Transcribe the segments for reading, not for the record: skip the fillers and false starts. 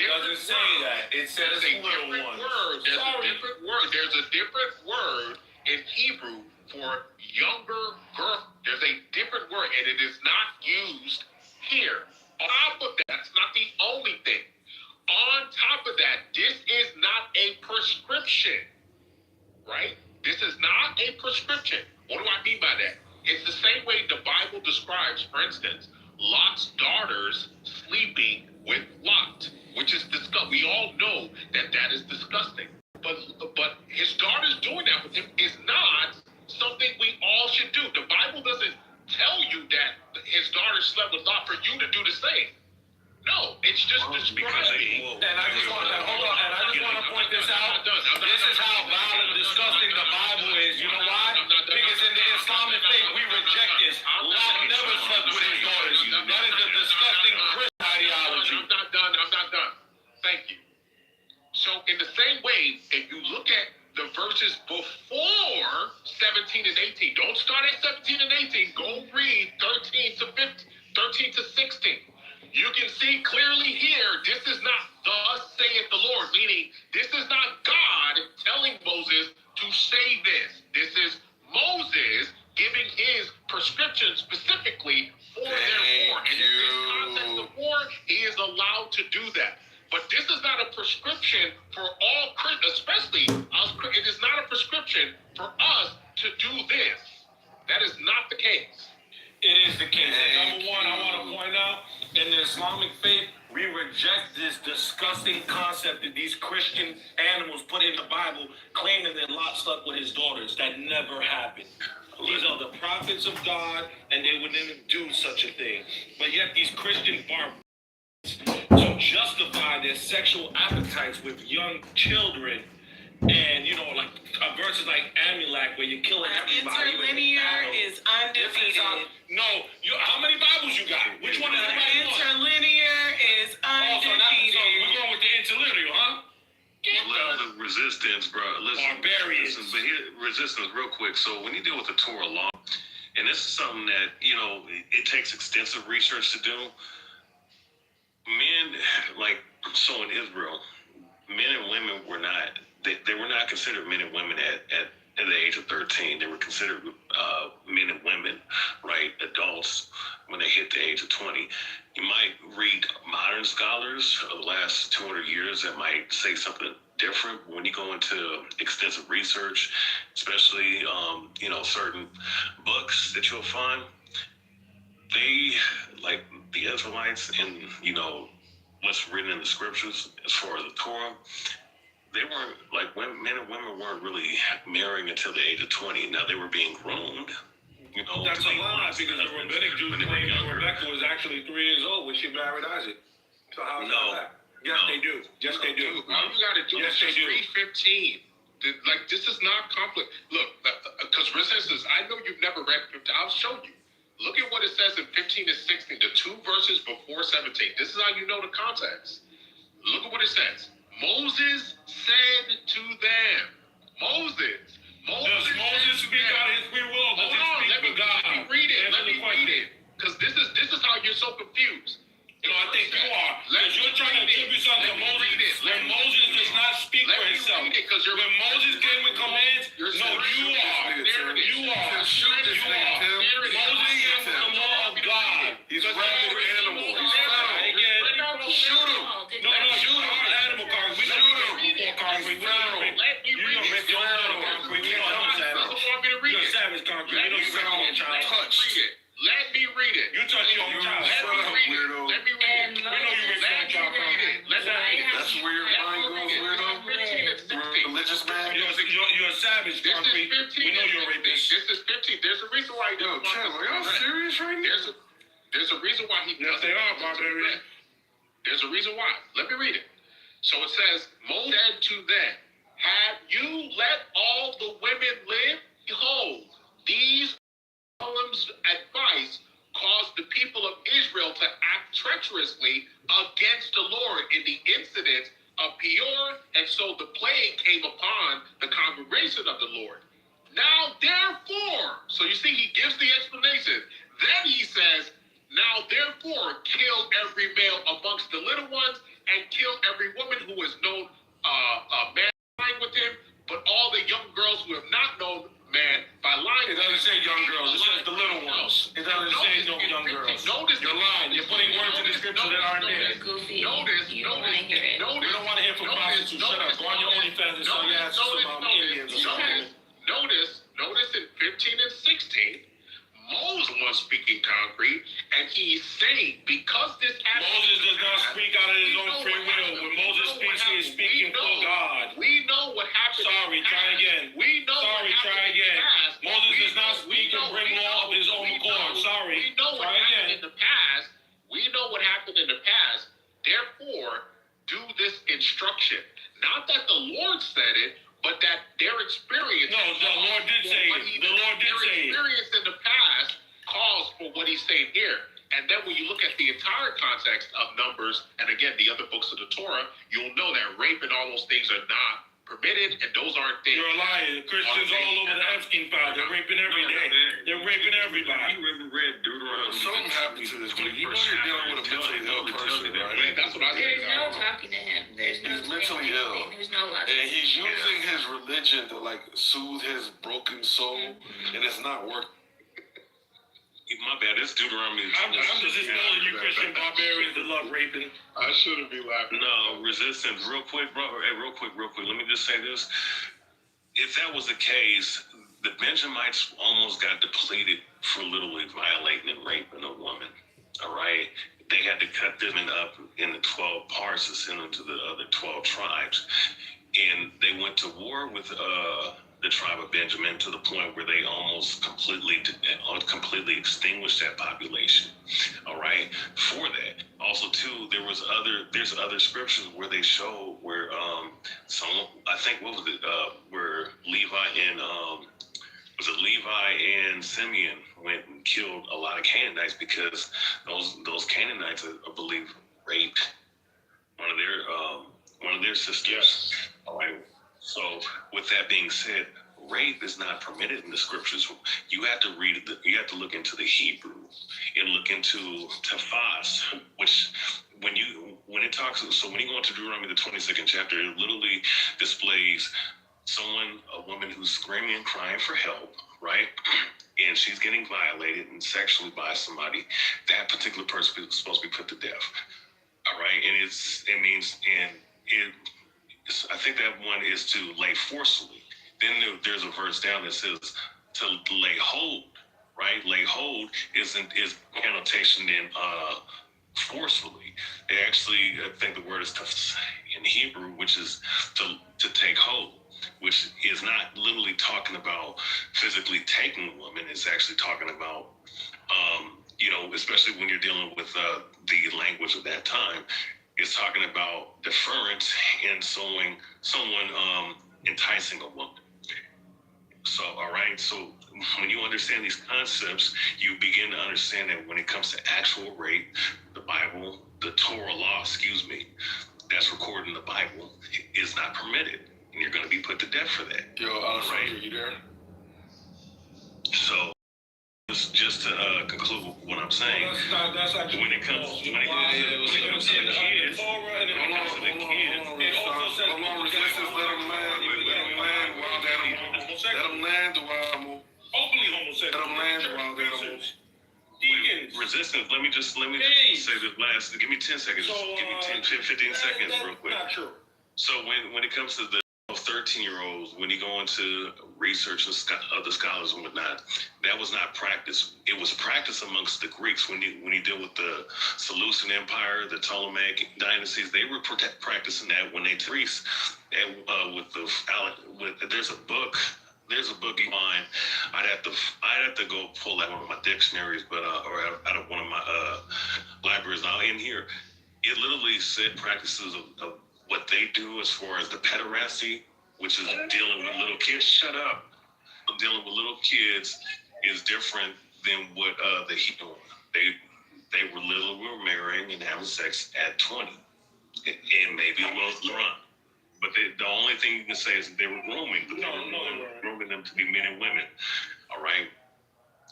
doesn't say that. It says little ones. There's a different word. There's a different word in Hebrew for younger girl. There's a different word, and it is not used here. On top of that, that's not the only thing. On top of that, this is not a prescription, right? This is not a prescription. What do I mean by that? It's the same way the Bible describes, for instance, Lot's daughters sleeping with Lot, which is disgusting. We all know that that is disgusting. But his daughters doing that with him is not something we all should do. The Bible doesn't tell you that his daughter slept with Lot for you to do the same. No, it's just describing. And I just want to point this out. This is how vile and disgusting the Bible is. You know why? Because in the Islamic faith, we reject this. Lot never slept with his daughters. That is a disgusting Christian ideology. I'm not done. Thank you. So in the same way, if you look at the verses before 17 and 18, don't start at 17 and 18. Go read 13 to 16. You can see clearly here, this is not thus saith the Lord, meaning this is not God telling Moses to say this. This is Moses giving his prescription specifically for their war. And in this context of war, he is allowed to do that. But this is not a prescription for all Christians, especially us. It is not a prescription for us to do this. That is not the case. It is the case. And number one, I want to point out, in the Islamic faith, we reject this disgusting concept that these Christian animals put in the Bible, claiming that Lot slept with his daughters. That never happened. These are the prophets of God, and they would never do such a thing. But yet these Christian barbarians, to justify their sexual appetites with young children, and like verses like Amulek, where you're killing everybody. Interlinear is undefeated. How many Bibles you got? Which one is the right one? Interlinear is undefeated. So we're going with the interlinear, huh? Level of resistance, bro. Barbarians. Listen, but here, resistance, real quick. So when you deal with the Torah law, and this is something that it takes extensive research to do. Men, so in Israel, men and women were not. They were not considered men and women at the age of 13. They were considered men and women, right, adults, when they hit the age of 20. You might read modern scholars of the last 200 years that might say something different. When you go into extensive research, especially, certain books that you'll find, they, like the Israelites and, what's written in the scriptures as far as the Torah, they weren't, men and women weren't really marrying until the age of 20. Now, they were being groomed. That's a lie, because the rabbinic Jews claim that Rebecca was actually 3 years old when she married Isaac. So how is that? Yes, they do. Yes, they do. All you got to do is just read 15. This is not complex. Look, because resistance, I know you've never read 15. I'll show you. Look at what it says in 15 and 16, the 2 verses before 17. This is how you know the context. Look at what it says. Moses said to them, Moses speak out his free will? Hold on, let me read it. Because this is how you're so confused. I think you are. Because you're trying to attribute something to Moses when Moses does not speak for himself. When Moses came with commands, you are. Moses is the law of God. He's a rabid animal. Shoot him. No, shoot him. Animal concrete. We don't concrete. You're a savage concrete. You don't use your own child. Let me read it. You touch your own child. Let me read it. We know you raised your own child. That's where your mind goes, weirdo. Religious man. You're a savage concrete. We know you're a rapist. This is 15. There's a reason why he doesn't. Yo, Chad, are y'all serious right now? There's a reason why he doesn't. Yes, they are, barbarian. There's a reason why. Let me read it. So it says, Moses said to them, have you let all the women live? Behold, these Balaam's advice caused the people of Israel to act treacherously against the Lord in the incident of Peoria, and so the plague came upon the congregation of the Lord. Now, therefore, so you see, he gives the explanation. Then he says, now, therefore, kill every male amongst the little ones and kill every who has known man lying with him, but all the young girls who have not known man by lying. It doesn't say young girls. It says the little ones. It doesn't say no young girls. You're lying. You're putting words in the scripture that aren't there. Goofy. Notice. You don't want to hear it. We don't want to hear from prostitutes. Shut up. Go on your OnlyFans and sell your ass to some Indians or something. Notice in 15 and 16, Moses was speaking concrete, and he's saying because this Moses does not speak out of his own free will. When Moses speaks, he is speaking for God. We know what happened. Sorry, try again. We know Sorry, what try happened again. in the past. Moses does not speak and bring law of his own accord. Sorry. We know what Try happened again. in the past. We know what happened in the past. Therefore, do this instruction. Not that the Lord said it, but that their experience. No, the Lord did say it. The Lord did say it. Their experience in the past calls for what he's saying here. And then when you look at the entire context of Numbers, and again, the other books of the Torah, you'll know that rape and all those things are not permitted, and those aren't things. You're a liar. Christians all over the Epstein file. They're raping every day. They're raping everybody. You ever read Deuteronomy? Something happened to this dude. You know you're dealing with a mentally ill person, right? That's what I There's think. no talking to him. There's no He's mentally ill. There's no logic. And he's using his religion to like soothe his broken soul, and it's not working. My bad. It's Deuteronomy. I'm just telling you Christian barbarians that love raping. I shouldn't be laughing. No, resistance. Real quick, bro. Hey, real quick. Let me just say this. If that was the case, the Benjamites almost got depleted for literally violating and raping a woman. All right? They had to cut them up into 12 parts to send them to the other 12 tribes. And they went to war with the tribe of Benjamin to the point where they almost completely extinguished that population. All right, for that. Also, too, there's other scriptures where they show where someone, I think, what was it, where Levi and Simeon went and killed a lot of Canaanites because those Canaanites, I believe, raped one of their sisters. Yes. All right. So, with that being said, rape is not permitted in the scriptures. You have to you have to look into the Hebrew and look into Tafas, which when you go into Deuteronomy the 22nd chapter, it literally displays a woman who's screaming and crying for help, right? And she's getting violated and sexually by somebody. That particular person is supposed to be put to death. All right, and I think that one is to lay forcefully. Then there's a verse down that says to lay hold, right? Lay hold is connotation in forcefully. They actually, I think the word is in Hebrew, which is to take hold, which is not literally talking about physically taking a woman. It's actually talking about, especially when you're dealing with the language of that time, it's talking about deference and someone enticing a woman. So, all right. So when you understand these concepts, you begin to understand that when it comes to actual rape, the Bible, the Torah law, that's recorded in the Bible, is not permitted. And you're going to be put to death for that. Yo, Alessandro, you there? So just to conclude what I'm saying, That's actually when it comes to the kids, Hold on, resistance, let him land while I move. Openly homosexual. Let him land while they don't. Deacons. resistance. Let me just say this last. Give me 10 seconds. So, give me 10, 15 seconds, real quick. Not true. So when it comes to the 13-year-olds, when you go into research and other scholars and whatnot, that was not practice. It was practice amongst the Greeks when you deal with the Seleucid Empire, the Ptolemaic dynasties. They were practicing that when they Greece. And there's a book of mine. I'd have to go pull out one of my dictionaries, but or out of one of my libraries now in here. It literally said practices of what they do as far as the pederasty, which is dealing with little kids. Shut up. Dealing with little kids is different than what the Hebrew. They were marrying and having sex at 20, and maybe a little drunk. But the only thing you can say is that they were grooming. They were grooming them to be men and women. All right.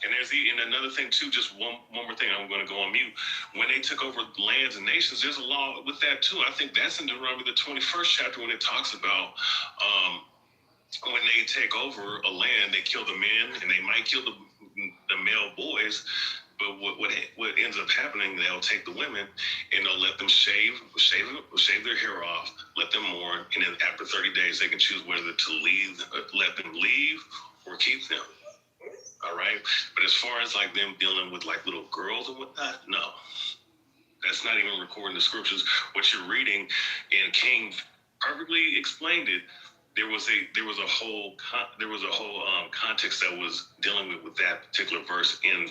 And another thing too, just one more thing, I'm going to go on mute. When they took over lands and nations, there's a law with that too. I think that's in Deuteronomy, the 21st chapter, when it talks about when they take over a land, they kill the men and they might kill the male boys. But what ends up happening, they'll take the women and they'll let them shave their hair off, let them mourn, and then after 30 days, they can choose whether to let them leave or keep them. All right, but as far as like them dealing with like little girls and whatnot, no, that's not even recorded in the scriptures. What you're reading in King perfectly explained it. There was a whole context that was dealing with that particular verse in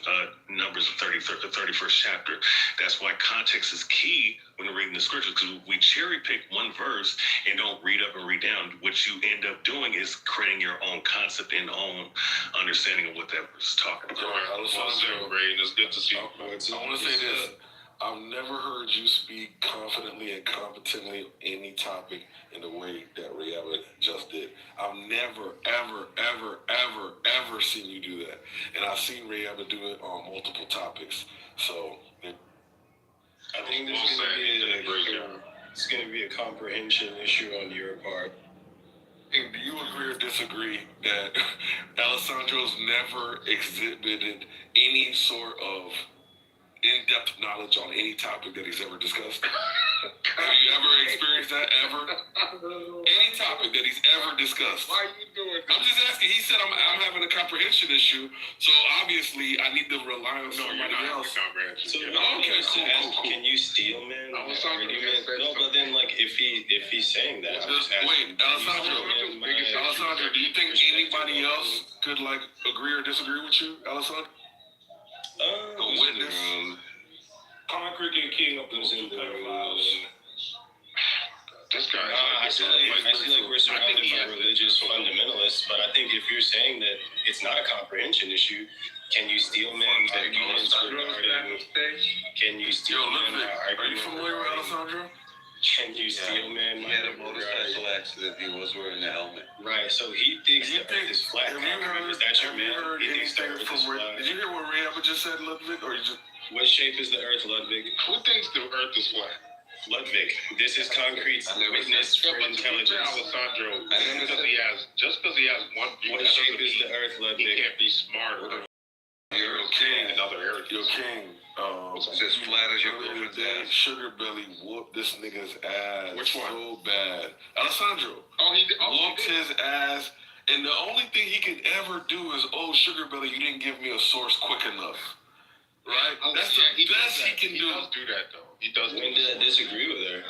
Numbers 31st chapter. That's why context is key when reading the scriptures, because we cherry pick one verse and don't read up and read down. What you end up doing is creating your own concept and own understanding of what that verse is talking about. Well said, Ray, and it's good to see you. I want to say this. I've never heard you speak confidently and competently on any topic in the way that Ray Abbott just did. I've never, ever seen you do that. And I've seen Ray Abbott do it on multiple topics. So, I think it's going to be a comprehension issue on your part. and do you agree or disagree that Alessandro's never exhibited any sort of in-depth knowledge on any topic that he's ever discussed? Have you ever experienced that, ever? Any topic that he's ever discussed? Why are you doing I'm just asking. He said I'm having a comprehension issue, so obviously I need to rely on somebody else. So, Okay, cool. Can you steal, man? Alessandro No, but then like if he's saying that, Wait, Alessandro, do you think anybody else could like agree or disagree with you, Alessandro? A witness? Concrete and King up those two pedophiles. This guy. I feel like we're surrounded by religious fundamentalists, but I think if you're saying that it's not a comprehension issue, can you steal men's arguments regarding? Can you steal men? Are you familiar with Alessandro? Can you steal men? He had a motorcycle accident. He was wearing a helmet. Right, so he thinks the earth is flat. Have you heard, Is that your have you man? heard He thinks the anything earth from is flat. Did you hear what Ray Abbott just said, Ludwig? Or you just... What shape is the earth, Ludwig? Who thinks the earth is flat? Ludwig, this is Concrete's witness for intelligence. Alessandro, just because he has one view, What shape is the earth, he Ludwig? can't be smarter. You're king. Another area. Yo, King. It's as flat as your Earlier girlfriend's today, ass. Sugar Belly whooped this nigga's ass. Which one? So bad. Alessandro He whooped his ass, and the only thing he can ever do is, oh, Sugar Belly, you didn't give me a source quick enough. Right? That's the best he can do. He does do that, though. He does do When did I that. disagree with her?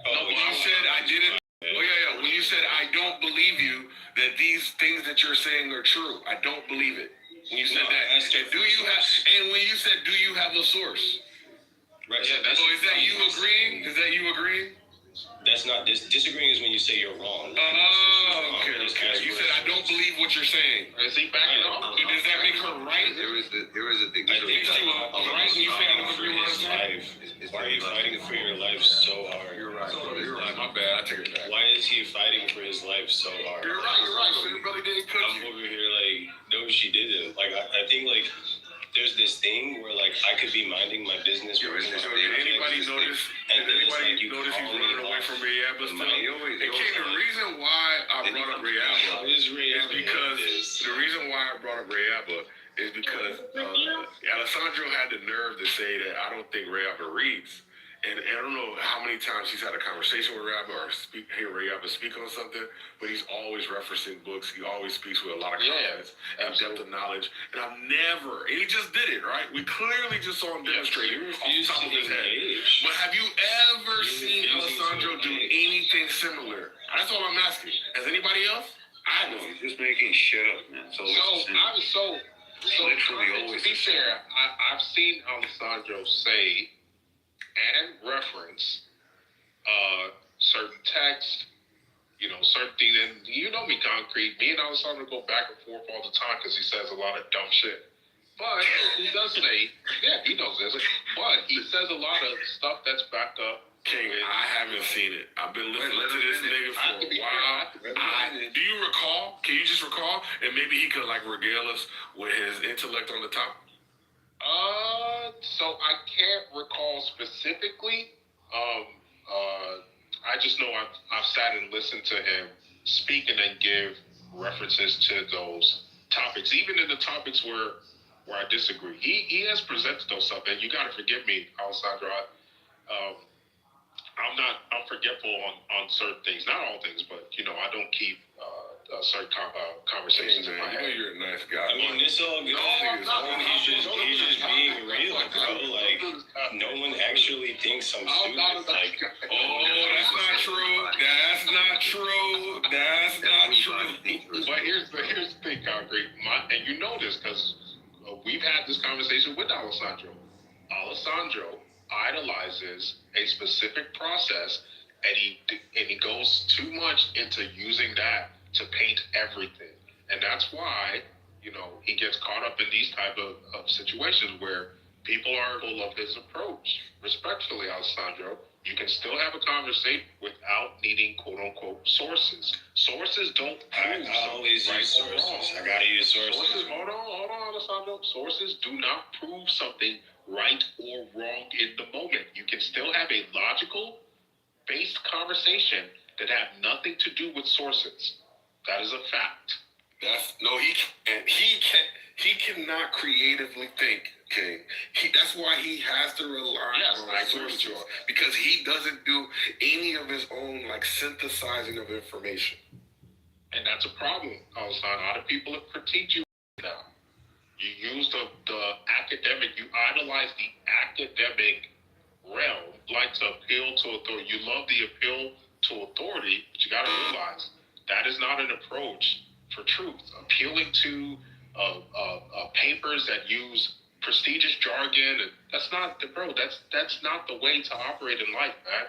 No, when you said I didn't. Oh yeah. When you said I don't believe you that these things that you're saying are true, I don't believe it. When you said No, that, I asked and her do you have? And when you said, do you have a source? Right, Yeah, so So is that you agreeing? Is that you agreeing? that's not disagreeing is when you say you're wrong. Oh, okay. You said I don't believe what you're saying. Is he backing up? Does that make her right? There is a thing. I think she was right when you say I don't agree with his her. life. Why are you fighting for your life so hard? You're right. My bad. I take it back. Why is he fighting for his life so hard? You're right. Sugar Belly didn't cook I'm you. over here like, no, she didn't. Like, I think like there's this thing where like I could be minding my business. You're working right. on Did my anybody business, notice? and Did then it's anybody like you notice he's call me running away off. from Ray Abbott still? He always And King, the reason why I brought up Ray How Abbott is Ray is Abbott because like this? the reason why I brought up Ray Abbott is because Alessandro had the nerve to say that I don't think Ray Abbott reads. And I don't know how many times he's had a conversation with Ray Abbott or hear Ray Abbott speak on something, but he's always referencing books. He always speaks with a lot of confidence and depth of knowledge. And I've never, and he just did it, right? We clearly just saw him demonstrate You it off the refuse top to of his head. engage. But have you ever seen Alessandro do anything similar? That's all I'm asking. Has anybody else? I know. He's just making shit up, man. So literally always. To be fair, I've seen Alessandro say and reference certain text, certain things. And you know me, Concrete. Me and Alessandro go back and forth all the time because he says a lot of dumb shit. But he does say, yeah, he knows this. But he says a lot of stuff that's backed up. King, I haven't haven't seen it. I've been listening to this nigga for a while. Do you recall? Can you just recall? And maybe he could like regale us with his intellect on the top. So I can't recall specifically. I just know I've sat and listened to him speak and then give references to those topics, even in the topics where I disagree. He has presented those stuff, and you got to forgive me, Alessandro. I'm forgetful on certain things, not all things, but I don't keep certain conversations in my You know head. you're a nice guy. I mean, this all good. He's just being real, bro. Like, no one actually thinks I'm stupid. Like, that's not true. That's not true. That's not true. But here's the thing, Concrete. And you know this because we've had this conversation with Alessandro. Alessandro idolizes a specific process, and he goes too much into using that to paint everything. And that's why, he gets caught up in these type of situations where people are full of his approach. Respectfully, Alessandro, you can still have a conversation without needing quote-unquote sources. Sources don't prove I always right use or wrong. sources. I gotta use sources. Hold on, Alessandro. Sources do not prove something right or wrong in the moment. You can still have a logical based conversation that have nothing to do with sources. That is a fact. He cannot creatively think, King. That's why he has to rely on sources, because he doesn't do any of his own synthesizing of information. And that's a problem, Alessandro. A lot of people have critiqued you now. You use the academic, you idolize the academic realm, like to appeal to authority. You love the appeal to authority, but you got to realize that is not an approach for truth. Appealing to papers that use prestigious jargon, and that's not the way to operate in life, man.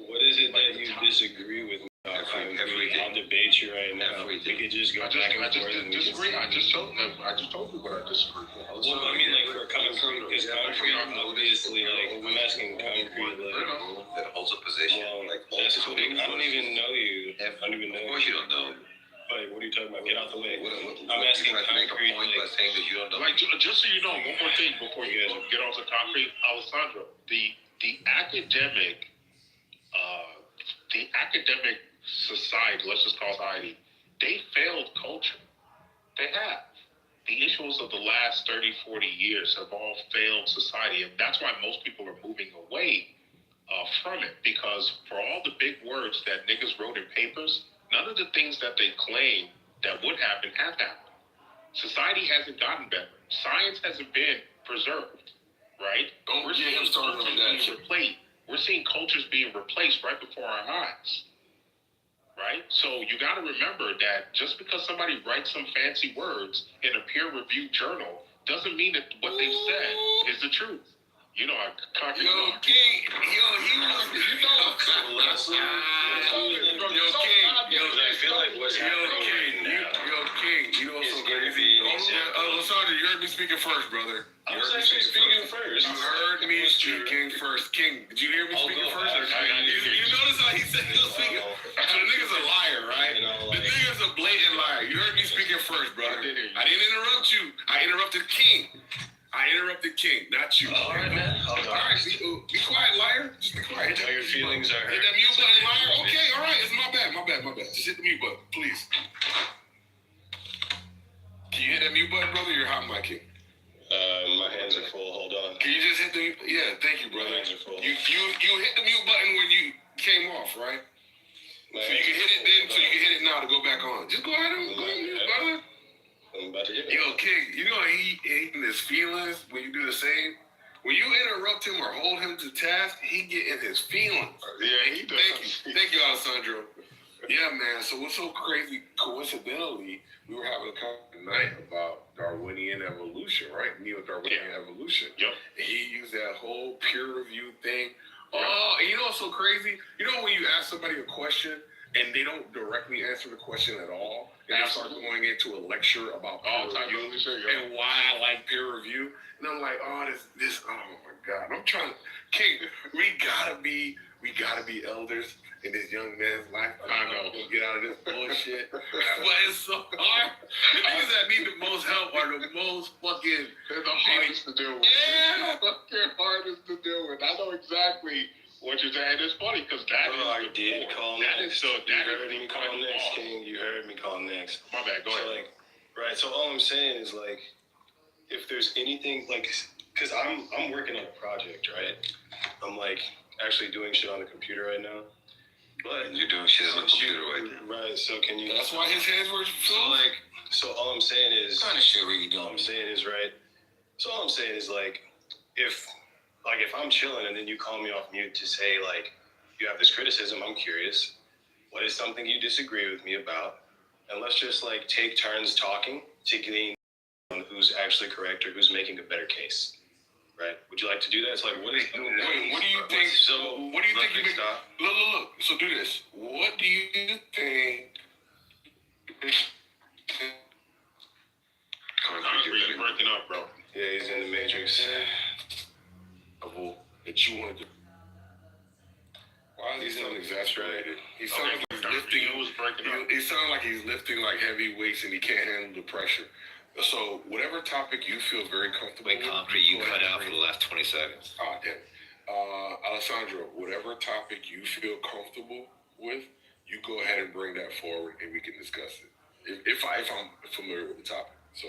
What is it that you disagree with me about? I'll debate you right now. We could just go back and forth. I disagree. I just told you what I disagree with. Well, I mean, for concrete, because concrete, obviously, I'm asking concrete, that holds a position. Well, that's cool. I don't even know you. I don't even know. Of course you don't know. Like, what are you talking about? Get out the way. I'm You asking try to make a concrete. point by saying that you don't know. Just so you know, one more thing before you get on to concrete, Alessandro. The academic society, let's just call society, they failed culture. They have. The issues of the last 30, 40 years have all failed society. And that's why most people are moving away from it. Because for all the big words that niggas wrote in papers, none of the things that they claim that would happen have happened. Society hasn't gotten better. Science hasn't been preserved, right? Don't get him started on that shit. We're seeing cultures being replaced right before our eyes, right? So you got to remember that just because somebody writes some fancy words in a peer-reviewed journal doesn't mean that what they've said is the truth. I can't. King, I feel like what's happening right now. King, you know what's so crazy? Lasandra, you heard me speaking first, brother. I was actually speaking first. You heard me speaking first. King, did you hear me speaking first? You notice how he said he was speaking? So the nigga's a liar, right? The nigga's a blatant liar. You heard me speaking first, brother. I didn't interrupt you. I interrupted King. Not you. All right, man. All right, be quiet, liar. Just be quiet. Your feelings are hurt. Hit that mute button, liar. Okay, all right. It's my bad. Just hit the mute button, please. Can you hit that mute button, brother? You're hot micing. My hands are full. Hold on. Can you just hit the mute? Yeah, thank you, brother. My hands are full. You hit the mute button when you came off, right? So you can hit it then, so you can hit it now to go back on. Just go ahead and go mute, brother. I'm about to get it. Yo, King, you know he in his feelings when you do the same? When you interrupt him or hold him to task, he get in his feelings. Yeah, he does. Thank you, Alessandro. Yeah, man. So what's so crazy, coincidentally, we were having a conversation tonight about Darwinian evolution, right? Neo-Darwinian evolution. Yep. And he used that whole peer review thing. Oh, and you know what's so crazy? You know when you ask somebody a question and they don't directly answer the question at all, and they start going into a lecture about peer review and why I like peer review, and I'm like, oh my God, I'm trying to, King, we we gotta be elders in this young man's life. I know. Get out of this bullshit. But it's so hard. The niggas that need the most help are the most fucking. They're the hardest to deal with. Yeah. Fucking hardest to deal with. I know exactly what you're saying. It's funny because that is I the did point. call That next. is so. You That heard is me call next, King. You heard me call next. My bad. Go So, ahead. like, right. So all I'm saying is like, if there's anything like, cause I'm working on a project, right? I'm like actually doing shit on the computer right now. But You're doing shit on the computer right now. right. So can you? That's why his hands were So all I'm saying is. What kind of shit were you All I'm doing? saying is right. So all I'm saying is like, if I'm chilling and then you call me off mute to say like, you have this criticism, I'm curious. What is something you disagree with me about? And let's just like take turns talking to gain on who's actually correct or who's making a better case. Right? Would you like to do that? It's like, what is? Wait, what do you think? So What do you think? let me stop. Look. So do this. What do you think? Concrete, you're breaking up, bro. Yeah, he's in the Matrix. That you wanted to. Why is he sound exasperated? He sounds like he's lifting. He was breaking up. He sounds like he's lifting like heavy weights and he can't handle the pressure. So whatever topic you feel very comfortable Wait, with, Concrete, you go cut ahead out and for the last 20 seconds. damn. Alessandro, whatever topic you feel comfortable with, you go ahead and bring that forward and we can discuss it. If I'm familiar with the topic. So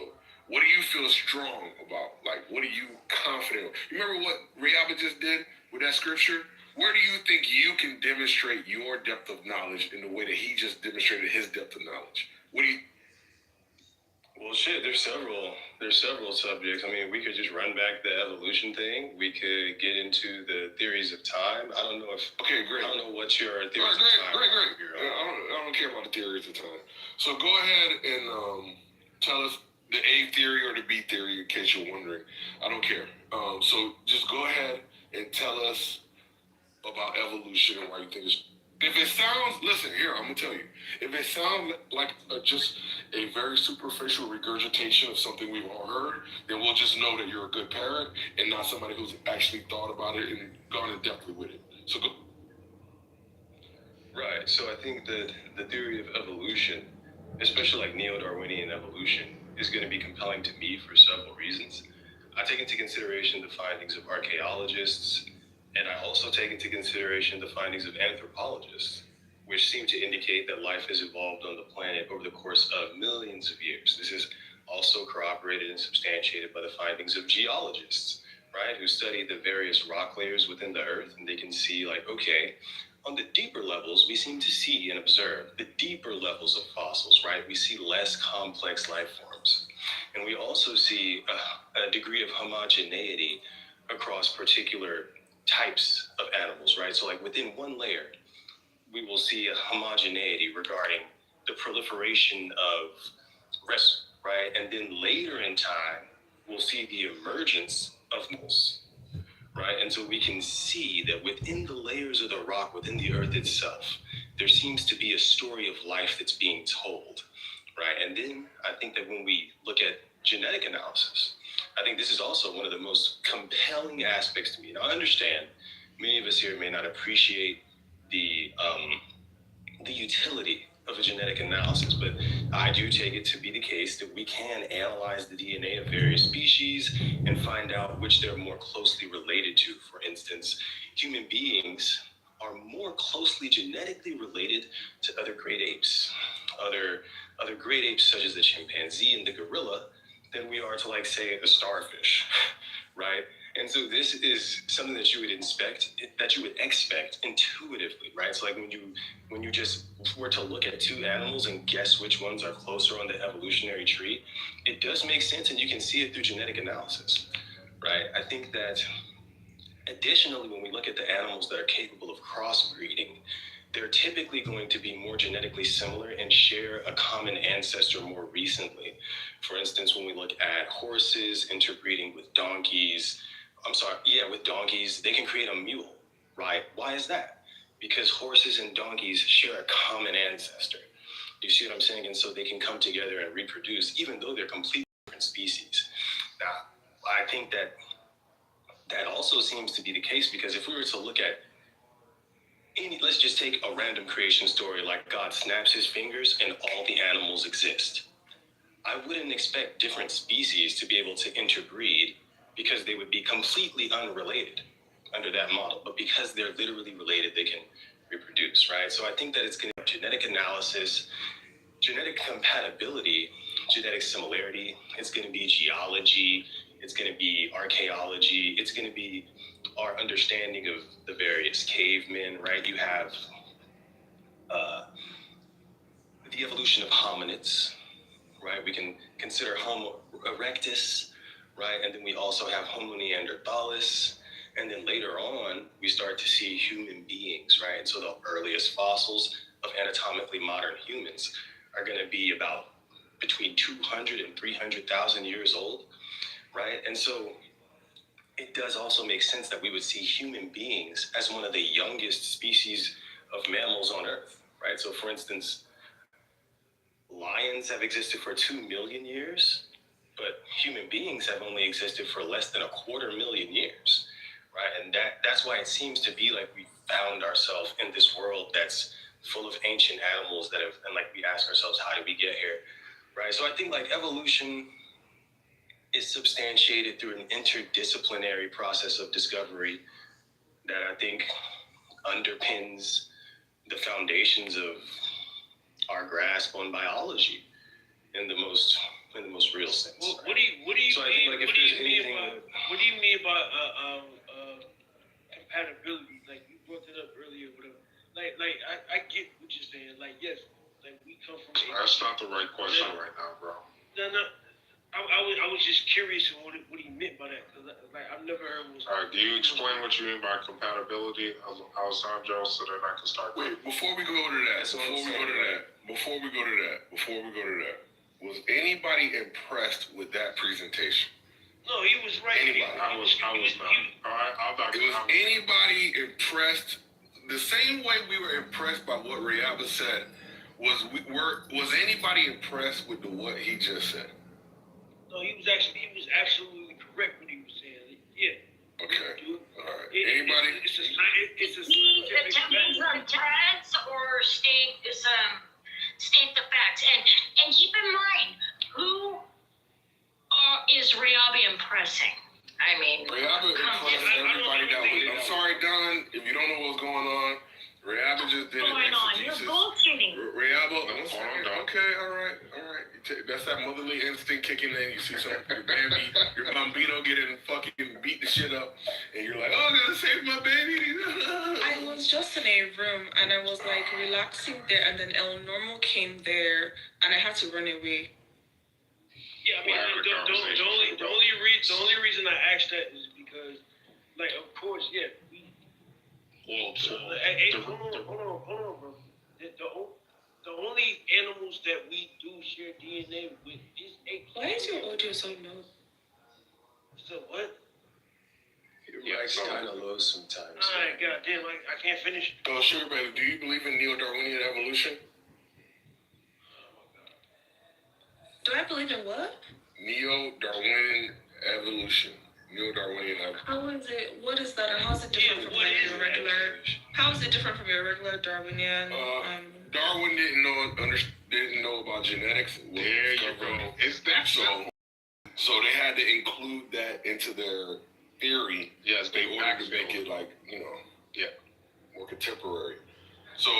what do you feel strong about? Like, what are you confident? You remember what Rayaba just did with that scripture? Where do you think you can demonstrate your depth of knowledge in the way that he just demonstrated his depth of knowledge? What do you? Well, shit, there's several subjects. I mean, we could just run back the evolution thing. We could get into the theories of time. I don't know if. Okay, great. I don't know what your theories All right, of time great. are. I don't care about the theories of time. So go ahead and tell us the A theory or the B theory in case you're wondering. I don't care. So just go ahead and tell us about evolution and why you think it's. If it sounds, listen here, I'm gonna tell you. If it sounds like just a very superficial regurgitation of something we've all heard, then we'll just know that you're a good parent and not somebody who's actually thought about it and gone in depth with it. So go. Right. So I think that the theory of evolution, especially like neo-Darwinian evolution, is going to be compelling to me for several reasons. I take into consideration the findings of archaeologists, and I also take into consideration the findings of anthropologists, which seem to indicate that life has evolved on the planet over the course of millions of years. This is also corroborated and substantiated by the findings of geologists, right, who study the various rock layers within the earth, and they can see like, okay, on the deeper levels, we seem to see and observe the deeper levels of fossils, right? We see less complex life forms. And we also see a degree of homogeneity across particular types of animals, right? So like within one layer, we will see a homogeneity regarding the proliferation of rests, right? And then later in time, we'll see the emergence of mammals, right? And so we can see that within the layers of the rock, within the earth itself, there seems to be a story of life that's being told, right? And then I think that when we look at genetic analysis, I think this is also one of the most compelling aspects to me. Now, I understand many of us here may not appreciate the utility of a genetic analysis, but I do take it to be the case that we can analyze the DNA of various species and find out which they're more closely related to. For instance, human beings are more closely genetically related to other great apes, other great apes such as the chimpanzee and the gorilla, than we are to, like, say, a starfish, right? And so this is something that you would expect intuitively, right? So like when you just were to look at two animals and guess which ones are closer on the evolutionary tree, it does make sense, and you can see it through genetic analysis, right? I think that additionally, when we look at the animals that are capable of crossbreeding, they're typically going to be more genetically similar and share a common ancestor more recently. For instance, when we look at horses interbreeding with donkeys, with donkeys, they can create a mule, right? Why is that? Because horses and donkeys share a common ancestor. You see what I'm saying? And so they can come together and reproduce, even though they're completely different species. Now, I think that also seems to be the case, because if we were to look at let's just take a random creation story like God snaps his fingers and all the animals exist. I wouldn't expect different species to be able to interbreed because they would be completely unrelated under that model. But because they're literally related, they can reproduce, right? So I think that it's going to be genetic analysis, genetic compatibility, genetic similarity. It's going to be geology. It's going to be archaeology. It's going to be our understanding of the various cavemen, right? You have the evolution of hominids, right? We can consider Homo erectus, right? And then we also have Homo neanderthalis. And then later on, we start to see human beings, right? So the earliest fossils of anatomically modern humans are going to be about between 200 and 300,000 years old, right? And so it does also make sense that we would see human beings as one of the youngest species of mammals on Earth, right? So for instance, lions have existed for 2 million years, but human beings have only existed for less than 250,000 years, right? And that's why it seems to be like we found ourselves in this world that's full of ancient animals that have, and like we ask ourselves, how did we get here, right? So I think like evolution is substantiated through an interdisciplinary process of discovery that I think underpins the foundations of our grasp on biology in the most real sense. What do you So I mean? think, like, if What do you there's mean anything- about compatibility? Like you brought it up earlier, whatever. Like I get what you're saying. Like yes, like we come from. That's not the right question right now, bro. No. I was just curious what he meant by that, because like I've never heard one. All right, do you explain what you mean by compatibility, Alessandro, so that I can start? Wait, before we go to that, was anybody impressed with that presentation? No, he was right. Anybody? I was not. All right, I'll back Was anybody impressed the same way we were impressed by what Rayaba said? Was anybody impressed with what he just said? No, he was absolutely correct what he was saying. Yeah. Okay. All right. Anybody? It's a scientific Attempting fact. from threads or state the facts, and keep in mind who is Rayaba impressing. I mean, Rayaba impressed everybody that was. I'm sorry, Don, if you don't know what's going on. Rayaba just did going on? You're bullshitting. Rayaba, okay, all right. That's that motherly instinct kicking in. You see your bambino getting fucking beat the shit up, and you're like, oh, I gotta save my baby. I was just in a room and I was like relaxing there, and then El Normo came there and I had to run away. Yeah, I mean, the only reason I asked that is because, like, of course, yeah. Hold on, bro. The only animals that we do share DNA with is apes. Why is your audio so low? So what? Your mic's kind of low sometimes. Alright, goddamn, I can't finish. Oh, Sugar Baby, do you believe in neo-Darwinian evolution? Do I believe in what? Neo-Darwinian evolution. Neo-Darwinian evolution. How is it? What is that? And how is it different from like your regular? How is it different from your regular Darwinian? Darwin didn't know about genetics. There you go. Is that so they had to include that into their theory. Yes, in order to make it like more contemporary. So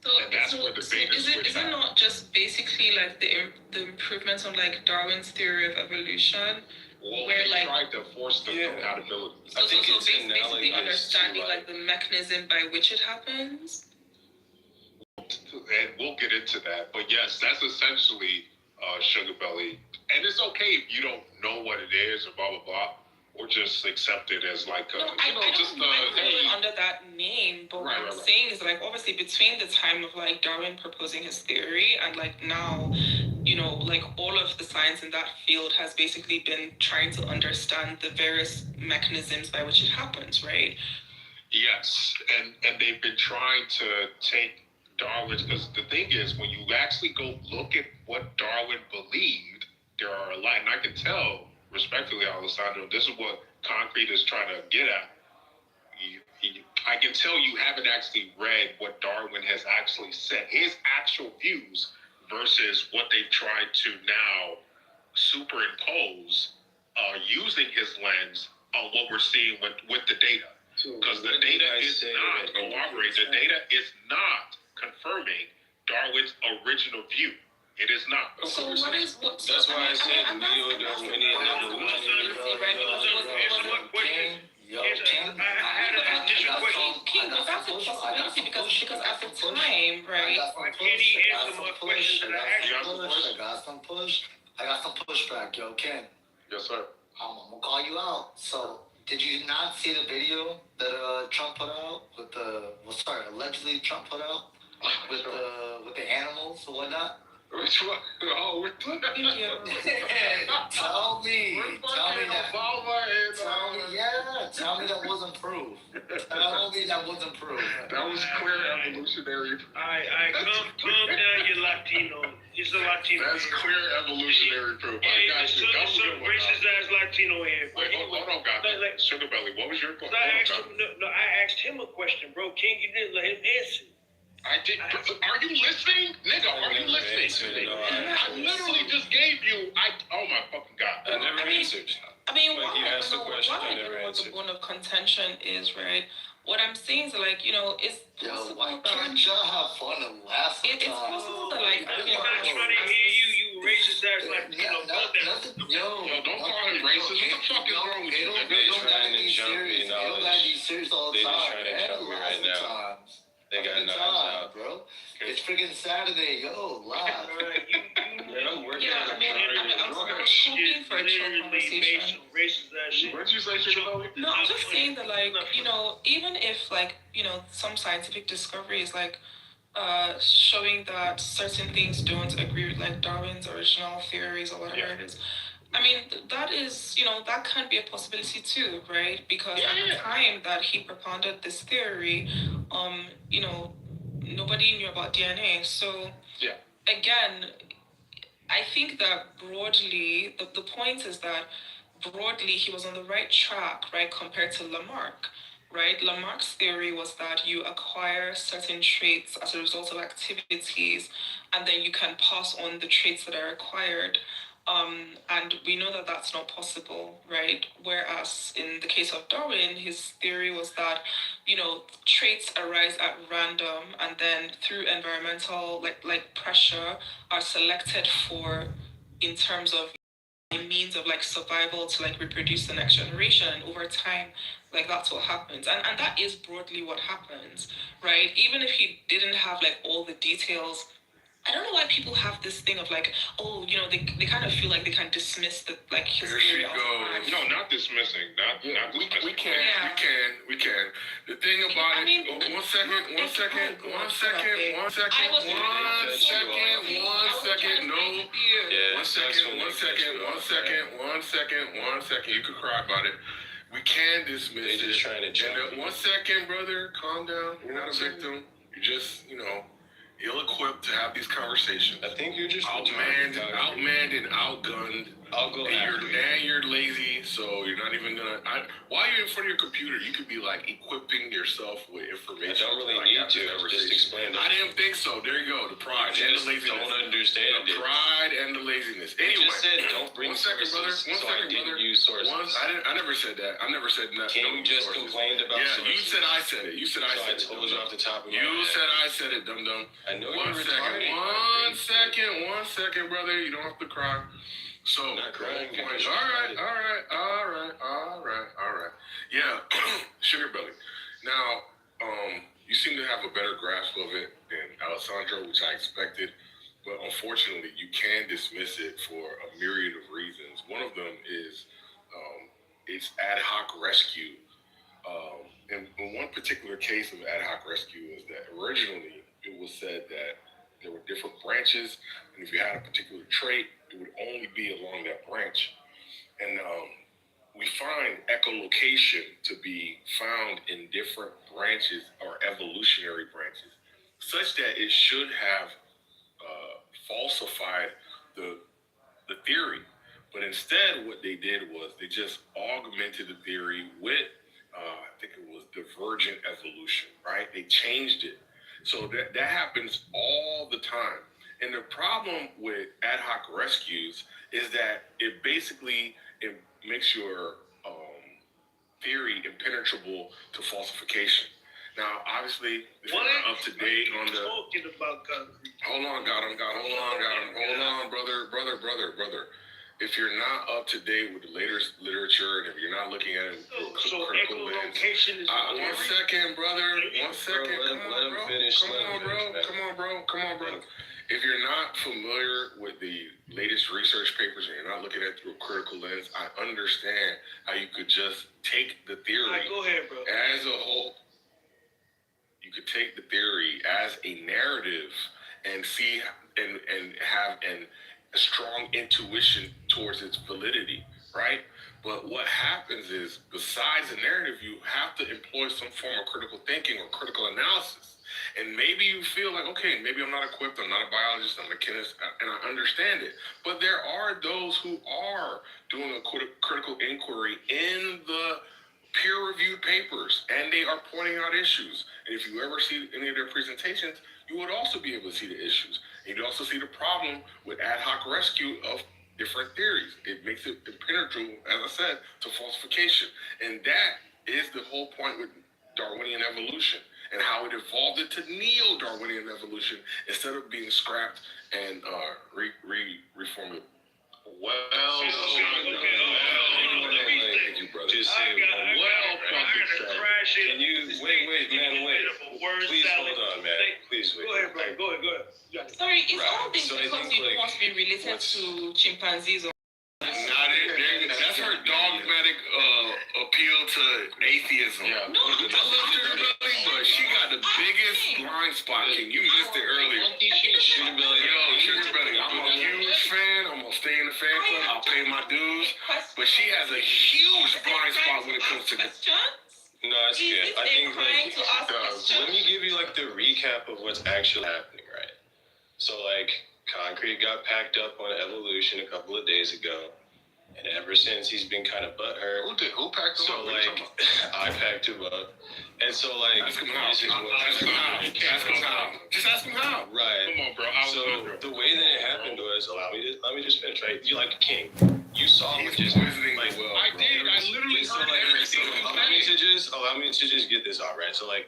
Is it not just basically like the improvements on like Darwin's theory of evolution? Well, where they like tried to force the compatibility. So basically understanding like the mechanism by which it happens. And we'll get into that, but yes, that's essentially Sugar Belly. And it's okay if you don't know what it is or blah blah blah, or just accept it as like I don't mind under that name, but what I'm saying is like obviously between the time of like Darwin proposing his theory and like now, you know, like all of the science in that field has basically been trying to understand the various mechanisms by which it happens, right? Yes, and they've been trying to take Darwin, because the thing is, when you actually go look at what Darwin believed, there are a lot, and I can tell, respectfully, Alessandro, this is what Concrete is trying to get at. I can tell you haven't actually read what Darwin has actually said, his actual views versus what they've tried to now superimpose using his lens on what we're seeing with the data. Because the data is not corroborating, the data is not confirming Darwin's original view. It is not. So what is what? That's why I said neo-Darwinian evolution. King, but that's a possibility because at the time, right? I got some pushback, yo, Ken. Yes, sir. I'm gonna call you out. So, did you not see the video that Trump put out with allegedly Trump put out with the animals and whatnot? Which one? Oh, we're Tell me that wasn't proof. Tell me that wasn't proof. That was clear evolutionary. I calm down, you Latino. He's a Latino. That's clear evolutionary proof. I got you. That was some racist ass Latino here. Wait, hold on, guys. Sugar Belly, what was your question? I asked him a question, bro. King, you didn't let him answer. I did. Are you listening, nigga? Are you listening? I literally just gave you. Oh my fucking god! I never answered. I mean, Like, what you asked a question, I never what the answered. bone of contention is, right? What I'm saying is, like, it's Yo, possible why that can't y'all have fun and laugh it's sometimes? possible that, like, I'm not trying to hear you racist ass Latino. Yo, don't call him racist. What the fuck is wrong with you? They trying to jump me don't gotta be serious all the They time. just trying to jump me right now. They got knives out, bro. It's freaking Saturday, yo, laugh. I'm working on I was hoping for a chill conversation. What did you say, Sugar Belly? No, I'm just saying that, like, even if, like, some scientific discovery is, like, showing that certain things don't agree with, like, Darwin's original theories or whatever it is. I mean, that is, that can be a possibility too, right? Because at the time that he propounded this theory, nobody knew about DNA. So, again, I think that broadly, the point is that broadly he was on the right track, right, compared to Lamarck, right? Lamarck's theory was that you acquire certain traits as a result of activities, and then you can pass on the traits that are acquired. And we know that that's not possible, right? Whereas in the case of Darwin, his theory was that, traits arise at random, and then through environmental, like pressure, are selected for in terms of a means of, like, survival to, like, reproduce the next generation. And over time, like, that's what happens. And that is broadly what happens, right? Even if he didn't have, like, all the details, I don't know why people have this thing of, like, they kind of feel like they can dismiss the, like, his theory. No, not dismissing. Not We dismissing. can. The thing about it. One second. You could cry about it. We can dismiss it. They're just trying to jump. And 1 second, brother. Calm down. You're not a victim. You're just, ill-equipped to have these conversations. I think you're just outmanned and outgunned. I'll go after you. And you're lazy, so you're not even gonna. While you're in front of your computer, you could be, like, equipping yourself with information. I don't really need to. Just explain it. I didn't think so. There you go. The pride and the laziness. Don't understand the pride and the laziness. Anyway, just said don't bring 1 second, brother. 1 second, I didn't brother. use sources. I never said that. I never said that. King just complained about sources. You said I said it. You said I said it. I told you off the top of my head. You said I said it, dum dum. I know you're 1 second. retarded. 1 second. 1 second, brother. You don't have to cry. So, not crying. All right. Yeah, Sugar Belly. Now, you seem to have a better grasp of it than Alessandro, which I expected. But unfortunately, you can dismiss it for a myriad of reasons. One of them is it's ad hoc rescue. And in one particular case of ad hoc rescue is that originally it was said that there were different branches, and if you had a particular trait, it would only be along that branch. And we find echolocation to be found in different branches or evolutionary branches, such that it should have falsified the theory. But instead, what they did was they just augmented the theory with I think it was divergent evolution, right? They changed it. So that happens all the time. And the problem with ad hoc rescues is that it basically makes your theory impenetrable to falsification. Now, obviously, if you're not up to date on the... talking about concrete? Hold on, hold on, brother. If you're not up to date with the latest literature, and if you're not looking at it So critical lens... echolocation is... one second, brother. 1 second. Let him finish. Come on, bro. If you're not familiar with the latest research papers and you're not looking at it through a critical lens, I understand how you could just take the theory go ahead, bro. as a whole. You could take the theory as a narrative and see and have a strong intuition towards its validity, right? But what happens is, besides the narrative, you have to employ some form of critical thinking or critical analysis. And maybe you feel like, okay, maybe I'm not equipped, I'm not a biologist, I'm a chemist, and I understand it. But there are those who are doing a critical inquiry in the peer-reviewed papers, and they are pointing out issues. And if you ever see any of their presentations, you would also be able to see the issues. And you'd also see the problem with ad hoc rescue of different theories. It makes it impenetrable, as I said, to falsification. And that is the whole point with Darwinian evolution and how it evolved into neo-Darwinian evolution instead of being scrapped and reformulated. Thank you, brother. Just say Can you wait, man? Please hold on, man. Please wait. Go ahead. Sorry, is all this So I because think, you don't want to be related to chimpanzees or... That's her dogmatic appeal to atheism. No, I love Sugar Belly, but she got the biggest blind spot. King, you missed it earlier. Sugar Belly. Yo, Sugar Belly, I'm a huge fan. I'm gonna stay in the fan club. I'll pay my dues. But she has a huge blind spot when it comes to... No, it's good. I think let me give you like the recap of what's actually happening, right? So like Concrete got packed up on evolution a couple of days ago, and ever since he's been kind of butthurt. Who packed him up? So like I packed him up, and so like Ask him how. this is what Just ask him how. Right. Come on, bro. So the way that it happened was, let me just finish, right? You like a king. You saw He's what just visiting like well, I bro. did. I literally So, heard like, everything. Allow me to just get this out, right? So like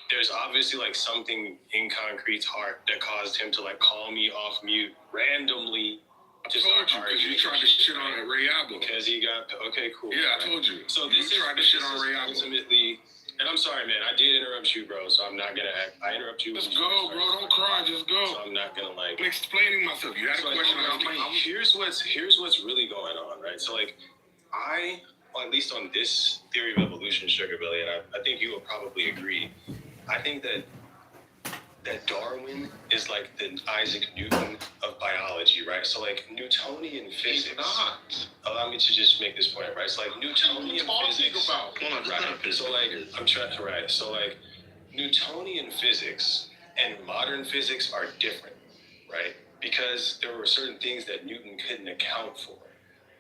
there's obviously like something in Concrete's heart that caused him to like call me off mute randomly. I told you, because you tried to shit on Ray Apple. Because he got, okay, cool. Yeah, I told you. So this you tried to shit on Ray Apple. Ultimately, and I'm sorry, man, I did interrupt you, bro, so I'm not gonna act, I interrupt you. Just go, bro, don't cry, just go. So I'm not gonna like. I'm explaining myself. You had a question. Here's what's really going on, right? So like, at least on this theory of evolution, Sugar Belly, and I think you will probably agree. I think that Darwin is like the Isaac Newton of biology, right? So like Newtonian physics. He's not. Allow me to just make this point, right? So like Newtonian physics. Right. So like I'm trying to right. So like Newtonian physics and modern physics are different, right? Because there were certain things that Newton couldn't account for,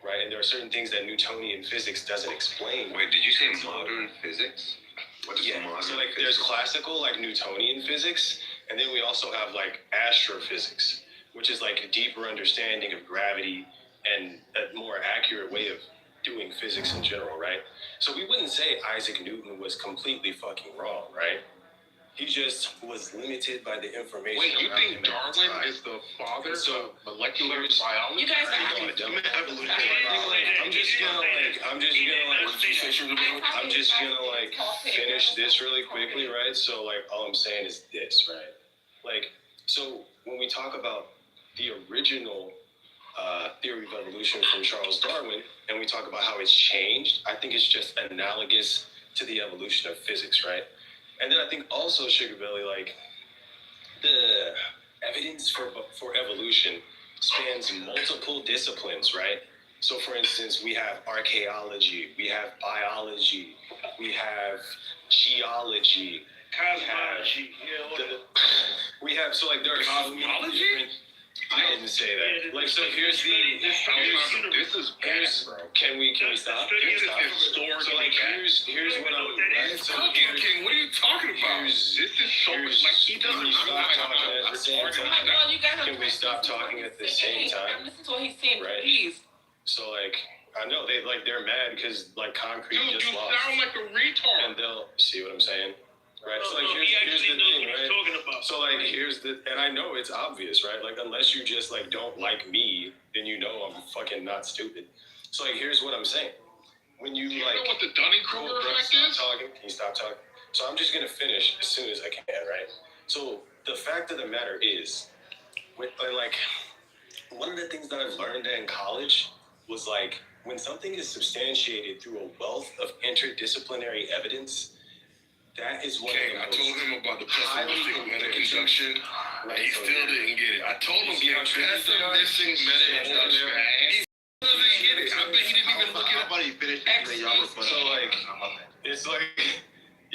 right? And there are certain things that Newtonian physics doesn't explain. Wait, did you say modern physics? What is modern so like physics? there's classical like Newtonian physics, and then we also have like astrophysics, which is like a deeper understanding of gravity and a more accurate way of doing physics in general, right? So we wouldn't say Isaac Newton was completely fucking wrong, right? He just was limited by the information. Wait, you around think him at the Darwin time. is the father So- of molecular biology? You guys are I'm just gonna finish this really quickly, right? So like all I'm saying is this, right? Like, so when we talk about the original theory of evolution from Charles Darwin, and we talk about how it's changed, I think it's just analogous to the evolution of physics, right? And then I think also, Sugar Belly, like the evidence for evolution spans multiple disciplines, right? So for instance, we have archaeology, we have biology, we have geology, Cosmology. we have so like there are Cosmology? I didn't say that. Like, so here's the. This is bad, bro. Can we stop? This is Stop. historically So like, bad. here's what I'm. Right? So Cooking King, what are you talking about? This is so much like he doesn't. Can we stop talking at the same Oh time? my God, you guys are. Can we stop talking at the same time? Listen to what he's saying, Right. please. So like, I know they're mad because like Concrete Dude, just you lost, sound like a retard. and they'll see what I'm saying, right? So like, No, he here's actually the knows thing, what he's right? talking about. So like, and I know it's obvious, right? Like, unless you just like don't like me, then you know I'm fucking not stupid. So like, here's what I'm saying. When you You like, know what the Dunning-Kruger bro, effect stop is? talking. Can you stop talking? So I'm just gonna finish as soon as I can, right? So the fact of the matter is, like, one of the things that I've learned in college was like, when something is substantiated through a wealth of interdisciplinary evidence, that is one King, I of the told most him about the highly pessimistic meta-induction, and he so still didn't get it. I told him, King, pessimistic meta-induction. He still didn't get it. I bet he didn't even look it up. How about you finish it and then y'all Excuse put So like, it's like,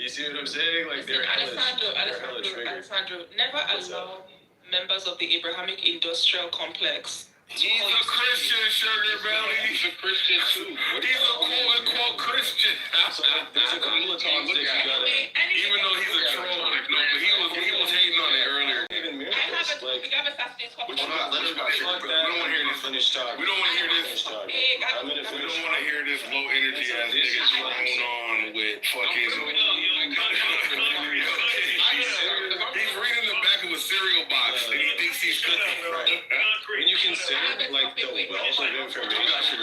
you see what I'm saying? Like, they're hella triggered. Alessandro, never allow members of the Abrahamic Industrial Complex. He's a Christian, Sugar Belly. He's a Christian too. He's a quote-unquote Christian. So like, there's a couple of times that you gotta. Even though he's a troll, like, no, but he was hating on it earlier. Even I have miracles, like, we have a Saturday talk. What you got? Let him go. fuck We that. don't want to hear this. Finish talking. We don't want to hear this. Finish talking. Hey, I'm gonna We finish don't want to hear this low energy ass nigga thrown on with fucking. He's reading the back of a cereal box and he thinks he's cooking. When you consider like the wealth of information,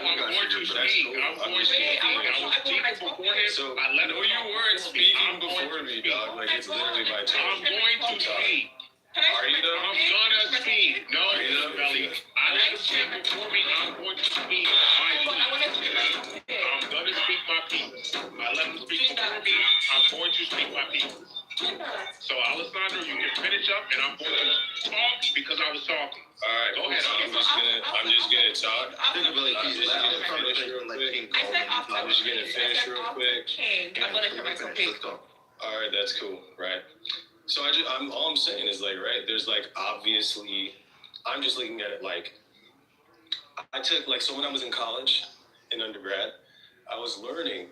I'm going to speak. I'm going to speak. I was speaking beforehand. so I let no, him you talk. weren't speaking I'm going before to me, speak. dog. Like, it's literally my I'm turn. going to speak. Are you though? I'm gonna speak. No, Are you done? Belly. I let him speak before me. I'm going to speak my piece. I'm gonna speak my piece. I let him speak before me. I'm going to speak my piece. So Alessandro, you can finish up, and I'm going to talk because I was talking. All right, Go ahead. so I'm just gonna talk. Sugar Belly, I'm please just let gonna finish real quick. I'm just gonna finish real quick. I'm gonna hear myself. Let's go. All right, that's cool, right? So all I'm saying is like, right, there's like, obviously, I'm just looking at it like, I took like, so when I was in college, in undergrad, I was learning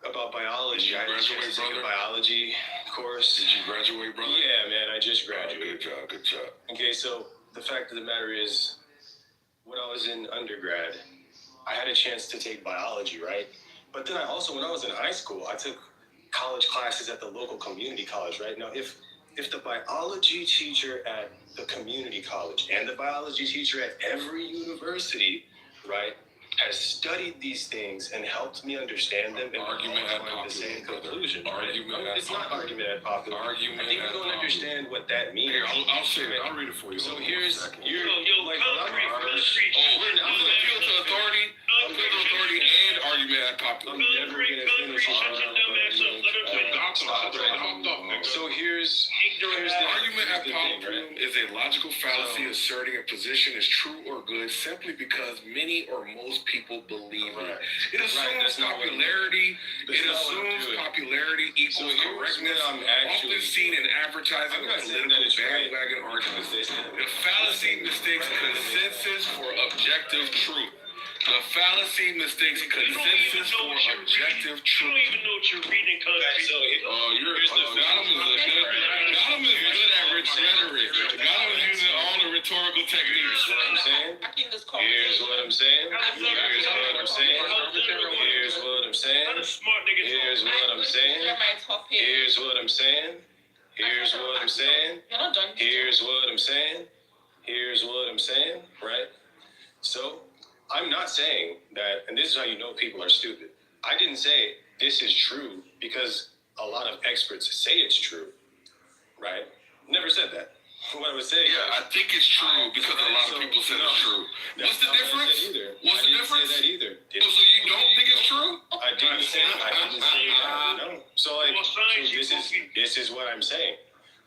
about biology. Did you I had a chance graduate, to take a brother? biology course. Did you graduate, brother? Yeah, man, I just graduated. Good job, good job. Okay, so the fact of the matter is, when I was in undergrad, I had a chance to take biology, right? But then I also, when I was in high school, I took college classes at the local community college, right? Now, if the biology teacher at the community college and the biology teacher at every university, right, has studied these things and helped me understand them and Argument at find the same popular. conclusion. Right? Argument at It's not popular. argument at popular. Argument I think at you don't popular. understand what that means. Here, I'll say it. I'll read it for you. So Hold on here's one second. you're Yo, like concrete, I'm concrete. I'm gonna appeal to authority. Appeal to authority and argument at popular. I'm never gonna finish. Shut your dumb ass up. Let him finish. So here's the Argument at thing, popular right? is a logical fallacy asserting a position is true or good simply because many or most people believe it. It assumes that's not what- popularity. that's It not what I'm assumes doing. popularity equals So here's correctness. what I'm actually Often seen in advertising I'm and not saying political that it's right. bandwagon arguments. Because The fallacy mistakes consensus for objective truth. The fallacy mistakes consensus for objective You truth. don't even know what you're reading, concrete. Gotham is good at rich rhetoric. Gotham is using all the rhetorical techniques. what I'm saying. Here's what I'm saying. Here's what I'm saying. Here's what I'm saying. Not a smart nigga. Here's what I'm saying. Here's what I'm saying. Here's what I'm saying. You're not done. Here's what I'm saying. Here's what I'm saying. Right? So, I'm not saying that, and this is how you know people are stupid. I didn't say this is true because a lot of experts say it's true. Right? Never said that. What I was saying. Yeah, I think it's true because a lot of people said it's true. What's the difference? What's the difference? I didn't say that either. So you don't think it's true? I didn't say that. No. So like, this is what I'm saying.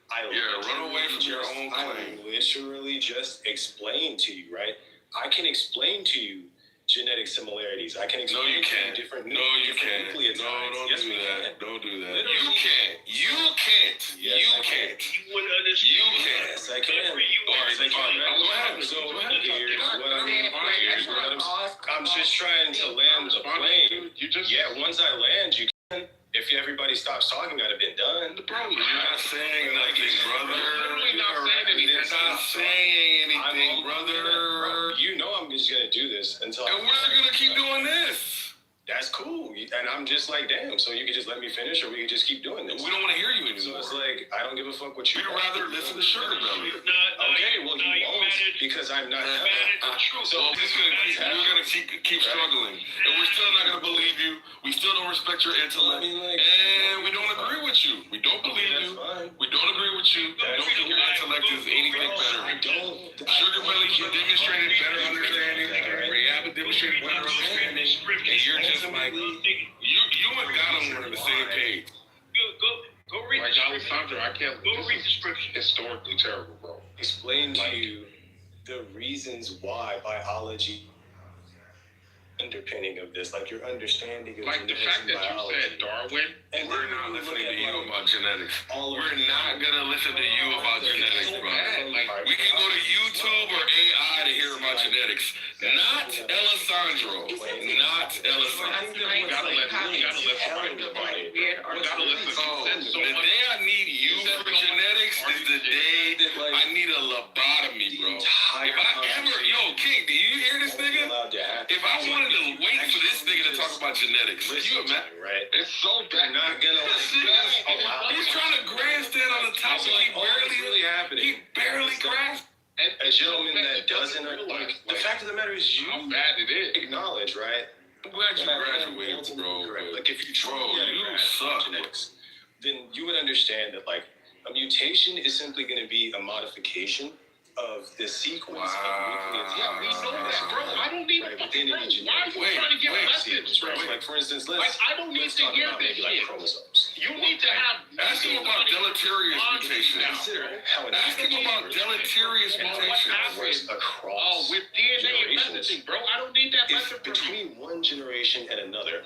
Run away from your own claim. I literally just explained to you, right? I can explain to you genetic similarities. I can explain No, you can't. different. No, you can't. No, don't yes, do we that. can. Don't do that. Literally. You can't. You can't. Yes, You I can't. You would understand. You can't. Yes, I can. All right, Yes, I can. go ahead. So Go ahead. here's what I'm just trying to land the plane. Once I land, you can. If everybody stops talking, I'd have been done. Bro, you're not saying nothing, brother. Literally not saying anything. You're not saying anything, brother. You know I'm just gonna do this until. And we're gonna keep doing this. That's cool. And I'm just like, damn. So you could just let me finish, or we could just keep doing this. We don't want to hear you So anymore. it's like I don't give a fuck what you. We'd rather listen to Sugar Belly. Okay, well you won't because I'm not. So we're gonna keep struggling, and we're still not gonna believe you. We still don't respect your intellect, and we don't agree with you. We don't believe you. We don't agree with you. We don't think your intellect is anything better. I don't. Sugar Belly demonstrated better understanding. Rayab demonstrated better understanding, and you're just like you and Donald were on the same page. Go read Like the Alessandro, I can't. Go read the scripture. Historically terrible, bro. Explain to you the reasons why biology underpinning of this, like your understanding of Like the genetics fact and that you biology. said Darwin. And We're then not you listening look to at, you like, about genetics. all of We're the- not gonna listen to you about genetics, bro. Like, We can go to YouTube or AI to hear about genetics. Not Alessandro. Not Alessandro. You gotta let somebody Like weird You gotta listen. Oh, You said so the much. day I need you for genetics is the day I need a lobotomy, bro. If I ever, King, do you hear this nigga? If I wanted to wait for this nigga to talk about genetics, can you imagine? Right? It's so bad. Not gonna He's trying to grandstand on the topic. He barely grasped. a gentleman that doesn't like the fact of the matter is you how bad it is. acknowledge, right? I'm glad you graduated, bro. Correct. Like if you truly Bro, you grasp suck. genetics, then you would understand that like a mutation is simply going to be a modification of the sequence of nucleotides. Yeah, we know that, bro. I don't need Right, to within fucking each know. Why are you trying to give lessons, bro? Like for instance, Like, I don't need let's to talk hear about this maybe like shit. chromosomes. You need to have. Ask him about deleterious mutations. Consider how an Ask him about deleterious And what mutations. happens? works across With DNA and generations. messaging, bro. I don't need that If message from you. between one generation and another,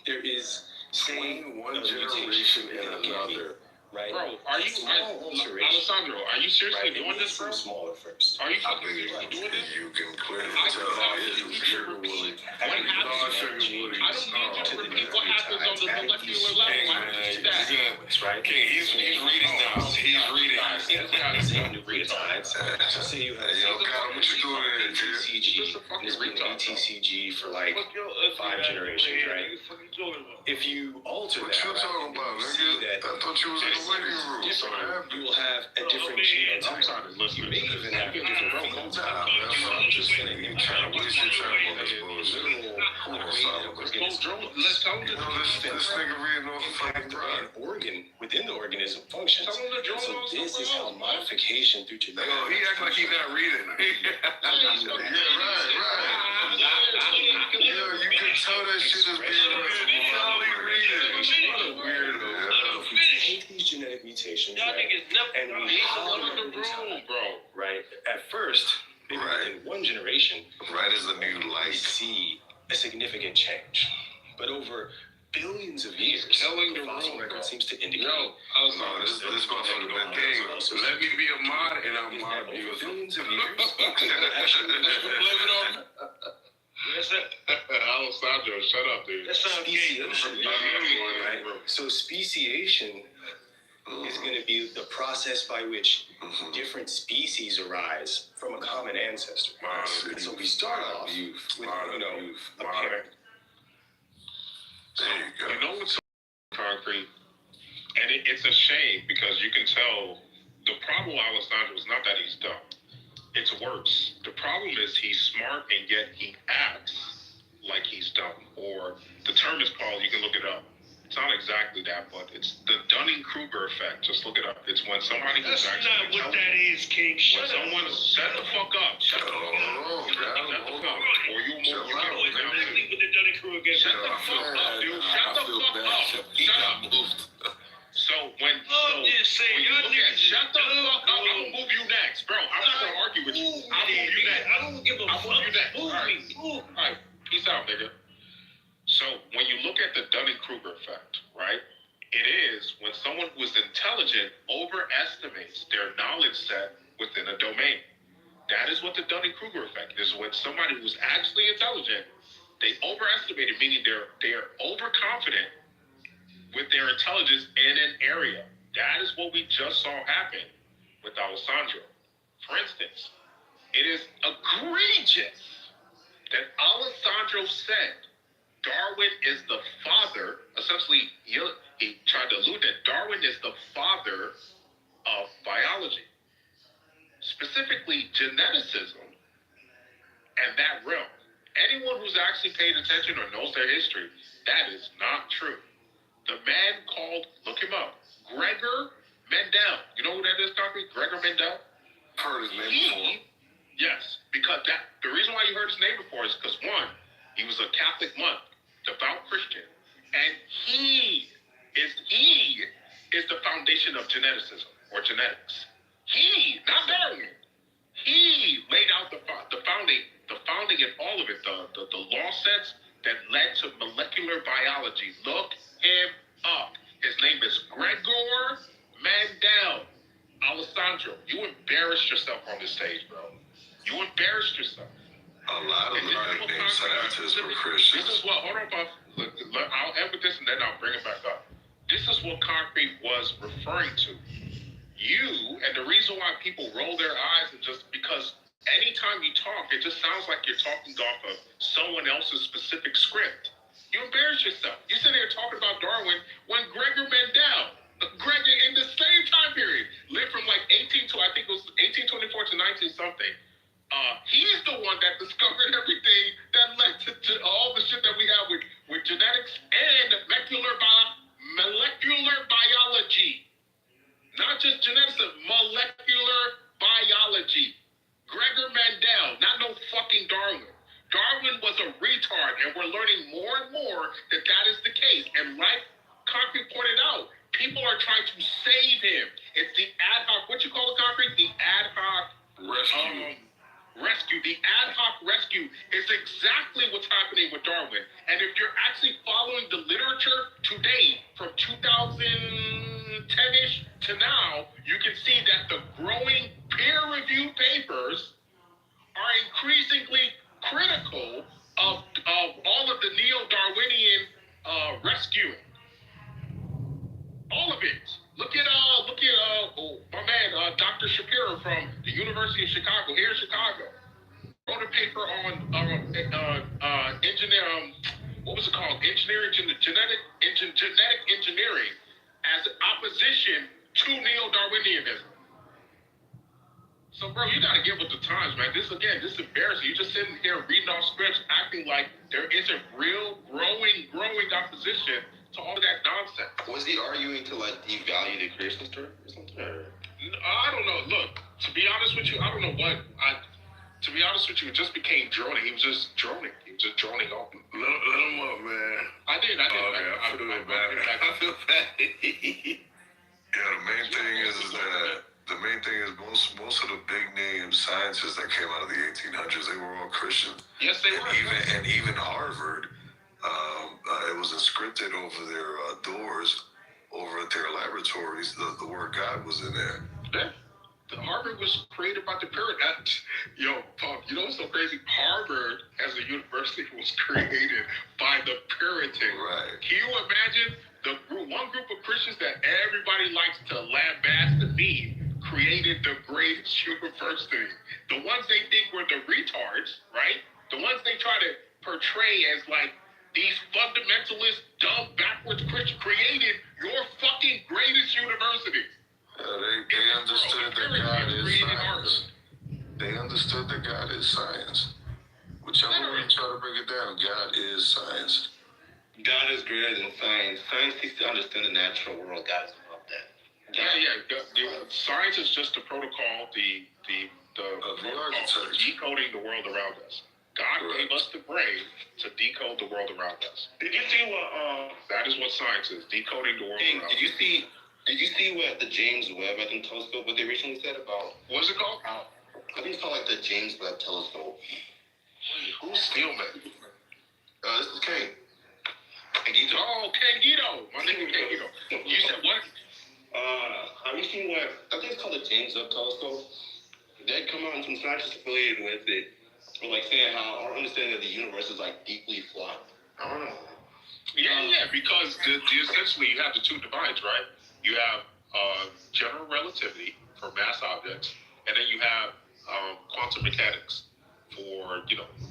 there is Between one a generation mutation and in a gene, another. right? Bro, are you, Small alteration, Alessandro, are you seriously right? It doing needs this, bro? some smaller first. Are you I fucking think seriously doing this? you can clearly I tell don't how need it you is to Sugar repeat Willie. what happens. Sugar Willie. I don't need you to repeat what happens on the molecular level. Hey, I man, don't need you that. good. Right? King, he's reading now. He's reading. Nucleotides. So say you have what you doing here, ETCG, and it's been ETCG for like 5 generations, right? If you alter that, right, you see that thought you was in the waiting room. different, you will have a different genotype. You may even have a different phenotype. You trying to waste your time on this bullshit. Let's tell them This nigga reading off the fucking An organ within the organism functions. Tell him to draw So on this is something how else, modification through genetics. Yo, he act like he's not reading. Yo, you can tell that shit is being If we take these genetic mutations, right, and we hide them in time, right, at first, maybe within one generation, Right is the new we light. see a significant change. But over billions of years, killing the fossil room, record bro. seems to indicate No, This motherfucker been king. Let me be a mod and I'll mod over you. billions of years, actually, Blame it on Alessandro, shut up, dude. speciation, right? So speciation is going to be the process by which different species arise from a common ancestor. So we start off with, a parent. You know what's concrete? And it's a shame because you can tell the problem with Alessandro is not that he's dumb. It's worse. The problem is he's smart and yet he acts like he's dumb. Or the term is called, you can look it up. It's not exactly that, but it's the Dunning-Kruger effect. Just look it up. It's when somebody who's That's actually not what that is, King. When someone shut the fuck up. Shut the fuck up. Or you move your Exactly what the Dunning-Kruger Shut the fuck up, dude. Shut the fuck up. Shut up. So when I'm just saying, when you y'all look at niggas shut the is fuck up, I'm gonna move you next, bro. I'm not gonna argue with you. I'll move you next. I don't give a I'll fuck. move you next. Move All right. me. Move. All right. Peace out, nigga. So when you look at the Dunning-Kruger effect, right? It is when someone who is intelligent overestimates their knowledge set within a domain. That is what the Dunning-Kruger effect is. When somebody who's actually intelligent, they overestimate it, meaning they're overconfident with their intelligence in an area. That is what we just saw happen with Alessandro. For instance, it is egregious that Alessandro said Darwin is the father. Essentially, he tried to allude that Darwin is the father of biology, specifically geneticism and that realm. Anyone who's actually paid attention or knows their history, that is not true. The man called, look him up, Gregor Mendel. You know who that is, Doctor? Gregor Mendel? Heard his name before. Yes, because the reason why you heard his name before is because, one, he was a Catholic monk, devout Christian, and he is the foundation of geneticism or genetics. He, not Darwin. He laid out the founding in all of it, the law sets that led to molecular biology. Look him up. His name is Gregor Mendel. Alessandro, you embarrassed yourself on this stage, bro. You embarrassed yourself. A lot of the big name scientists were Christians. This is what, hold on, Buff. I'll end with this and then I'll bring it back up. This is what Concrete was referring to. You, and the reason why people roll their eyes is just because anytime you talk, it just sounds like you're talking off of someone else's specific script. You embarrass yourself. You sit there talking about Darwin when Gregor Mendel, Gregor in the same time period, lived from like 1824 to 19 something. He's the one that discovered everything that led to all the shit that we have with genetics and molecular biology. Not just genetics, molecular biology. Gregor Mendel, not no fucking Darwin. Darwin was a retard, and we're learning more and more that is the case. And like Concrete pointed out, people are trying to save him. It's the ad hoc, what you call it, Concrete? The ad hoc rescue. The ad hoc rescue is exactly what's happening with Darwin. And if you're actually following the literature today, from 2010-ish to now, you can see that the growing peer-reviewed papers are increasingly critical of all of the neo-Darwinian rescuing. All of it. Look at my man, Dr. Shapiro from the University of Chicago, here in Chicago, wrote a paper on genetic engineering as opposition to neo-Darwinianism. So, bro, you gotta get with the times, man. This is embarrassing. You're just sitting here reading off scripts, acting like there isn't real growing opposition to all of that nonsense. Was he arguing to like devalue the creation story or something? Or? I don't know. Look, to be honest with you, I don't know what. To be honest with you, it just became droning. He was just droning. He was just droning off. Let him up, man. I did. Okay, I feel bad. I feel bad. Yeah, the main thing is most of the big name scientists that came out of the 1800s, they were all Christian. Yes, they were. Even Harvard, it was inscripted over their doors, over at their laboratories. The word God was in there. Yeah. Harvard was created by the Puritans. Yo, Pop, you know what's so crazy? Harvard as a university was created by the Puritans. Right. Can you imagine one group of Christians that everybody likes to lambast and meme created the greatest university? The ones they think were the retards, right? The ones they try to portray as like these fundamentalist, dumb, backwards Christians created your fucking greatest university. They understood that God is science. They understood that God is science. Whichever way you try to break it down, God is science. God is greater than science. Science needs to understand the natural world. God is above that. Science is just the protocol, the protocol for decoding the world around us. God gave us the brain to decode the world around us. Did you see what? That is what science is, decoding the world around us. Did you see what the James Webb telescope, what they recently said about? What's it called? I think it's called like the James Webb telescope. Who's Steelman? This is Kane. Oh, Kangito. My name is Kangito. You said what? Have you seen what, I think it's called the James Webb Telescope? They come out and some scientists affiliated with it were like saying how our understanding of the universe is like deeply flawed. I don't know. Yeah, because essentially you have the two divides, right? You have general relativity for mass objects, and then you have quantum mechanics for,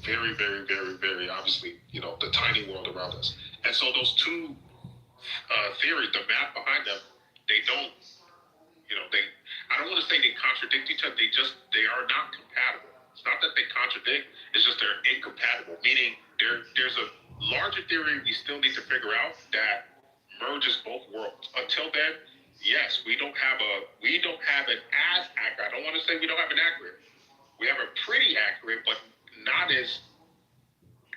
very, very, very, very obviously, the tiny world around us. And so those two theories, the math behind them, they don't, I don't want to say they contradict each other. They are not compatible. It's not that they contradict. It's just they're incompatible. Meaning there's a larger theory we still need to figure out that merges both worlds. Until then, yes, we don't have an as accurate. I don't want to say we don't have an accurate. We have a pretty accurate, but not as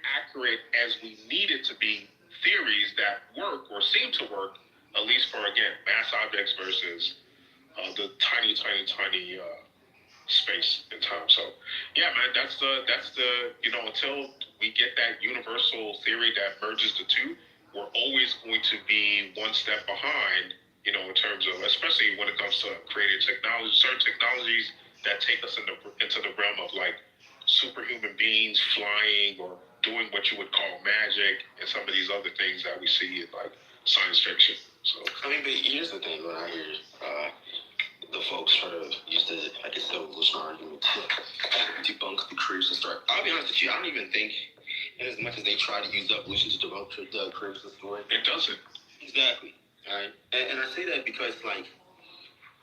accurate as we need it to be. Theories that work or seem to work, at least for, again, mass objects versus the tiny space and time. So, yeah, man, that's the until we get that universal theory that merges the two, we're always going to be one step behind, in terms of, especially when it comes to creating technology, certain technologies that take us into the realm of like superhuman beings flying or doing what you would call magic and some of these other things that we see in like science fiction. So, I mean, but here's the thing when I hear the folks try to use the, I guess, the evolution argument to debunk the creation story. I'll be honest with you, I don't even think, in as much as they try to use evolution to debunk the creation story, it doesn't. Exactly. All right. And I say that because, like,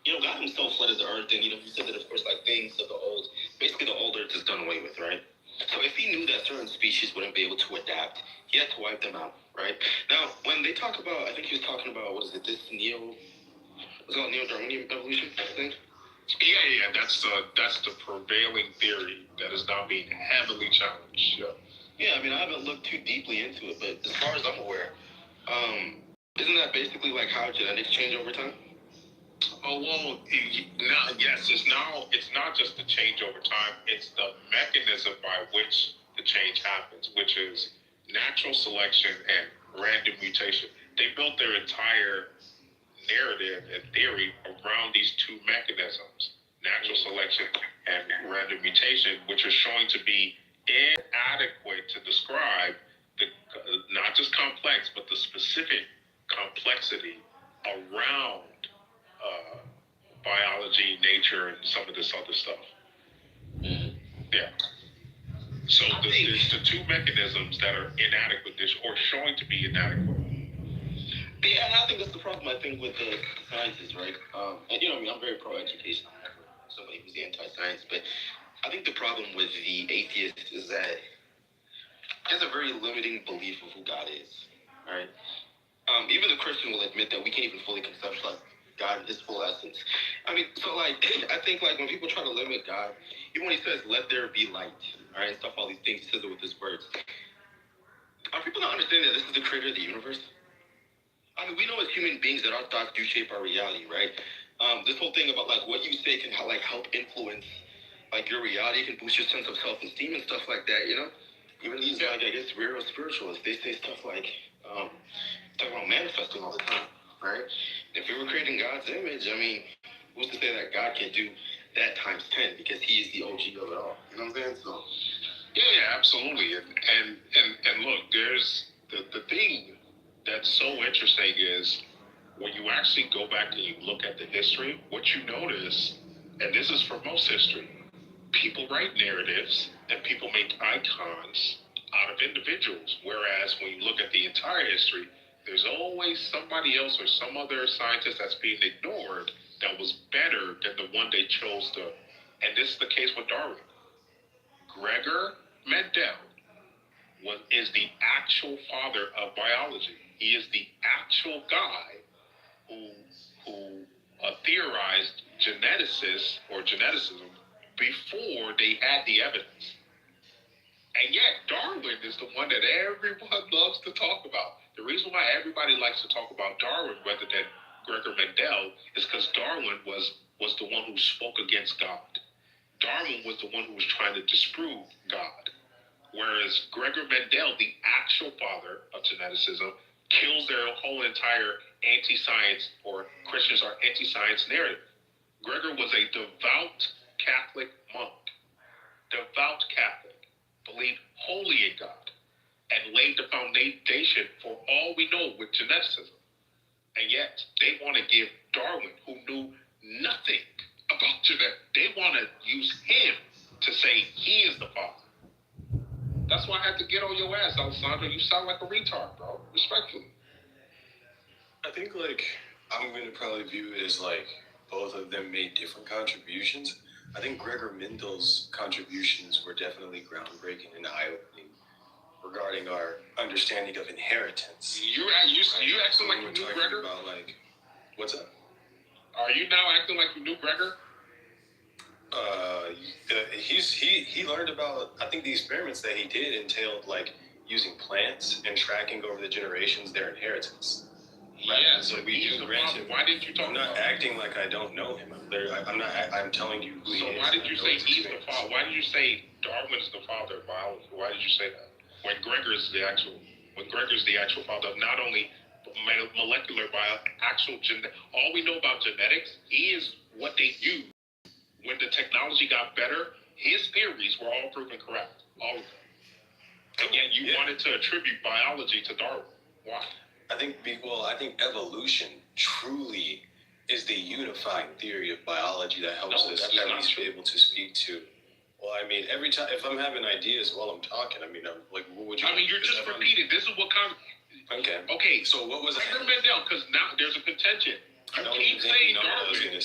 God himself flooded the earth, and, he said that, of course, like, things of the old, basically the old earth is done away with, right? So if he knew that certain species wouldn't be able to adapt, he had to wipe them out, right? Now, when they talk about, I think he was talking about, what's it called neo-Darwinian evolution, I think? Yeah, that's the prevailing theory that is now being heavily challenged. Yeah, I mean, I haven't looked too deeply into it, but as far as I'm aware, isn't that basically like how genetics change over time? Oh, well, yes, it's not just the change over time, it's the mechanism by which the change happens, which is natural selection and random mutation. They built their entire narrative and theory around these two mechanisms, natural selection and random mutation, which are showing to be inadequate to describe the not just complex, but the specific complexity around biology, nature, and some of this other stuff. Yeah. So there's the two mechanisms that are inadequate or showing to be inadequate. Yeah, and I think that's the problem, I think, with the sciences, right? And, I'm very pro-education. I'm never somebody who's anti-science, but I think the problem with the atheist is that there's a very limiting belief of who God is, right? Even the Christian will admit that we can't even fully conceptualize God in his full essence. I mean, so, like, I think, like, when people try to limit God, even when he says, let there be light, all right, and stuff, all these things, he says it with his words. Are people not understanding that this is the creator of the universe? I mean, we know as human beings that our thoughts do shape our reality, right? This whole thing about, like, what you say can, like, help influence, like, your reality, can boost your sense of self-esteem and stuff like that, Even these, like, I guess, real spiritualists, they say stuff like, talk about manifesting all the time, right? If we were creating God's image, I mean, who's to say that God can't do that times 10 because he is the OG of it all? You know what I'm saying? So, yeah, absolutely. And look, there's the thing that's so interesting is when you actually go back and you look at the history, what you notice, and this is for most history, people write narratives and people make icons out of individuals. Whereas when you look at the entire history, there's always somebody else or some other scientist that's being ignored that was better than the one they chose to. And this is the case with Darwin. Gregor Mendel is the actual father of biology. He is the actual guy who theorized geneticism before they had the evidence. And yet, Darwin is the one that everyone loves to talk about. The reason why everybody likes to talk about Darwin rather than Gregor Mendel is because Darwin was the one who spoke against God. Darwin was the one who was trying to disprove God. Whereas Gregor Mendel, the actual father of geneticism, kills their whole entire anti-science, or Christians are anti-science narrative. Gregor was a devout Catholic monk, devout Catholic, believed wholly in God, and laid the foundation for all we know with geneticism. And yet, they want to give Darwin, who knew nothing about genetics, they want to use him to say he is the father. That's why I had to get on your ass, Alessandro. You sound like a retard, bro. Respectfully. I think, like, I'm going to probably view it as, like, both of them made different contributions. I think Gregor Mendel's contributions were definitely groundbreaking and eye-opening regarding our understanding of inheritance. You acting like you knew Gregor? About, like, what's up? Are you now acting like you knew Gregor? He learned about, I think the experiments that he did entailed, like, using plants and tracking over the generations their inheritance. Right? Yeah, so we do grant him. Why did you talk I'm not acting like I don't know him. I'm telling you who he is. So why did you say he's the father? Why did you say Darwin's the father of biology? Why did you say that? When Gregor's the actual father of not only molecular actual all we know about genetics, he is what they used. When the technology got better, his theories were all proven correct. All of them. And yet you wanted to attribute biology to Darwin. Why? I think evolution truly is the unifying theory of biology that helps us at least be able to speak to. Well, I mean, every time, if I'm having ideas while I'm talking, I mean, I'm like, what would you... I mean, you're just repeating. This is what kind of... Okay, so what was... Gregor Mendel, because now there's a contention. You keep saying Darwin.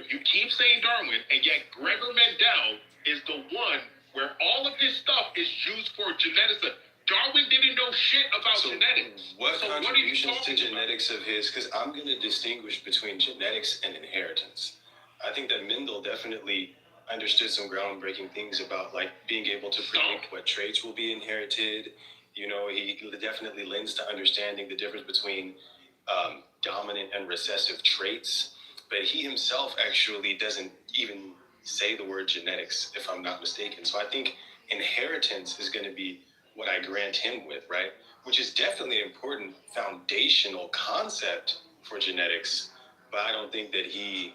You keep saying Darwin, and yet Gregor Mendel is the one where all of this stuff is used for genetics. Darwin didn't know shit about genetics. What contributions to genetics of his? Because I'm going to distinguish between genetics and inheritance. I think that Mendel definitely understood some groundbreaking things about, like, being able to predict what traits will be inherited. You know, he definitely lends to understanding the difference between dominant and recessive traits, but he himself actually doesn't even say the word genetics, if I'm not mistaken. So I think inheritance is going to be what I grant him with, right? Which is definitely an important foundational concept for genetics, but I don't think that he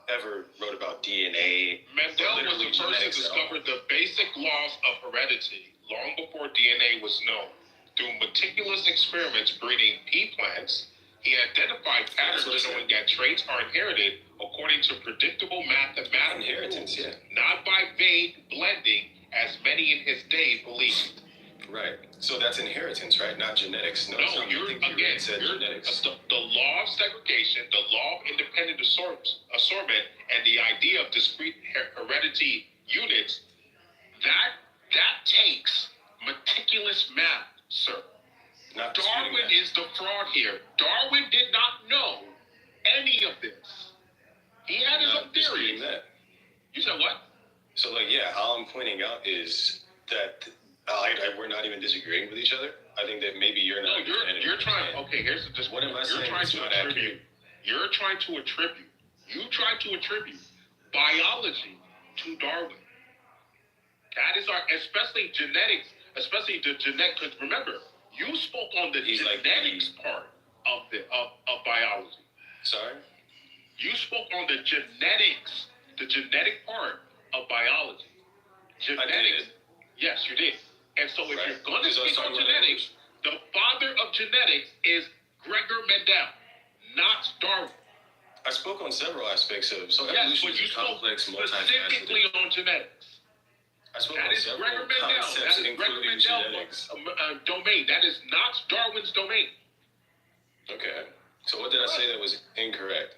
ever wrote about DNA. Mendel was the first to discover the basic laws of heredity long before DNA was known. Through meticulous experiments breeding pea plants, he identified patterns showing that traits are inherited according to predictable mathematical inheritance, rules, not by vague blending, as many in his day believed. Right. So that's inheritance, right? Not genetics. No, you're genetics. The law of segregation, the law of independent assortment, and the idea of discrete heredity units, that takes meticulous math, sir. Darwin is the fraud here. Darwin did not know any of this. He had his own theories. You said what? So, like, yeah, all I'm pointing out is that we're not even disagreeing with each other. I think that maybe you're not. No, you're trying. Okay, here's the discussion. What am I saying? You're trying to attribute biology to Darwin. That is especially genetics, especially the genetic. Because remember, you spoke on the genetics part of biology. Sorry? You spoke on the genetic part of biology. Genetics. Yes, you did. And so if you're going to speak on genetics, the father of genetics is Gregor Mendel, not Darwin. I spoke on several aspects of evolution is complex, specifically on genetics. I spoke on several concepts, including genetics. Domain. That is not Darwin's domain. Okay. So what did I say that was incorrect?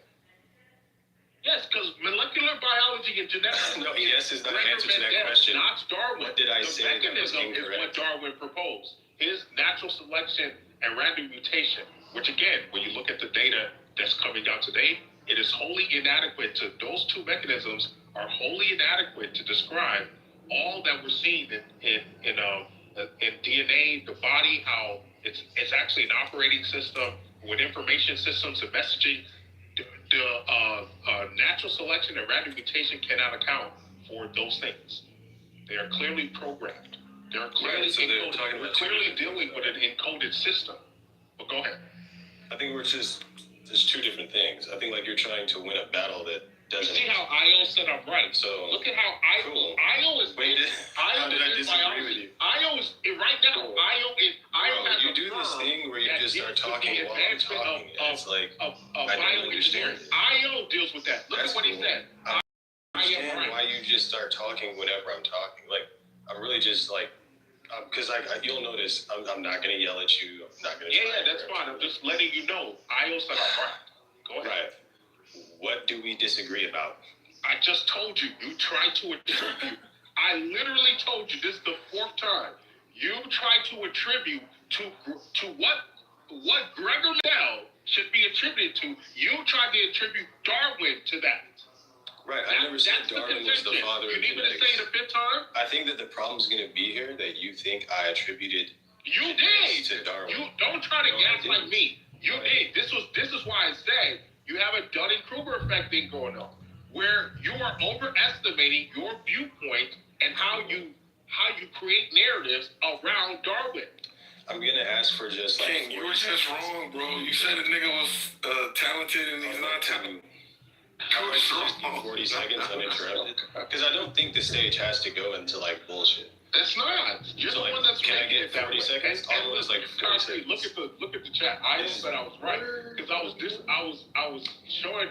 Yes, because molecular biology and genetics. No, yes is not the answer to that question. Not Darwin. What did I say that was incorrect? Is what Darwin proposed. His natural selection and random mutation, which again, when you look at the data that's coming out today, it is wholly inadequate to those two mechanisms are wholly inadequate to describe all that we're seeing in DNA, the body, how it's actually an operating system with information systems and messaging. The natural selection and random mutation cannot account for those things. They are clearly programmed. They're clearly so they're encoded. talking We're about clearly dealing with an encoded system. But go ahead. I think there's two different things. I think like you're trying to win a battle that You doesn't. see how IO said I'm right. So Look at how cool. IO is. How did I disagree with you? IO is right now. Cool. IO has you do this thing where you just start talking while I'm talking. It's like of I don't understand bioengineering. it. IO deals with that. Look That's at what he cool. said. I I am understand right. why you just start talking whenever I'm talking. Like I'm really just like. Because you'll notice, I'm not gonna yell at you. I'm not gonna. Yeah, that's fine. I'm just letting you know. IO said I'm right. Go ahead. Right. What do we disagree about? I just told you. You tried to attribute. I literally told you this is the fourth time. You tried to attribute to what Gregor Mel should be attributed to. You tried to attribute Darwin to that. Right, I never said Darwin was the father of genetics. You need me to say it a fifth time? I think that the problem's going to be here that you think I attributed You did to Darwin. You don't try to gaslight me. You did. This is why I said you have a Dunning-Kruger effect thing going on, where you are overestimating your viewpoint and how you create narratives around Darwin. I'm gonna ask for just like. King, you were just wrong, bro. You said a nigga was talented and he's not talented. I was wrong. 40 seconds uninterrupted. Because I don't think the stage has to go into like bullshit. It's not. You're So, the like, one that's can I making get it that 40 way. seconds? And All it was like 40 seconds. Look at the chat. I said I was right because I was showing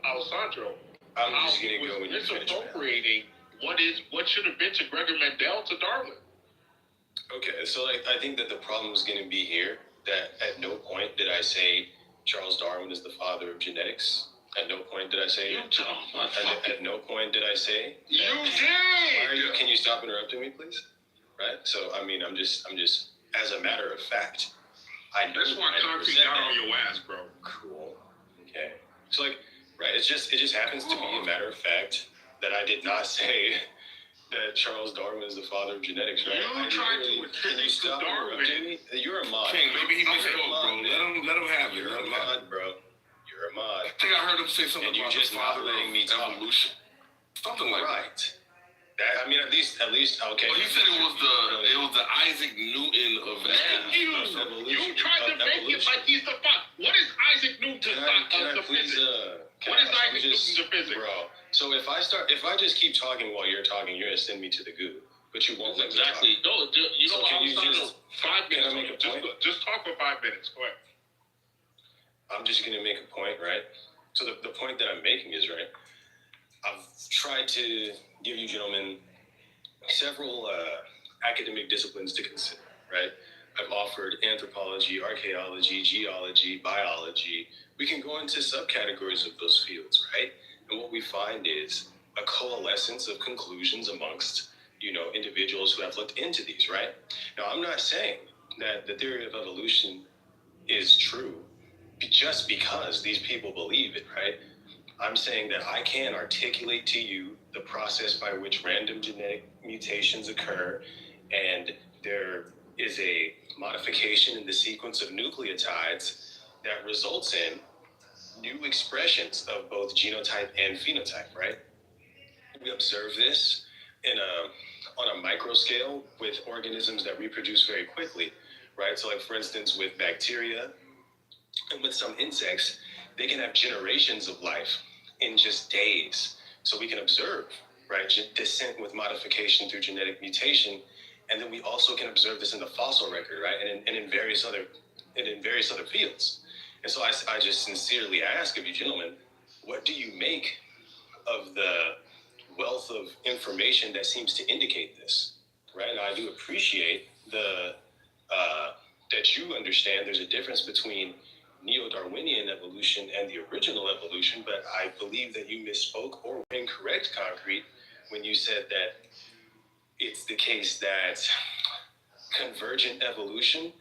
Alessandro I'm how just he gonna go when you was finish. misappropriating what should have been to Gregor Mendel to Darwin. Okay, so like I think that the problem is gonna be here that at no point did I say Charles Darwin is the father of genetics. At no point did I say. At no point did I say. You did. Can you stop interrupting me, please? Right. So I mean, I'm just as a matter of fact, I know. That's why concrete got on your ass, bro. Cool. Okay. So like, right. It just happens to be a matter of fact that I did not say that Charles Darwin is the father of genetics. Right. You tried to attribute to Darwin. You're a mod. King, maybe he misspoke, bro. Let him have it. You're a mod, bro. You're a mod. I think I heard him say something And you about just the not father letting of me talk. evolution. Something like that. Right. That I mean, at least okay. Well, he said it was the Isaac Newton of Thank you. You tried to make it like he's the father. What is Isaac Newton to physics? What is Isaac Newton to physics? Bro, so if I just keep talking while you're talking, you're gonna send me to the goo. But you won't let me talk. Exactly. No, you know, So can you just 5 minutes. Can I make a point? Just talk for 5 minutes. Go ahead. I'm just gonna make a point, right? So the point that I'm making is, right, I've tried to give you gentlemen several academic disciplines to consider, right? I've offered anthropology, archaeology, geology, biology. We can go into subcategories of those fields, right? And what we find is a coalescence of conclusions amongst, individuals who have looked into these, right? Now, I'm not saying that the theory of evolution is true just because these people believe it, right? I'm saying that I can articulate to you the process by which random genetic mutations occur, and there is a modification in the sequence of nucleotides that results in new expressions of both genotype and phenotype, right? We observe this on a micro scale with organisms that reproduce very quickly, right? So like, for instance, with bacteria and with some insects, they can have generations of life in just days. So we can observe, right, descent with modification through genetic mutation. And then we also can observe this in the fossil record, right? And in various other fields. And so I just sincerely ask of you gentlemen, what do you make of the wealth of information that seems to indicate this, right? And I do appreciate that you understand there's a difference between neo-Darwinian evolution and the original evolution, but I believe that you misspoke or were incorrect, Concrete, when you said that it's the case that convergent evolution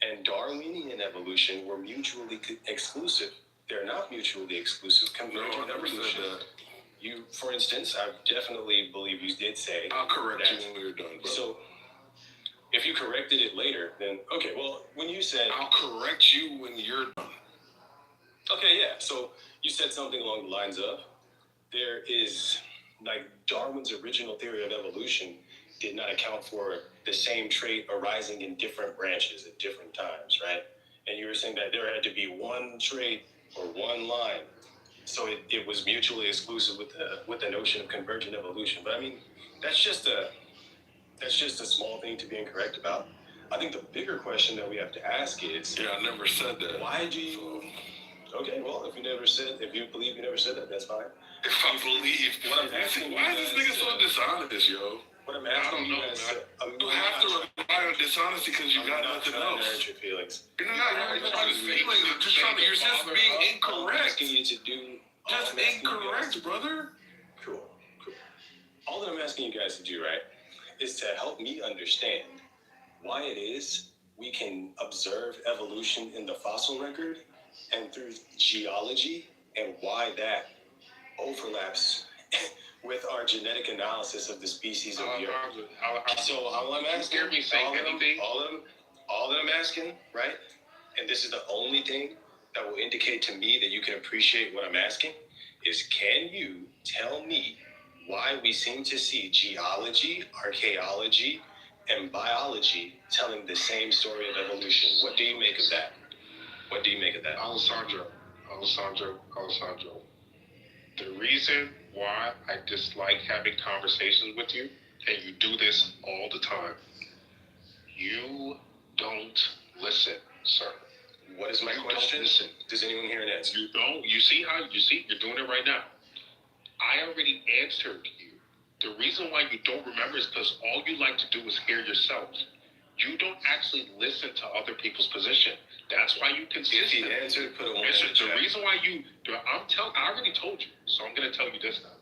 and Darwinian evolution were mutually exclusive. They're not mutually exclusive. Convergent evolution. You, for instance, I definitely believe you did say. I'll correct you when we're done, bro. So, if you corrected it later, then okay. Well, when you said I'll correct you when you're done. Okay, yeah. So you said something along the lines of there is like Darwin's original theory of evolution did not account for the same trait arising in different branches at different times, right? And you were saying that there had to be one trait or one line, so it was mutually exclusive with the notion of convergent evolution. But I mean, that's just a small thing to be incorrect about. I think the bigger question that we have to ask is, Yeah, I never said that. why do you? Okay, well, if you believe you never said that, that's fine. If I believe, What I'm asking why you is this guys, nigga so dishonest, yo? What I'm I asking don't you know, guys, man. You have to rely on dishonesty because you got nothing trying to else. hurt your feelings. You're not hurting nobody's feelings. You're just trying to. You're just being I'm incorrect. asking you to do. Just incorrect, brother. Cool. All that I'm asking you guys to do, right, is to help me understand why it is we can observe evolution in the fossil record and through geology, and why that overlaps with our genetic analysis of the species of the Earth. So all I'm asking, hear me say anything? all that I'm asking, right, and this is the only thing that will indicate to me that you can appreciate what I'm asking, is can you tell me why we seem to see geology, archaeology, and biology telling the same story of evolution? What do you make of that? Alessandro. The reason why I dislike having conversations with you, and you do this all the time, you don't listen, sir. What is my question? Listen. Does anyone hear an answer? You don't. You see, you're doing it right now. I already answered you. The reason why you don't remember is because all you like to do is hear yourself. You don't actually listen to other people's position. That's why you consistently. If he answered, put a one in Listen, the chat. the reason why I already told you, so I'm going to tell you this now.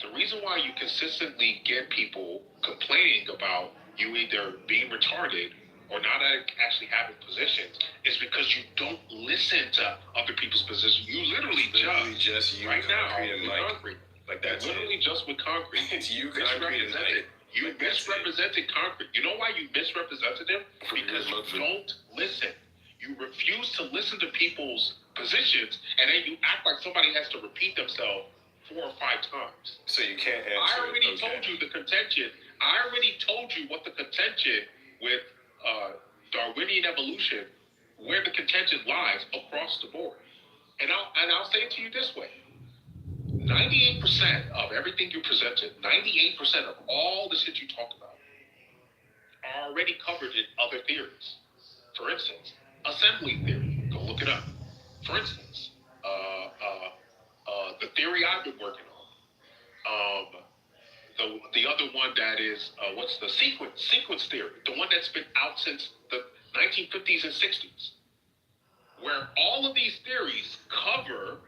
The reason why you consistently get people complaining about you either being retarded or not actually having positions is because you don't listen to other people's positions. You literally just you right now concrete and with Mike. concrete. Like that's Literally just with concrete. It's you concrete and Mike. You misrepresented concrete. You know why you misrepresented him? Because you don't listen. You refuse to listen to people's positions, and then you act like somebody has to repeat themselves 4 or 5 times. So you can't answer. I already told you the contention. I already told you what the contention with Darwinian evolution, where the contention lies across the board. And I'll say it to you this way. 98% of everything you presented, 98% of all the shit you talk about are already covered in other theories. For instance, assembly theory. Go look it up. For instance, the theory I've been working on. The other one that is, what's the sequence theory? The one that's been out since the 1950s and 60s. Where all of these theories cover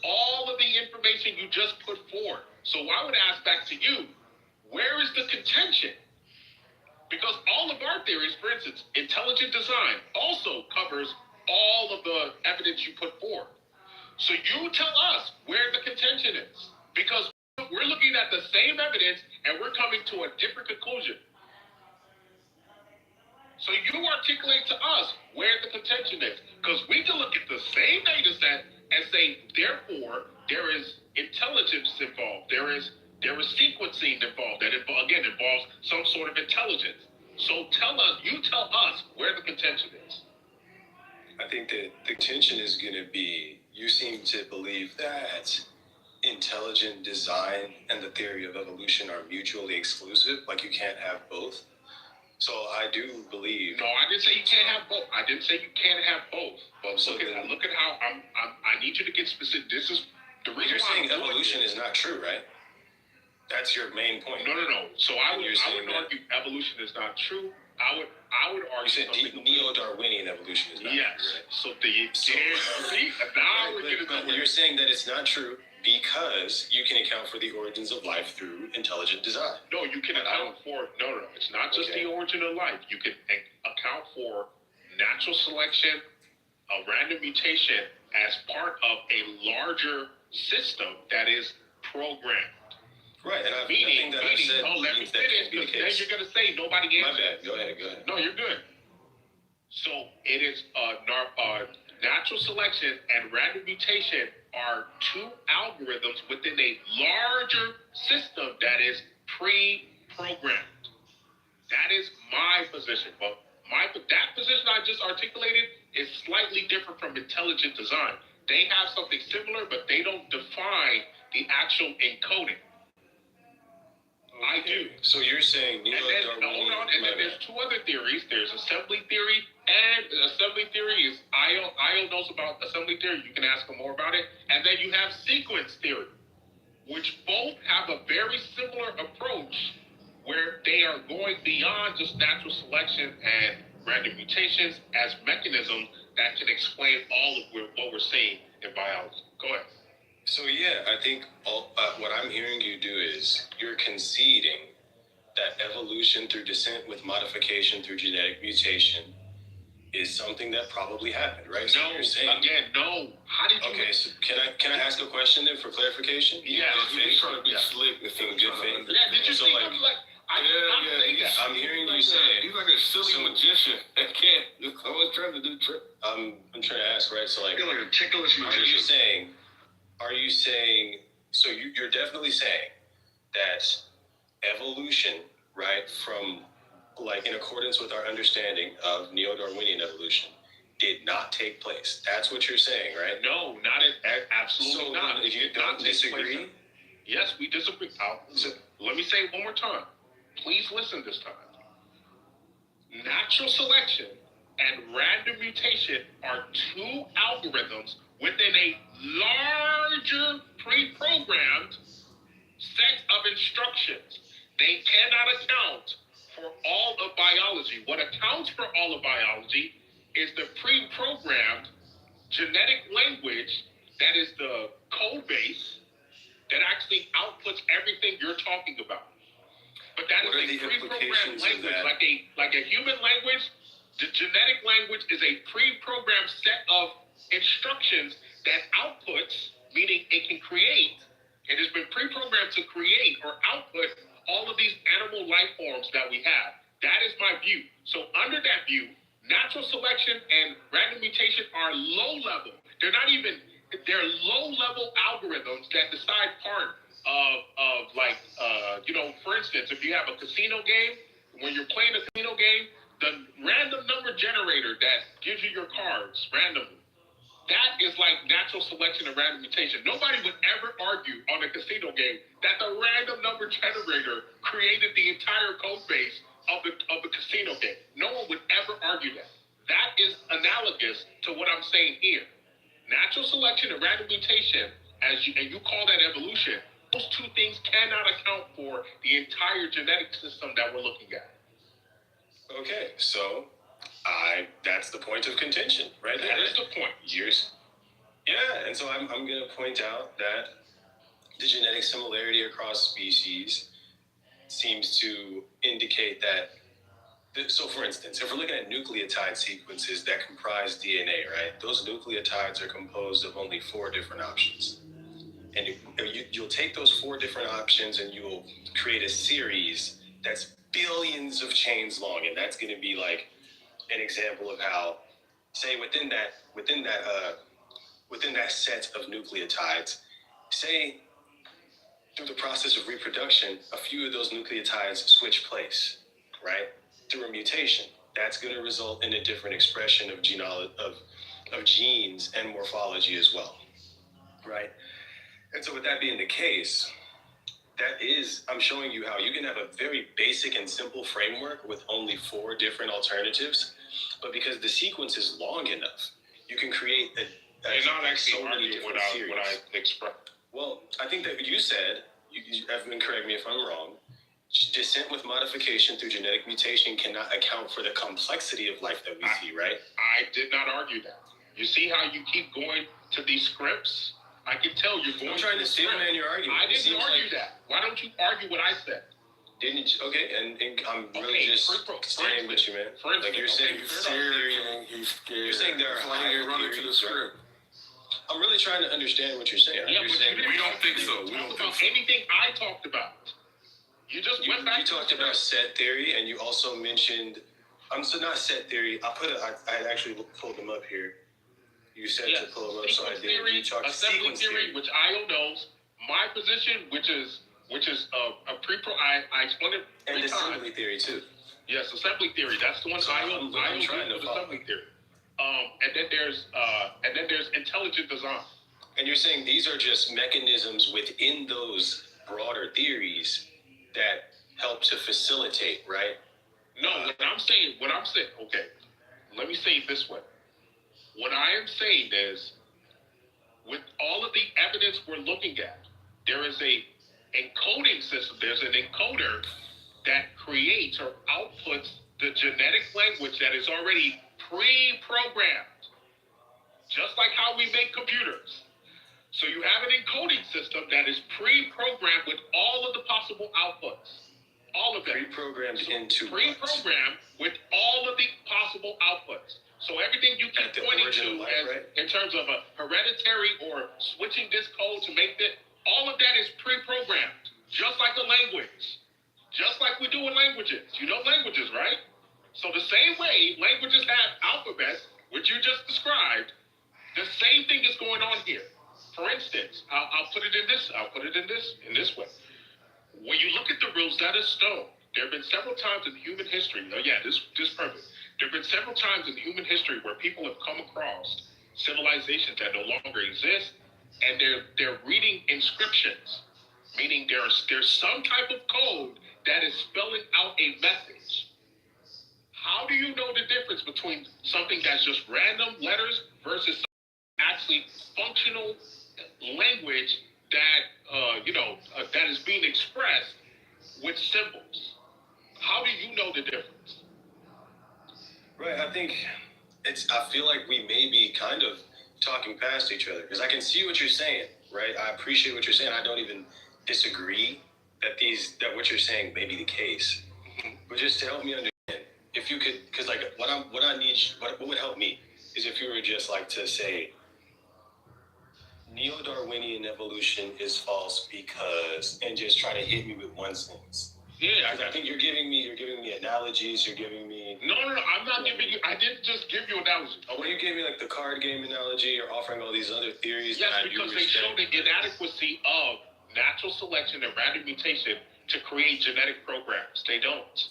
all of the information you just put forward. So I would ask back to you, where is the contention? Because all of our theories, for instance, intelligent design also covers all of the evidence you put forward. So you tell us where the contention is. Because we're looking at the same evidence and we're coming to a different conclusion. So you articulate to us where the contention is. Because we can look at the same data set and say, therefore, there is intelligence involved. There is sequencing involved that involves some sort of intelligence. So you tell us where the contention is. I think that the contention is going to be, you seem to believe that intelligent design and the theory of evolution are mutually exclusive, like you can't have both. So I do believe. No, I didn't say you can't have both. I didn't say you can't have both. But so look at how I need you to get specific. This is the reason you're saying evolution is not true, right? That's your main point. No. So I would argue evolution is not true. I would argue. You said neo-Darwinian evolution is not true, right? So now we're getting somewhere. You're saying that it's not true because you can account for the origins of life through intelligent design. No, you can account for no. It's not just the origin of life. You can account for natural selection, a random mutation as part of a larger system that is programmed. Right, and meaning, I've said let me finish, because then you're going to say nobody answered. My bad. Go ahead. No, you're good. So it is natural selection and random mutation are 2 algorithms within a larger system that is pre-programmed. position, but that position I just articulated is slightly different from intelligent design. They have something similar, but they don't define the actual encoding. I do. So you're saying hold on, and then there's two other theories. There's assembly theory, and assembly theory is Io knows about assembly theory. You can ask him more about it. And then you have sequence theory, which both have a very similar approach, where they are going beyond just natural selection and random mutations as mechanisms that can explain all of what we're seeing in biology. Go ahead. So yeah, I think what I'm hearing you do is you're conceding that evolution through descent with modification through genetic mutation is something that probably happened, right? So you're saying, no. How did you? Okay, so can I ask a question then for clarification? Yeah, he's trying to be slick with in good faith. Yeah, did you so see him like? I'm hearing you saying he's like a silly magician that can't. Always trying to do the trick. I'm trying to ask, right? So like, you're like a ticklish magician. Are you saying? So you're definitely saying that evolution, right, from like in accordance with our understanding of neo-Darwinian evolution, did not take place. That's what you're saying, right? No, absolutely not. If you don't disagree, yes, we disagree. Let me say it one more time. Please listen this time. Natural selection and random mutation are two algorithms within a larger pre-programmed set of instructions. They cannot account for all of biology. What accounts for all of biology is the pre-programmed genetic language that is the code base that actually outputs everything you're talking about. But that is a pre-programmed language, like a human language. The genetic language is a pre-programmed set of instructions that outputs, meaning it can create. It has been pre-programmed to create or output all of these animal life forms that we have. That is my view. So under that view, natural selection and random mutation are low level. They're low-level algorithms that decide part of for instance, if you have a casino game, when you're playing a casino game, the random number generator that gives you your cards randomly, that is like natural selection and random mutation. Nobody would ever argue on a casino game that the random number generator created the entire code base of the casino game. No one would ever argue that. That is analogous to what I'm saying here. Natural selection and random mutation, and you call that evolution, those two things cannot account for the entire genetic system that we're looking at. Okay, so that's the point of contention, right? That is the point. And so I'm going to point out that the genetic similarity across species seems to indicate that. So, for instance, if we're looking at nucleotide sequences that comprise DNA, right? Those nucleotides are composed of only 4 different options. And you'll take those 4 different options and you'll create a series that's billions of chains long. And that's going to be like an example of how, say, within that set of nucleotides, say, through the process of reproduction, a few of those nucleotides switch place, right? Through a mutation, that's going to result in a different expression of genes and morphology as well, right? And so with that being the case, I'm showing you how you can have a very basic and simple framework with only 4 different alternatives, but because the sequence is long enough, you can create You're not actually arguing what I expressed. Well, I think that you said, you have been correct me if I'm wrong, descent with modification through genetic mutation cannot account for the complexity of life that we see, right? I did not argue that. You see how you keep going to these scripts? I can tell you're going. I'm trying to steel man your argument. I didn't argue that. Why don't you argue what I said? Didn't you? Okay, and I'm really just staying with you, man. Like you're saying, he's scared. You're saying there are higher running to the script. I'm really trying to understand what you're saying. Yeah, you're saying we don't think so. We don't think so. Anything I talked about. You just went back. You talked about set theory, and you also mentioned. So not set theory. I actually pulled them up here. You said to pull them up, so I did. Theory, assembly theory, which Io knows. My position, which is a pre-pro. I explained it. And assembly theory too. Yes, assembly theory. That's the one So I I'm trying to follow. assembly theory. And then there's intelligent design. And you're saying these are just mechanisms within those broader theories that help to facilitate, right? No, what I'm saying, okay, let me say it this way. What I am saying is, with all of the evidence we're looking at, there is a encoding system. There's an encoder that creates or outputs the genetic language that is already pre-programmed, just like how we make computers. So you have an encoding system that is pre-programmed with all of the possible outputs. All of them. Pre-programmed into Pre-programmed with all of the possible outputs. So everything you keep pointing to as, right? In terms of a hereditary or switching this code to make that, all of that is pre-programmed, just like a language. Just like we do in languages. You know languages, right? So the same way languages have alphabets, which you just described, the same thing is going on here. For instance, I'll put it in this way. When you look at the Rosetta Stone, there have been several times in human history. Oh yeah, this perfect. There have been several times in human history where people have come across civilizations that no longer exist, and they're reading inscriptions, meaning there's some type of code that is spelling out a message. How do you know the difference between something that's just random letters versus actually functional language that that is being expressed with symbols? How do you know the difference? Right, I feel like we may be kind of talking past each other, because I can see what you're saying, right? I appreciate what you're saying. I don't even disagree that what you're saying may be the case. But just to help me understand, if you could, because like what would help me is if you were just like to say, Neo-Darwinian evolution is false because, and just try to hit me with one sentence. Yeah, I think you're giving me analogies. You're giving me. No. I'm not giving you. I didn't just give you analogies. Oh, well, you gave me like the card game analogy. You're offering all these other theories. Yes, because they show the inadequacy of natural selection and random mutation to create genetic programs. They don't.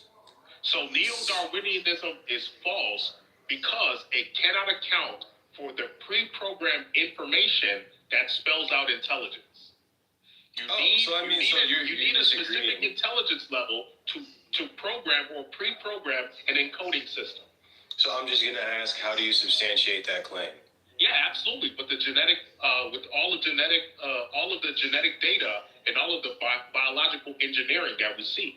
So Neo-Darwinianism is false because it cannot account for the pre-programmed information that spells out intelligence. You need a specific intelligence level to program or pre-program an encoding system. So I'm just gonna ask, how do you substantiate that claim? Yeah, absolutely. With the genetic, with all of the genetic data and all of the biological engineering that we see.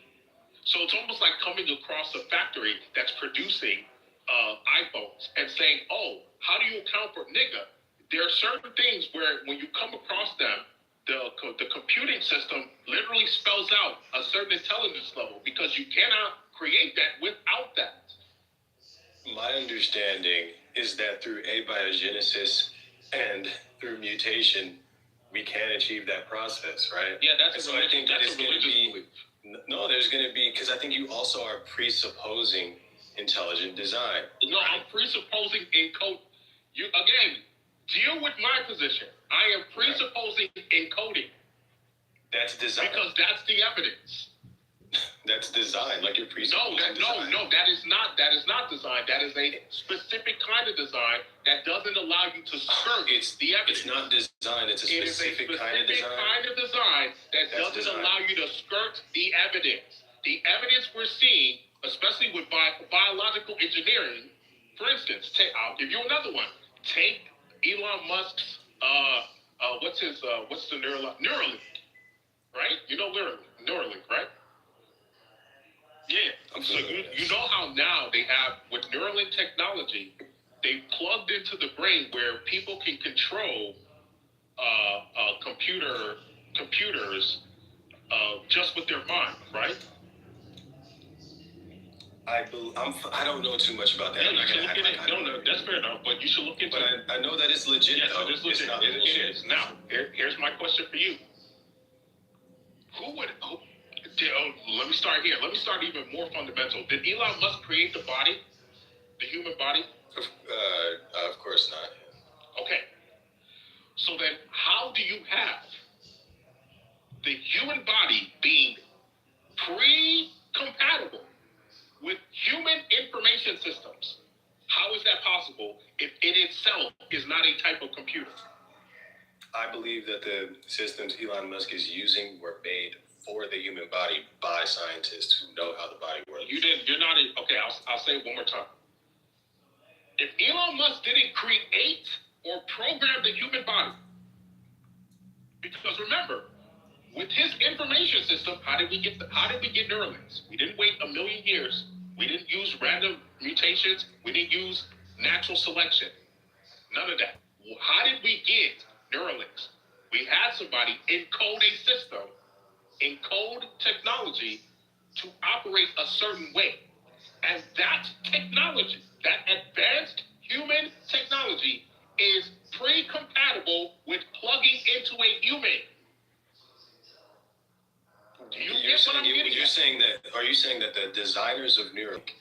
So it's almost like coming across a factory that's producing iPhones and saying, "Oh, how do you account for nigga?" There are certain things where when you come across them, the computing system literally spells out a certain intelligence level because you cannot create that without that. My understanding is that through abiogenesis and through mutation, we can achieve that process, right? Yeah, that's so I think that is going to be. No, there's going to be, because I think you also are presupposing intelligent design. No, I'm presupposing encode. You again deal with my position. I am presupposing encoding. That's design. Because that's the evidence. That's design, like you're presupposing design. No, that is not design. That is a specific kind of design that doesn't allow you to skirt the evidence. It's not design, it's a specific kind of design. Kind of design that doesn't allow you to skirt the evidence. The evidence we're seeing, especially with biological engineering, for instance, I'll give you another one. Take Elon Musk's what's the Neuralink, right? You know Neuralink, right? Yeah. So you know how now they have, with Neuralink technology, they plugged into the brain where people can control computers just with their mind, right? I don't know too much about that. Yeah, you should look into it. No, that's fair enough, but you should look into it. But I know that it's legit. Yes, it is legit. It is. Now, here's my question for you. Let me start here. Let me start even more fundamental. Did Elon Musk create the body, the human body? Of course not. Okay. So then, how do you have the human body being pre-compatible with human information systems. How is that possible if it itself is not a type of computer? I believe that the systems Elon Musk is using were made for the human body by scientists who know how the body works. Okay, I'll say it one more time. If Elon Musk didn't create or program the human body, because remember, with his information system, how did we get Neuralink? We didn't wait a million years. We didn't use random mutations. We didn't use natural selection. None of that. How did we get Neuralink? We had somebody encode a system, encode technology to operate a certain way. And that technology, that advanced human technology, is pre-compatible with plugging into a human. Do you get what I'm getting at? Are you saying that the designers of Neuralink,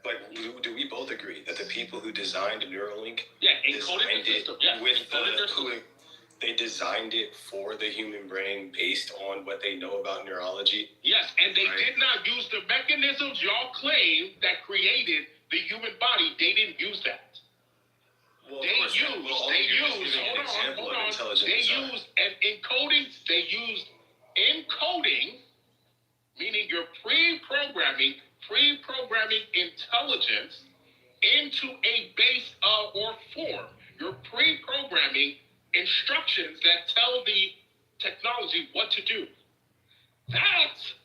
like, do we both agree that the people who designed Neuralink encoded the system, they designed it for the human brain based on what they know about neurology? Yes, and they did not use the mechanisms y'all claim that created the human body. They didn't use that. Well, They used encoding, meaning you're pre-programming intelligence into a base of or form. You're pre-programming instructions that tell the technology what to do. That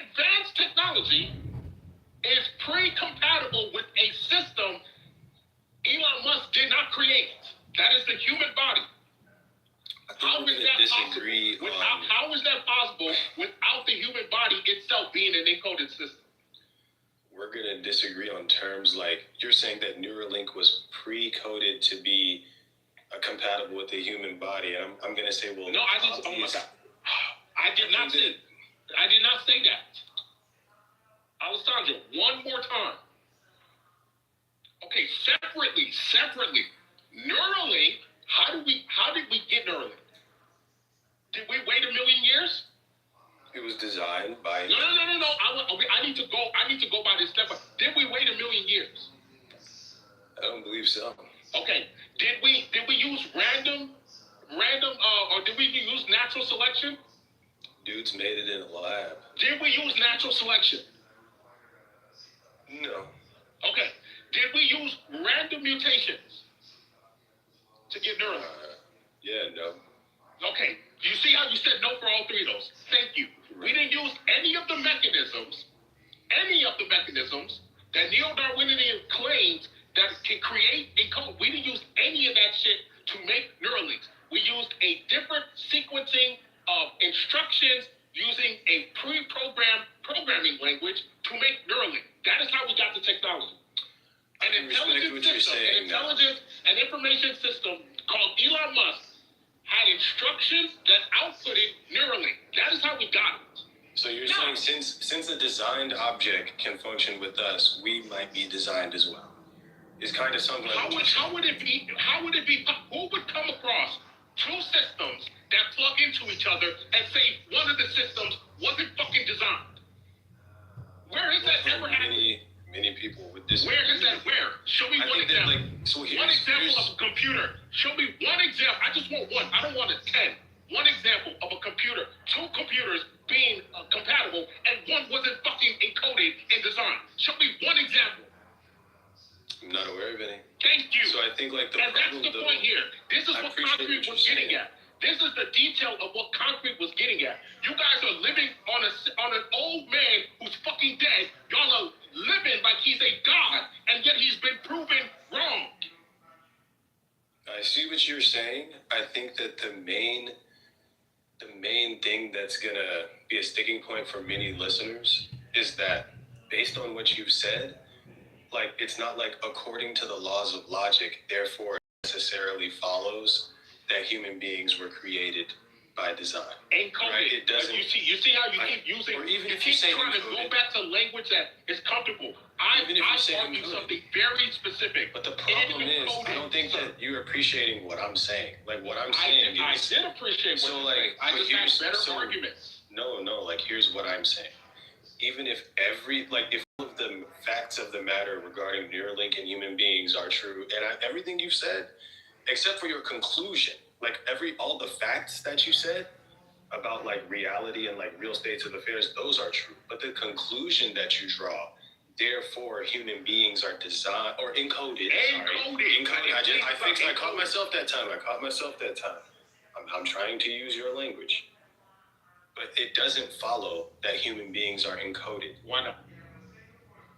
advanced technology is pre-compatible with a system Elon Musk did not create. That is the human body. How is that possible without the human body itself being an encoded system? We're going to disagree on terms like you're saying that Neuralink was pre-coded to be compatible with the human body. And I'm going to say, well, no, I did not say that. Alessandro, one more time. Okay, separately. Neuralink, how did we get Neuralink? Did we wait a million years? It was designed by... No. I need to go by this step. Did we wait a million years? I don't believe so. Okay. Did we use random or did we use natural selection? Dudes made it in a lab. Did we use natural selection? No. Okay. Did we use random mutations to get Neuralink? Yeah, no. Okay. You see how you said no for all three of those? Thank you. Right. We didn't use any of the mechanisms that neo-Darwinian claims that can create a code. We didn't use any of that shit to make Neuralinks. We used a different sequencing of instructions using a pre-programmed programming language to make Neuralink. That is how we got the technology. An intelligence and information system called Elon Musk had instructions that outputted Neuralink. That is how we got it. So you're saying since a designed object can function with us, we might be designed as well. It's kind of something like... How would it be? Who would come across two systems that plug into each other and say one of the systems wasn't fucking designed? Where is that ever happening? Many people would disagree. Where is that? Where? Show me one example. One example of a computer. Show me one example. I just want one. I don't want 10. One example of a computer. Two computers being compatible and one wasn't fucking encoded and designed. Show me one example. I'm not aware of any. Thank you. So I think like and that's the point here. This is what concrete was getting at. This is the detail of what concrete was getting at. You guys are living on an old man who's fucking dead. Y'all are living like he's a god, and yet he's been proven wrong. I see what you're saying. I think that the main thing that's gonna be a sticking point for many listeners is that based on what you've said, like it's not like according to the laws of logic, therefore it necessarily follows that human beings were created by design. Encoded. Right? It doesn't. You see how you keep using. Or even you if keep you say trying to go back to language that is comfortable. I argue something very specific. But the problem is, I don't think that you're appreciating what I'm saying. Like what I'm saying I did appreciate what you're saying. I just had better arguments. No. Like here's what I'm saying. Even if if all of the facts of the matter regarding Neuralink and human beings are true, and everything you've said, except for your conclusion, like all the facts that you said about like reality and like real states of affairs, those are true. But the conclusion that you draw, therefore human beings are designed or encoded. I caught myself that time. I'm trying to use your language. But it doesn't follow that human beings are encoded. Why not?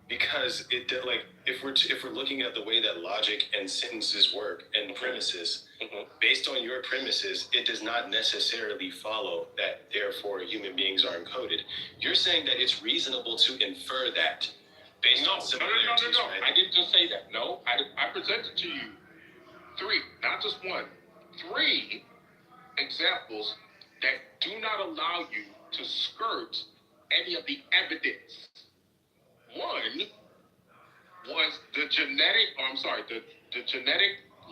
Because if we're looking at the way that logic and sentences work and premises, based on your premises, it does not necessarily follow that therefore human beings are encoded. You're saying that it's reasonable to infer that based on similarities. No. Right? I didn't just say that. No, I presented to you 3, not just 1, 3 examples that do not allow you to skirt any of the evidence. One was the genetic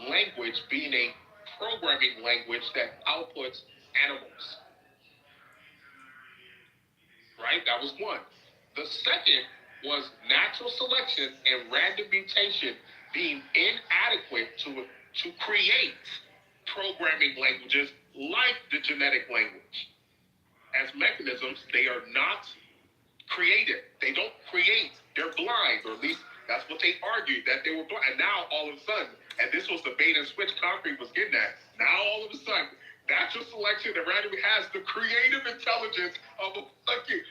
language being a programming language that outputs animals. Right? That was one. The second was natural selection and random mutation being inadequate to create programming languages like the genetic language. As mechanisms, they are not created. They don't create. They're blind, or at least that's what they argued, that they were blind. And now all of a sudden, and this was the bait and switch Concrete was getting at, now all of a sudden, natural selection and randomly has the creative intelligence of a fucking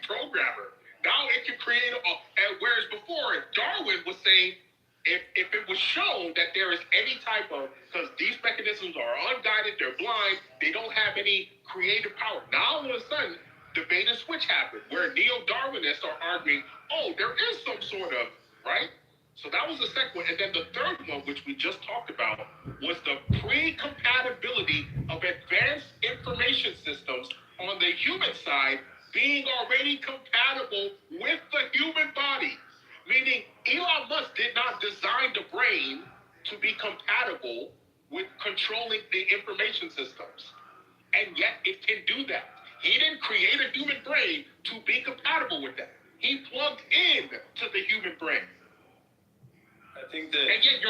programmer. Now it can create and whereas before Darwin was saying if it was shown that there is any type of, because these mechanisms are unguided, they're blind, they don't have any creative power. Now all of a sudden, the bait and switch happened, where neo-Darwinists are arguing, oh, there is some sort of, right? So that was the second one. And then the third one, which we just talked about, was the pre-compatibility of advanced information systems on the human side being already compatible with the human body. Meaning Elon Musk did not design the brain to be compatible with controlling the information systems. And yet it can do that. He didn't create a human brain to be compatible with that. He plugged in to the human brain. I think that and yet you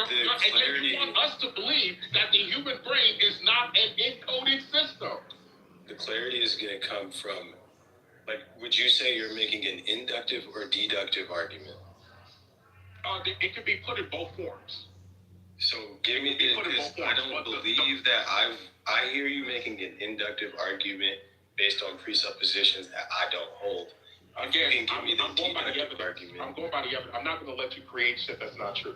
want us to believe that the human brain is not an encoded system. The clarity is going to come from, like, would you say you're making an inductive or deductive argument? It could be put in both forms. So give me I don't believe that I hear you making an inductive argument based on presuppositions that I don't hold. Again, I'm going by the evidence. I'm not going to let you create shit that's not true.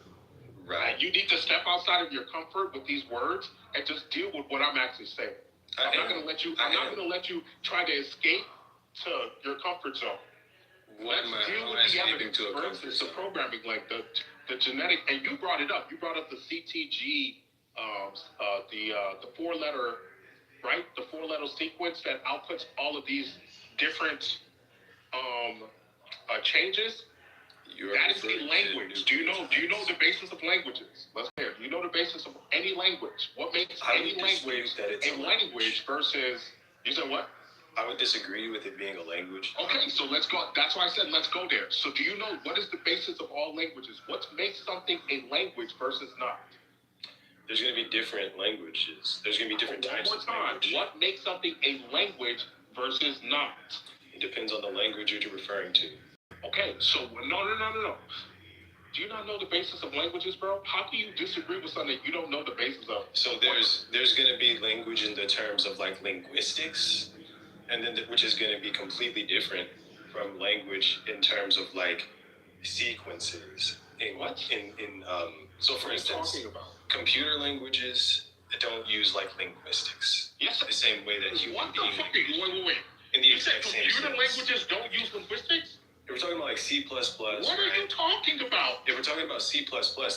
Right. You need to step outside of your comfort with these words and just deal with what I'm actually saying. I'm not going to let you try to escape to your comfort zone. Let's deal with the evidence versus the programming, like the genetic. And you brought it up. You brought up the CTG, the 4-letter, right? The 4-letter sequence that outputs all of these different changes. That is a language. Do you know the basis of languages? Let's hear. Do you know the basis of any language? What makes any language a language versus? You said what? I would disagree with it being a language. Okay, so let's go. That's why I said let's go there. So do you know what is the basis of all languages? What makes something a language versus not? There's going to be different languages. There's going to be different types of language. What makes something a language versus not? It depends on the language you're referring to. Okay, so no. Do you not know the basis of languages, bro? How can you disagree with something you don't know the basis of? So there's going to be language in the terms of like linguistics, and then which is going to be completely different from language in terms of like sequences. So for instance, computer languages don't use like linguistics. Yes. The same way that human beings. Wait. In the exact same sense. Computer languages don't use linguistics? If we're talking about like C++. What are you talking about? If we're talking about C++,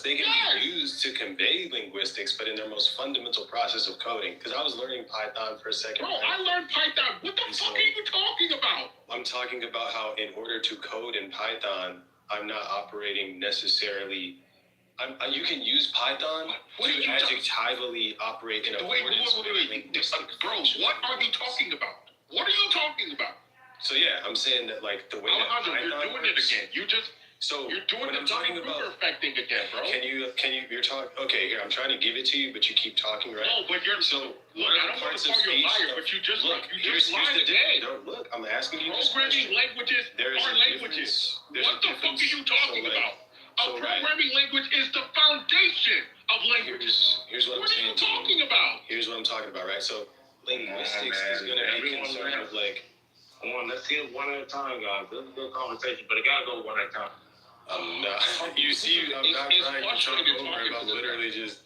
they can be used to convey linguistics, but in their most fundamental process of coding. Because I was learning Python for a second. Bro, I learned Python. What the fuck are you talking about? I'm talking about how in order to code in Python, I'm not operating necessarily. You can use Python to adjectively operate in accordance with linguistic. Bro, what are you talking about? What are you talking about? So yeah, I'm saying that like the way Alejandro, that you're doing it again. You're doing the Dunning-Kruger effect thing again, bro. Can you, you're talking, okay, here, I'm trying to give it to you, but you keep talking, right? No, but you're, so, look, I don't want to call you a liar, but you just lied again. No, look, I'm asking you this Programming languages are languages. What the fuck are you talking about? A programming language is the foundation of languages. Here's what I'm saying. What are you talking about? Here's what I'm talking about, right? So, linguistics is going to be concerned with, like, let's get one at a time, guys. This is a good conversation, but it gotta go one at a time. I'm not trying to talk over him. I'm literally just,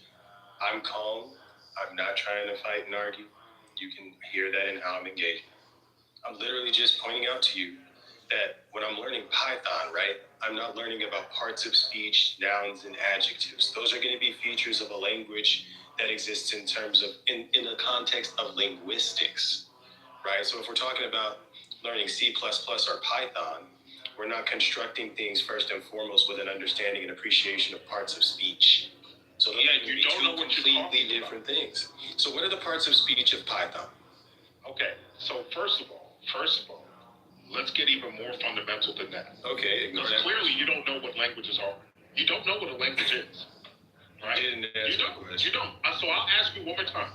I'm calm. I'm not trying to fight and argue. You can hear that in how I'm engaging. I'm literally just pointing out to you that when I'm learning Python, right, I'm not learning about parts of speech, nouns, and adjectives. Those are going to be features of a language that exists in terms of, in the context of linguistics, right? So if we're talking about learning C++ or Python, we're not constructing things first and foremost with an understanding and appreciation of parts of speech. So you don't know what you're completely different things. So what are the parts of speech of Python? Okay, so first of all, let's get even more fundamental than that. Okay, because clearly you don't know what languages are. You don't know what a language is, right? You don't. So I'll ask you one more time,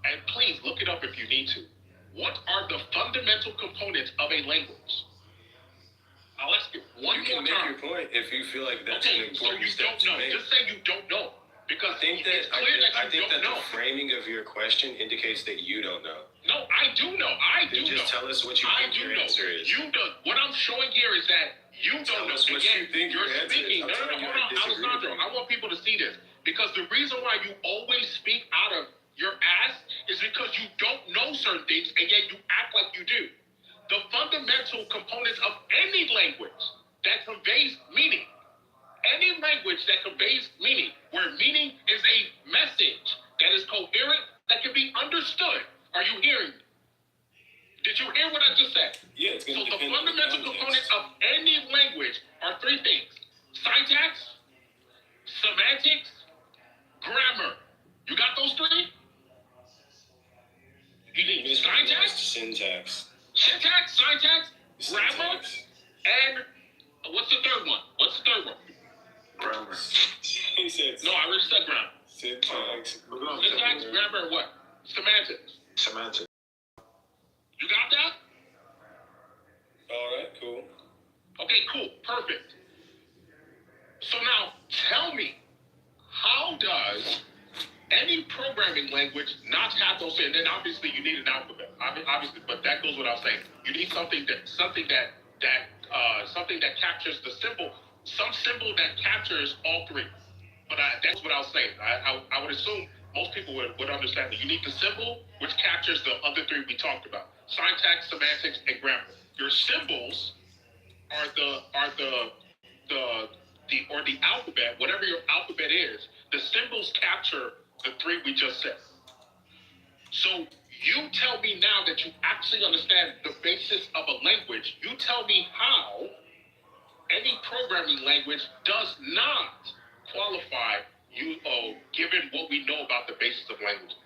and please look it up if you need to. What are the fundamental components of a language? I'll ask you one more time. You can make your point if you feel like that's an important step to make. Just say you don't know. Because I think that the framing of your question indicates that you don't know. No, I do know. Just tell us what you think your answer is. You don't. What I'm showing here is that you don't know. Tell us what you think your answer is. No, hold on, Alessandro. I want people to see this. Because the reason why you always speak out of your ass is because you don't know certain things and yet you act like you do. The fundamental components of any language that conveys meaning, where meaning is a message that is coherent, that can be understood. Are you hearing me? Did you hear what I just said? Yeah, so the fundamental components of any language are three things: syntax, semantics, grammar. You got those three? You need syntax, grammar, and what's the third one? Grammar. He said. No, I already said grammar. Syntax, grammar, and what? Semantics. You got that? All right, cool. Okay, cool, perfect. So now, tell me, how does any programming language not have those? And then obviously you need an alphabet. Obviously, but that goes without saying. You need something that captures the symbol, some symbol that captures all three. But that's what I was saying. I would assume most people would understand that you need the symbol, which captures the other three we talked about: syntax, semantics, and grammar. Your symbols are the alphabet, whatever your alphabet is. The symbols capture the three we just said. So you tell me now that you actually understand the basis of a language. You tell me how any programming language does not qualify given what we know about the basis of languages.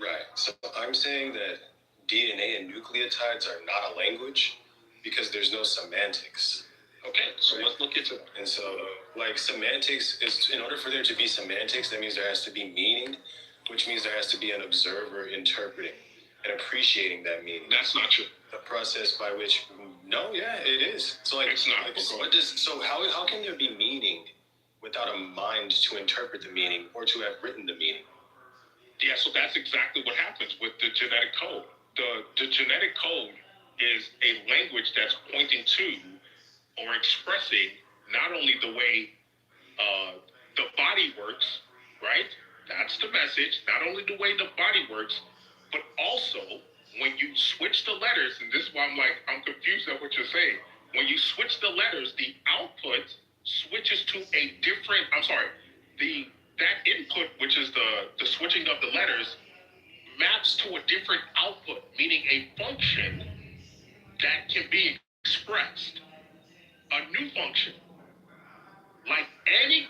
Right. So I'm saying that DNA and nucleotides are not a language because there's no semantics. Okay, so let's look into that. And so, like, semantics is, in order for there to be semantics, that means there has to be meaning, which means there has to be an observer interpreting and appreciating that meaning. That's not true. The process by which, it is. So, like, it's not. How can there be meaning without a mind to interpret the meaning or to have written the meaning? Yeah, so that's exactly what happens with the genetic code. The genetic code is a language that's pointing to or expressing not only the way the body works, right? That's the message. Not only the way the body works, but also when you switch the letters, and this is why I'm confused at what you're saying. When you switch the letters, the output switches to a different, that input, which is the switching of the letters, maps to a different output, meaning a function that can be expressed. A new function. Like any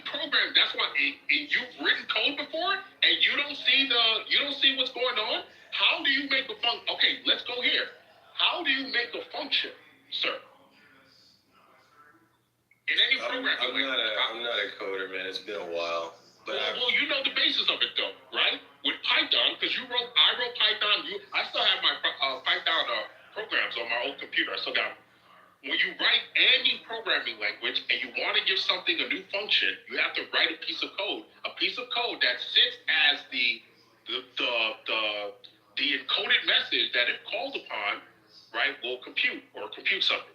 program, that's why you've written code before and you don't see what's going on. How do you make a function? Okay, let's go here. How do you make a function, sir? In any programming language. I'm not a coder, man. It's been a while. But well, you know the basis of it, though, right? With Python, because I wrote Python. I still have my Python programs on my old computer. I still got them. When you write any programming language and you want to give something a new function, you have to write a piece of code that sits as the encoded message that, if called upon, right, will compute something.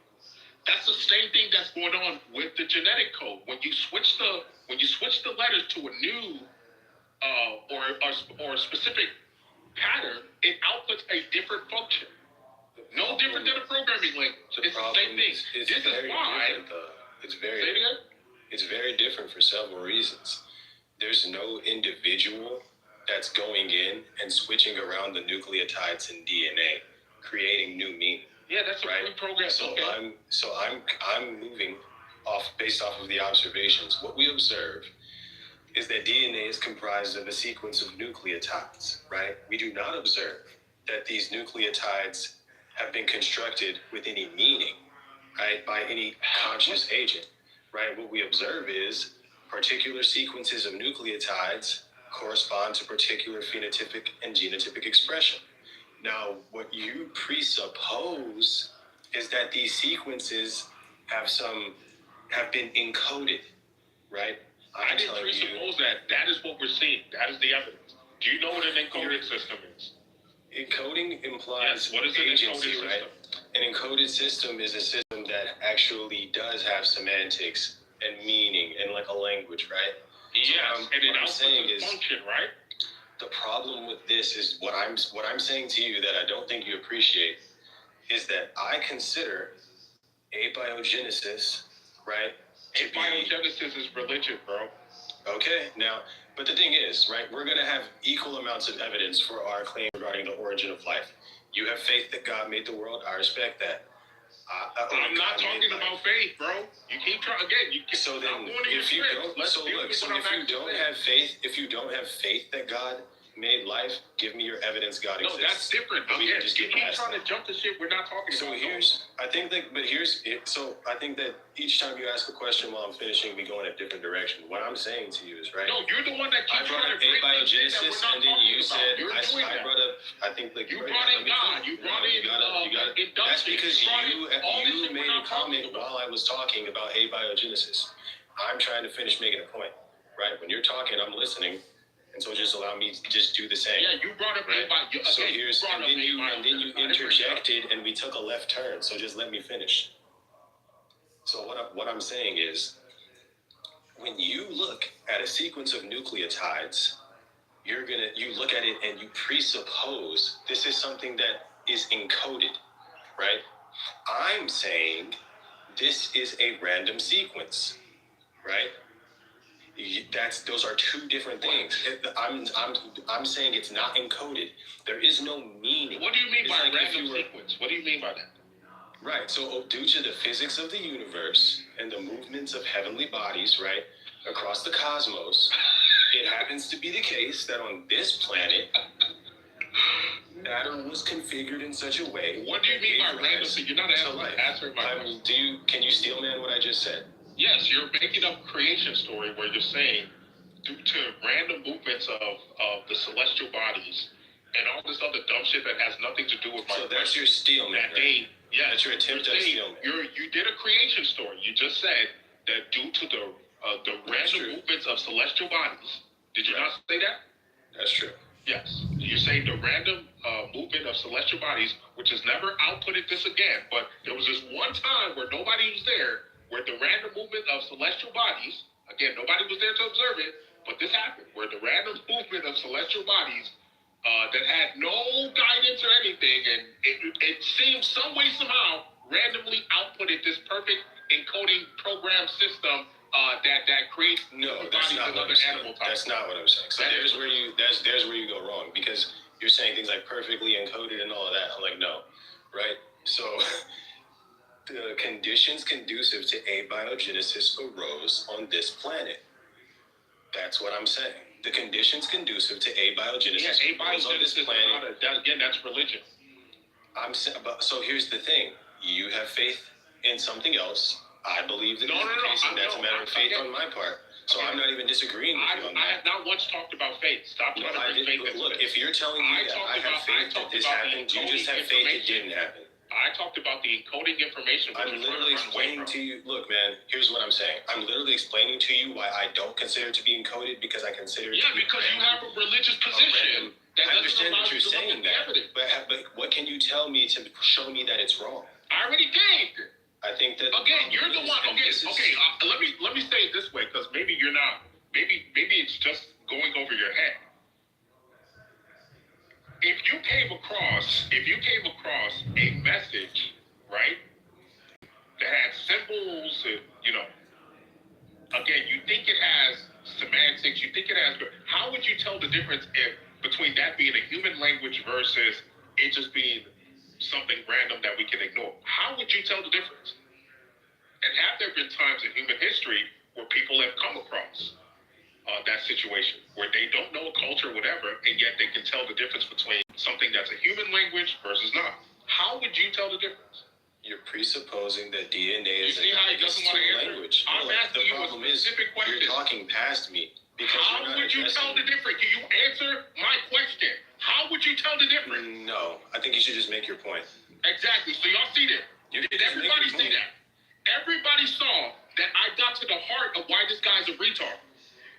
That's the same thing that's going on with the genetic code. When you switch the letters to a new or a specific pattern, it outputs a different function. No different than a programming language. It's the same thing. This is why. It's very different for several reasons. There's no individual that's going in and switching around the nucleotides in DNA, creating new meaning. Yeah, that's right. Program. So okay. I'm moving based off of the observations. What we observe is that DNA is comprised of a sequence of nucleotides, right? We do not observe that these nucleotides have been constructed with any meaning, right, by any conscious agent, right? What we observe is particular sequences of nucleotides correspond to particular phenotypic and genotypic expression. Now, what you presuppose is that these sequences have been encoded, right? I didn't presuppose that. That is what we're seeing. That is the evidence. Do you know what an encoding system is? Encoding implies what is an agency, encoded right? system? An encoded system is a system that actually does have semantics and meaning and like a language, right? Yes, and it outputs a function, right? The problem with this is what I'm saying to you that I don't think you appreciate is that I consider abiogenesis, right? Abiogenesis is religion, bro. Okay, now, but the thing is, right, we're going to have equal amounts of evidence for our claim regarding the origin of life. You have faith that God made the world. I respect that. I'm not talking about faith, bro. You keep trying again. So then, if you don't have faith that God made life, give me your evidence God exists. No, that's different. Again, you keep trying to jump the shit we're not talking about. I think that each time you ask a question while I'm finishing, we go in a different direction. What I'm saying to you is, right? No, you're the one that keeps trying to bring abiogenesis, and then you said, I brought up, I think like you brought in God, you brought in induction. That's because you made a comment while I was talking about abiogenesis. I'm trying to finish making a point, right? When you're talking, I'm listening. And so just allow me to just do the same. Yeah, you brought up and then you interjected and we took a left turn. So just let me finish. So what I'm saying is, when you look at a sequence of nucleotides, you look at it and you presuppose this is something that is encoded, right? I'm saying this is a random sequence, right? Those are two different things. I'm saying it's not encoded. There is no meaning. What do you mean by random sequence? What do you mean by that? Right. So due to the physics of the universe and the movements of heavenly bodies, right, across the cosmos, it happens to be the case that on this planet, matter was configured in such a way. What do you mean by random? You're not answering my question. Can you steel man what I just said? Yes, you're making up creation story where you're saying due to random movements of the celestial bodies and all this other dumb shit that has nothing to do with my. So that's your steel man. That's your attempt at steel man. You did a creation story. You just said that due to the random movements of celestial bodies. Did you not say that? That's true. Yes. You're saying the random movement of celestial bodies, which has never outputted this again, but there was this one time where nobody was there. Where the random movement of celestial bodies, again, nobody was there to observe it, but this happened, where the random movement of celestial bodies that had no guidance or anything, and it seems some way, somehow, randomly outputted this perfect encoding program system that creates bodies and other animal types. That's not what I'm saying. So there's where you go wrong, because you're saying things like perfectly encoded and all of that. I'm like, no, right? So the conditions conducive to abiogenesis arose on this planet. That's what I'm saying. The conditions conducive to abiogenesis arose on this planet. Again, that's religion. So here's the thing. You have faith in something else. I believe that that's a matter of faith on my part. So I'm not even disagreeing with you on that. I have not once talked about faith. Stop trying to bring faith into Look, this. if you're telling me that I have faith that this happened, you just have faith it didn't happen. I talked about the encoding information. I'm literally explaining to you. Look, man, here's what I'm saying. I'm literally explaining to you why I don't consider it to be encoded because I consider it to be because you have a religious position. I understand that you're saying that, but what can you tell me to show me that it's wrong? I already gave. I think that again, you're the one. Okay. Let me say it this way, because maybe you're not. Maybe it's just going over your head. If you came across a message, right, that had symbols, again, you think it has semantics, you think it has. How would you tell the difference between that being a human language versus it just being something random that we can ignore? How would you tell the difference? And have there been times in human history where people have come across that situation where they don't know a culture or whatever, and yet they can tell the difference between something that's a human language versus not? How would you tell the difference? You're presupposing that DNA is a language. I'm asking you a specific question. You're talking past me. How would you tell the difference? Can you answer my question? How would you tell the difference? No, I think you should just make your point. Exactly. So y'all see that? Did everybody see that? Everybody saw that I got to the heart of why this guy's a retard.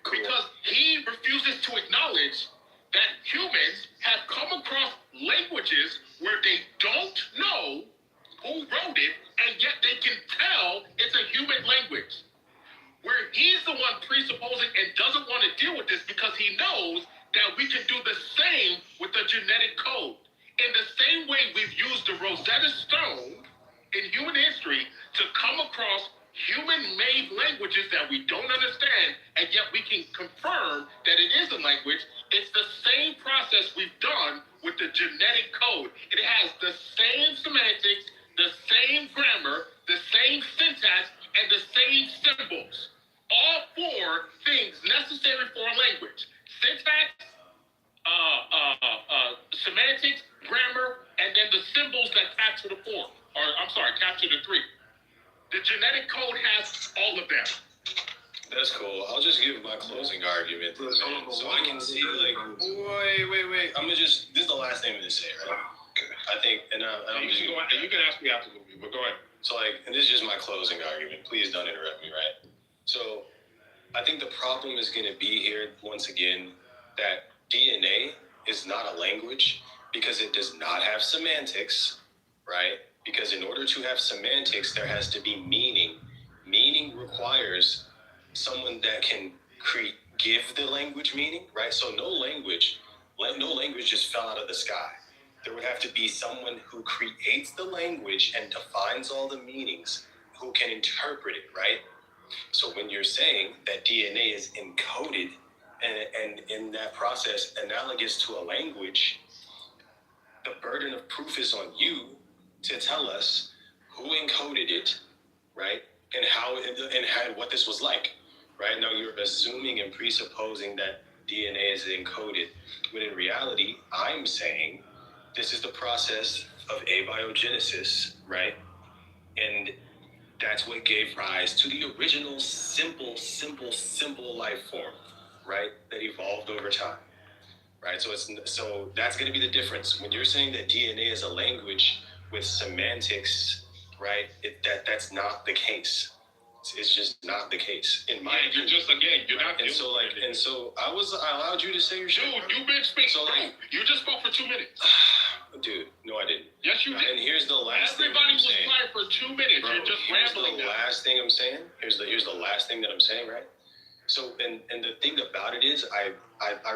Cool. Because he refuses to acknowledge that humans have come across languages where they don't know who wrote it, and yet they can tell it's a human language. Where he's the one presupposing and doesn't want to deal with this because he knows that we can do the same with the genetic code. In the same way we've used the Rosetta Stone in human history to come across human-made languages that we don't understand, and yet we can confirm that it is a language. It's the same process we've done with the genetic code. It has the same semantics, the same grammar, the same syntax, and the same symbols. All four things necessary for a language: syntax, semantics, grammar, and then the symbols that capture the four. Capture the three. The genetic code has all of them. That's cool. I'll just give my closing argument, man, so I can see, like, wait. This is the last thing I'm gonna say, right? I think, you can ask me after the movie, but go ahead. So, and this is just my closing argument. Please don't interrupt me, right? So, I think the problem is gonna be here, once again, that DNA is not a language because it does not have semantics, right? Because in order to have semantics, there has to be meaning. Meaning requires someone that can give the language meaning, right? So no language just fell out of the sky. There would have to be someone who creates the language and defines all the meanings, who can interpret it, right? So when you're saying that DNA is encoded and in that process analogous to a language, the burden of proof is on you to tell us who encoded it, right? And how what this was like, right? Now you're assuming and presupposing that DNA is encoded, when in reality, I'm saying this is the process of abiogenesis, right? And that's what gave rise to the original simple life form, right? That evolved over time, right? So that's going to be the difference. When you're saying that DNA is a language with semantics, right? That's not the case. It's just not the case in my opinion. You're not. So I allowed you to say your shit. Dude, you've been speaking. So you just spoke for 2 minutes. Dude, no, I didn't. Yes, you did. And here's the last Everybody thing. Everybody was quiet for 2 minutes. Bro, you're just rambling. Here's the last thing I'm saying. Here's the last thing that I'm saying, right? So, and the thing about it is, I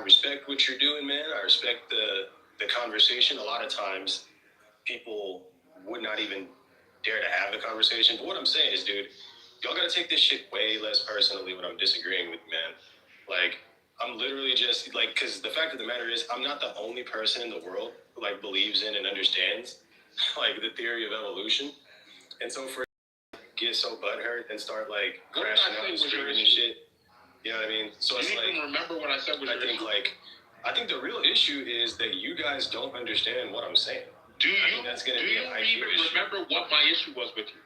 respect what you're doing, man. I respect the conversation. A lot of times, people would not even dare to have the conversation. But what I'm saying is, dude, y'all gotta take this shit way less personally when I'm disagreeing with you, man. Like, I'm literally just, like, because the fact of the matter is, I'm not the only person in the world who, like, believes in and understands, like, the theory of evolution. And so for get so butthurt and start, like, crashing out and screaming and shit, you know what I mean? So it's like, remember what I said was your issue? I think the real issue is that you guys don't understand what I'm saying. Do I you think that's gonna be an IQ even issue. remember what my issue was with you?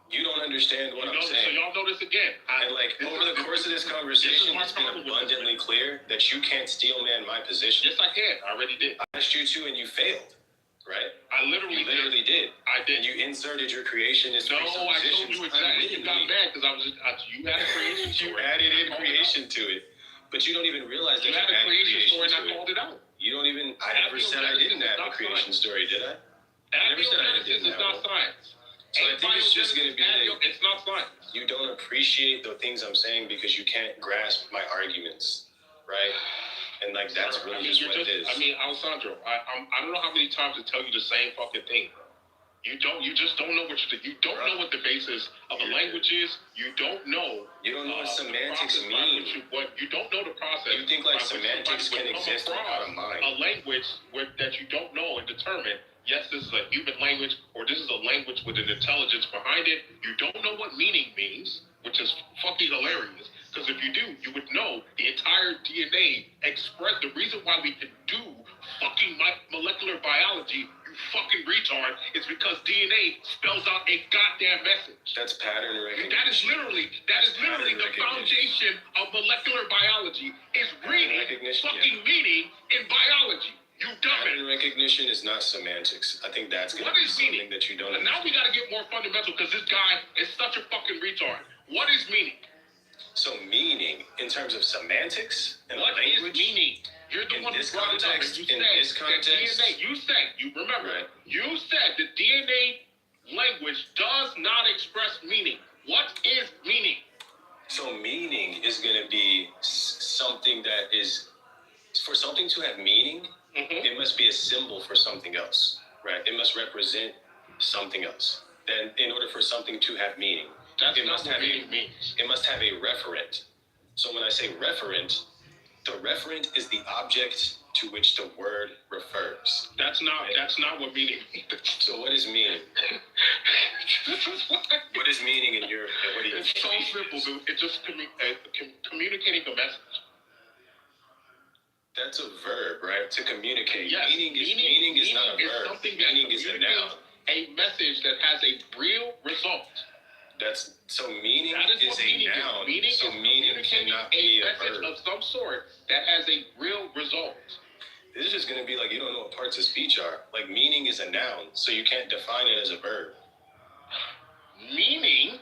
You don't understand what I'm So saying. y'all know this again. And like over the course of this conversation, it's been abundantly clear that you can't steel man my position. Yes, I can. I already did. I asked you to, and you failed, right? I literally did. I did. And you inserted your creationist No, I told presuppositions you exactly. You got unwittingly. mad because you had a creation You story. added in creation to it, but you don't even realize that You had a added creation story and I to it. called it out. You don't even. I never said I didn't add a creation story, did I? I never said I didn't Abiogenesis is have not one. science. So I think it's just going to be that It's not science. you don't appreciate the things I'm saying because you can't grasp my arguments, right? And like that's really just what it is. I mean, Alessandro, I don't know how many times to tell you the same fucking thing, bro. You just don't know what you don't know what the basis of a language is. You don't know. You don't know what semantics mean. You don't know the process. You think like semantics can exist without a mind. A language that you don't know and determine, yes, this is a human language, or this is a language with an intelligence behind it. You don't know what meaning means, which is fucking hilarious. Because if you do, you would know the entire DNA express the reason why we can do fucking molecular biology, you fucking retard, is because DNA spells out a goddamn message. That's pattern recognition. That is literally the foundation of molecular biology is reading fucking meaning in biology. You dumb it. Pattern recognition is not semantics. I think that's going to be something that you don't understand. Now we got to get more fundamental because this guy is such a fucking retard. What is meaning? So meaning, in terms of semantics and what language, is meaning? You're the one who brought it up. In this context, DNA, you said the DNA language does not express meaning. What is meaning? So meaning is going to be something that is, for something to have meaning, it must be a symbol for something else, right? It must represent something else. Then in order for something to have meaning, it must have a referent. So when I say referent, the referent is the object to which the word refers. That's not what meaning means. So what is meaning? What is meaning in your? What do you? It's so simple, dude. It's just communicating a message. That's a verb, right? To communicate. Yes. Meaning is not a verb. Meaning is a noun. A message that has a real result. Meaning is a noun. So meaning cannot be a verb of some sort that has a real result. This is just going to be like you don't know what parts of speech are. Like meaning is a noun, so you can't define it as a verb. Meaning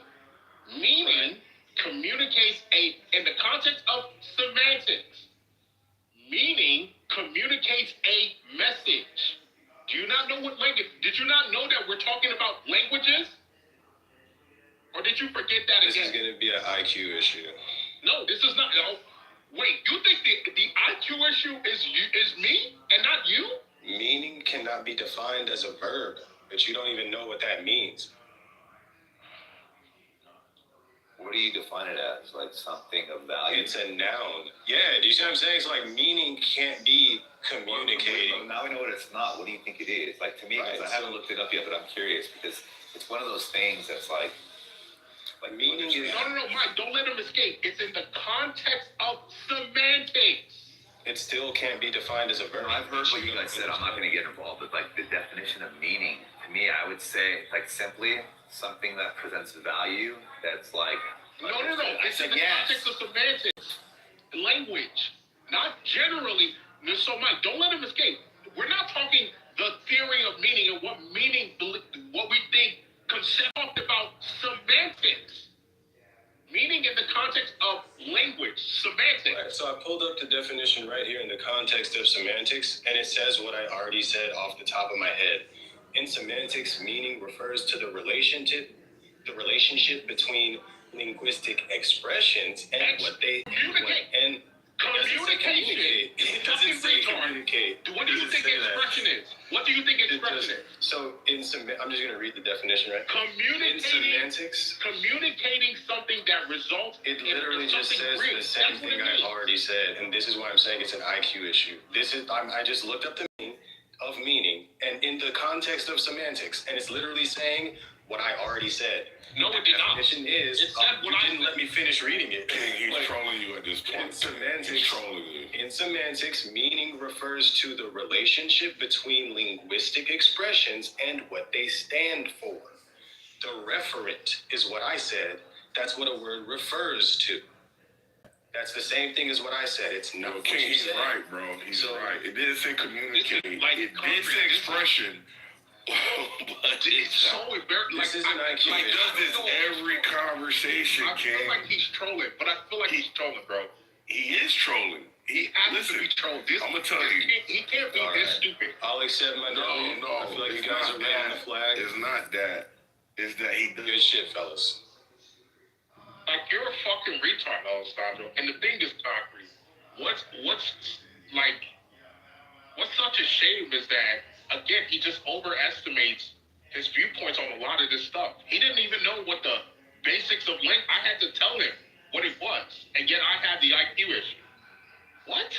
communicates in the context of semantics. Meaning communicates a message. Do you not know what language? Did you not know that we're talking about languages? Or did you forget that again? This is going to be an IQ issue. No, this is not. No. Wait, you think the IQ issue is me and not you? Meaning cannot be defined as a verb, but you don't even know what that means. What do you define it as? Like something of value? It's a noun. Yeah, do you see what I'm saying? It's like meaning can't be communicating. Well, now we know what it's not. What do you think it is? Like to me, because I haven't looked it up yet, but I'm curious because it's one of those things that's like meaning is... No, Mike, don't let him escape. It's in the context of semantics. It still can't be defined as a verb. I've heard what you guys said. I'm not going to get involved, but like the definition of meaning, to me, I would say like simply something that presents value that's like... No. It's in the context of semantics. Language. Not generally. So, Mike, don't let him escape. We're not talking the theory of meaning and what we think talked about semantics. Meaning in the context of language, semantics. Right, so I pulled up the definition right here in the context of semantics, and it says what I already said off the top of my head. In semantics, meaning refers to the relationship between linguistic expressions and what they communicate. Communication. It doesn't say communicate. What do you think expression is? What do you think expression is? So I'm just going to read the definition, right? Communicating. In semantics, communicating something that results. It literally just says the same thing I already said, and this is why I'm saying it's an IQ issue. I just looked up the meaning of meaning, and in the context of semantics, and it's literally saying what I already said. No, it did not. The definition is, It said what you I didn't said. let me finish reading it. He's Like, trolling you at this point. in semantics, He's trolling you. in semantics, meaning refers to the relationship between linguistic expressions and what they stand for. The referent is what I said. That's what a word refers to. That's the same thing as what I said. It's not what Okay, you he's said. right, bro. He's So- right. It didn't say communicate. Like, It did say expression. But It's so embarrassing. This is an IQ he issue. does this every conversation, I feel King. like he's trolling, but I feel like he's trolling, bro. He is trolling. He has to be trolling. This, I'm gonna tell you. He can't be All this right. stupid. I'll accept my No, W. I feel like you it's guys not are running the that. flag. It's not that. It's that he does. Good shit, fellas. Like, you're a fucking retard, Alessandro. And the thing is, concrete. What's such a shame is that, again, he just overestimates his viewpoints on a lot of this stuff. He didn't even know what the basics of link. I had to tell him what it was, and yet I had the IQ issue. What?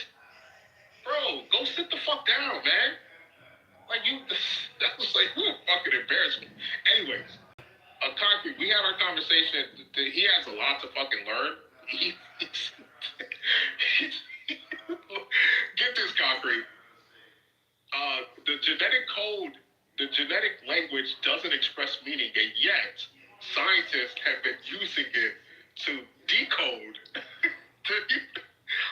Bro, go sit the fuck down, man. Like, that was like, fucking embarrassment. Anyways, Concrete, we had our conversation. He has a lot to fucking learn. Get this, Concrete. The genetic code, the genetic language doesn't express meaning, and yet scientists have been using it to decode.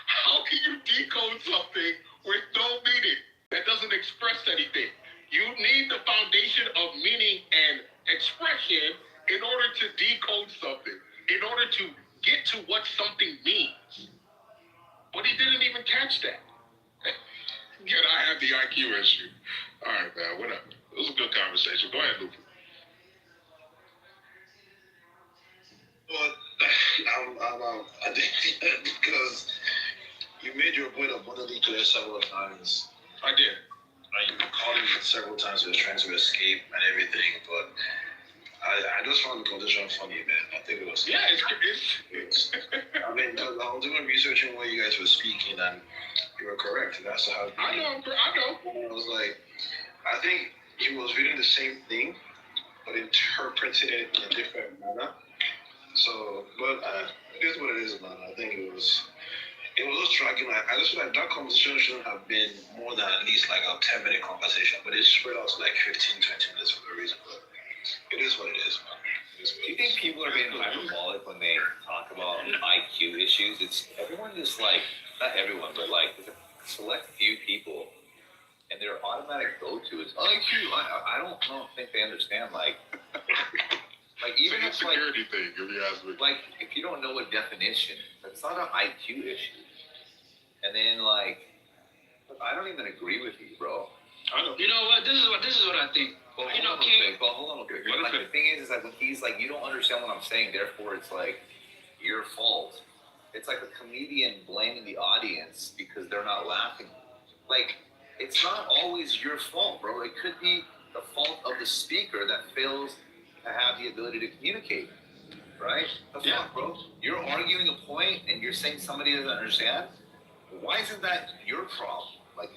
How can you decode something with no meaning that doesn't express anything? You need the foundation of meaning and expression in order to decode something, in order to get to what something means. But he didn't even catch that. Yet I have the IQ issue. All right, man, whatever. It was a good conversation. Go ahead, Luke. Well, I think because you made your point abundantly clear several times. I did. You called him several times. He was trying to escape and everything, but I just found the conversation funny, man. I think it was. Yeah, it's I mean, I was doing research on what you guys were speaking, and you were correct. That's how. I know. I was like, I think he was reading the same thing, but interpreting it in a different manner. So, but it is what it is, man. I think it was just striking. I just feel like that conversation shouldn't have been more than at least like a 10-minute conversation, but it spread out to like 15-20 minutes for no reason. But it is what it is, man. Do you think people are being hyperbolic when they talk about IQ issues? It's everyone just like, not everyone, but like there's a select few people, and their automatic go-to is IQ. I don't think they understand like even it's if a security thing, if you ask me. like if you don't know a definition, that's not an IQ issue. And then like, look, I don't even agree with you, bro. I know. You know what? This is what I think. Well, You know, King. Well, hold on. Okay. Like, the thing is like when he's like, you don't understand what I'm saying, therefore it's like your fault. It's like a comedian blaming the audience because they're not laughing. Like, it's not always your fault, bro. It could be the fault of the speaker that fails to have the ability to communicate, right? The fuck, bro? You're arguing a point and you're saying somebody doesn't understand. Why isn't that your problem? Like,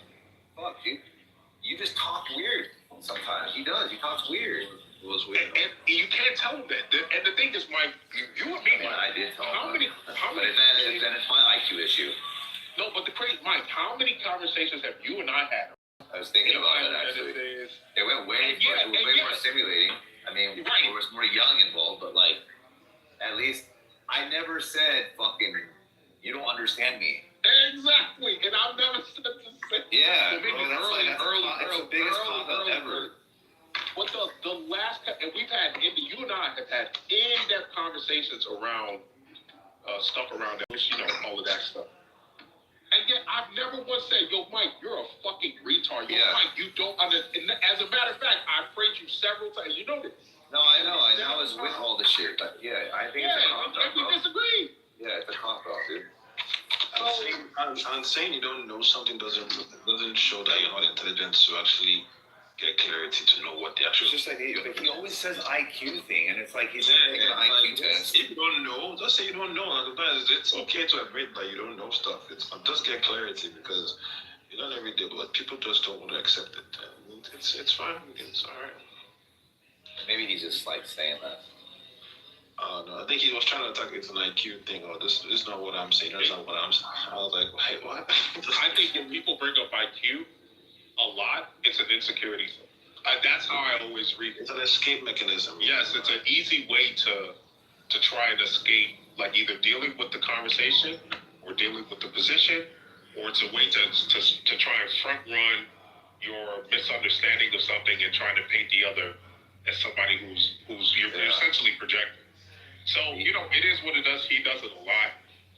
fuck, dude. You just talk weird sometimes. He does. He talks weird. It was weird. And you can't tell him that. And the thing is, Mike, you and me, Well, I did tell him. How But many? then it's my IQ issue. No, but the crazy, Mike, how many conversations have you and I had? I was thinking about it actually. It went way, it was way more stimulating. I mean, there was more young involved, but like, at least I never said fucking, you don't understand me. Exactly, and I've never said the same. Yeah, So maybe bro, that's the biggest pop-up ever. But the last, and we've had, you and I have had in-depth conversations around stuff around that, you know, all of that stuff. And yet, I've never once said, yo, Mike, you're a fucking retard. Yo, Mike, you don't understand. As a matter of fact, I've praised you several times. You know this. No, I know. I was with all the shit, but yeah, I think it's a cop-out, we bro. disagree. Yeah, it's a cop-out, dude. I'm saying you don't know something doesn't show that you're not intelligent to actually get clarity to know what the actual. It's just like he always says IQ thing, and it's like he's not taking an IQ test. If you don't know, just say you don't know. It's okay to admit that you don't know stuff. It's just get clarity because you learn every day, but people just don't want to accept it. It's fine. It's all right. Maybe he's just like saying that. No, I think he was trying to attack it's an IQ thing, or this is not what I'm saying, that's not what I'm saying. I was like, wait, what? I think when people bring up IQ a lot, it's an insecurity. That's how I always read it. It's an escape mechanism. Yes, it's an easy way to try and escape, like either dealing with the conversation or dealing with the position, or it's a way to try and front run your misunderstanding of something and trying to paint the other as somebody who's you're essentially projecting. So, you know, it is what it does. He does it a lot.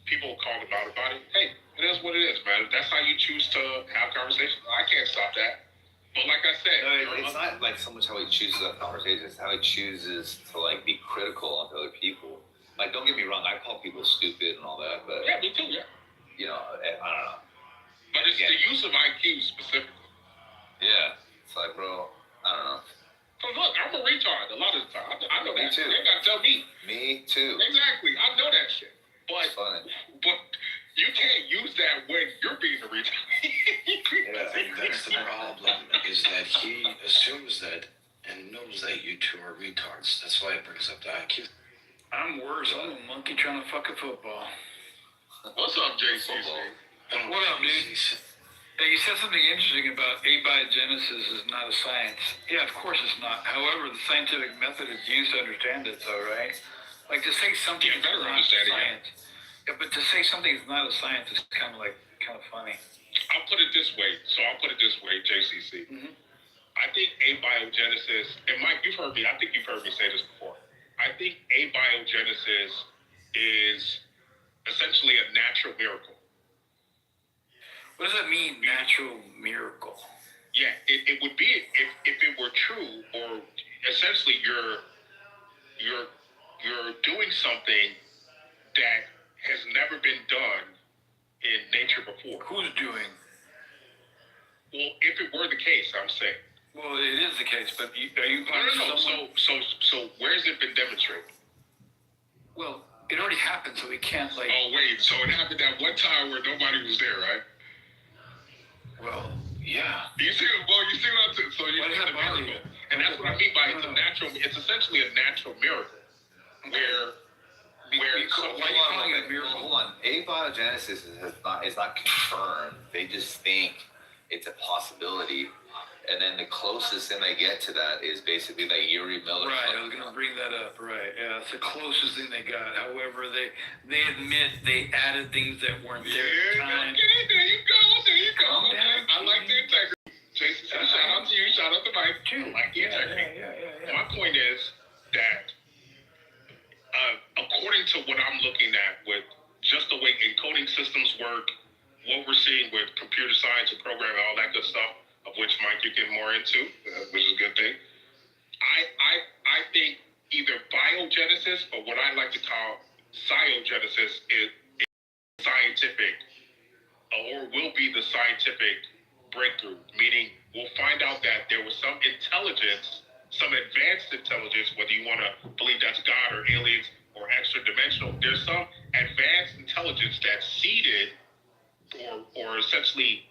People call him out about it. Hey, it is what it is, man. That's how you choose to have conversations. I can't stop that. But like I said, it's not like so much how he chooses that conversation. It's how he chooses to like be critical of other people. Like, don't get me wrong, I call people stupid and all that, but yeah, me too. Yeah, you know, I don't know. But it's the use of IQ specifically. Yeah, it's like, bro, I don't know. Cause look, I'm a retard a lot of the time. I know that. Me too. You ain't gotta tell me. Me too. Exactly, I know that shit. But But you can't use that when you're being a retard. I think that's the problem, is that he assumes that and knows that you two are retards. That's why it brings up the IQ. I'm worse. I'm a monkey trying to fuck a football. What's up, JC? What up, dude? Hey, you said something interesting about abiogenesis is not a science. Yeah, of course it's not. However, the scientific method is used to understand it, though, right? Like to say something is not a science. Yeah, but to say something is not a science is kind of funny. I'll put it this way, JCC. Mm-hmm. I think abiogenesis, and Mike, I think you've heard me say this before. I think abiogenesis is essentially a natural miracle. What does that mean, natural miracle? Yeah, it would be if it were true, or essentially you're doing something that has never been done in nature before. Who's doing? Well, if it were the case, I'm saying. Well, it is the case, but are you No. So where's it been demonstrated? Well, it already happened, so we can't like. Oh wait, so it happened that one time where nobody was there, right? Well, yeah. You see what I'm saying? So you see the miracle, and that's what I mean by it's a natural. It's essentially a natural miracle, where. Hold on. Abiogenesis is not confirmed. They just think it's a possibility. And then the closest thing they get to that is basically that Yuri Miller. Right, I was going to bring that up. Right, yeah, it's the closest thing they got. However, they admit they added things that weren't there at the time. Okay, there you go. Okay. I like the integrity. Jason, shout out to you. Shout out to Mike. I like the integrity. Yeah. My point is that according to what I'm looking at with just the way encoding systems work, what we're seeing with computer science and programming, all that good stuff, of which Mike you get more into, which is a good thing. I think either biogenesis or what I like to call sciogenesis is scientific, or will be the scientific breakthrough, meaning we'll find out that there was some intelligence, some advanced intelligence, whether you want to believe that's God or aliens or extra dimensional, there's some advanced intelligence that's seeded or essentially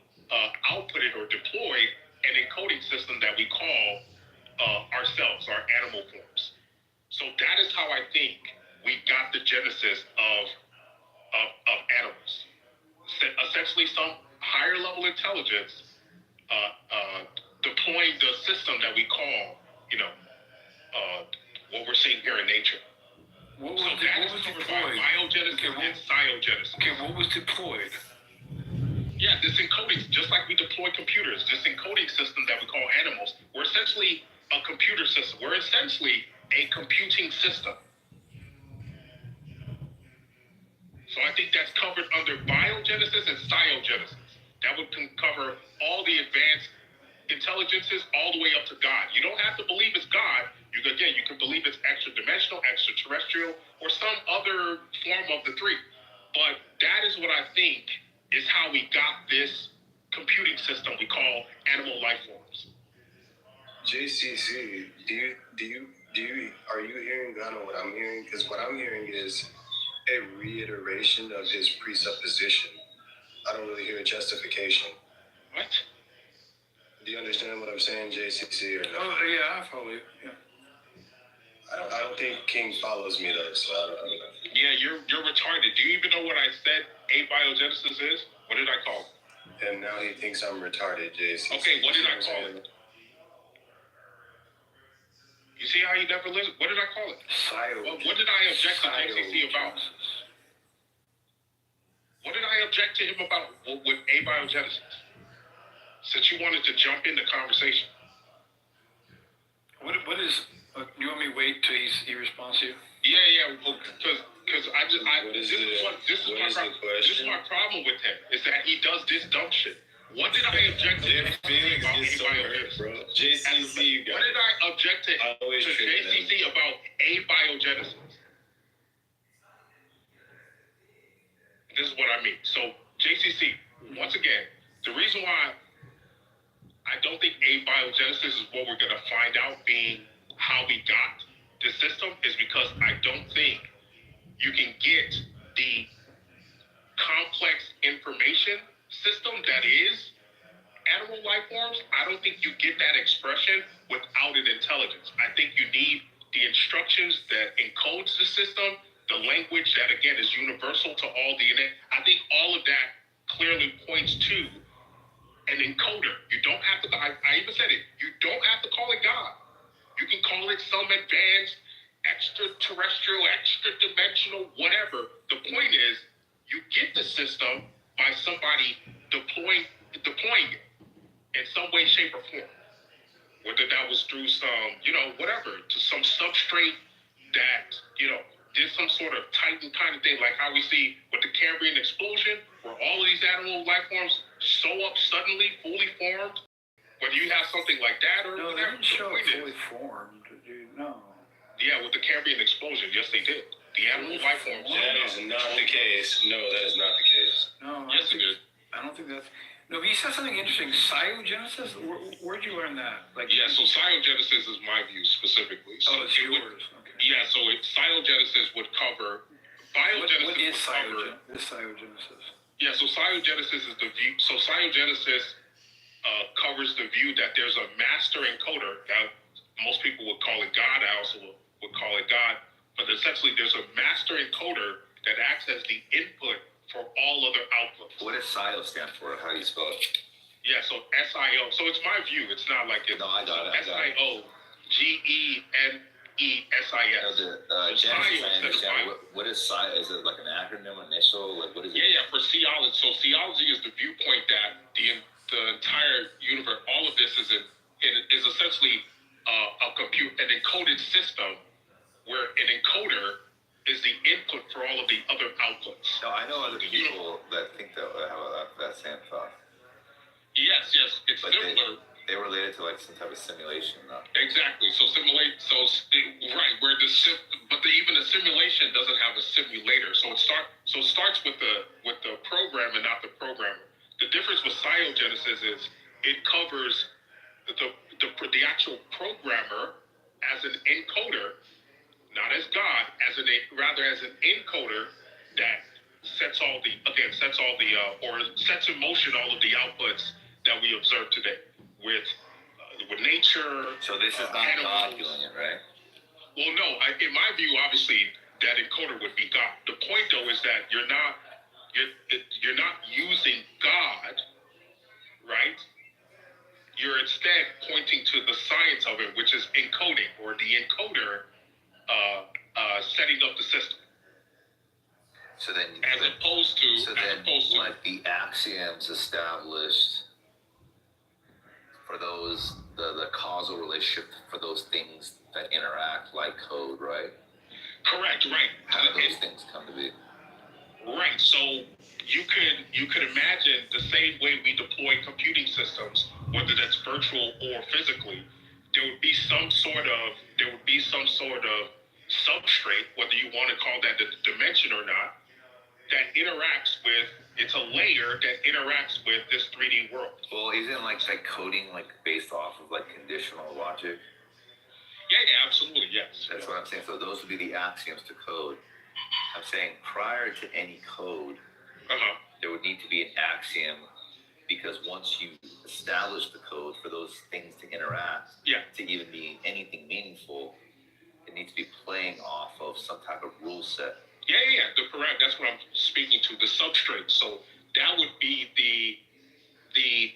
outputted or deployed an encoding system that we call ourselves, our animal forms. So that is how I think we got the genesis of animals. Essentially some higher level intelligence deploying the system that we call, what we're seeing here in nature. What was deployed? Biogenesis and sciogenesis. Okay, what was deployed? Yeah, this encoding, just like we deploy computers, this encoding system that we call animals, we're essentially a computer system. We're essentially a computing system. So I think that's covered under biogenesis and sciogenesis. That would cover all the advanced intelligences all the way up to God. You don't have to believe it's God. You can believe it's extra-dimensional, extraterrestrial, or some other form of the three. But that is what I think is how we got this computing system we call animal life forms. JCC, are you hearing kind of what I'm hearing? Because what I'm hearing is a reiteration of his presupposition. I don't really hear a justification. What? Do you understand what I'm saying, JCC? Or no? Oh, yeah, I follow you. Yeah. I don't think King follows me though, so I don't know. Yeah, you're retarded. Do you even know what I said abiogenesis is? What did I call it? And now he thinks I'm retarded, JCC. Okay, what did I call it? You see how you never listen? What did I call it? What did I object to JCC about? What did I object to him about with abiogenesis? Since you wanted to jump in the conversation. What is? You want me to wait till he responds to you? Yeah, because this is my problem with him is that he does this dumb shit. What did I object to him about abiogenesis? Bro. JCC, what did I object to JCC about abiogenesis? This is what I mean. So JCC, once again, the reason why I don't think abiogenesis is what we're gonna find out being how we got the system is because I don't think you can get the complex information system that is animal life forms. I don't think you get that expression without an intelligence. I think you need the instructions that encodes the system, the language that again is universal to all DNA. I think all of that clearly points to an encoder. You don't have to, I even said it, you don't have to call it God. You can call it some advanced, extraterrestrial, extra-dimensional, whatever. The point is, you get the system by somebody deploying it in some way, shape, or form. Whether that was through some, whatever, to some substrate that, did some sort of Titan kind of thing, like how we see with the Cambrian explosion, where all of these animal life forms show up suddenly, fully formed. Whether you have something like that or no, whatever. they didn't show up fully formed, dude. No. Yeah, with the Cambrian explosion, yes, they did. The animal life forms. That is not the case. No, that is not the case. No. Yes, it is. I don't think that's. No, he said something interesting. Cytogenesis? Where'd you learn that? So cytogenesis is my view specifically. So it's yours. Okay. Yeah, so cytogenesis would cover. Biogenesis what is cytogenesis? Cytogenesis? Yeah, so cytogenesis is the view. So cytogenesis covers the view that there's a master encoder. Now, most people would call it God. I also would call it God. But essentially, there's a master encoder that acts as the input for all other outputs. What does SIO stand for? How do you spell it? Yeah, so SIO. So it's my view. It's not like it's... No, I got it. SIOGENESIS. Genesis, I understand. What is SIO? Is it like an acronym, initial? Like, what is it? Yeah, for theology. So theology is the viewpoint that the entire universe, all of this is essentially an encoded system where an encoder is the input for all of the other outputs. No, I know other people that think that have that same thought. Yes, it's like similar. They related to like some type of simulation, though. Exactly. So even the simulation doesn't have a simulator. So it starts with the program and not the programmer. The difference with cytogenesis is it covers the actual programmer as an encoder, not as God, rather as an encoder that sets in motion all of the outputs that we observe today with nature. So this is not God doing it, right? Well, no. In my view, obviously, that encoder would be God. The point, though, is that you're not using God, right? You're instead pointing to the science of it, which is encoding, or the encoder setting up the system. So then, like the axioms established for those, the causal relationship for those things that interact, like code, right? Correct, right. How do those things come to be? Right. So you could imagine the same way we deploy computing systems, whether that's virtual or physically. There would be some sort of substrate, whether you want to call that the dimension or not, that interacts with. It's a layer that interacts with this 3D world. Well, isn't like coding like based off of like conditional logic? Yeah, absolutely, yes. That's what I'm saying. So those would be the axioms to code. I'm saying prior to any code, there would need to be an axiom because once you establish the code for those things to interact, to even be anything meaningful, it needs to be playing off of some type of rule set. That's what I'm speaking to, the substrate. So that would be the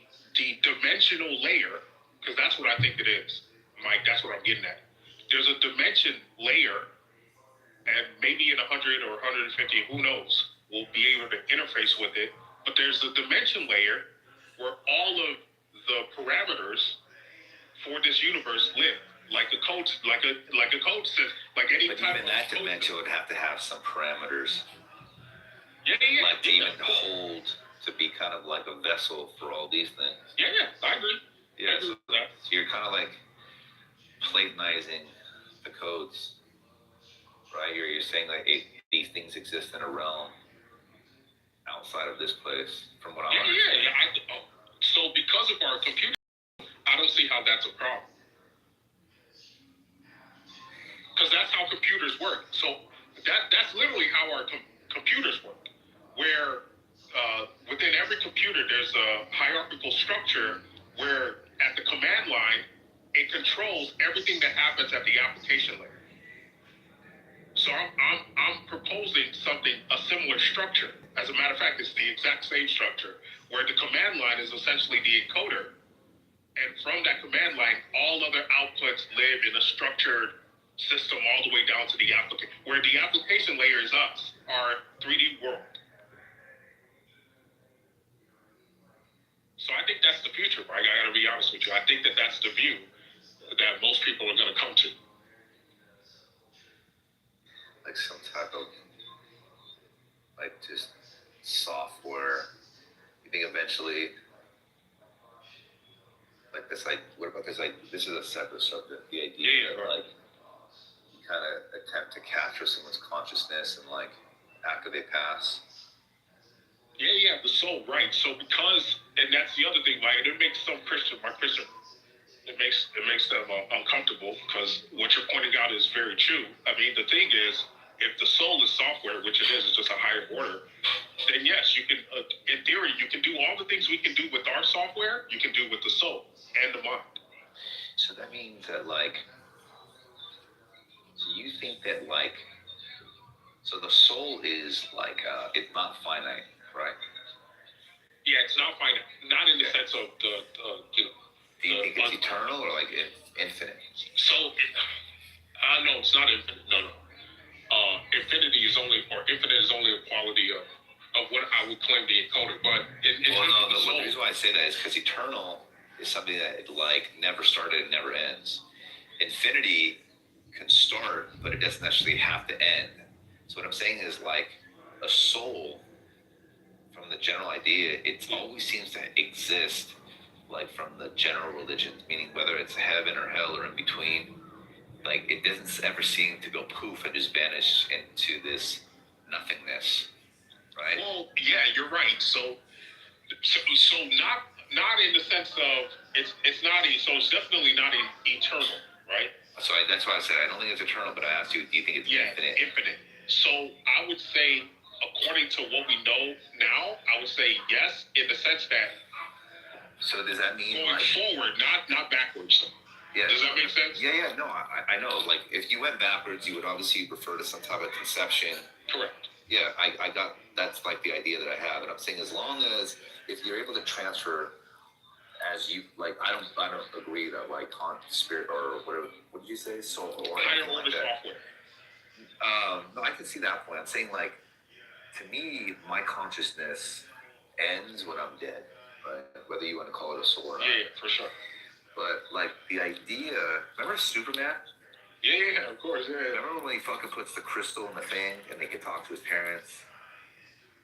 dimensional layer, because that's what I think it is, Mike. That's what I'm getting at. There's a dimension layer, and maybe in 100 or 150, who knows, we'll be able to interface with it. But there's a dimension layer where all of the parameters for this universe live, like a code, like a code system, like any. But type even of that dimension would have to have some parameters. Like to even hold, to be kind of like a vessel for all these things. I agree. So you're kind of like platonizing the codes, right? You're saying like these things exist in a realm outside of this place, from what I'm understanding. So because of our computer, I don't see how that's a problem. Because that's how computers work. So that's literally how our computers work. Where within every computer, there's a hierarchical structure where at the command line, it controls everything that happens at the application layer. So I'm proposing a similar structure. As a matter of fact, it's the exact same structure where the command line is essentially the encoder. And from that command line, all other outputs live in a structured system all the way down to the application, where the application layer is us, our 3D world. So I think that's the future, right? I gotta be honest with you. I think that's the view that most people are gonna come to. Like some type of, like just software. You think eventually, like this, like, what about this, like, this is a separate subject. The idea of like, you kind of attempt to capture someone's consciousness and like, after they pass. The soul, right. So because, and that's the other thing, Mike, it makes some Christian, it makes them uncomfortable, because what you're pointing out is very true. I mean, the thing is, if the soul is software, which it is, it's just a higher order, then yes, you can, in theory, you can do all the things we can do with our software, you can do with the soul and the mind. So that means that like, so you think that like, so the soul is like, it's not finite, right? It's not finite. Not in the sense of do you think it's eternal or like infinite? So, no, it's not infinite. No. Infinity is only, or infinite is only a quality of what I would claim the encoder. But the reason why I say that is because eternal is something that like never started and never ends. Infinity can start, but it doesn't necessarily have to end. So what I'm saying is like a soul, from the general idea, it always seems to exist like from the general religions, meaning whether it's heaven or hell or in between, like it doesn't ever seem to go poof and just vanish into this nothingness, right? Well, you're right. So not in the sense of it's not so it's definitely not eternal, right? So that's why I said I don't think it's eternal, but I asked you, do you think it's infinite? Infinite. So I would say, according to what we know now, I would say yes, in the sense that. So does that mean going forward, not backwards? Yeah. Does that make sense? No, I know. Like if you went backwards, you would obviously refer to some type of conception. Correct. Yeah, I got, that's like the idea that I have, and I'm saying as long as if you're able to transfer, as you like, I don't agree that like spirit or whatever. What did you say? Soul or anything like that. No, I can see that point. I'm saying like, to me, my consciousness ends when I'm dead, right? Whether you want to call it a soul or not. Yeah, for sure. But like the idea, remember Superman? Yeah, of course. Yeah. Remember when he fucking puts the crystal in the thing and they can talk to his parents?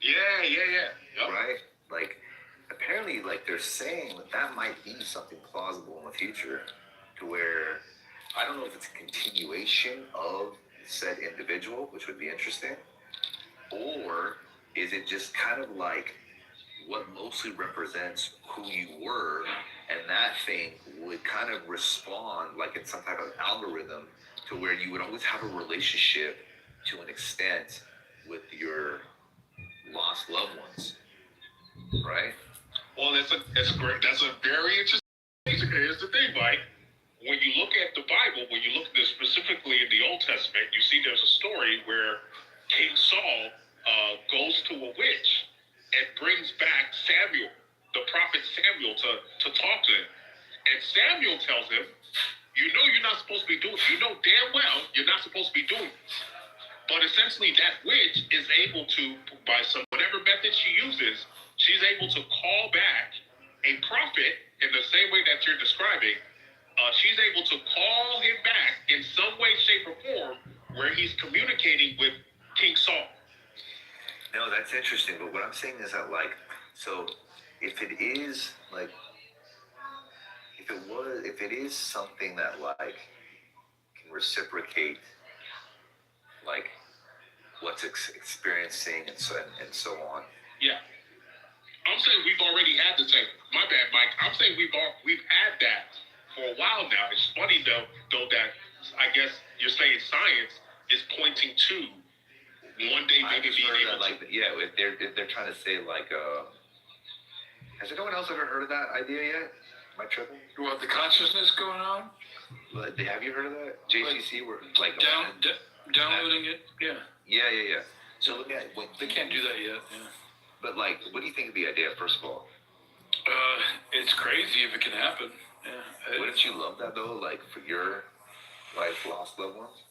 Yeah. Yep. Right? Like, apparently, like they're saying that might be something plausible in the future, to where I don't know if it's a continuation of said individual, which would be interesting, or is it just kind of like what mostly represents who you were, and that thing would kind of respond like in some type of algorithm to where you would always have a relationship to an extent with your lost loved ones, right? Well, that's a very interesting. Here's the thing, Mike. When you look at the Bible, when you look at this specifically in the Old Testament, you see there's a story where King Saul goes to a witch and brings back Samuel, the prophet Samuel, to talk to him. And Samuel tells him, you know you're not supposed to be doing it. You know damn well you're not supposed to be doing it. But essentially that witch is able to, by whatever method she uses, she's able to call back a prophet in the same way that you're describing. She's able to call him back in some way, shape, or form where he's communicating with King Saul. No, that's interesting. But what I'm saying is that, like, so if it is like, if it is something that like can reciprocate, like what's experiencing and so on. Yeah. I'm saying we've already had the same. My bad, Mike. I'm saying we've had that for a while now. It's funny though that I guess you're saying science is pointing to one day maybe being able to. Like, yeah, if they're trying to say like, has anyone else ever heard of that idea yet? Am I tripping? What, the consciousness going on? Have you heard of that? JCC, where like downloading it? Yeah. Yeah. So look at they can't do that yet. Yeah. But like, what do you think of the idea? First of all, it's crazy if it can happen. Yeah. Wouldn't you love that though? Like for your lost loved ones.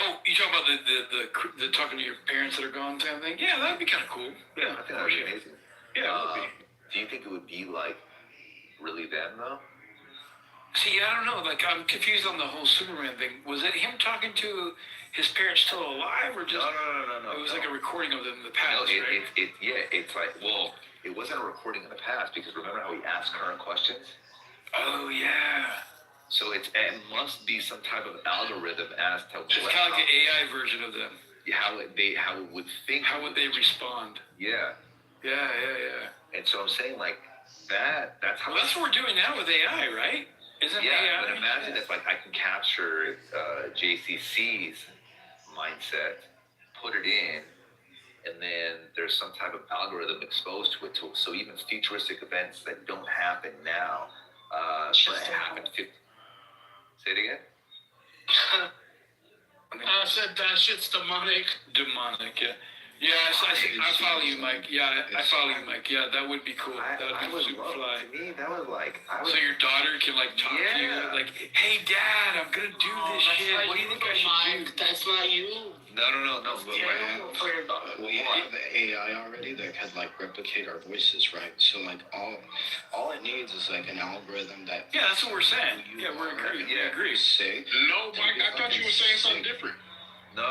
Oh, you talking about the talking to your parents that are gone kind of thing? Yeah, that'd be kind of cool. Yeah, I think that would be amazing. Yeah, it would be. Do you think it would be like really them though? See, I don't know. Like, I'm confused on the whole Superman thing. Was it him talking to his parents still alive, or just no? It was like a recording of them in the past, right? It's like, well, it wasn't a recording in the past because remember how he asked current questions? Oh yeah. So it must be some type of algorithm as to just kind of like an AI version of them. How it would think. How would they respond? Yeah. Yeah. And so I'm saying like that's how. Well, that's what we're doing now with AI, right? Isn't AI? But imagine if like I can capture JCC's mindset, put it in, and then there's some type of algorithm exposed to it. So even futuristic events that don't happen now, but happen. Say it again. I said that shit's demonic. Demonic, yeah. Yeah, I follow you, Mike. Yeah, I follow you, Mike. Yeah, that would be cool. That would be super fly. To me, that was like. So your daughter can like talk to you, like, "Hey, Dad, I'm gonna do this shit. What do you think I should do?" That's not you. No. But we have AI already that can like replicate our voices, right? So like all it needs is like an algorithm that. Yeah, that's what we're saying. Yeah, we're agreeing. Yeah, agree. Say. No, Mike, I thought you were saying something different. No.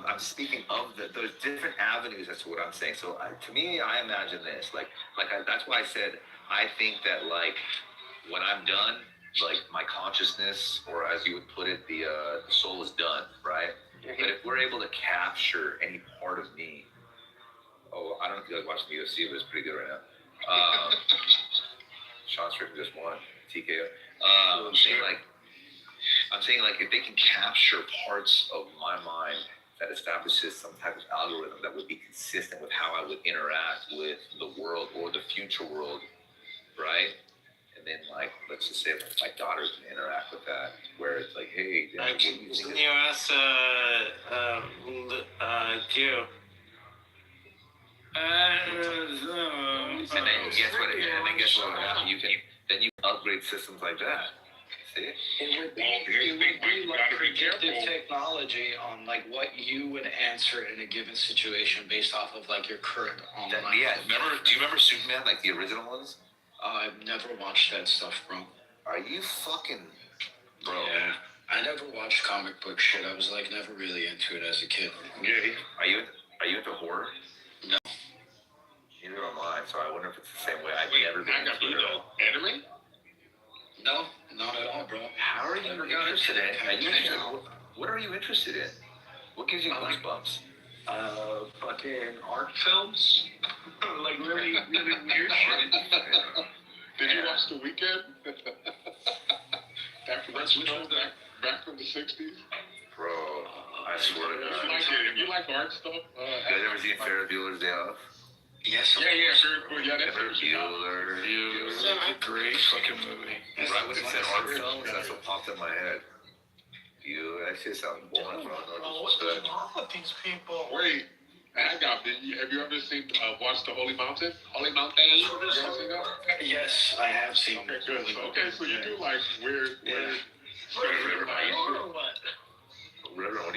I'm speaking of there's different avenues as to what I'm saying. So to me, I imagine this that's why I said I think that like when I'm done, like my consciousness, or as you would put it, the soul is done, right? But if we're able to capture any part of me, I don't know if you guys watching the UFC, but it's pretty good right now. Sean Strickland just won TKO. I'm saying like if they can capture parts of my mind that establishes some type of algorithm that would be consistent with how I would interact with the world or the future world, right? And then like let's just say my daughter can interact with that, where it's like, hey, Dad, what do you think? Can you ask Q? And then guess what? You can upgrade systems like that. See? It would be like predictive technology on like what you would answer in a given situation based off of like your current online. Do you remember Superman, like the original ones? I've never watched that stuff, bro. Are you fucking, bro? Yeah. I never watched comic book shit. I was like never really into it as a kid. Yeah. Are you into horror? No. Neither am I, so I wonder if it's the same way. I've never been into it at all. Anime? No, not at all, bro. How are you interested in? What are you interested in? What gives you goosebumps? Fucking art films. Like really weird shit. Did you watch The Weeknd? Back from the 60s? Bro, I swear to God. If you like art stuff, you guys ever seen Ferris Bueller's Day Off? Yes. Yeah, sure. Yeah, that's Bueller. It's a great fucking movie. Right when it said art films, that's what popped in my head. That shit sounds boring, bro. What's going on with these people? Wait, have you ever watched The Holy Mountain? Holy Mountain? You ever seen that? Yes, I have seen. Okay, good. So you do like weird. What are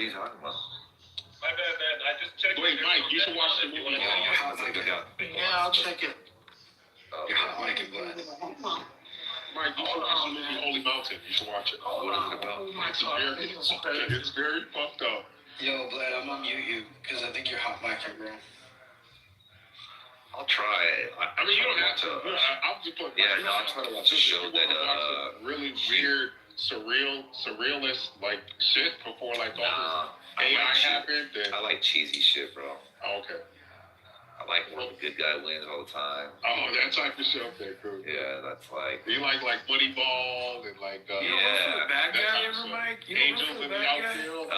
you talking about? My bad, man. I just checked. Wait, Mike, you should watch the movie. Yeah, I'll check it. You're hot like a glass. Mike, you should watch the movie Holy Mountain. You should watch it. What is it about? It's very fucked up. Yo, Vlad, I'm gonna mute you because I think you're hot micing, bro. I'll try it. I mean, you don't have to. I'll just put. Yeah, no, I'm trying to watch a show that really weird, surrealist like shit before like all this AI happened. I like cheesy shit, bro. Oh, okay. I like when the good guy wins all the time. Oh, that type of shit. Okay, cool. Yeah, that's like. You like Moneyball and like. You don't root for the bad guy ever, Mike? You don't Angels root for in the the bad guy? outfield.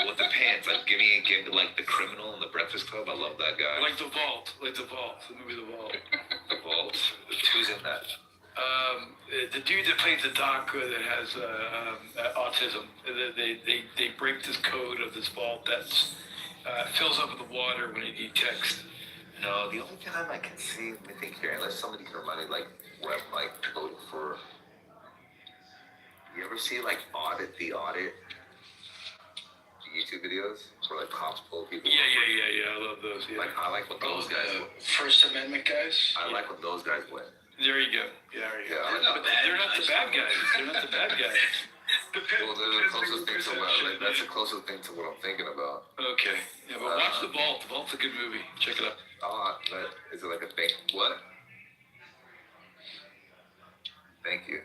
With the pants, like give me like the Criminal and the Breakfast Club. I love that guy. Like The Vault, the movie The Vault. The Vault. Who's in that? The dude that plays the doc that has autism. They break this code of this vault that fills up with the water when it detects. No, the only time I can see, I think here, unless somebody can remind me, like where I'm like voting for. You ever see like the audit? YouTube videos where like cops pull people. Yeah. I love those. Yeah. Like I like when those guys. First Amendment guys. I like when those guys win. There you go. Yeah. They're not the bad guys. They're not the bad guys. Well, they're the closest thing to what that's the closest thing to what I'm thinking about. Okay. Yeah, but watch The Vault. The Vault's a good movie. Check it out. But is it like a thing? What? Thank you.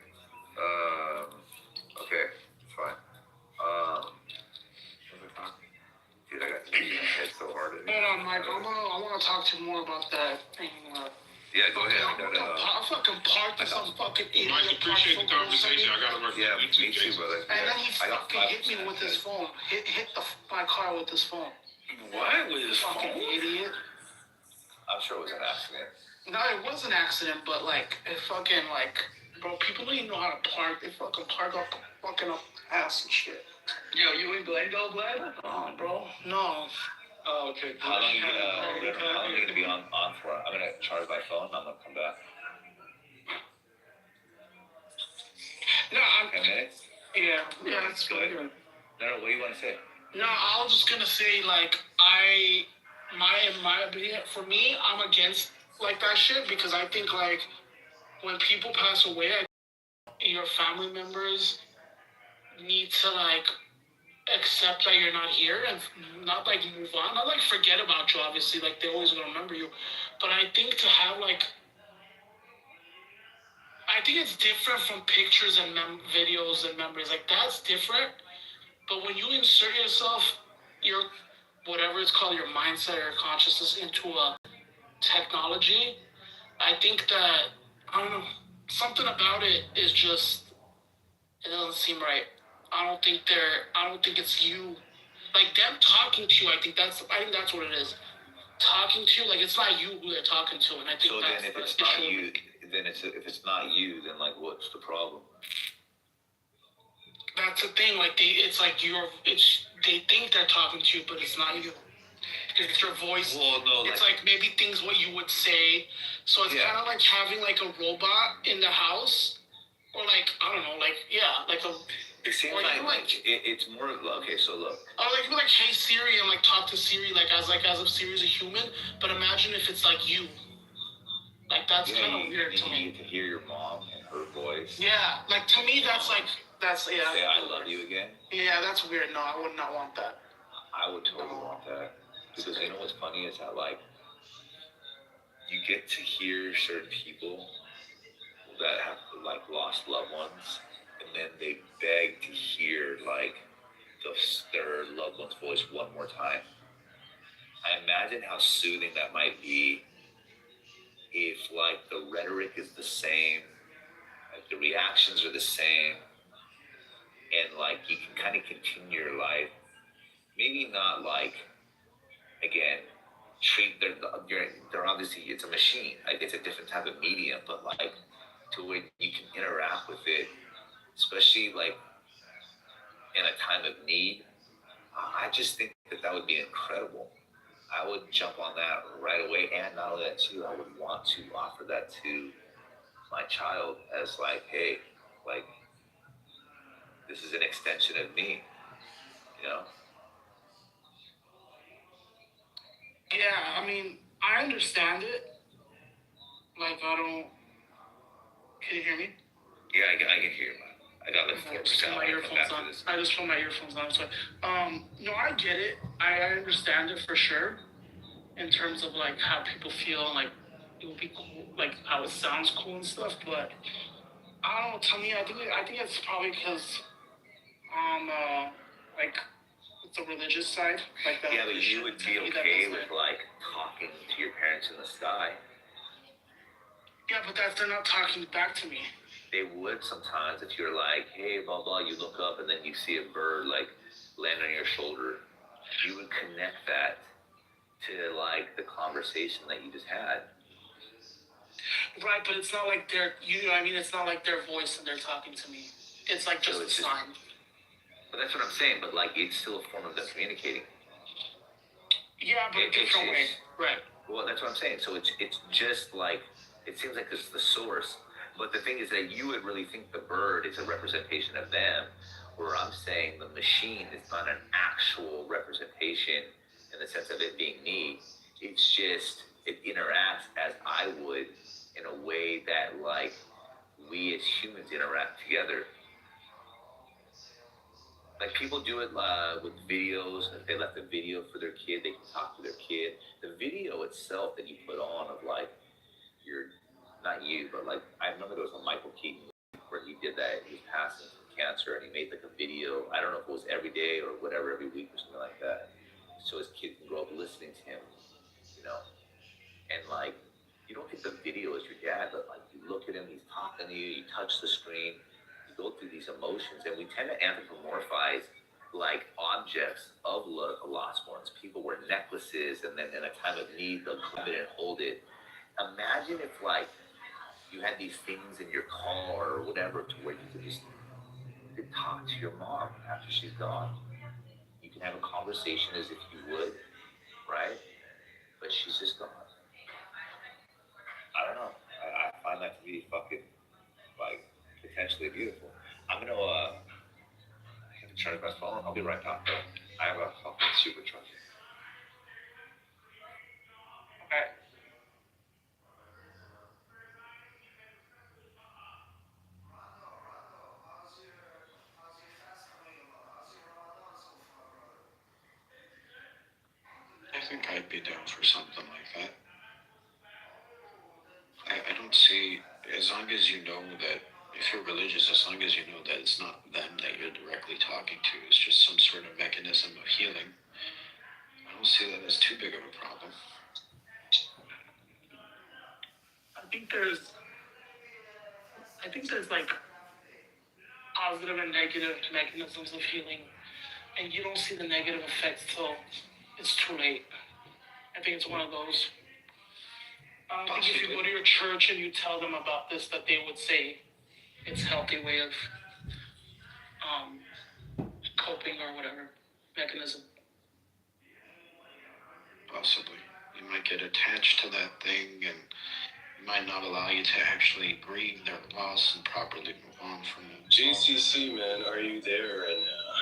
Okay, fine. Dude, I got to hit my head so hard. Hold on, Mike. I want to talk to you more about that thing. Yeah, go ahead. I fucking parked in some fucking idiot. Mike, appreciate the conversation. I gotta work. Yeah, me too, brother. And then he fucking hit me with his phone. Hit my car with his phone. What? With his fucking phone? idiot. I'm sure it was an accident. No, it was an accident, but like it fucking like, bro, people don't even know how to park. They fucking park up fucking up ass and shit. Yo, you in Glendale, Vlad? Oh, bro, no. Oh, okay. How long are you gonna be on for? I'm gonna charge my phone. I'm gonna come back. No, 10 minutes. Yeah, that's good. No, what do you want to say? No, I was just gonna say like my opinion, for me, I'm against like that shit because I think like when people pass away, your family members need to like accept that you're not here and not like move on, not like forget about you. Obviously, like they're always gonna remember you, but I think to have like. I think it's different from pictures and videos and memories. Like that's different. But when you insert yourself, your whatever it's called, your mindset or consciousness into a technology, I think that I don't know, something about it is just it doesn't seem right. I don't think it's you. Like them talking to you, I think that's what it is. Talking to you, like it's not you who they're talking to, and I think So that's then, if it's not you, if it's not you, then like what's the problem? That's the thing. Like they think they're talking to you, but it's not you. Because it's your voice. Well, no, it's like maybe things what you would say. So it's kind of like having like a robot in the house, or like I don't know, like a. It seems it's more of okay. So look. Or like you like hey Siri and like talk to Siri like as if Siri's a human, but imagine if it's like you. Like that's kind of weird to me. You get to hear your mom and her voice. Yeah, like to me that's yeah. Say I love you again. Yeah, that's weird. No, I would not want that. I would totally want that because you know what's funny is that like you get to hear certain people that have like lost loved ones, and then they beg to hear like their loved one's voice one more time. I imagine how soothing that might be if like the rhetoric is the same, like the reactions are the same, and like you can kind of continue your life. Maybe not like, again, treat they're obviously, it's a machine, like it's a different type of medium, but like to where you can interact with it, especially like in a time of need. I just think that would be incredible. I would jump on that right away, and not only that too, I would want to offer that to my child as like, hey, like this is an extension of me, you know? Yeah, I mean, I understand it. Like, I don't. Can you hear me? Yeah, I can hear you, man. I got like 4% Just put my earphones on. I just put my earphones on. So, no, I get it. I understand it for sure. In terms of like how people feel, and like it would be cool, like how it sounds cool and stuff. But I don't know. To me, I think it's probably because like it's the religious side, like that. Yeah, but you would be okay with like talking to your parents in the sky. Yeah, but they're not talking back to me. They would sometimes if you're like, hey, blah, blah, you look up and then you see a bird like land on your shoulder. You would connect that to like the conversation that you just had. Right, but it's not like it's not like their voice and they're talking to me. It's like just a sign. But that's what I'm saying, but like it's still a form of them communicating. Yeah, but a different way. Right. Well, that's what I'm saying. So it's just like, it seems like it's the source. But the thing is that you would really think the bird is a representation of them, where I'm saying the machine is not an actual representation in the sense of it being me. It's just, it interacts as I would in a way that like we as humans interact together. Like people do it with videos. If they left a video for their kid, they can talk to their kid. The video itself that you put on of like not you, but like I remember there was a Michael Keaton where he did that. He was passing from cancer, and he made like a video. I don't know if it was every day or whatever, every week or something like that, so his kid can grow up listening to him, you know. And like you don't think the video is your dad, but like you look at him, he's talking to you, you touch the screen. Go through these emotions, and we tend to anthropomorphize like objects of lost ones. People wear necklaces, and then in a time of need, they'll grab it and hold it. Imagine if like you had these things in your car or whatever, to where you could talk to your mom after she's gone. You can have a conversation as if you would, right? But she's just gone. I don't know. I find that to be fucking like potentially beautiful. I'm gonna I have to charge my phone. I'll be right back. I have a fucking super truck. Okay. I think I'd be down for something like that. I don't see, as long as you know that, if you're religious, as long as you know that it's not them that you're directly talking to, it's just some sort of mechanism of healing, I don't see that as too big of a problem. I think there's like positive and negative mechanisms of healing, and you don't see the negative effects till it's too late. I think it's one of those. I don't think if you go to your church and you tell them about this, that they would say it's a healthy way of coping or whatever mechanism. Possibly. You might get attached to that thing, and it might not allow you to actually grieve their loss and properly move on from it. JCC, man, are you there right now?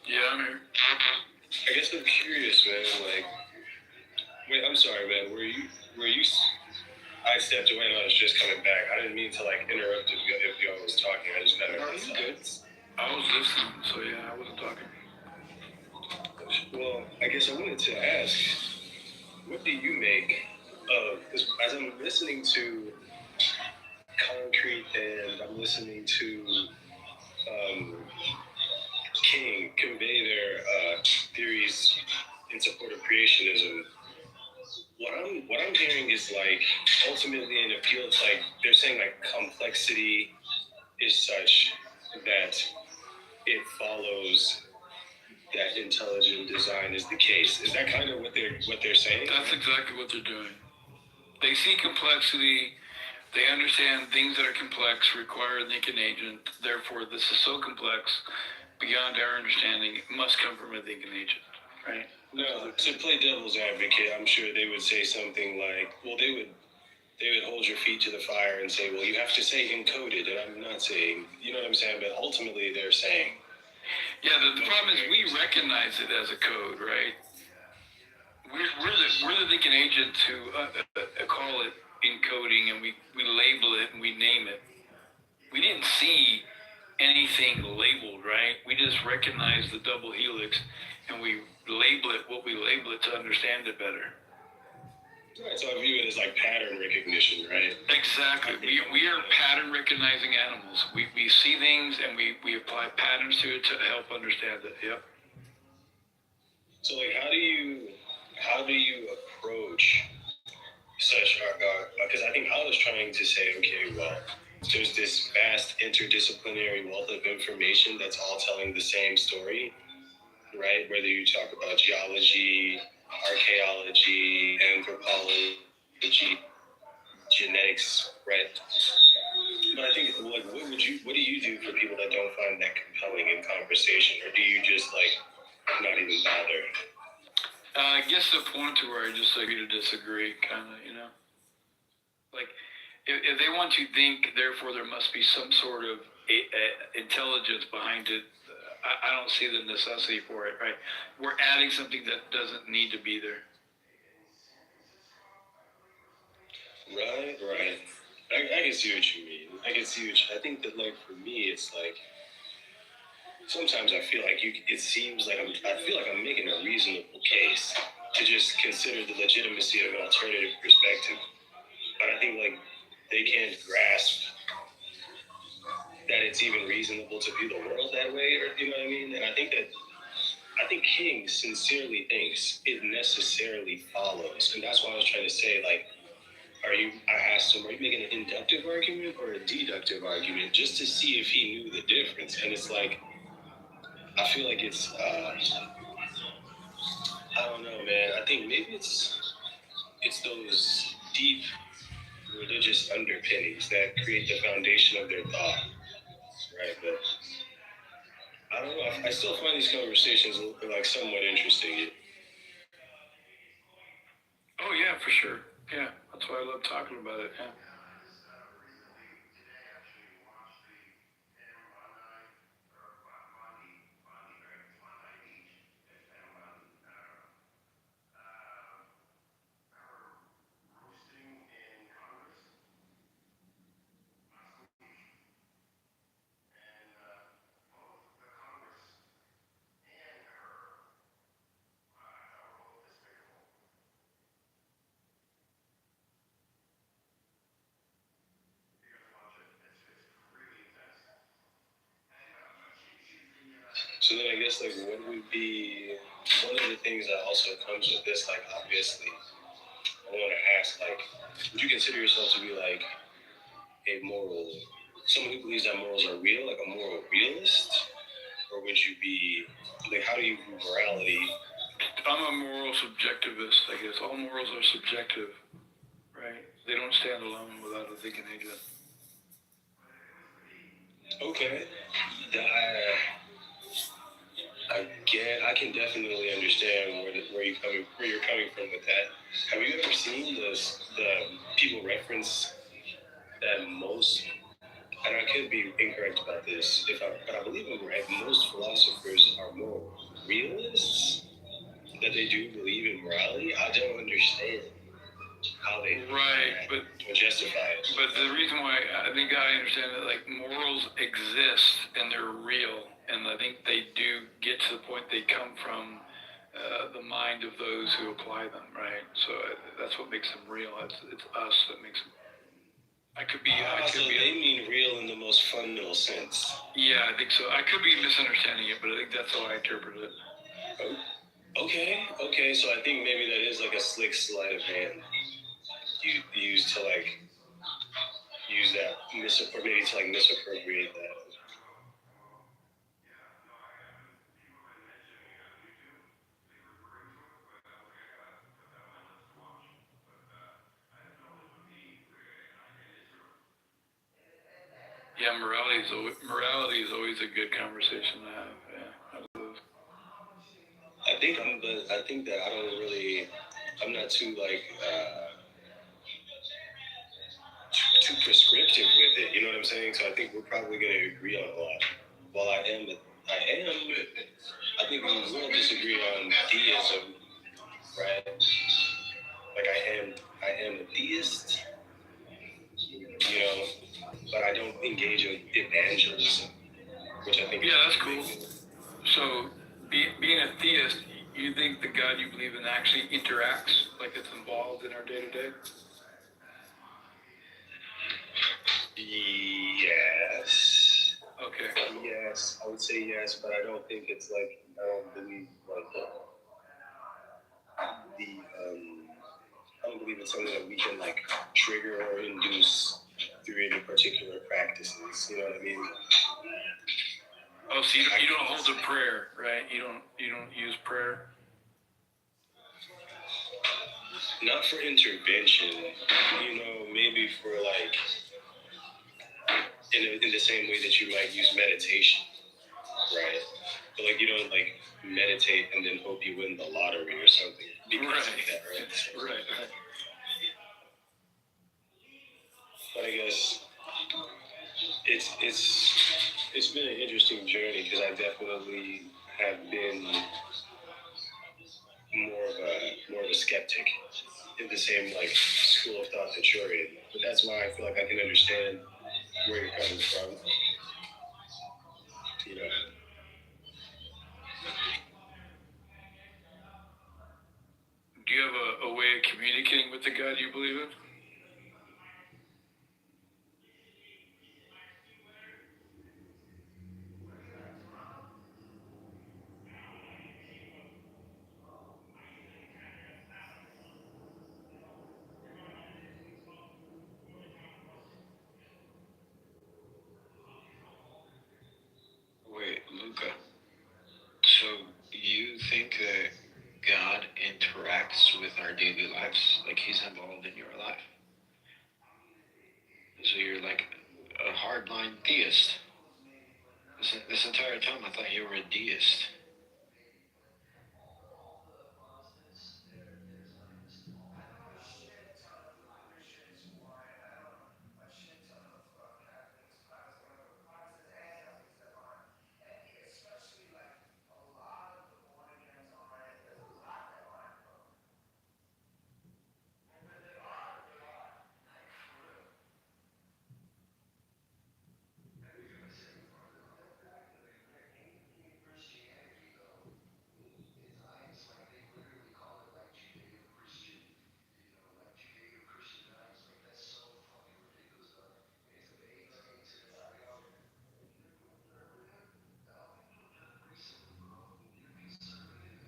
Yeah, I'm here. I guess I'm curious, man, like, wait, I'm sorry, man, were you, I stepped away and I was just coming back. I didn't mean to, like, interrupt if y'all was talking. I just got good. I was listening, so yeah, I wasn't talking. Well, I guess I wanted to ask, what do you make of, because as I'm listening to Concrete and I'm listening to King convey their theories in support of creationism, what I'm hearing is like ultimately in the field, it's like they're saying like complexity is such that it follows that intelligent design is the case. Is that kind of what they're saying? That's exactly what they're doing. They see complexity. They understand things that are complex require a thinking agent. Therefore, this is so complex beyond our understanding. It must come from a thinking agent, right? No, to play devil's advocate, I'm sure they would say something like, well, they would hold your feet to the fire and say, well, you have to say encoded, and I'm not saying, you know what I'm saying, but ultimately they're saying. Yeah, the problem is we recognize it as a code, right? We're the thinking agents who call it encoding, and we label it and we name it. We didn't see anything labeled, right? We just recognize the double helix, and we label it what we label it to understand it better. Right, so I view it as like pattern recognition, right? Exactly. We are pattern recognizing animals. We see things and we apply patterns to it to help understand it. Yep. So like how do you approach such because I think I was trying to say, okay, well, there's this vast interdisciplinary wealth of information that's all telling the same story, right? Whether you talk about geology, archaeology, anthropology, genetics, right? But I think, like, what do you do for people that don't find that compelling in conversation, or do you just like not even bother? I guess the point to where I just agree to disagree, kind of, you know. Like, if they want to think, therefore there must be some sort of intelligence behind it. I don't see the necessity for it, right? We're adding something that doesn't need to be there. Right. I can see what you mean. I think that, like, for me, it's like, sometimes I feel like it seems like I'm making a reasonable case to just consider the legitimacy of an alternative perspective. But I think, like, they can't grasp that it's even reasonable to view the world that way, or, you know what I mean? And I think King sincerely thinks it necessarily follows. And that's why I was trying to say, like, I asked him, are you making an inductive argument or a deductive argument, just to see if he knew the difference? And it's like, I feel like it's, I don't know, man. I think maybe it's those deep religious underpinnings that create the foundation of their thought, right? But I don't know. I still find these conversations like somewhat interesting. Oh yeah, for sure. Yeah, that's why I love talking about it. Yeah. So then I guess, like, what would be one of the things that also comes with this? Like, obviously, I want to ask, like, would you consider yourself to be like someone who believes that morals are real, like a moral realist, or would you be like, how do you view morality? I'm a moral subjectivist, I guess. All morals are subjective, right? They don't stand alone without a thinking agent. Okay. I can definitely understand where you're coming from with that. Have you ever seen the people reference that most, and I could be incorrect about this, but I believe I'm right, most philosophers are more realists, that they do believe in morality? I don't understand how they justify it. But the reason why I think I understand that, like, morals exist and they're real, and I think they do get to the point they come from the mind of those who apply them, right? So that's what makes them real. It's us that makes them. They mean real in the most fundamental sense. Yeah, I think so. I could be misunderstanding it, but I think that's how I interpret it. Okay. So I think maybe that is like a slick sleight of hand you use to like use that maybe to like misappropriate that. Yeah, morality is always a good conversation to have. Yeah. I think that I'm not too like too prescriptive with it. You know what I'm saying? So I think we're probably going to agree on a lot. While I think we will disagree on deism, right? Like I am a deist, you know, but I don't engage in evangelism, which I think. Yeah, that's cool. So, being a theist, you think the God you believe in actually interacts, like it's involved in our day to day? Yes. Okay. Yes, I would say yes, but I don't think it's like I don't believe like I don't believe it's something that we can like trigger or induce through any particular practices. You know what I mean? Oh, so you don't hold a prayer, right? You don't use prayer. Not for intervention, you know, maybe for like in the same way that you might use meditation, right? But like you don't like meditate and then hope you win the lottery or something. Because of that, right? Right. But I guess it's been an interesting journey because I definitely have been more of a skeptic in the same like school of thought that you're in. But that's why I feel like I can understand where you're coming from. You know. Do you have a way of communicating with the God you believe in? Wait, Luca. So you think that God interacts with our daily lives, like He's involved in your life? So you're like a hardline theist. This entire time, I thought you were a deist.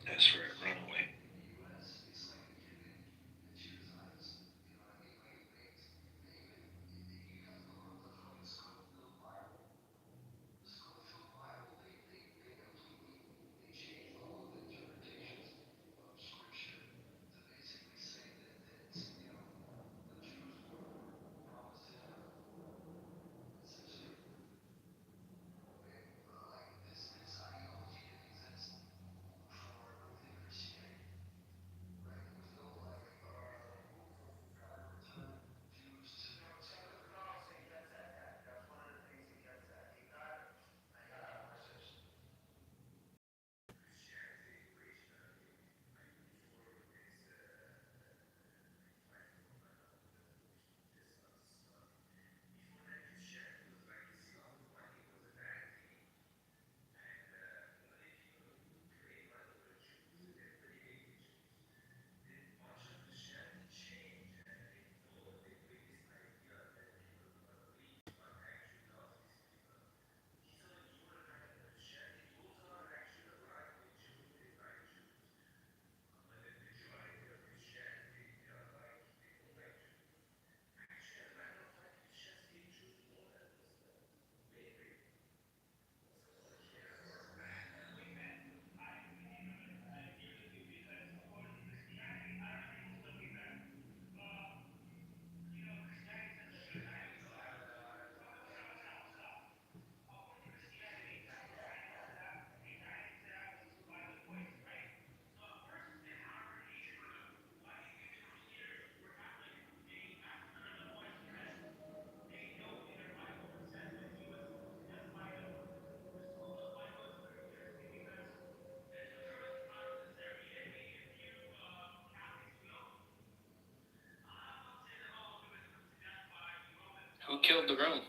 That's right, run away. killed the room.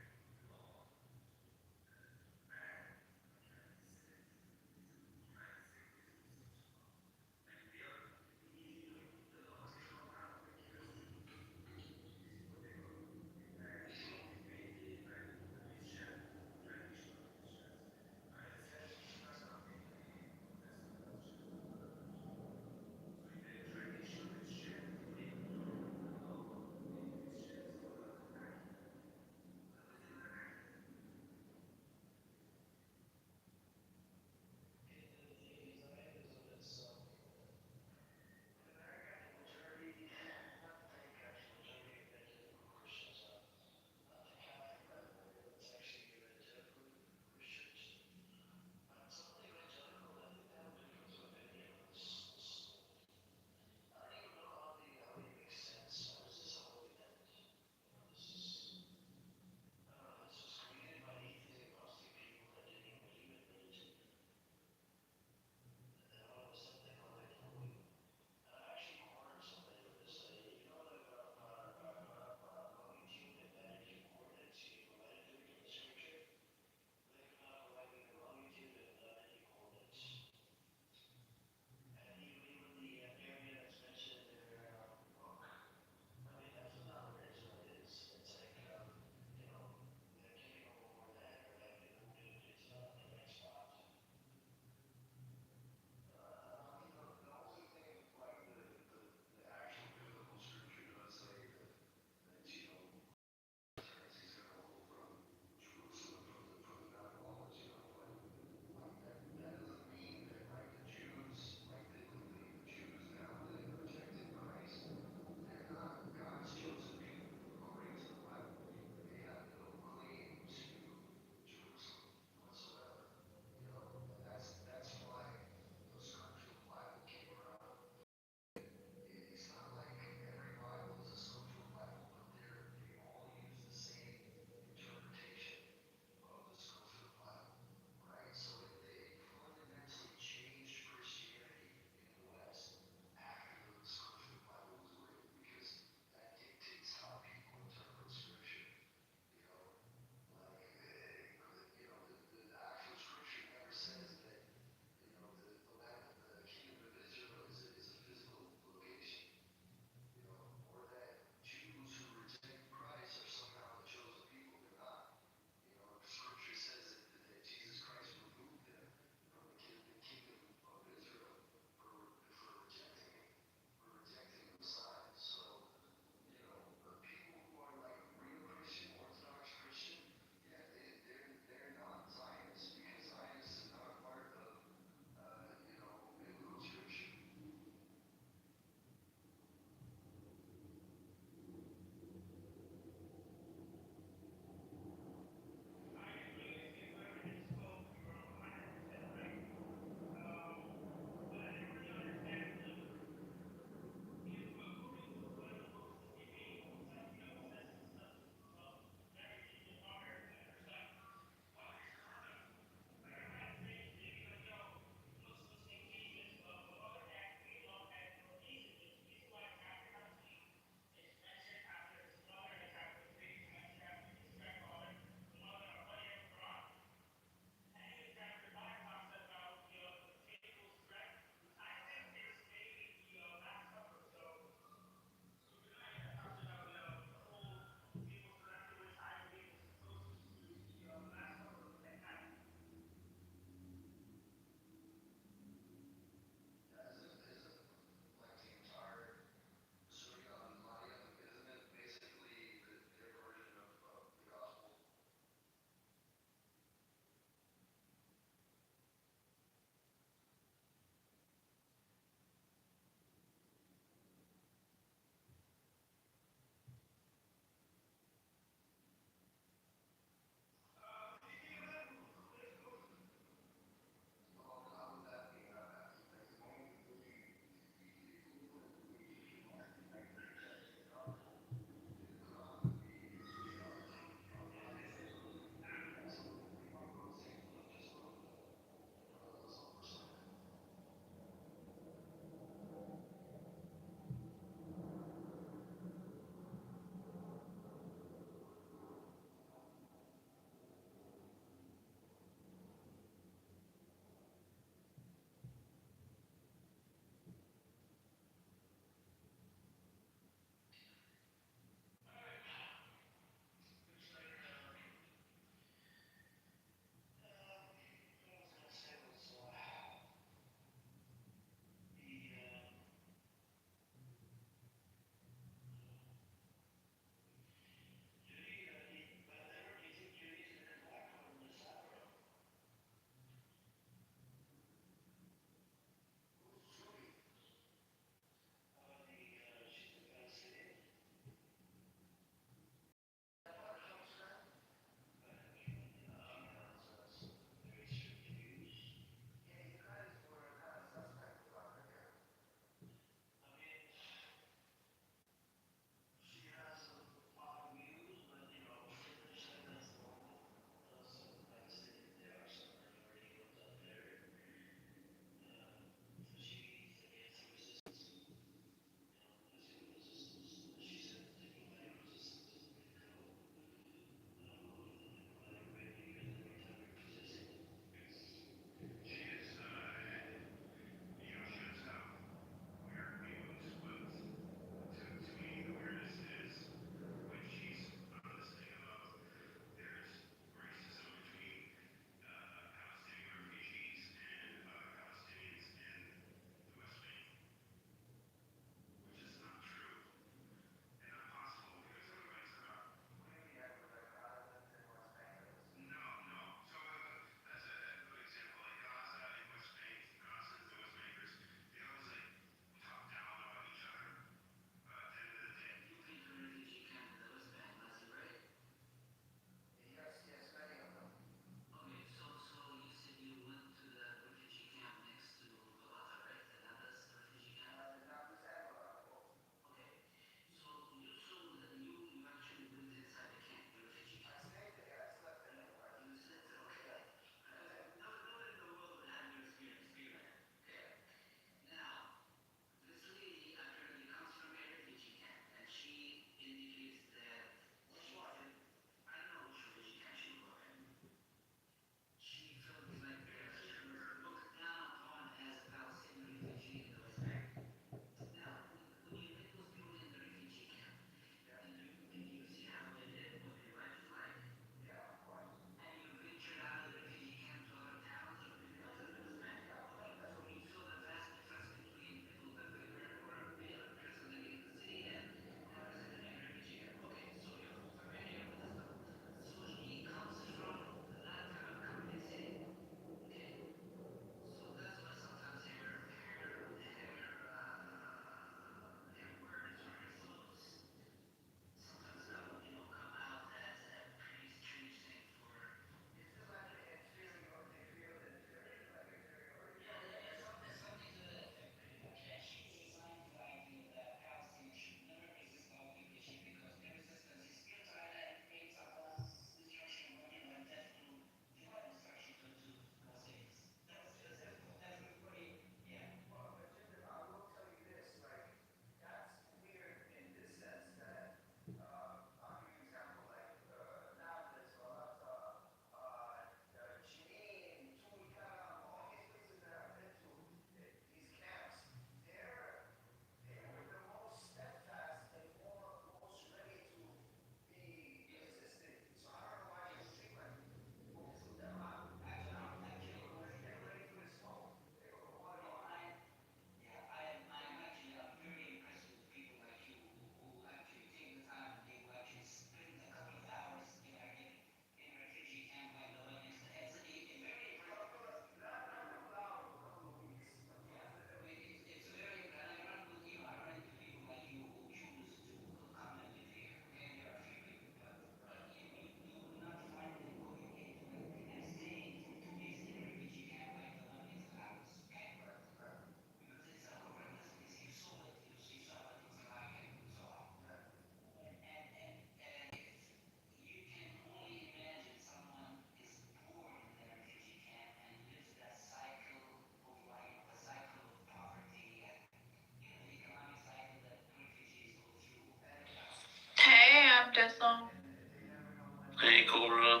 takeover.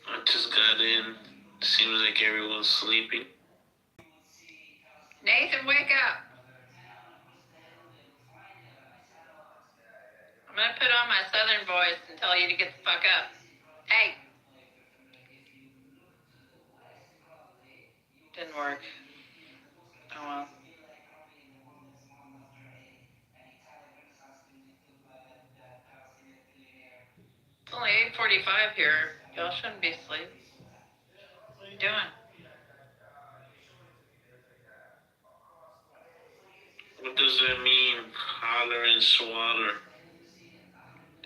I just got in. Seems like everyone's sleeping. Nathan, wake up. I'm gonna put on my southern voice and tell you to get the fuck up. Hey. Didn't work. Oh well. It's only 8:45 here. Y'all shouldn't be asleep. What are you doing? What does that mean? Holler and swaller.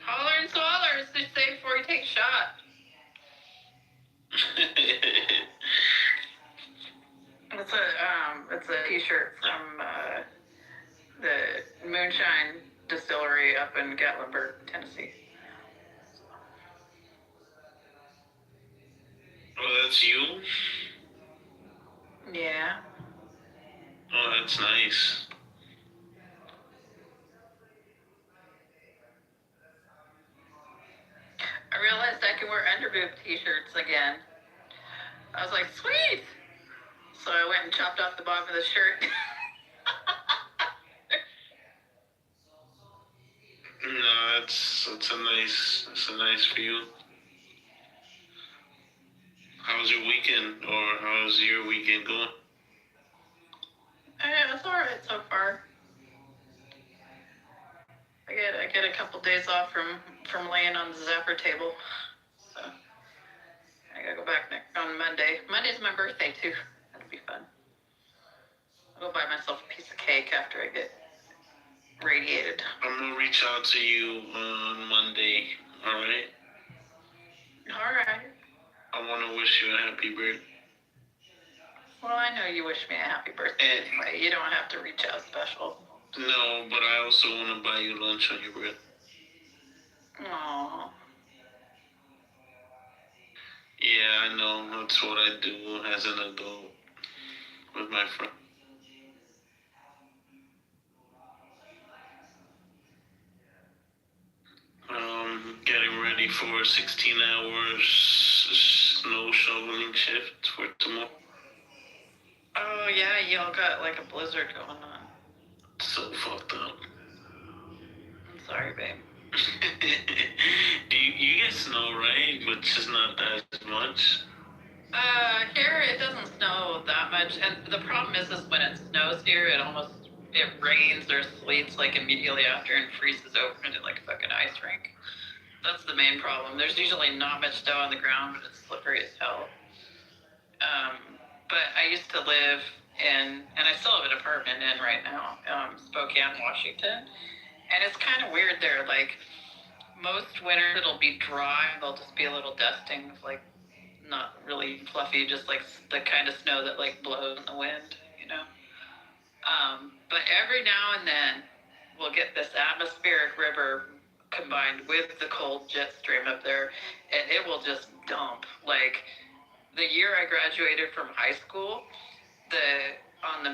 Holler and swaller, as they say before you take a shot. It's a t-shirt from the Moonshine Distillery up in Gatlinburg, Tennessee. Oh, that's you? Yeah. Oh, that's nice. I realized I can wear underboob t-shirts again. I was like, sweet! So I went and chopped off the bottom of the shirt. No, that's a nice view. How's your weekend, or how's your weekend going? Yeah, it's alright so far. I get a couple days off from laying on the zapper table. So I gotta go back on Monday. Monday's my birthday too. That'll be fun. I'll go buy myself a piece of cake after I get radiated. I'm gonna reach out to you on Monday, alright? Alright. I wanna wish you a happy birthday. Well, I know you wish me a happy birthday anyway. You don't have to reach out special. No, but I also wanna buy you lunch on your birthday. Aww. Yeah, I know. That's what I do as an adult with my friend. Getting ready for 16 hours snow shoveling shift for tomorrow. Oh yeah, y'all got like a blizzard going on. So fucked up. I'm sorry, babe. Do you get snow, right? But just not that much. Here it doesn't snow that much, and the problem is when it snows here, it rains or sleets like immediately after and freezes over into like a fucking ice rink. That's the main problem. There's usually not much snow on the ground, but it's slippery as hell. But I used to live in, and I still have an apartment in right now, Spokane, Washington, and it's kind of weird there. Like most winters, it'll be dry. There'll just be a little dusting, like not really fluffy, just like the kind of snow that like blows in the wind, you know. But every now and then, we'll get this atmospheric river combined with the cold jet stream up there, and it will just dump. Like the year I graduated from high school, on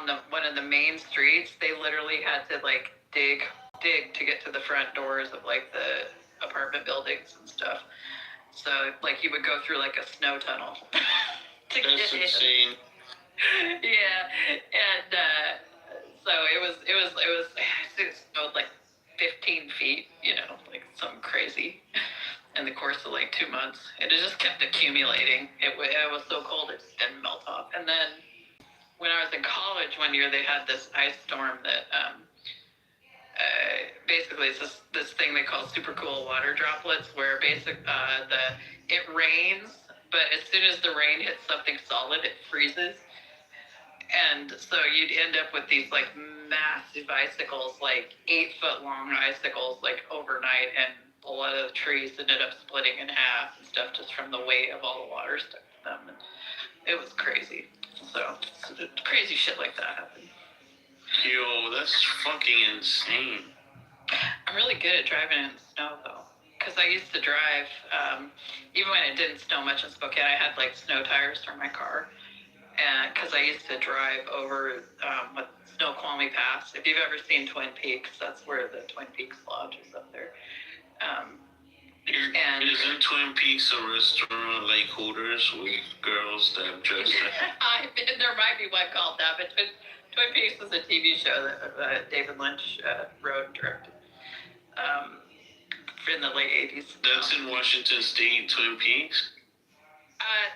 the one of the main streets, they literally had to like dig to get to the front doors of like the apartment buildings and stuff. So like you would go through like a snow tunnel to That's get in. insane. Yeah, and so it snowed like 15 feet, you know, like something crazy in the course of like 2 months. It just kept accumulating. It was so cold it just didn't melt off. And then when I was in college one year, they had this ice storm that basically it's this thing they call super cool water droplets, where it rains, but as soon as the rain hits something solid, it freezes. And so you'd end up with these like massive icicles, like 8-foot long icicles, like overnight, and a lot of the trees ended up splitting in half and stuff just from the weight of all the water stuck to them. And it was crazy. So crazy shit like that happened. Yo, that's fucking insane. I'm really good at driving in the snow though, because I used to drive, even when it didn't snow much in Spokane, I had like snow tires for my car. And because I used to drive over with Snoqualmie Pass. If you've ever seen Twin Peaks, that's where the Twin Peaks Lodge is up there. Twin Peaks a restaurant like Hooters with girls that dress like? There might be one called that, but Twin Peaks was a TV show that David Lynch wrote and directed in the late 80s. That's in Washington State, Twin Peaks?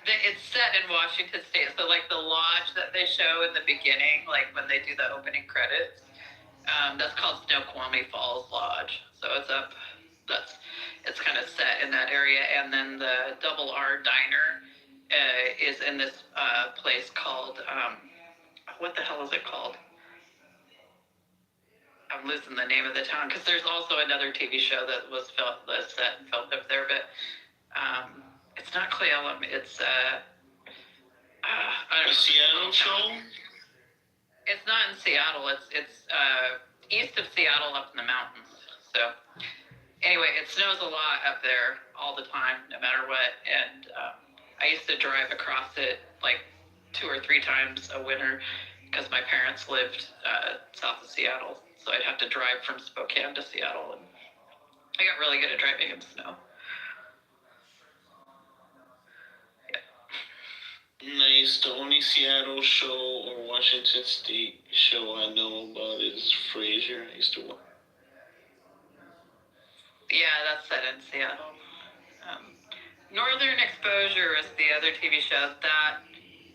It's set in Washington State, so like the lodge that they show in the beginning, like when they do the opening credits, that's called Snoqualmie Falls Lodge. So it's kind of set in that area, and then the Double R Diner is in this place called what the hell is it called? I'm losing the name of the town because there's also another TV show that was set and filmed up there, but it's not Cle Elum. It's a Seattle show. It's not in Seattle. It's east of Seattle, up in the mountains. So anyway, it snows a lot up there all the time, no matter what. And I used to drive across it like 2 or 3 times a winter because my parents lived south of Seattle. So I'd have to drive from Spokane to Seattle, and I got really good at driving in snow. Nice. The only Seattle show or Washington State show I know about is Frasier. I used to watch. Yeah, that's set in Seattle. Northern Exposure is the other TV show. That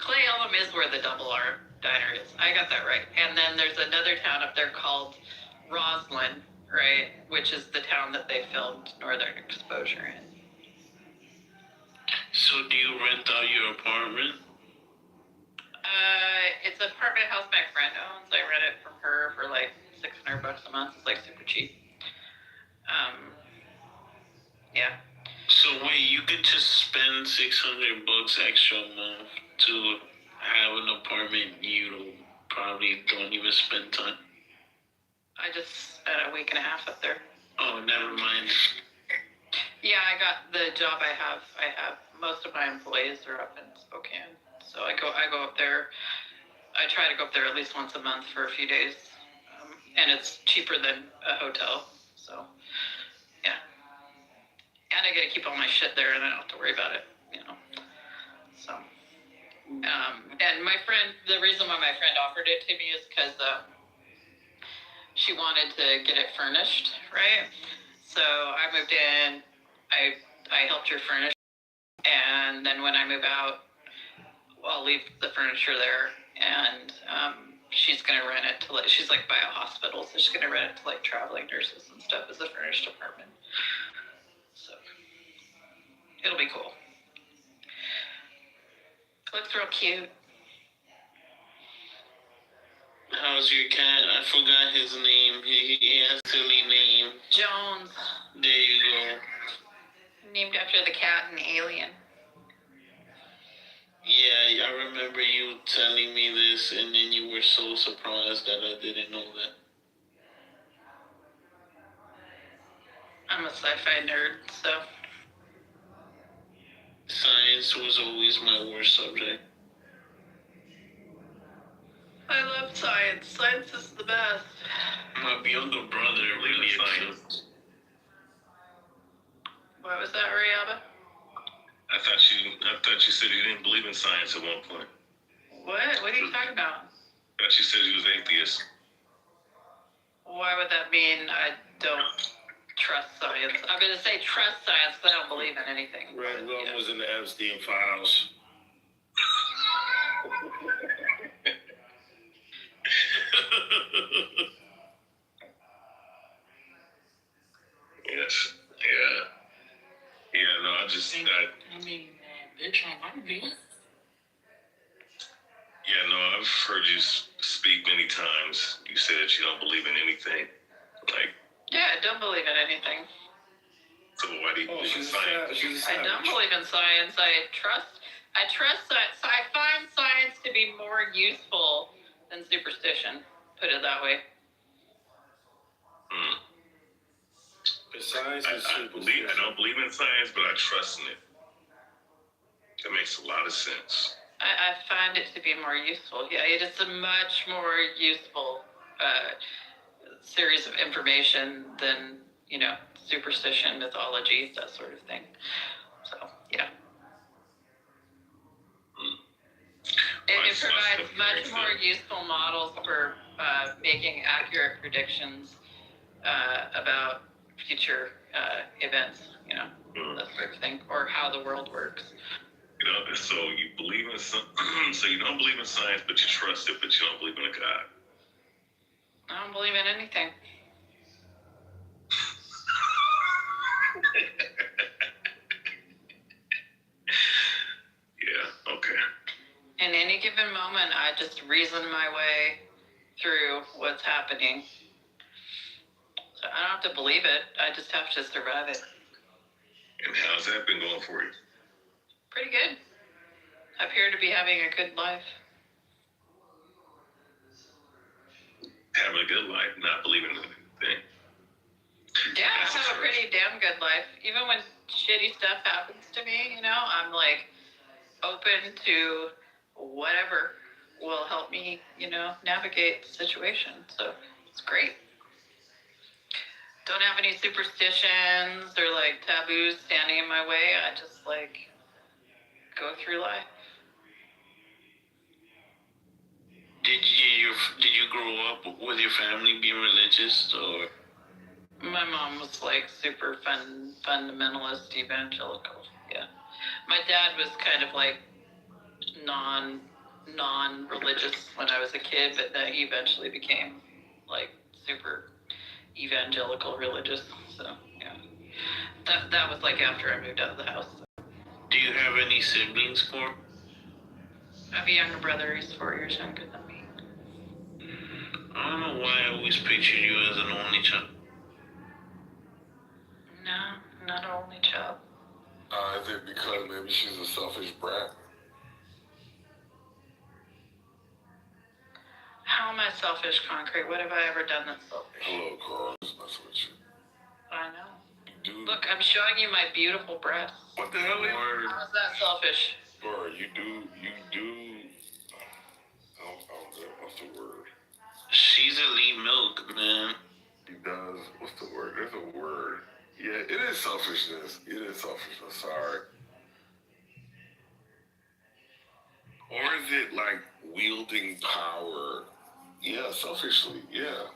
Cle Elum is where the Double R Diner is. I got that right. And then there's another town up there called Roslyn, right? Which is the town that they filmed Northern Exposure in. So do you rent out your apartment? It's an apartment house my friend owns. I rent it from her for like $600 a month. It's like super cheap. Yeah. So wait, you could just spend $600 extra a month to have an apartment you probably don't even spend time? I just spent a week and a half up there. Oh, never mind. Yeah, I got the job I have most of my employees are up in Spokane. So I go up there. I try to go up there at least once a month for a few days. And it's cheaper than a hotel. So, yeah. And I get to keep all my shit there, and I don't have to worry about it, you know. So, and my friend, the reason why my friend offered it to me is because she wanted to get it furnished, right? So I moved in, I helped her furnish, and then when I move out, I'll leave the furniture there, and she's gonna rent it to she's like by a hospital, so she's gonna rent it to like traveling nurses and stuff as a furnished apartment. So it'll be cool. Looks real cute. How's your cat? I forgot his name. He has a silly name. Jones. There you go. Named after the cat in Alien. Yeah, I remember you telling me this, and then you were so surprised that I didn't know that. I'm a sci-fi nerd, so. Science was always my worst subject. I love science. Science is the best. My younger brother really science. What was that, Riaba? I thought you said you didn't believe in science at one point. What? What are you talking about? I thought you said you was atheist. Why would that mean I don't trust science? I'm going to say trust science, but I don't believe in anything. Red Rum was in the Epstein files. Yes. Yeah. Yeah, no, bitch, I'm being. Yeah, no, I've heard you speak many times. You say that you don't believe in anything. Like. Yeah, I don't believe in anything. So why do you believe in science? I don't believe in science. I trust science. So I find science to be more useful than superstition. Put it that way. Science is I don't believe in science, but I trust in it. That makes a lot of sense. I find it to be more useful. Yeah, it is a much more useful series of information than, superstition, mythology, that sort of thing. So, yeah. It provides much more useful models for making accurate predictions about future events, that sort of thing, or how the world works. So you believe in so you don't believe in science, but you trust it, but you don't believe in a God. I don't believe in anything. Yeah, okay. In any given moment, I just reason my way through what's happening. So I don't have to believe it. I just have to survive it. And how's that been going for you? Pretty good. I appear to be having a good life. Having a good life, not believing in anything. Yeah, I have a pretty damn good life. Even when shitty stuff happens to me, I'm like open to whatever will help me, navigate the situation. So it's great. Don't have any superstitions or like taboos standing in my way. I just like go through life. Did you grow up with your family being religious, or? My mom was like super fundamentalist evangelical. Yeah. My dad was kind of like non-religious when I was a kid, but then he eventually became like super evangelical religious. So yeah. That was like after I moved out of the house. Do you have any siblings, Cor? I have a younger brother. He's 4 years younger than me. I don't know why I always pictured you as an only child. No, not an only child. Is it because maybe she's a selfish brat? How am I selfish, Concrete? What have I ever done that's selfish? Hello, Carl. Just messing with you. I know. Dude. Look, I'm showing you my beautiful breasts. What the hell is How is that selfish? Bro, you do. What's the word? She's elite milk, man. He does. What's the word? There's a word. Yeah, it is selfishness. Sorry. Or is it like wielding power? Yeah, selfishly. Yeah.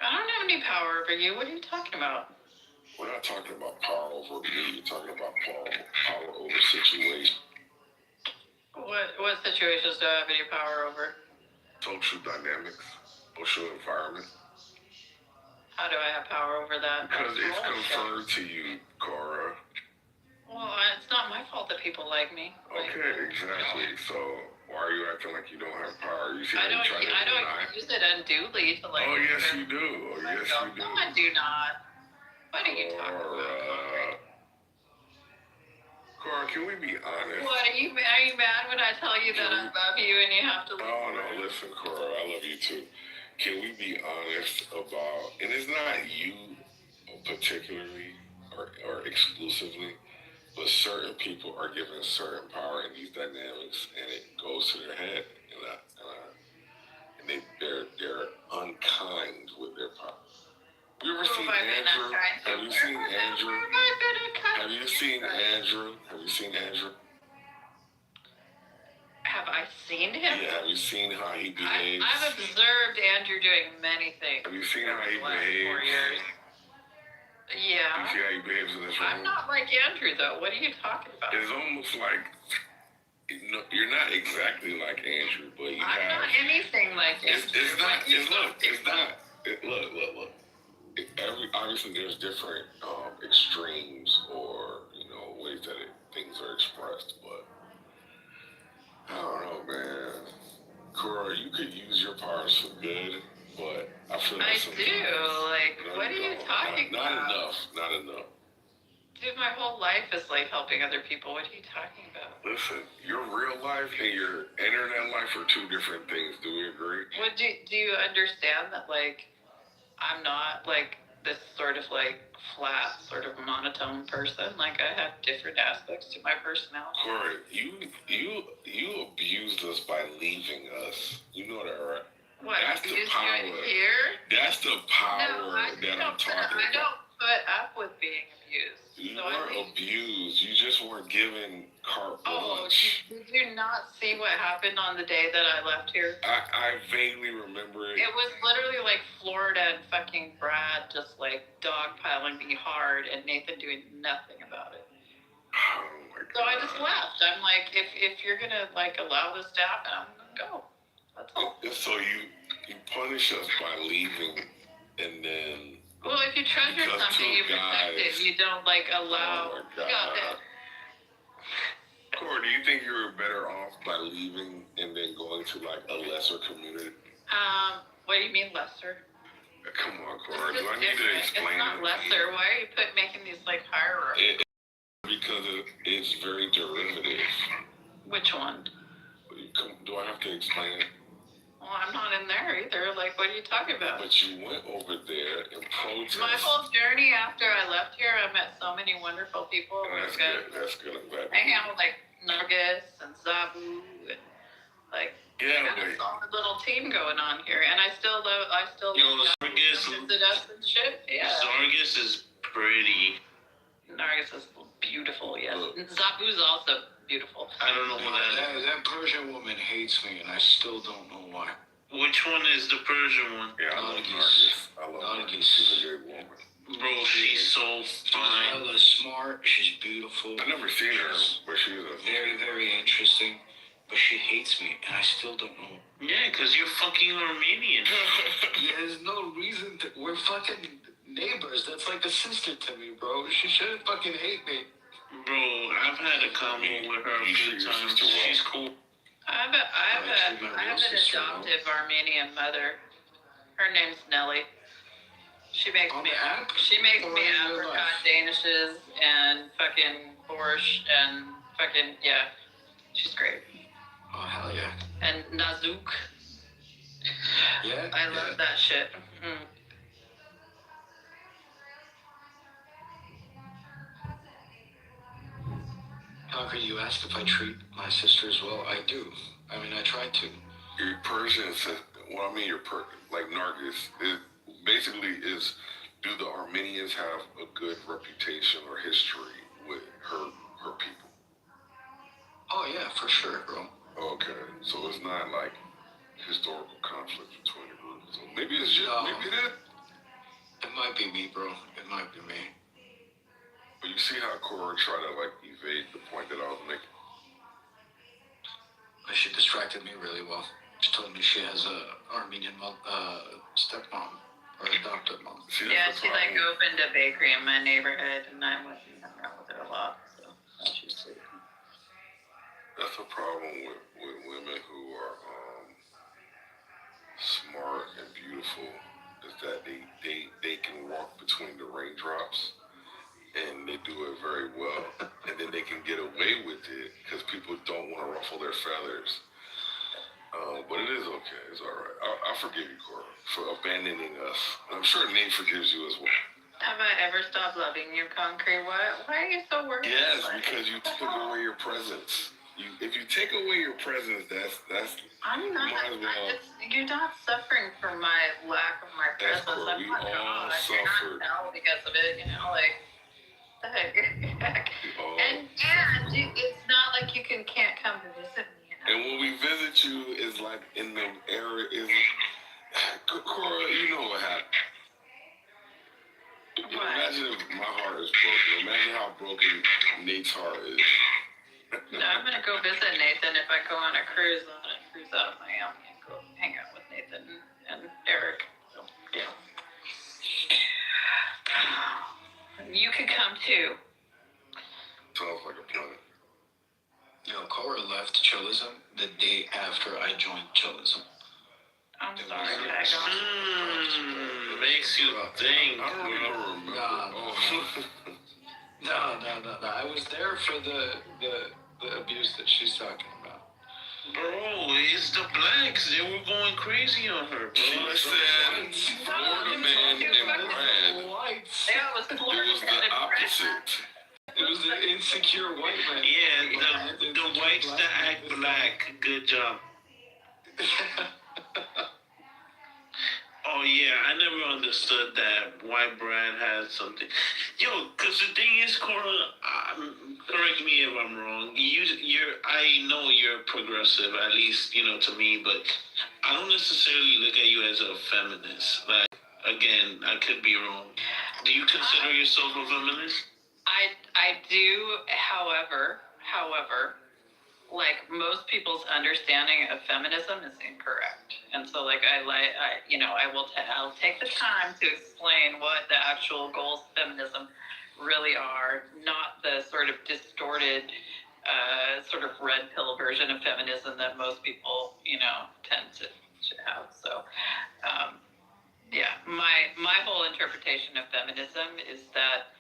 I don't have any power over you. What are you talking about? We're not talking about power over me. We're talking about power over situation. What situations do I have any power over? Social dynamics, social environment. How do I have power over that? Because it's conferred to you, Cora. Well, it's not my fault that people like me. Okay, exactly. So why are you acting like you don't have power? You see, I don't use it unduly to like. Oh yes, you do. Oh yes, you do. No, I do not. What are you talking about? Cora, can we be honest? What are you mad when I tell you that I love you and you have to leave? Oh no, listen, Cora, I love you too. Can we be honest about? And it's not you particularly or exclusively, but certain people are given certain power in these dynamics, and it goes to their head, and they're unkind with their power. You ever seen Andrew? Have you seen Andrew? Have you seen Andrew? Have I seen him? Yeah, have you seen how he behaves? I've observed Andrew doing many things. Have you seen how he behaves? 4 years. Yeah. You see how he behaves in this room? I'm not like Andrew, though. What are you talking about? It's almost like you're not exactly like Andrew, but you I'm not anything like Andrew. Look. Obviously, there's different extremes or ways that things are expressed, but I don't know, man. Cora, you could use your powers for good, but I feel like what are you talking about? Not enough. Dude, my whole life is like helping other people. What are you talking about? Listen, your real life and your internet life are two different things. Do we agree? What do you understand that like I'm not like this sort of like flat, sort of monotone person? Like I have different aspects to my personality. Corey, you abused us by leaving us. You know that, right? What? That's the You power. do it here? That's the power No, I that I'm talking I about. don't put up with being abused. You So weren't abused. You just weren't given carte blanche. did you not see what happened on the day that I left here? I vaguely remember it. It was literally like Florida and fucking Brad just like dogpiling me hard and Nathan doing nothing about it. Oh my God. So I just left. I'm like, if you're gonna like allow this to happen, I'm gonna go. That's all. So you punish us by leaving, and then. Well, if you treasure Because something, two you protect it. guys- You don't like allow. Oh my God. Cora, do you think you were better off by leaving and then going to like a lesser community? What do you mean lesser? Come on, Cora. Do I need to Different. explain It's not it? lesser. Why are you making these like hierarchies? Because it's very derivative. Which one? Do I have to explain it? Well, I'm not in there either. Like, what are you talking about? But you went over there and protested. My whole journey after I left here, I met so many wonderful people. That's good. That's good. I'm glad. I hang out with like Nargis and Zabu and like got a solid little team going on here, and I still love. Zargis. Visit us and shit. Yeah. Zargis is pretty. Nargis is beautiful. Yes. Zabu's also beautiful. I don't know what that is. That Persian woman hates me, and I still don't know why. Which one is the Persian one? Yeah, I love Nargis. I love Nargis. She's a good woman. Bro, she's so fine. She's smart. She's beautiful. I've never seen her, but she's a very, very interesting. But she hates me, and I still don't know. Yeah, because you're fucking Armenian. There's no reason to. We're fucking neighbors. That's like a sister to me, bro. She shouldn't fucking hate me. Bro, I've had a comment with her a few times. She's cool. I have an adoptive Armenian mother. Her name's Nellie. She makes me apricot danishes and fucking borscht and fucking she's great. Oh hell yeah. And Nazook. Yeah. I love that shit. Conker, you asked if I treat my sister as well. I do. I mean, I try to. Your Persian, like Nargis, it basically is, do the Armenians have a good reputation or history with her people? Oh yeah, for sure, bro. Okay, so it's not like historical conflict between the groups. So maybe it's just, maybe it is. It might be me, bro. It might be me. But you see how Cora tried to like evade the point that I was making? She distracted me really well. She told me she has a Armenian stepmom or adopted mom. She like opened a bakery in my neighborhood, and I went and hung out with her a lot. So she's sweet. That's a problem with women who are smart and beautiful, is that they can walk between the raindrops, and they do it very well, and then they can get away with it because people don't want to ruffle their feathers. But it is okay. It's all right. I forgive you, Cora, for abandoning us. I'm sure Nate forgives you as well. Have I ever stopped loving you, Concrete? Why are you so worried? Yes, because you took away your presence. If you take away your presence, that's. I'm not. You're not suffering from my lack of my presence. I'm not God. You're not hell because of it. You know, like. The heck? And it's not like you can't come to visit me. You know? And when we visit you, it's like in the area is. Cora, you know what happened. Imagine if my heart is broken. Imagine how broken Nate's heart is. No, I'm gonna go visit Nathan if I go on a cruise out of Miami and go hang out with Nathan and Eric. So, yeah. You could come too. Sounds like a plan. Cora left Chillism the day after I joined Chillism. I'm sorry, I don't. Makes you think. I don't remember. No. I was there for the abuse that she's talking about. Bro, it's the blacks. They were going crazy on her, bro. She said Florida man and Brad. Yeah, it was the opposite. It was the insecure white man. Yeah, the whites that act black. Good job. Oh yeah, I never understood that. Why Brad had something. Yo, because the thing is, Cora, correct me if I'm wrong. I know you're progressive, at least to me, but I don't necessarily look at you as a feminist. Like, again, I could be wrong. Do you consider yourself a feminist? I do, however, like most people's understanding of feminism is incorrect, and so like I'll take the time to explain what the actual goals of feminism really are, not the sort of distorted, sort of red pill version of feminism that most people tend to have. So, my whole interpretation of feminism is that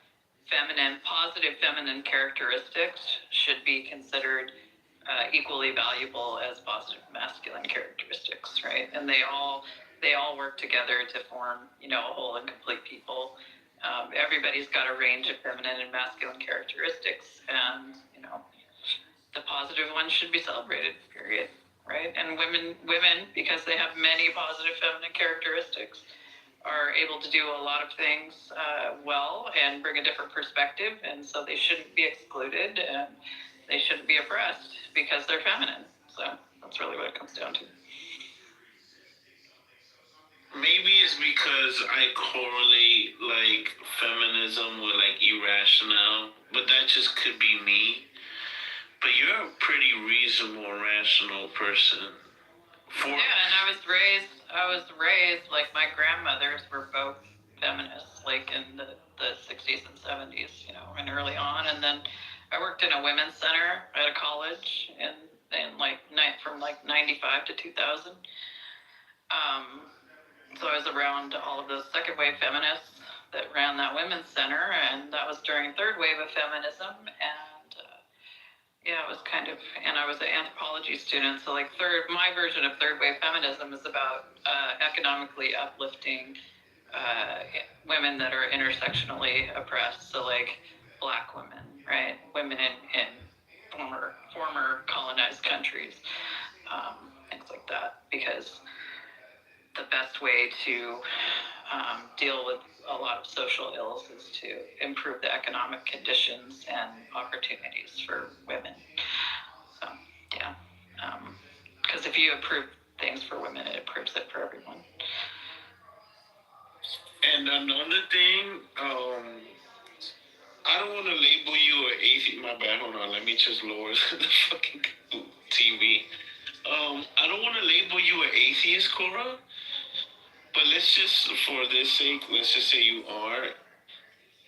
positive feminine characteristics should be considered equally valuable as positive masculine characteristics, right? And they all work together to form, a whole and complete people. Everybody's got a range of feminine and masculine characteristics, and the positive ones should be celebrated. Period. Right? And women, because they have many positive feminine characteristics, are able to do a lot of things well and bring a different perspective, and so they shouldn't be excluded and they shouldn't be oppressed because they're feminine. So that's really what it comes down to. Maybe it's because I correlate like feminism with like irrational, but that just could be me. But you're a pretty reasonable, rational person. Yeah, and I was raised like my grandmothers were both feminists, like in the 60s and 70s, and early on. And then I worked in a women's center at a college from 95 to 2000. So I was around all of those second wave feminists that ran that women's center, and that was during third wave of feminism. And it was and I was an anthropology student, so like my version of third wave feminism is about economically uplifting women that are intersectionally oppressed, so like Black women, right? Women in former colonized countries, things like that, because the best way to deal with a lot of social ills is to improve the economic conditions and opportunities for women. So, yeah. Because if you improve things for women, it improves it for everyone. And another thing, I don't want to label you an atheist. My bad, hold on. Let me just lower the fucking TV. I don't want to label you an atheist, Cora. But let's just, for this sake, let's just say you are.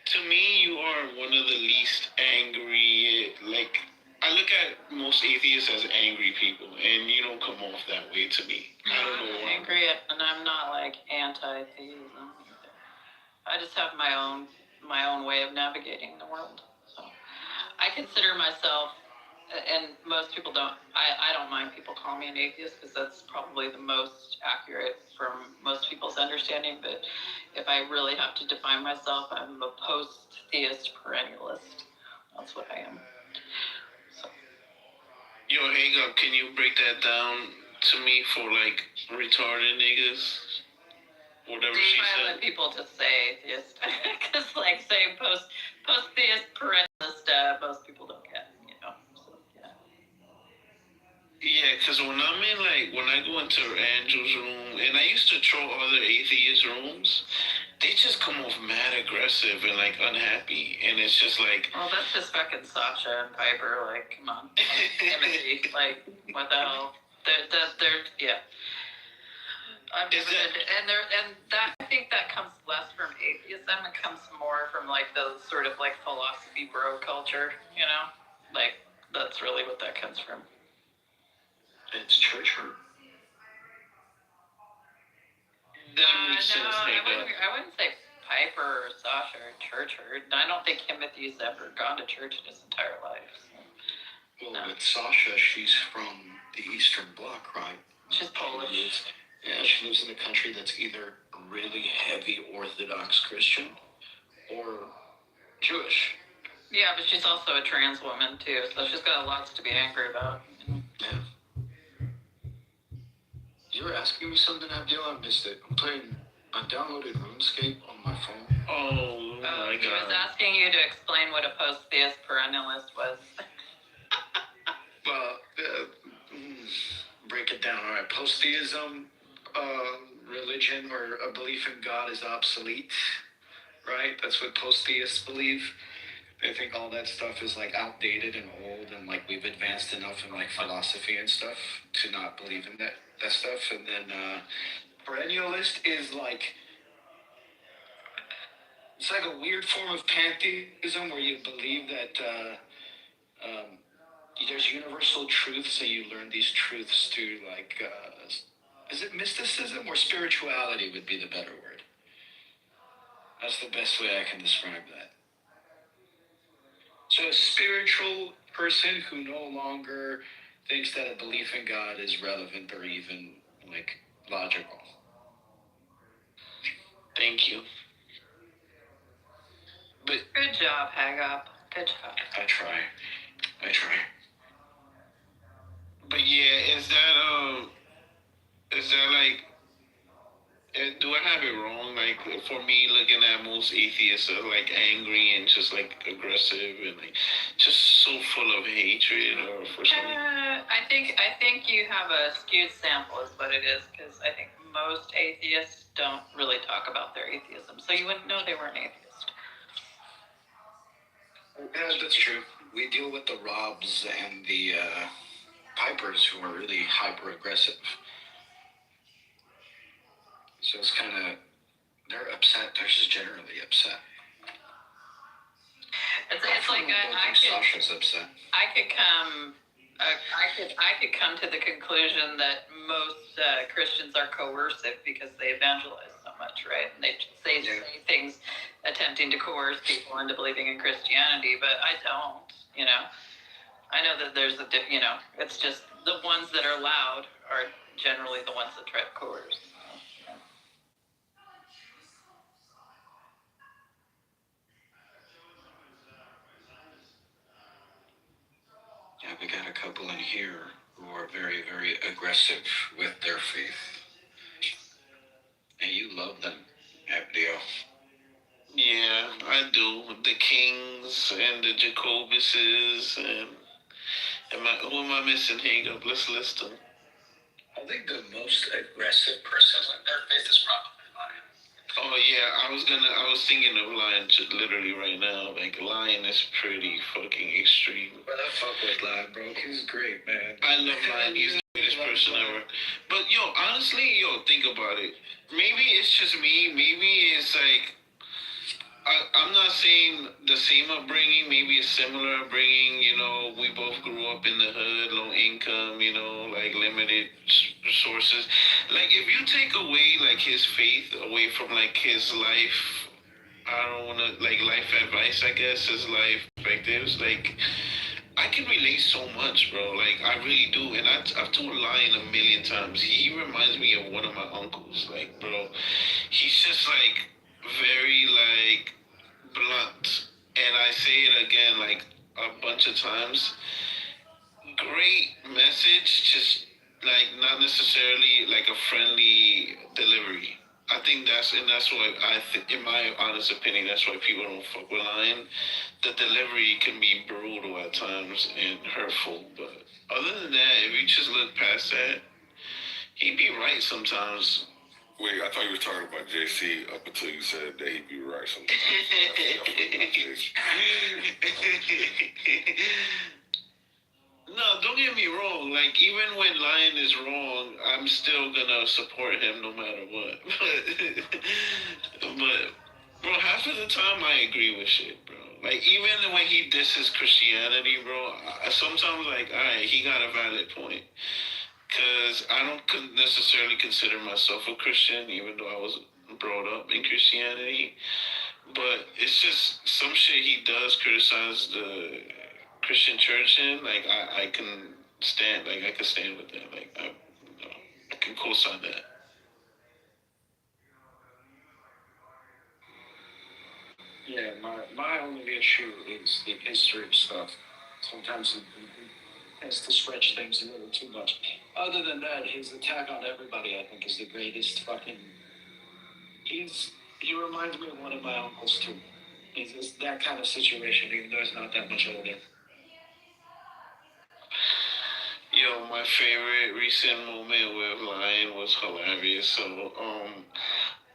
To me, you are one of the least angry. Like, I look at most atheists as angry people, and you don't come off that way to me. I don't know why. I'm angry, and I'm not like anti-theism. I just have my own way of navigating the world. So I consider myself, and most people don't. I don't mind people calling me an atheist because that's probably the most accurate from most people's understanding. But if I really have to define myself, I'm a post-theist perennialist. That's what I am. So. Yo, hang up. Can you break that down to me for like retarded niggas? Whatever she said. I let people just say atheist because like saying post-theist perennialist, most people don't get. Yeah, because when I go into Angel's room, and I used to troll other atheist rooms, they just come off mad aggressive and like unhappy, and it's just like. Well, that's just fucking Sasha and Piper. Like, come on, Timothy. Like, what the hell? They're yeah. I think that comes less from atheism. It comes more from like the sort of like philosophy bro culture. Like that's really what that comes from. It's church hurt. I wouldn't say Piper or Sasha are church hurt. I don't think Timothy's ever gone to church in his entire life. So. Well, with Sasha, she's from the Eastern Bloc, right? She's Polish. She lives in a country that's either really heavy Orthodox Christian or Jewish. Yeah, but she's also a trans woman too, so she's got lots to be angry about. Yeah. You were asking me something, Abdul? I missed it. I'm playing I downloaded RuneScape on my phone. Oh my God. He was asking you to explain what a post-theist perennialist was. Well, break it down. All right, post-theism, religion or a belief in God is obsolete, right? That's what post-theists believe. They think all that stuff is like outdated and old, and like we've advanced enough in like philosophy and stuff to not believe in that stuff. And then perennialist is like, it's like a weird form of pantheism where you believe that there's universal truth, so you learn these truths through like, is it mysticism or spirituality would be the better word? That's the best way I can describe that. So a spiritual person who no longer thinks that a belief in God is relevant or even like logical. Thank you. But good job, Hagop. Good job. I try. But yeah, is that like, do I have it wrong? Like, for me, looking at most atheists are like angry and just like aggressive and like just so full of hatred, or for some. I think you have a skewed sample, is what it is, because I think most atheists don't really talk about their atheism, so you wouldn't know they weren't atheists. Yeah, that's true. We deal with the Robs and the Pipers who are really hyper aggressive. So it's kind of, they're upset. They're just generally upset. It's like Sasha's upset. I could come to the conclusion that most Christians are coercive because they evangelize so much, right? And they say things attempting to coerce people into believing in Christianity, but I don't, you know. I know that there's it's just the ones that are loud are generally the ones that try to coerce. Yeah, we got a couple in here who are very, very aggressive with their faith. And you love them, Abdio. Yeah, I do. The Kings and the Jacobuses and who am I missing? Hang up. Let's list them. I think the most aggressive person with their faith is probably Lion. Oh yeah, I was thinking of Lion literally right now. Like, Lion is pretty fucking extreme. But I fuck with Lion, bro. He's great, man. I love Lion. He's the greatest person ever. But honestly, think about it. Maybe it's just me. Maybe it's like, I'm not saying the same upbringing, maybe a similar upbringing, we both grew up in the hood, low income, like limited resources. Like, if you take away, like, his faith away from, like, his life, I don't want to, like, life advice, I guess, his life perspectives, like, I can relate so much, bro. Like, I really do. And I've told Lion a million times. He reminds me of one of my uncles. Like, bro, he's just, like, very, like, blunt. And I say it again, like, a bunch of times. Great message, just, like, not necessarily, like, a friendly delivery. I think that's why in my honest opinion, that's why people don't fuck with Lion. The delivery can be brutal at times and hurtful, but other than that, if you just look past that, he'd be right sometimes. Wait, I thought you were talking about JC up until you said that he'd be right sometimes. No, don't get me wrong. Like, even when Lion is wrong, I'm still gonna support him no matter what. But bro, half of the time I agree with shit, bro. Like, even when he disses Christianity, bro, sometimes, like, alright, he got a valid point. Because I don't necessarily consider myself a Christian, even though I was brought up in Christianity. But it's just some shit he does criticize the Christian church in. Like, I can stand with that. Like, I can co-sign that. Yeah, my only issue is the history stuff. Sometimes it has to stretch things a little too much. Other than that, his attack on everybody, I think, is the greatest fucking he reminds me of one of my uncles too. It's that kind of situation, even though he's not that much older. Yo, my favorite recent moment with Lion was hilarious. So,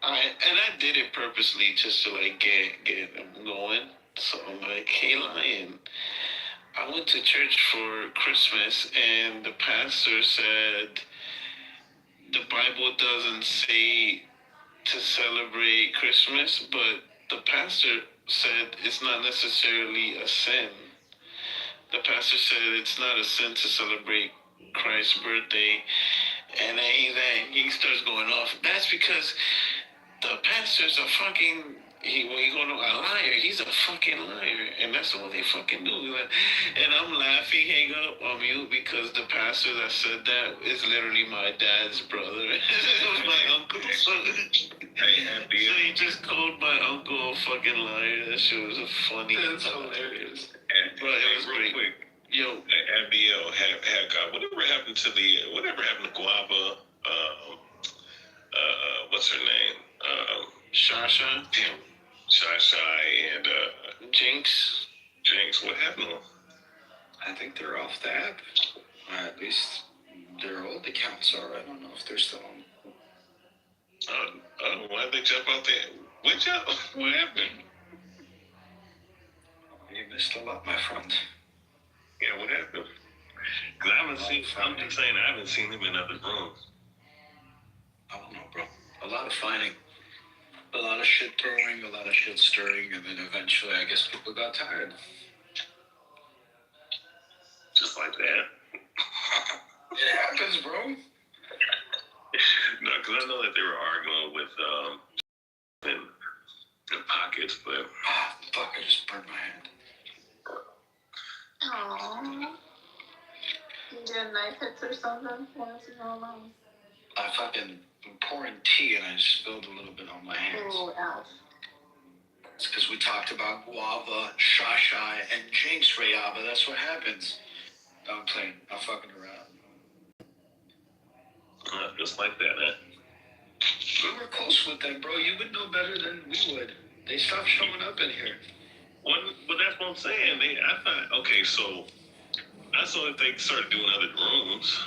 I did it purposely just to like get him going. So I'm like, hey Lion, I went to church for Christmas and the pastor said the Bible doesn't say to celebrate Christmas, but the pastor said it's not necessarily a sin. The pastor said it's not a sin to celebrate Christ's birthday, and then he starts going off. That's because the pastor's a fucking he going to a liar. He's a fucking liar, and that's all they fucking do. And I'm laughing, hang up on mute because the pastor that said that is literally my dad's brother. It was my uncle's son. So he just called my uncle a fucking liar. That shit was funny. That's hilarious. But it was real quick. Yo, FBL, whatever happened to Guava? What's her name? Shasha and Jinx. What happened to them? I think they're off the app. At least their old accounts are. I don't know if they're still on. Why'd they jump out there? What happened? You missed a lot, my friend. Yeah, what happened? Because I'm just saying, I haven't seen him in other rooms. I don't know, bro. A lot of fighting. A lot of shit throwing, a lot of shit stirring, and then eventually I guess people got tired. Just like that. It happens, bro. No, because I know that they were arguing with in Pockets, but fuck, I just burned my hand. Aww. You did knife hits or something? What's going on? I fucking pouring tea and I spilled a little bit on my hands. Oh, ouch. It's because we talked about Guava, Shashai, and Jinx Rayaba. That's what happens. I'm playing. I'm fucking around. Just like that, eh? We were close with them, bro. You would know better than we would. They stopped showing up in here. But that's what I'm saying. I thought, okay, so I saw that they started doing other rooms,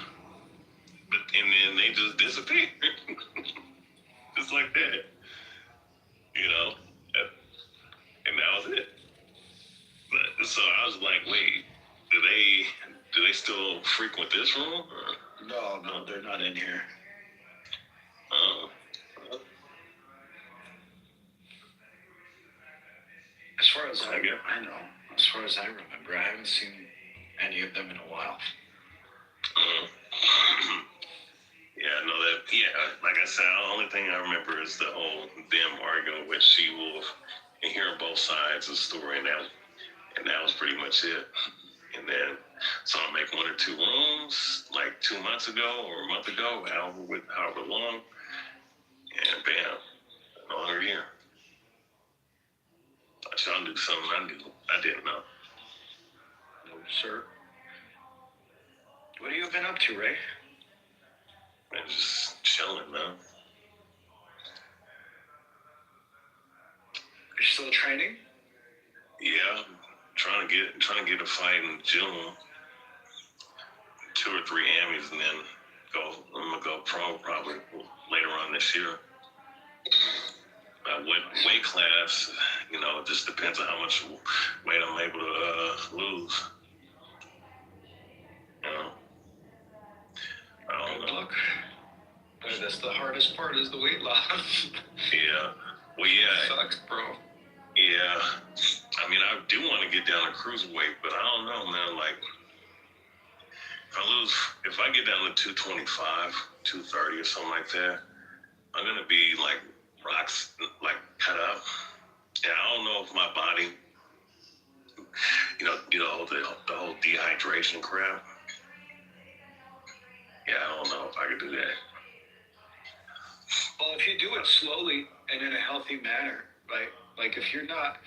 and then they just disappeared. Just like that. You know? And that was it. But, so I was like, wait, do they still frequent this room? Or? No, they're not in here. As far as I know, as far as I remember, I haven't seen any of them in a while. Yeah, I know that. Yeah, like I said, the only thing I remember is the whole them arguing with She-Wolf and hearing both sides of the story, and that was pretty much it. And then saw him make 1 or 2 rooms like 2 months ago or a month ago, however long, and bam, no longer here. I tried to do something I didn't know. No, sir. What have you been up to, Ray? Man, just chilling, man. You're still training? Yeah, trying to get a fight in June. 2 or 3 Emmys, and then I'm gonna go pro probably later on this year. What weight class, it just depends on how much weight I'm able to lose. I don't know. Look, that's the hardest part is the weight loss. Yeah. Well, yeah. It sucks, bro. Yeah. I mean, I do want to get down to cruiserweight, but I don't know, man. Like, if I get down to 225, 230 or something like that, I'm going to be like rocks, like cut up. And I don't know if my body, the whole dehydration crap. Yeah, I don't know if I could do that. Well, if you do it slowly and in a healthy manner, right? Like if you're not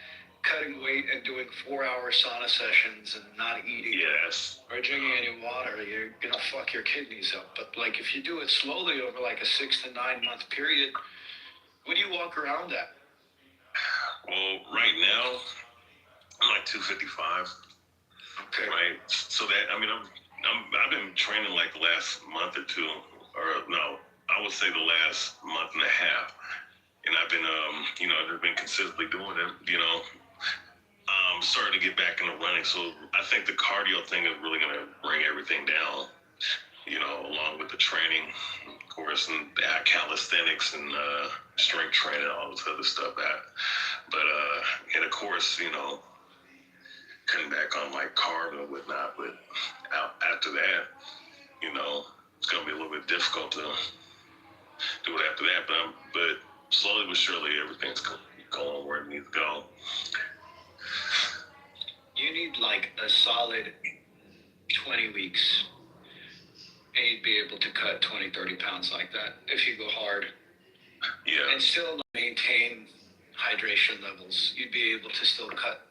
cutting weight and doing 4-hour sauna sessions and not eating or drinking any water, you're gonna fuck your kidneys up. But like if you do it slowly over like a 6 to 9 month period, What do you walk around at? Well, right now, I'm like 255. Okay. Right. So that, I mean, I've been training like the last month or two, or no, I would say the last month and a half. And I've been, I've been consistently doing it, starting to get back in the running. So I think the cardio thing is really going to bring everything down, along with the training, of course, and calisthenics and strength training, all this other stuff. And of course, cutting back on my carb and whatnot. But after that, it's going to be a little bit difficult to do it after that. But slowly but surely, everything's going where it needs to go. You need like a solid 20 weeks, and you'd be able to cut 20, 30 pounds like that if you go hard. Yeah. And still maintain hydration levels. You'd be able to still cut.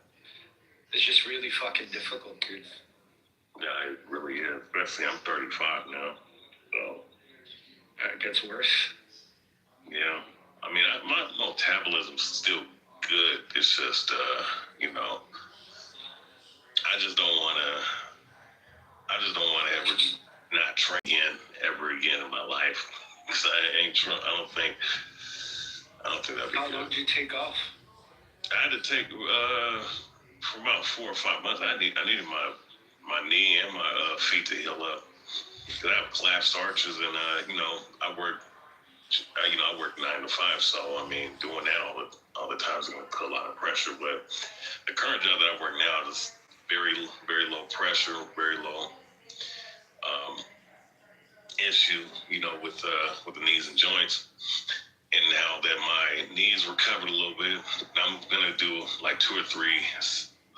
It's just really fucking difficult, dude. Yeah, it really is. Especially I'm 35 now, so it gets worse. Yeah, I mean, my metabolism's still good. It's just, I just don't want to ever not train ever again in my life. Cause I don't think that'd be good. How long did you take off? I had to take for about 4 or 5 months. I needed my knee and my feet to heal up. Cause I have collapsed arches, and I work 9 to 5. So I mean, doing that all the time is going to put a lot of pressure. But the current job that I work now is very, very low pressure, very low issue, with the knees and joints. And now that my knees recovered a little bit, I'm gonna do like 2 or 3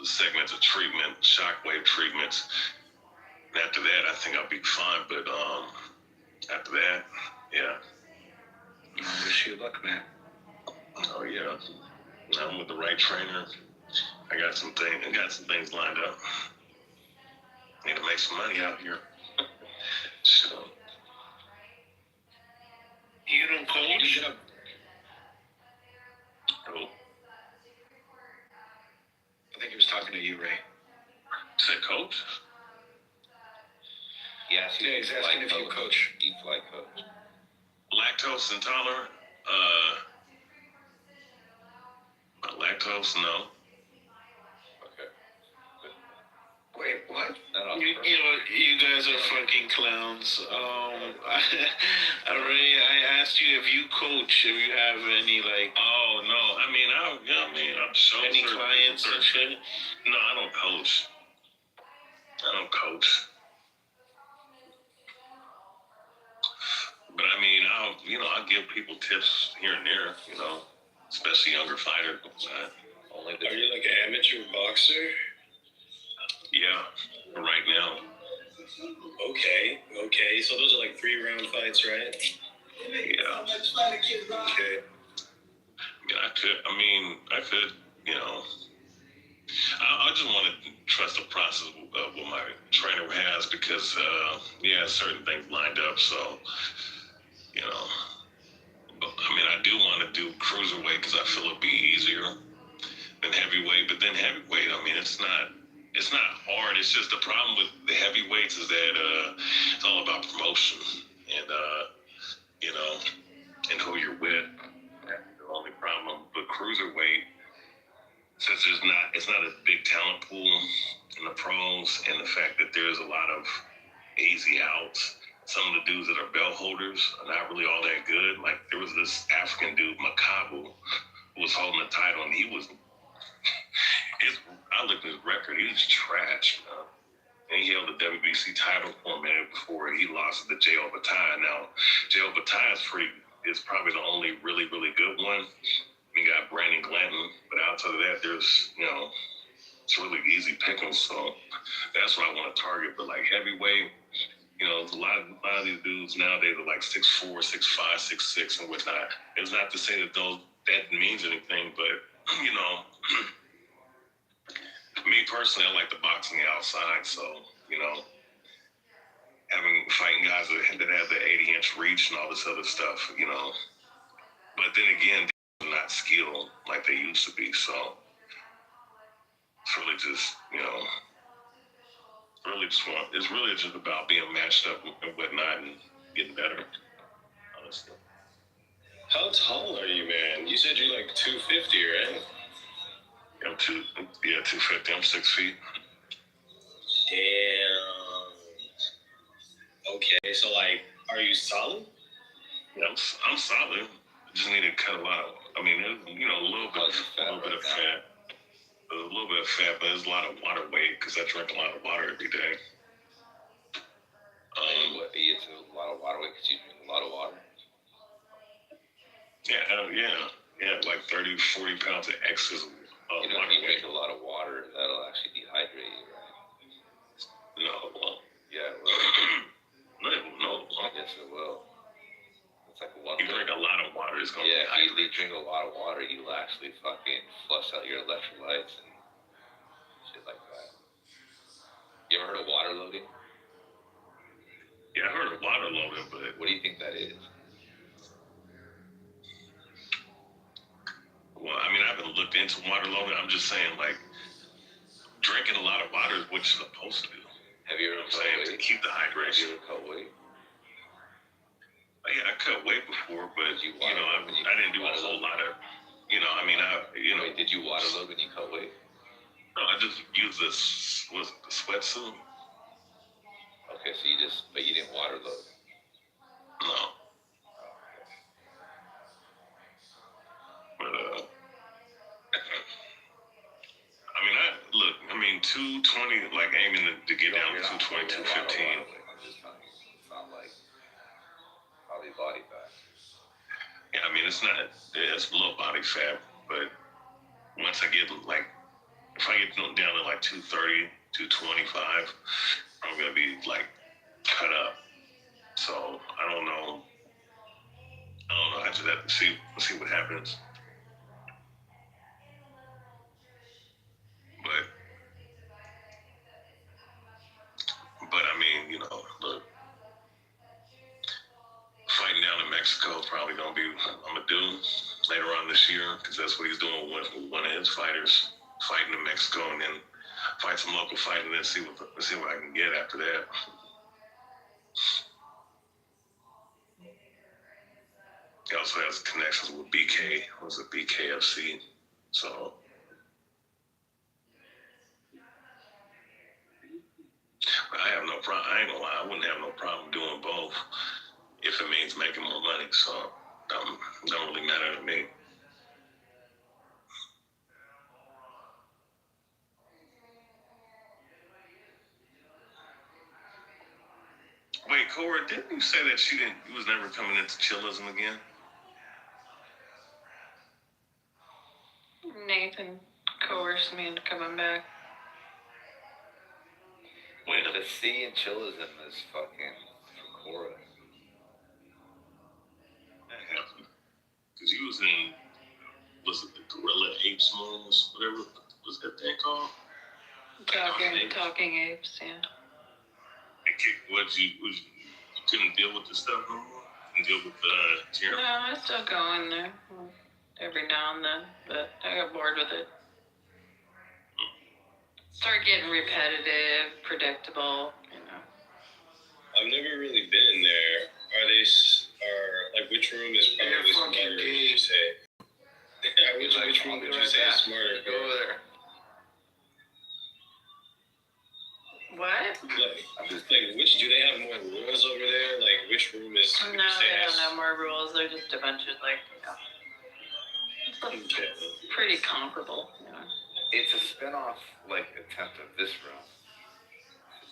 segments of treatment, shockwave treatments. And after that, I think I'll be fine. But after that, yeah. I wish you luck, man. Oh yeah, I'm with the right trainer. I got some things lined up. Need to make some money out here. So. You don't coach? Oh. I think he was talking to you, Ray. Said coach? Yes. Yeah, he's asking if you coach. Deep flight coach. Lactose intolerant? Lactose, no. Okay. Wait, what? You guys are fucking clowns. I asked you if you coach, if you have any Oh no, I'm sure. Any clients and shit? No, I don't coach. But I mean, I'll give people tips here and there, especially younger fighters. Are you like an amateur boxer? Yeah, right now. Okay. So those are like 3-round fights, right? Yeah. Okay. I could, I just want to trust the process of what my trainer has because, certain things lined up. So, but I do want to do cruiserweight because I feel it'll be easier than heavyweight. But then heavyweight, it's not hard. It's just the problem with the heavyweights is that it's all about promotion and and who you're with. That's the only problem. But cruiserweight, since it's not a big talent pool in the pros, and the fact that there's a lot of easy outs. Some of the dudes that are belt holders are not really all that good. Like there was this African dude, Makabu, who was holding the title, and he was. I looked at his record. He was trash, man. And he held the WBC title for a minute before he lost to J.O. Batai. Now, J.O. Batai is probably the only really, really good one. We got Brandon Glanton, but outside of that, there's, it's really easy pickings. So that's what I want to target. But like heavyweight, a lot of these dudes nowadays are like 6'4", 6'5", 6'6", and whatnot. It's not to say that that means anything, but me personally, I like the boxing outside. So fighting guys that have the 80-inch reach and all this other stuff, But then again, they're not skilled like they used to be. So it's really just, it's really just about being matched up and whatnot and getting better, honestly. How tall are you, man? You said you're like 250, right? I'm 250. I'm 6 feet. Damn. Okay, so like, are you solid? Yeah, I'm solid. Just need to cut a lot of. I mean, a little bit of fat. A little bit of fat, but there's a lot of water weight because I drink a lot of water every day. You eat a lot of water weight because you drink a lot of water. Yeah, like 30, 40 pounds of excess water if you drink a lot of water, that'll actually dehydrate you, right? No, well. Yeah, it will. No. Yes, it will. It's like you drink a lot of water, it's gonna if you drink a lot of water, you'll actually fucking flush out your electrolytes and shit like that. You ever heard of water loading? Yeah, I heard of water loading, but what do you think that is? Well, I mean, I haven't looked into water loading. I'm just saying, like, drinking a lot of water is what you're supposed to do. Have you ever cut weight? To keep the hydration. Have you ever cut weight? Yeah, I cut weight before, but I didn't do a whole lot of, Wait, did you water load when you cut weight? No, I just used the sweatsuit. Okay, so but you didn't water load? No. But, 220, like aiming to get down to 220, 215. I'm just telling you, it's not like probably body fat. Yeah, I mean, it's low body fat, but once I get, like, if I get down to like 230, 225, I'm going to be, like, cut up. So, I don't know. I just have to see what happens. But I mean, look, fighting down in Mexico is probably gonna be I'm gonna do later on this year because that's what he's doing with one of his fighters, fighting in Mexico and then fight some local fighting and then see what I can get after that. He also has connections with BK. Was it BKFC? So. I have no problem. I ain't gonna lie. I wouldn't have no problem doing both if it means making more money. So, don't really matter to me. Wait, Cora, didn't you say that you was never coming into chillism again? Nathan coerced me into coming back. Wait, the C in chillism is fucking for Cora. Because you was it the Gorilla Apes moves, whatever was that thing called? Talking apes, yeah. You couldn't deal with the stuff no more? Couldn't deal with Jeremy? No, I still go in there every now and then, but I got bored with it. Start getting repetitive, predictable, I've never really been in there. Which room is probably smarter, would you say? Yeah, which room would you say is smarter? Go over there. What? Which do they have more rules over there? Like, which room is? No, they don't have more rules. They're just a bunch of pretty comparable. It's a spin-off attempt of this room.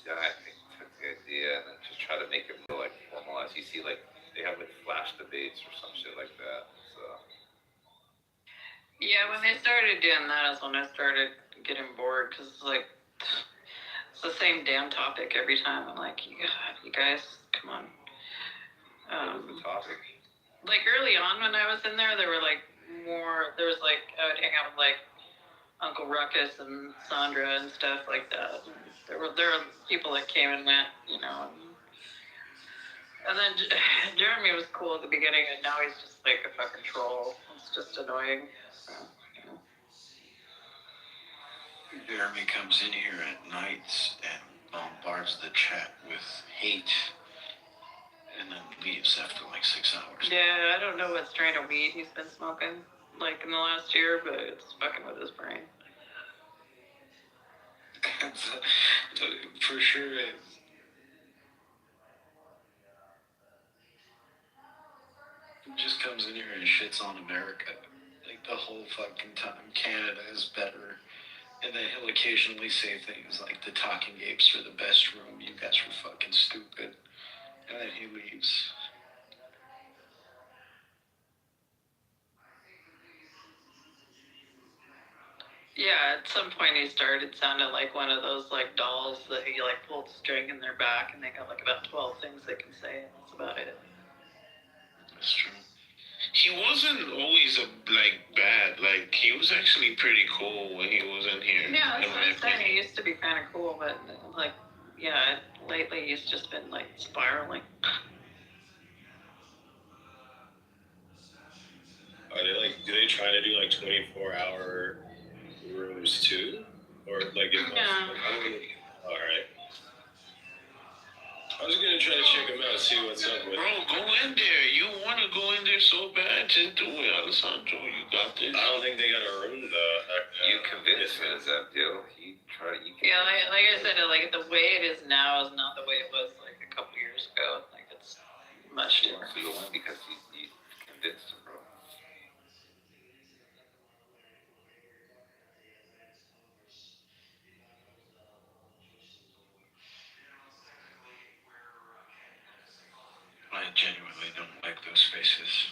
Yeah, I think took the idea and then just try to make it more formalized. You see, they have flash debates or some shit like that. So. Yeah, when they started doing that is when I started getting bored because it's the same damn topic every time. I'm like, you guys, come on. What was the topic? Early on when I was in there were more. There was I would hang out with Uncle Ruckus and Sandra and stuff like that. And there were people that came and went, And then Jeremy was cool at the beginning, and now he's just like a fucking troll. It's just annoying. Jeremy comes in here at nights and bombards the chat with hate and then leaves after like 6 hours. Yeah, I don't know what strain of weed he's been smoking, like in the last year, but it's fucking with his brain. For sure is. Just comes in here and shits on America. Like the whole fucking time. Canada is better. And then he'll occasionally say things like the talking apes are the best room. You guys were fucking stupid. And then he leaves. Yeah, at some point he started sounding like one of those like dolls that you like pull the string in their back and they got like about 12 things they can say, and that's about it. That's true. He wasn't always bad. Like he was actually pretty cool when he was in here. Yeah, that's what I'm saying. He used to be kind of cool, but like, yeah, lately he's just been like spiraling. Are they like? Do they try to do like 24-hour rooms too, or like? All right. I was gonna try to check him out, see what's up with. Bro, go in there. You want to go in there so bad? Just do it, Alessandro. You got this. I don't think they got a room though. You convinced me of that, Joe. Yeah, like I said, like the way it is now is not the way it was like a couple years ago. Like it's much different. So you won because you convinced him, bro. I genuinely don't like those faces.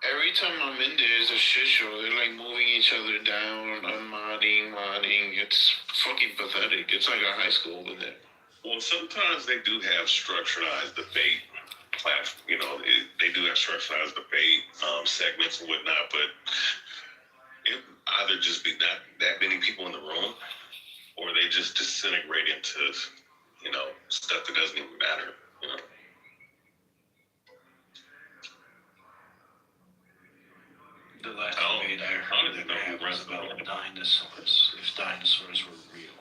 Every time I'm in there, it's a shit show. They're like moving each other down, modding. It's fucking pathetic. It's like a high school over there. Well, sometimes they do have structured debate platform. You know, they do have structured debate segments and whatnot, but it either just be not that many people in the room, or they just disintegrate into, you know, stuff that doesn't even matter. You know. The last debate I heard that they had was about dinosaurs. If dinosaurs were real.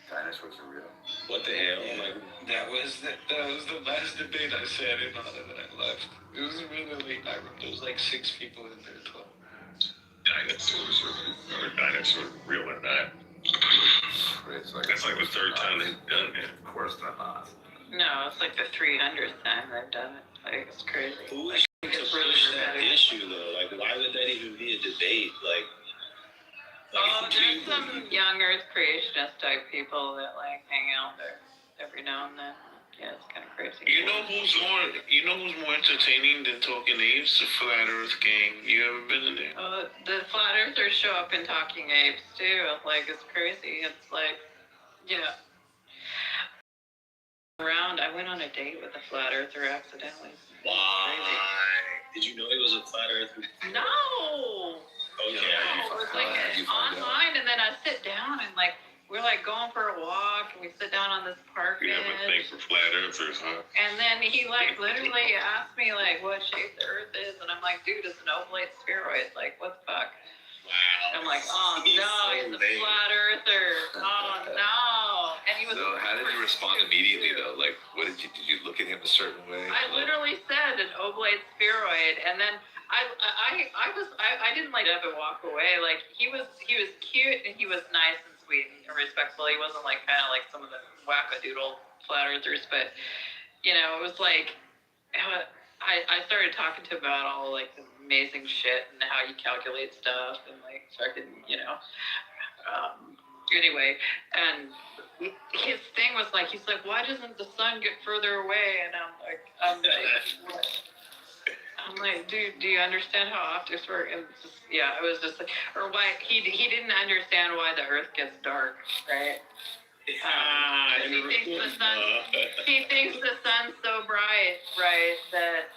Dinosaurs are real. What the hell? Yeah, like, that was the last debate I sat in on and then I left. It was really late. There was like 6 people in there. 12. Dinosaurs are dinosaurs real or not? That's like the third time they've done it. Of course they're not. No, it's like the 300th time they've done it. Like it's crazy. Who Like, to push that issue though? Like, why would that even be a debate? Like there's some young Earth creationist type people that like hang out there every now and then. Yeah, it's kind of crazy. You know who's more entertaining than Talking Apes? The Flat Earth Gang. You ever been in there? The Flat Earthers show up in Talking Apes too. Like it's crazy. It's like, yeah. I went on a date with a Flat Earther accidentally. Why? Did you know he was a Flat Earther? No. Okay. No, it was like online, and then I sit down and like we're like going for a walk, and we sit down on this park You have a thing for flat earthers, huh? And then he like literally asked me like what shape the Earth is, and I'm like, dude, it's an oblate spheroid. Like, what the fuck? Wow. I'm like, oh no, he's a flat earther. Oh no. And he was. So how did you respond immediately though? Like, what did you look at him a certain way? I literally said an oblate spheroid, and then I didn't like up and walk away. Like he was cute and he was nice and sweet and respectful. He wasn't like kind of like some of the wackadoodle flat earthers, but you know, it was like I started talking to him about all like the amazing shit and how you calculate stuff and like fucking, you know. Anyway, and his thing was like, he's like, why doesn't the sun get further away? And I'm like, dude, do you understand how optics work? And just, yeah, it was just like, or why he didn't understand why the Earth gets dark, right? He thinks the sun's so bright, right, that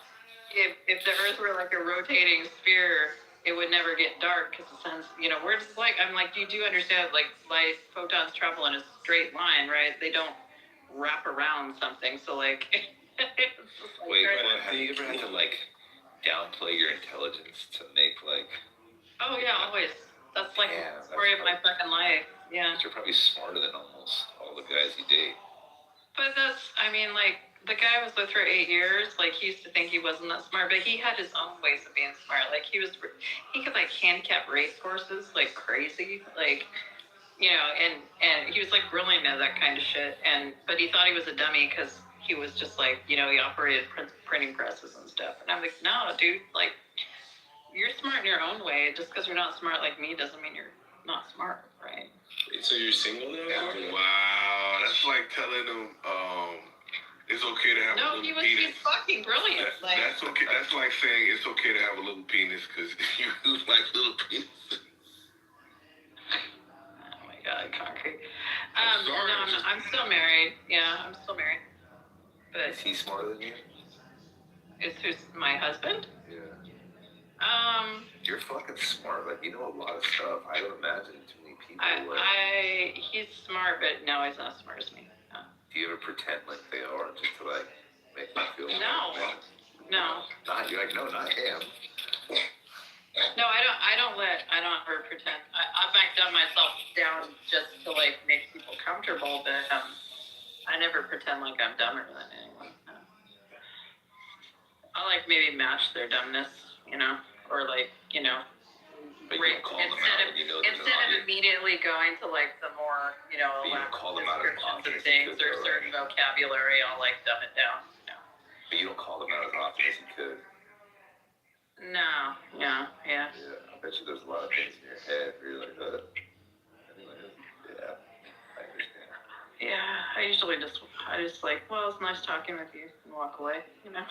if the Earth were like a rotating sphere, it would never get dark because the sun's, you know, we're just like, I'm like, you do understand, like, light photons travel in a straight line, right? They don't wrap around something. So like, it's just like Wait, but have you ever had to like downplay your intelligence to make like? Oh yeah, always. That's like the story of my fucking life. Yeah. You're probably smarter than almost all the guys you date. But that's, I mean, like, the guy I was with for 8 years, like, he used to think he wasn't that smart, but he had his own ways of being smart. Like, he could, like, handicap race horses like crazy. Like, you know, and he was, like, brilliant at that kind of shit. But he thought he was a dummy because he was just, like, you know, he operated printing presses and stuff. And I'm like, no, dude, like, you're smart in your own way. Just because you're not smart like me doesn't mean you're not smart, right? So you're single now? Wow, that's like telling them it's okay to have a little penis. He's fucking brilliant. That's okay. That's like saying it's okay to have a little penis because you like little penis. Oh my god, concrete. I'm still married. Yeah, I'm still married. But is he smarter than you? Who's my husband? Yeah. You're fucking smart. Like, you know a lot of stuff. I don't imagine too many people. He's smart, but no, he's not as smart as me. No. Do you ever pretend like they are just to like make me feel? No. Not you're like, no, not him. No, I don't ever pretend. I've like done myself down just to like make people comfortable, but I never pretend like I'm dumber than anyone. No. I like maybe match their dumbness, you know, or like, you know, instead of immediately going to like the more, you know, descriptions of things or certain vocabulary, I'll like dumb it down. You know. But you don't call them out as often as you could. No, yeah. Yeah, I bet you there's a lot of things in your head where you're like, yeah, I understand. Yeah, I just like, well, it's nice talking with you and walk away, you know.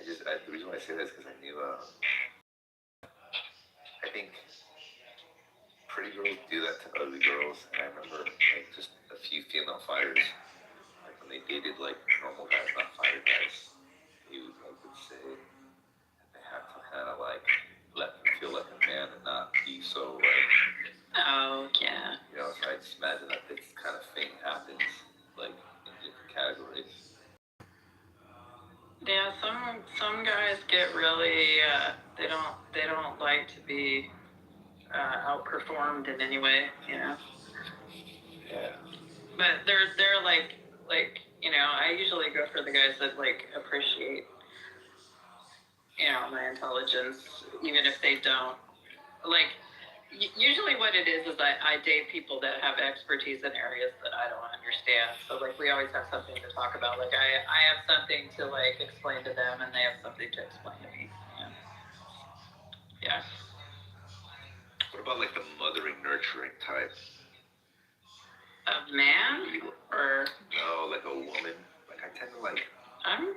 The reason why I say this is because I knew, I think pretty girls do that to ugly girls, and I remember like just a few female fighters, like when they dated like normal guys, not fighter guys, you like would say that they have to kind of like let them feel like a man and not be so like. Oh yeah. You know, so I just imagine that this kind of thing happens like in different categories. Yeah, some guys get really they don't like to be outperformed in any way, you know. Yeah. But they're like you know, I usually go for the guys that like appreciate, you know, my intelligence, even if they don't. Like usually what it is I date people that have expertise in areas that I don't understand. So like we always have something to talk about. Like I have something to like explain to them and they have something to explain to me. Yeah. What about like the mothering, nurturing type? Of man or? No, like a woman. Like I tend to like. I'm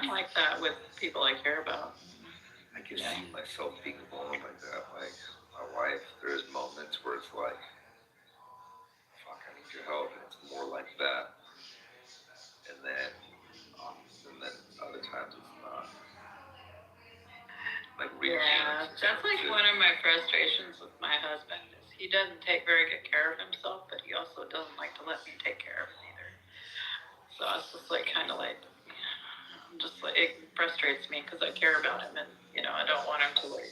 like that with people I care about. I can see myself being vulnerable like that. Like my wife, there's moments where it's like, fuck, I need your help, and it's more like that. And then other times it's not. Like yeah, that's like one of my frustrations with my husband is he doesn't take very good care of himself, but he also doesn't like to let me take care of him either. So it's just like kind of like, I'm just like, it frustrates me because I care about him and, you know, I don't want him to like.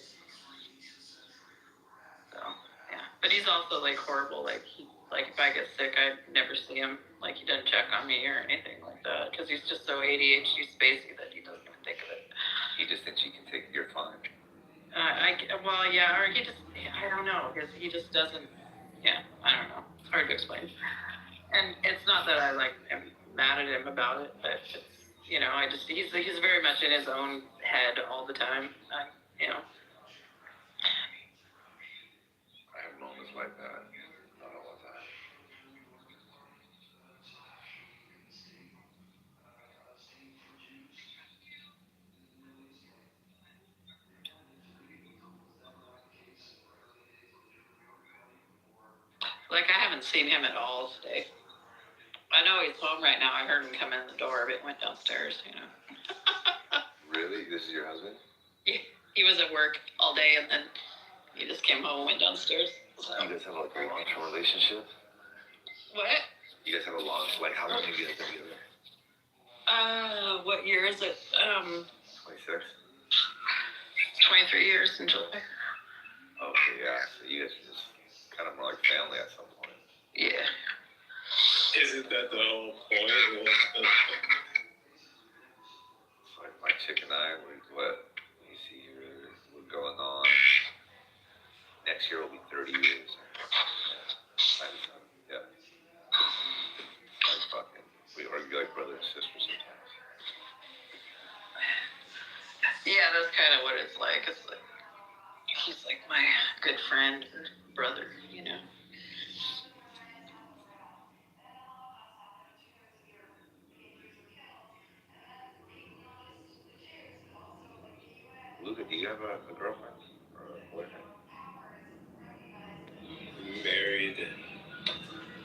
So, yeah. But he's also like horrible. Like if I get sick, I never see him. Like he doesn't check on me or anything like that because he's just so ADHD spacey that he doesn't even think of it. He just thinks you can take your fun. Well, yeah, or he just, I don't know, because he just doesn't, yeah, I don't know. It's hard to explain. And it's not that I like am mad at him about it, but it's, you know, he's very much in his own head all the time. You know. I have moments like that. Not all the time. Like, I haven't seen him at all today. I know he's home right now. I heard him come in the door, but he went downstairs, you know. Really? This is your husband? He was at work all day, and then he just came home and went downstairs. You guys have like a long-term relationship? What? You guys have a long, like how long have you guys been together? What year is it? 26? 23 years in July. Okay, yeah. So you guys are just kind of more like family at some point. Yeah. Isn't that the whole point? It's like my chick and I, let me see here, we're going on. Next year will be 30 years. Yeah. Like fucking, we argue like brother and sister sometimes. Yeah, that's kind of what it's like. It's like he's like my good friend and brother, you know. Luca, do you have a girlfriend or a boyfriend? Married.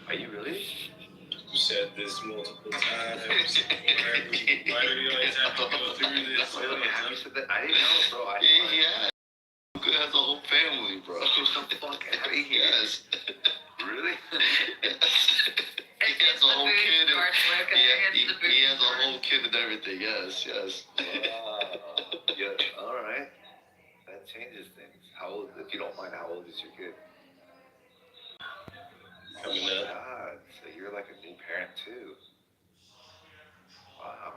Are you really? You said this multiple times. Why do you always have to go through this? Have you said that? I didn't know, bro. Yeah. Luca has a whole family, bro. Get the fuck out of here. Yes. Really? He has a whole kid. He has a whole kid and everything. Yes. Wow. Yeah. All right. That changes things. How old? If you don't mind, how old is your kid? Coming Oh my up. God. So you're like a new parent too. Wow.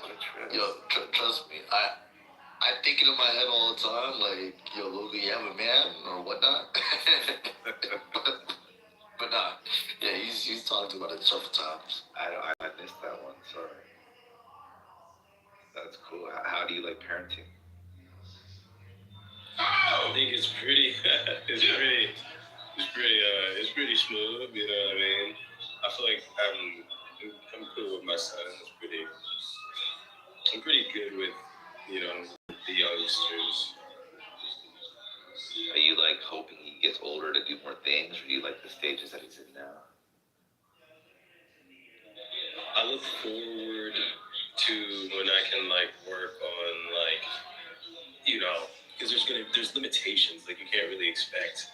What a trip. Yo, trust me. I think it in my head all the time, like, yo, Luca, you have a man or whatnot. but nah. Yeah, he's talked about it several times. I missed that one. Sorry. That's cool. How do you like parenting? I think it's pretty. It's pretty smooth. You know what I mean? I feel like I'm cool with my son. I'm pretty good with, the youngsters. Are you like hoping he gets older to do more things, or do you like the stages that he's in now? I look forward to when I can work on because there's limitations. Like you can't really expect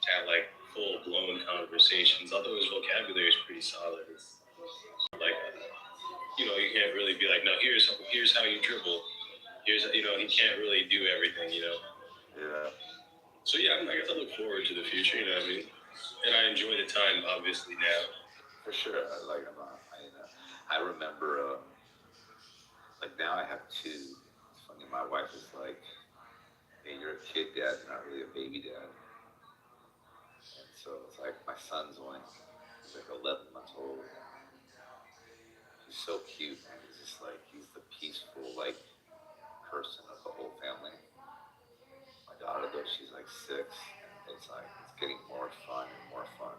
to have full blown conversations. Although his vocabulary is pretty solid. It's you can't really be like, no, here's how you dribble. He can't really do everything. Yeah. So yeah, I guess I look forward to the future. You know what I mean? And I enjoy the time obviously now. For sure. I remember. Now I have two. It's funny. My wife is like, "Hey, you're a kid dad. You're not really a baby dad." And so it's like my son's one. He's like 11 months old. He's so cute, man. He's the peaceful person of the whole family. My daughter though, she's 6, and it's getting more fun and more fun.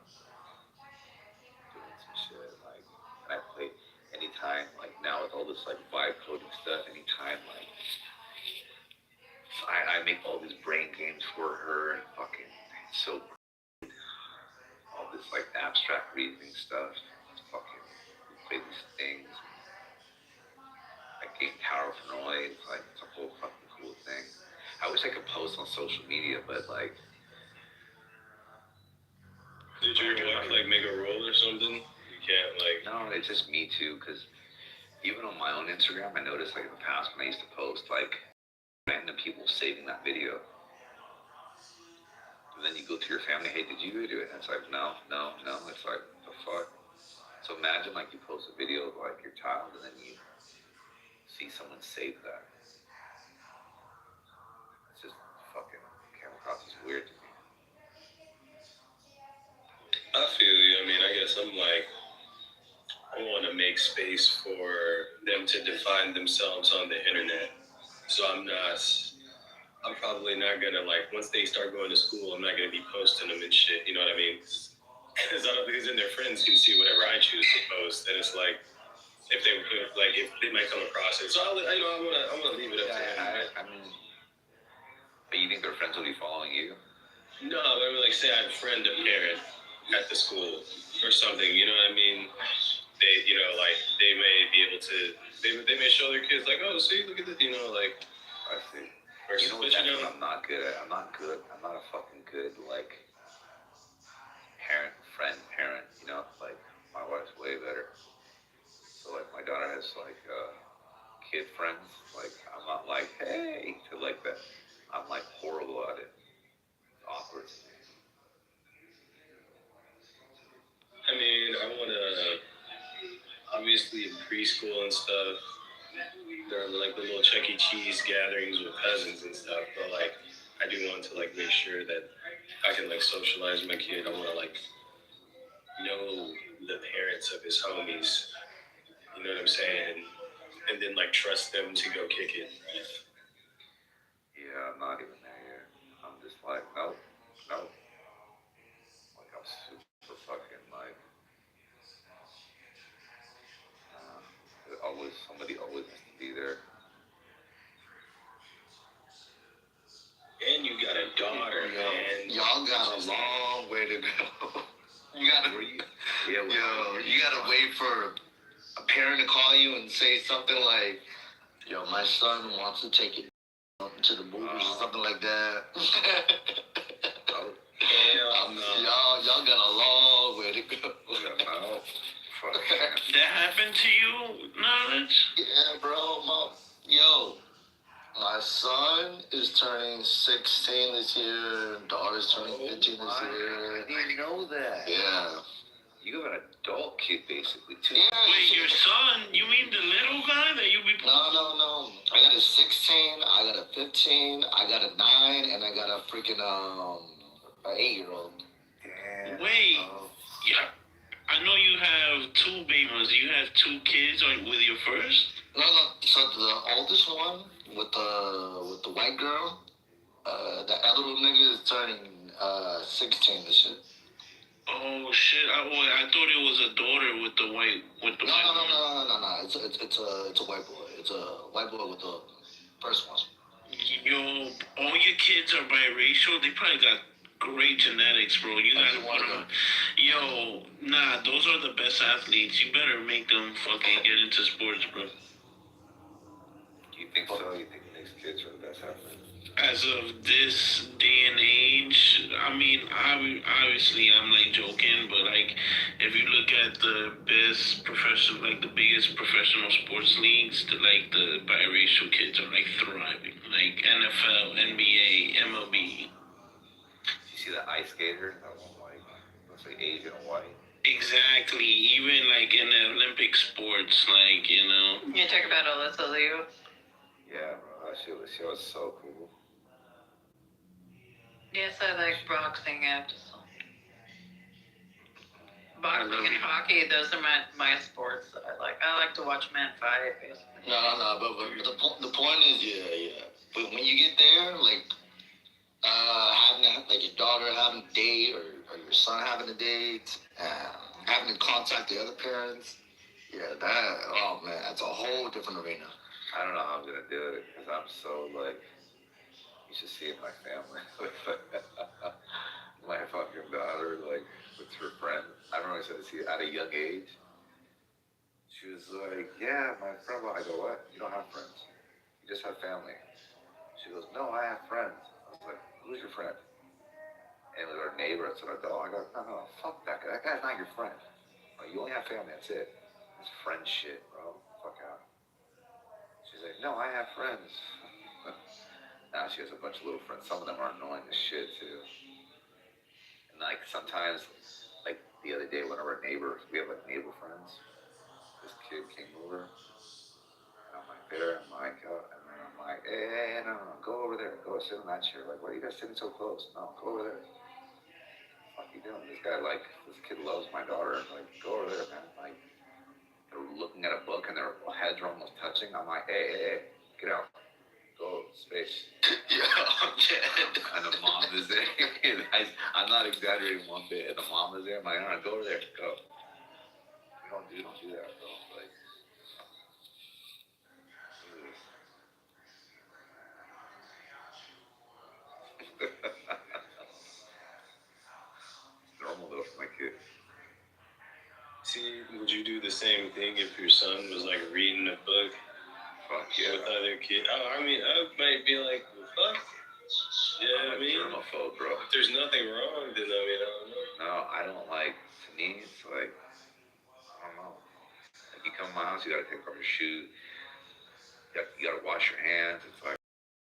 Doing some shit and I play anytime now with all this vibe coding stuff. Anytime I make all these brain games for her and fucking so all this abstract reasoning stuff. Fucking play these things. Game Tower of Noise. It's a whole fucking cool thing. I wish I could post on social media, but Did your wife make a roll or something? You can't No, it's just me too. Because even on my own Instagram, I noticed in the past when I used to post random people saving that video. And then you go to your family, hey, did you do it? And it's no. It's the fuck. So imagine you post a video of your child and then you see someone save that. It's just fucking came across as weird to me. I feel you. I mean, I guess I want to make space for them to define themselves on the internet. So I'm probably not gonna once they start going to school, I'm not gonna be posting them and shit. You know what I mean? Because then their friends can see whatever I choose to post, and it's if they might come across it. So I want to leave it up to them. But you think their friends will be following you? No, I mean, say I have a friend, a parent at the school or something. You know what I mean? They, they may be able to. They may show their kids oh, see, look at this. I see. You know what? That's what I'm not good at. I'm not a fucking good like parent. You know, like my wife's way better. So like my daughter has like kid friends. Like I'm not like hey to like that. I'm like horrible at it. It's awkward. I mean, I want to, obviously in preschool and stuff, there are like the little Chuck E. Cheese gatherings with cousins and stuff, but like, I do want to like make sure that I can like socialize my kid. I want to like know the parents of his homies, you know what I'm saying? And then like trust them to go kick it. Yeah, I'm not even there yet. I'm just like, nope. Like I'm super fucking like, somebody always has to be there. And you got a daughter, man. Y'all got a long way to go. You gotta wait for a parent to call you and say something like, "Yo, my son wants to take it to the movies," or something like that. Y'all got a long way to go. That happened to you, Knowledge? Yeah, bro. My son is turning 16 this year. Daughter's turning 15 this year. I didn't know that. Yeah. You have an adult kid basically too. Yeah. Wait, your son? You mean the little guy that you be? No. I got a 16. I got a 15. I got a 9, and I got a freaking an 8-year-old. Damn. Wait. Yeah. I know you have 2 babies. You have 2 kids with your first? No. So the oldest one with the white girl, that other little nigga is turning 16 this year. Oh shit! I thought it was a daughter with the white. No. It's a white boy. It's a white boy with the first one. Yo, all your kids are biracial. They probably got great genetics, bro. You gotta put them. Yo, nah, those are the best athletes. You better make them fucking get into sports, bro. You think so? You think the next kids are the best athletes? As of this day and age, I mean, obviously I'm like joking, but like if you look at the best professional, like the biggest professional sports leagues, the biracial kids are like thriving, like NFL, NBA, MLB. You see the ice skater? That one like looks like Asian and white. Exactly. Even like in the Olympic sports, like you know. You talk about Alyssa Liu. Yeah, bro, she was so cool. Yes, I like boxing. Boxing and hockey, those are my sports that I like. I like to watch men fight, basically. No, but the point is, yeah. But when you get there, like, having your daughter having a date or your son having a date, having to contact the other parents, oh man, that's a whole different arena. I don't know how I'm gonna do it because I'm so like. You should see my family. My fucking daughter, like, with her friend. I don't know, I said, see, at a young age, she was like, yeah, my friend. I go, what? You don't have friends. You just have family. She goes, no, I have friends. I was like, who's your friend? And it was our neighbor. It's an adult. I go, no, fuck that guy. That guy's not your friend. Like, you only have family, that's it. It's friend shit, bro. Fuck out. She's like, no, I have friends. Now she has a bunch of little friends. Some of them are annoying as shit too. And like sometimes, like the other day, one of our neighbors, we have like neighbor friends. This kid came over, and I'm like there, and I'm like, hey, no, go over there, go sit in that chair. Like, why are you guys sitting so close? No, go over there. What the fuck you doing? This kid loves my daughter. And like, go over there, man. Like, they're looking at a book and their heads are almost touching. I'm like, hey, get out. Go, space. Yeah, I'm dead. And the mom is there. I'm not exaggerating one bit. And the mom is there. I'm like, go over there. Go. You don't do that, bro. Like, it's normal though for my kid. See, would you do the same thing if your son was like reading a book? Fuck yeah. With other kids? Oh, I mean, I might be like, Yeah, I'm a germaphobe, bro. if there's nothing wrong, then I don't know. No, I don't like. To me, it's like I don't know. Like you come to my house, you gotta take off your shoes. You gotta wash your hands. It's like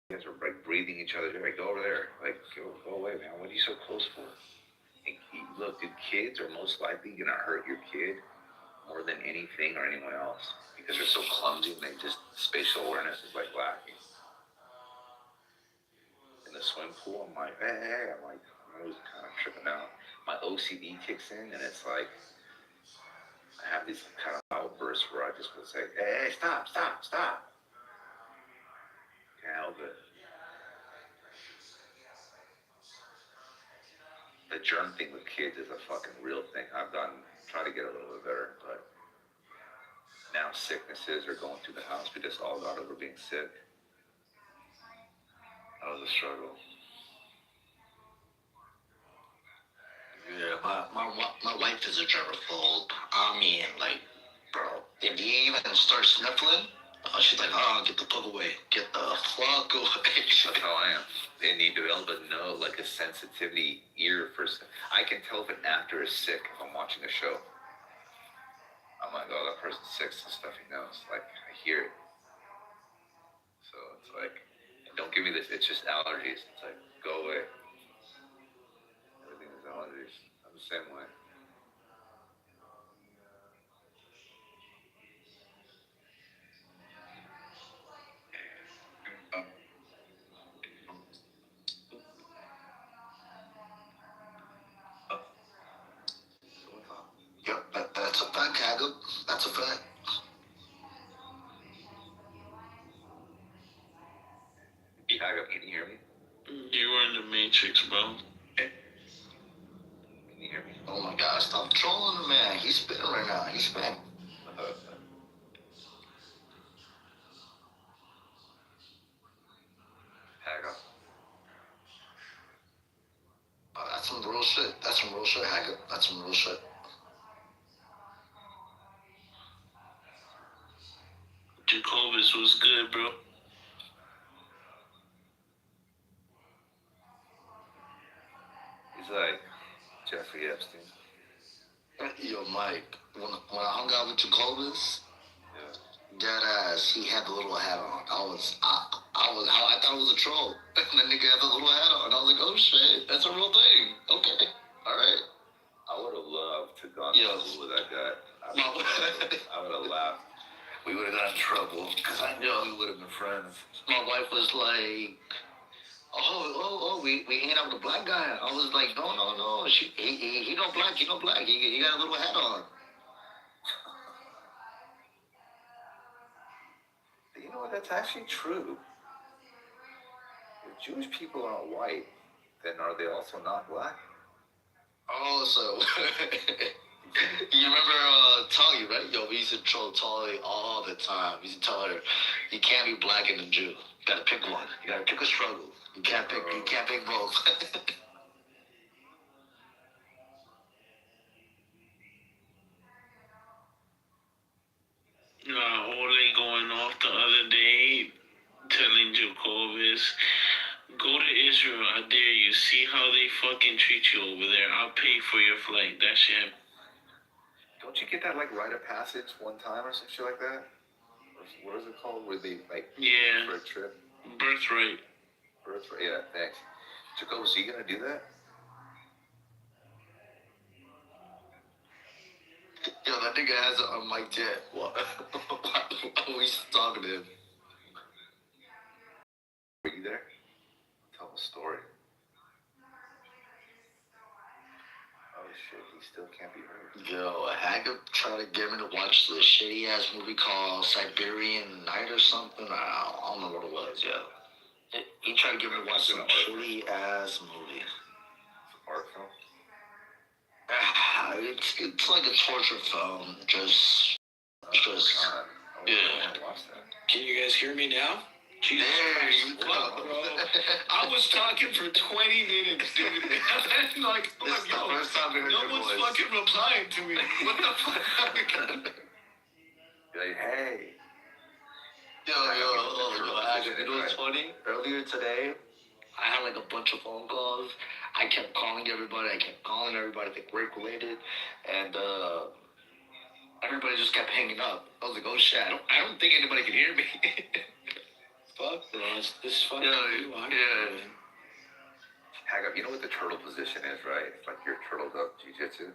you guys are like breathing each other. Like go over there. Like go away, man. What are you so close for? Look, dude, kids are most likely gonna hurt your kid more than anything or anyone else because they're so clumsy and they just spatial awareness is like lacking. In the swim pool, I'm like, hey. I'm like, I was kind of tripping out. My OCD kicks in, and it's like I have these kind of outbursts where I just will say, hey, stop. Can't help it. The germ thing with kids is a fucking real thing. I've try to get a little bit better, but now sicknesses are going through the house. We just all got over being sick. That was a struggle. Yeah, my wife is a germaphobe. I mean, like, bro, if you even start sniffling, she's like, oh, get the fuck away. Get the fuck away. That's how I am. They need to be able to know, like, a sensitivity ear for. I can tell if an actor is sick if I'm watching a show. I'm like, oh, that person's sick, some stuff he knows. Like, I hear it. So it's like, don't give me this, it's just allergies. It's like, go away. Everything is allergies. I'm the same way. Yep, that's a fact, Hagel. That's a fact. Can you hear me? You were in the Matrix, bro. Can you hear me? Oh my God, stop trolling the man. He's spitting right now. He's spitting. Hagel. Oh, that's some real shit. That's some real shit, Hagel. That's some real shit. Jacobus was good, bro. He's like Jeffrey Epstein. Yo, Mike, when I hung out with Jacobus, dead ass, he had the little hat on. I thought it was a troll. And the nigga had the little hat on. I was like, oh shit, that's a real thing. Okay, all right. I would have loved to gone to school with that guy. I would have laughed. We would have got in trouble because I know we would have been friends. My wife was like, we hanging out with a black guy. I was like, no. He no black. He got a little hat on. You know what? That's actually true. If Jewish people aren't white, then are they also not black? Oh, so you remember Tali, right? Yo, we used to troll Tali all the time. We used to tell her, you can't be black and a Jew. You gotta pick one. You gotta pick a struggle. You can't pick both. Ole going off the other day, telling Jacobus, go to Israel, I dare you. See how they fucking treat you over there. I'll pay for your flight. That shit. Don't you get that like rite of passage one time or some shit like that? What is it called? Where they like for a trip? Birthright. Yeah, thanks. Jacobus, are you gonna do that? Yo, that nigga has it on mic jet. What? Why are we talking to him? Were you there? Tell the story. Oh shit, he still can't be heard. Yo, Haggard tried to get me to watch this shitty ass movie called Siberian Night or something. I don't know what it was, yeah. He tried to get me to watch some shitty ass movie. Art film? It's like a torture film. Just yeah. Can you guys hear me now? Jesus Christ, what, bro? I was talking for 20 minutes, dude. And like, I'm like, yo, no one's fucking replying to me. What the fuck? You're like, hey. Yo, you know what's funny? Earlier today, I had like a bunch of phone calls. I kept calling everybody. I think work related, and everybody just kept hanging up. I was like, oh shit, I don't think anybody can hear me. Fuck, bro. This fucking Yeah. Hag up, you know what the turtle position is, right? It's like you're turtled up jiu-jitsu.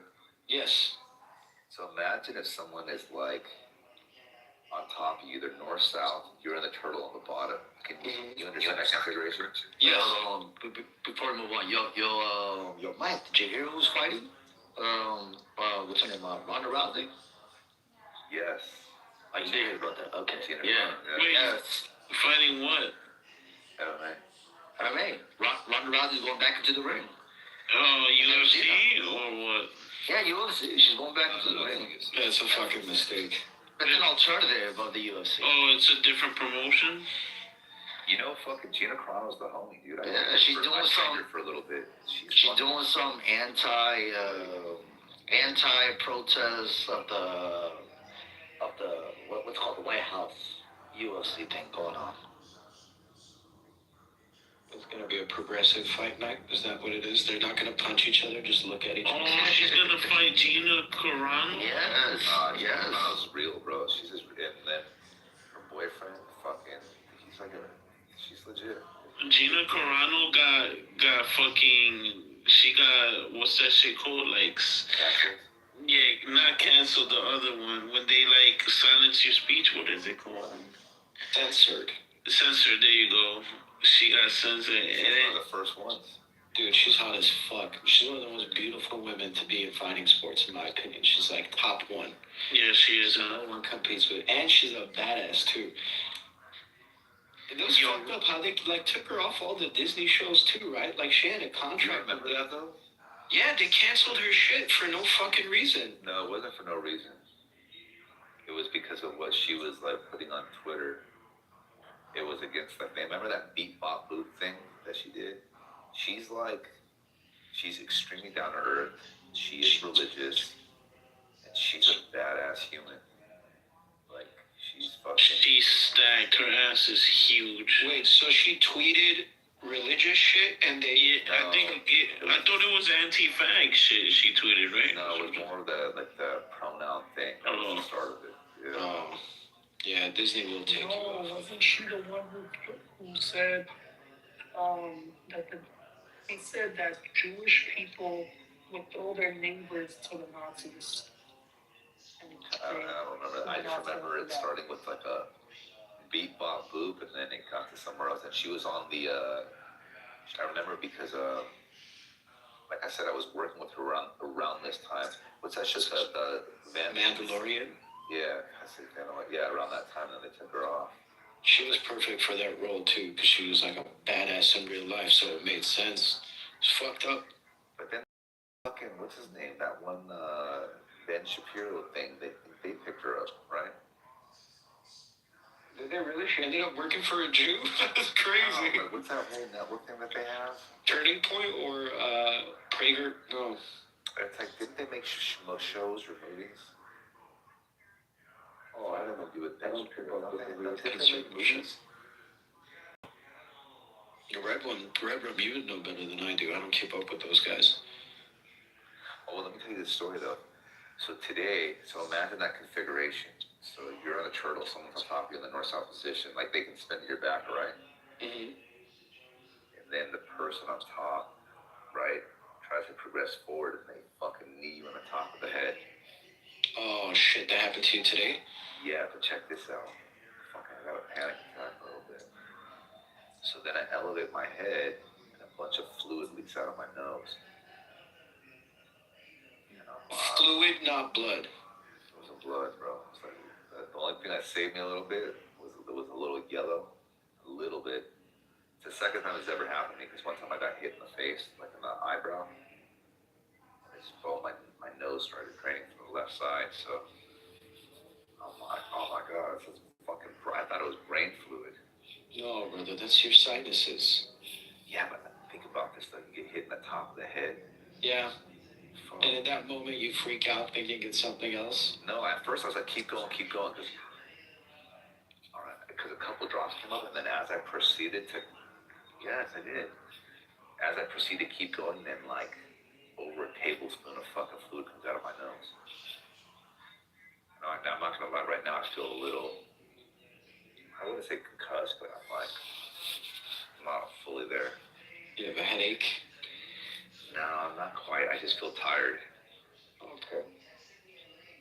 Yes. So imagine if someone is like on top of you, either north, south, you're in the turtle on the bottom. Can you understand that configuration? Yeah. Before we move on, yo, Mike, did you hear who's fighting? What's her name? Ronda Rousey? Yes. I did hear about that. Okay. Yeah. Wait, Yes. fighting what? MMA. Ronda Rousey's going back into the ring. Oh, UFC or what? Yeah, UFC. She's going back into the ring. That's a fucking mistake. It's an alternative of the UFC. Oh, it's a different promotion? You know, fucking Gina Carano's the homie, dude. She's doing some for a little bit. She's doing some anti-protest of the what's called the White House UFC thing going on. It's gonna be a progressive fight night. Is that what it is? They're not gonna punch each other. Just look at each other. Oh, she's gonna fight Gina Carano? Yes. Gina Carano's real, bro. She's just, and then her boyfriend, she's legit. Gina Carano got fucking, she got, what's that shit called? Like, Canceled? yeah, not canceled, the other one. When they like silence your speech, what is it called? Censored. Censored, there you go. She got censored. She's one of the first ones. Dude, she's hot as fuck. She's one of the most beautiful women to be in fighting sports, in my opinion. She's like top one. Yeah, she is. No one competes with, and she's a badass too. It was fucked up how they like took her off all the Disney shows too, right? Like she had a contract. You remember that though? Yeah, they canceled her shit for no fucking reason. No, it wasn't for no reason. It was because of what she was like putting on Twitter. It was against that thing. Remember that beat bop boot thing that she did? She's extremely down to earth. She is religious, and she's a badass human. Like she's fucking. She's stacked. Her ass is huge. Wait, so she tweeted religious shit and they? Yeah, No, I thought it was anti-fag shit she tweeted, right? No, it was more of the pronoun thing. That was the start of it. Yeah. Oh. Yeah, Disney will take you off. No, wasn't she the one who said he said that Jewish people would throw their neighbors to the Nazis? I don't remember. I just remember it starting with like a beat bop boop, and then it got to somewhere else. And she was on the. I remember because like I said, I was working with her around this time. What's that shit? The Mandalorian. Yeah, I said kind of like around that time. Then they took her off. She was perfect for that role too, because she was like a badass in real life, so it made sense. It's fucked up. But then, fucking what's his name? That one Ben Shapiro thing. They picked her up, right? Did they really? She ended up working for a Jew? That's crazy. What's that whole network thing that they have? Turning Point or Prager? No. It's like, didn't they make shows or movies? Oh, I don't know. Do it. Didn't they make movies? The Red Rum, you would know better than I do. I don't keep up with those guys. Oh, well, let me tell you this story though. So imagine that configuration. So you're on a turtle, someone's on top of you in the north-south position, like they can spin to your back, right? Mm-hmm. And then the person on top, right, tries to progress forward and they fucking knee you on the top of the head. Oh shit, that happened to you today? Yeah, but check this out. Fucking, I got a panic attack a little bit. So then I elevate my head and a bunch of fluid leaks out of my nose. Fluid, not blood. It wasn't blood, bro. It was like, the only thing that saved me a little bit was a little yellow. A little bit. It's the second time it's ever happened to me, because one time I got hit in the face, like in the eyebrow. I just felt my nose started draining from the left side, so oh my god, this is fucking, I thought it was brain fluid. No, brother, that's your sinuses. Yeah, but think about this though, you get hit in the top of the head. Yeah. And in that moment you freak out thinking it's something else? No, at first I was like, keep going, because a drops came up, and then as I proceeded to, yes, I did. As I proceeded to keep going, then like over a tablespoon of fucking fluid comes out of my nose. No, I'm not gonna lie. Right now, I feel a little. I wouldn't say concussed, but I'm like, I'm not fully there. You have a headache? No, I'm not quite. I just feel tired. Okay.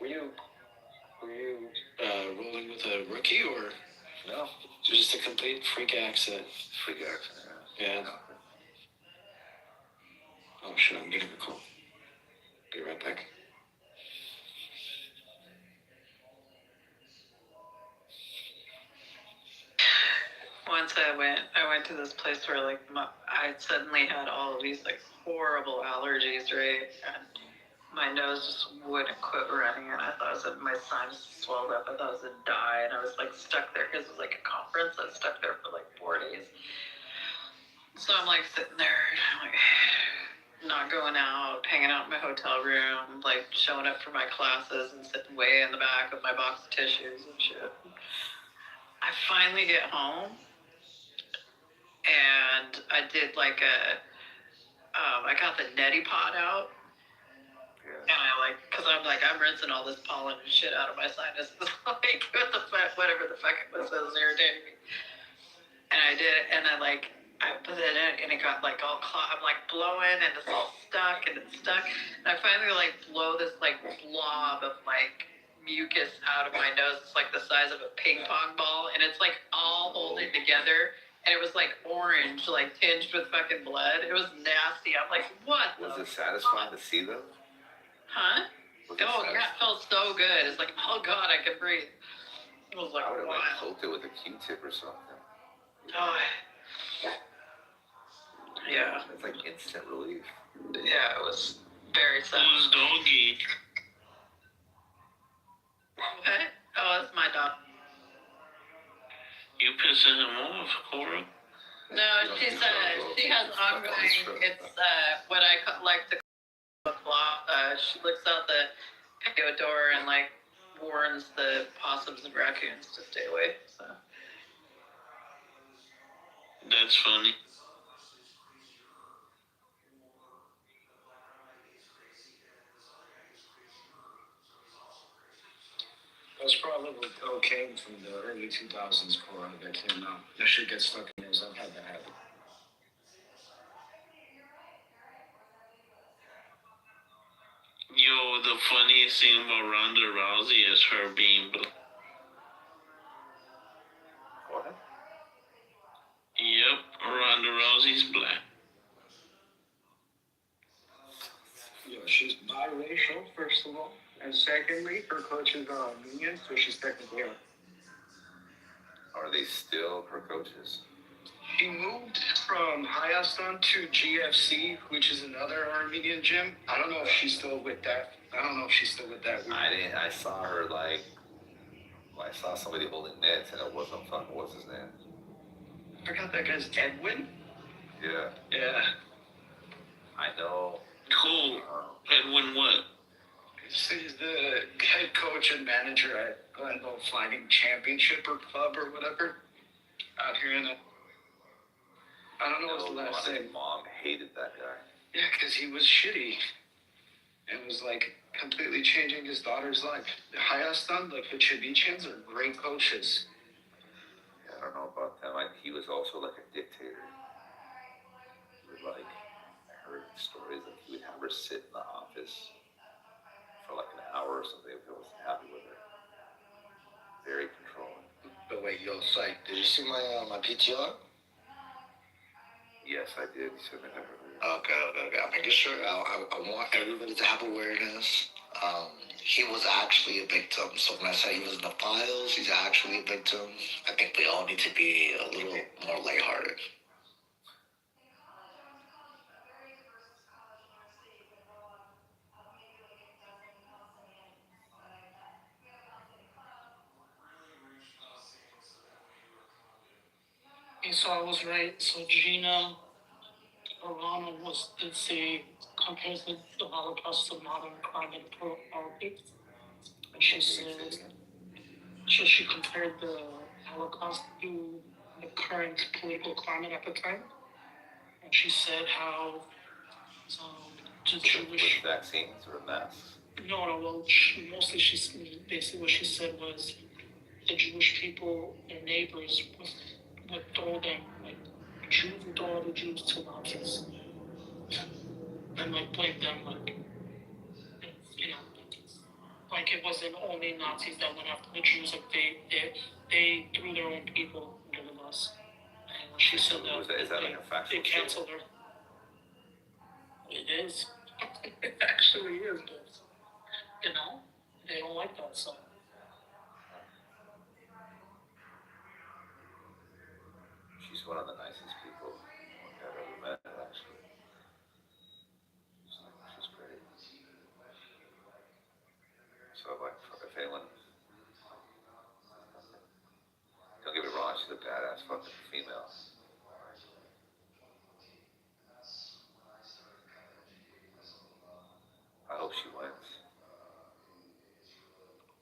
Were you rolling with a rookie or? No. Just a complete freak accident? Freak accident, yeah. Oh shit, I'm getting a call. Be right back. Once I went to this place where like I suddenly had all of these like horrible allergies, right? And my nose just wouldn't quit running, and I thought my sinus swelled up. I thought I was gonna die, and I was like stuck there because it was like a conference. I was stuck there for like 4 days. So I'm like sitting there, and I'm like not going out, hanging out in my hotel room, like showing up for my classes and sitting way in the back with my box of tissues and shit. I finally get home. And I did like I got the neti pot out. Yeah. And I cause I'm rinsing all this pollen and shit out of my sinuses. Like, whatever the fuck it was irritating me. And I did it, and I put it in, and it got like all I'm like blowing, and it's all stuck, and it's stuck. And I finally blow this blob of mucus out of my nose. It's like the size of a ping pong ball, and it's all holding together. And it was orange, tinged with fucking blood. It was nasty. I'm like, what? Was it satisfying to see them? Huh? Oh, yeah, it felt so good. It's like, oh god, I can breathe. It was I would have poked it with a Q-tip or something. Oh. Yeah. It's like instant relief. Yeah, it was very sad. Who's doggy? What? Oh, that's my dog. You pissing him off, Cora? No, she has ongoing. It's what I like to call a claw. She looks out the patio door and warns the possums and raccoons to stay away. So. That's funny. That's probably cocaine from the early 2000s Corona that came out. That shit gets stuck in yours. I've had that happen. Yo, the funniest thing about Ronda Rousey is her being black. What? Yep, Ronda Rousey's black. Yo, she's biracial, first of all. And secondly, her coaches are Armenian, so she's technically Armenian. Are they still her coaches? She moved from Hayastan to GFC, which is another Armenian gym. I don't know if she's still with that. I saw her I saw somebody holding nets, and it wasn't fucking, what's his name? I forgot that guy's Edwin. Yeah. Yeah. I know. Cool. Edwin what? He's the head coach and manager at Glenville Fighting Championship or Club or whatever. Out here in it. I don't know what's the last name. Mom hated that guy. Yeah, because he was shitty. And was completely changing his daughter's life. The Hayastan, the Chibichans are great coaches. Yeah, I don't know about them. He was also a dictator. He would I heard stories that he would have her sit in the office for an hour or something if he wasn't happy with her. Very controlling. But wait, yo, Psych, did you see my PTR? Yes, I did. You said that. Okay. I'm making sure. I want everybody to have awareness. He was actually a victim. So when I say he was in the files, he's actually a victim. I think we all need to be a little more lighthearted. So I was right. So Gina Arana did say compares the Holocaust to modern crime and politics. And she said she compared the Holocaust through the current political climate at the time. And she said how the Jewish... With vaccines or masks? No, well, basically what she said was the Jewish people, their neighbors, would throw them, like, Jews would throw other Jews to Nazis. And, like, blame them, like, you know, like it wasn't only Nazis that went after the Jews, like, they threw their own people under the bus. And she said that, is that like a factual they canceled her. It is. It actually is, but, you know, they don't like that, so. She's one of the nicest people I've ever met, actually. She's great. So, like, if anyone, don't get me wrong, she's a badass fucking female. I hope she wins.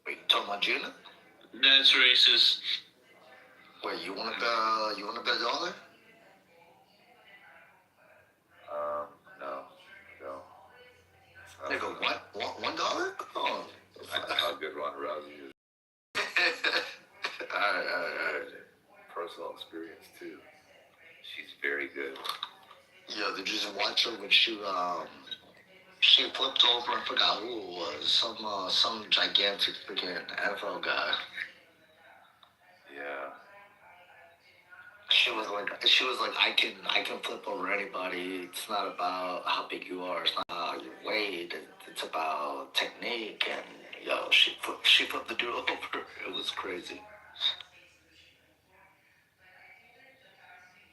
Wait, you talking about Gina? That's racist. Wait, you want to bet $1? No. Nigga, what? $1? Oh. I know how good Ronda Rousey is. Alright. Personal experience, too. She's very good. Yo, did you just watch her when she flipped over? I forgot who it was. Some gigantic freaking NFL guy. Yeah. She was like, I can flip over anybody. It's not about how big you are. It's not about your weight. It's about technique. And yo, she flipped the dude over. It was crazy.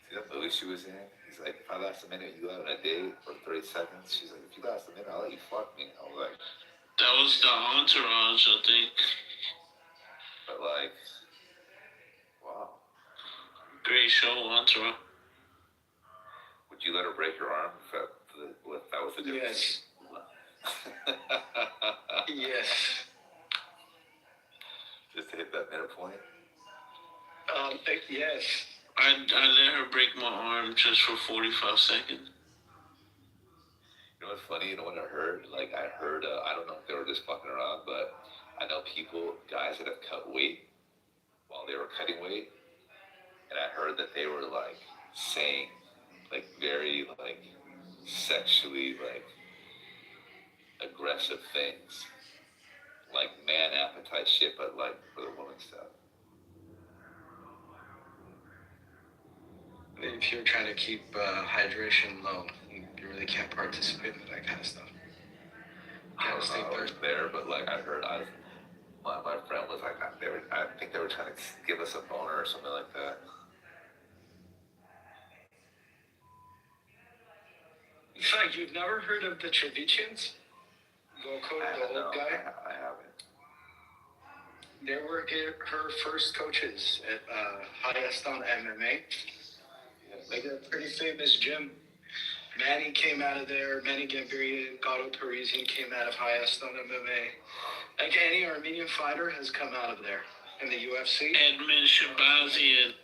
See that movie she was in? He's like, if I last a minute, you out on a date for 30 seconds. She's like, if you last a minute, I'll let you fuck me. I was like, That was the Entourage, I think. but like, wow. Great show, Entourage. Would you let her break your arm if that was the difference? Yes. Yes. Just to hit that minute point? Yes. I let her break my arm just for 45 seconds. You know what's funny? You know what I heard? Like, I heard, I don't know if they were just fucking around, but I know guys that have cut weight while they were cutting weight, and I heard that they were, like, saying, like, very, like, sexually, like, aggressive things. Like, man appetite shit, but, like, for the woman stuff. If you're trying to keep hydration low, you really can't participate in that kind of stuff. I was there, but like I heard, my friend was like, I think they were trying to give us a boner or something like that. In fact, you've never heard of the Trevichans? The old guy? I haven't. They were her first coaches at Highest on MMA. Like a pretty famous gym. Manny came out of there. Manny Gambarian, Gato Parisian came out of Highest on MMA. Like any Armenian fighter has come out of there in the UFC. Edmund Shabazian.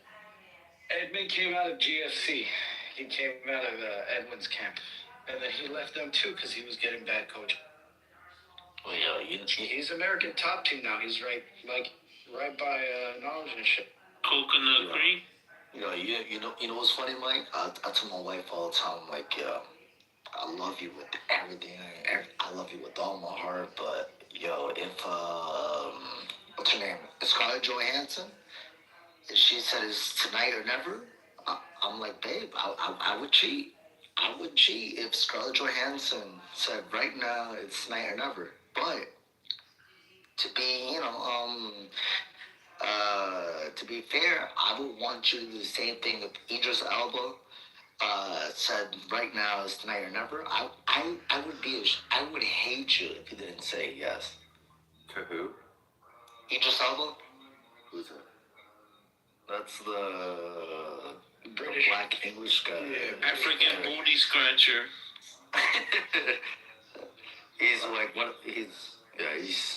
Edmund came out of GFC. He came out of Edwin's camp. And then he left them too because he was getting bad coaching. Well, yeah, he's American top team now. He's right by Knowledge and shit. Coconut Creek. You know what's funny, Mike? I tell my wife all the time, like, I love you with everything. I love you with all my heart. But yo, if what's her name? Scarlett Johansson. If she said it's tonight or never, I'm like, babe, I would cheat. I would cheat if Scarlett Johansson said right now it's tonight or never. But to be, to be fair, I would want you to do the same thing if Idris Elba said right now is tonight or never. I would hate you if you didn't say yes. To who? Idris Elba. Who's that? That's the British black English guy. Yeah, African booty scratcher. He's like what? He's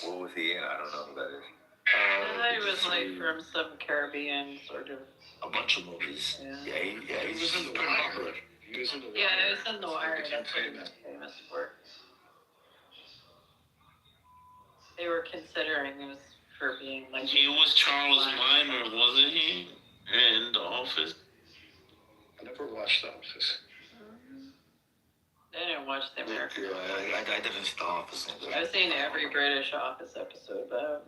What was he in? I don't know who that is. I thought he was like from some Caribbean sort of. A bunch of movies. Yeah. He was in The Wire. He was in The Wire. Yeah, he was in The Wire. That's what he was famous for. They were considering it was for being like. He was Charles Minor, wasn't he? In The Office. I never watched The Office. I didn't watch the American. Yeah, I didn't see The Office. I've seen every British Office episode, but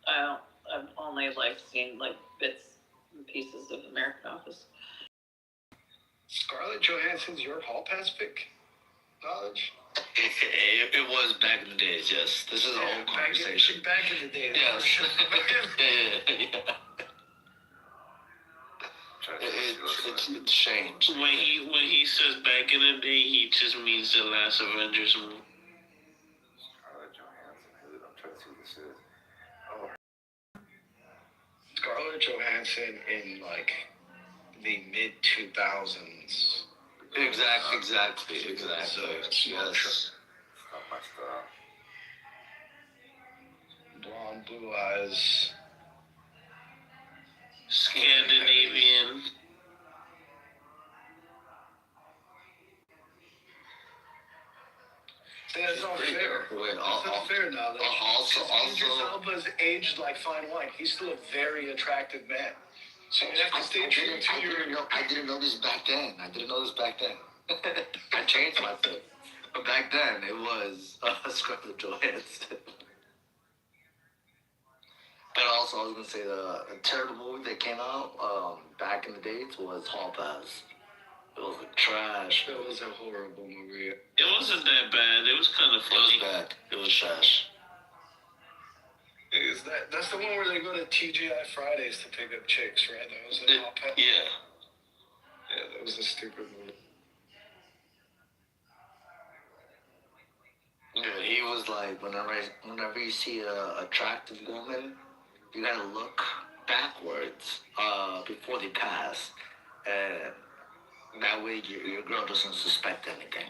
I've only like seen like bits and pieces of American Office. Scarlett Johansson's your hall pass pick? Knowledge? It was back in the days, yes. This is a whole conversation. Back in the day. Yes. yeah. It's changed. When he says back in the day, he just means the last Avengers movie. Scarlett Johansson. I'm trying to see what this is. Oh. Scarlett Johansson in like the mid 2000s. Exactly. Yes. Not my stuff. Blonde, blue eyes. Scandinavian. That's unfair. Wait, That's unfair now. Also, Idris Elba's aged like fine wine. He's still a very attractive man. So you have to stay true to your. I didn't know this back then. I changed my pick. But back then, it was Scarlett Johansson. But also, I was going to say the terrible movie that came out back in the days was Hall Pass. It was trash. That was a horrible movie. It wasn't that bad. It was kind of funny. It was bad. It was trash. That's the one where they go to TGI Fridays to pick up chicks, right? That was an Hall Pass. Yeah. Yeah, that was a stupid movie. Yeah, he was like, whenever you see a attractive woman, you gotta look backwards before they pass, and that way your girl doesn't suspect anything.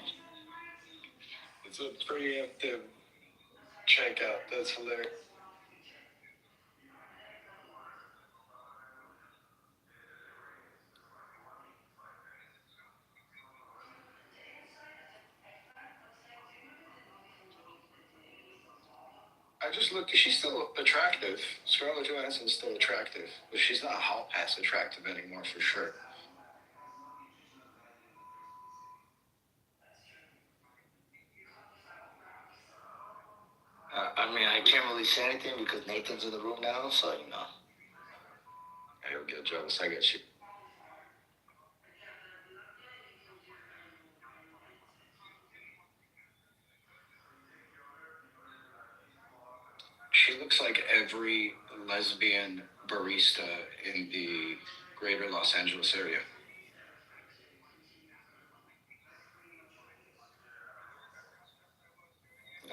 It's a preemptive checkout. That's hilarious. I just looked. She's still attractive. Scarlett Johansson's still attractive, but she's not hall pass attractive anymore for sure. I mean, I can't really say anything because Nathan's in the room now, so you know. I don't get jealous. I get you. She looks like every lesbian barista in the greater Los Angeles area.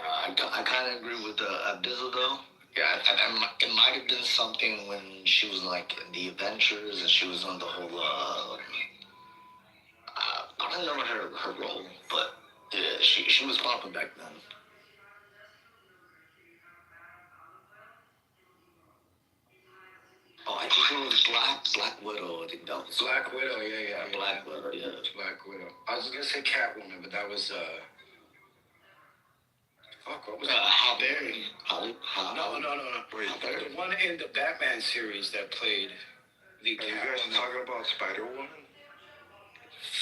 I kind of agree with Abdizzle though. Yeah, it might have been something when she was like in the Adventures and she was on the whole. I don't know her role, but yeah, she was popping back then. Oh, I think it was Black Widow. I think that was Black Widow. Yeah. Black Widow. Yeah. Black Widow. I was gonna say Catwoman, but that was Fuck, what was Halle Berry. No. The one in the Batman series that played the. Are you guys talking about Spider-Woman?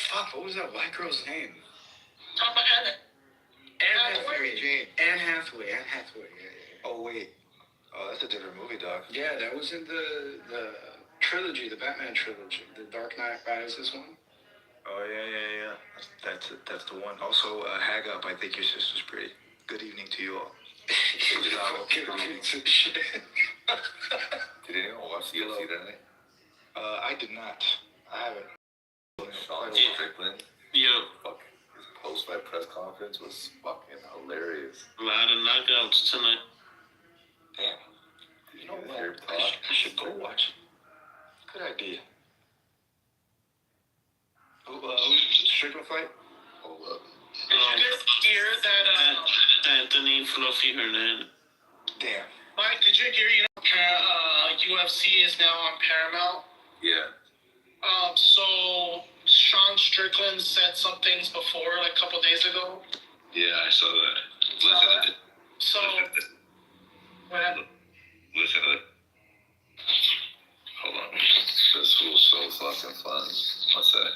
Fuck, what was that white girl's name? Anne Hathaway. Anne Hathaway. Yeah. Oh wait. Oh, that's a different movie, dog. Yeah, that was in the trilogy, the Batman trilogy. The Dark Knight Rises one. Oh yeah. That's the one. Also, Hag Up. I think your sister's pretty. Good evening to you all. Fucking piece of shit. Did anyone watch the UFC that night? I did not. I haven't. Sean Strickland. Yeah. Fuck. His post-fight press conference was fucking hilarious. A lot of knockouts tonight. Damn. You know what? I should go watch it. Good idea. Who's Strickland fight? Hold up. Did you guys hear that? Anthony Fluffy Hernandez. Damn. Mike, did you hear? UFC is now on Paramount. Yeah. So Sean Strickland said some things before, like a couple days ago. Yeah, I saw that. Listen to it. So, what happened? Listen to it. Hold on. This was so fucking fun. What's that?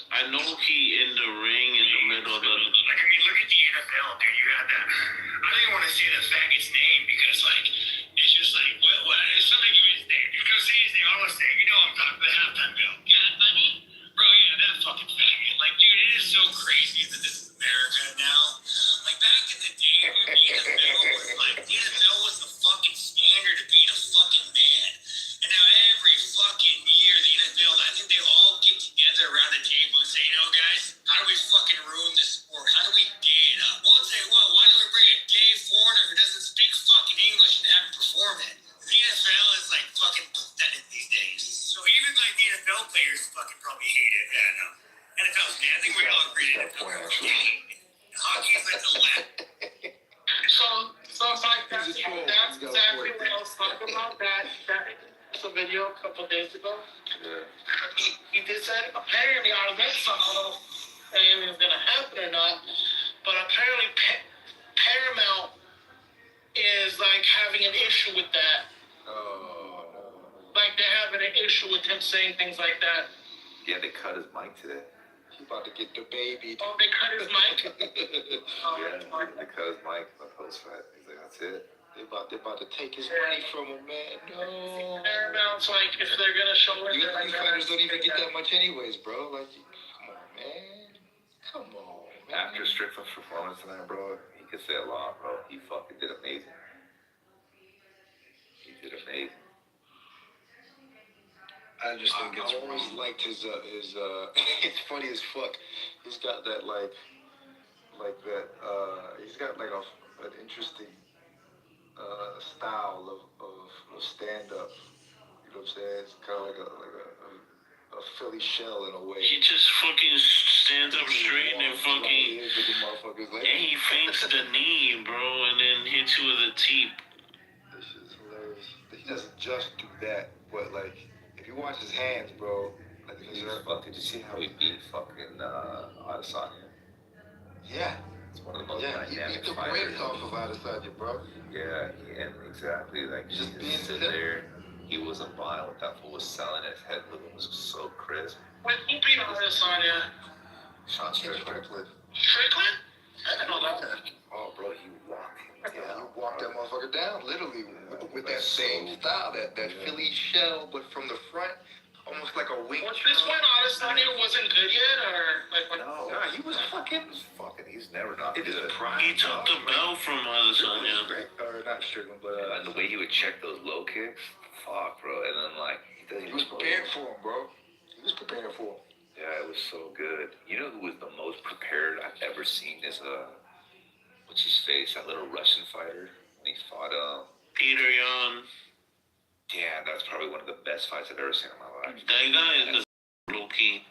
I know he in the ring in the middle of the... Like, I mean, look at the NFL, dude. You had that... I don't even want to say the faggot's name because, like, it's just like, what? If somebody give me his name, you go say his name, I'm going to say, you know I'm talking about the halftime bill. Yeah, Bunny? Bro, yeah, that fucking faggot. Like, dude, it is so crazy that this is America now. Like, back in the day, dude, the NFL was the fucking standard of being a fucking man. And now every fucking year, the NFL, I think they all get together around the table and say, you know, guys, how do we fucking ruin this sport? How do we gay it up? Well, I'll tell you what, why don't we bring a gay foreigner who doesn't speak fucking English and have him perform it? The NFL is like fucking pathetic these days. So even like the NFL players fucking probably hate it. I don't know. NFL's gay. I think we all agree that NFL's gay. Hockey's like the left. So like that's exactly what I was talking about. That's a video a couple of days ago. Yeah. He did say apparently I read something saying it was gonna happen or not, but apparently Paramount is like having an issue with that. Oh no. Like they're having an issue with him saying things like that. Yeah, they cut his mic today. He about to get the baby. Oh, they cut his mic. Yeah, they cut his mic in the post fight. He's like, that's it. They about to take his money from him, man. No. Paramount's like, if they're gonna show it, UFC fighters don't even get that much anyways, bro. Like, come on, man. Come on, man. After Strickland's performance tonight, bro, he could say a lot, bro. He fucking did amazing. He did amazing. I just think I always liked his it's funny as fuck. He's got that he's got like an interesting style of stand up. You know what I'm saying? It's kind of like a Philly shell in a way. He just fucking stands up straight and fucking... And he feints the knee, bro, and then hits you with a teep. This is hilarious. He doesn't just do that, but like, if you watch his hands, bro, like did you see how he beat fucking Adesanya? Yeah. It's one of the most he beat the brakes off of Adesanya, bro. Yeah, and exactly. Like, just being sit there, he wasn't violent. That fool was selling his head. It was so crisp. When he beat Adesanya? Sean Strickland. Strickland? I didn't know that. Oh, bro, he walked him down. Yeah, he walked that motherfucker down, literally, with that same style, that Philly shell, but from the front, almost like a wing. Was this when Adesanya wasn't good yet, or like when? No, he was fucking. He's never not good. He took the belt from Adesanya. Or not Strickland, but the way he would check those low kicks, fuck, bro. And then like he was prepared for him, bro. He was prepared for him. Yeah, it was so good. You know who was the most prepared I've ever seen is what's his face? That little Russian fighter when he fought Peoria. Yeah, that's probably one of the best fights I've ever seen in my life. That guy is low key.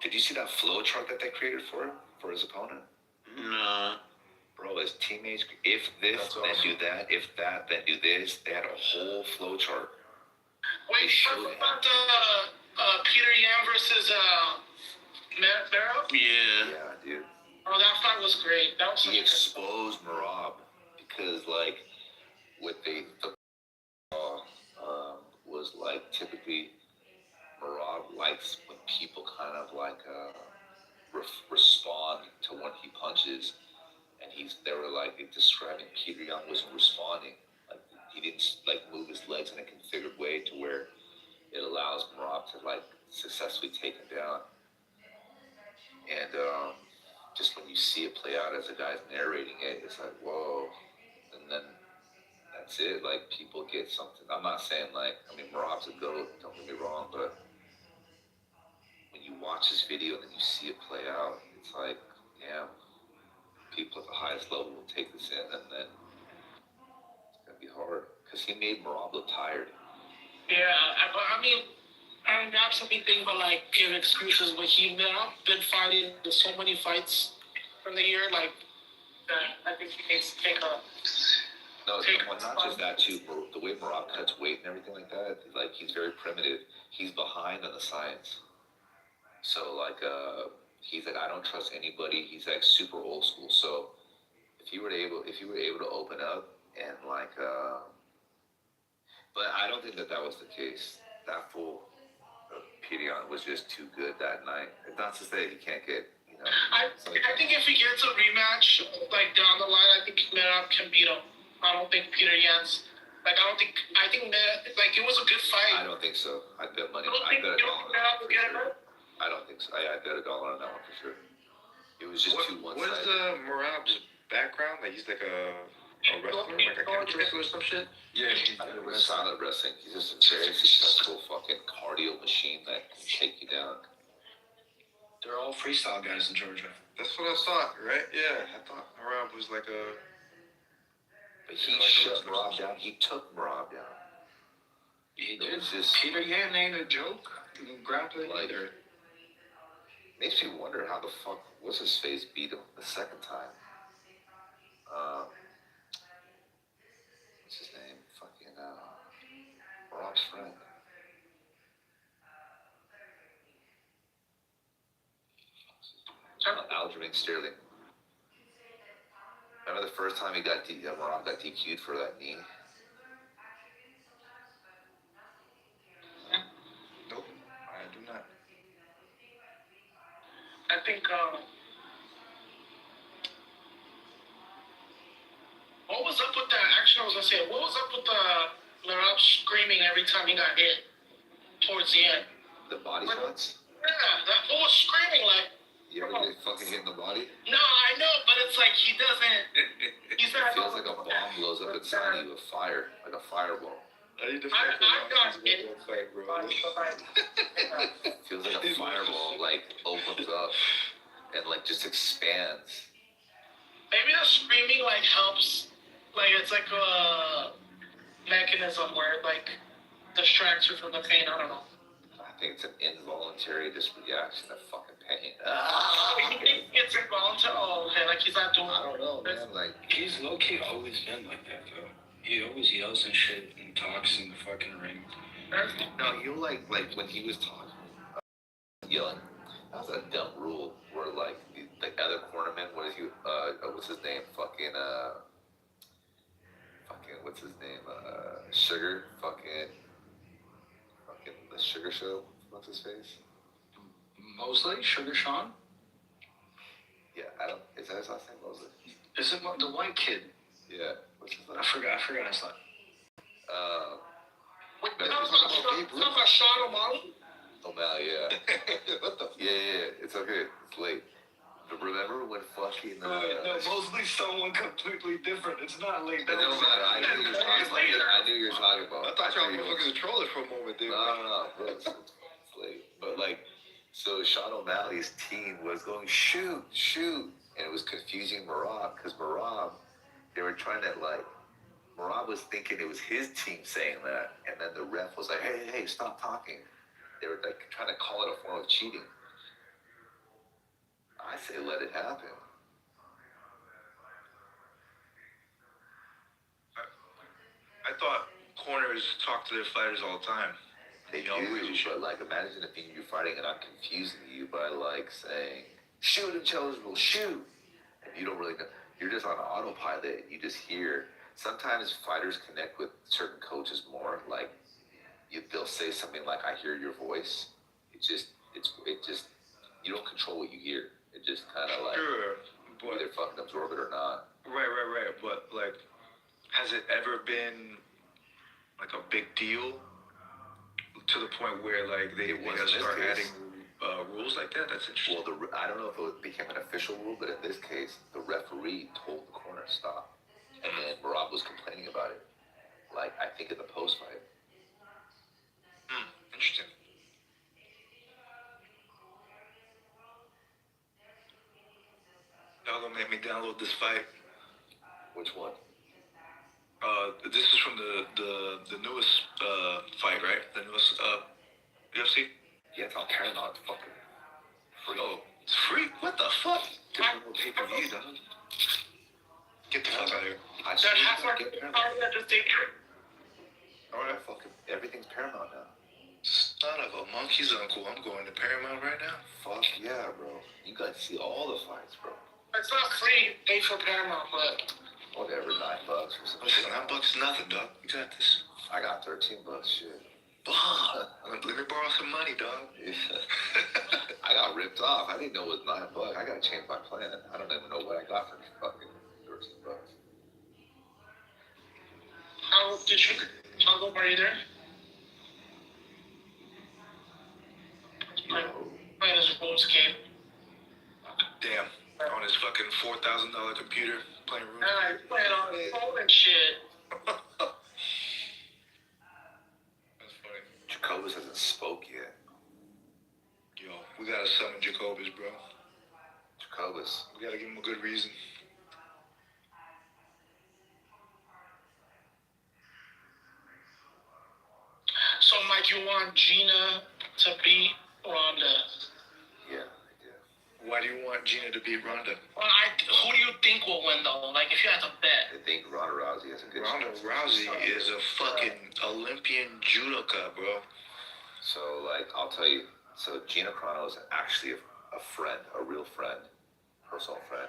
Did you see that flow chart that they created for him, for his opponent? Nah. Bro, his teammates, if this, then do that. If that, then do this. They had a whole flow chart. Wait, what about Peter Yan versus Barrow? Yeah. Yeah, dude. Oh, that fight was great. That was he exposed Merab because, like, what they was like typically Merab likes when people kind of like respond to when he punches, and they were like describing Peter Young wasn't responding, like he didn't like move his legs in a configured way to where it allows Merab to like successfully take him down. And just when you see it play out as the guy's narrating it, it's like whoa, and then that's it. Like people get something. I'm not saying like Merab's a goat. Don't get me wrong, but when you watch this video and then you see it play out, it's like, yeah, people at the highest level will take this in, and then it's gonna be hard because he made Merab look tired. Yeah, I'm absolutely thinking about like give excuses, but he's been fighting so many fights from the year. Like, I think he needs to take a No, well, not just that too. The way Marab cuts weight and everything like that, like he's very primitive. He's behind on the science. So like, he's like, I don't trust anybody. He's like super old school. So if you were able to open up and like, but I don't think that was the case. That fool, Peoria was just too good that night. It's not to say he can't get, I think if he gets a rematch, like down the line, I think Merab can beat him. I don't think Peter Yan's. I think like it was a good fight. I don't think so. I bet money. I bet $1 on that one for sure. I don't think so. I bet $1 on that one for sure. It was just too one-sided. What is Marab's background? Like he's like a wrestler, like a catch wrestler or some shit? Yeah, he's silent wrestling. He's just a very successful fucking cardio machine that can take you down. They're all freestyle guys in Georgia. That's what I thought, right? Yeah, I thought Marab was like a... But he shut Marab down. He took Marab down. He did. Peter Yan ain't a joke. Grappling either. Makes me wonder how the fuck what's his face beat him the second time. What's his name? Fucking Marab's friend. Aljamain Sterling. Remember the first time Marab got DQ'd for that knee? Nope, I do not. I think, what was up with that? Actually, I was gonna say, what was up with Merab screaming every time he got hit towards the end? The body shots? Yeah, that fool was screaming like. You ever get fucking hit in the body? No, I know, but it's like he doesn't. He's not. It feels like a bomb blows up inside you with fire, like a fireball. I've got hit. Feels like a fireball, like opens up and like just expands. Maybe the screaming like helps, like it's like a mechanism where it like distracts you from the pain. I don't know. I think it's an involuntary just reaction to fucking pain. It's involuntary. Oh, okay, like he's not doing. I don't know, man. Like he's low key always been like that though. He always yells and shit and talks in the fucking ring. No, you like when he was talking, yelling. That was a dumb rule where like the other cornerman, what's his name? Fucking what's his name? Sugar. Fucking the Sugar Show. What's his face? Mosley? Sugar Sean? Yeah, is that his last name, Mosley? Is it the white kid? Yeah. What's his name? I forgot his name. Wait, talking about Sean O'Malley? O'Malley, yeah. What the? Yeah. It's okay. It's late. But remember when fucking no, Mosley's someone completely different. It's not late. It doesn't matter. I knew you were talking about. I thought y'all were fucking trolling for a moment, dude. No, bro. It's late. But like, so Sean O'Malley's team was going shoot, and it was confusing Marab because they were trying to like. Marab was thinking it was his team saying that, and then the ref was like, hey, stop talking. They were like trying to call it a form of cheating. I say let it happen. I thought corners talk to their fighters all the time. They do, but like imagine if you're fighting and I'm confusing you by like saying, shoot intelligible, shoot. And you don't really know. You're just on autopilot and you just hear. Sometimes fighters connect with certain coaches more. Like they'll say something like, I hear your voice. It just, you don't control what you hear. It just kind of like, either fucking absorb it or not. Right. But like, has it ever been like a big deal to the point where like they want to start adding rules like that? That's interesting. Well, I don't know if it became an official rule, but in this case, the referee told the corner stop, and then Marab was complaining about it. Like I think in the post fight. Interesting. Y'all gonna make me download this fight? Which one? This is from the newest fight, right? The newest UFC? Yeah, it's on Paramount. Fucking free. Oh, it's free? What the fuck? Pay-per-view, dog. Get the fuck out of here. I That half hour get that just take care. Alright, fucking everything's Paramount now. Son of a monkey's uncle. I'm going to Paramount right now. Fuck yeah, bro. You got to see all the fights, bro. It's not free, pay for Paramount, but Whatever, $9 or something. Listen, $9 is nothing, dog. You got this. I got $13, shit. Let me borrow some money, dog. Yeah. I got ripped off. I didn't know it was $9. I gotta change my plan. I don't even know what I got for fucking $13. how did you toggle? Are you there? Playing his RuneScape. Damn. On his fucking $4,000 computer playing room. Nah, he's playing on his phone and shit. That's funny. Jacobus hasn't spoke yet. Yo, we gotta summon Jacobus, bro. Jacobus. We gotta give him a good reason. So, Mike, you want Gina to beat Ronda? Yeah. Why do you want Gina to beat Ronda? Well, who do you think will win, though? Like, if you had to bet. I think Ronda Rousey has a good Ronda chance. Rousey is a fucking Olympian judoka, bro. So, like, I'll tell you. So, Gina Carano is actually a friend, a real friend, personal friend.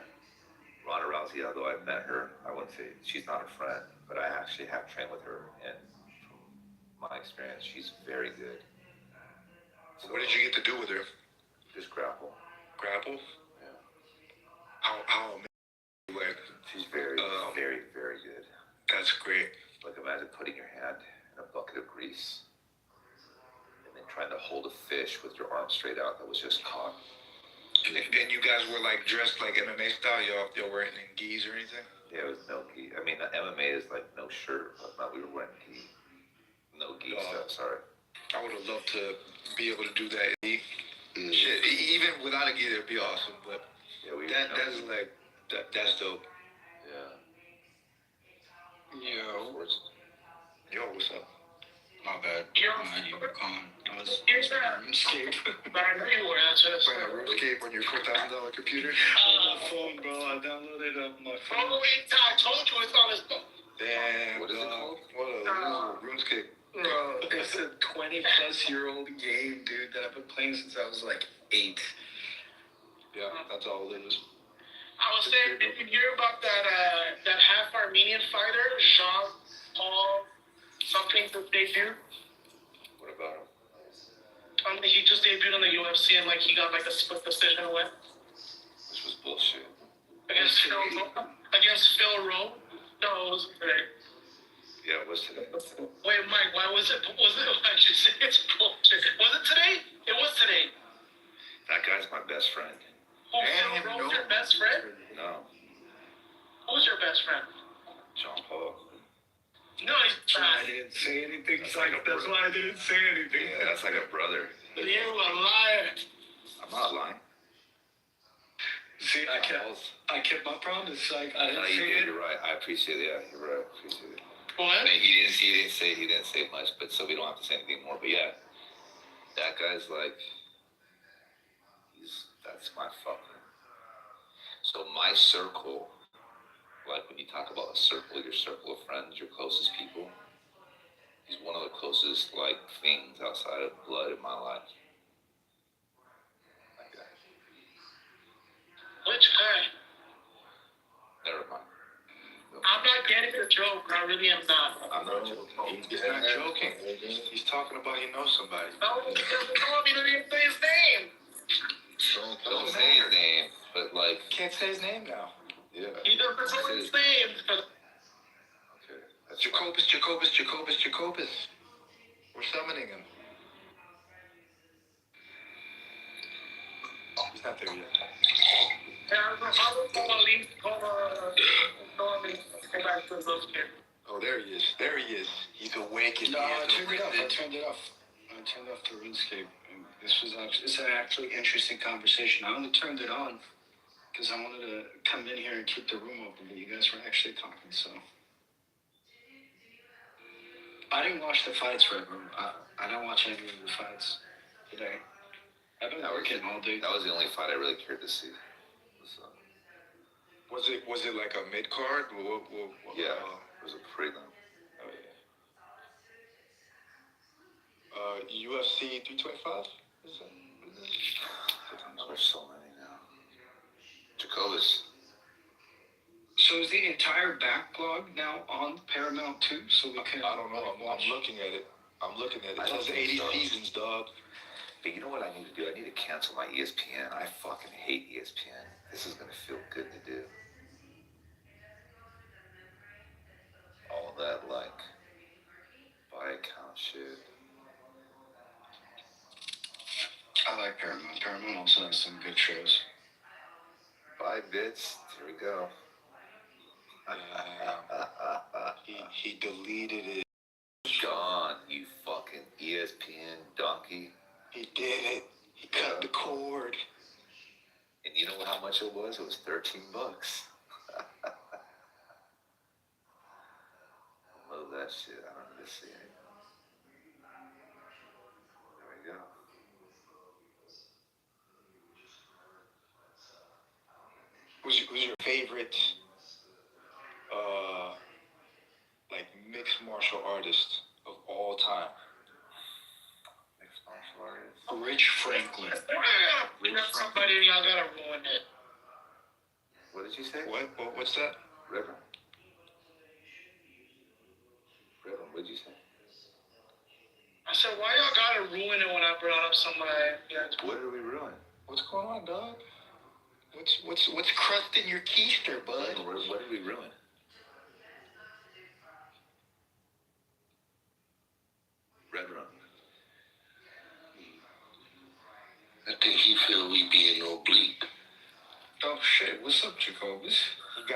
Ronda Rousey, although I've met her, I wouldn't say she's not a friend, but I actually have trained with her, and from my experience, she's very good. So what did you get to do with her? Just grapple. Grapple? Yeah. How like, she's very, very, very good. That's great. Like, imagine putting your hand in a bucket of grease and then trying to hold a fish with your arm straight out that was just caught. And you guys were like dressed like MMA style? Y'all weren't in gis or anything? Yeah, it was no gi. I mean, the MMA is like no shirt, but no, we were wearing gi. No gi stuff, sorry. I would have loved to be able to do that. Shit, even without a gi, it'd be awesome. But yeah, that's like that's dope. Yeah. Yo, what's up? My bad. You were calling. I was Here's that. RuneScape. But I know you were. That's just. Playing RuneScape on your $4,000 computer? On my phone, bro. I downloaded it on my phone. Oh, wait, I told you it's on his phone. Damn, what is it called? What a RuneScape. Bro, it's a 20-plus-year-old game, dude, that I've been playing since I was like 8. Yeah, that's all it is. I was saying, did you hear about that half Armenian fighter, Jean-Paul something that debuted? What about him? He just debuted on the UFC and like he got like a split decision win This was bullshit. against Phil Rowe. No, it wasn't today. Yeah, it was today. Wait, Mike, why was it? Why'd you say it's bullshit? Was it today? It was today. That guy's my best friend. Who, Phil Rowe's your best friend? No, Who's your best friend? John Paul. No, he's I not. didn't say anything. That's like a That's brother. why I didn't say anything. Yeah, that's like a brother. You a liar. I'm not lying. See, I kept my promise. Like, I No, didn't you say did. it. You're right. I appreciate it. Yeah, you're right. I appreciate it. What? I mean, he didn't say much, but so we don't have to say anything more. But yeah, that guy's like, that's my fucker. So my circle, like when you talk about a circle, your circle of friends, your closest people, he's one of the closest like things outside of blood in my life. That guy. Which guy? Never mind. I'm not getting the joke. I really am not. I'm not joking. He's not joking. He's talking about he knows somebody. No, he doesn't know me. He didn't even say his name. Don't say his name, but like. Can't say his name now. Yeah. He doesn't know his name. Okay. That's Jacobus. We're summoning him. He's not there yet. Oh, there he is. He's awakened. No, I turned it off. I turned off the RuneScape. And it's an actually interesting conversation. I only turned it on because I wanted to come in here and keep the room open, but you guys were actually talking, so. I didn't watch the fights, Redbro. I don't watch any of the fights today. I've been working all day. That was the only fight I really cared to see. So. Was it like a mid card? Yeah, it was a prelim. Oh yeah. UFC 325. Is that? There's so many now. Jacobus. So is the entire backlog now on Paramount too? So we can. I don't know. I'm looking at it. It says 80 seasons, dog. But you know what I need to do? I need to cancel my ESPN. I fucking hate ESPN. This is gonna feel good to do. All that like buy account shit. I like Paramount. Paramount also has some good shows. 5 bits. Here we go. He deleted it. Gone, you fucking ESPN donkey. He did it. He cut the cord. And you know how much it was? It was $13. Love that shit. I don't need to see it. There we go. Who's your favorite like mixed martial artist of all time? Mixed martial artist. Rich Franklin. Somebody, y'all gotta ruin it. What did you say? What's that? Reverend, what did you say? I said, why y'all gotta ruin it when I brought up somebody? What did we ruin? What's going on, dog? What's crust in your keister, bud? What did we ruin? Red Rum. I think he feel we being oblique. Oh shit! What's up, Jacobus?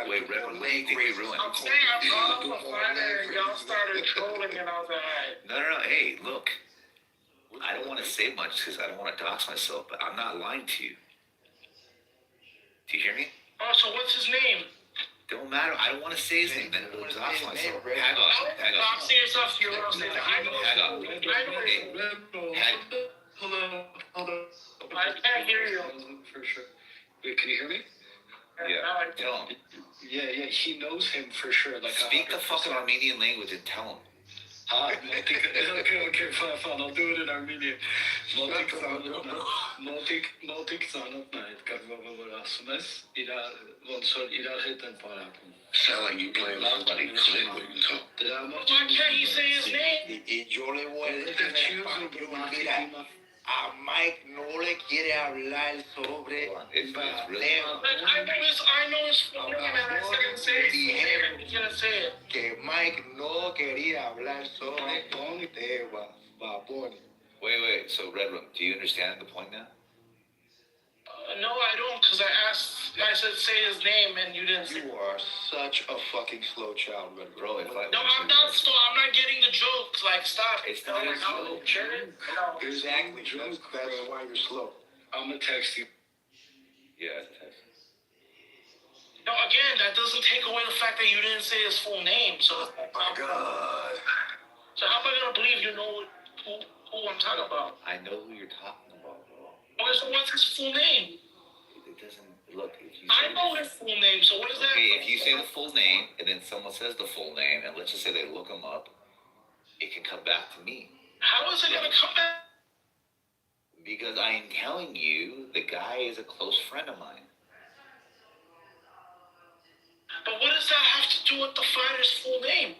Wait, Red Rum, what do you think we ruined? I'm saying I brought up a fighter and y'all started trolling and I was like, No. Hey, look. I don't want to say much because I don't want to dox myself, but I'm not lying to you. Do you hear me? oh, so what's his name? Don't matter. I don't want to say his name. Then it'll dox myself. Hang on. I'm saying yourself, you're gonna say that. I know. Hold on. I can't hear you. For sure. Wait, can you hear me? Yeah. Tell him. Yeah. He knows him for sure. Like Speak the fucking Armenian language and tell him. Okay, fine. I'll do it in Armenian. Մոտիկ ծանոթնայդ կարգով ասում ես, ոնց որ իրար հետ են պարապում։ Sound like you playing somebody clip when you talk. Why can't he say his name? Yo le voy a decir, mira, a Mike no le quiere hablar sobre It's really I know his full name and I said say his name and he can't say it. que Mike no quería hablar sobre Baboni. Wait. So, Red Room, do you understand the point now? No, I don't, because I said say his name and you didn't say it. You are such a fucking slow child, Red Bro, if I No, I'm not slow. I'm not getting the jokes. Like, stop. It's not a joke. Exactly. That's why you're slow. I'm gonna text you. Yeah, text. No, again, that doesn't take away the fact that you didn't say his full name. So, Oh my God. So how am I gonna believe you know who I'm talking about? I know who you're talking about, bro. So what's his full name? It doesn't look. If you I know his full name. So what is that? Okay, if you say the full name and then someone says the full name, and let's just say they look him up, it can come back to me. How is it gonna come back? Because I am telling you, the guy is a close friend of mine. But what does that have to do with the fighter's full name?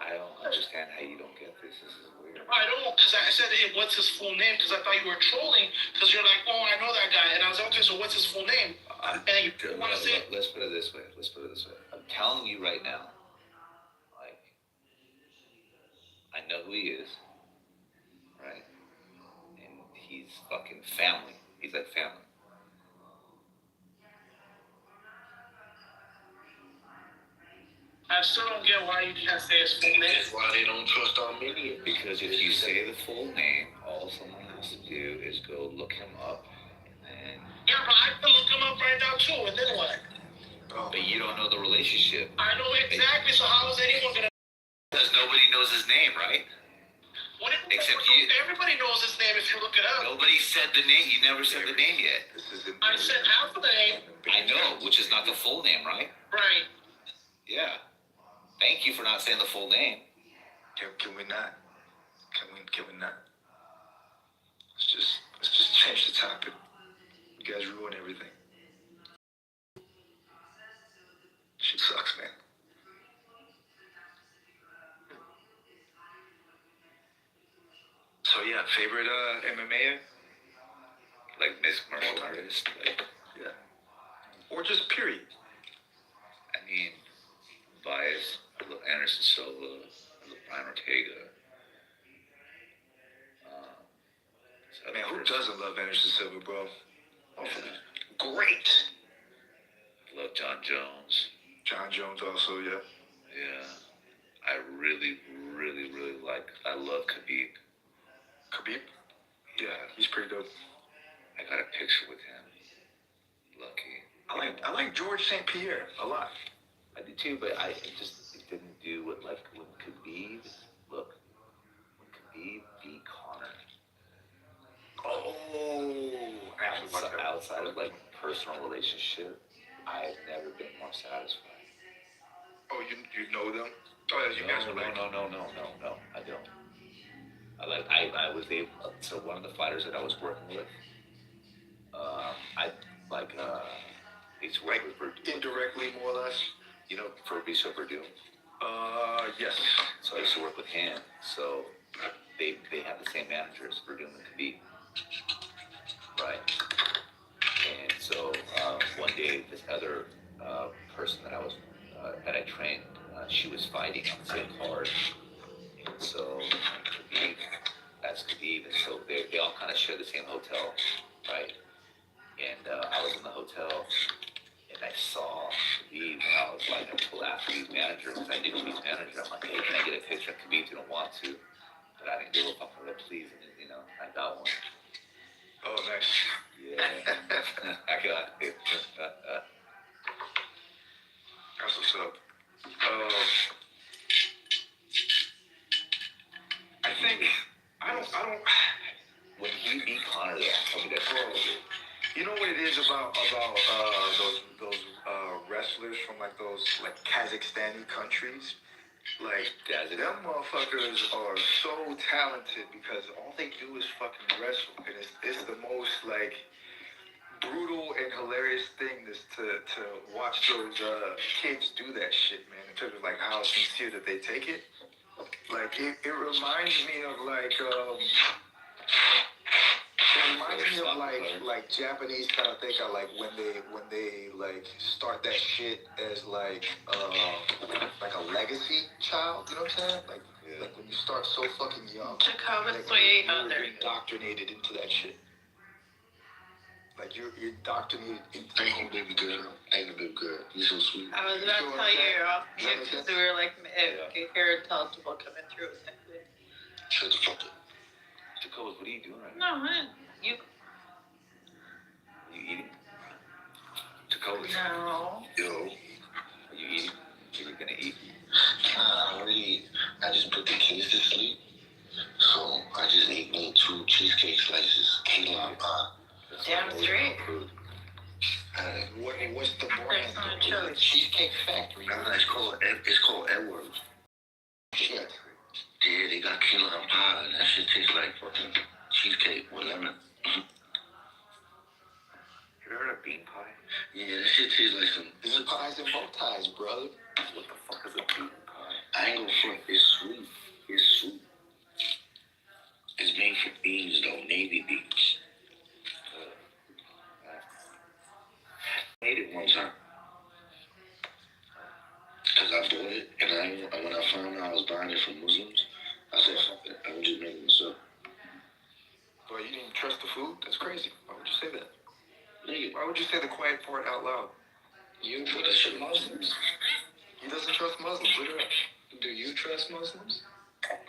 I don't understand how you don't get this. This is weird. I don't, because I said, hey, what's his full name? Because I thought you were trolling, because you're like, oh, I know that guy. And I was like, okay, so what's his full name? And you want to say... Let's put it this way. I'm telling you right now, like, I know who he is, right? And he's fucking family. He's like family. I still don't get why you can't say his full name. That's why they don't trust Armenians. Because if you say the full name, all someone has to do is go look him up, and then... Yeah, but I can look him up right now, too, and then what? But you don't know the relationship. I know exactly, so how is anyone going to... Because nobody knows his name, right? Except you. Everybody knows his name if you look it up. Nobody said the name. You never said the name yet. I said half of the name. I know, not the full name, right? Right. Yeah. Thank you for not saying the full name. Can we not? Can we not? Let's just change the topic. You guys ruin everything. Shit sucks, man. So yeah, favorite MMA? Like mixed martial artist. Like, yeah. Or just period. I mean, bias. I love Anderson Silva. I love Brian Ortega. Man, who doesn't love Anderson Silva, bro? Great. Love John Jones. John Jones also, yeah. Yeah. I really, really, really I love Khabib. Khabib? Yeah, he's pretty dope. I got a picture with him. Lucky. I like George St. Pierre a lot. I did too, but it didn't do what, like, when Khabib beat Conor. Oh, outside of like personal relationship, I've never been more satisfied. Oh, you know them? Oh, yeah, you guys are like... No, I don't. I was able. So one of the fighters that I was working with, he's like indirectly, more or less. You know, Fabricio Verdum. Yes. So I used to work with him. So they have the same managers, Verdum and Khabib. Right. And so one day, this other person that I trained, she was fighting on the same card. And so that's Khabib, and so they all kind of share the same hotel, right? And I was in the hotel, and I saw Khabib, and I was like, I pulled after Khabib's manager, because I knew Khabib's manager. I'm like, hey, can I get a picture? Khabib didn't want to, but I didn't give a fuck. I'm like, please, and I got one. Oh, nice. Yeah, I got it. That's what's up. I don't. When he beat Conor, tell me that. You know what it is about those wrestlers from like those like Kazakhstani countries? Like, them motherfuckers are so talented because all they do is fucking wrestle, and it's the most like brutal and hilarious thing to watch those kids do that shit, man. In terms of like how sincere that they take it. Like it reminds me of like like Japanese kind of think of like when they like start that shit as like a legacy child, you know what I'm saying? Like when you start so fucking young. You're indoctrinated into that shit. Like you're indoctrinated into I ain't gonna baby girl. You're so sweet. I was about to tell you off because we were like intelligible coming through. Shut the fuck up. Jacob, what are you doing right now? No, man. You eating? Jacob? No. Yo. Are you eating? Are you gonna eat? I just put the kids to sleep. So I just ate me 2 cheesecake slices, key lime pie. Damn straight. What's the brand? Cheesecake Factory. Nah, it's called Edwards. Shit. Yeah, they got key lime pie, and that shit tastes like fucking cheesecake with lemon. You ever heard of bean pie? Yeah, that shit tastes like some... This is pies and bow ties, brother. What the fuck is a bean pie? I ain't gonna front. It's sweet. It's sweet. It's made from beans, though. Navy beans. I ate it one time. Because I bought it, and when I found out I was buying it from Muslims, I said, fuck it. I would just make it myself. Boy, you didn't trust the food? That's crazy. Why would you say that? Nigga. Why would you say the quiet part out loud? You trust Muslims? He doesn't trust Muslims. Look at that. Do you trust Muslims?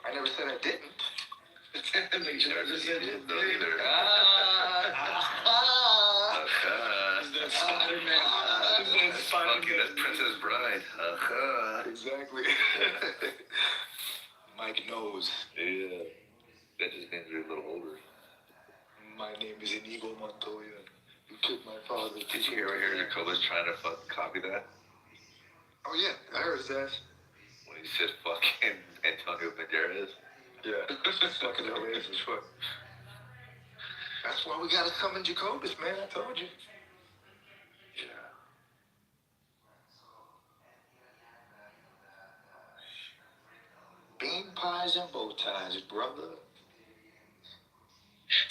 I never said I didn't. Make sure I just said it. That's Spider-Man. That's Princess Bride. Exactly. Mike knows. Yeah. That just means you're a little older. My name is Inigo Montoya. Kick my father. Did you hear Jacobus trying to fucking copy that? Oh yeah, I heard his ass. When he said fucking Antonio Banderas? Yeah, it's fucking hilarious as fuck. That's why we gotta summon Jacobus, man. I told you. Yeah. Bean pies and bow ties, brother.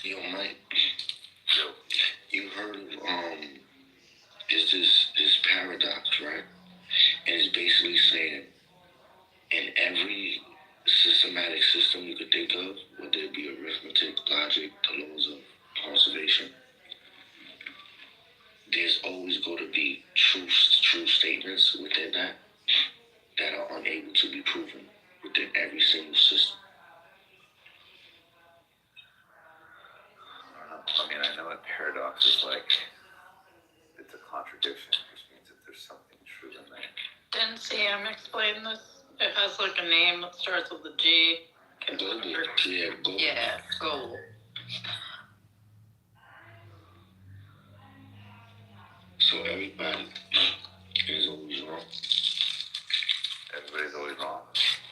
Yo, Mike. You heard of is this paradox, right? And it's basically saying in every systematic system you could think of, whether it be arithmetic, logic, the laws of conservation, there's always going to be true statements within that are unable to be proven within every single system. I mean, I know a paradox is like, it's a contradiction, which means that there's something true in there. Didn't CM explain this? It has like a name that starts with a G. Yeah, goal. So everybody is always wrong. Everybody's always wrong.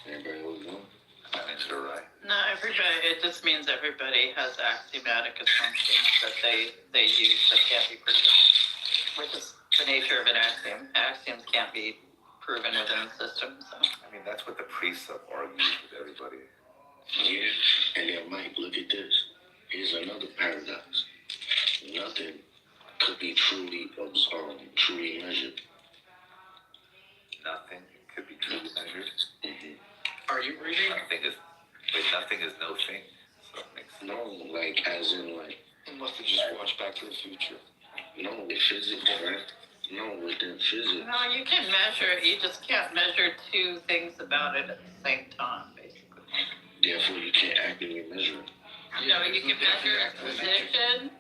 Everybody always wrong. That means they're right. No, everybody. It just means everybody has axiomatic assumptions that they use that can't be proven, which is the nature of an axiom. Axioms can't be proven within the system. So. I mean, that's what the precept argues with everybody. Yeah, and then Mike, look at this. Here's another paradox. Nothing could be truly measured. Nothing could be truly measured. Mm-hmm. Are you reading? Nothing is no thing. So it makes sense. No, like as in like. He must have just watched Back to the Future. No, with physics, right? No, within physics. No, you can measure it. You just can't measure two things about it at the same time, basically. Therefore, you can't accurately measure it. No, you can measure its position,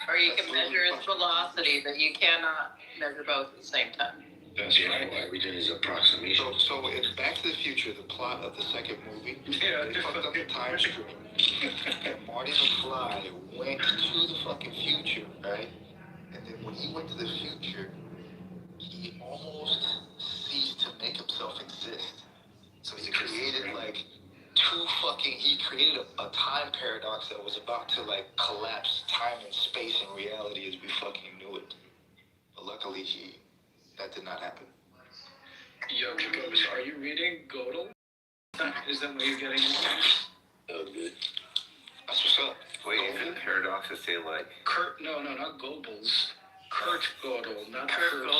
or you can measure its velocity, but you cannot measure both at the same time. That's right. Everything is approximation. So in Back to the Future, the plot of the second movie, they fucked up the time stream. And Marty McFly went to the fucking future, right? And then when he went to the future, he almost ceased to make himself exist. So he created he created a time paradox that was about to like collapse time and space and reality as we fucking knew it. But luckily that did not happen. Yo, Jacobus, are you reading Gödel? Is that what you're getting into? Oh, good. That's what's up. Wait, is it paradox to say like... No, not Goebbels. Kurt Gödel, not Kurt Gödel.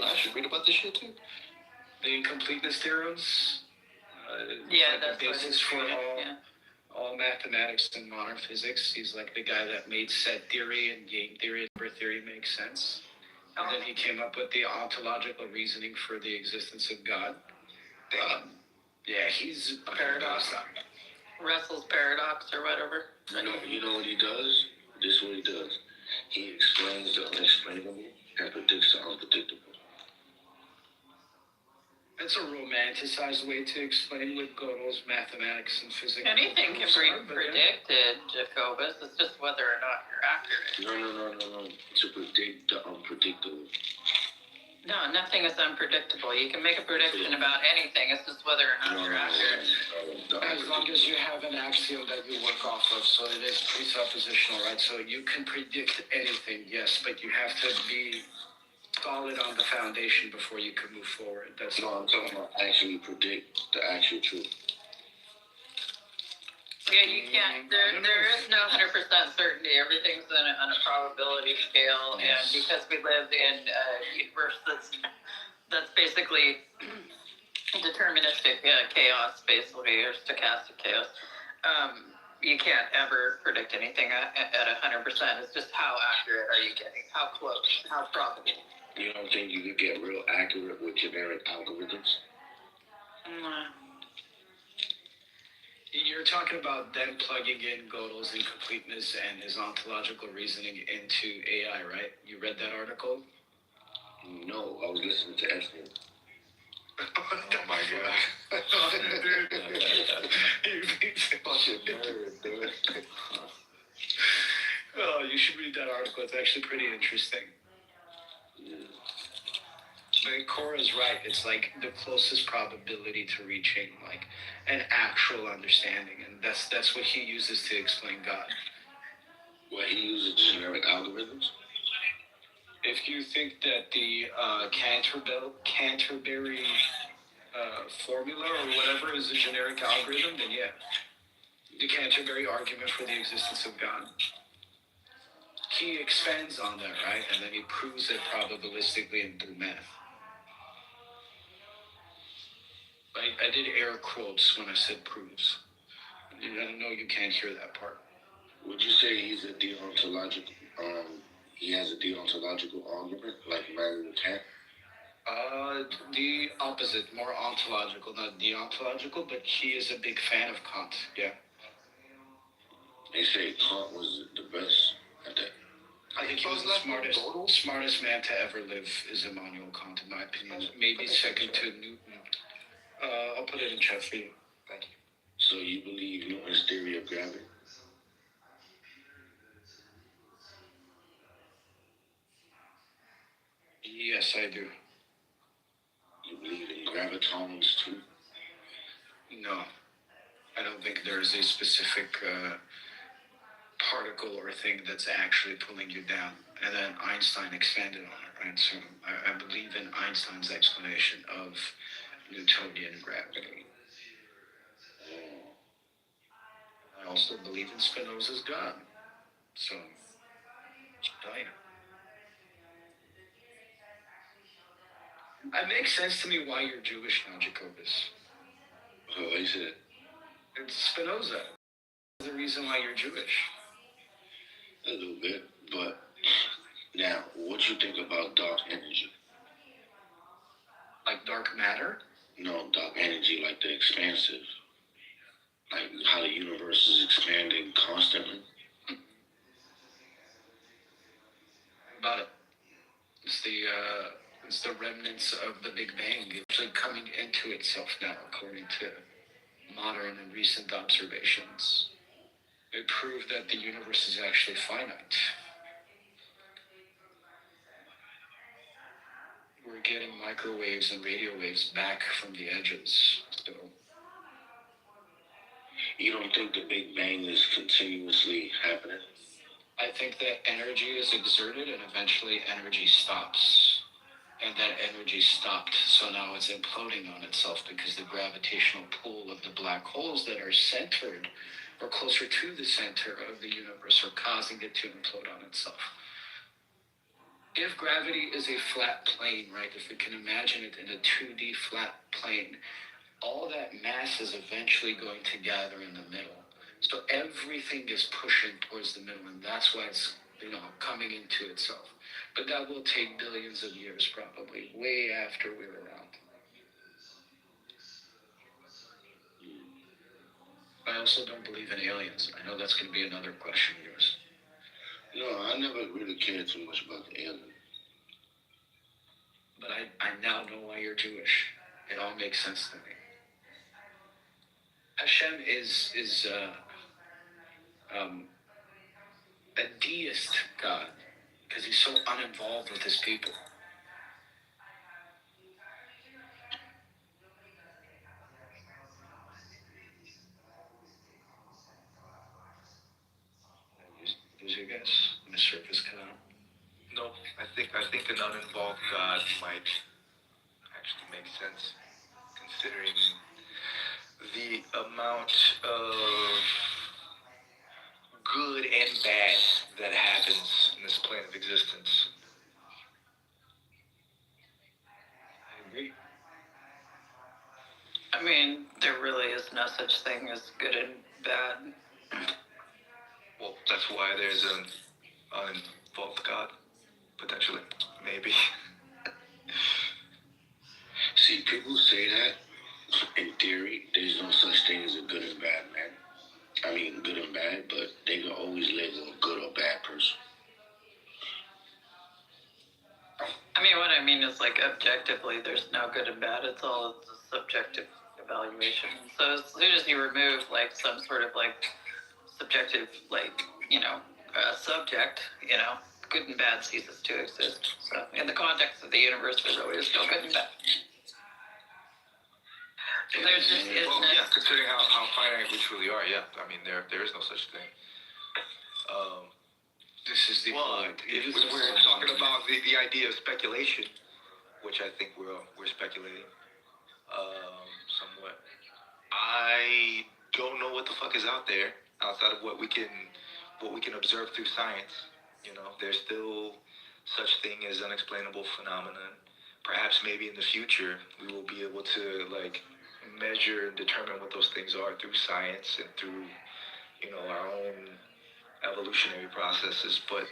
I should read about this shit too. The incompleteness theorems. Yeah, like that's the basis for yeah. all mathematics and modern physics. He's like the guy that made set theory and game theory and number theory make sense. And then he came up with the ontological reasoning for the existence of God. Yeah, he's a paradox. Russell's paradox or whatever. You know what he does? This is what he does. He explains the unexplainable and predicts the unpredictable. That's a romanticized way to explain with Gödel's mathematics and physics. Anything can be predicted, Jacobus. It's just whether or not you're accurate. No. To predict the unpredictable. No, nothing is unpredictable. You can make a prediction about anything. It's just whether or not you're accurate. As long as you have an axiom that you work off of, so it is presuppositional, right? So you can predict anything, yes, but you have to be solid on the foundation before you can move forward. That's all. I'm talking about actually predict the actual truth. Yeah, you can't. There is no 100% certainty. Everything's on a probability scale, and because we live in a universe that's basically deterministic chaos, basically, or stochastic chaos, you can't ever predict anything at 100%. It's just how accurate are you getting? How close? How probable? You don't think you could get real accurate with generic algorithms? You're talking about then plugging in Gödel's incompleteness and his ontological reasoning into AI, right? You read that article? No, I was listening to Epstein. Oh my god. Fucking nerd, dude. Oh, you should read that article. It's actually pretty interesting. But Cora's right. It's like the closest probability to reaching like an actual understanding, and that's what he uses to explain God. Well, he uses generic algorithms. If you think that the Canterbury formula or whatever is a generic algorithm, then yeah, the Canterbury argument for the existence of God. He expands on that, right? And then he proves it probabilistically and through math. I did air quotes when I said proves. I know you can't hear that part. Would you say he's a deontological? He has a deontological argument like Immanuel Kant? The opposite, more ontological, not deontological, but he is a big fan of Kant. Yeah. They say Kant was the best at that. I think he was the smartest man to ever live is Immanuel Kant, in my opinion. Maybe second to Newton. I'll put it in chat for you. Thank you. So you believe Newton's theory of gravity? Yes, I do. You believe in gravitons too? No. I don't think there's a specific particle or thing that's actually pulling you down. And then Einstein expanded on it, right? So I believe in Einstein's explanation of Newtonian gravity. I also believe in Spinoza's God. So, it makes sense to me why you're Jewish now, Jacobus. Oh, he said. It's Spinoza. That's the reason why you're Jewish. A little bit, but now, what you think about dark energy? Like dark matter? No, dark energy, like the expansive. Like how the universe is expanding constantly. About it. It's the remnants of the Big Bang. It's actually coming into itself now, according to modern and recent observations. They prove that the universe is actually finite. We're getting microwaves and radio waves back from the edges. So, you don't think the Big Bang is continuously happening? I think that energy is exerted and eventually energy stops. And that energy stopped, so now it's imploding on itself because the gravitational pull of the black holes that are centered or closer to the center of the universe are causing it to implode on itself. If gravity is a flat plane, right, if we can imagine it in a 2D flat plane, all that mass is eventually going to gather in the middle. So everything is pushing towards the middle, and that's why it's, coming into itself. But that will take billions of years, probably, way after we're around. I also don't believe in aliens. I know that's going to be another question of yours. No, I never really cared too much about the alien. But I now know why you're Jewish. It all makes sense to me. Hashem is a deist God because he's so uninvolved with his people. Who's your guess? My surface cut out. No, I think an uninvolved God might actually make sense, considering the amount of good and bad that happens in this plane of existence. I agree. I mean, there really is no such thing as good and bad. Well, that's why there's an uninvolved God, potentially, maybe. See, people say that, in theory, there's no such thing as a good and bad man. I mean, good and bad, but they can always label a good or bad person. I mean, what I mean is, like, objectively, there's no good and bad. It's all a subjective evaluation. So as soon as you remove, like, some sort of, like, subjective, like, subject, good and bad ceases to exist. So in the context of the universe, there really is no good and bad. So there's just, considering how finite we truly are, I mean, there is no such thing. This is the point. If we're talking about the idea of speculation, which I think we're speculating somewhat. I don't know what the fuck is out there outside of what we can observe through science. There's still such thing as unexplainable phenomenon. Perhaps maybe in the future we will be able to measure and determine what those things are through science and through our own evolutionary processes. But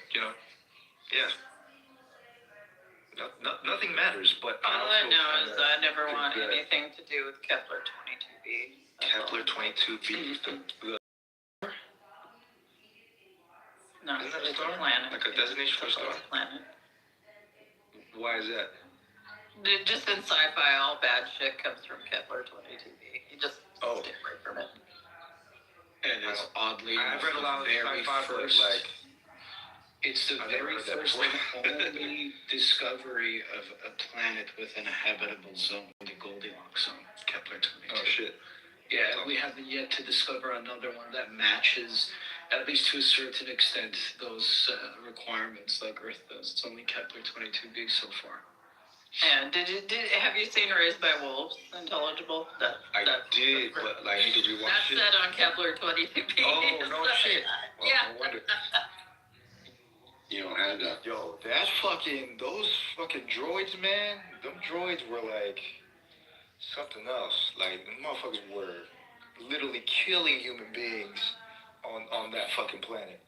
nothing matters. But all I know is I never want anything to do with Kepler 22b. Kepler 22b. No, Isn't that it's a star? a planet. Like a designation for a star? Planet. Why is that? Just in sci-fi, all bad shit comes from Kepler 22b. You just stay away from it. And it's oddly I've read a lot of sci-fi, first, but it's the very first and only discovery of a planet within a habitable zone, the Goldilocks zone, Kepler 22. Oh shit. Yeah, we haven't yet to discover another one that matches, at least to a certain extent, those requirements like Earth does. It's only Kepler 22b so far. And have you seen Raised by Wolves? Intelligible? I did, but I need to rewatch it. That's set on Kepler 22b. Oh, no shit. Well, yeah. No wonder. Yo, Those fucking droids, man. Them droids were something else. Them motherfuckers were literally killing human beings on that fucking planet.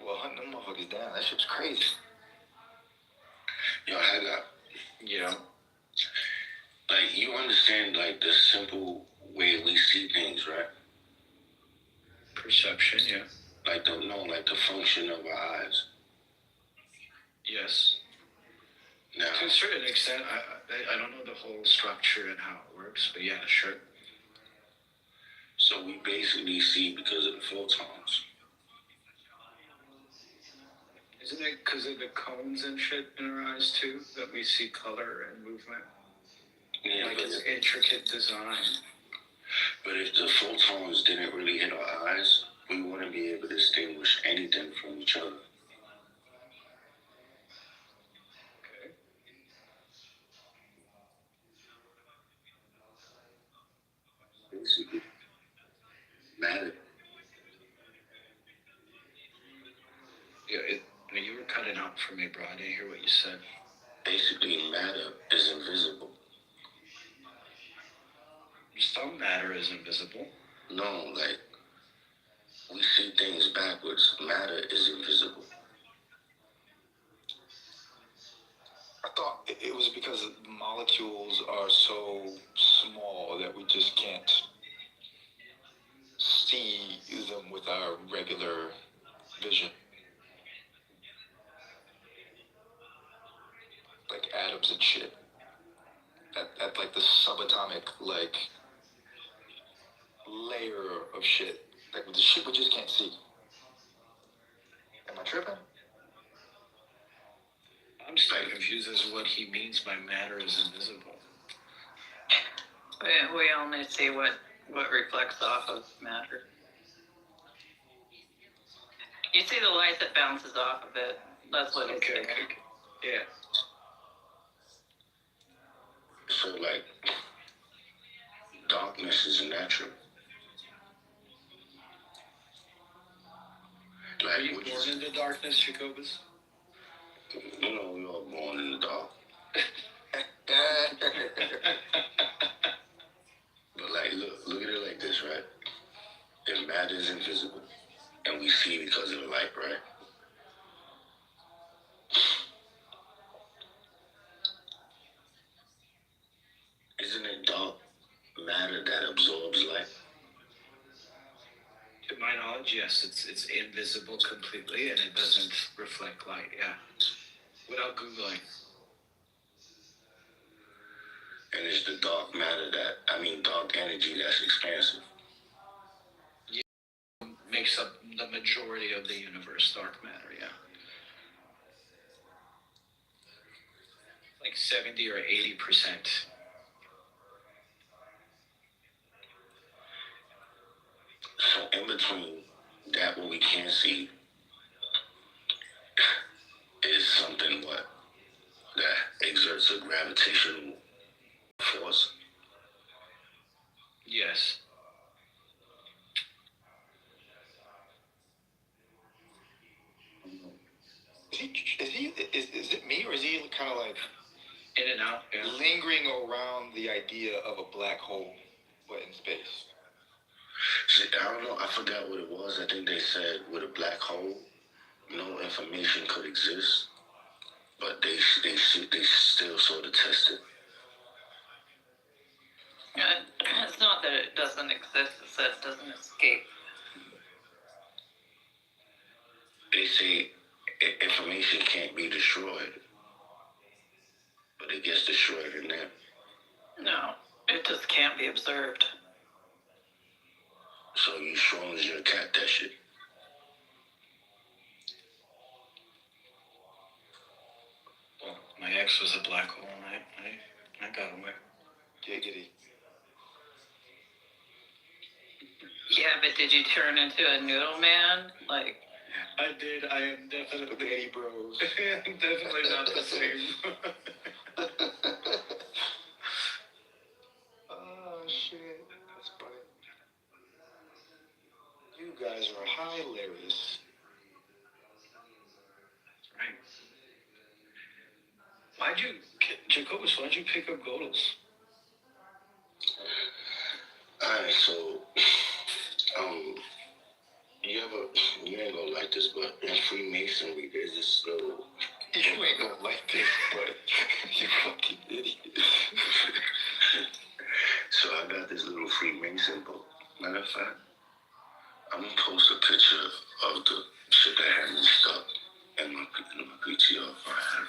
Well, hunting them motherfuckers down, that shit's crazy. Yo, Haga. Yeah. You understand, the simple way we see things, right? Perception, yeah. The function of our eyes. Yes. Now, to a certain extent, I don't know the whole structure and how it works, but yeah, sure. So we basically see because of the photons. Isn't it because of the cones and shit in our eyes too that we see color and movement? Yeah, it's intricate design. But if the photons didn't really hit our eyes, we wouldn't be able to distinguish anything from each other. Okay. Basically, matter. Yeah, you were cutting out for me, bro. I didn't hear what you said. Basically, matter is invisible. Some matter is invisible. No, we see things backwards. Matter is invisible. I thought it was because molecules are so small that we just can't see them with our regular vision. Atoms and shit. At the subatomic layer of shit. The shit we just can't see. Am I tripping? I'm still confused as to what he means by matter is invisible. We only see what reflects off of matter. You see the light that bounces off of it. That's what it's doing. Okay. Yeah. So, darkness is natural. Are you born in the darkness, Jacobus? No, we all born in the dark. But look at it like this, right? If matter is invisible, and we see because of the light, right? Isn't it dark matter that absorbs light? To my knowledge, yes, it's invisible completely and it doesn't reflect light, yeah. Without Googling. And it's the dark matter dark energy that's expansive. Yeah, makes up the majority of the universe, dark matter, yeah. Like 70 or 80%. So in between that, what we can see is something that exerts a gravitational force. Yes. Is it me, or is he kind of like in and out, yeah, lingering around the idea of a black hole, but in space? See, I don't know. I forgot what it was. I think they said with a black hole, no information could exist, but they still sort of test it. It's not that it doesn't exist, it's that it doesn't escape. They say information can't be destroyed, but it gets destroyed in there. No, it just can't be observed. So you strong as your cat, that shit. Well, my ex was a black hole, and I got away. Giggity. Yeah, but did you turn into a noodle man? Like, I did. I am definitely Spaghetti bros. I'm definitely not the same. Oh shit, that's funny. You guys are hilarious. Right. Jacobus, why'd you pick up Godels? Alright, so you ain't gonna like this, but in Freemasonry, there's this little. You ain't gonna like this, but you fucking idiot. So I got this little Freemason book. Matter of fact, I'm gonna post a picture of the shit that had me stuck in my PTO if I have.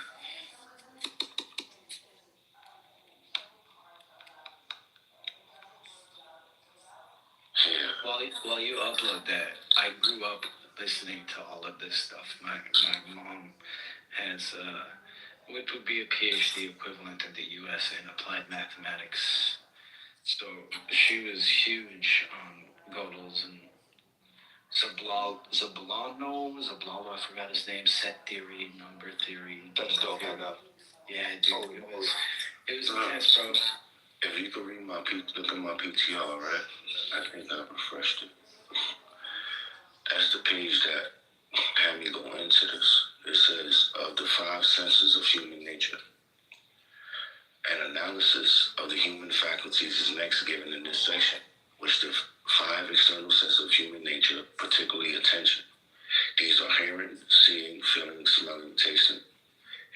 Yeah. While you upload that, I grew up listening to all of this stuff. My mom has what would be a PhD equivalent in the U.S. in applied mathematics. So she was huge on Gödel's and Zablano, I forgot his name, set theory, number theory. That's dope, I know. Yeah, dude, it was intense, bro. If you could read look at my PTR, right? I think I refreshed it. That's the page that had me go into this. It says, of the 5 senses of human nature. An analysis of the human faculties is next given in this section, which the 5 external senses of human nature, particularly attention. These are hearing, seeing, feeling, smelling, tasting.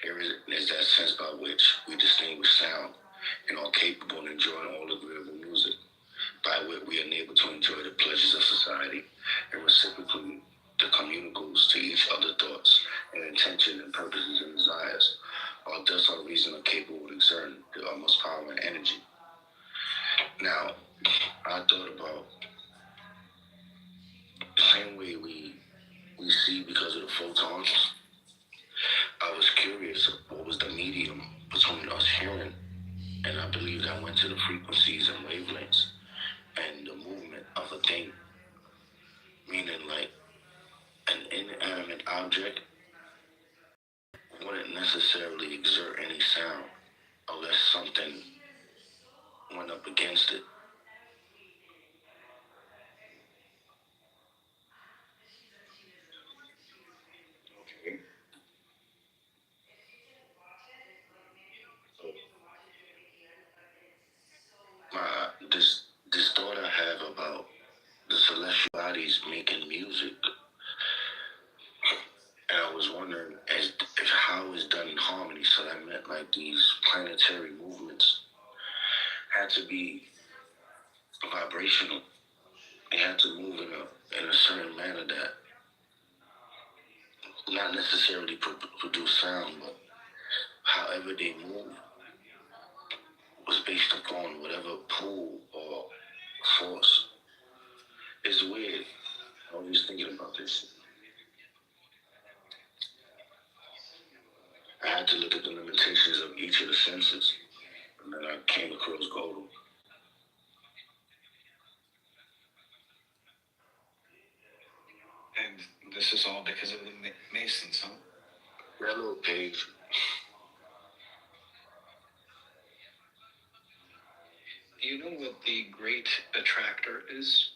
Hearing is that sense by which we distinguish sound and are capable of enjoying all agreeable music, by which we are able to enjoy the pleasures of society, and reciprocally the communicals to each other thoughts and intention and purposes and desires, or thus our reason are capable of exerting the utmost power and energy. Now, I thought about the same way we see because of the photons. I was curious what was the medium between us hearing, and I believe that went to the frequencies and wavelengths and the movement of a thing, meaning like an inanimate object wouldn't necessarily exert any sound unless something went up against it. Okay. This thought I have about the celestial bodies making music, and I was wondering if how it's done in harmony. So that meant like these planetary movements had to be vibrational. They had to move in a certain manner that not necessarily produce sound, but however they move was based upon whatever pull or force. It's weird. I was just thinking about this. I had to look at the limitations of each of the senses, and then I came across Godel. And this is all because of the Masons, huh? That little page. Do you know what the Great Attractor is?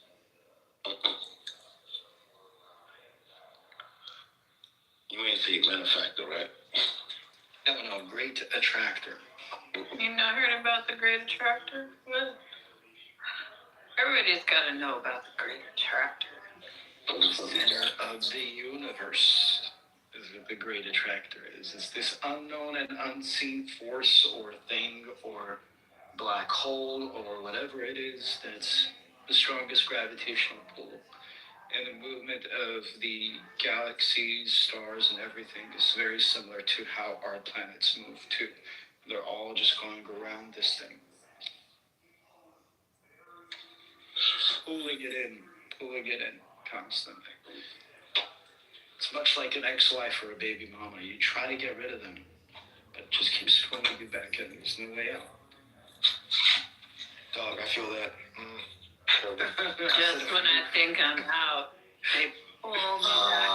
You ain't the benefactor, right? No, Great Attractor. You not heard about the Great Attractor? What? Everybody's got to know about the Great Attractor. The center of the universe is what the Great Attractor is. It's this unknown and unseen force or thing or black hole or whatever it is that's the strongest gravitational pull. And the movement of the galaxies, stars, and everything is very similar to how our planets move too. They're all just going around this thing. Pulling it in constantly. It's much like an ex-wife or a baby mama. You try to get rid of them, but it just keeps pulling you back in. There's no way out. Dog, I feel that. Just when I think I'm out, they pull me back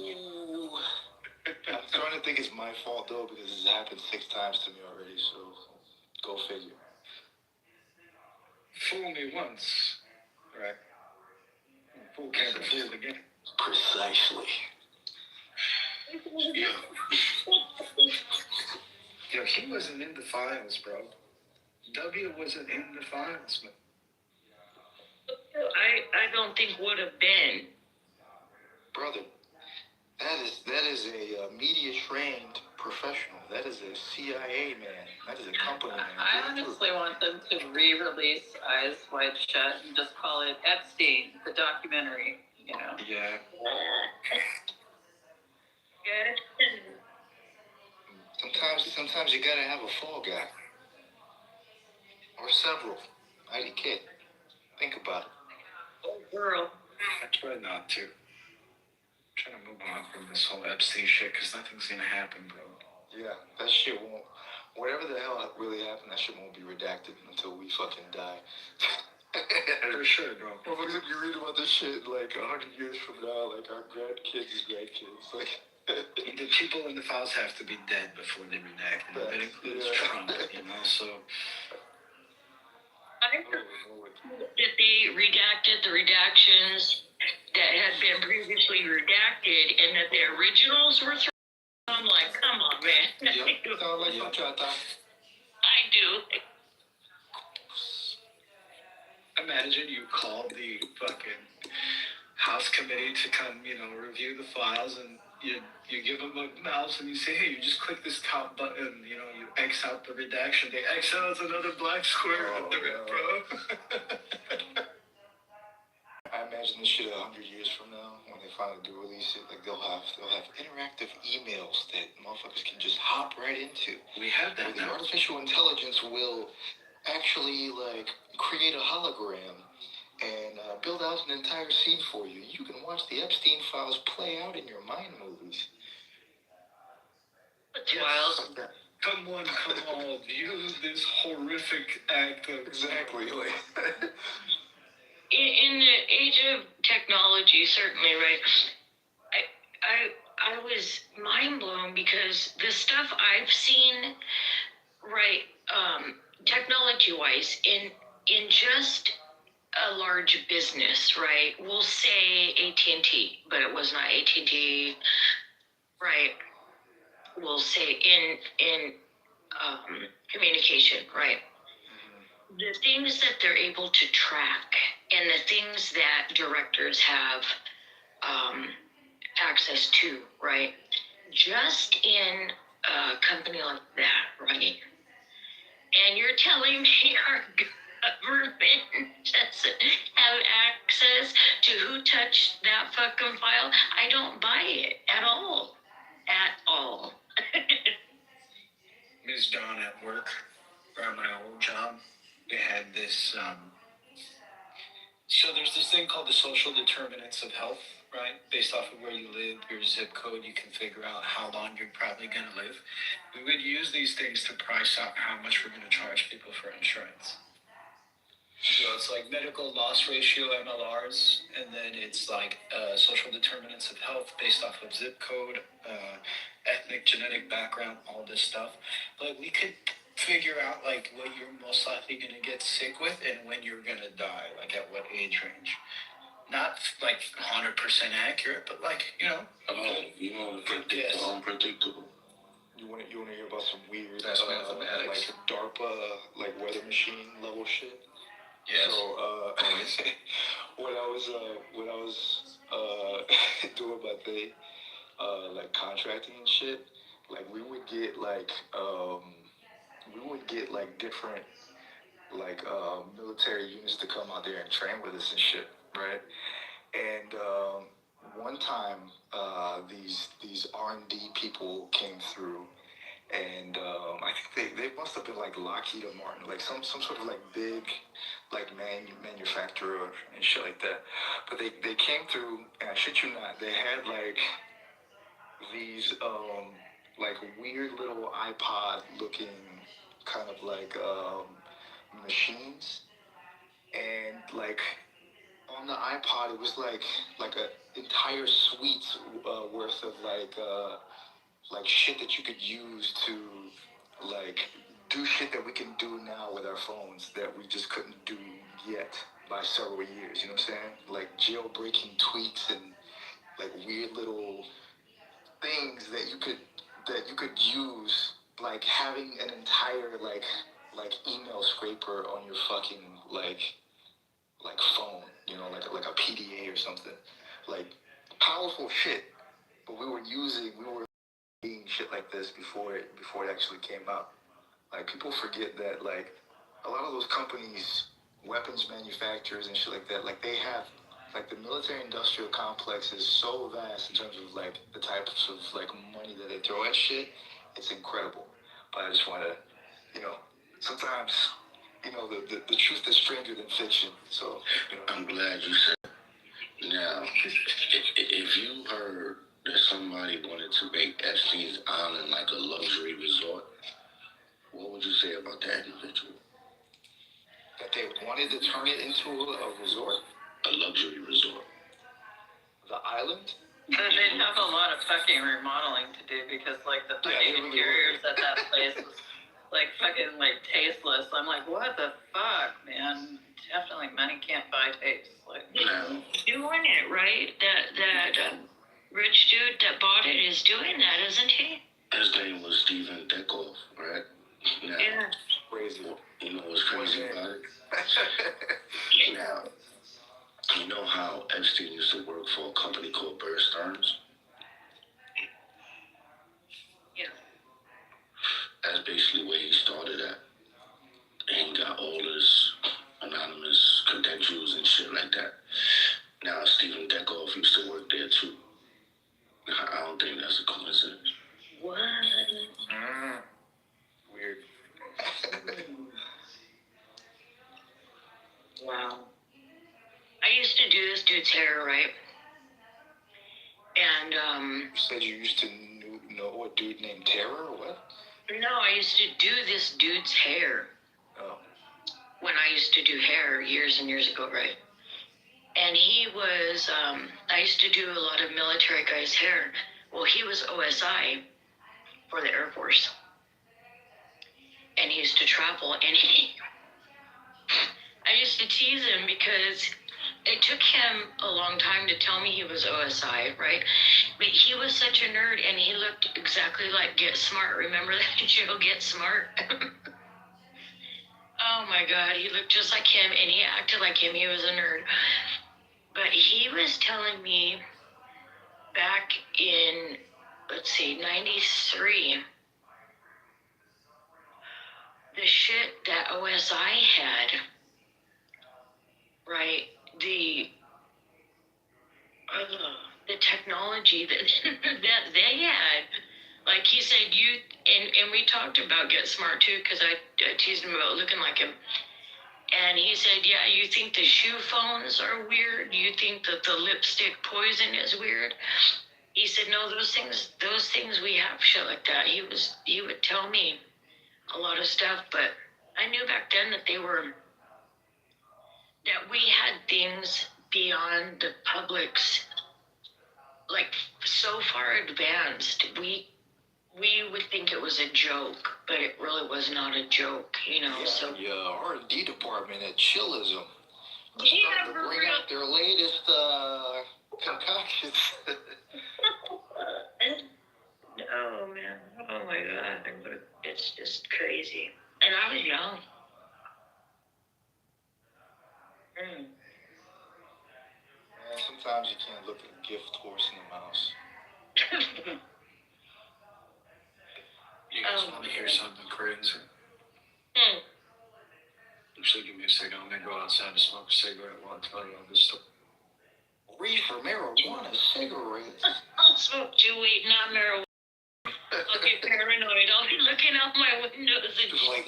in. No. I'm starting to think it's my fault though, because this has happened 6 times to me already, so go figure. Fool me once, right? Fool can't be fooled again. Precisely. Yo, he wasn't in the files, bro. W wasn't in the files, man. I don't think would have been. Brother, that is a media-trained professional. That is a CIA man. That is a company man. I honestly want them to re-release Eyes Wide Shut and just call it Epstein, the documentary, you know? Yeah. Sometimes you gotta have a fall guy. Or several. I kid. Think about it. Oh, girl. I try not to. I'm trying to move on from this whole Epstein shit, because nothing's gonna happen, bro. Yeah, that shit won't. Whatever the hell really happened, that shit won't be redacted until we fucking die. For sure, bro. Motherfuckers, if you read about this shit like 100 years from now, like our grandkids' grandkids, like. The people in the files have to be dead before they redact. That includes Trump, you know, so. I heard that they redacted the redactions that had been previously redacted and that the originals were thrown. I'm like, come on, man. I do. Imagine you call the fucking House committee to come, you know, review the files, and you give them a mouse and you say, hey, you just click this top button, you know, you X out the redaction. They X out another black square with the bro. I imagine this shit 100 years from now, when they finally do release it, like they'll have interactive emails that motherfuckers can just hop right into. We have that. The artificial intelligence will actually like create a hologram and build out an entire scene for you. You can watch the Epstein files play out in your mind movies. Wild. Come on, view this horrific act of... Exactly, like... In the age of technology, certainly, right? I was mind blown because the stuff I've seen, right, technology-wise, in just a large business, right? We'll say AT&T, but it was not AT&T, right? We'll say in communication, right? The things that they're able to track and the things that directors have access to, right? Just in a company like that, right? And you're telling me our government doesn't have access to who touched that fucking file? I don't buy it at all. At all. Ms. Dawn at work, or at my old job, they had this So there's this thing called the social determinants of health, right? Based off of where you live, your zip code, you can figure out how long you're probably going to live. We would use these things to price out how much we're going to charge people for insurance. So it's like medical loss ratio, MLRs, and then it's like social determinants of health based off of zip code, ethnic, genetic background, all this stuff. Like we could figure out like what you're most likely going to get sick with and when you're going to die, like at what age range. Not like 100% accurate, but like, you know, unpredictable. You want to hear about some weird, like DARPA, like weather machine level shit? Yes. So, when I was doing my thing, like contracting and shit, like we would get different military units to come out there and train with us and shit, right? And one time, these R&D people came through, and I think they must have been like Lockheed or Martin, like some sort of like big like manufacturer and shit like that. But they came through, and I shit you not, they had like these like weird little iPod looking kind of like machines, and like on the iPod it was like a entire suite's worth of like shit that you could use to like do shit that we can do now with our phones that we just couldn't do yet by several years, you know what I'm saying? Like jailbreaking tweaks and like weird little things that you could use, like having an entire like email scraper on your fucking like phone, you know, like a PDA or something. Like powerful shit. But we were seeing shit like this before it actually came out. Like people forget that like a lot of those companies, weapons manufacturers and shit like that, like they have like the military industrial complex is so vast in terms of like the types of like money that they throw at shit. It's incredible. But I just want to, you know, sometimes, you know, the truth is stranger than fiction. So, you know. I'm glad you said. Now, if you heard that somebody wanted to make Epstein's Island like a luxury resort, what would you say about that individual? That they wanted to turn it into a resort? A luxury resort. The island? But they'd have a lot of fucking remodeling to do because like the fucking interiors at that place was like fucking like tasteless. I'm like, what the fuck, man? Definitely money can't buy taste. Like, doing it, right? That rich dude that bought it is doing that, isn't he? His name was Stephen Deckhoff, right? Now, Yeah. Crazy. You know what's crazy about it? Now, you know how Epstein used to work for a company called Bear Stearns? Yeah. That's basically where he started at. And he got all his anonymous credentials and shit like that. Now, Stephen Deckhoff used to work there too. I don't think that's a coincidence. What? Weird. Wow. I used to do this dude's hair, right? And You said you used to know a dude named Terror or what? no, I used to do this dude's hair. Oh. When I used to do hair years and years ago, right? And he was, I used to do a lot of military guys' hair. Well, he was OSI for the Air Force. And he used to travel, and I used to tease him because it took him a long time to tell me he was OSI, right? But he was such a nerd, and he looked exactly like Get Smart. Remember that show, Get Smart? Oh my God, he looked just like him, and he acted like him. He was a nerd. But he was telling me back in, let's see, 93, the shit that OSI had, right? The technology that that they had. Like he said, and we talked about Get Smart too, because I teased him about looking like him. And he said, yeah, you think the shoe phones are weird? You think that the lipstick poison is weird? He said, no, those things we have shit like that. He would tell me a lot of stuff, but I knew back then that that we had things beyond the public's, like, so far advanced. We would think it was a joke, but it really was not a joke, you know. Yeah, So R&D department at Chillism. yeah, To for bring real. out their latest concoctions. Oh man, oh my god, it's just crazy. And I was young. Man, sometimes you can't look a gift horse in the mouth. You guys want to hear something crazy? Actually, give me a second. I'm gonna go outside to smoke a cigarette while I tell you all this stuff. Reefer, marijuana, cigarettes. I'll smoke weed, not marijuana. I'll get paranoid. I'll be looking out my windows and It's like,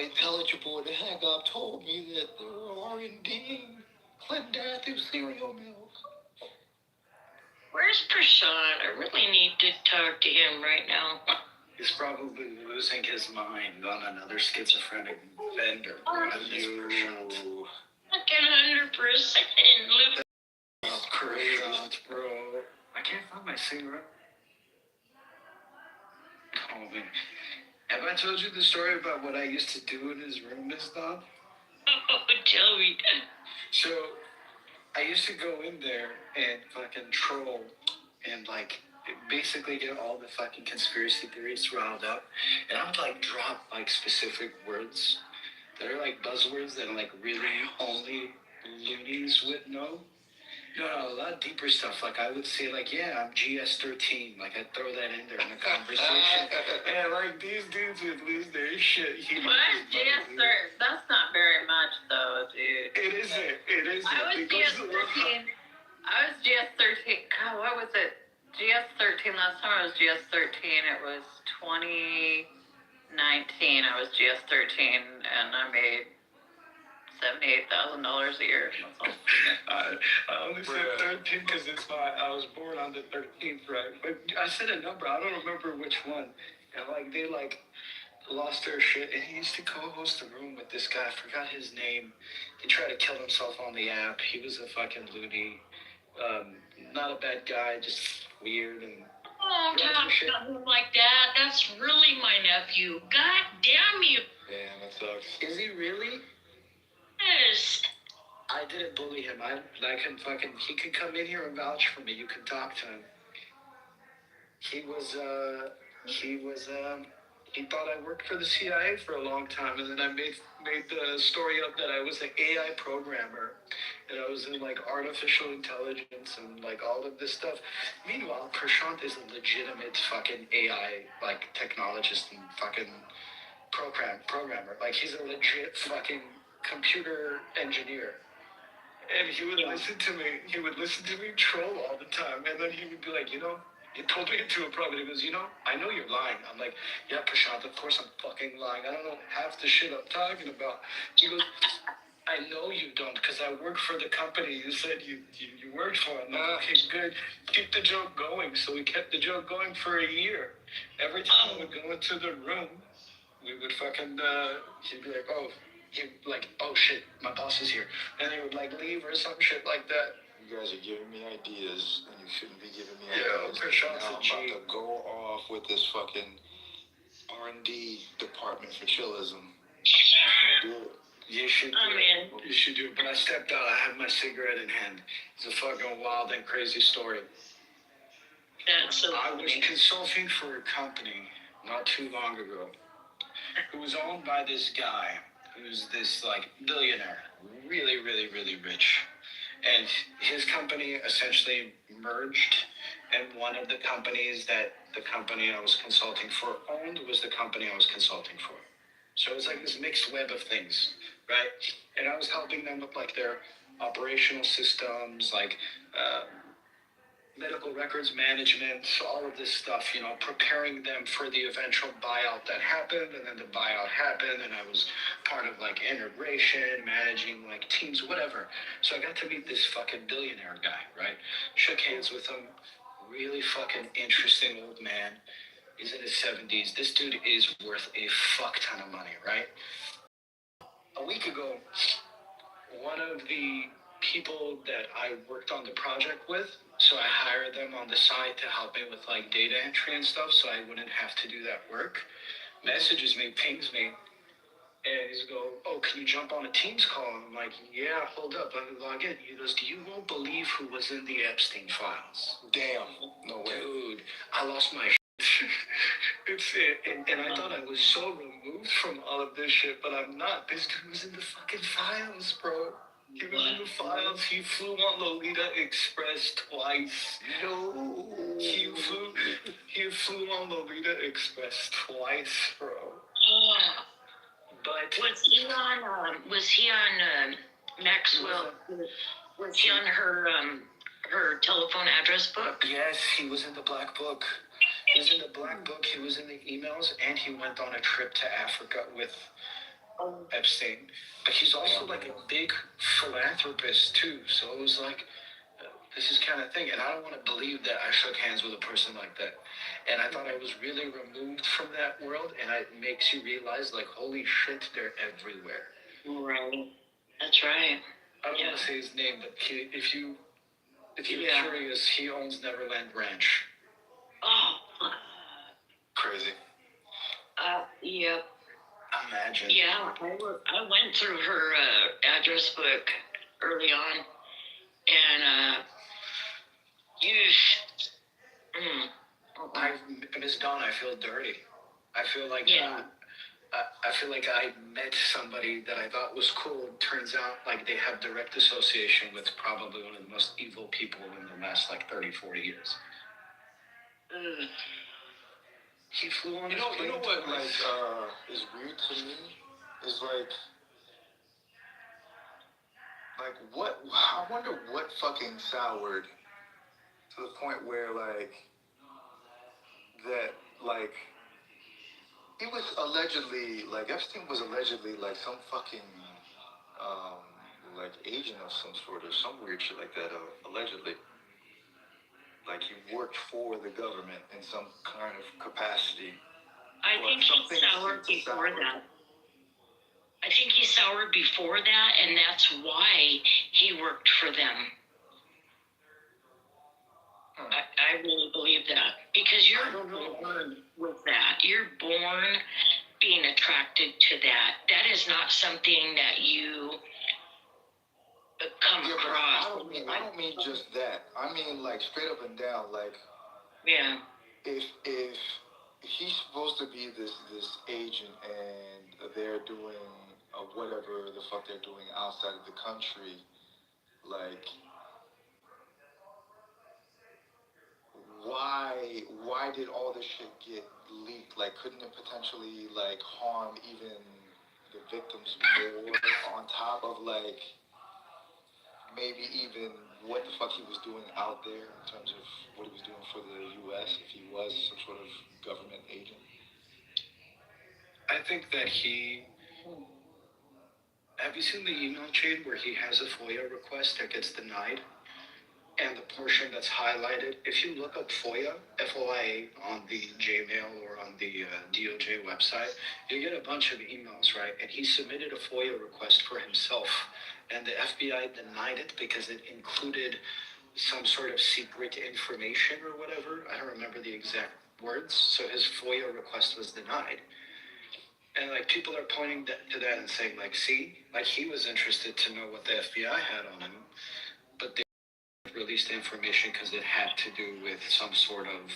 intelligible the heck up told me that there were R&D Clinton through cereal milk. Where's Prashant? I really need to talk to him right now. He's probably losing his mind on another schizophrenic vendor. Fucking 100%. That's crazy, bro. I can't find my cigarette. Oh, man. Have I told you the story about what I used to do in his room and stuff? Oh, tell me. So, I used to go in there and fucking troll and, like, basically get all the fucking conspiracy theories riled up. And I would, like, drop, like, specific words that are, like, buzzwords that are, like, really only loonies would know. No, a lot deeper stuff. Like, I would say, like, yeah, I'm GS13. Like, I'd throw that in there in a conversation. And, like, these dudes would lose their shit. What is GS13? That's not very much, though, dude. It isn't. It isn't. I was GS13. God, what was it? GS13. Last time I was GS13, it was 2019. I was GS13, and I made $78,000 a year. I only said 13 because I was born on the 13th, right? But I said a number. I don't remember which one. And, like, they, like, lost their shit. And he used to co-host a room with this guy. I forgot his name. He tried to kill himself on the app. He was a fucking loony. Not a bad guy, just weird and... Oh, talk something like that. That's really my nephew. God damn you. Yeah, that sucks. Is he really? Yes. I didn't bully him. He could come in here and vouch for me. You can talk to him. He thought I worked for the CIA for a long time, and then I made the story up that I was an AI programmer, and I was in, like, artificial intelligence and, like, all of this stuff. Meanwhile, Prashant is a legitimate fucking AI, like, technologist and fucking programmer. Like, he's a legit fucking computer engineer. And he would listen to me. He would listen to me troll all the time. And then he would be like, he told me into a problem. He goes, I know you're lying. I'm like, yeah, Prashant, of course I'm fucking lying. I don't know half the shit I'm talking about. He goes, I know you don't, because I work for the company you said you worked for. I'm like, okay, good. Keep the joke going. So we kept the joke going for a year. Every time I would go into the room, we would fucking, he'd be like, oh shit, my boss is here. And he would, like, leave or some shit like that. You guys are giving me ideas, and you shouldn't be giving me Yeah, ideas. Prashant's Now I'm a G. about to go off with this fucking R&D department for chillism. Do it. You should do it. You should do it. But I stepped out. I had my cigarette in hand. It's a fucking wild and crazy story. That's so I was consulting for a company not too long ago who was owned by this guy who's this, like, billionaire, really, really, really rich. And his company essentially merged, and one of the companies that the company I was consulting for owned was the company I was consulting for. So it was like this mixed web of things, right? And I was helping them with, like, their operational systems, like medical records management, all of this stuff, you know, preparing them for the eventual buyout that happened, and then the buyout happened, and I was part of like integration, managing like teams, whatever. So I got to meet this fucking billionaire guy, right? Shook hands with him. Really fucking interesting old man. He's in his 70s. This dude is worth a fuck ton of money, right? A week ago, one of the people that I worked on the project with, so I hired them on the side to help me with like data entry and stuff so I wouldn't have to do that work, messages me, pings me, and he's go, oh, can you jump on a Teams call? I'm like, yeah, hold up, let me log in. He goes, you won't believe who was in the Epstein files. Damn, no way. Dude, I lost my and I thought I was so removed from all of this shit, but I'm not. This dude was in the fucking files, bro. He was in the files. He flew on Lolita Express twice. No. He flew on Lolita Express twice, bro. But Was he on Maxwell? Was he on her telephone address book? Yes, he was in the black book. He was in the black book, he was in the emails, and he went on a trip to Africa with Epstein. But he's also like a big philanthropist too, so it was like, this is kind of thing, and I don't want to believe that I shook hands with a person like that. And I thought I was really removed from that world, and it makes you realize, like, holy shit, they're everywhere. Right. That's right. I don't want to say his name, but if you're curious, he owns Neverland Ranch. Oh. Crazy. Yep. Imagine. Yeah, I went through her address book early on, and Miss Dawn, I feel dirty. I feel like I feel like I met somebody that I thought was cool. Turns out like they have direct association with probably one of the most evil people in the last like 30, 40 years. He flew on his plane. You know what like is weird to me is like what I wonder what fucking soured to the point where like that like he was allegedly like Epstein was allegedly like some fucking like agent of some sort or some weird shit like that allegedly. Like he worked for the government in some kind of capacity. I think he soured before that. I think he soured before that, and that's why he worked for them. I really believe that. Because you're born with that. You're born being attracted to that. That is not something that you come across. I don't mean just that. I mean like straight up and down. Like if he's supposed to be this agent and they're doing whatever the fuck they're doing outside of the country, like why did all this shit get leaked? Like couldn't it potentially like harm even the victims more on top of like maybe even what the fuck he was doing out there in terms of what he was doing for the U.S. if he was some sort of government agent? I think that have you seen the email chain where he has a FOIA request that gets denied? And the portion that's highlighted, if you look up FOIA, FOIA, on the Gmail or on the DOJ website, you get a bunch of emails, right? And he submitted a FOIA request for himself, and the FBI denied it because it included some sort of secret information or whatever. I don't remember the exact words. So his FOIA request was denied. And like people are pointing to that and saying like, see, like he was interested to know what the FBI had on him, but they released the information because it had to do with some sort of,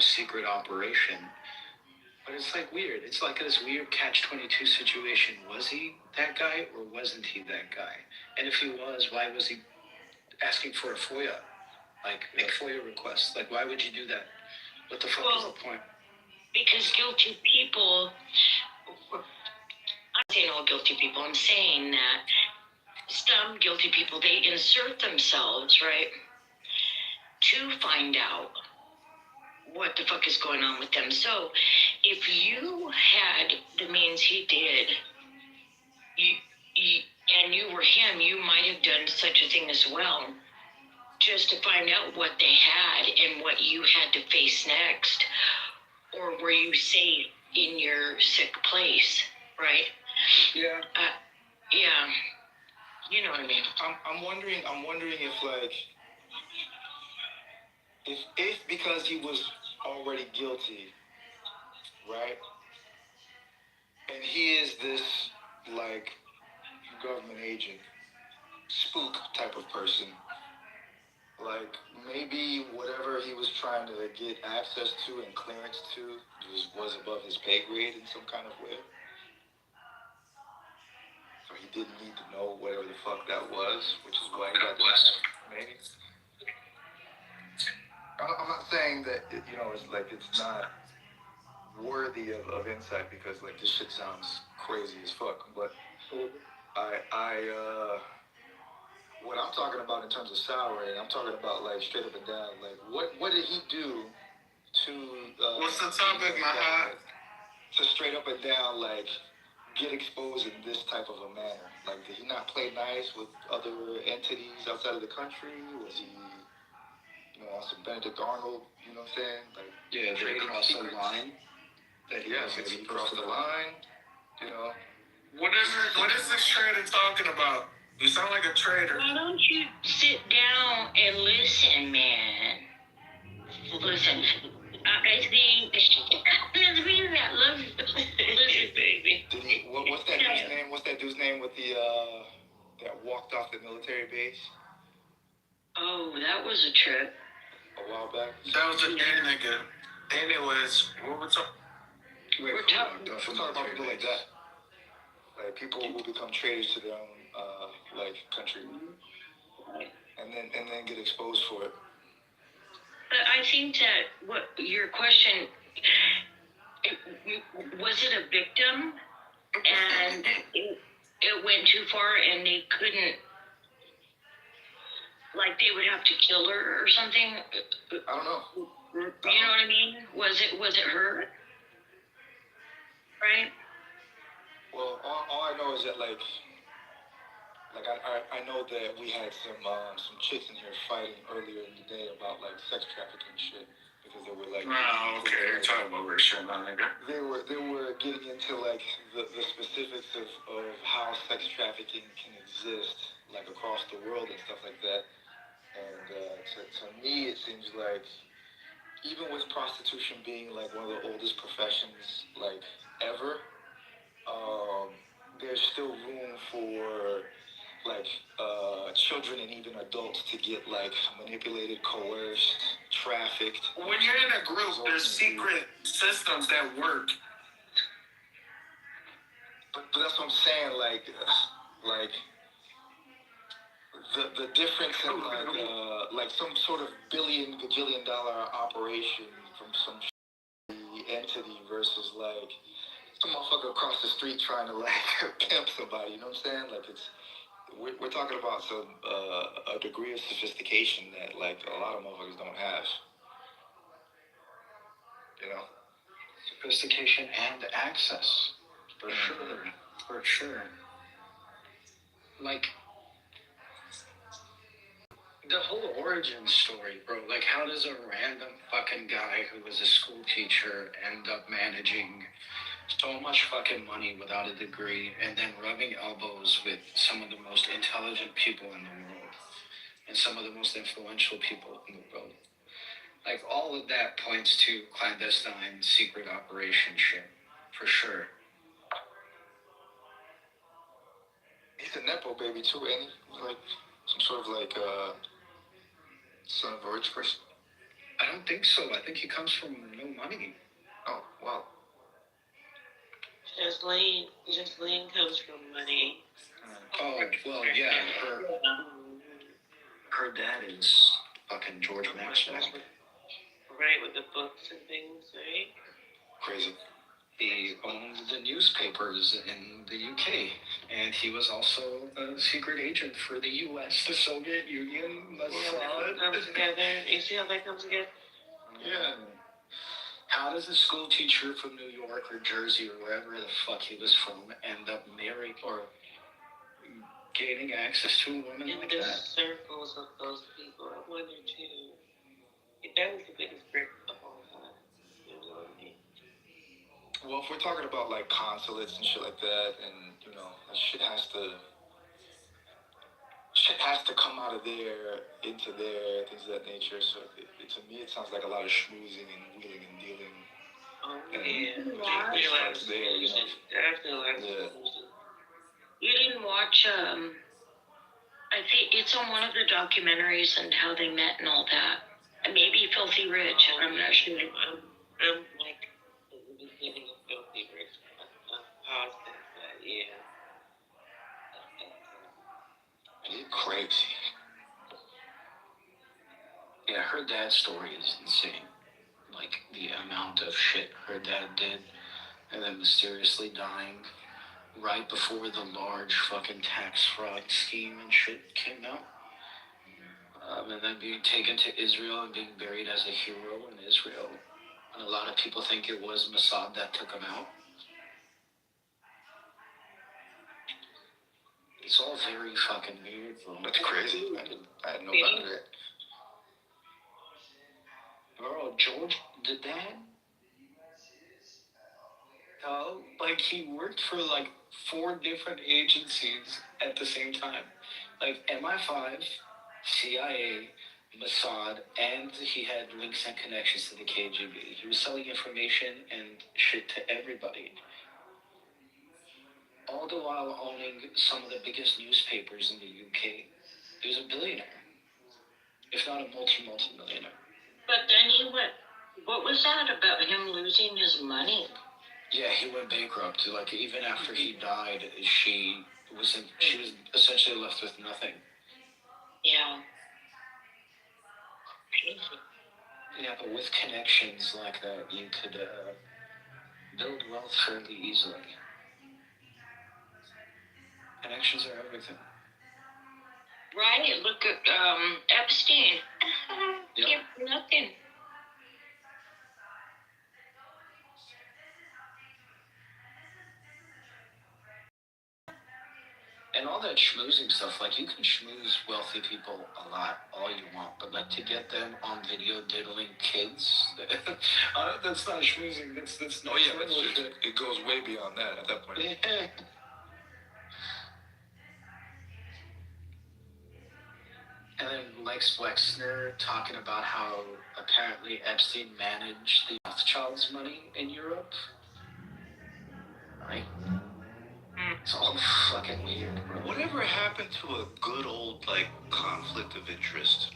secret operation. But it's like weird. It's like this weird catch-22 situation. Was he that guy or wasn't he that guy? And if he was, why was he asking for a FOIA? Like a FOIA request? Like why would you do that? What the fuck is the point? Because guilty people, I'm saying all guilty people, I'm saying that some guilty people, they insert themselves, right, to find out what the fuck is going on with them. So if you had the means he did, and you were him, you might have done such a thing as well, just to find out what they had and what you had to face next. Or were you safe in your sick place, right? Yeah. Yeah. You know what I mean? I'm wondering if like if because he was already guilty, right? And he is this like government agent, spook type of person. Like maybe whatever he was trying to get access to and clearance to was above his pay grade in some kind of way. So he didn't need to know whatever the fuck that was, which is why he got denied, maybe. I'm not saying that it's not worthy of insight because like this shit sounds crazy as fuck. But what I'm talking about in terms of salary, I'm talking about like straight up and down. Like what did he do to? What's the topic, Mahat? To straight up and down like get exposed in this type of a manner. Like did he not play nice with other entities outside of the country? Was he? On some Benedict Arnold, you know what I'm saying? Like, yeah, did he cross the line? Maybe he crossed the line, you know. What is this trader talking about? You sound like a trader. Why don't you sit down and listen, man? Listen, I think there's people that love you. Listen, baby. Did he? What's that dude's name? What's that dude's name with the that walked off the military base? Oh, that was a trip. A while back. That was a gay nigga. Anyways, what we're talking? We're talking about people like that. Like people who become traitors to their own like country, and then get exposed for it. But I think that what your question was it a victim, and it went too far, and they couldn't. Like they would have to kill her or something. I don't know. You know what I mean? Was it her? Right. Well, all I know is that like I know that we had some chicks in here fighting earlier in the day about like sex trafficking shit because they were like. Oh, okay. You're talking about weird shit, my nigga. They were getting into like the specifics of how sex trafficking can exist like across the world and stuff like that. And to me, it seems like even with prostitution being like one of the oldest professions like ever, there's still room for like children and even adults to get like manipulated, coerced, trafficked. When you're in a group, there's secret systems that work. But that's what I'm saying. Like the difference in like some sort of gajillion dollar operation from some entity versus like some motherfucker across the street trying to like pimp somebody. You know what I'm saying? Like we're talking about some a degree of sophistication that like a lot of motherfuckers don't have. You know, sophistication and access, for sure. Like the whole origin story, bro. Like, how does a random fucking guy who was a school teacher end up managing so much fucking money without a degree and then rubbing elbows with some of the most intelligent people in the world and some of the most influential people in the world? Like, all of that points to clandestine secret operation shit, for sure. He's a Nepo baby too, ain't he? Like some sort of like son of a rich person. I don't think so. I think he comes from no money. Oh, wow. Jocelyn comes from money. Oh, well, yeah. Her dad is fucking George Maxwell. Right, with the books and things, right? Crazy. He owned the newspapers in the UK, and he was also a secret agent for the US, the Soviet Union, Mossad. Comes together. You see how that comes together? Yeah. How does a school teacher from New York or Jersey or wherever the fuck he was from end up marrying or gaining access to a woman In like the that? circles of those people, I wonder too. That was the biggest brick of all time. You know what I mean? Well, if we're talking about like consulates and shit like that, and you know, that shit has to come out of there into there, things of that nature. So to me, it sounds like a lot of schmoozing and wheeling and dealing. Oh And yeah, which starts there, you know. Definitely. You didn't watch I think it's on one of the documentaries and how they met and all that. And maybe Filthy Rich. I'm not sure. I'm like at the beginning of Filthy Rich. I'm positive that yeah. It's crazy. Yeah, her dad's story is insane. Like the amount of shit her dad did, and then mysteriously dying right before the large fucking tax fraud scheme and shit came out. And then being taken to Israel and being buried as a hero in Israel. And a lot of people think it was Mossad that took him out. It's all very fucking weird, bro. That's crazy. I had no idea. Bro, George, the dad? No, like he worked for like 4 different agencies at the same time. Like MI5, CIA, Mossad, and he had links and connections to the KGB. He was selling information and shit to everybody. All the while owning some of the biggest newspapers in the UK. He was a billionaire, if not a multi-millionaire. But then he went. What was that about him losing his money? Yeah, he went bankrupt. Like even after he died, she was essentially left with nothing. Yeah. Yeah, but with connections like that, you could build wealth fairly easily. Connections are everything. Right. Look at Epstein. Yep. Nothing. And all that schmoozing stuff, like you can schmooze wealthy people a lot, all you want, but like to get them on video diddling kids, that's not schmoozing. That's Oh yeah, that's just, it goes way beyond that at that point. Yeah. And then Lex Wexner talking about how apparently Epstein managed the Rothschilds' money in Europe. Right? It's all fucking weird, bro. Whatever happened to a good old, like, conflict of interest?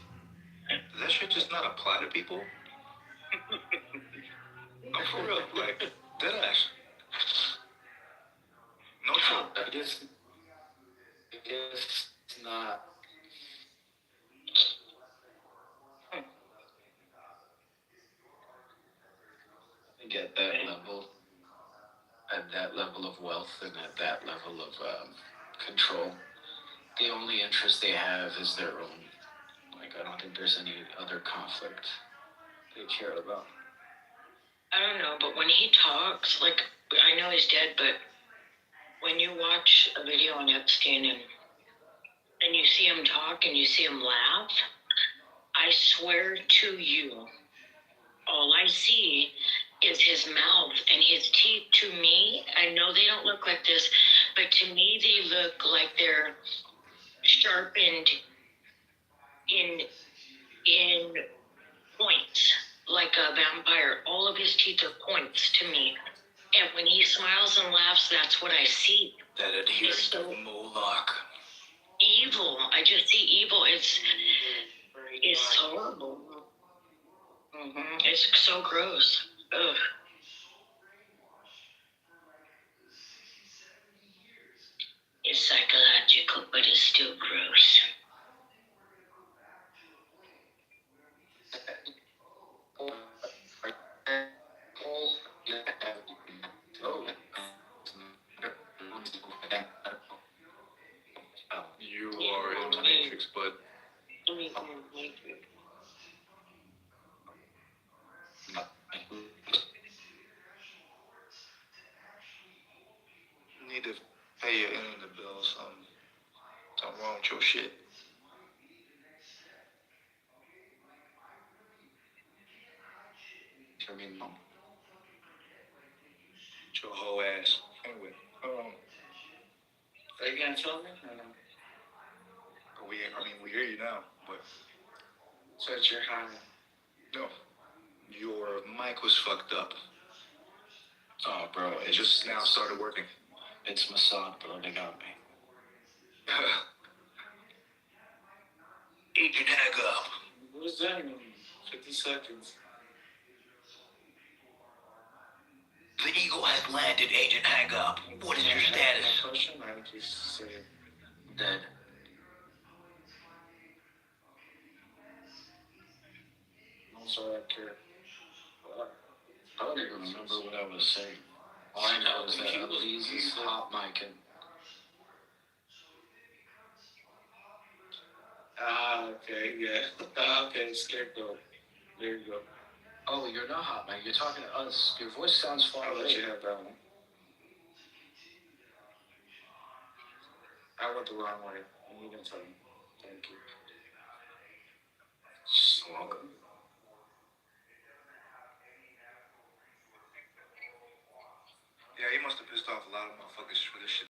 Does that shit just not apply to people? I'm for real, like, deadass. No joke. It's not. At that level of wealth and at that level of control, the only interest they have is their own. Like, I don't think there's any other conflict they care about. I don't know, but when he talks, like, I know he's dead, but when you watch a video on Epstein and you see him talk and you see him laugh, I swear to you, all I see is his mouth and his teeth. To me, I know they don't look like this, but to me they look like they're sharpened in points, like a vampire. All of his teeth are points to me. And when he smiles and laughs, that's what I see. That adherence to Moloch. Evil. I just see evil. It's horrible. It's so gross. Ugh. It's psychological, but it's still gross. need to pay your internet bill or something. Something wrong with your shit. I mean, your whole ass. Anyway, Are you gonna tell me? Or no? We hear you now, but So it's your high. no, your mic was fucked up. Oh, bro, It just now started working. It's Mossad, bro. They got me. Agent Hag up. What does that mean? 50 seconds. The Eagle has landed, Agent Hag up. What is your status? No question. I would just say Dead. I'm sorry, I care. I don't even remember what I was saying. All I know is that Elise is hot micing. Okay, yeah. Okay, scapegoat. There you go. Oh, you're not hot mic. You're talking to us. Your voice sounds far I'll let away. you have that one. I went the wrong way. You can tell me. Thank you. Welcome. Yeah, he must have pissed off a lot of motherfuckers for this shit.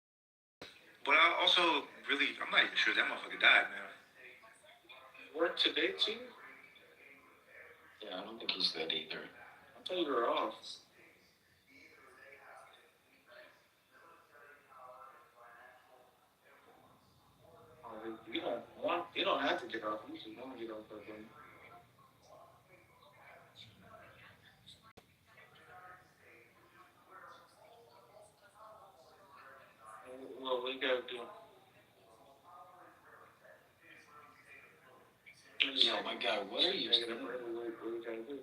But I also I'm not even sure that motherfucker died, man. Work today too? Yeah, I don't think he's dead either. I thought you were off. You don't have to get off. You just want to get off that thing. Well, we gotta do. Yo, my God, what are you doing? What we gotta do?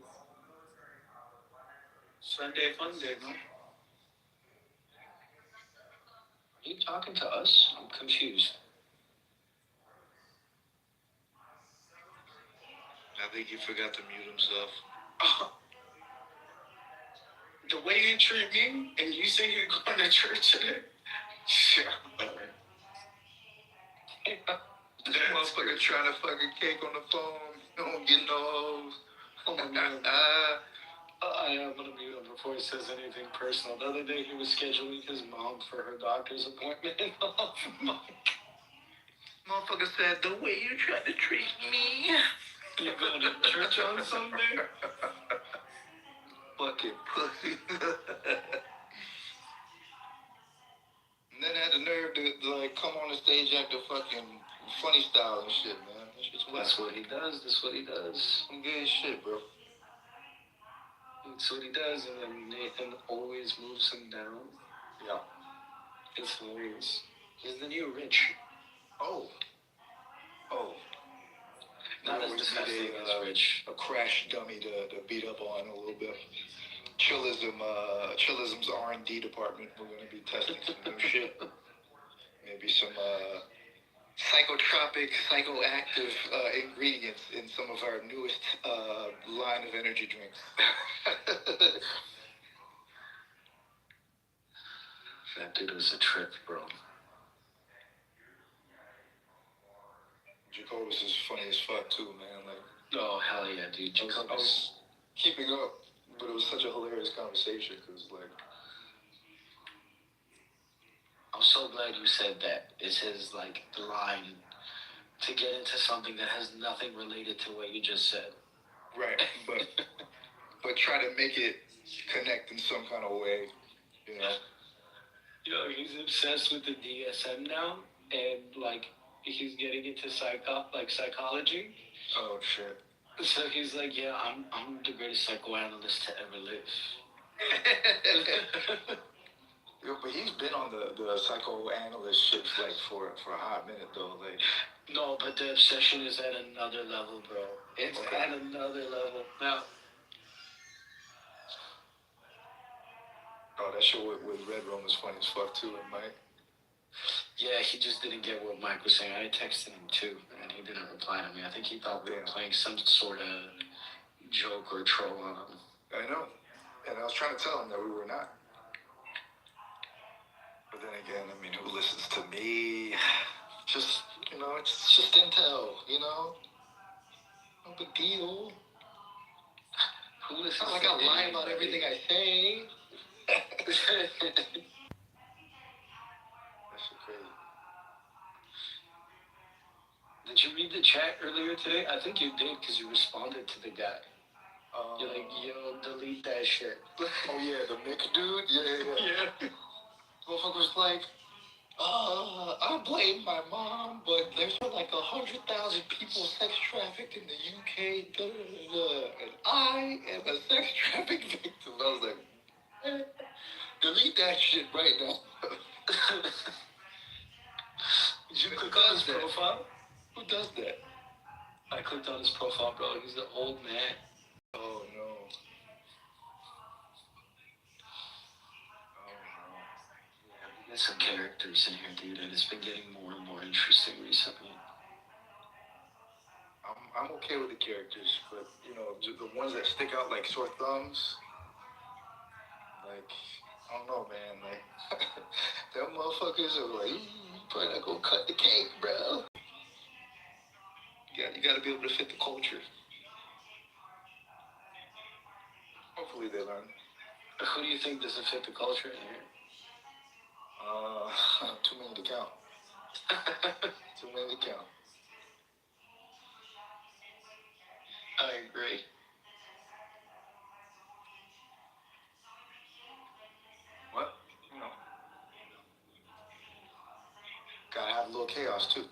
Sunday fun day, man. Are you talking to us? I'm confused. I think he forgot to mute himself. The way you treat me, and you say you're going to church today? Yeah. This motherfucker trying to fucking cake on the phone. Don't get no hoes. Oh my God. I am gonna mute him before he says anything personal. The other day he was scheduling his mom for her doctor's appointment. Motherfucker said, the way you tried to treat me. You going to church on Sunday? Fucking pussy. And then had the nerve to like come on the stage acting fucking funny style and shit, man. That's what he does. That's what he does. Some good shit, bro. That's what he does, and then Nathan always moves him down. Yeah. It's hilarious. He's the new Rich. Oh. Not as disgusting as Rich. A crash dummy to beat up on a little bit. Chillism's R&D department. We're gonna be testing some new shit. Maybe some psychotropic, psychoactive ingredients in some of our newest line of energy drinks. That dude was a trip, bro. Jacobus is funny as fuck too, man. Like, oh hell yeah, dude. I was keeping up, but it was such a hilarious conversation because like. I'm so glad you said that. It's his like line to get into something that has nothing related to what you just said. Right, but try to make it connect in some kind of way, you know. Yo, he's obsessed with the DSM now, and like he's getting into psychology. Oh shit. So he's like, yeah, I'm the greatest psychoanalyst to ever live. Yo, but he's been on the psychoanalyst shit like for a hot minute though, like. No, but the obsession is at another level, bro. It's at another level. Now. Oh, that shit with Red Room was funny as fuck too, and Mike. Yeah, he just didn't get what Mike was saying. I texted him too, and he didn't reply to me. I think he thought we were playing some sort of joke or troll on him. I know, and I was trying to tell him that we were not. But then again, just intel, you know? No big deal. It's not like I lie about everything I say. That's shit crazy. Did you read the chat earlier today? I think you did because you responded to the guy. You're like, yo, delete that shit. Oh yeah, the Mick dude? Yeah. Motherfucker was like, I blame my mom, but there's like 100,000 people sex trafficked in the UK, da, da, da, da, and I am a sex trafficked victim. I was like, eh, delete that shit right now. Did you click on his profile? Who does that? I clicked on his profile, bro. He's an old man. Oh no. There's some characters in here, dude, and it's been getting more and more interesting recently. I'm okay with the characters, but you know, the ones that stick out like sore thumbs, like I don't know, man. Like them motherfuckers are like, you probably not gonna cut the cake, bro. You gotta be able to fit the culture. Hopefully they learn. Who do you think doesn't fit the culture in here? Too many to count. Too many to count. I agree. What? You know. Gotta have a little chaos too.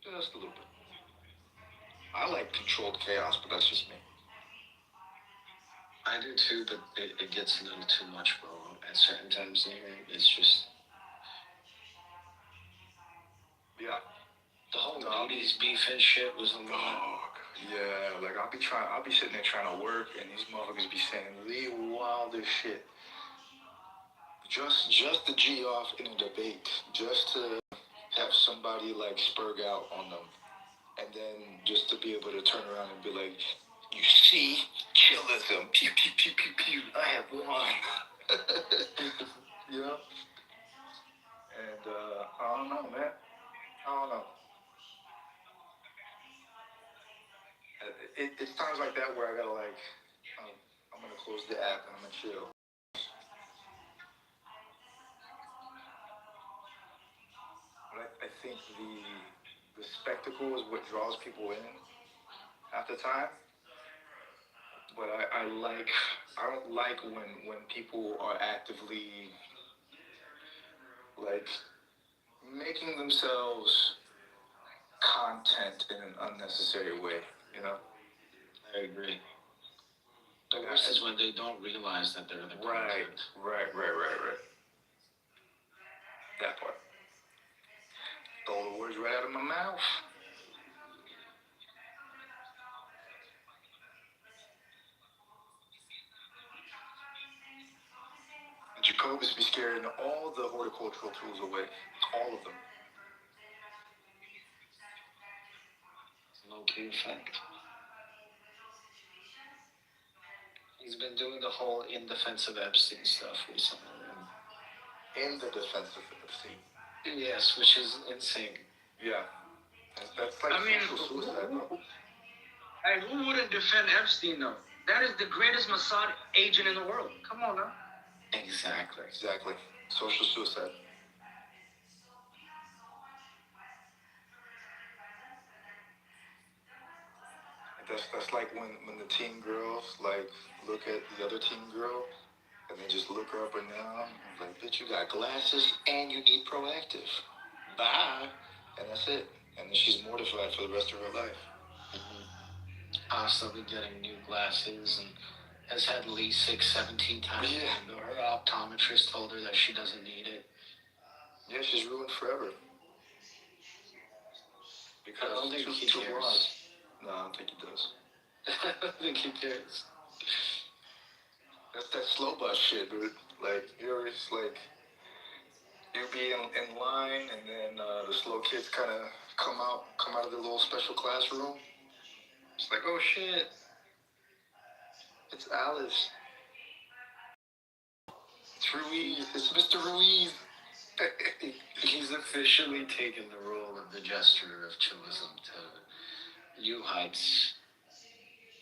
Just a little bit. I like controlled chaos, but that's just me. I do too, but it gets a little too much, bro. At certain times in here, it's just... Yeah. The whole 80s beef and shit was a lot. Yeah, like I'll be sitting there trying to work, and these motherfuckers be saying the wildest shit. Just to G off in a debate, just to have somebody like spurg out on them, and then just to be able to turn around and be like, you see, chillism, pew pew pew pew pew, I have won. You know? And I don't know, man. I don't know. It's times like that where I gotta like, I'm gonna close the app and I'm gonna chill. But I think the spectacle is what draws people in at the time. But I don't like when people are actively like making themselves content in an unnecessary way, you know? I agree. The worst is when they don't realize that they're the content. Right. That part. Throw the words right out of my mouth. Jacobus be scaring all the horticultural tools away. All of them. Low-key effect. He's been doing the whole in defense of Epstein stuff recently. In the defense of Epstein. Yes, which is insane. Yeah. That's like social suicide, bro. Hey, who wouldn't defend Epstein, though? That is the greatest Mossad agent in the world. Come on, now. Exactly. Social suicide. That's like when the teen girls like look at the other teen girl and they just look her up and down. Like, bitch, you got glasses and you need Proactive. Bye. And that's it. And then she's mortified for the rest of her life. Constantly getting new glasses and has had LASIK 17 times. Yeah. Her optometrist told her that she doesn't need it. Yeah, she's ruined forever. Because I don't think he too cares. broad. No, I don't think he does. I don't think he cares. That's that slow bus shit, dude. Like, you're just like, you be in line, and then the slow kids kind of come out of the little special classroom. It's like, oh shit, it's Alice. It's Ruiz. It's Mr. Ruiz. He's officially taken the role of the jester of chillism to new heights,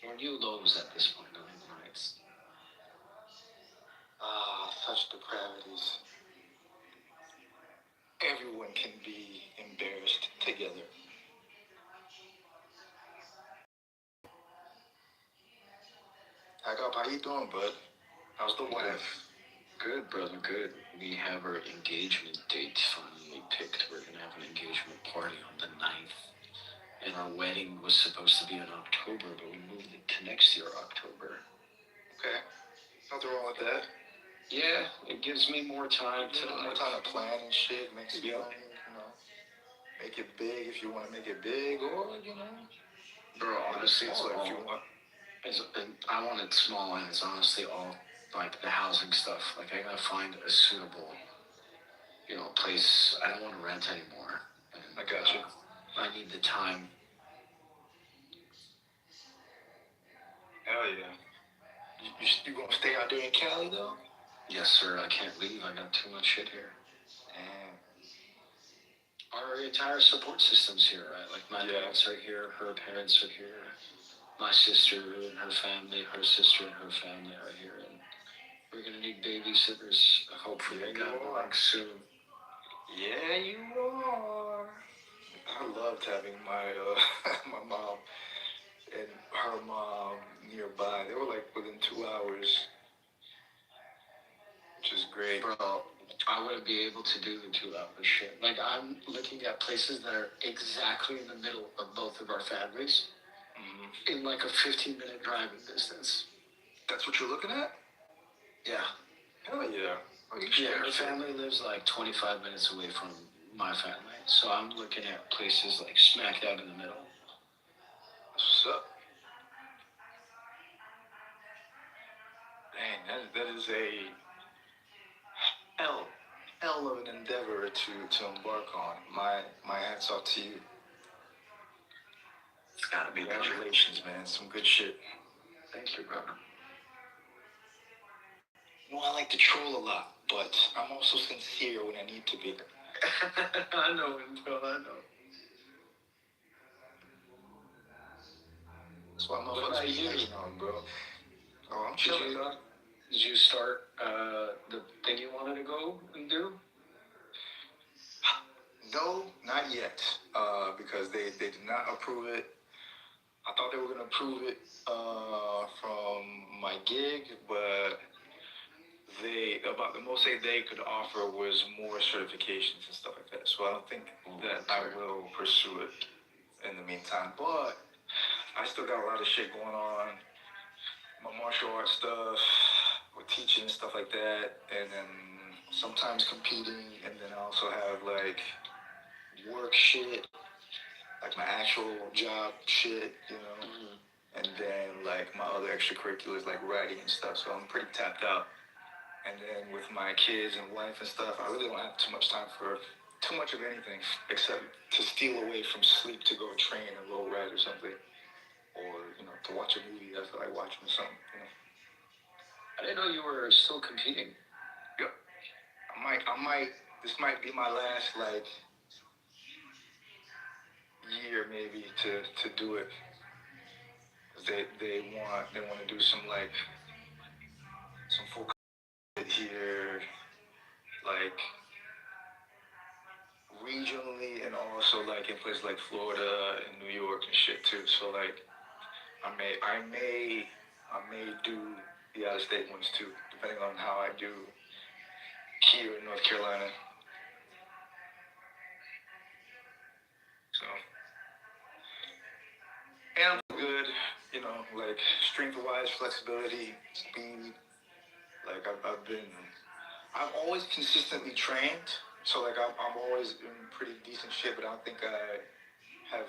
or new lows at this point, not even heights. Such depravities. Everyone can be embarrassed together. How you doing, bud? How's the wife? Good, brother, good. We have our engagement date finally picked. We're going to have an engagement party on the 9th. And our wedding was supposed to be in October, but we moved it to next year, October. Okay. Nothing wrong with that. Yeah, it gives me more time to plan and shit, make some money, make it big if you want to make it big, or, Bro, honestly, it's smaller all, if you want. I want it small, and it's honestly all, like, the housing stuff. Like, I gotta find a suitable, place. I don't want to rent anymore. And, I got you. I need the time. Hell yeah. You gonna stay out there in Cali, though? Yes, sir. I can't leave. I got too much shit here. And our entire support system's here, right? Like, my parents are here, her parents are here, my sister and her family, her sister and her family are here, and we're gonna need babysitters. Hopefully, I got one soon. Yeah, you are. I loved having my my mom and her mom nearby. They were like within 2 hours, which is great. Bro, I wouldn't be able to do the 2 hour shit. Like, I'm looking at places that are exactly in the middle of both of our families, in like a 15-minute driving distance. That's what you're looking at? Yeah. Hell yeah. Her family lives like 25 minutes away from my family, so I'm looking at places like smack dab in the middle. What's up? Dang, that is a hell of an endeavor to embark on. My hats off to you. It's gotta be. Congratulations, man. Some good shit. Thank you, brother. I like to troll a lot, but I'm also sincere when I need to be. I know, bro. I know. That's why motherfuckers be hating on, bro. Oh, I'm chilling, dog. Did you start the thing you wanted to go and do? No, not yet. Because they did not approve it. I thought they were gonna approve it from my gig, but about the most they could offer was more certifications and stuff like that. So I don't think that I will pursue it in the meantime. But I still got a lot of shit going on. My martial arts stuff, with teaching and stuff like that, and then sometimes competing, and then I also have like work shit, like my actual job shit, and then like my other extracurriculars like writing and stuff. So I'm pretty tapped out. And then with my kids and wife and stuff, I really don't have too much time for too much of anything except to steal away from sleep to go train and roll ride or something. Or, to watch a movie I feel like watching or something, I didn't know you were still competing. Yep. This might be my last, like, year maybe to do it. They want to do some full here, like regionally, and also like in places like Florida and New York and shit too. So like I may do the out of state ones too, depending on how I do here in North Carolina. So, and I'm good, like strength-wise, flexibility, speed. Like I've always consistently trained, so like I'm always in pretty decent shape, but I don't think I have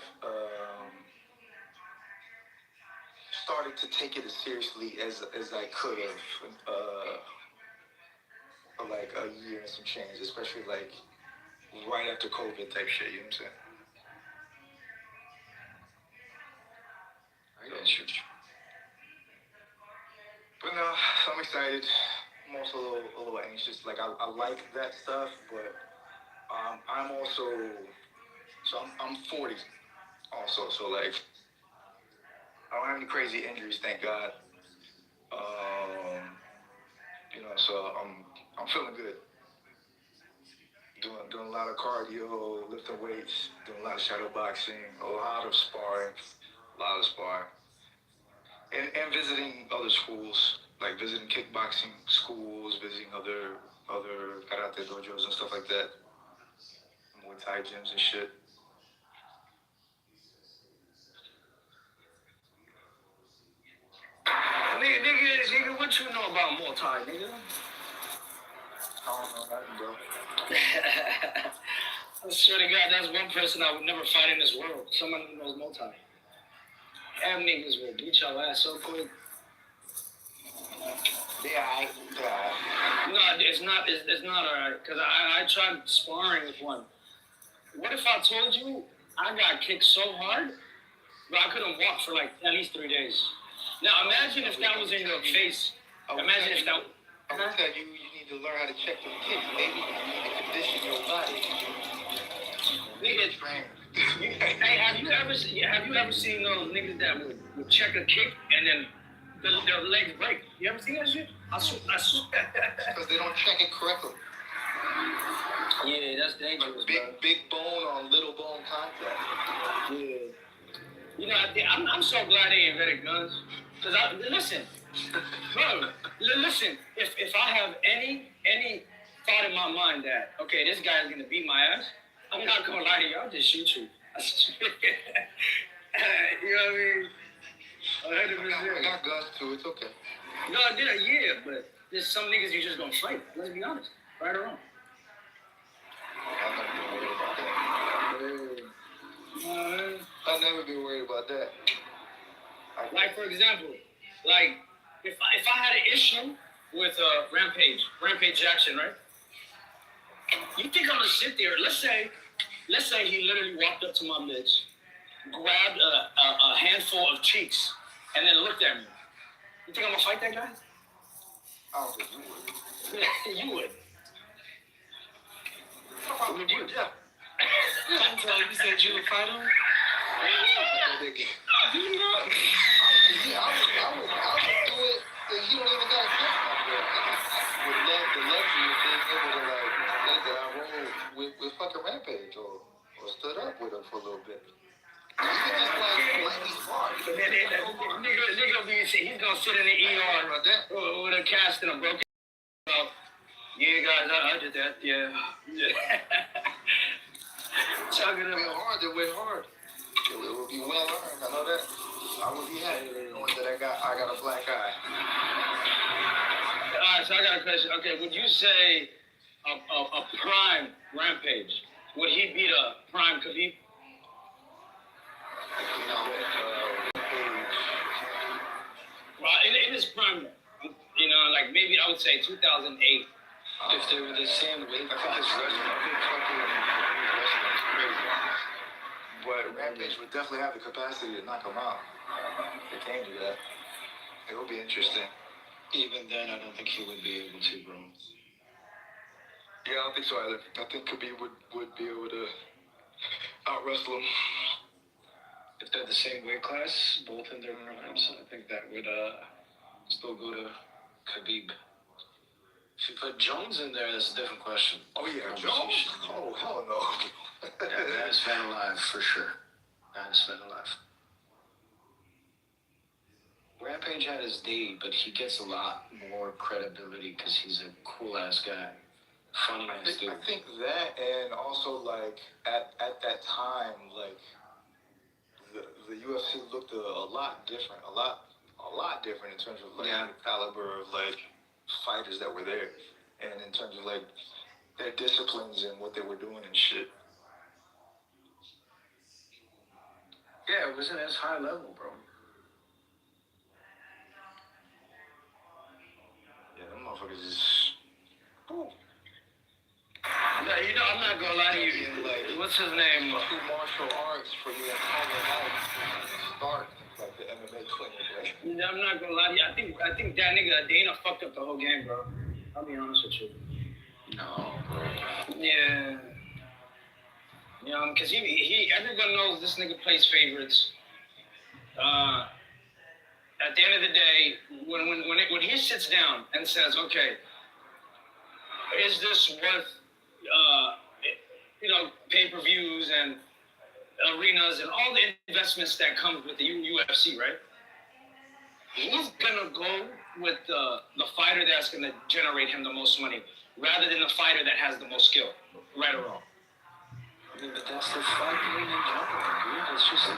started to take it as seriously as I could have for like a year and some change, especially like right after COVID type shit. You know what I'm saying? I got you. But no, so I'm excited. I'm also a little anxious. Like I like that stuff, but I'm also, I'm 40 also, so like, I don't have any crazy injuries, thank God. So I'm feeling good. Doing a lot of cardio, lifting weights, doing a lot of shadow boxing, a lot of sparring, and visiting other schools, like visiting kickboxing schools, visiting other karate dojos and stuff like that, Muay Thai gyms and shit. Nigga, what you know about Muay Thai, nigga? I don't know nothing, bro. I swear to God, that's one person I would never fight in this world. Someone who knows Muay Thai. Them niggas will beat your ass so quick. Yeah. No, it's not alright. Cause I tried sparring with one. What if I told you I got kicked so hard, but I couldn't walk for like at least 3 days? Now imagine if that was in your face. Imagine if that. I will tell you, you need to learn how to check the kicks, baby. You need to condition your body. Nigga, hey, have you ever seen those niggas that would check a kick and then their legs break? You ever seen that shit? I swear. Because they don't check it correctly. Yeah, that's dangerous. Big bone on little bone contact. Yeah. You know, I'm so glad they invented guns. Cause listen, bro, listen. If I have any thought in my mind that okay, this guy is gonna beat my ass, I'm not gonna lie to you. I'll just shoot you. You know what I mean? 100%. I got guns too. It's okay. No, yeah, but there's some niggas you just gonna fight. Let's be honest, right or wrong. I've never been worried about that. Like for example, like if I had an issue with Rampage Jackson, right? You think I'm gonna sit there? Let's say he literally walked up to my bitch, grabbed a handful of cheeks, and then looked at me. You think I'm gonna fight that guy? I don't think you would. You would. Would you? Yeah. You said you would fight him? I would do it, and you don't even gotta get my girl. Would love the luxury of being able to like say that I rolled with fucking Rampage or stood up with him for a little bit. You can just like lightly fart. Nigga, he's gonna sit in the ER with a cast and a broken. Yeah, guys, I did that. Yeah. Chugging it went hard. It went hard. It will be well earned. I know that. I will be happy knowing that I got a black eye. All right, so I got a question. Okay, would you say a prime Rampage, would he beat a prime Khabib? Well, in his prime, you know, like maybe I would say 2008. If they were the same weight class, but Rampage would definitely have the capacity to knock him out. They can't do that. It will be interesting. Even then, I don't think he would be able to, bro. Yeah, I don't think so either. I think Khabib would be able to out-wrestle him. If they're the same weight class, both in their primes, I think that would still go to Khabib. If you put Jones in there, that's a different question. Oh, yeah, Jones? Oh, hell no. Yeah, that is fan alive, for sure. That is fan alive. Rampage had his day, but he gets a lot more credibility because he's a cool-ass guy. Funny-ass dude. I think that, and also, like, at that time, like, the UFC looked a lot different, a lot different in terms of, like, the caliber of, like, fighters that were there, and in terms of, like, their disciplines and what they were doing and shit. Yeah, it wasn't as high level, bro. Yeah, them motherfuckers is... No, you know, I'm not gonna lie to you. Like, what's his name? Two martial arts for you to start like the MMA clinic. Like. I'm not gonna lie to you. I think that nigga Dana fucked up the whole game, bro. I'll be honest with you. No, bro. Yeah. You know, because everyone knows this nigga plays favorites. At the end of the day, when he sits down and says, okay, is this worth, pay-per-views and arenas and all the investments that comes with the UFC, right? He's gonna go with the fighter that's gonna generate him the most money, rather than the fighter that has the most skill, right or wrong. I mean, but that's the fighting in general, dude. It's just,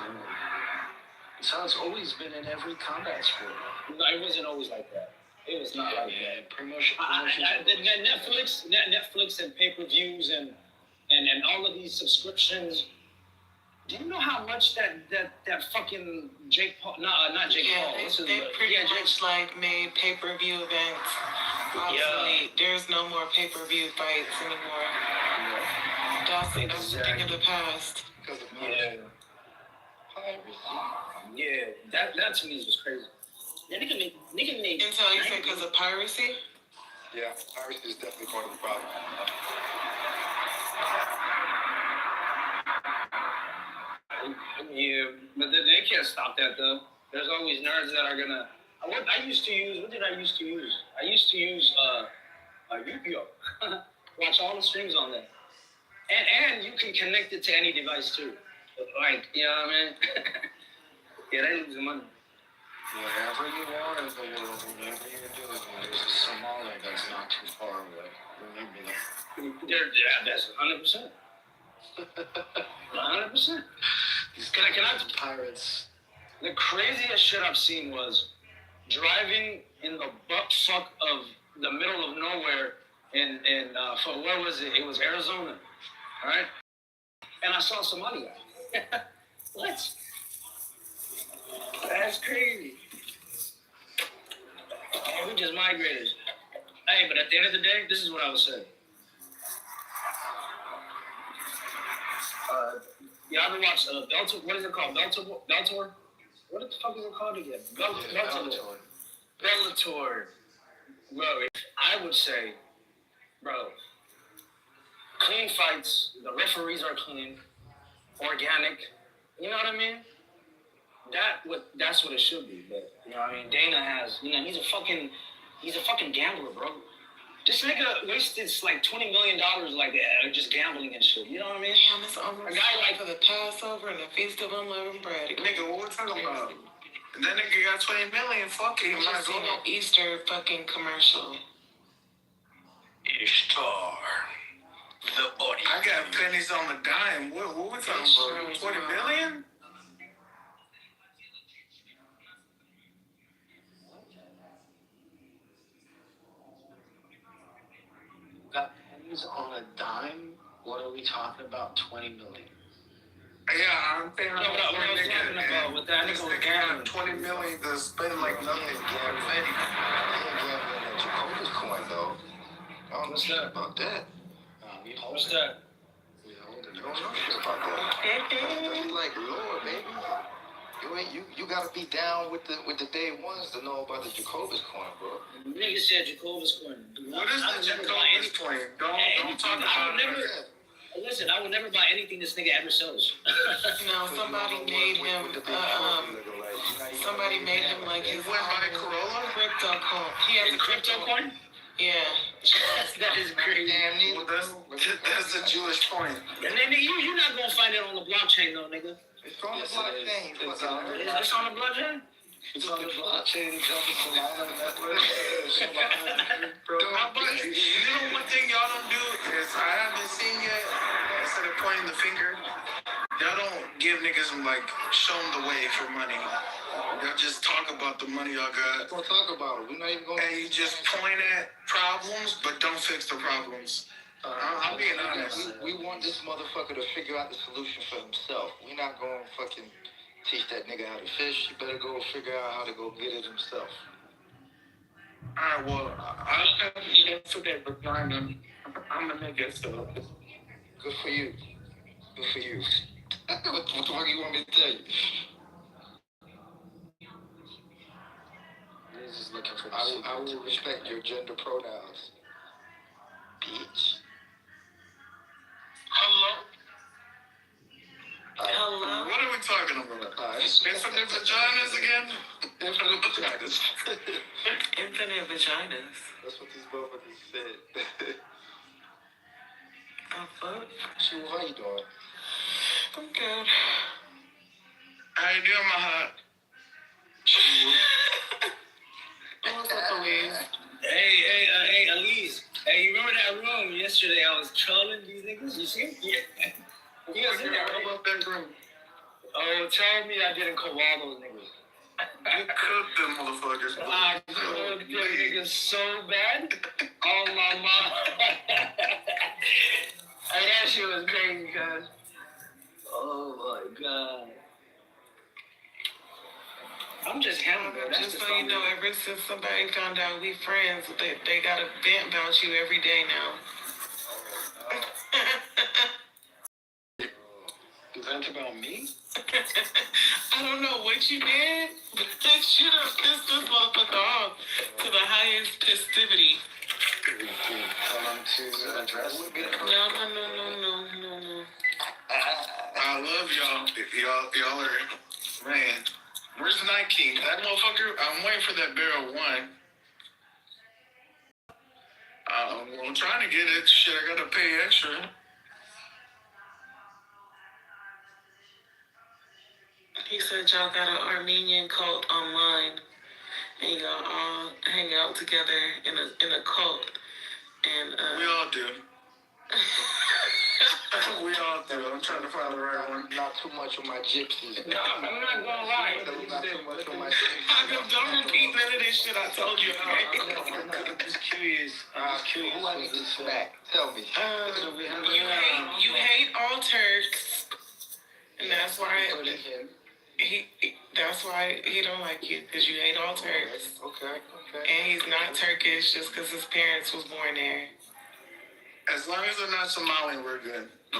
it's how it's always been in every combat sport. No, it wasn't always like that. It was not like that. Promotion. Netflix and pay-per-views and all of these subscriptions. Do you know how much that fucking Jake Paul? Not Jake Paul. They pretty much like made pay-per-view events obsolete. There's no more pay-per-view fights anymore. That's a thing of the past. Yeah, that to me is just crazy. Yeah, nigga made. Until you say because of piracy? Yeah, piracy is definitely part of the problem. Yeah, but they can't stop that though. There's always nerds that are gonna. What did I used to use? I used to use Yu-Gi-Oh. Watch all the streams on there, and you can connect it to any device too. Like, you know what I mean? Yeah, they lose money. Wherever you are in the world, whatever you're doing, there's a Somali that's not too far away. Remember that. That's 100%. 100%. Can I pirates? The craziest shit I've seen was driving in the butt fuck of the middle of nowhere in where was it? It was Arizona, right? And I saw a Somali guy. What? That's crazy. And we just migrated. Hey, but at the end of the day, this is what I would say. Y'all ever watch Bellator? What is it called? Bellator? What the fuck is it called again? Bellator. Bellator. Bro, I would say, bro, clean fights. The referees are clean, organic. You know what I mean? That's what it should be. But you know what I mean? Dana has, he's a fucking gambler, bro. This nigga wasted like $20 million just gambling and shit. You know what I mean? Damn, it's almost time for the Passover and the Feast of Unleavened Bread. Nigga, what we talking about? That nigga got 20 million. Fuck it. I just seen an Easter fucking commercial. Ishtar. The body. I got pennies on the dime. What we talking about? 20 million? Got pennies on a dime? What are we talking about? 20 million. Yeah, I'm thinking what I was talking about with that nigga was gambling. 20 million to spend like nothing. I ain't gambling at Jehovah's coin though. I don't know shit about that. What's that? I don't know shit about that. That's like Lord, baby. You gotta be down with the day ones to know about the Jehovah's coin, bro. Nigga said Jehovah's coin. What is the Jehovah's coin? Don't talk about it. Listen, I would never buy anything this nigga ever sells. No, somebody made him like his Corolla? crypto coin. He has a crypto coin? Yeah. That is crazy. Well, that's a Jewish coin. And then you're not gonna find it on the blockchain though, nigga. It's on the blockchain. It's on the blockchain? It's on the blockchain. It's on the Solana network. You know one thing y'all don't do is I haven't seen yet. Instead of pointing the finger, y'all don't give niggas show them the way for money. Y'all just talk about the money y'all got. We'll talk about it. We're not even gonna. And you just point at problems, but don't fix the problems. I'm being honest. We want this motherfucker to figure out the solution for himself. We're not going to fucking teach that nigga how to fish. You better go figure out how to go get it himself. Alright, well, I don't have to get to that requirement. I'm a nigga, so. Good for you. Good for you. What the fuck you want me to tell you? He's just looking for I will respect your gender pronouns. Bitch. Hello? Infinite vaginas again? Infinite vaginas. Infinite vaginas. That's what these motherfuckers said. Oh, fuck. So how you doing? I'm good. How you doing, my heart? What's up, Louise? Hey, Elise. Hey, you remember that room yesterday? I was trolling these niggas. You see? Yeah. You guys in there? How about that room? Oh, tell me I didn't call all those niggas. You cooked them motherfuckers. I cooked them niggas so bad. Oh, my mom. Hey, that shit was crazy, cuz. Oh, my God. I'm just hammered, man. Just so you know, ever since somebody found out we friends, they got a vent about you every day now. You vent about me? I don't know what you did, but that should have pissed this motherfucker off to the highest festivity. Come on to address it. No. I love y'all. Y'all are, man. Where's the Night King? That motherfucker, I'm waiting for that barrel one. I'm trying to get it. Shit, I gotta pay extra. He said y'all got an Armenian cult online, and y'all all hang out together in a cult. And we all do. We all do. I'm trying to find the right one. Not too much of my gypsies. No, I'm not gonna lie. Not too much of my Don't repeat none of this shit I told you. I'm just curious. Who was this fact? Tell me. You hate all Turks, and that's why that's why he don't like you, because you hate all Turks. Okay. And he's not Turkish just because his parents was born there. As long as they're not Somalian, we're good. I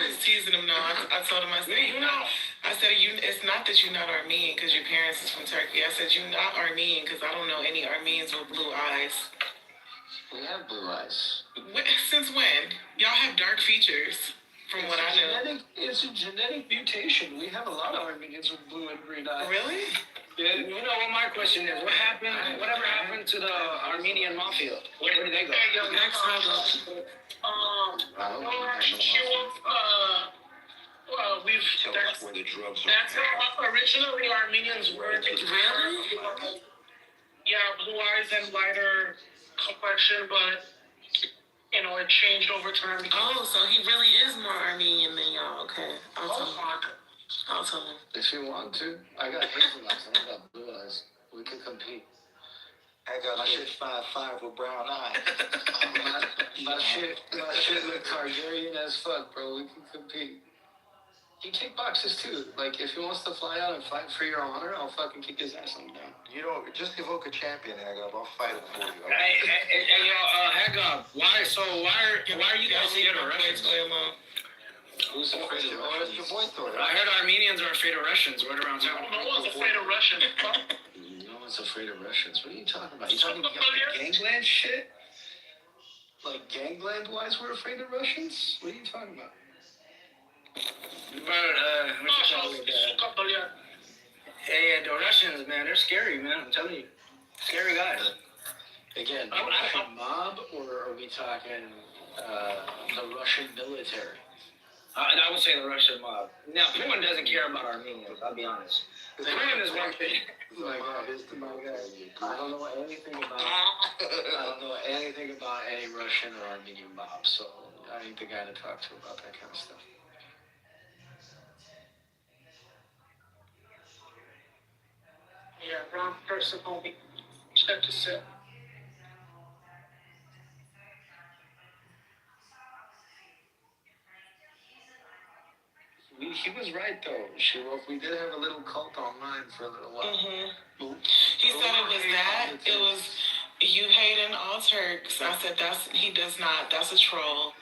was teasing him. No, I told him, I said, it's not that you're not Armenian because your parents is from Turkey. I said, you're not Armenian because I don't know any Armenians with blue eyes. We have blue eyes. Since when? Y'all have dark features, from what I know. It's a genetic mutation. We have a lot of Armenians with blue and green eyes. Really? Yeah, you know what my question is? Whatever happened to the Armenian mafia? Where did they go? Next That's where the drugs are. That's how originally Armenians were. Really? Yeah, blue eyes and lighter complexion, but it changed over time. Oh, so he really is more Armenian than y'all. Okay, I'll tell him. If you want to, I got hazel eyes and I got blue eyes. We can compete. I got my shit 5'5" with brown eyes. my shit look Targaryen as fuck, bro. We can compete. He kickboxes too. Like, if he wants to fly out and fight for your honor, I'll fucking kick his ass on down. You know, just evoke a champion, Hagab. I'll fight him for you. Hey, Hagab, why are you guys scared of Russians? Who's afraid of Russians? Your boy Thor. I heard Armenians are afraid of Russians right around town. No one's afraid of Russians. No one's afraid of Russians. What are you talking about? You talking about the gangland shit? Like, gangland-wise, we're afraid of Russians? What are you talking about? Hey, the Russians, man, they're scary, man. I'm telling you, scary guys. Again, the Russian mob, or are we talking the Russian military? I would say the Russian mob. Now, Putin doesn't care about Armenians. I'll be honest. Putin is one thing. My God, I don't know anything about any Russian or Armenian mob, so I ain't the guy to talk to about that kind of stuff. Yeah, wrong person, homie. Check this out. He was right though. We did have a little cult online for a little while. Mm-hmm. He said it was that. It was you hating all Turks. I said he does not. That's a troll.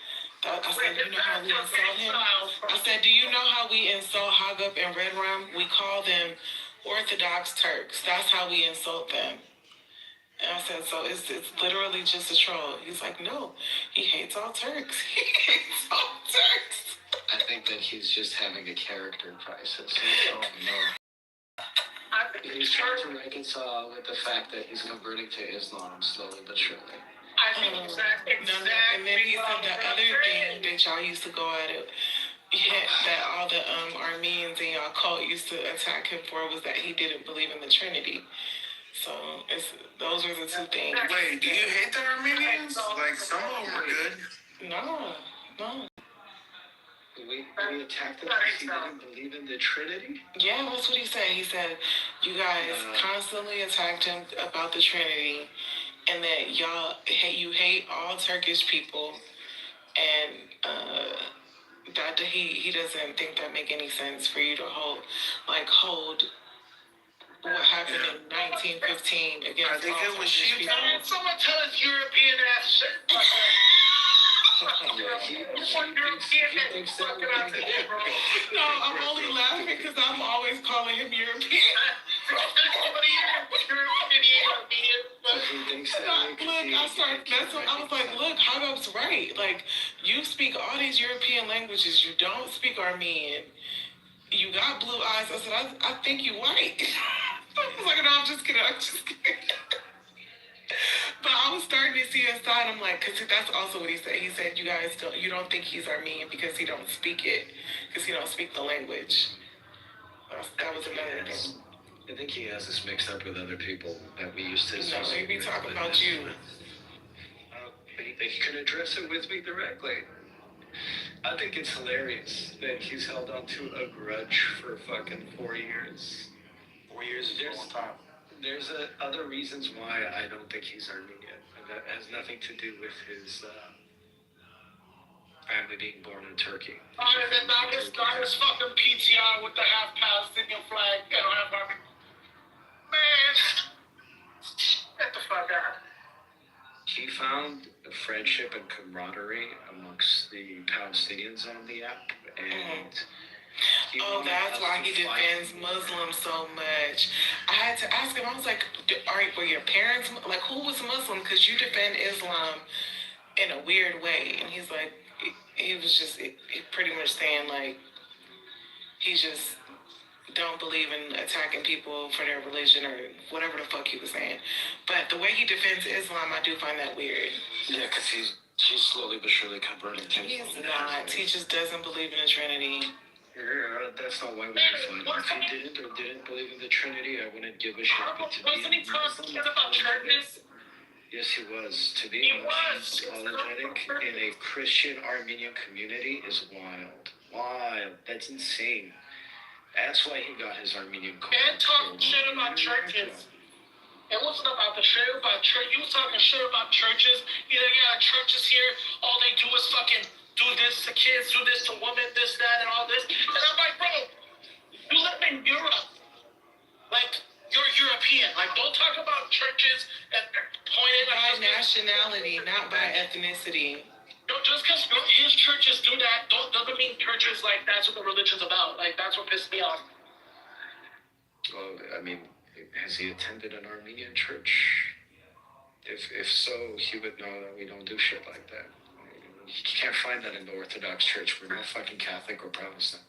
I said, do you know how we insult him? I said, do you know how we insult Hagab and Red Rum? We call them Orthodox Turks. That's how we insult them. And I said, so it's literally just a troll. He's like, no, he hates all Turks. He hates all Turks. I think that he's just having a character crisis. I don't know. He's trying to reconcile with the fact that he's converting to Islam slowly but surely. I think exactly. And then he said the other thing that y'all used to go at it, that all the Armenians in y'all cult used to attack him for was that he didn't believe in the Trinity. So those are the two things. Wait, do you hate the Armenians? Like, some of them are good. No. We attacked him because he didn't believe in the Trinity? Yeah, that's what he said. He said, you guys constantly attacked him about the Trinity, and that you hate all Turkish people, and that he doesn't think that make any sense for you to hold what happened in 1915 against all Turkish people. Someone tell us European ass shit. No, I'm only laughing because I'm always calling him European. I was like, look, Hagop's right. Like, you speak all these European languages. You don't speak Armenian. You got blue eyes. I said, I think you white. I was like, no, I'm just kidding. But I was starting to see his side. I'm like, because that's also what he said. He said, you don't think he's Armenian because he don't speak it, because he don't speak the language. That was another thing. I think he has us mixed up with other people that we used to. No, he be talking about you. He could address it with me directly. I think it's hilarious that he's held on to a grudge for fucking 4 years. 4 years is a long time. There's other reasons why I don't think he's Armenian, and that has nothing to do with his family being born in Turkey. And then now his fucking PTR with the half Palestinian flag, half Armenian. Man, get the fuck out. He found a friendship and camaraderie amongst the Palestinians on the app, and that's why he defends Muslims so much. I had to ask him, I was like, were your parents, like, who was Muslim? Because you defend Islam in a weird way. And he's like, he was just pretty much saying, like, he just don't believe in attacking people for their religion or whatever the fuck he was saying. But the way he defends Islam, I do find that weird. Yeah, because he's slowly but surely converting to Islam. He's not. He just doesn't believe in the Trinity. Yeah, that's not why we find him. If he didn't or didn't believe in the Trinity, I wouldn't give a shit. Wasn't he talking about churches? Yes, he was. To be apologetic in a Christian Armenian community is wild. Wild. That's insane. That's why he got his Armenian call. And talking shit about churches. It wasn't about the shit about church. You was talking shit about churches. Churches here, all they do is fucking do this to kids, do this to women, this, that, and all this. And I'm like, bro, you live in Europe. Like, you're European. Like, don't talk about churches and point it by nationality, not by ethnicity. No, just because his churches do that doesn't mean churches, like, that's what the religion's about. Like, that's what pissed me off. Well, I mean, has he attended an Armenian church? If so, he would know that we don't do shit like that. You can't find that in the Orthodox Church. We're not fucking Catholic or Protestant.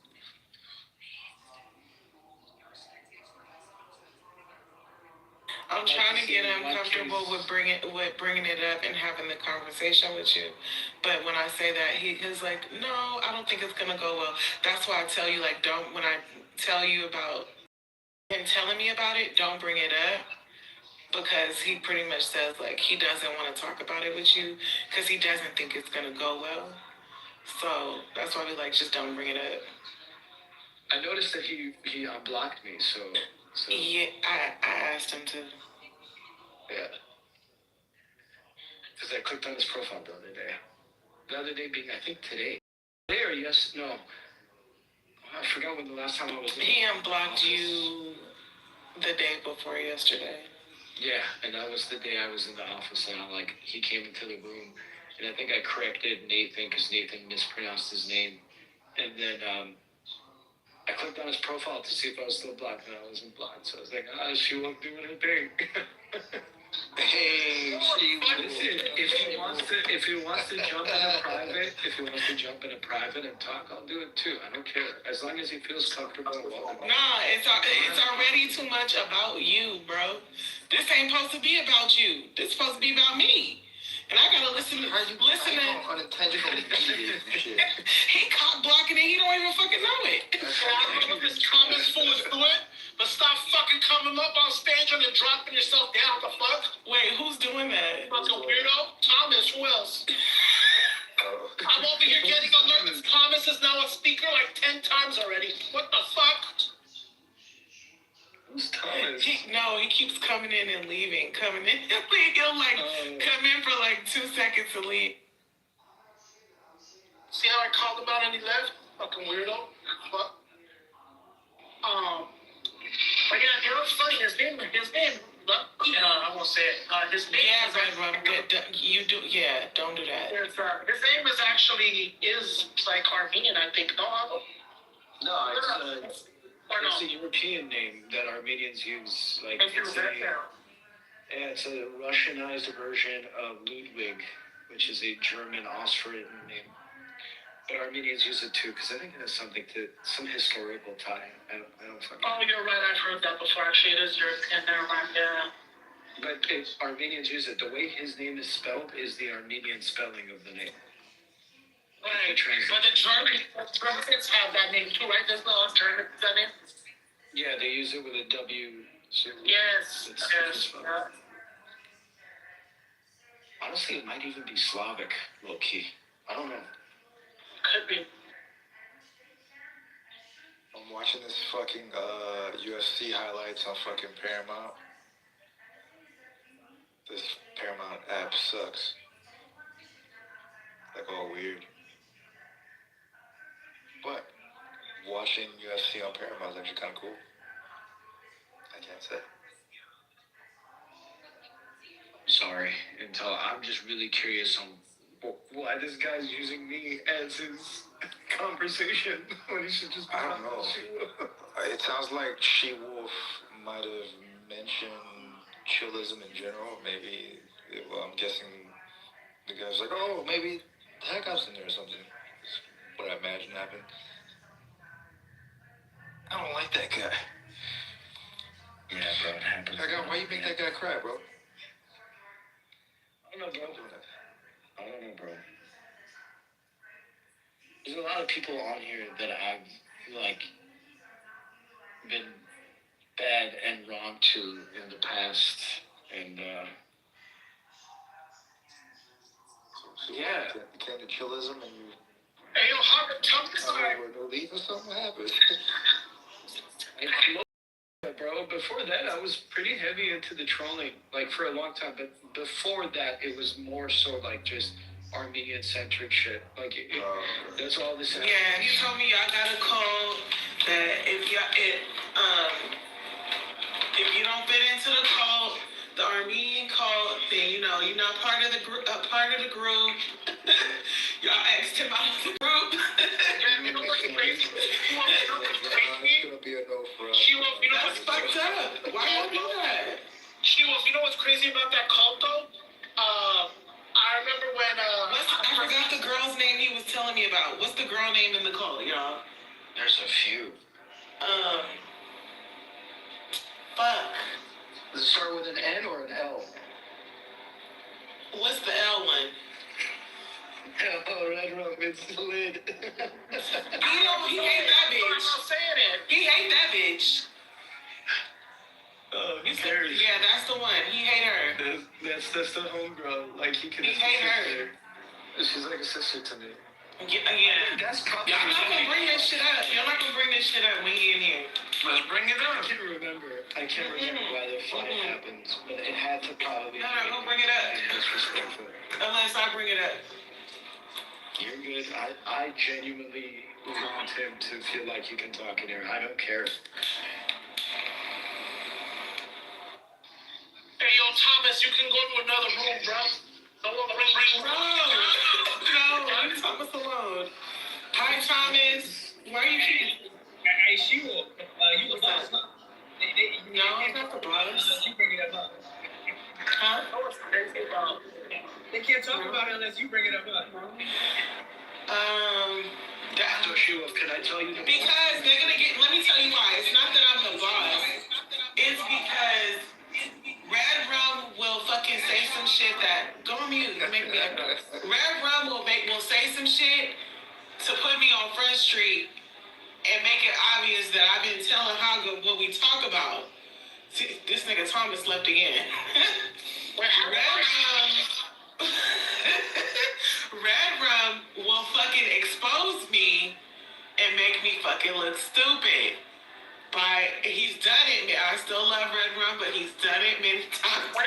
I'm trying to get him comfortable with bringing it up and having the conversation with you. But when I say that, he's like, no, I don't think it's going to go well. That's why I tell you, like, when I tell you about him telling me about it, don't bring it up. Because he pretty much says, like, he doesn't want to talk about it with you because he doesn't think it's going to go well. So that's why we like, just don't bring it up. I noticed that he unblocked me, so... Yeah, I asked him to. Yeah. Because I clicked on his profile the other day. The other day being, I think, today. Today or yes? No. I forgot when the last time I was in He unblocked you the day before yesterday. Yeah, and that was the day I was in the office, and he came into the room, and I think I corrected Nathan, because Nathan mispronounced his name, and then I clicked on his profile to see if I was still blocked, and I wasn't blocked, so I was like, she won't do anything. Hey, listen, if he wants to jump in a private and talk, I'll do it too. I don't care. As long as he feels comfortable and welcome. Nah, it's already too much about you, bro. This ain't supposed to be about you. This is supposed to be about me. And I gotta listen to unintentional shit. He caught blocking it. He don't even fucking know it. I don't know if this Thomas fool is doing, but stop fucking coming up on stage and then dropping yourself down. The fuck? Wait, who's doing that? Fucking weirdo. Thomas, who else? I'm over here getting alerts. Thomas is now a speaker like 10 times already. What the fuck? Who's Thomas? He keeps coming in and leaving. Coming in and leaving. He'll come in for 2 seconds and leave. See how I called him out and he left? Fucking weirdo. Fuck. But yeah, it was funny. His name, I won't say it. His name don't do that. His name is actually like Armenian, I think. No, it's a European name that Armenians use. It's a Russianized version of Ludwig, which is a German Austrian name. But Armenians use it too, because I think it has some historical tie. I don't fucking. Oh, you're right. I've heard that before. Actually, it is European. Never mind. Yeah. But Armenians use it. The way his name is spelled is the Armenian spelling of the name. Right. But the Germans have that name too, right? There's no German that name. Yeah, they use it with a W. So Yes. It's honestly, it might even be Slavic, low key. I don't know. Could be. I'm watching this fucking UFC highlights on fucking Paramount. This Paramount app sucks. All weird. But watching UFC on Paramount is actually kind of cool. I can't say. Sorry, I'm just really curious on why this guy's using me as his conversation when he should just be I don't know. It sounds like She-Wolf might have mentioned chillism in general. Maybe, I'm guessing the guy's like, oh, maybe the Hiccup's in there or something. That's what I imagine happened. I don't like that guy. Yeah, bro, it happens. Why you make that guy cry, bro? I don't know, bro. There's a lot of people on here that I've been bad and wrong to in the past, and yeah. Came to chillism and you. Hey, yo, Harvard, tell me something. No leave or something? What happened? Bro, before that, I was pretty heavy into the trolling, for a long time. But before that, it was more so just Armenian-centric shit. That's all this is. Yeah, he told me I got a code that if you don't fit into the code, the Armenian code, then you're not part of the group. Y'all asked him out of the group. You know what's crazy? That's fucked up. Why y'all do that? She-Wolf, you know what's crazy about that cult though? I remember when I forgot the girl's name he was telling me about. What's the girl name in the cult, y'all? There's a few. Fuck. Does it start with an N or an L? What's the L one? Oh, Red Rum, it's the lid. He hate that bitch. I'm not saying it. He hate that bitch. Oh, he cares. Yeah, that's the one. He hate her. That's the homegirl. He can. He hate her. She's like a sister to me. Yeah. That's probably. Y'all not gonna bring this shit up. Y'all not gonna bring this shit up when he in here. Let's bring it up. I can't remember why the fight happened, but it had to probably. No, don't bring it up. Disrespectful. Unless I bring it up. You're good. I genuinely want him to feel like he can talk in here. I don't care. Hey, yo, Thomas, you can go to another room, bro. Don't bring No, leave Thomas alone. Hi, Thomas. Why are you here? Hey, She-Wolf, you the boss, huh? No, I'm not the boss. You bring it up. Huh? I was crazy about They can't talk about it unless you bring it up. Joshua, can I tell you? Because they're gonna get. Let me tell you why. It's not that I'm the boss. It's because Red Rum will fucking say some shit that go on mute. You make me echo. Red Rum will say some shit to put me on Front Street and make it obvious that I've been telling Haga what we talk about. See, this nigga Thomas left again. Red Rum will fucking expose me and make me fucking look stupid. He's done it. I still love Red Rum, but he's done it many times before.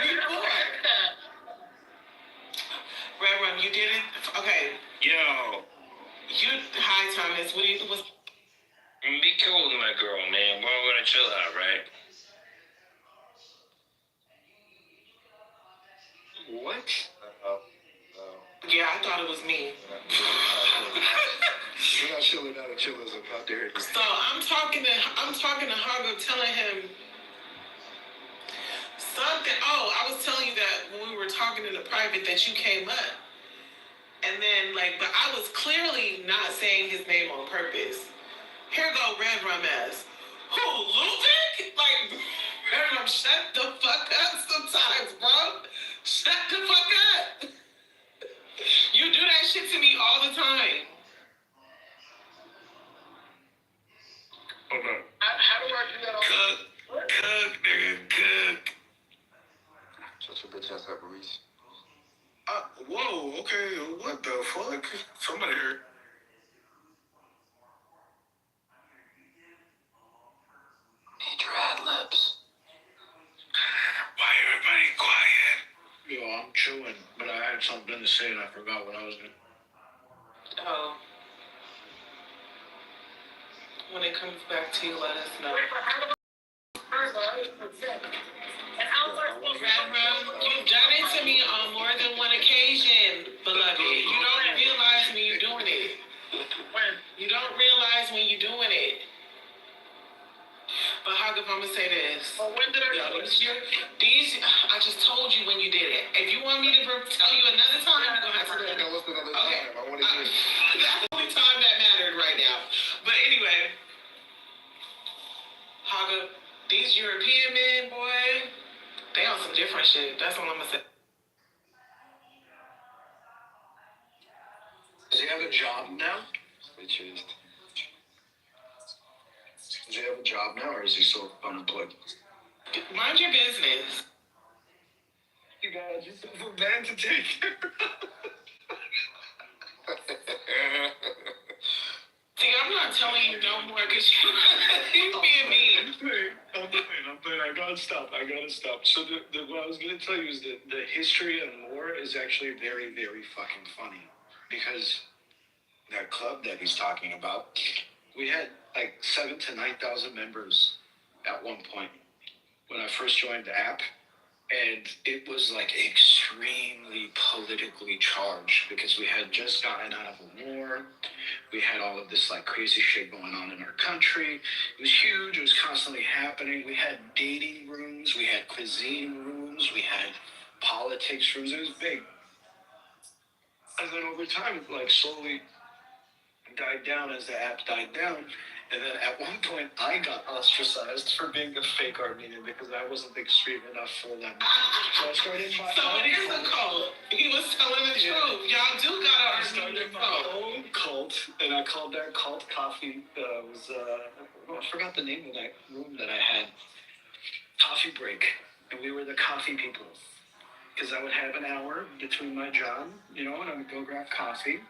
Red Rum, you did it? Okay. Yo. Hi, Thomas. Be cool with my girl, man. We're gonna chill out, right? What? Yeah, I thought it was me. We're not chilling out of chillers out there. So I'm talking to Haga, telling him something. Oh, I was telling you that when we were talking in the private that you came up. And then, but I was clearly not saying his name on purpose. Here go Red Rum ass. Who, Ludwig? Red Rum, shut the fuck up sometimes, bro. Shut the fuck up. You do that shit to me all the time. Hold on. How do I do that? Cook, nigga, cook. Shut your bitch ass up, Reese. Whoa, okay, what the fuck? Somebody heard. Need your ad-libs. Why everybody quiet? Yo, I'm chewing, but I had something to say and I forgot what I was doing. Oh. When it comes back to you, let us know. You've done it to me on more than one occasion, beloved. You don't realize when you're doing it. You don't realize when you're doing it. But how if I'm gonna say this? When did I do these, I just told you when you did it. If you want me to tell you another time, you're gonna have to do it. What's another time? I want to hear. That's the only time that mattered right now. But anyway, Haga, these European men, boy, they on some different shit. That's all I'm gonna say. Does he have a job now? Bitches. Does he have a job now, or is he still unemployed? Mind your business. You guys, you're a man to take. See, I'm not telling you no more because you're being mean. I'm playing. I gotta stop. So what I was gonna tell you is that the history and lore is actually very, very fucking funny. Because that club that he's talking about, we had 7,000 to 9,000 members at one point when I first joined the app. And it was extremely politically charged because we had just gotten out of a war. We had all of this crazy shit going on in our country. It was huge. It was constantly happening. We had dating rooms. We had cuisine rooms. We had politics rooms. It was big. And then over time, it slowly died down as the app died down. And then at one point, I got ostracized for being a fake Armenian because I wasn't extreme enough for them. So I started my So it is a cult. He was telling the truth. Y'all do got I started my own cult, and I called that cult Coffee. I forgot the name of that room that I had. Coffee Break. And we were the coffee people. Because I would have an hour between my job, and I would go grab coffee.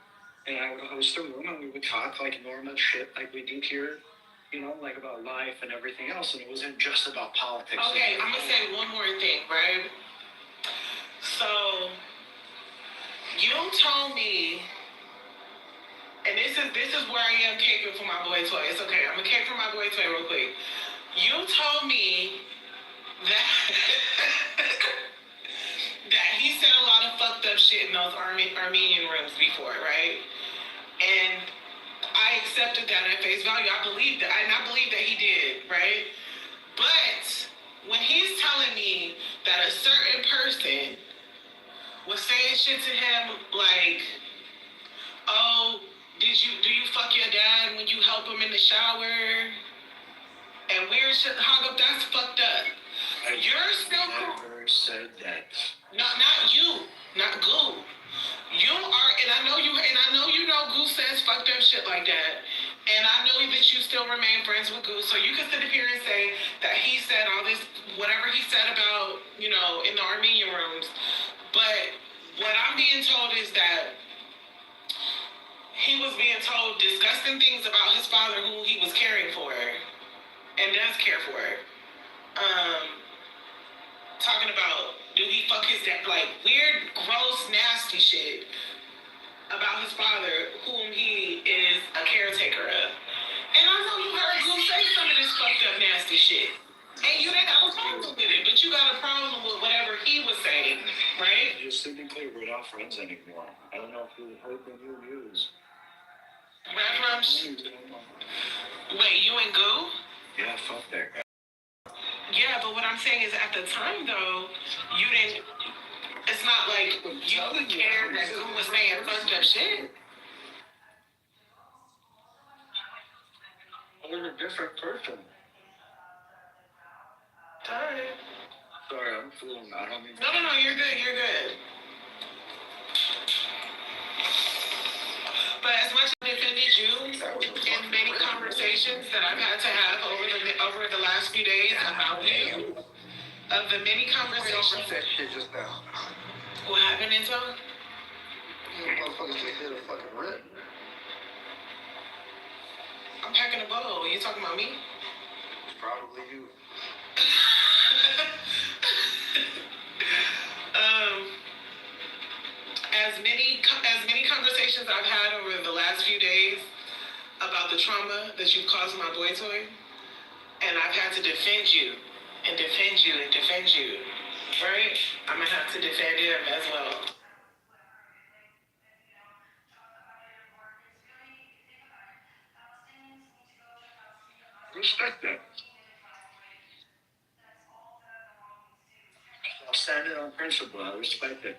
And I would host a room, and we would talk normal shit like we do here, about life and everything else. And it wasn't just about politics. Okay, I'm gonna say one more thing, right? So, you told me, and this is where I am caping for my boy Toy. It's okay, I'm gonna cape for my boy Toy real quick. You told me that that he said a lot of fucked up shit in those Armenian rooms before, right? And I accepted that at face value. I believed that, and I believe that he did, right? But when he's telling me that a certain person was saying shit to him like, oh, do you fuck your dad when you help him in the shower? And weird shit, Hog Up, that's fucked up. You're still cool. Never said that. Not you, not Goo. You are, and I know you know Goo says fucked up shit like that. And I know that you still remain friends with Goo, so you can sit up here and say that he said all this, whatever he said about, in the Armenian rooms. But what I'm being told is that he was being told disgusting things about his father, who he was caring for, and does care for. Talking about, do he fuck his dad? Like, weird, gross, nasty shit about his father, whom he is a caretaker of. And I know you heard Goo say some of this fucked up, nasty shit. And you didn't have a problem with it, but you got a problem with whatever he was saying, right? Just to be clear, we're not friends anymore. I don't know if you heard the new news. Wait, you and Goo? Yeah, fuck that guy. Yeah, but what I'm saying is at the time, though, you didn't... It's not like you cared that Goo was saying fucked up shit. I was a different person. Sorry. Sorry, I'm fooling. I don't mean... No, you're good. But as much as I defended you in many conversations that I've had to have over the last few days about you, of the many conversations... that shit just now. What happened, Enzo? You motherfuckers just hit a fucking rip. I'm packing a bowl. You talking about me? It's probably you. As many conversations I've had over the last few days about the trauma that you've caused my boy toy, and I've had to defend you, right? I'm gonna have to defend him as well. Respect that. I'll stand it on principle. I respect it.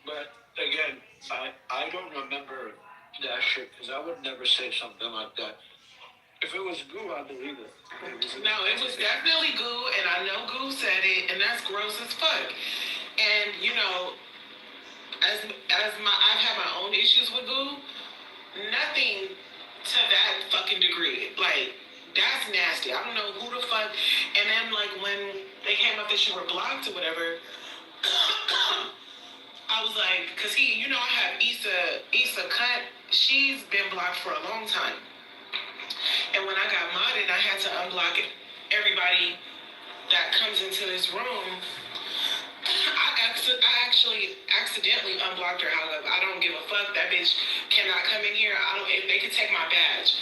But again, I don't remember that shit because I would never say something like that. If it was Goo, I believe it. No, it was definitely Goo, and I know Goo said it, and that's gross as fuck. And I've had my own issues with Goo, nothing to that fucking degree. Like, that's nasty. I don't know who the fuck. And then, like, when they came up that you were blocked or whatever, I was like, because I have Issa Cut. She's been blocked for a long time. And when I got modded, I had to unblock everybody that comes into this room. I actually accidentally unblocked her out of. I don't give a fuck. That bitch cannot come in here. If they could take my badge.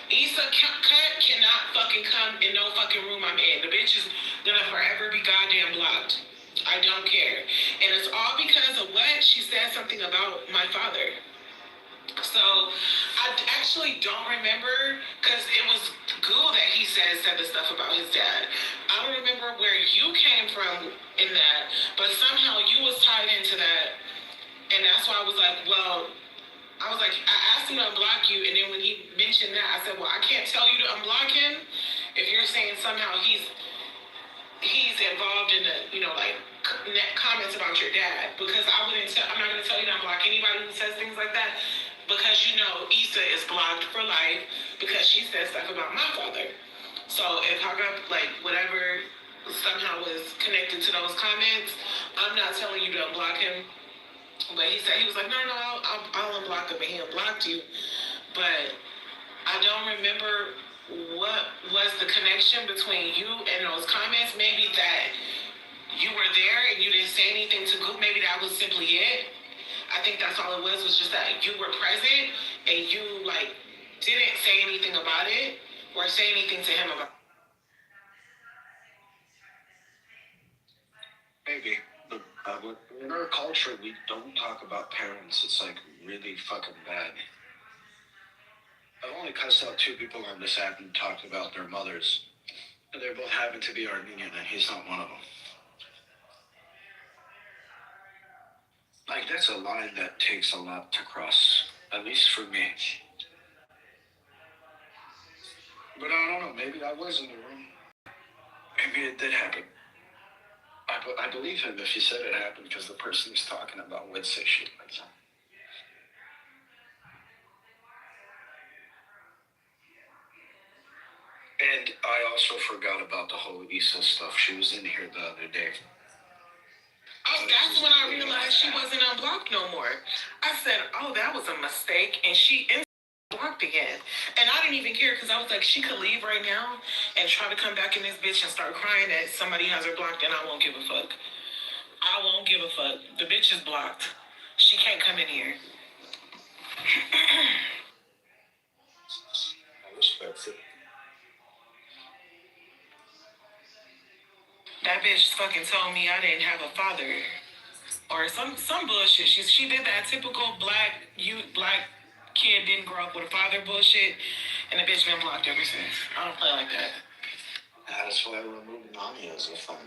Issa Cut cannot fucking come in no fucking room I'm in. The bitch is gonna forever be goddamn blocked. I don't care. And it's all because of what? She said something about my father. So, I actually don't remember, because it was Goo that he said the stuff about his dad. I don't remember where you came from in that, but somehow you was tied into that. And that's why I was like, I asked him to unblock you, and then when he mentioned that, I said, well, I can't tell you to unblock him if you're saying somehow he's involved in the, comments about your dad, because I'm not going to tell you to unblock anybody who says things like that, because Issa is blocked for life because she said stuff about my father. So if I got, whatever somehow was connected to those comments, I'm not telling you to unblock him. But he was like, no, I'll unblock him, and he unblocked you. But I don't remember what was the connection between you and those comments. Maybe that you were there and you didn't say anything to Goop. Maybe that was simply it. I think that's all it was just that you were present and you, didn't say anything about it or say anything to him about it. Maybe. But in our culture, we don't talk about parents. It's, really fucking bad. I've only cussed out 2 people on this app and talked about their mothers. And they both happen to be Armenian, and he's not one of them. Like, that's a line that takes a lot to cross, at least for me. But I don't know, maybe I was in the room. Maybe it did happen. I believe him if he said it happened because the person he's talking about would say shit like that. And I also forgot about the whole Issa stuff. She was in here the other day. Oh, that's when I realized she wasn't unblocked no more. I said, oh, that was a mistake. And she blocked again. And I didn't even care because I was like, she could leave right now and try to come back in this bitch and start crying that somebody has her blocked and I won't give a fuck. I won't give a fuck. The bitch is blocked. She can't come in here. I respect it. That bitch fucking told me I didn't have a father. Or some bullshit. She did that typical black kid didn't grow up with a father bullshit, and the bitch been blocked ever since. I don't play like that. That's why I removed Nani as a fun.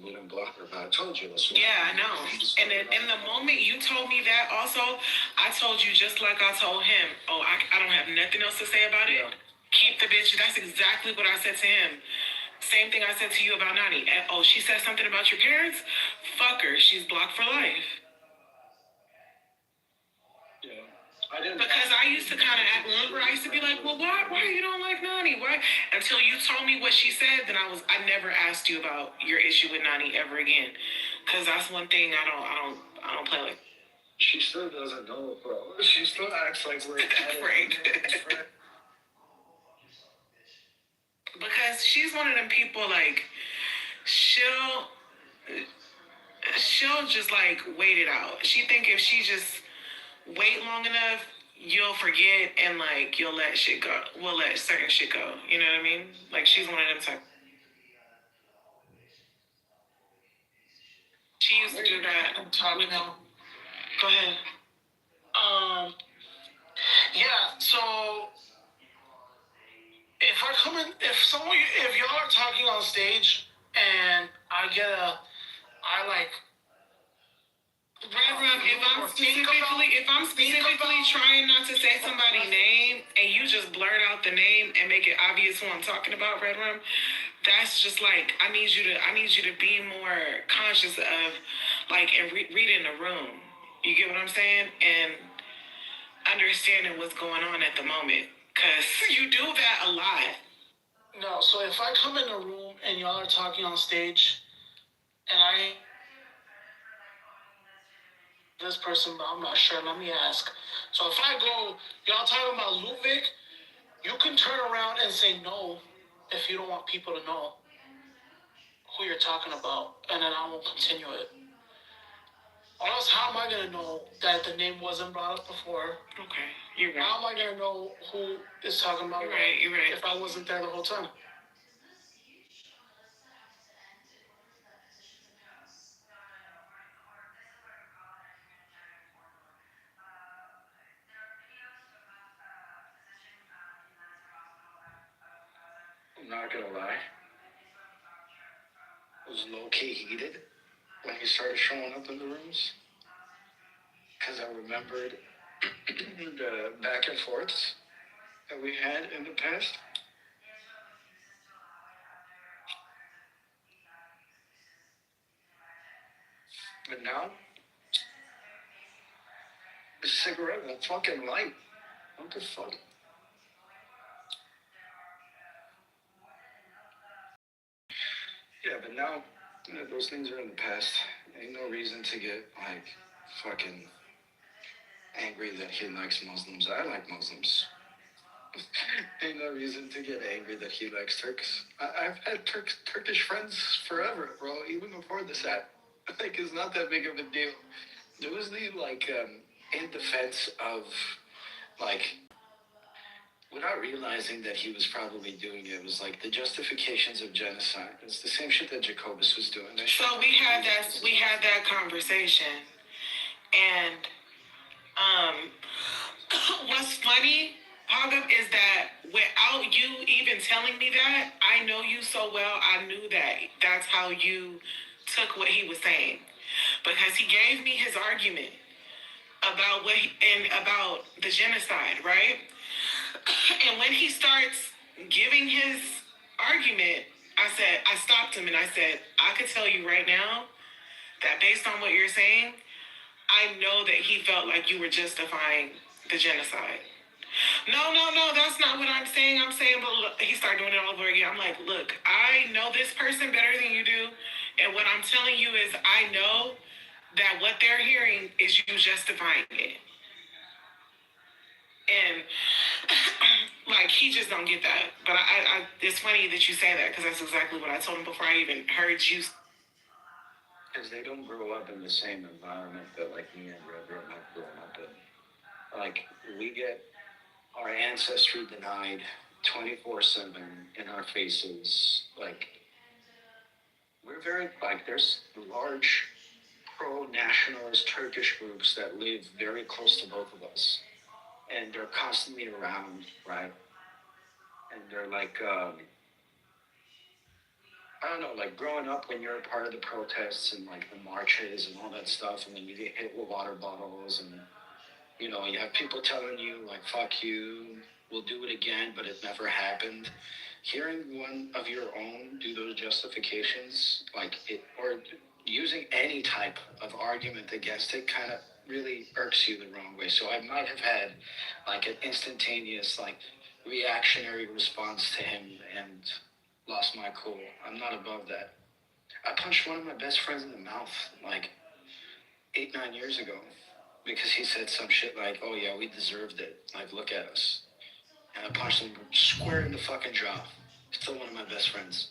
We didn't block her, but I told you this one. Yeah, I know. And then in the moment you told me that also, I told you just like I told him, oh, I don't have nothing else to say about it. Yeah. Keep the bitch. That's exactly what I said to him. Same thing I said to you about Nani. And, oh, she said something about your parents? Fuck her. She's blocked for life. Yeah. I didn't. Because I used to kind of act, remember, I used to be like, well, why you don't like Nani? Why? Until you told me what she said, then I never asked you about your issue with Nani ever again. Because that's one thing I don't play like. She still doesn't know, bro. She still acts like we're right. Because she's one of them people, like, she'll just, like, wait it out. She think if she just wait long enough, you'll forget and, like, you'll let shit go. We'll let certain shit go. You know what I mean? Like, she's one of them type. She used to do that. You know. Go ahead. Yeah, so if y'all are talking on stage and I Reverend, if I'm specifically trying not to say somebody's name and you just blurt out the name and make it obvious who I'm talking about, Reverend, that's just like I need you to be more conscious of like and reading the room. You get what I'm saying? And understanding what's going on at the moment. Cause you do that a lot. No, so if I come in a room and y'all are talking on stage and this person, but I'm not sure. Let me ask. So if I go, y'all talking about Ludwig, you can turn around and say no if you don't want people to know who you're talking about, and then I won't continue it. Or else, how am I gonna know that the name wasn't brought up before? Okay, you're right. How am I gonna know who is talking about? You're right. If I wasn't there the whole time. I'm not gonna lie. I was low-key heated when he started showing up in the rooms. Because I remembered the back and forths that we had in the past. But now, a cigarette and a fucking light. What the fuck? Yeah, but now, those things are in the past. Ain't no reason to get, like, fucking angry that he likes Muslims. I like Muslims. Ain't no reason to get angry that he likes Turks. I've had Turkish friends forever, bro, even before this app. Like, it's not that big of a deal. There was the, like, in defense of, like, without realizing that he was probably doing it, was like the justifications of genocide. It's the same shit that Jacobus was doing. So we had that conversation, and what's funny, Pagam, is that without you even telling me that, I know you so well. I knew that that's how you took what he was saying, because he gave me his argument. about about the genocide, right? And when he starts giving his argument, I stopped him and I said, I could tell you right now that based on what you're saying, I know that he felt like you were justifying the genocide. No, that's not what I'm saying. I'm saying, but he started doing it all over again. I'm like, look, I know this person better than you do. And what I'm telling you is I know that what they're hearing is you justifying it. And like, he just don't get that. But I it's funny that you say that because that's exactly what I told him before I even heard you. Because they don't grow up in the same environment that like me and Reverend have grown up in. Like, we get our ancestry denied 24/7 in our faces. Like, we're very, like, there's large pro-nationalist Turkish groups that live very close to both of us. And they're constantly around, right? And they're like, I don't know, like growing up when you're a part of the protests and like the marches and all that stuff, and then you get hit with water bottles and, you know, you have people telling you like, fuck you, we'll do it again, but it never happened. Hearing one of your own do those justifications, like it, or using any type of argument against it kind of really irks you the wrong way. So I might have had like an instantaneous, like reactionary response to him and lost my cool. I'm not above that. I punched one of my best friends in the mouth like 8-9 years ago because he said some shit like, oh yeah, we deserved it. Like, look at us. And I punched him square in the fucking jaw. Still one of my best friends.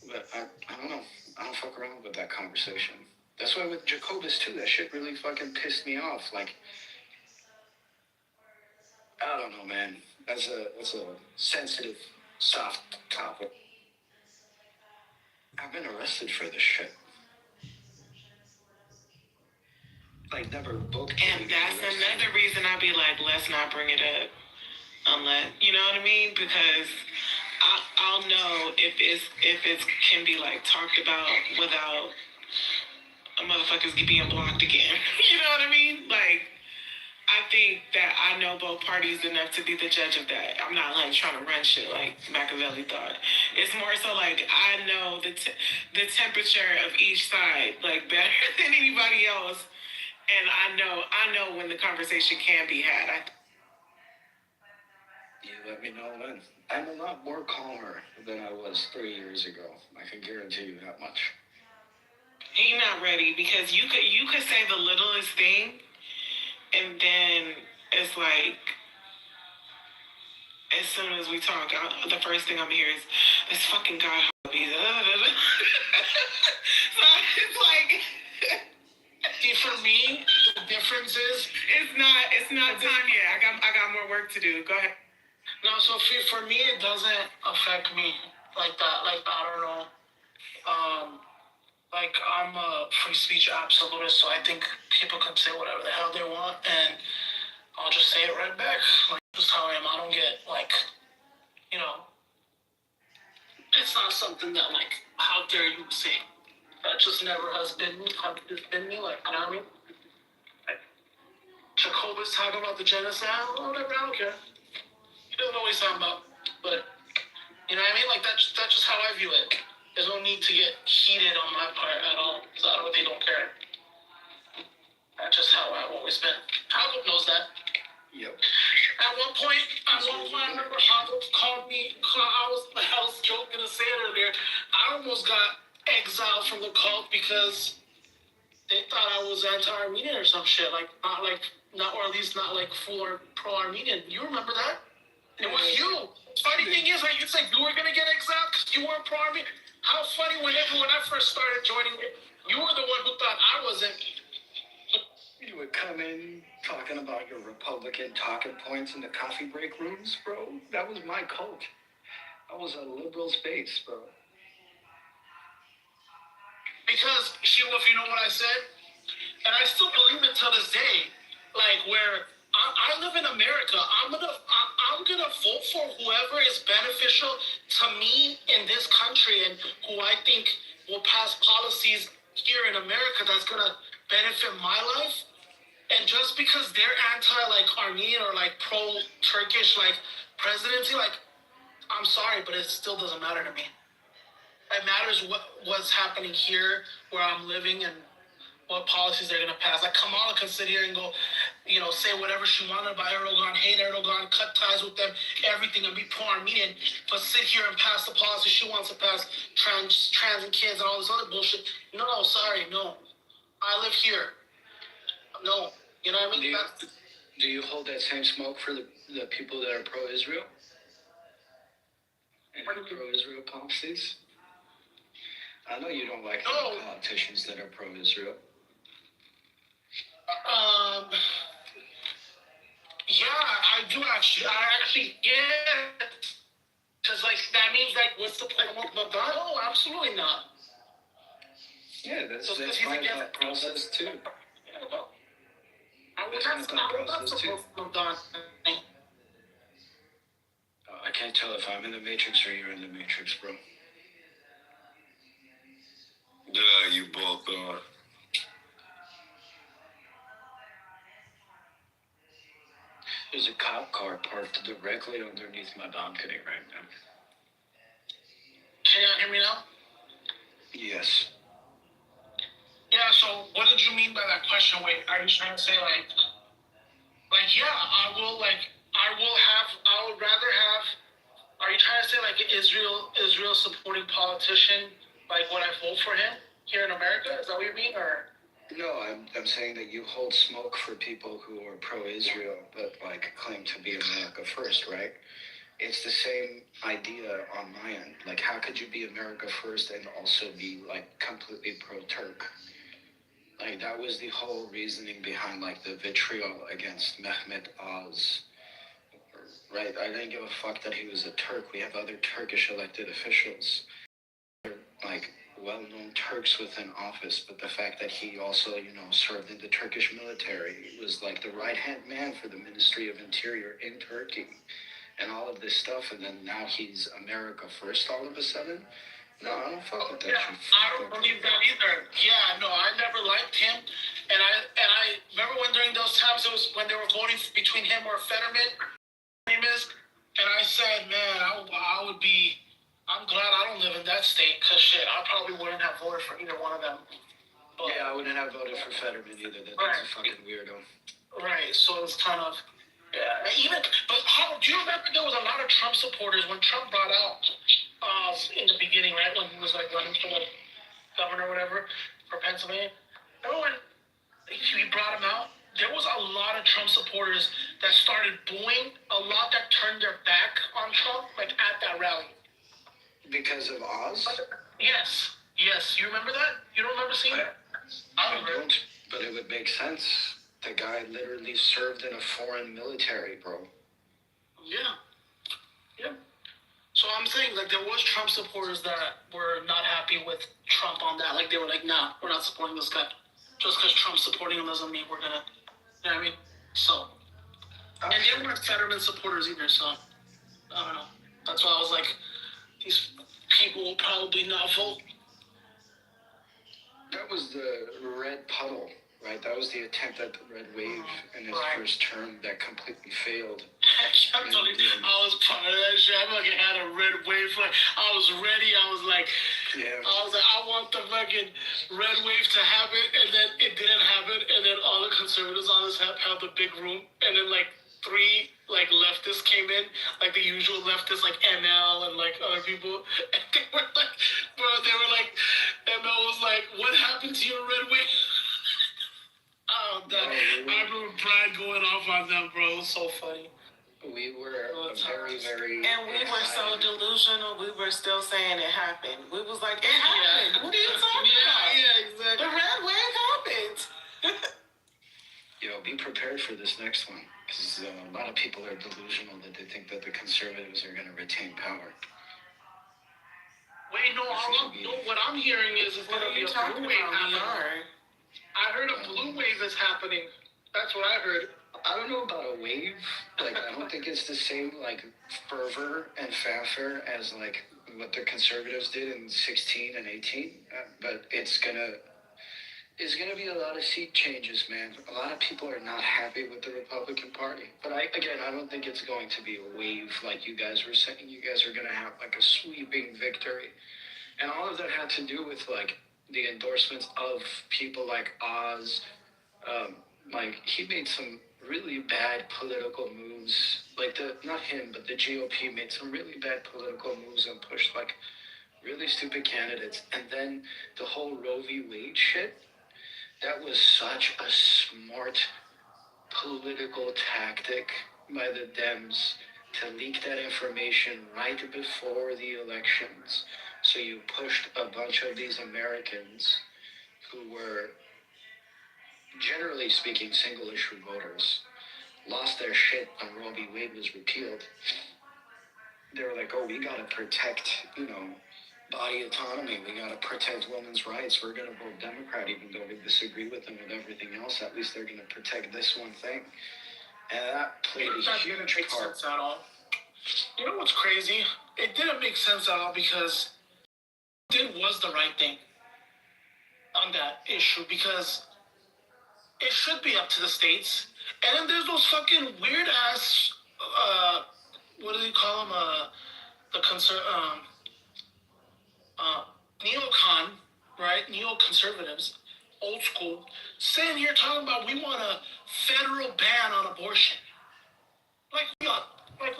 But I don't know. I don't fuck around with that conversation. That's why with Jacobus too, that shit really fucking pissed me off. Like, I don't know, man. That's a sensitive, soft topic. I've been arrested for this shit. Like, never booked. And that's another reason I'd be like, let's not bring it up. Unless, you know what I mean? Because I'll know if it can be like talked about without motherfuckers being blocked again. You know what I mean? Like, I think that I know both parties enough to be the judge of that. I'm not like trying to run shit like Machiavelli thought. It's more so like I know the temperature of each side like better than anybody else, and I know when the conversation can be had. You let me know then. I'm a lot more calmer than I was 3 years ago. I can guarantee you that much. He not ready because you could say the littlest thing, and then it's like, as soon as we talk, the first thing I'm gonna hear is this fucking guy. So it's like, see, for me, the difference is it's not time yet. I got more work to do. Go ahead. no. So for me, it doesn't affect me like that. Like, I don't know. Like, I'm a free speech absolutist, so I think people can say whatever the hell they want, and I'll just say it right back. Like, that's how I am. I don't get, like, you know, it's not something that, like, how dare you say. That just never has been me. It's been me, like, you know what I mean? Like, Jacobus talking about the genocide, whatever, I don't care. He doesn't know what he's talking about, but, you know what I mean? Like, that's just how I view it. There's no need to get heated on my part at all, because I really don't care. That's just how I've always been. Jacob knows that. Yep. At one point, I remember Jacob called me. I was joking to say it earlier. I almost got exiled from the cult because they thought I was anti-Armenian or some shit. Like, not or at least not like full or pro-Armenian. You remember that? It was you. Funny thing is, like, you said you were gonna get exiled because you weren't pro-Armenian. How funny when I first started joining it, you were the one who thought I wasn't. You would come in talking about your Republican talking points in the coffee break rooms, bro. That was my cult. I was a liberal space, bro. Because if you know what I said, and I still believe it to this day, like where I live in America, I'm gonna vote for whoever is beneficial to me in this country and who I think will pass policies here in America that's gonna benefit my life. And just because they're anti like Armenian or like pro Turkish like presidency, like I'm sorry, but it still doesn't matter to me. It matters what's happening here, where I'm living, and what policies they're gonna pass. Like Kamala can sit here and go, say whatever she wanted about Erdogan, hate Erdogan, cut ties with them, everything, and be pro-Armenian, but sit here and pass the policy she wants to pass, trans and kids and all this other bullshit. No, sorry, no. I live here. No, you know what I mean? Do you hold that same smoke for the people that are pro-Israel? And pro-Israel policies? I know you don't like politicians that are pro-Israel. Yeah, I do actually. Yeah. Because, like, that means, like, what's the point of the gun? No, absolutely not. Yeah, that's my thought process, too. Yeah, well, I would not support the gun. I can't tell if I'm in the Matrix or you're in the Matrix, bro. Yeah, you both are. There's a cop car parked directly underneath my balcony right now. Can you hear me now? Yes. Yeah, so what did you mean by that question? Wait, are you trying to say, yeah, I would rather have, are you trying to say, like, Israel supporting politician, like, when I vote for him here in America? Is that what you mean, or? No, I'm saying that you hold smoke for people who are pro-Israel, but, like, claim to be America first, right? It's the same idea on my end. Like, how could you be America first and also be, like, completely pro-Turk? Like, that was the whole reasoning behind, like, the vitriol against Mehmet Oz, right? I didn't give a fuck that he was a Turk. We have other Turkish elected officials, like, well-known Turks within office, but the fact that he also, served in the Turkish military, was, like, the right-hand man for the Ministry of Interior in Turkey, and all of this stuff, and then now he's America first all of a sudden? No, I don't fuck with that shit. I don't believe that either. Yeah, no, I never liked him, and I remember when during those times it was when they were voting between him or Fetterman, and I said, man, I'm glad I don't live in that state, cause shit, I probably wouldn't have voted for either one of them. But, yeah, I wouldn't have voted for Fetterman either. That dude's a fucking weirdo. Right, so it's kind of, yeah. Do you remember there was a lot of Trump supporters when Trump brought out in the beginning, right, when he was like running for like governor or whatever for Pennsylvania? Remember when he brought him out? There was a lot of Trump supporters that started booing, a lot that turned their back on Trump, like at that rally. Because of Oz? Yes. You remember that? You don't remember seeing that? I don't, but it would make sense. The guy literally served in a foreign military, bro. Yeah. So I'm saying, like, there was Trump supporters that were not happy with Trump on that. Like, they were like, nah, we're not supporting this guy. Just because Trump's supporting him doesn't mean we're gonna, you know what I mean? So, and they weren't Fetterman supporters either, so, I don't know. That's why I was like, these people will probably not vote. That was the red puddle, right? That was the attempt at the red wave in his first term that completely failed. I'm telling you, I was part of that shit. I fucking had a red wave. I was ready. I was like, I want the fucking red wave to happen, and then it didn't happen, and then all the conservatives on this have the big room, and then like 3 like leftists came in, like the usual leftists, like ML and like other people, and they were like, ML was like, what happened to your red wave? I remember Brad going off on them, bro. It was so funny. We were very, very... And we were so delusional, we were still saying it happened. We was like, it happened. What are you talking about? Yeah, exactly. The red wave happened. Yo, be prepared for this next one. Because a lot of people are delusional that they think that the conservatives are going to retain power. Wait, no, what I'm hearing is it's going to be a blue wave happening. I heard a blue wave is happening. That's what I heard. I don't know about a wave. Like, I don't think it's the same, like, fervor and fanfare as, like, what the conservatives did in 16 and 18. But it's There's going to be a lot of seat changes, man. A lot of people are not happy with the Republican Party. But I don't think it's going to be a wave like you guys were saying. You guys are going to have like a sweeping victory. And all of that had to do with like the endorsements of people like Oz. Like he made some really bad political moves. Like not him, but the GOP made some really bad political moves and pushed like really stupid candidates. And then the whole Roe v. Wade shit, that was such a smart political tactic by the Dems to leak that information right before the elections. So you pushed a bunch of these Americans who were, generally speaking, single issue voters, lost their shit when Roe v. Wade was repealed. They were like, oh, we gotta protect, body autonomy. We gotta protect women's rights. We're gonna vote Democrat even though we disagree with them with everything else. At least they're gonna protect this one thing. And that played a huge That didn't make part. sense at all. You know what's crazy? It didn't make sense at all because it was the right thing on that issue because it should be up to the states. And then there's those fucking weird ass, what do they call them? Neocon, right? Neoconservatives, old school, sitting here talking about we want a federal ban on abortion. Like,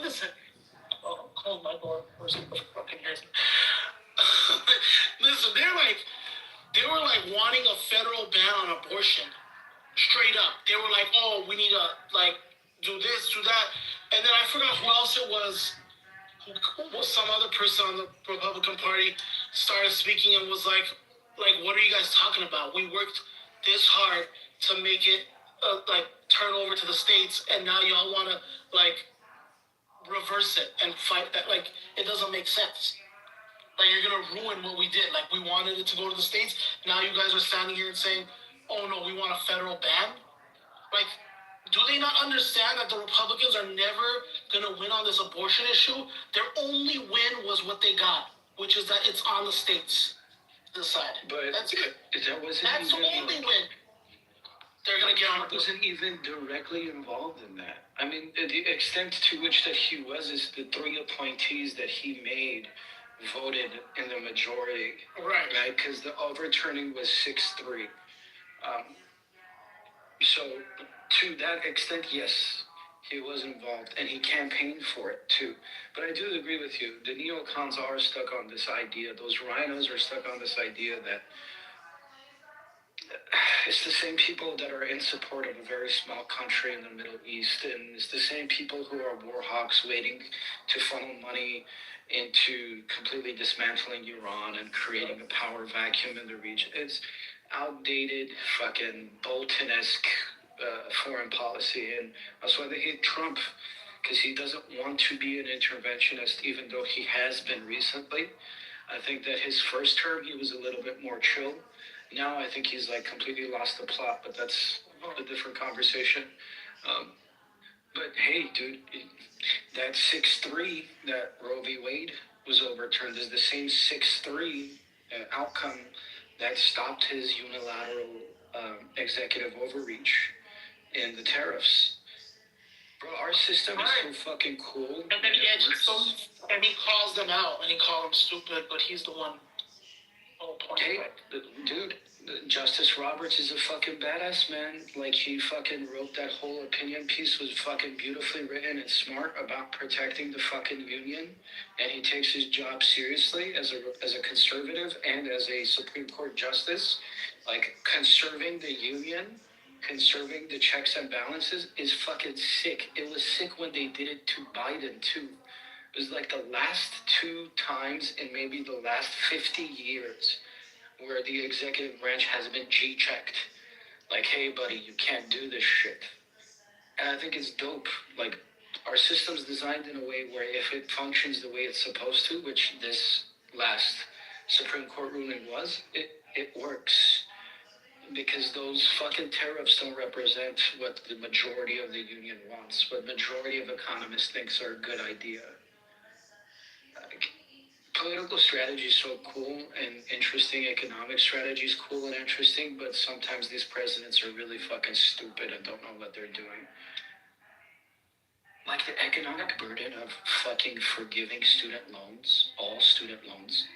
listen. Oh, I'll close my door for some fucking hears me. Listen, they were like wanting a federal ban on abortion. Straight up. They were like, oh, we need to do this, do that. And then I forgot who else it was. Who was some other person on the Republican Party started speaking and was like, what are you guys talking about? We worked this hard to make it turn over to the states, and now y'all want to reverse it and fight that. It doesn't make sense. You're gonna ruin what we did. We wanted it to go to the states. Now you guys are standing here and saying, oh no, we want a federal ban. Do they not understand that the Republicans are never gonna win on this abortion issue? Their only win was what they got, which is that it's on the states to decide. But that's it. That's the only win. They're gonna get on. Wasn't even directly involved in that. I mean, the extent to which that he was is the 3 appointees that he made voted in the majority. Right? Because the overturning was 6-3. So to that extent, yes, he was involved, and he campaigned for it too. But I do agree with you. The neocons are stuck on this idea. Those rhinos are stuck on this idea that it's the same people that are in support of a very small country in the Middle East, and it's the same people who are war hawks waiting to funnel money into completely dismantling Iran and creating a power vacuum in the region. It's outdated, fucking Bolton-esque foreign policy, and that's why they hate Trump, because he doesn't want to be an interventionist, even though he has been recently. I think that his first term, he was a little bit more chill. Now I think he's completely lost the plot, but that's a different conversation. But hey, dude, that 6-3 that Roe v. Wade was overturned is the same 6-3 outcome that stopped his unilateral executive overreach in the tariffs. Bro, our system is so fucking cool. And then he calls them out, and he calls them stupid, but he's the one. Hey, dude, Justice Roberts is a fucking badass, man. He fucking wrote that whole opinion piece, was fucking beautifully written and smart about protecting the fucking union, and he takes his job seriously as a conservative and as a Supreme Court justice. Conserving the union, conserving the checks and balances is fucking sick. It was sick when they did it to Biden too. It was the last 2 times in maybe the last 50 years where the executive branch has been G-checked. Hey, buddy, you can't do this shit. And I think it's dope. Our system's designed in a way where if it functions the way it's supposed to, which this last Supreme Court ruling was, it works. Because those fucking tariffs don't represent what the majority of the union wants, what majority of economists thinks are a good idea. political strategy is so cool and interesting. Economic strategy is cool and interesting, but sometimes these presidents are really fucking stupid and don't know what they're doing. Like the economic burden of fucking forgiving student loans, all student loans,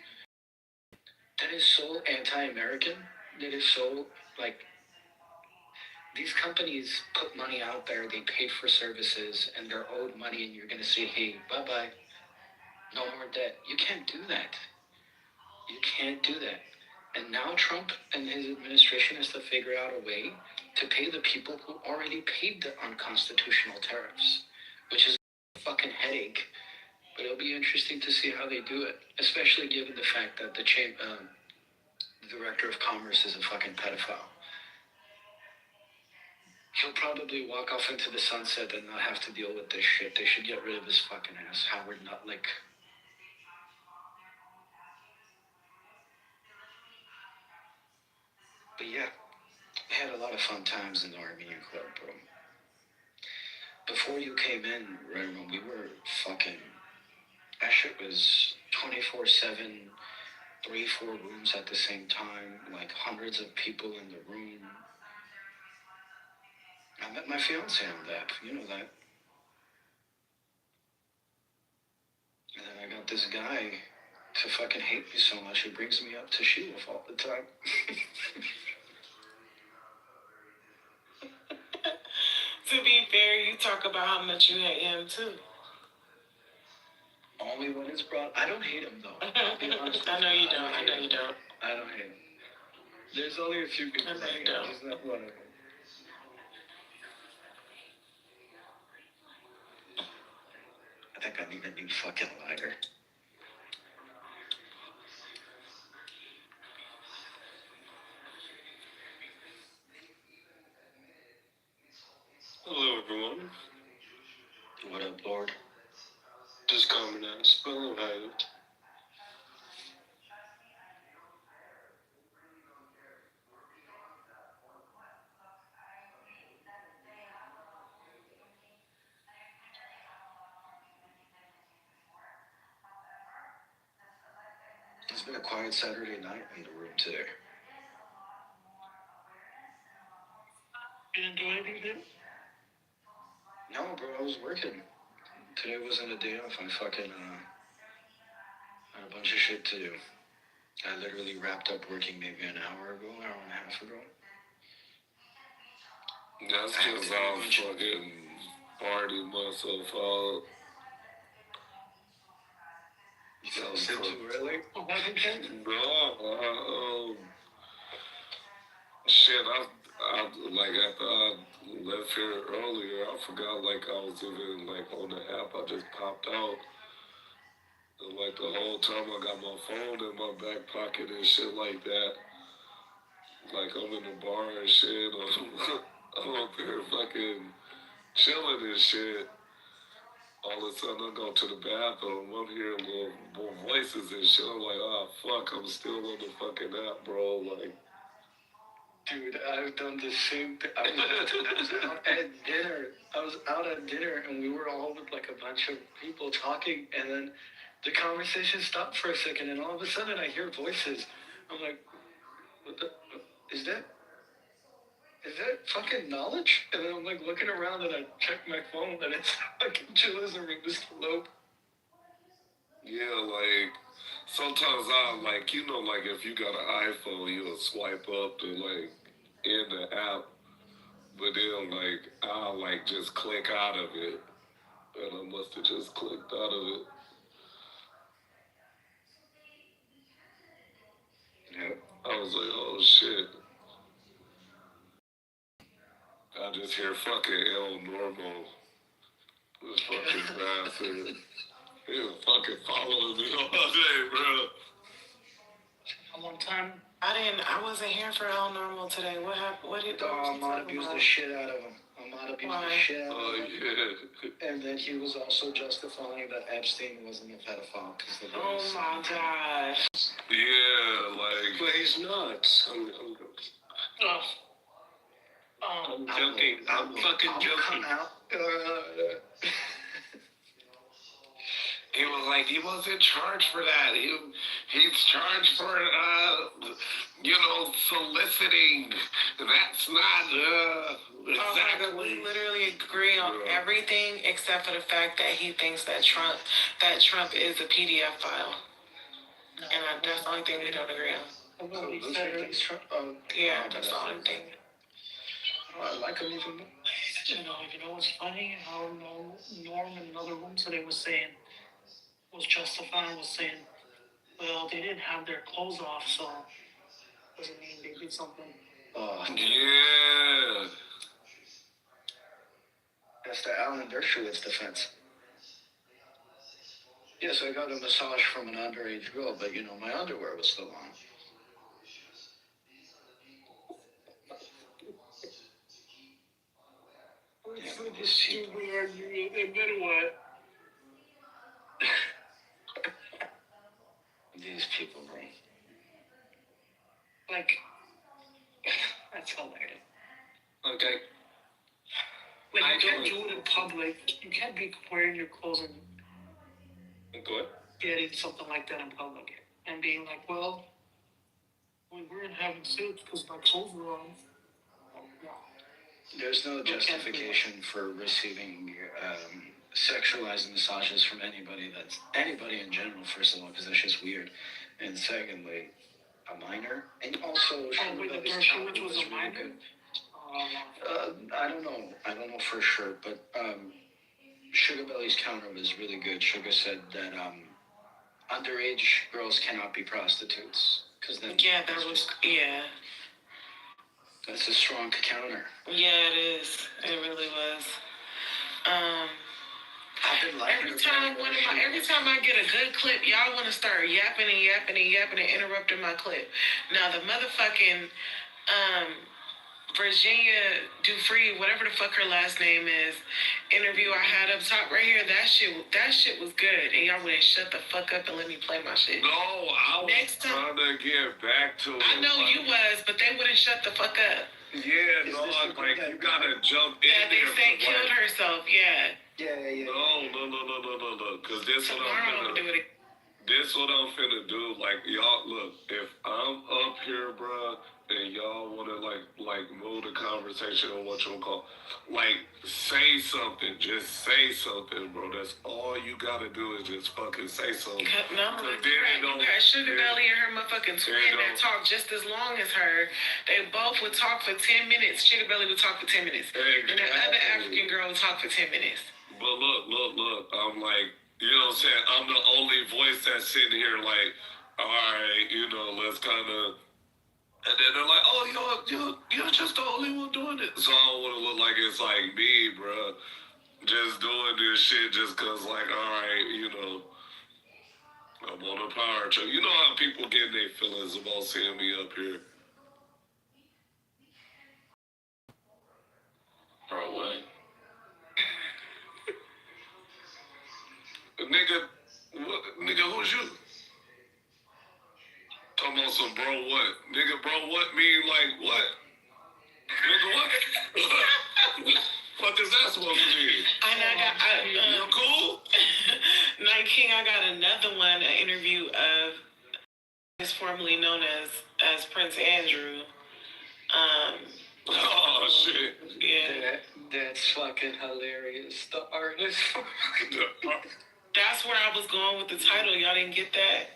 that is so anti-American. That is so, like, these companies put money out there, they paid for services, and they're owed money, and you're going to say, hey, bye-bye, no more debt. You can't do that. You can't do that. And now Trump and his administration has to figure out a way to pay the people who already paid the unconstitutional tariffs, which is a fucking headache. But it'll be interesting to see how they do it, especially given the fact that the director of commerce is a fucking pedophile. He'll probably walk off into the sunset and not have to deal with this shit. They should get rid of his fucking ass, Howard Nutlick. But yeah, I had a lot of fun times in the Armenian Club, bro. Before you came in, Raymond, we were fucking... That shit was 24/7, 3-4 rooms at the same time, like hundreds of people in the room. I met my fiance on that, you know that. And then I got this guy to fucking hate me so much, he brings me up to Sheila all the time. To be fair, you talk about how much you hate him too. Only when it's brought... I don't hate him though. I'll be honest. I know you don't. I know you don't. I don't hate him. There's only a few people that hate him. He's not one of them. I think I need a new fucking lighter. Hello, everyone. What up, Lord? Just coming out, spell Ohio. It's been a quiet Saturday night in the room today. You didn't do anything today? No, bro, I was working. Today wasn't a day off. I fucking had a bunch of shit to do. I literally wrapped up working maybe an hour and a half ago. That's because I was fucking partying myself out. You fell asleep too early? No, shit, I like after I left here earlier, I forgot like I was even like on the app. I just popped out. And like the whole time I got my phone in my back pocket and shit like that. Like I'm in the bar and shit. I'm up here fucking chilling and shit. All of a sudden I go to the bathroom. I'm hearing little voices and shit. I'm like, oh fuck, I'm still on the fucking app, bro. Like, dude, I've done the same thing. I was out at dinner. I was out at dinner and we were all with like a bunch of people talking, and then the conversation stopped for a second, and all of a sudden I hear voices. I'm like, what the, is that fucking knowledge? And then I'm like looking around and I check my phone and it's fucking Chilla's and Mr. Lope. yeah, like sometimes I like, you know, like if you got an iPhone, you'll swipe up to like in the app, but then like I'll like just click out of it, and I must have just clicked out of it. Yep. I was like, oh shit. I just hear fucking El Normo. This fucking bastard. He was fucking following me all day, bro. A long time. I wasn't here for El Normal today. What happened? What did Ahmad abused the shit out of him. Ahmad abused the shit out of him. Oh, yeah. And then he was also justifying that Epstein wasn't a pedophile. Oh my gosh. Yeah, like. But he's not. I'm joking. I'm fucking joking. He was like, he wasn't charged for that. He's charged for, soliciting. That's not, exactly. We literally agree on everything except for the fact that he thinks that Trump is a PDF file. And that's the only thing we don't agree on. Yeah, that's the only thing. I like him even more. You know what's funny? How Norm in another room today was justifying, well, they didn't have their clothes off, so doesn't mean they did something. Yeah. That's the Alan Dershowitz defense. Yes, I got a massage from an underage girl, but my underwear was still on. These people, bro. Like, that's hilarious. Okay. Like, you can't do it in public. You can't be wearing your clothes and getting something like that in public and being like, well, we weren't having suits because my clothes were on. There's no justification for receiving sexualized massages from anybody in general, first of all, because that's just weird. And secondly, a minor. And also, the Dershowitz was a minor? I don't know for sure, but Sugar Belly's counter was really good. Sugar said that underage girls cannot be prostitutes. That's a strong counter. Yeah, it is. It really was. Every time I get a good clip, y'all want to start yapping and interrupting my clip. Now the motherfucking Virginia Dufresne, whatever the fuck her last name is, interview I had up top right here, that shit was good. And y'all wouldn't shut the fuck up and let me play my shit. No, I was trying to get back to it. I know you was, but they wouldn't shut the fuck up. Yeah, no, like, you gotta jump in there. They say killed herself, yeah. Yeah. No, because this what I'm finna do. Like, y'all, look, if I'm up here, bruh, and y'all wanna, like move the conversation on what you call, like, say something. Just say something, bro. That's all you gotta do is just fucking say something. No, you got Sugar Belly and her motherfucking twin that talk just as long as her. They both would talk for 10 minutes. Sugar Belly would talk for 10 minutes. And the other African girl would talk for 10 minutes. But look, I'm like, you know what I'm saying? I'm the only voice that's sitting here like, all right, let's kind of, and then they're like, oh, you're just the only one doing it. So I don't want to look like it's like me, bro, just doing this shit just because, like, all right, I'm on a power trip. You know how people get their feelings about seeing me up here. Bro, what? Nigga, who's you? Talking about some bro what? Nigga, bro what mean like what? Nigga, what? What is that supposed to mean? You cool? Night King, I got another one, an interview of is formerly known as Prince Andrew. Oh shit. Yeah. That's fucking hilarious. The artist. That's where I was going with the title. Y'all didn't get that?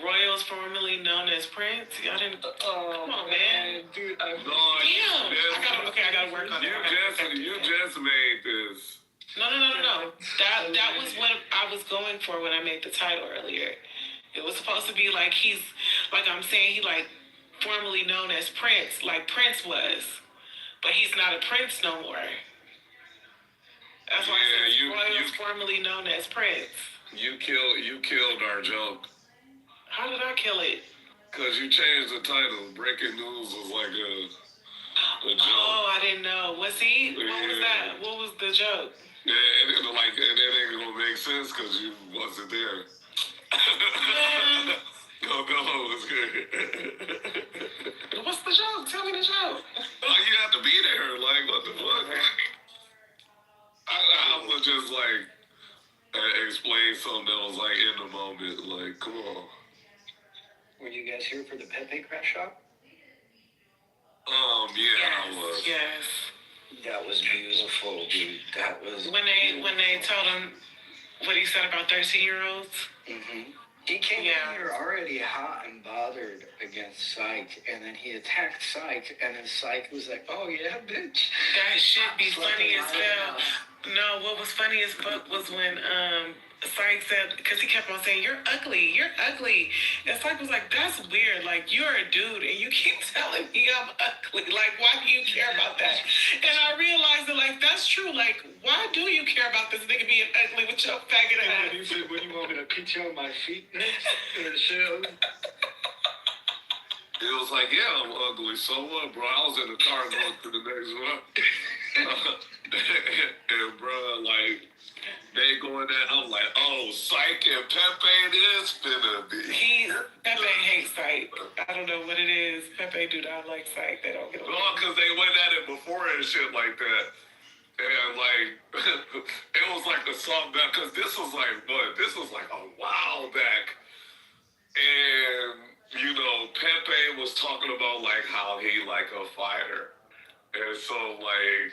Royals formerly known as Prince. Y'all didn't. Come on, man. Dude, I gotta work on it. You just made this. No. That was what I was going for when I made the title earlier. It was supposed to be like he formerly known as Prince, like Prince was, but he's not a prince no more. That's why I said Royals formerly known as Prince. You killed our joke. How did I kill it? Because you changed the title. Breaking news was like a joke. Oh, I didn't know. What was that? What was the joke? Yeah, and it ain't gonna make sense because you wasn't there. No, it was good. What's the joke? Tell me the joke. You have to be there. Like, what the fuck? I was just like, explain something that was like in the moment. Like, come on. Were you guys here for the Pepe crash out? Yeah, I was. Yes. That was beautiful, dude. That was when they told him what he said about 13-year-olds. Mm-hmm. He came in here already hot and bothered against Psych, and then he attacked Psych, and then Psych was like, "Oh yeah, bitch." That shit be funny as hell. No, what was funny as fuck was when Psych said, because he kept on saying, "You're ugly, you're ugly." And Psych was like, "That's weird. Like, you're a dude, and you keep telling me I'm ugly. Like, why do you care about that?" And I realized that, like, that's true. Like, why do you care about this nigga being ugly with your faggot ass? He said, "What do you want me to pitch on my feet?" And shit. It was like, yeah, I'm ugly. So what, bro? I was in the car going to the next one. And, bro, like, they going at, I'm like, oh, Psych and Pepe, this finna be. Pepe hates Psych. I don't know what it is. Pepe do not like Psych. They don't get along. No, because they went at it before and shit like that. And, like, it was like a song back, because this was like, what? This was like a while back. And, you know, Pepe was talking about, like, how he, like, a fighter. And so, like,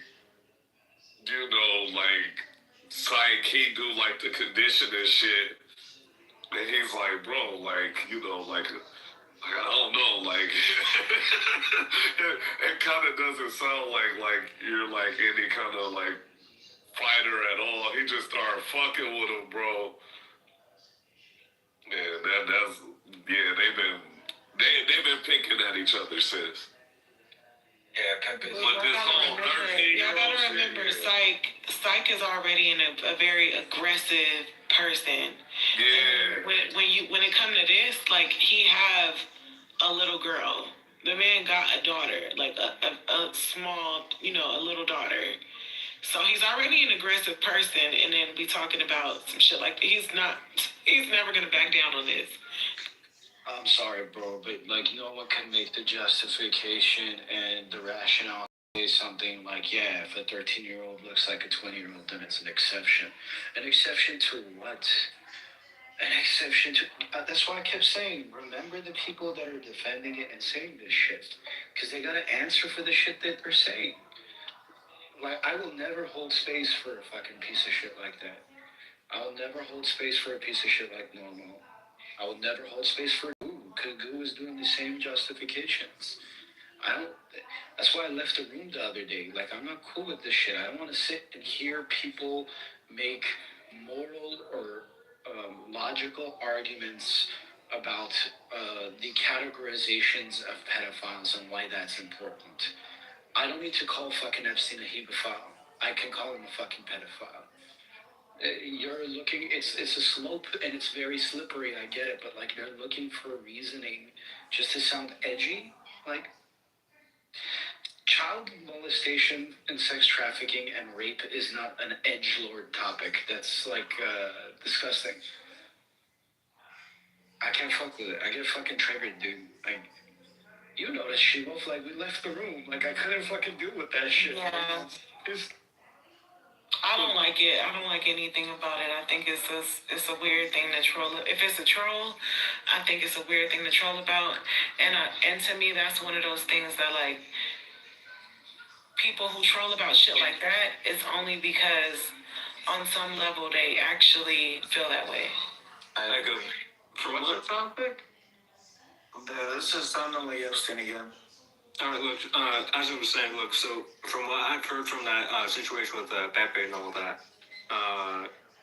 you know, like, Psych, he do, like, the conditioning shit. And he's like, bro, like, you know, like I don't know, like, it kind of doesn't sound like you're, like, any kind of, like, fighter at all. He just started fucking with him, bro. Yeah, they've been picking at each other since. Yeah, Pepe's. Y'all gotta remember, Psych is already a very aggressive person. Yeah. When it comes to this, like, he have a little girl. The man got a daughter, like a small, you know, a little daughter. So he's already an aggressive person, and then be talking about some shit like that. He's never gonna back down on this. I'm sorry, bro, but, like, no one can make the justification and the rationale say something like, yeah, if a 13-year-old looks like a 20-year-old, then it's an exception. An exception to what? An exception to... that's why I kept saying, remember the people that are defending it and saying this shit. Because they gotta answer for the shit that they're saying. Like, I will never hold space for a fucking piece of shit like that. I will never hold space for a piece of shit like Normal. I will never hold space for Goo, because Goo is doing the same justifications. That's why I left the room the other day. Like, I'm not cool with this shit. I don't want to sit and hear people make moral or logical arguments about the categorizations of pedophiles and why that's important. I don't need to call fucking Epstein a hebephile. I can call him a fucking pedophile. You're looking, it's a slope and it's very slippery, I get it, but, like, you're looking for reasoning just to sound edgy. Like, child molestation and sex trafficking and rape is not an edgelord topic. That's, like, disgusting. I can't fuck with it. I get fucking triggered, dude. Like, you noticed, She-Wolf, like, we left the room. Like, I couldn't fucking deal with that shit. Yeah. I don't like it. I don't like anything about it. I think it's a weird thing to troll. If it's a troll, I think it's a weird thing to troll about. And to me, that's one of those things that, like, people who troll about shit like that is only because on some level they actually feel that way. I agree. For what topic? This is Donnelly Epstein again. All right, look, as I was saying, look, so from what I've heard from that situation with Pepe and all that,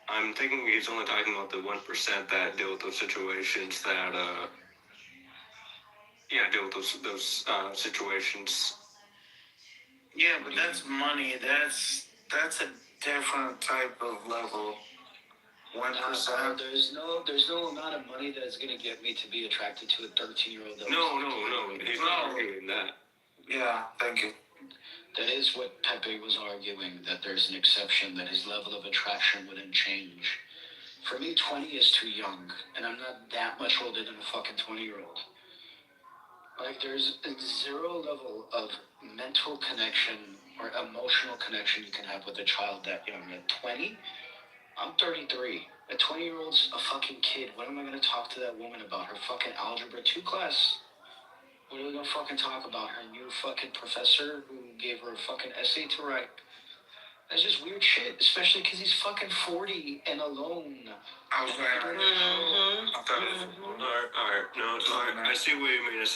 I'm thinking he's only talking about the 1% that deal with those situations that, deal with those situations. Yeah, but that's money. That's a different type of level. 1%. There's no amount of money that's gonna get me to be attracted to a 13-year-old. No, he's not arguing that. Yeah, thank you. That is what Pepe was arguing, that there's an exception, that his level of attraction wouldn't change. For me, 20 is too young, and I'm not that much older than a fucking 20-year-old. Like, there's a zero level of mental connection or emotional connection you can have with a child that young. At 20, I'm 33. A 20-year-old's a fucking kid. What am I gonna talk to that woman about? Her fucking Algebra 2 class? What are we gonna fucking talk about? Her new fucking professor who gave her a fucking essay to write? That's just weird shit, especially because he's fucking 40 and alone. I was like, All right. No, I see what you mean.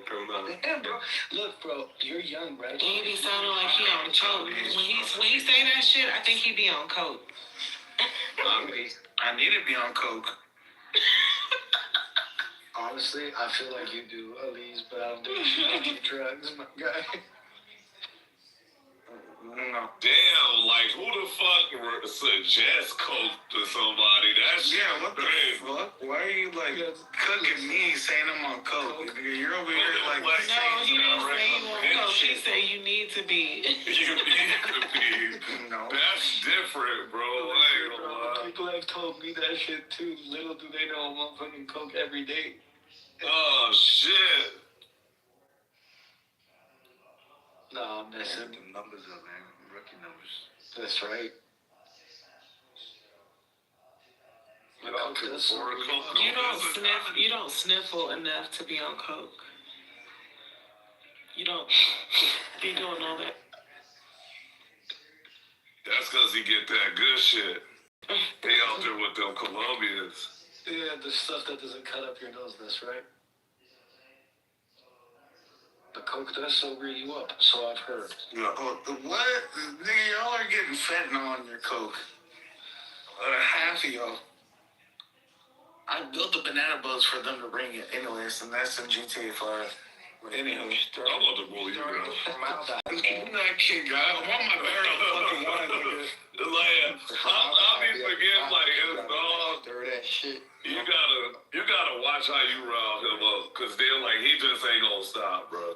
From Yeah, bro. Look, bro, you're young, right? He be sounding like he on coke. When he say that shit, I think he be on coke. I need to be on coke. Honestly, I feel like you do, Elise, but I don't think you should do drugs, my guy. No. Damn, like who the fuck suggests coke to somebody? That's What the fuck? Why are you like cooking me saying I'm on coke? You're over here like. No, he didn't say you on coke. He said you need to be. You need to be. No. That's different, bro. I ain't gonna lie. People have told me that shit too. Little do they know I'm on fucking coke every day. Oh shit. No, I'm messing. The numbers up, man. Rookie numbers. That's right. You don't sniffle enough to be on coke. You don't be doing all that. That's because he get that good shit. He out there with them Colombians. Yeah, the stuff that doesn't cut up your nose, that's right. The coke does sober you up, so I've heard. What? Nigga, y'all are getting fentanyl on your coke. Half of y'all. I built the banana boats for them to bring it anyways, and that's in GTA 5. Anywho, I'm about to bully you, bro. I'm not kidding, guy. I want my barrel fucking wine, nigga. Like, I'll be forgetting, like, his dog. That shit. You gotta watch how you rile him up, cause then, like, he just ain't gonna stop, bro.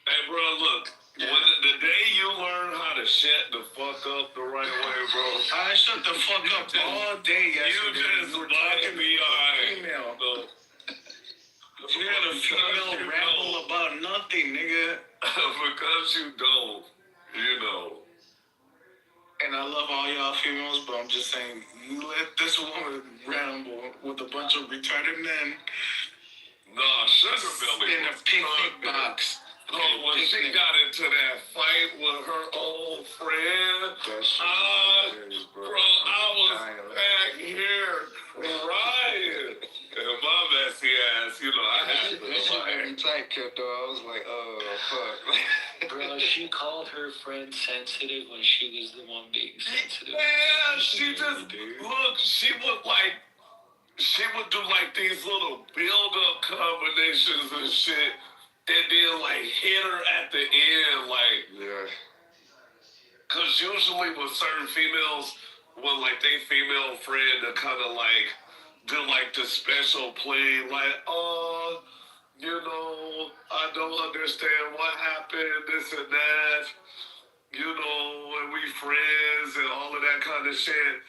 Hey, bro, look. When the day you learn how to shut the fuck up the right way, bro. I shut the fuck up all day yesterday. You just might be alright. Female. You had a female ramble about nothing, nigga. Because you don't, you know. And I love all y'all females, but I'm just saying, you let this woman ramble with a bunch of retarded men. Nah, Sugar Belly in a picnic box. Oh, when she got into that fight with her old friend, bro, I was back here crying. And my messy ass, you know, I had to like tight kept though. I was like, oh fuck. Bro, she called her friend sensitive when she was the one being sensitive. Yeah, she just look. She would do like these little build-up combinations and shit. And then, like, hit her at the end, like, yeah. Because usually with certain females, when, like, they female friend to kind of, like, do, like, the special plea, like, oh, you know, I don't understand what happened, this and that, you know, and we friends and all of that kind of shit.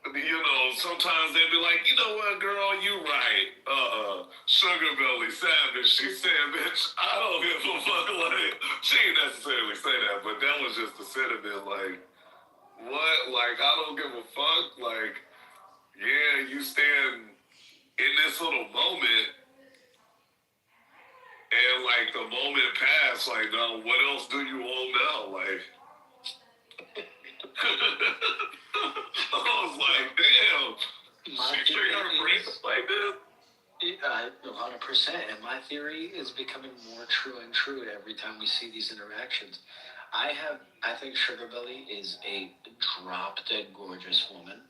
You know, sometimes they be like, you know what, girl, you right. Sugar Belly Savage. She said, bitch, I don't give a fuck. Like, she didn't necessarily say that, but that was just the sentiment. Like, what? Like, I don't give a fuck. Like, yeah, you stand in this little moment, and like the moment passed. Like, now what else do you want now? Like. I was like, damn. She treat her friends like this? 100%. And my theory is becoming more true and true every time we see these interactions. I think Sugar Belly is a drop-dead gorgeous woman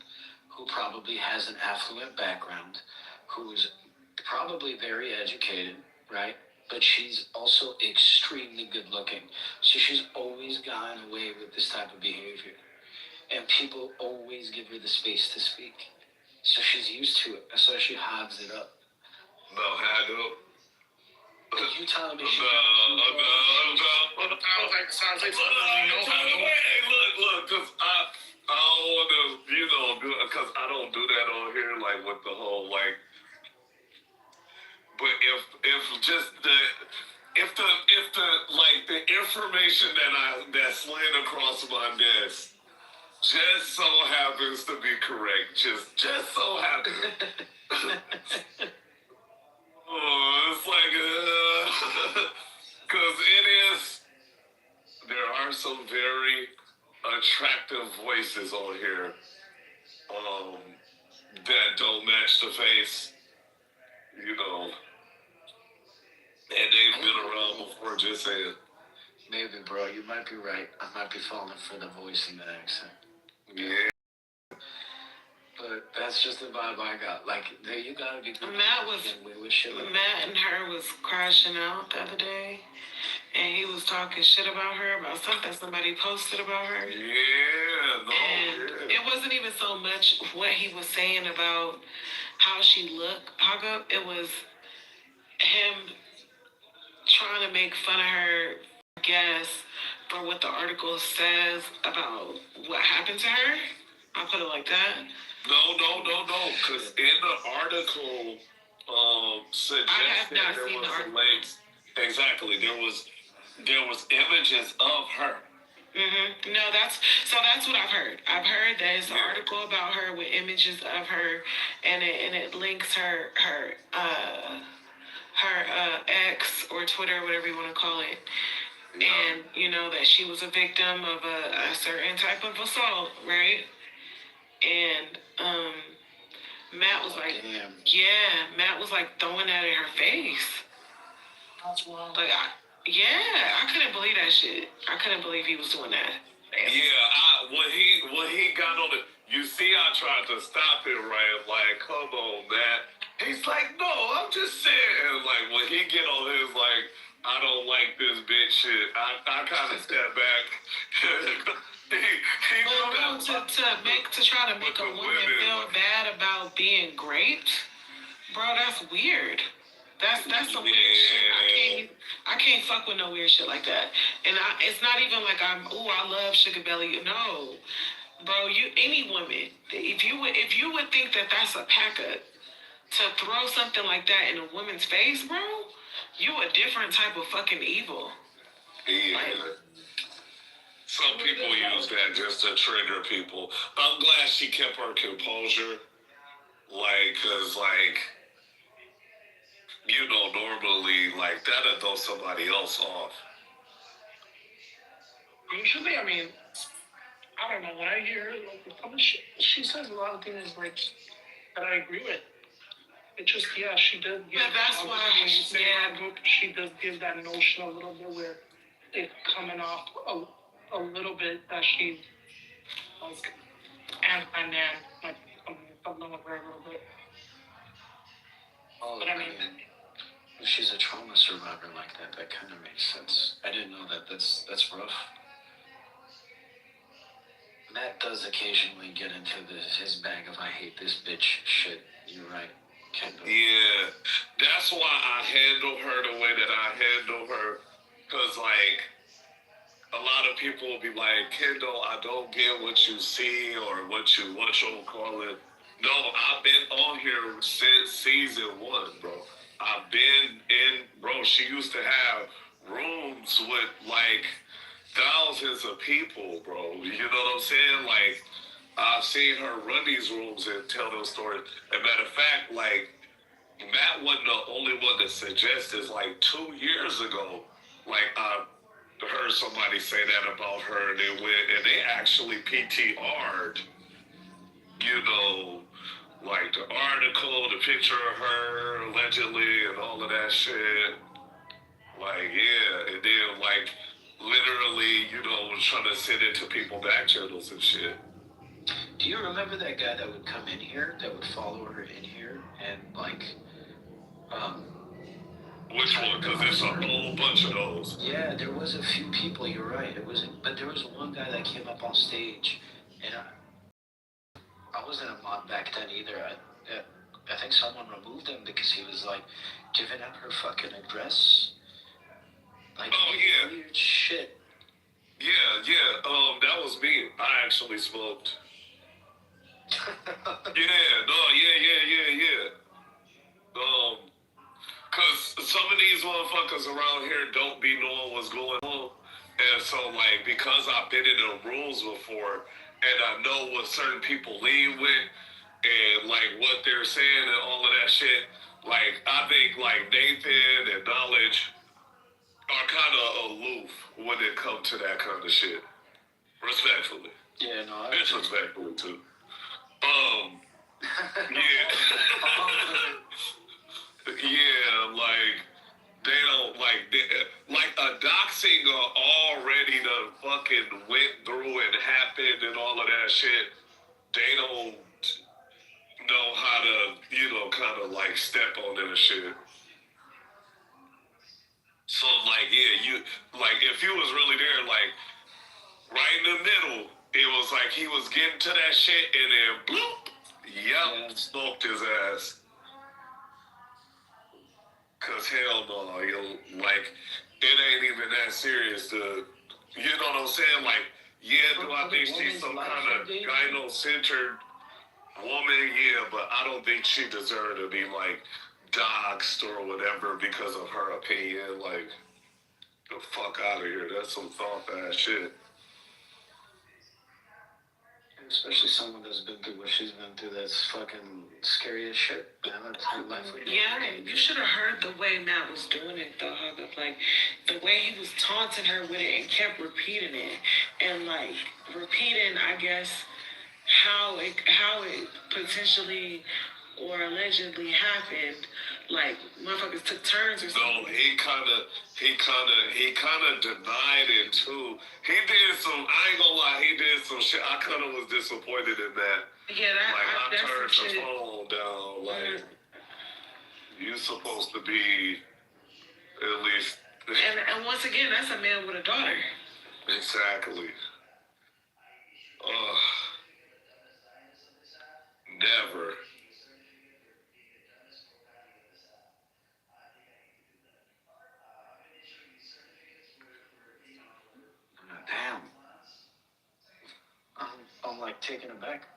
who probably has an affluent background, who's probably very educated, right? But she's also extremely good-looking. So she's always gotten away with this type of behavior. And people always give her the space to speak. So she's used to it. So she hogs it up. No, had up. You telling me she... No. Sounds like something you know how to... Hey, look, because I don't want to, you know, because I don't do that on here, like, with the whole, like... But if just if the like the information that slid across my desk just so happens to be correct. Just so happens. Oh, it's like, because there are some very attractive voices on here that don't match the face, and they've been around before, just saying. Maybe, bro, you might be right. I might be falling for the voice and the accent. Yeah. But that's just the vibe I got. Like, there you gotta be. Matt and her was crashing out the other day, and he was talking shit about her, about something somebody posted about her. It wasn't even so much what he was saying about how she looked, it was him trying to make fun of her, I guess, for what the article says about what happened to her. I'll put it like that. No. Because in the article, suggested there was some links. Exactly, there was images of her. No, that's what I've heard. I've heard there's an article about her with images of her, and it links her ex or Twitter, whatever you want to call it, and that she was a victim of a certain type of assault, right? And Matt was like, Matt was like throwing that in her face. That's wild. Like, I couldn't believe that shit. I couldn't believe he was doing that. Yeah, when he got on it, you see, I tried to stop it, right? Like, come on, Matt. He's like, no, I'm just saying. Like, when he get on his, like, I don't like this bitch shit, I kind of step back. To try to make a woman feel bad about being great, bro, that's weird. That's some weird shit. I can't fuck with no weird shit like that. And it's not even like I love Sugar Belly. No, bro, any woman, if you would think that that's a pack up to throw something like that in a woman's face, bro, you a different type of fucking evil. Yeah. Some people use that just to trigger people. I'm glad she kept her composure. Cause normally, that'll throw somebody else off. Usually, I mean, I don't know, when I hear her, she says a lot of things, that I agree with. It just, she does give... But that's why, she does give that notion a little bit where it's coming off a little bit that she's, anti-man, something with her a little bit. Oh, but I mean... If she's a trauma survivor like that kind of makes sense. I didn't know that. That's rough. Matt does occasionally get into his bag of I hate this bitch shit. You're right, Kendall. Yeah, that's why I handle her the way that I handle her. Because, a lot of people will be like, Kendall, I don't get what you see or what you'll call it. No, I've been on here since season 1, bro. I've been bro, she used to have rooms with, thousands of people, bro. You know what I'm saying? I've seen her run these rooms and tell those stories. As a matter of fact, Matt wasn't the only one that suggested, 2 years ago, I heard somebody say that about her, and they went, and they actually PTR'd, the article, the picture of her, allegedly, and all of that shit. And then, literally, trying to send it to people back channels and shit. Do you remember that guy that would come in here, that would follow her in here, and, Which one? Because there's a whole bunch of those. Yeah, there was a few people, you're right. But there was one guy that came up on stage, and I wasn't a mod back then either. I think someone removed him because he was giving out her fucking address. Weird shit. Yeah. That was me. I actually smoked. Yeah. Cause some of these motherfuckers around here don't be knowing what's going on. And so because I've been in the rooms before, and I know what certain people lean with, and like what they're saying and all of that shit. Like I think like Nathan and Knowledge are kind of aloof when it comes to that kind of shit. Respectfully. Yeah, no, disrespectfully too. Yeah. Yeah, like they don't like a doxing already done fucking went through and happened and all of that shit. They don't know how to, kind of like step on that shit. So like, yeah, you like if you was really there, like right in the middle, it was like he was getting to that shit and then bloop, smoked his ass. Cause hell no, like it ain't even that serious to, you know what I'm saying? Like, yeah, do I think she's some kind of gyno-centered woman? Yeah, but I don't think she deserved to be like doxxed or whatever because of her opinion. Like, the fuck out of here. That's some thought ass shit. Especially someone that's been through what she's been through. That's fucking scary as shit. Yeah, you should have heard the way Matt was doing it, though. Like, the way he was taunting her with it and kept repeating it. And, like, repeating, I guess, how it potentially or allegedly happened. Like, motherfuckers took turns or something. No, he kind of denied it too. He did some. I ain't gonna lie. He did some shit. I kind of was disappointed in that. Yeah, I turned the phone down. Like, you supposed to be at least. And once again, that's a man with a daughter. Exactly. Never. Damn. I'm like taken aback.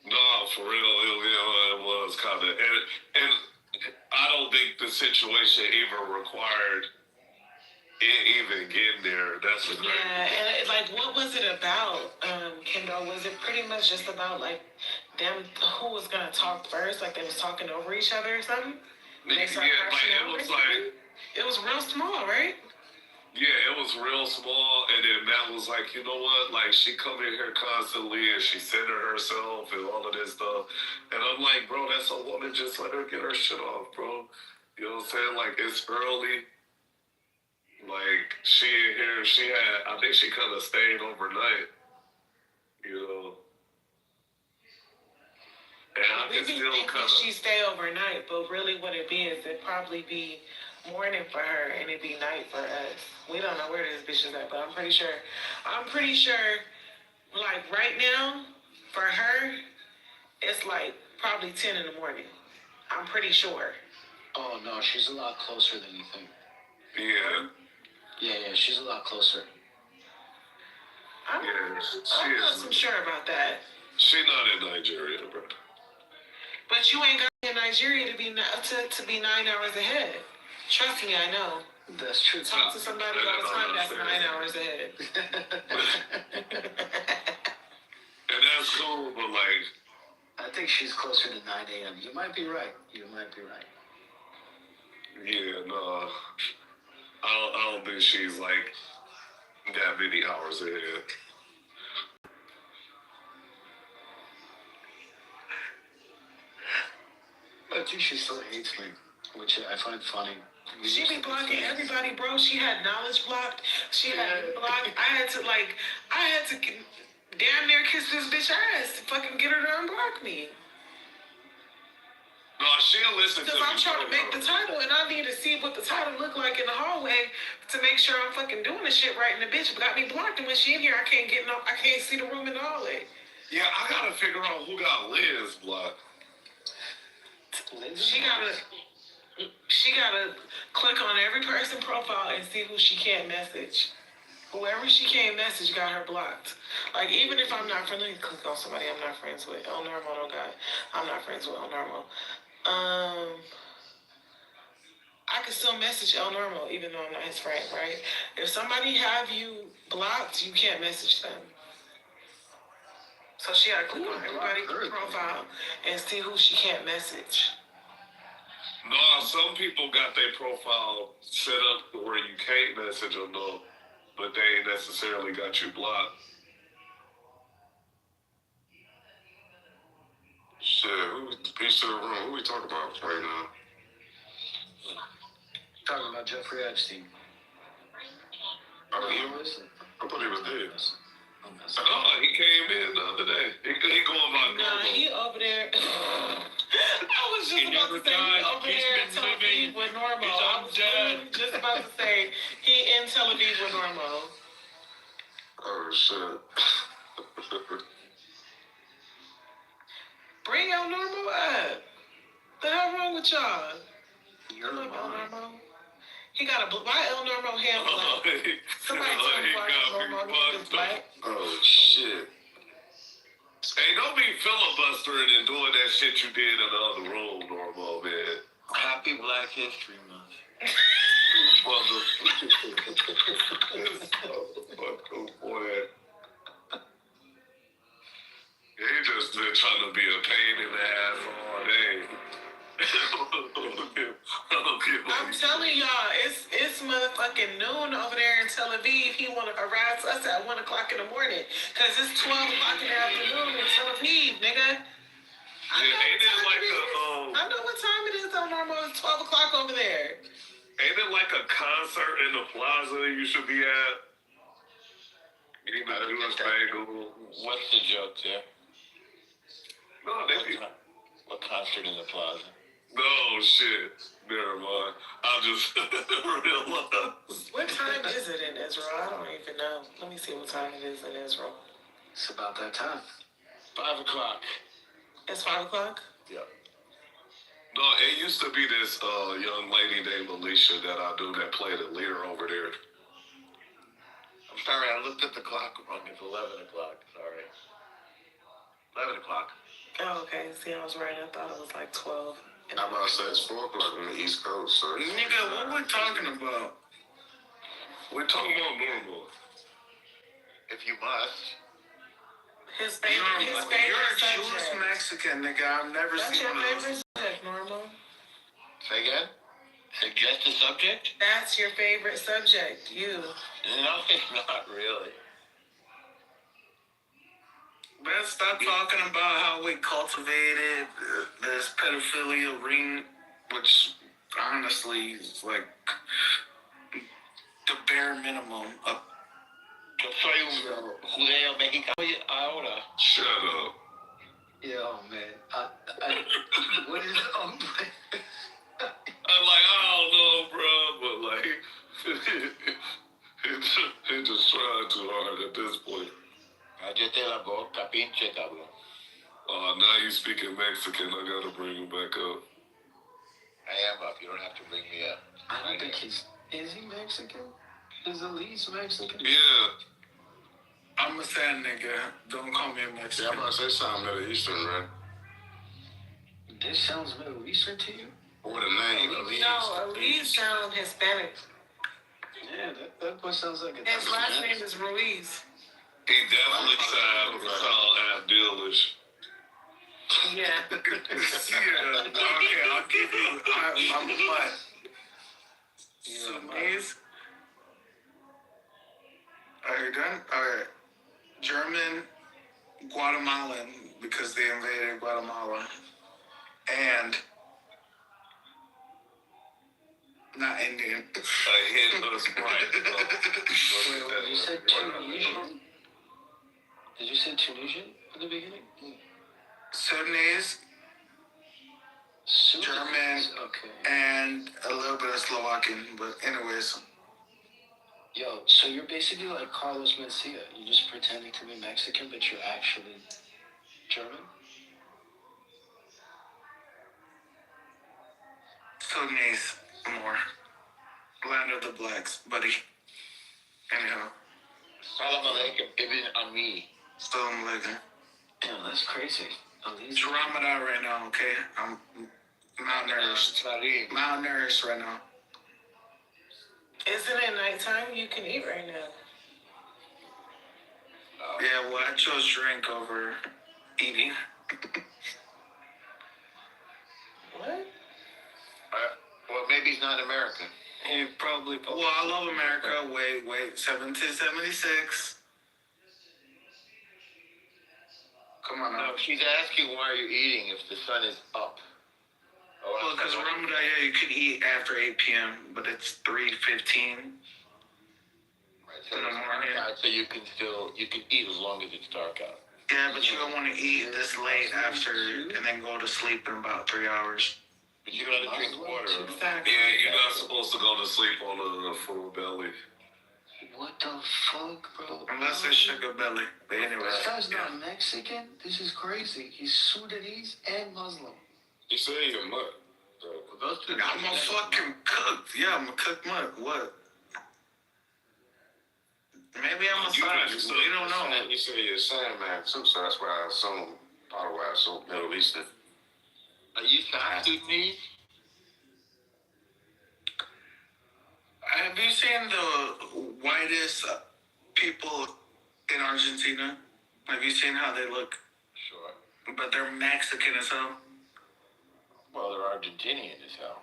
No, for real, it was kind of, and I don't think the situation even required it even getting there. That's the crazy. Yeah, and like, what was it about, Kendall? Was it pretty much just about like them who was gonna talk first? Like they was talking over each other or something? It was real small, right? Yeah, it was real small, and then Matt was like, you know what? Like, she come in here constantly, and she centered herself and all of this stuff. And I'm like, bro, that's a woman. Just let her get her shit off, bro. You know what I'm saying? Like, it's early. Like, she in here, I think she kind of stayed overnight. You know? And I can still kind of... she stay overnight, but really what it be is it'd probably be morning for her and it'd be night for us. We don't know where this bitch is at, but I'm pretty sure, like right now, for her, it's like probably 10 in the morning. I'm pretty sure. Oh no, she's a lot closer than you think. Yeah. Yeah, she's a lot closer. I'm not sure about that. She not in Nigeria, bro. But you ain't got in Nigeria to be 9 hours ahead. Trust me, I know. That's true. Talk to somebody all the time that's 9 hours ahead. And that's cool, but like... I think she's closer to 9 a.m. You might be right. Yeah, no. I don't think she's like that many hours ahead. I think she still hates me, which I find funny. She be blocking everybody, bro. She had Knowledge blocked. She had me blocked. I had to damn near kiss this bitch ass to fucking get her to unblock me. No, she'll listen to me. Because I'm trying to make the title, and I need to see what the title look like in the hallway to make sure I'm fucking doing the shit right. And the bitch got me blocked, and when she in here, I can't see the room in the hallway. Yeah, I gotta figure out who got Liz blocked. She gotta click on every person's profile and see who she can't message. Whoever she can't message got her blocked. Like, even if I'm not friendly, click on somebody I'm not friends with. El Normal, oh God. I'm not friends with El Normal. I can still message El Normal even though I'm not his friend, right? If somebody have you blocked, you can't message them. So she got to click on everybody's profile and see who she can't message. No, some people got their profile set up to where you can't message them, though, but they ain't necessarily got you blocked. Shit, peace to the room. Who we talking about right now? Talking about Jeffrey Epstein. I thought he was dead. Oh, he came in the other day. He going about Nah, he over there. I was just about to say he over there in Tel Aviv with Normo. I was just about to say he in Tel Aviv with Normo. Oh shit. Bring El Normo up. The hell wrong with y'all? Come up, El Normo. He got a why El Normo hair black? Somebody tell me why El Normo is black. Oh shit. Hey, don't be filibustering and doing that shit you did in the other room, Normo, man. Happy Black History Month. Boy. Yeah, he just been trying to be a pain in the ass all day. I'm telling y'all, it's motherfucking noon over there in Tel Aviv. He want to harass us at 1 o'clock in the morning because it's 12 o'clock in the afternoon in Tel Aviv, nigga. I know what time it is on normal. It's 12 o'clock over there. Ain't it like a concert in the plaza you should be at? You need to do a bagel. What's the joke there? No, they be. What concert in the plaza? No, shit. Never mind. I just realized. What time is it in Israel? I don't even know. Let me see what time it is in Israel. It's about that time. 5 o'clock. It's 5 o'clock? Yeah. No, it used to be this young lady named Alicia that I do that played a leader over there. I'm sorry, I looked at the clock wrong. It's 11 o'clock. Sorry. 11 o'clock. Oh, okay. See, I was right. I thought it was like 12. I'm about to say it's 4 o'clock on the East Coast, so. Nigga, what we talking about? We're talking about normal. If you must. His favorite You're a subject. Jewish Mexican, nigga. I've never That's seen your one of those. favorite subject, Normal. Say again? Suggest a subject? That's your favorite subject, you. No, it's not really. Man, stop talking about how we cultivated this pedophilia ring, which honestly is like the bare minimum of. Yo soy un judeo mexicano ahora. Shut up. Yo, man. What is I'm like, I don't know, bro, but like, he just trying too hard at this point. Cállate la boca, pinche cabrón. Now you speaking Mexican. I gotta bring him back up. I am up. You don't have to bring me up. I don't think he's. Is he Mexican? Is Elise Mexican? Yeah. I'm a sad nigga. Don't call me a Mexican. Yeah, I'm about to say something Middle Eastern, right? This sounds Middle Eastern to you? Or the name, Elise. No, Elise sounds Hispanic. Yeah, that boy sounds like a. His last name is Ruiz. He definitely sound half dealish. Yeah. Yeah. Okay, I'll give you. I'm what? Sudanese. Are you done? All right. German, Guatemalan, because they invaded Guatemala, and not Indian. I hit us right. Wait, you said Tunisian? Did you say Tunisian at the beginning? Sudanese, German, okay, and a little bit of Slovakian, but anyways. Yo, so you're basically like Carlos Mencia. You're just pretending to be Mexican, but you're actually German? Sudanese, more. Land of the blacks, buddy. Anyhow. Salam alaikum, ibn Ami. Salam alaikum. Damn, that's crazy. It's Ramadan right now, okay? I'm malnourished. Malnourished right now. Isn't it nighttime? You can eat right now. Yeah, well, I chose drink over eating. What? Well, maybe he's not in America. He probably. Well, I love America. Wait, 1776. Come on now. No, she's asking why you're eating if the sun is up. Well, because Ramadan, yeah, you can eat after 8 p.m., but it's 3:15. Right, so in the morning. So you can eat as long as it's dark out. Yeah, but you don't want to eat this late after and then go to sleep in about 3 hours. But you gotta drink water. Yeah, you're not supposed to go to sleep on a full belly. What the fuck, bro? Unless it's sugar belly. But anyway. This guy's not Mexican. This is crazy. He's Sudanese and Muslim. You say you're mud. I'm a fucking cook. Yeah, I'm a cook mud. What? Maybe I'm a scientist. We don't know. You say you're Sandman too, so that's why I assume, Middle Eastern. Are you South Sudanese? Have you seen the whitest people in Argentina? Have you seen how they look? Sure. But they're Mexican as hell. Well, they're Argentinian as hell.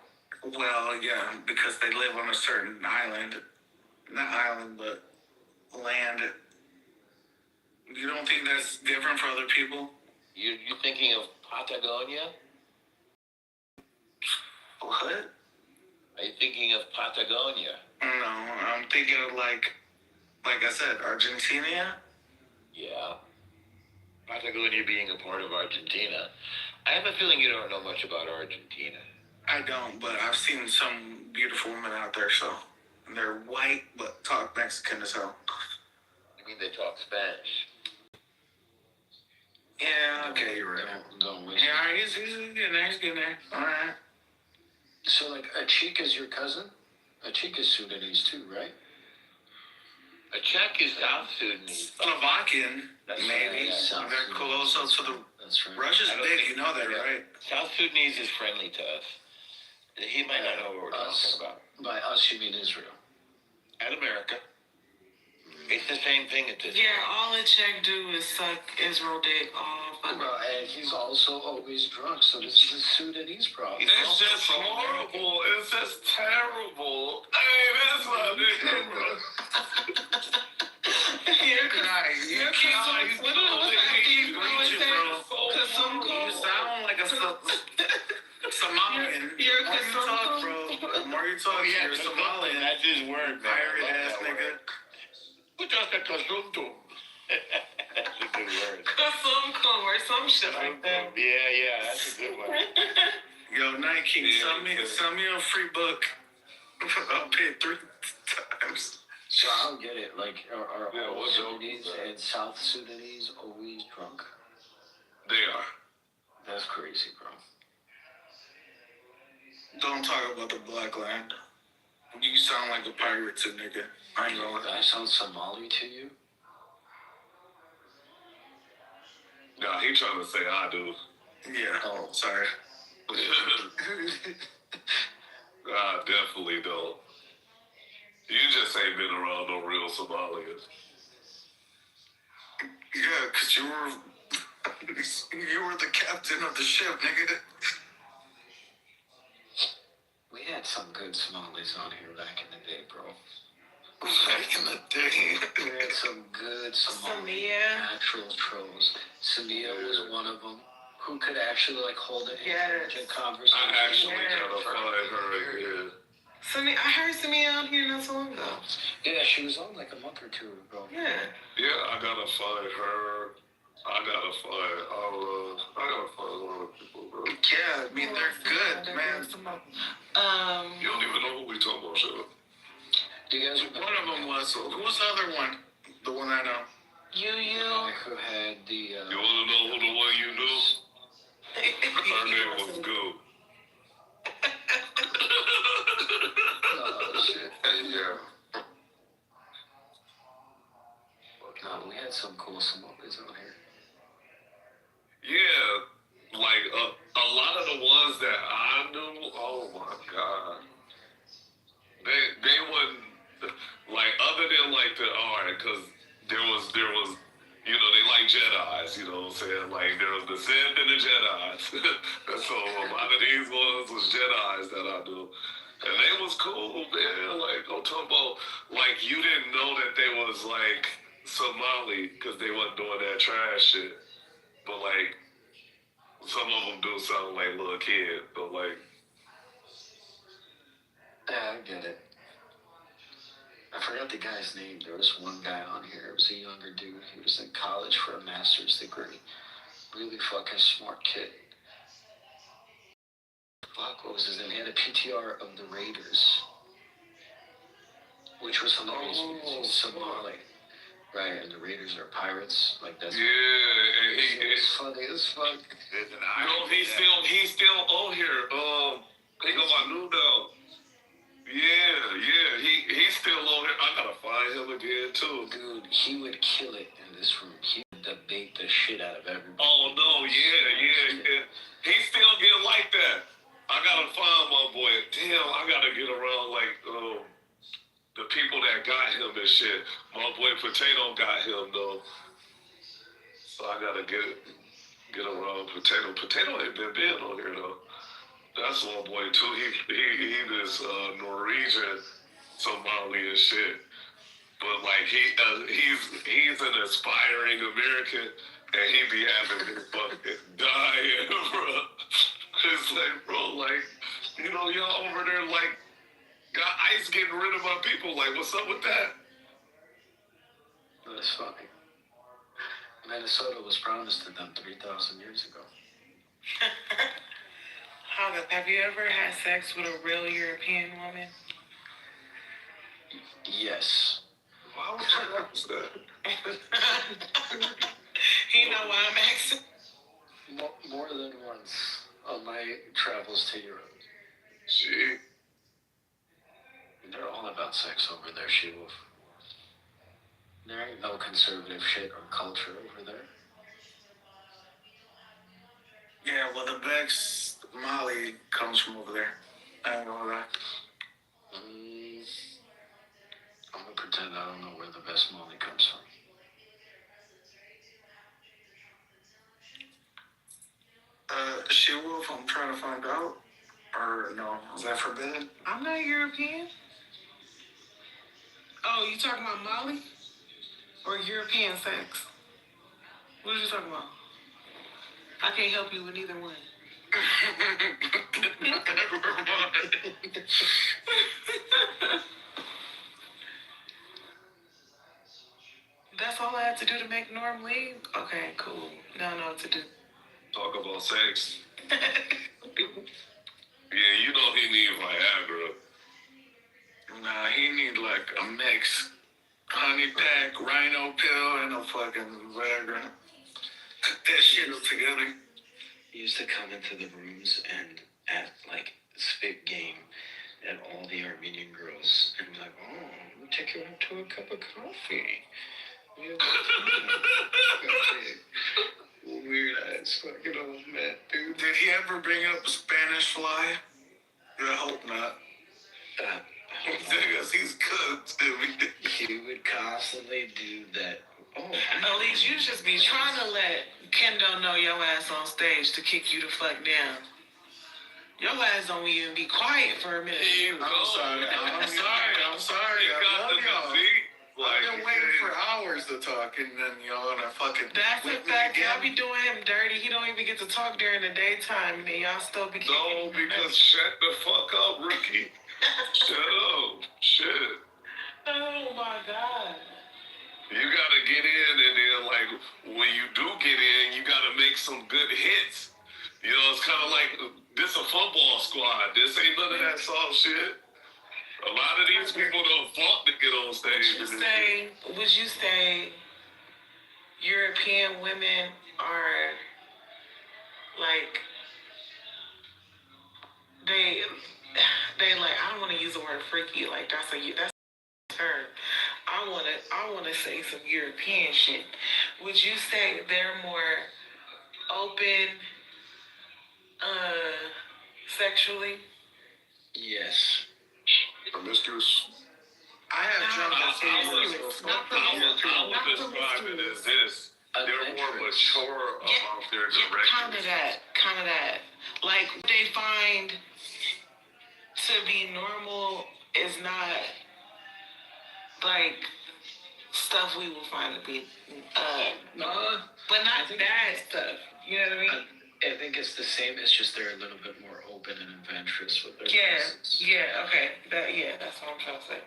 Well, yeah, because they live on a certain island. Not island, but land. You don't think that's different for other people? You're thinking of Patagonia? What? Are you thinking of Patagonia? No, I'm thinking of like I said, Argentina. Yeah. Patagonia being a part of Argentina. I have a feeling you don't know much about Argentina. I don't, but I've seen some beautiful women out there, so. And they're white, but talk Mexican as hell. You mean they talk Spanish? Yeah, okay, you're right. Don't waste Yeah, he's getting there. All right. So, like, a Chick is your cousin? A Chick is Sudanese too, right? A Czech is South Sudanese. Slovakian, maybe. Yeah, They're closer to the... That's right. Russia's big, you know that, right? South Sudanese is friendly to us. He might not know what we're talking about. By us, you mean Israel. And America. It's the same thing at this Yeah, point. all a Czech do is suck Israel dick all fucking. Bro, and he's also always drunk, so this is a Sudanese problem. It's just horrible. It's just terrible. Hey, that's my nigga, bro. You sound like a Somalian. You're the more you talk, bro, the more you talk, you're Somalian. That's his word, man. Pirate ass nigga. Who just a consultum? That's a good word. Or some shit like that. Yeah, that's a good one. Yo, Nike, send me a free book. I'll pay 3 times. So I don't get it. Like, are all Sudanese and South Sudanese always drunk? They are. That's crazy, bro. Don't talk about the black land. You sound like a pirate to nigga. I know. I sound Somali to you? Nah, he trying to say I do. Yeah. Oh, sorry. I definitely don't. You just ain't been around no real Somalians. Yeah, because you were the captain of the ship, nigga. We had some good Somalis on here back in the day, bro. Back in the day. We had some good Somali Samia. natural trolls. Samia was one of them. Who could actually, like, hold an intelligent conversation. I actually gotta find her again. I heard Samia out here not so long ago. Yeah, she was on like a month or two ago. Yeah. Yeah, I gotta find her. I gotta find a lot of people, bro. Yeah, I mean, they're good, man. You don't even know who we talking about, shut up. Do you guys remember? One of them was, who's the other one? The one I know. You. Who had the... You wanna know who the one you knew? Her name was Goo. Oh, shit. Yeah. No, we had some cool Somalis on here. Yeah, like a lot of the ones that I knew, oh my God. They wouldn't, like, other than like the art, because there was, you know, they like Jedis, you know what I'm saying? Like there was the Sith and the Jedis. So a lot of these ones was Jedis that I knew. And they was cool, man. Like, I'm talking about, like, you didn't know that they was, like, Somali because they wasn't doing that trash shit. But, like, some of them do sound like little kids. But, like... Yeah, I get it. I forgot the guy's name. There was one guy on here. It was a younger dude. He was in college for a master's degree. Really fucking smart kid. Fuck, what was his name? He had a PTR of the Raiders, which was hilarious because he's Somali, right? And the Raiders are pirates. Like that's it's funny as fuck. No, he's still on here. He got my new dog. Yeah, he's still on here. I gotta find him again too. Dude, he would kill it in this room. He would debate the shit out of everybody. Oh no, yeah. He still get like that. I gotta find my boy. Damn, I gotta get around like the people that got him and shit. My boy Potato got him though, so I gotta get around Potato. Potato ain't been on here though. That's my boy too. He is Norwegian, Somali and shit. But like he's an aspiring American, and he be having his fucking dying, bro. It's like, bro, like, you know, y'all over there like got ICE getting rid of my people. Like, what's up with that? That's funny. Minnesota was promised to them 3,000 years ago. Have you ever had sex with a real European woman? Yes. Why would you ask that? You know why I'm asking? More than once on my travels to Europe. See? They're all about sex over there, She-Wolf. There ain't no conservative shit or culture over there. Yeah, well, the best Molly comes from over there. I know that. I'm gonna pretend I don't know where the best Molly comes from. She-Wolf, I'm trying to find out. Or no, is that forbidden? I'm not European. Oh, you talking about Molly? Or European sex? What are you talking about? I can't help you with either one. That's all I had to do to make Norm leave? Okay, cool. Now I know what to do. Talk about sex. Yeah, you know he need Viagra. Nah, he need like a mix. Honey pack, rhino pill, and a fucking Viagra. That shit up together. He used to come into the rooms and at like spit game at all the Armenian girls and be like, oh, we'll take you out to a cup of coffee. Weird ass fucking old man, dude. Did he ever bring up Spanish fly? I hope not. Because he's cooked. He would constantly do that. Oh, at least you just be trying to let Kendo know your ass on stage to kick you the fuck down. Your ass don't even be quiet for a minute. I'm sorry. I love y'all. I've been waiting for hours to talk, and then y'all gonna fucking. That's a fact. Y'all be doing him dirty. He don't even get to talk during the daytime, and y'all still be. No, because shut the fuck up, Ricky. Shut up. Shit. Oh my God. You gotta get in, and then like when you do get in, you gotta make some good hits. You know, it's kind of like this a football squad. This ain't none of that soft shit. A lot of these people don't fought to get on stage. Would you say European women are like they like, I don't want to use the word freaky, like that's a term. I wanna say some European shit. Would you say they're more open sexually? Yes. Promiscuous. I have I would describe it as this. They're more mature about their Kind directions. of that. Like what they find to be normal is not like stuff we will find to be but not bad stuff. You know what I mean? I think it's the same. It's just they're a little bit more open and adventurous with their Yeah, okay. That's what I'm trying to say.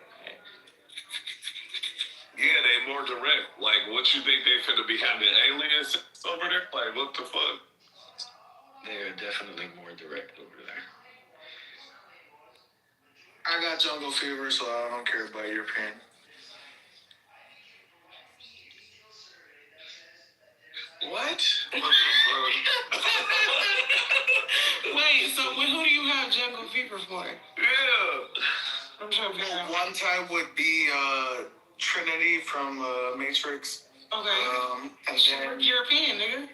Yeah, they more direct. Like, what you think they finna be having aliens over there? Like, what the fuck? They are definitely more direct over there. I got jungle fever, so I don't care about your opinion. What? Wait, so who do you have jungle fever for? Yeah. I'm trying to figure out. One type would be Trinity from Matrix. Okay. And then, European, nigga.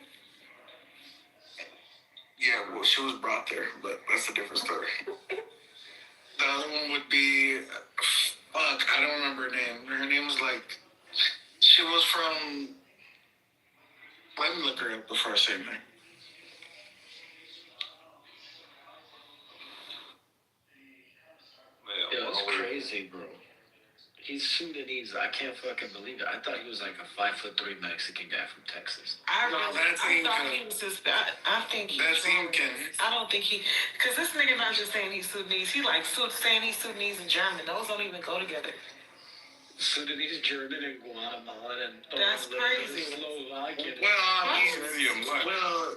yeah, well, she was brought there, but that's a different story. The other one would be, I don't remember her name. Her name was like, she was from, let me look her up before I say her name. It was crazy, bro. He's Sudanese. I can't fucking believe it. I thought he was like a 5'3" Mexican guy from Texas. I thought he was just. I think he's. That's Incan. I don't think he, because this nigga not just saying he's Sudanese. He like saying he's Sudanese and German. Those don't even go together. Sudanese, German, and Guatemalan, and that's crazy. Slovakian. Well,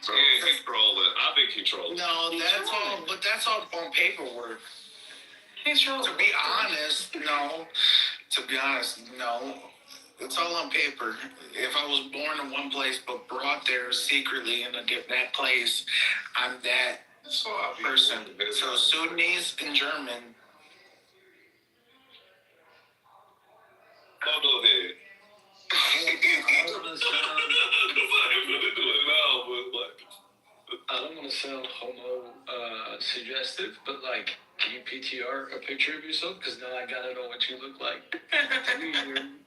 so he's trolling. I think he's trolling. No, that's all on paperwork. He's trolling. To be honest, no. It's all on paper. If I was born in one place but brought there secretly in that place, I'm that person. So Sudanese and German. Go ahead. I don't want to sound suggestive, but like, can you PTR a picture of yourself? Because now I gotta know what you look like.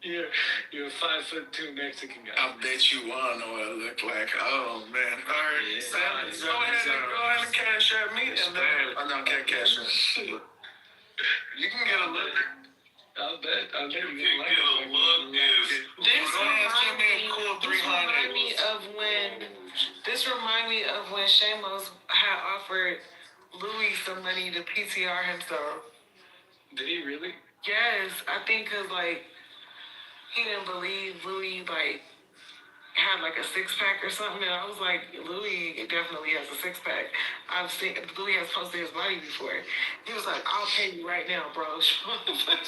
You're a 5'2" Mexican guy. I bet you wanna know what I look like. Oh man! All right, Yeah. go ahead and cash at me, and then I can't cash at. You can get a look. I'll bet. This remind me of when Shamos had offered Louis some money to PTR himself. Did he really? Yes, I think because like he didn't believe Louis like had like a 6-pack or something, and I was like, Louis definitely has a 6-pack. I've seen Louis has posted his body before. He was like, I'll pay you right now, bro. I was like,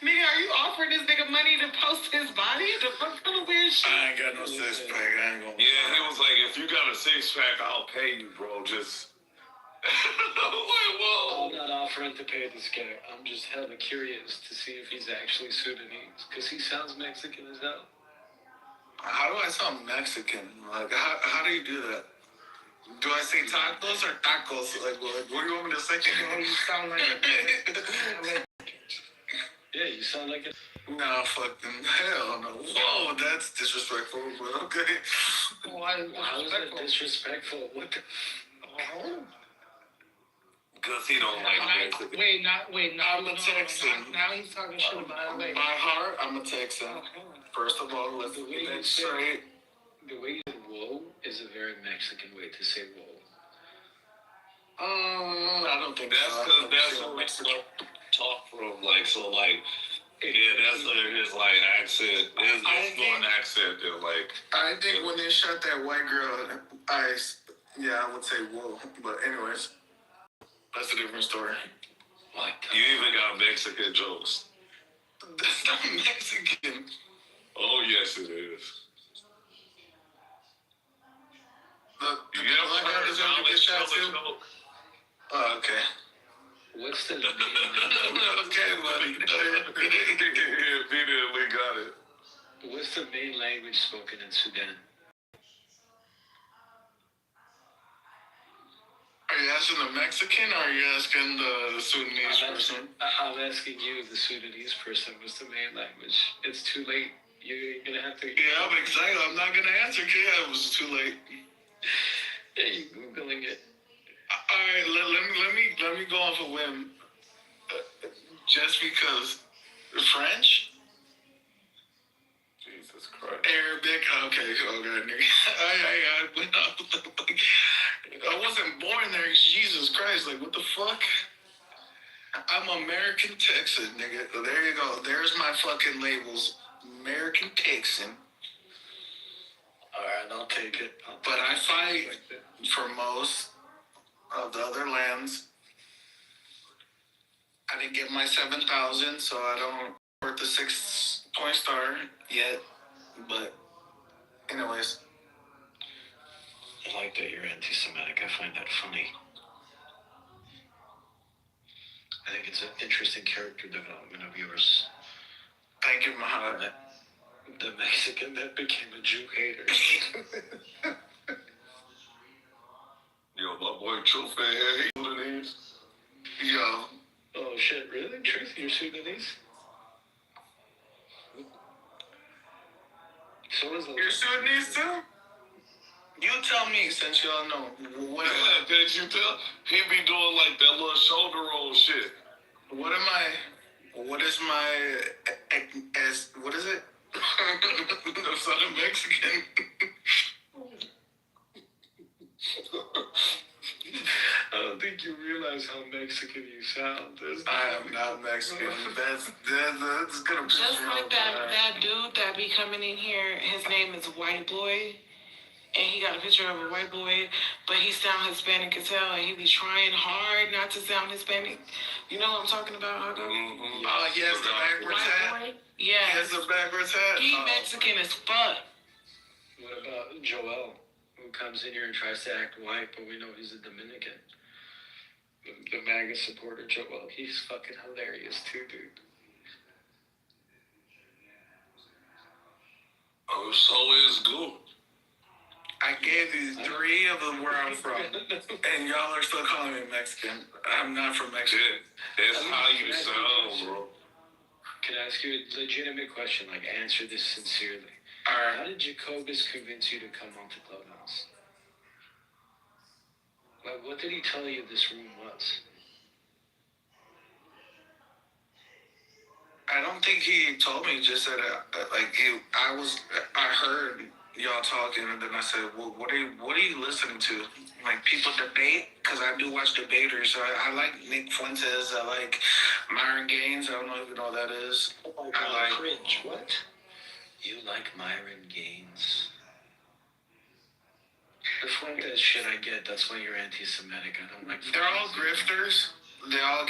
nigga, are you offering this nigga money to post his body? The fuck kind of weird shit? I ain't got no 6-pack. I ain't gonna. Yeah, he was like, if you got a 6-pack, I'll pay you, bro. Just. I'm not offering to pay this guy. I'm just hella curious to see if he's actually Sudanese, because he sounds Mexican as hell. How do I sound Mexican? Like, how do you do that? Do I say tacos or tacos? Like, what do you want me to say? You sound like a yeah, you sound like a... Nah, fucking hell no. Whoa, that's disrespectful, but okay. How is that disrespectful? What the... Oh. Because he don't like Mexican. I'm a Texan. Now he's talking shit about it. By heart, I'm a Texan. First of all, let's get that straight. The way you say whoa is a very Mexican way to say whoa. I don't think that's because that's where Mexico talk from. Like, so, like, yeah, that's his, like, accent. His foreign accent. They're like. I think when they shot that white girl, I would say whoa. But, anyways, that's a different story. What? You even got Mexican jokes. That's not Mexican. Oh, yes, it is. You ever heard of them get shot too? Oh, okay. What's the name? Okay, buddy. Immediately got it. What's the main language spoken in Sudan? Are you asking the Mexican or are you asking the Sudanese person? I'm asking you, the Sudanese person, what's the main language? It's too late. You're gonna have to. Yeah, I'm excited. I'm not gonna answer because it was too late. Yeah, you googling it. All right, let me go off a whim. Just because French, Jesus Christ. Arabic. Okay, nigga. I went up. I wasn't born there. Jesus Christ, like what the fuck? I'm American Texan, nigga. There you go. There's my fucking labels. American Texan. Alright, I'll take it. But I fight for most of the other lands. I didn't get my 7,000, so I don't worth the 6-point star yet. But, anyways. I like that you're anti-Semitic. I find that funny. I think it's an interesting character development of yours. Thank you, Muhammad. The Mexican that became a Jew hater. Yo, my boy Truth in here, he Sudanese. Yo. Oh shit, really? Truth, you're Sudanese? So is You're Sudanese too? You tell me, since y'all know. What Yeah, did you tell? He be doing like that little shoulder roll shit. What am I? What is my? What is it? I'm Southern Mexican. I don't think you realize how Mexican you sound. I am not Mexican. That's gonna piss Just me like off. that dude that be coming in here, his name is White Boy. And he got a picture of a white boy, but he sound Hispanic as hell, and he be trying hard not to sound Hispanic. You know what I'm talking about, Hago? Mm-hmm. Oh, he has the backwards hat? Yeah. He has the backwards hat? He Mexican as fuck. What about Joel, who comes in here and tries to act white, but we know he's a Dominican? The MAGA supporter, Joel, he's fucking hilarious too, dude. Oh, so is good. I gave you 3 of them where I'm from, and y'all are still calling me Mexican. I'm not from Mexico. It's how you sound, bro. Can I ask you a legitimate question? Like, answer this sincerely. Alright. How did Jacobus convince you to come onto Clubhouse? Like, what did he tell you this room was? I don't think he told me. Just said I heard y'all talking, and then I said, "Well, what are you listening to? Like people debate? Because I do watch debaters. I like Nick Fuentes. I like Myron Gaines. I don't know if you know what that is. Oh my God, I like cringe. What? You like Myron Gaines? The Fuentes shit I get. That's why you're anti-Semitic. I don't like. They're all grifters. They all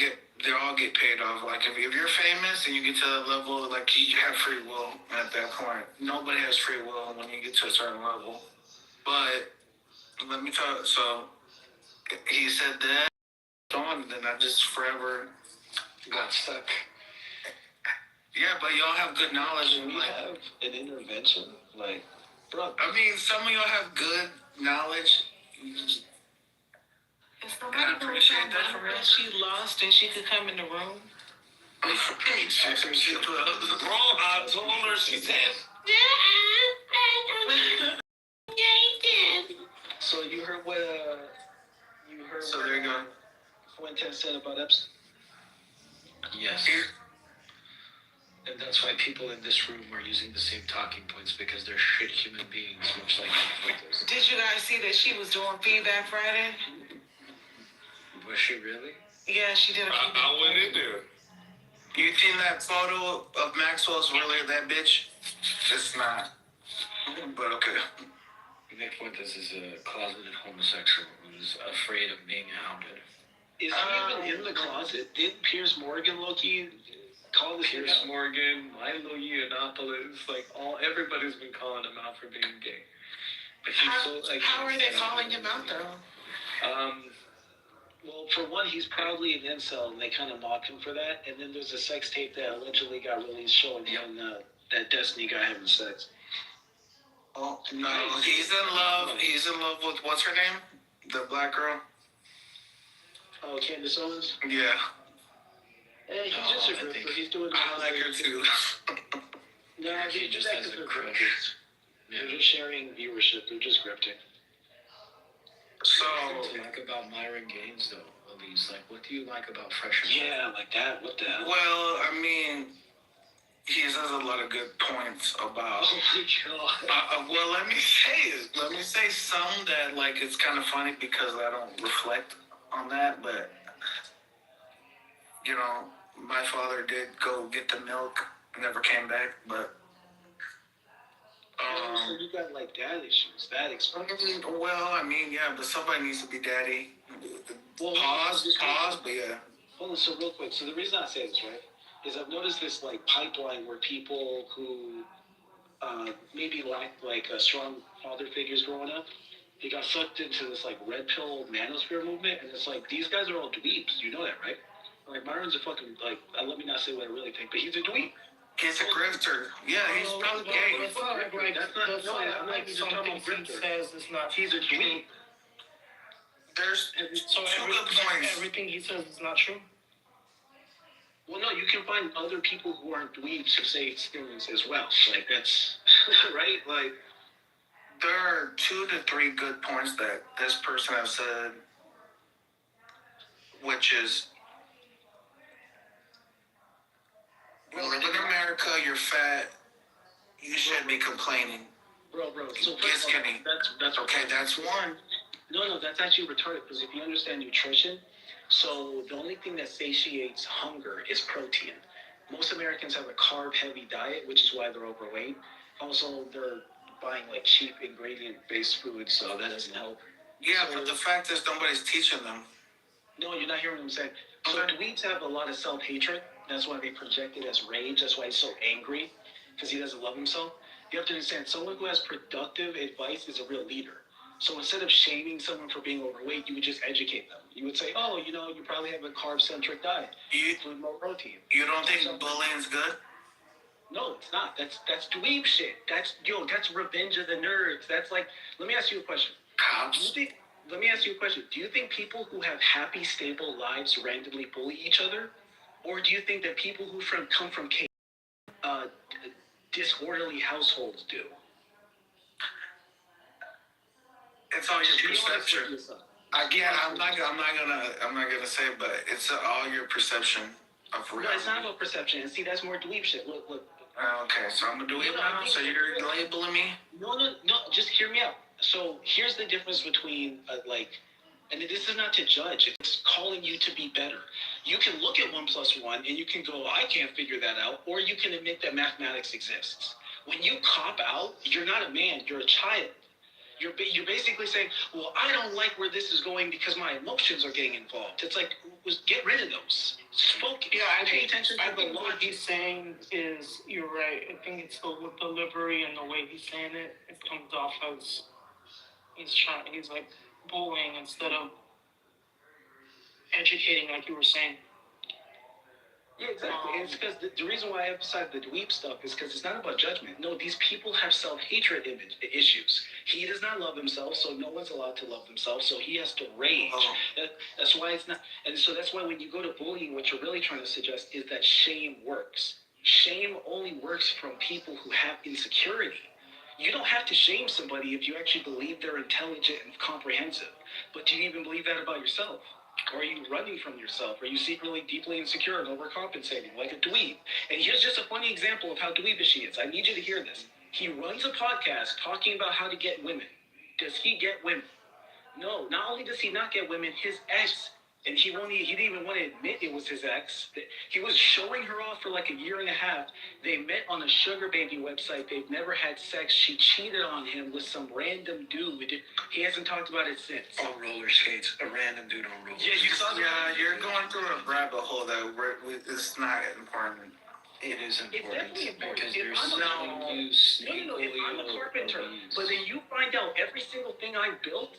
get paid off. Like if you're famous and you get to that level, like you have free will at that point. Nobody has free will when you get to a certain level. But let me tell you. So he said that, and then I just forever got stuck. Yeah, but y'all have good knowledge. Can we have an intervention? Like, bro. I mean, some of y'all have good knowledge. Is somebody going to tell her that she lost and she could come in the room? Bro, I told her, she said. So you heard what? So there you go. Fuentes said about Epstein. Yes. And that's why people in this room are using the same talking points, because they're shit human beings, much like Fuentes. Did you guys see that she was doing Feedback Friday? Was she really? Yeah, she did. I went in there. You seen that photo of Maxwell's really that bitch? It's not. But okay. Nick Fuentes is a closeted homosexual who's afraid of being outed. Is he even in the closet? Didn't Piers Morgan Loki call this Piers Morgan, Milo Yiannopoulos, like everybody's been calling him out for being gay. But he's how are they calling him out though? Well, for one, he's probably an incel, and they kind of mock him for that. And then there's a sex tape that allegedly got released showing him that Destiny guy having sex. Oh no, he's in love. He's in love with what's her name? The black girl. Oh, Candace Owens. Yeah. Hey, he's just a grifter. He's doing. I like her too. No, He they do just that has because a they're crush. grifting. Yeah. They're just sharing viewership. They're just grifting. So, What do you like about Myron Gaines, though? Elise, like, what do you like about Fresh and Fit? Yeah, like that. What the hell? well, I mean, he says a lot of good points about. Oh my god. Well, let me say some that like it's kind of funny because I don't reflect on that, but you know, my father did go get the milk, never came back, but. So you got like dad issues, that explains. Well, I mean, yeah, but somebody needs to be daddy. Well, Pause, but yeah. Hold on, so real quick. So the reason I say this, right, is I've noticed this like pipeline where people who maybe lack like strong father figures growing up, they got sucked into this like red pill manosphere movement, and it's like these guys are all dweebs. You know that, right? Like Myron's a fucking like. Let me not say what I really think, but he's a dweeb. He's a grifter. Yeah, he's probably gay. It's not like That's not. No, I'm like some things he says is not. He's a dweeb. There's So two good points. everything he says is not true. Well, no, you can find other people who aren't dweebs who say things as well. Like that's right. Like There are 2 to 3 good points that this person has said, which is, you live in America, you're fat, you shouldn't be complaining. bro. So Get skinny. That's Okay, that's one. No, that's actually retarded because if you understand nutrition, so the only thing that satiates hunger is protein. Most Americans have a carb-heavy diet, which is why they're overweight. Also, they're buying like cheap ingredient-based food, so that doesn't help. Yeah, but the fact is nobody's teaching them. No, you're not hearing what I'm saying. So dweebs have a lot of self-hatred. That's why they project it as rage. That's why he's so angry, because he doesn't love himself. You have to understand, someone who has productive advice is a real leader. So instead of shaming someone for being overweight, you would just educate them. You would say, oh, you know, you probably have a carb-centric diet. You include more protein. You don't think bullying's good? No, it's not. That's dweeb shit. That's Revenge of the Nerds. That's like, let me ask you a question. Cops? Let me ask you a question. Do you think people who have happy, stable lives randomly bully each other? Or do you think that people who come from disorderly households do? It's all your perception. Again, I'm not gonna say, but it's all your perception of reality. No, it's not about perception. And see, that's more dweeb shit. Look. Okay, so I'm a dweeb now. So you're labeling me? No. Just hear me out. So here's the difference between and this is not to judge. It's calling you to be better. You can look at 1 + 1 and you can go, I can't figure that out, or you can admit that mathematics exists. When you cop out, you're not a man. You're a child. You're basically saying, well, I don't like where this is going because my emotions are getting involved. It's like, get rid of those. Pay attention to the law. What he's saying is, you're right. I think it's the delivery and the way he's saying it. It comes off as he's like bullying instead of educating, like you were saying. Yeah, exactly. It's because the reason why I emphasize the dweeb stuff is because it's not about judgment. No, these people have self-hatred issues. He does not love himself, so no one's allowed to love themselves, so he has to rage. That's why it's not... And so that's why when you go to bullying, what you're really trying to suggest is that shame works. Shame only works from people who have insecurity. You don't have to shame somebody if you actually believe they're intelligent and comprehensive. But do you even believe that about yourself? Or are you running from yourself? Are you secretly deeply insecure and overcompensating like a dweeb? And here's just a funny example of how dweebish he is. I need you to hear this. He runs a podcast talking about how to get women. Does he get women? No, not only does he not get women, his ex, and he didn't even want to admit it was his ex. He was showing her off for like a year and a half. They met on a sugar baby website. They've never had sex. She cheated on him with some random dude. He hasn't talked about it since. On roller skates. A random dude on roller skates. Yeah, you saw that? Yeah, you're going through a rabbit hole that it's not important. It is important. It's definitely important. Because If there's I'm something if I'm a carpenter, but then you find out every single thing I built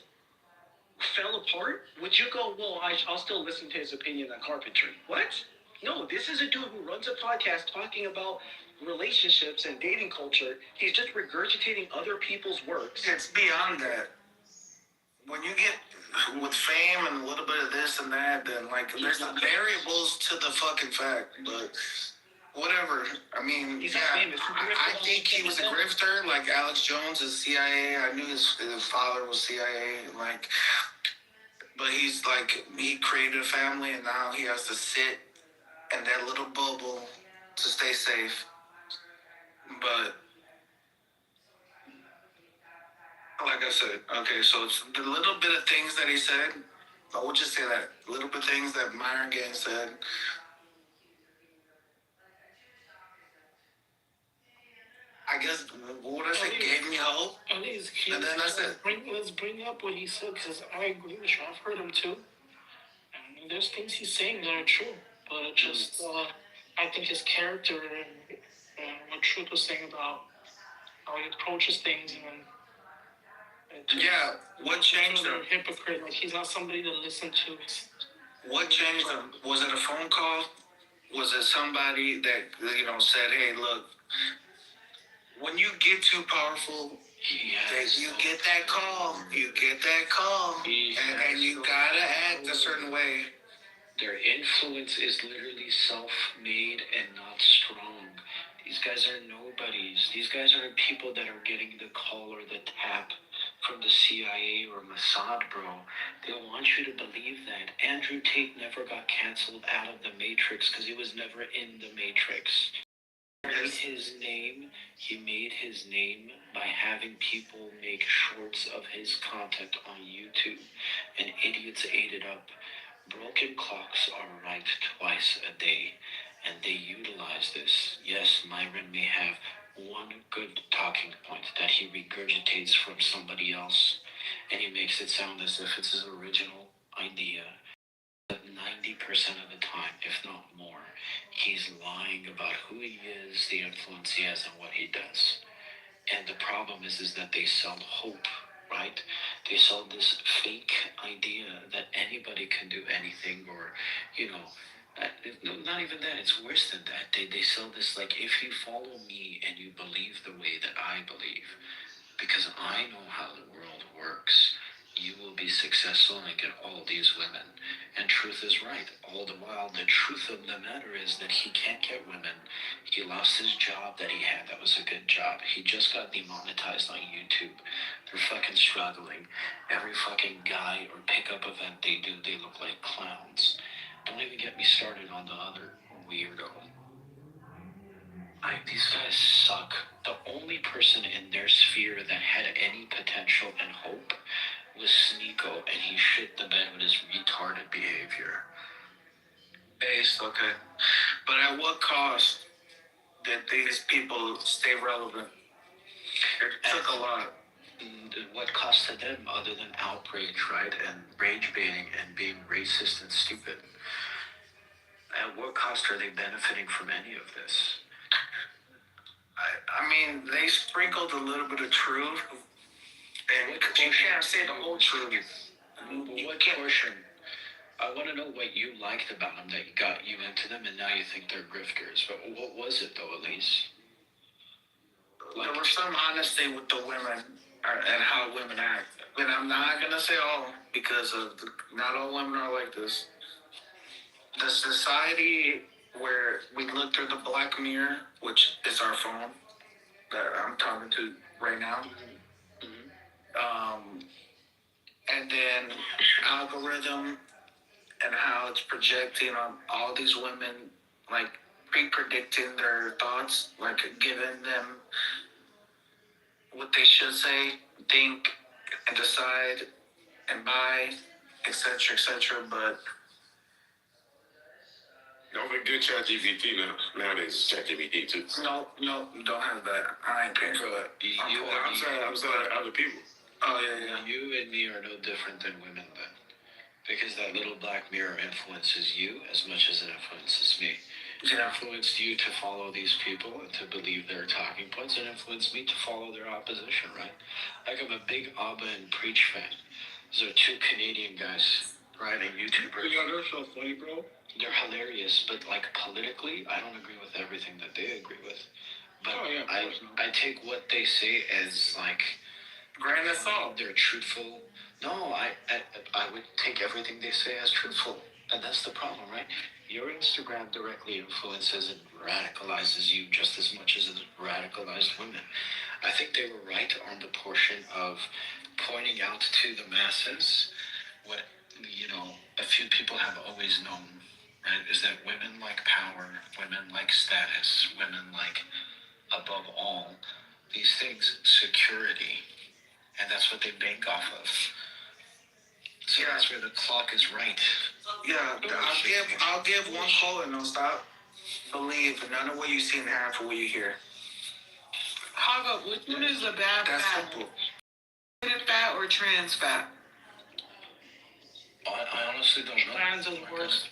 fell apart, would you go, well, I'll still listen to his opinion on carpentry? What? No, this is a dude who runs a podcast talking about relationships and dating culture. He's just regurgitating other people's works. It's beyond that. When you get with fame and a little bit of this and that, then like there's variables to the fucking fact. But whatever. I mean, He's yeah, not famous. I think he was a grifter, like Alex Jones is CIA. I knew his father was CIA, like, but he's like, he created a family and now he has to sit in that little bubble to stay safe. But like I said, okay, so it's the little bit of things that he said. I would just say that little bit of things that Myron Gaines said. I guess what I say gave me hope. At least, and then that's it. Let's bring up what he said, because I agree with you. I've heard him too. I mean, there's things he's saying that are true, but it just, I think his character and what Truth was saying about how he approaches things, and then yeah, what changed him? Hypocrite, like he's not somebody to listen to. What changed him? Was it a phone call? Was it somebody that said, "Hey, look, when you get too powerful, you get that call. You get that call, and you gotta act a certain way." Their influence is literally self-made and not strong. These guys are nobodies. These guys are people that are getting the call or the tap from the CIA or Mossad, bro. They want you to believe that. Andrew Tate never got canceled out of the Matrix because he was never in the Matrix. He made his name by having people make shorts of his content on YouTube, and idiots ate it up. Broken clocks are right twice a day, and they utilize this. Yes, Myron may have one good talking point that he regurgitates from somebody else, and he makes it sound as if it's his original idea. But 90% of the time, if not more, he's lying about who he is, the influence he has, and what he does. And the problem is that they sell hope, right? They sell this fake idea that anybody can do anything, or, not even that, it's worse than that. They sell this, like, if you follow me and you believe the way that I believe, because I know how the world works, you will be successful and get all these women. And Truth is right. All the while, the truth of the matter is that he can't get women. He lost his job that he had. That was a good job. He just got demonetized on YouTube. They're fucking struggling. Every fucking guy or pickup event they do, they look like clowns. Don't even get me started on the other weirdo. These guys suck. The only person in their sphere that had any potential and hope was Sneeko, and he shit the bed with his retarded behavior. Based, okay. But at what cost did these people stay relevant? It took a lot. What cost to them other than outrage, right? And rage baiting and being racist and stupid? At what cost are they benefiting from any of this? I mean, they sprinkled a little bit of truth, and you can't say the whole truth. What portion? I want to know what you liked about them that got you into them, and now you think they're grifters. But what was it, though, Elise? There was some honesty with the women and how women act. And I'm not going to say all, because not all women are like this. The society where we look through the black mirror, which is our phone that I'm talking to right now, and then algorithm and how it's projecting on all these women, like pre-predicting their thoughts, like giving them what they should say, think, and decide, and buy, etc., etc. But don't forget ChatGPT now. Nowadays, it's ChatGPT too. No, don't have that. I ain't paying for that. I'm saying other people. Oh yeah. You and me are no different than women then. Because that little black mirror influences you as much as it influences me. It influenced you to follow these people and to believe their talking points, and influenced me to follow their opposition, right? Like, I'm a big Abba and Preach fan. Those are two Canadian guys, right, and YouTubers. Yeah, they're so funny, bro. They're hilarious, but, like, politically, I don't agree with everything that they agree with. But I take what they say as, like, grain of salt. They're truthful. No, I would take everything they say as truthful. And that's the problem, right? Your Instagram directly influences and radicalizes you just as much as it radicalized women. I think they were right on the portion of pointing out to the masses what, a few people have always known, right? Is that women like power, women like status, women like, above all, these things, security. And that's what they bank off of. So that's where the clock is right. Yeah, I'll give one call and no stop. Believe none of what you see in half of what you hear. How about which one is the bad That's fat? simple. Fat or trans fat? I honestly don't know. Trans is worse.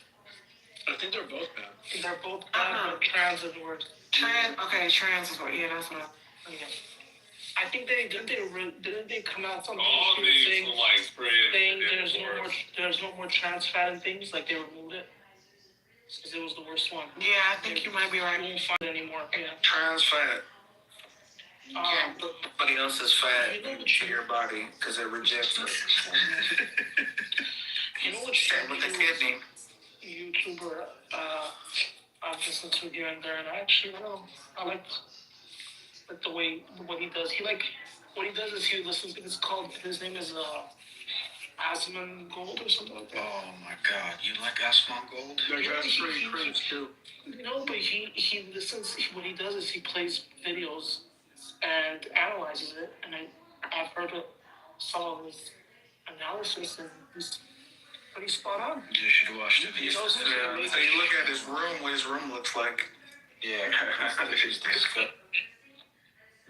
I think they're both bad. They're both bad, but trans is worse. Trans is what? Yeah, that's what. Yeah. I think didn't they come out something All these saying like spread. there's no more trans fat and things, like they removed it because it was the worst one. Yeah, I think you might be right. We won't find it anymore. Yeah. Trans fat. You can't put somebody else's fat into your body because it rejects it. You know what's Same with the kidney. YouTuber I've listened to here and there, and I like the way what he does. What he does is he listens. His name is Asman Gold or something like that. Oh my God, you like Asman Gold? That's pretty cringe too. No, but he listens. What he does is he plays videos and analyzes it, and I've heard some of his analysis, and he's pretty spot on. You should watch the video. So you look at his room, what his room looks like. Yeah.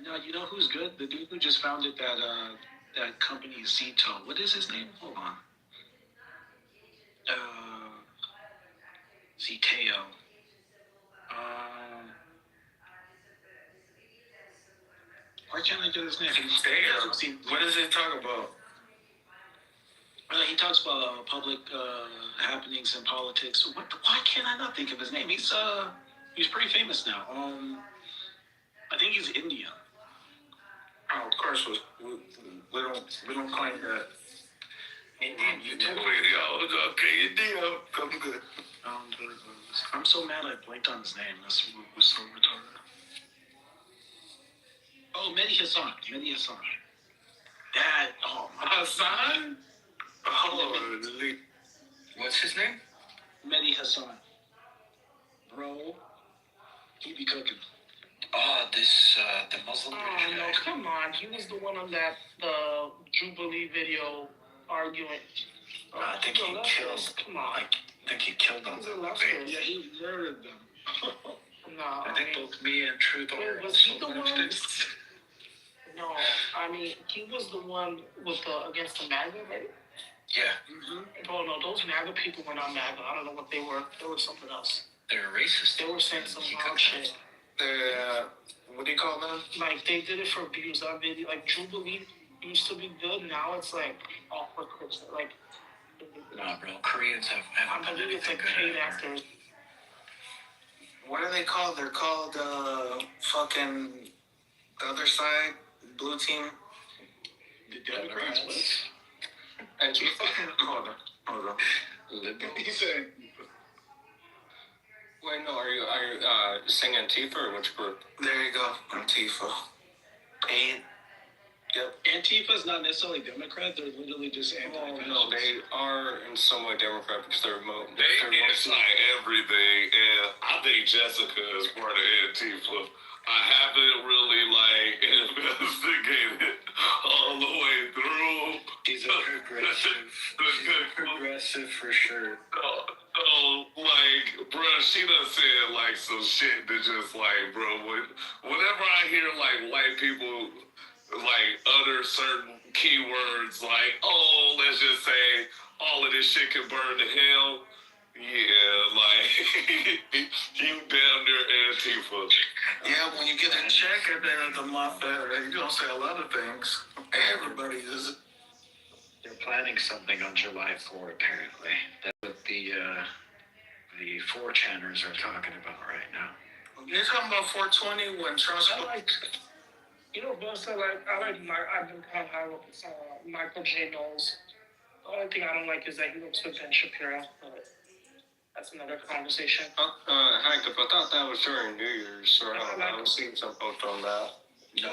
No, you know who's good? The dude who just founded that company Zito. What is his name? Hold on. Ziteo. Why can't I get his name? What does he talk about? He talks about public happenings and politics. Why can't I not think of his name? He's pretty famous now. I think he's Indian. Oh, of course, we don't claim that. Indian YouTuber. Okay, Indian. Come good. I'm so mad I blanked on his name. This was so retarded. Oh, Mehdi Hassan. That. Oh my. Hassan? Oh, what's his name? Mehdi Hassan. Bro, he be cooking. Oh, the Muslim guy. No, come on. He was the one on the Jubilee video arguing. I think he killed. Come on. I think he killed them. Yeah, he murdered them. No, I think both me and Truth are. Was he the one? No, I mean he was the one with against the MAGA, right? Yeah. Mm-hmm. Oh no, those MAGA people were not MAGA. I don't know what they were. They were something else. They're racist. They were saying some wrong shit. What do you call them? Like they did it for views. That video, like Jubilee used to be good. Now it's like awkward clips. Like. Nah, bro. Koreans haven't done anything it's like good. paid actors. What are they called? They're called fucking the other side, blue team. The Democrats. And you fucking hold on. He said. Wait, no. Are you saying Antifa or which group? There you go, Antifa. Yep. Antifa's not necessarily Democrat. They're literally just anti-fascist. No, they are in some way Democrat because they're They anti everything, and I think Jessica is part of Antifa. I haven't really investigated all the way through. He's a progressive. He's a progressive for sure. Bro, she done said some shit that just bro, whenever I hear white people utter certain keywords let's just say all of this shit can burn to hell. Yeah, you damn near Antifa. Yeah, when you get a check at the end of the month, you're gonna say a lot of things. Everybody is. They're planning something on July 4, apparently. That's what the 4chaners are talking about right now. You're talking about 420 when Trump's. I've been kind of high with Michael J. Knowles. The only thing I don't like is that he looks with Ben Shapiro. But That's another conversation. Hank, if I thought that was during New Year's, or I was seeing some post on that. No,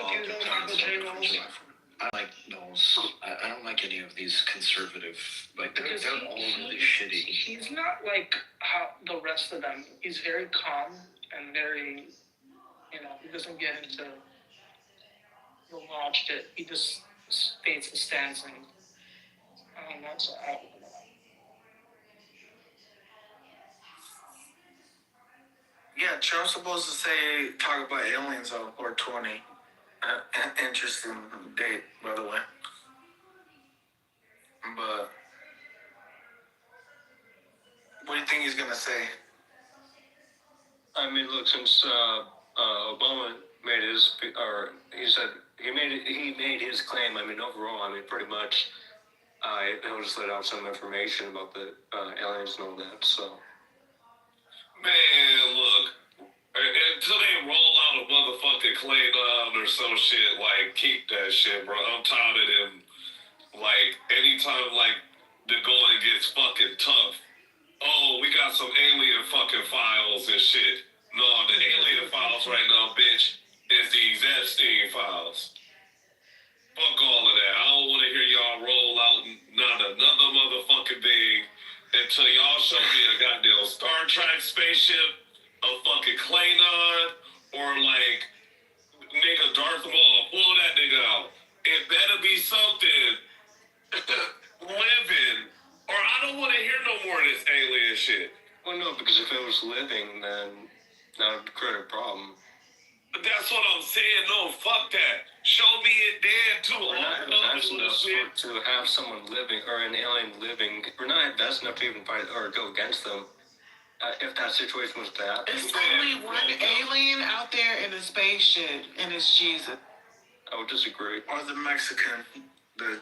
I like those. I don't like any of these conservative. Like they're all really shitty. He's not like how the rest of them. He's very calm and very, he doesn't get into the launch shit. He just states his stance and I don't know. So I don't know. Yeah, Trump's supposed to talk about aliens on 420. Interesting date, by the way. But what do you think he's gonna say? I mean, look, since Obama made his, or he said he made his claim. I mean, overall, I mean, pretty much, he'll just let out some information about the aliens and all that. So, Man, look, until they roll out a motherfucking claim or some shit, like, keep that shit, bro. I'm tired of them. Like, anytime, like, the going gets fucking tough, oh, we got some alien fucking files and shit. No, the alien files right now, bitch, is these Epstein files. Fuck all of that. I don't want to hear y'all roll out not another motherfucking thing until y'all show me a goddamn Star Trek spaceship, a fucking Klingon, or like nigga Darth Maul. Pull that nigga out. It better be something living, or I don't want to hear no more of this alien shit. well, no, because if it was living, then that would create a problem. But that's what I'm saying. No, fuck that. Show me it dead too. We're not advanced enough to have someone living or an alien living. We're not advanced enough to even fight or go against them. If that situation was that, There's only one alien out there in a spaceship, and it's Jesus. I would disagree. Or the Mexican that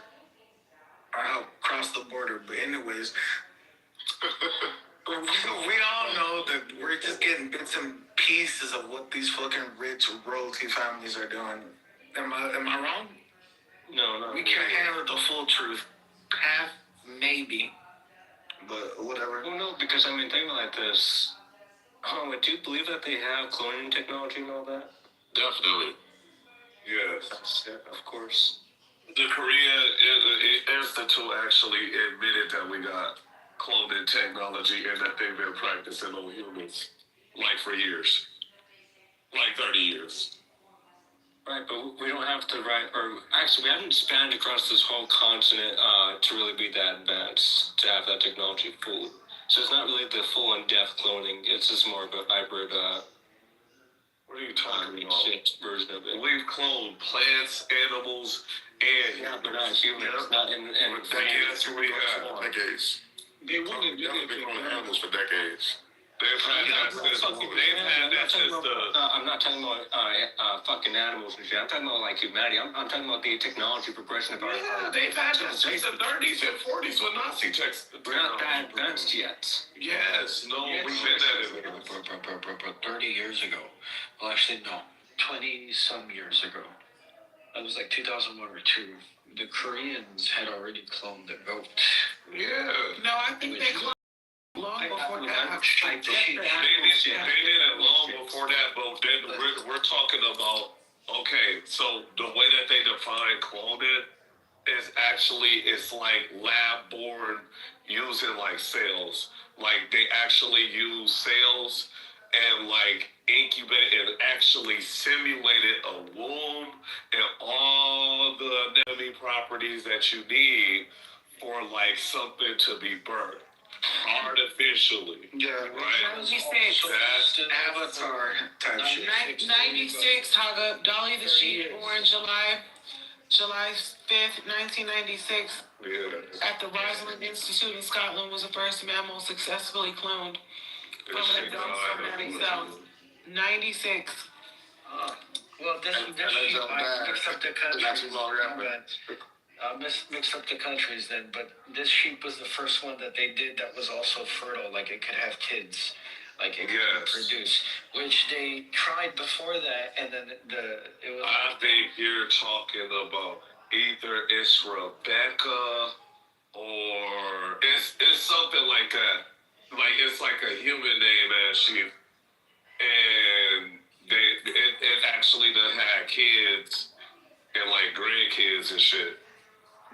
are out across the border. But anyways, we all know that we're just getting bits and pieces of what these fucking rich royalty families are doing. Am I wrong? No. We can't handle the full truth. Half, maybe. But whatever. Well, no, because I mean, think like this. Oh, do you believe that they have cloning technology and all that? Definitely. Yes. That's it, of course. The Korea Institute actually admitted that we got cloning technology and that they've been practicing on humans, like for years. Like 30 years. Right, but we don't have to, or actually, we haven't spanned across this whole continent to really be that advanced, to have that technology full. So it's not really the full in-depth cloning, it's just more of a hybrid, what are you talking about? Version of it. We've cloned plants, animals, and but not humans, not in decades. We have decades. They wouldn't do They've been on animals for decades. They've had that since I'm not talking about fucking animals and shit. I'm talking about like humanity. I'm talking about the technology progression of our. Yeah, they've had that since the 30s and 40s with Nazi text. We're not that advanced yet. Yes, no, we've been at it. 30 years ago. Well, actually, no. 20-some years ago. It was like 2001 or 2. The Koreans had already cloned their goat. Yeah. No, I think they cloned long before that. They did it long before that, but then we're talking about, okay, so the way that they define cloning is actually, it's like lab-born using like cells. Like they actually use cells and like incubate and actually simulated a womb and all the anatomy properties that you need for like something to be birthed artificially. Yeah, right. She said That's Avatar type shit. 96, Haga, Dolly the sheep born July 5th, 1996. Yeah. At the Rosalind Institute in Scotland was the first mammal successfully cloned from an adult somatic cell. 96. Well, this sheep, I mixed up the countries. Mixed up the countries then, but this sheep was the first one that they did that was also fertile, like it could have kids, like it could produce, which they tried before that, and then it was. I think you're talking about either it's Rebecca or it's something like that. like it's like a human name as sheep, and it actually done had kids and like grandkids and shit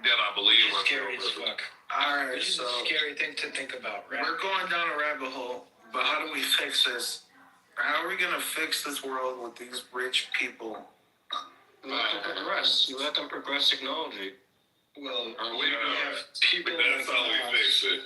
that I believe It's are scary as fuck. Alright, This is so a scary thing to think about, right? we're going down a rabbit hole, but how do we fix this? How are we gonna fix this world with these rich people? You let them progress. You let them progress technology. Well, we have people that's like how we fix it.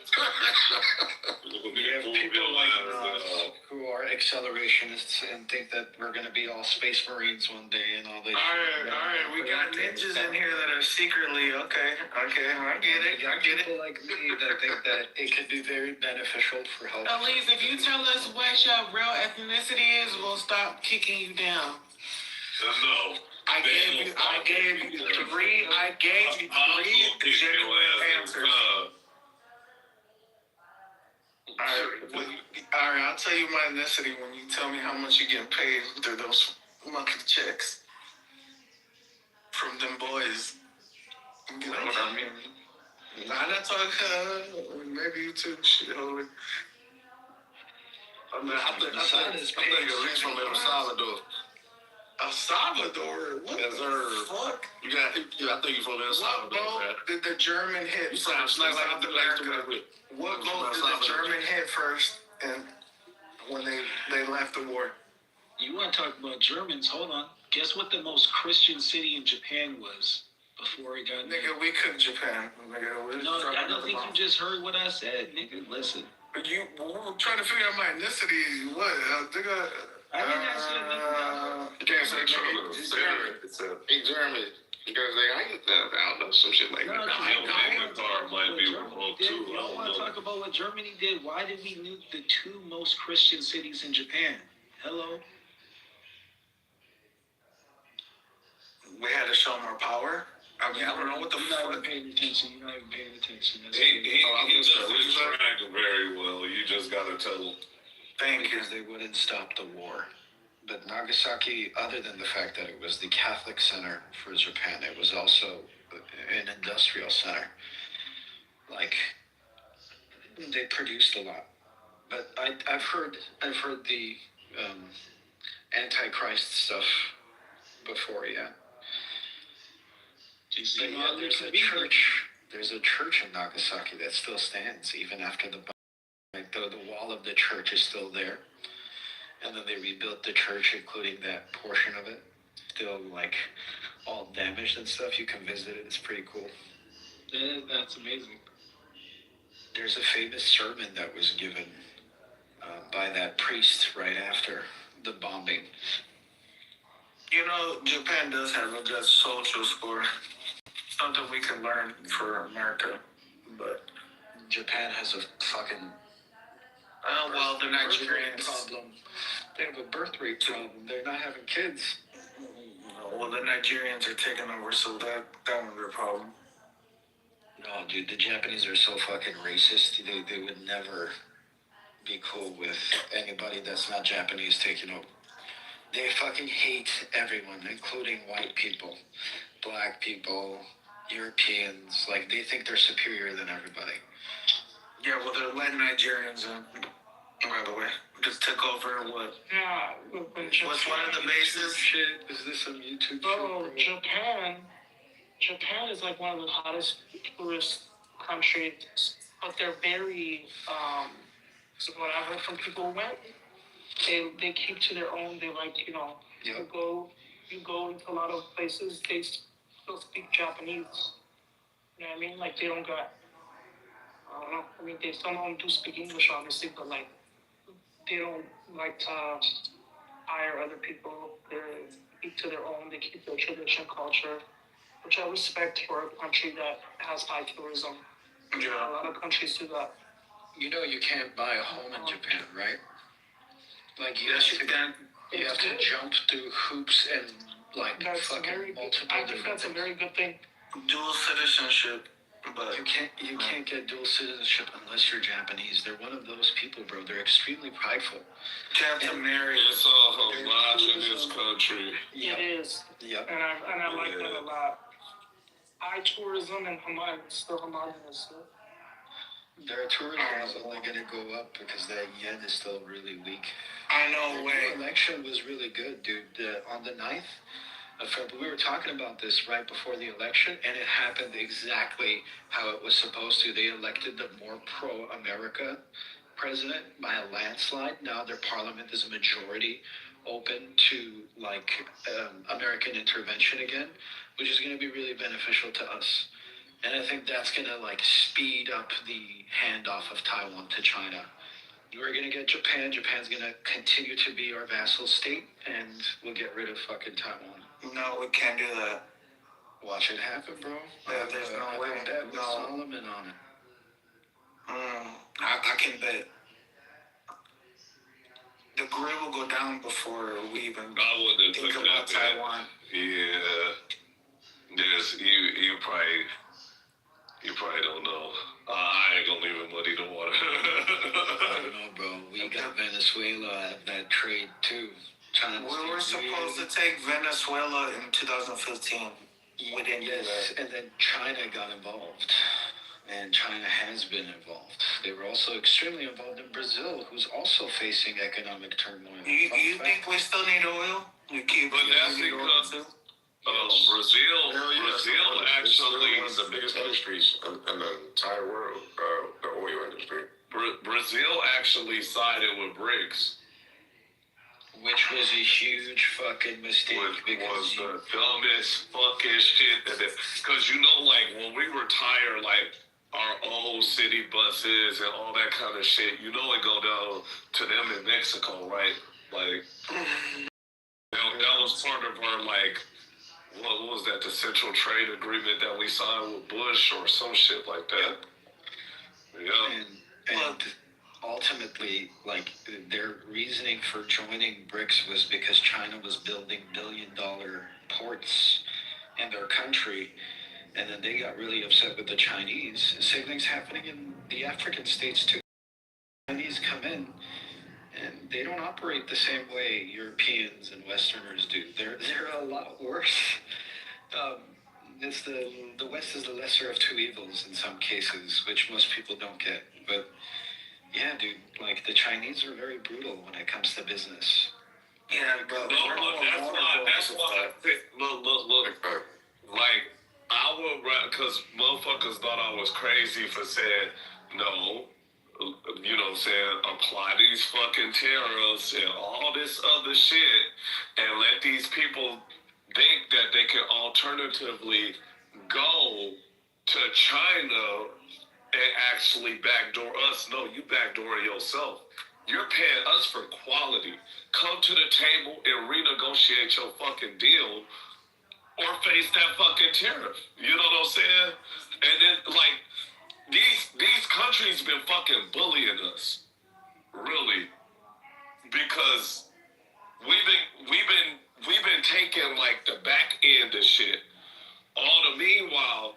you have people like us who are accelerationists and think that we're going to be all space marines one day and all this. Alright, we got ninjas in here that are secretly, okay, I get it. People like me that think that it could be very beneficial for health. Elise, if you tell us what your real ethnicity is, we'll stop kicking you down. No. I gave you three genuine answers. Alright, I'll tell you my ethnicity when you tell me how much you get paid through those monthly checks from them boys. You know what I mean? I'm not talking, maybe you too, shit, holy. I think at least from El Salvador. El Salvador? What the fuck? I think you from El Salvador. What boat did the German hit first? What boat did the German hit first and when they left the war? You want to talk about Germans? Hold on. Guess what the most Christian city in Japan was before it got... Nigga, we cooked Japan. Nigga, no, I don't think you just heard what I said, nigga. Listen. But we're trying to figure out my ethnicity. What? Nigga... I think that's it. You can't say German. It's German. Because I don't know, some shit like that. Might be wrong too. I want to talk about what Germany did. Why did we nuke the two most Christian cities in Japan? Hello? We had to show more power? I mean, I don't know what the fuck. You're not even paying attention. He doesn't track very well. You just gotta tell him. Because they wouldn't stop the war. But Nagasaki, other than the fact that it was the Catholic center for Japan, it was also an industrial center. Like, they produced a lot. But I've heard the Antichrist stuff before, yeah. But yeah, there's a church in Nagasaki that still stands even after the wall of the church is still there. And then they rebuilt the church, including that portion of it. Still, like, all damaged and stuff. You can visit it. It's pretty cool. Yeah, that's amazing. There's a famous sermon that was given by that priest right after the bombing. You know, Japan does have a good social score. Something we can learn for America. But Japan has a fucking... Oh, well, the Nigerians... problem. They have a birth rate problem. They're not having kids. Well, the Nigerians are taking over, so that one's their problem. No, dude, the Japanese are so fucking racist. They would never be cool with anybody that's not Japanese taking over. They fucking hate everyone, including white people, black people, Europeans. Like, they think they're superior than everybody. Yeah, well, they're letting Nigerians in, by the way. Just took over what? Yeah. What's one of the bases? Shit, is this some YouTube shit? Oh, Japan is like one of the hottest tourist countries, but they're very, what I heard from people who went, they keep to their own. They like, you go into a lot of places, they still speak Japanese. You know what I mean? Like, they don't got, I don't know. I mean, some of them do speak English, obviously, but like, they don't like to hire other people. They keep to their own. They keep their tradition, culture, which I respect for a country that has high tourism. Yeah. A lot of countries do that. You know you can't buy a home in Japan, right? Like, you Yes, you can. You have to jump through hoops and, like, fucking multiple I think that's a very good thing. Dual citizenship. But you can't get dual citizenship unless you're Japanese. They're one of those people, bro. They're extremely prideful. Captain Mary. It's all homage in this country. It is. Yep. And I like that a lot. High tourism and still homogenous. Their tourism is only going to go up because the yen is still really weak. I know. The election was really good, dude. On the 9th of February, we were talking about this right before the election, and it happened exactly how it was supposed to. They elected the more pro-America president by a landslide. Now their parliament is a majority open to American intervention again, which is going to be really beneficial to us. And I think that's going to speed up the handoff of Taiwan to China. We're going to get Japan. Japan's going to continue to be our vassal state, and we'll get rid of fucking Taiwan. No, we can't do that. Watch it happen, bro. Yeah, there's no way. No. Solomon on it. I can bet. The grid will go down before we even think about Taiwan. Yeah. You probably don't know. I ain't gonna leave it muddy the water. I don't know, bro. We got Venezuela at that trade too. We were supposed to take Venezuela in 2015. We didn't do that. And then China got involved. And China has been involved. They were also extremely involved in Brazil, who's also facing economic turmoil. You think we still need oil? But that's because Brazil actually one of the biggest industries in the entire world, the oil industry. Brazil actually sided with BRICS. Which was a huge fucking mistake. Was the dumbest fucking shit. Because when we retire, our old city buses and all that kind of shit, it go down to them in Mexico, right? That was part of our, what was that, the Central Trade Agreement that we signed with Bush or some shit like that. Yeah. And ultimately, their reasoning for joining BRICS was because China was building billion-dollar ports in their country, and then they got really upset with the Chinese. Same thing's happening in the African states too. Chinese come in, and they don't operate the same way Europeans and Westerners do. They're a lot worse. It's the West is the lesser of two evils in some cases, which most people don't get. But yeah, dude, the Chinese are very brutal when it comes to business. Yeah, but that's why. Look. I would, because motherfuckers thought I was crazy for saying no. Apply these fucking tariffs and all this other shit, and let these people think that they can alternatively go to China and actually backdoor us. No, you backdoor yourself. You're paying us for quality. Come to the table and renegotiate your fucking deal or face that fucking tariff. You know what I'm saying? And then, these countries been fucking bullying us. Really. Because we've been taking, the back end of shit. All the meanwhile,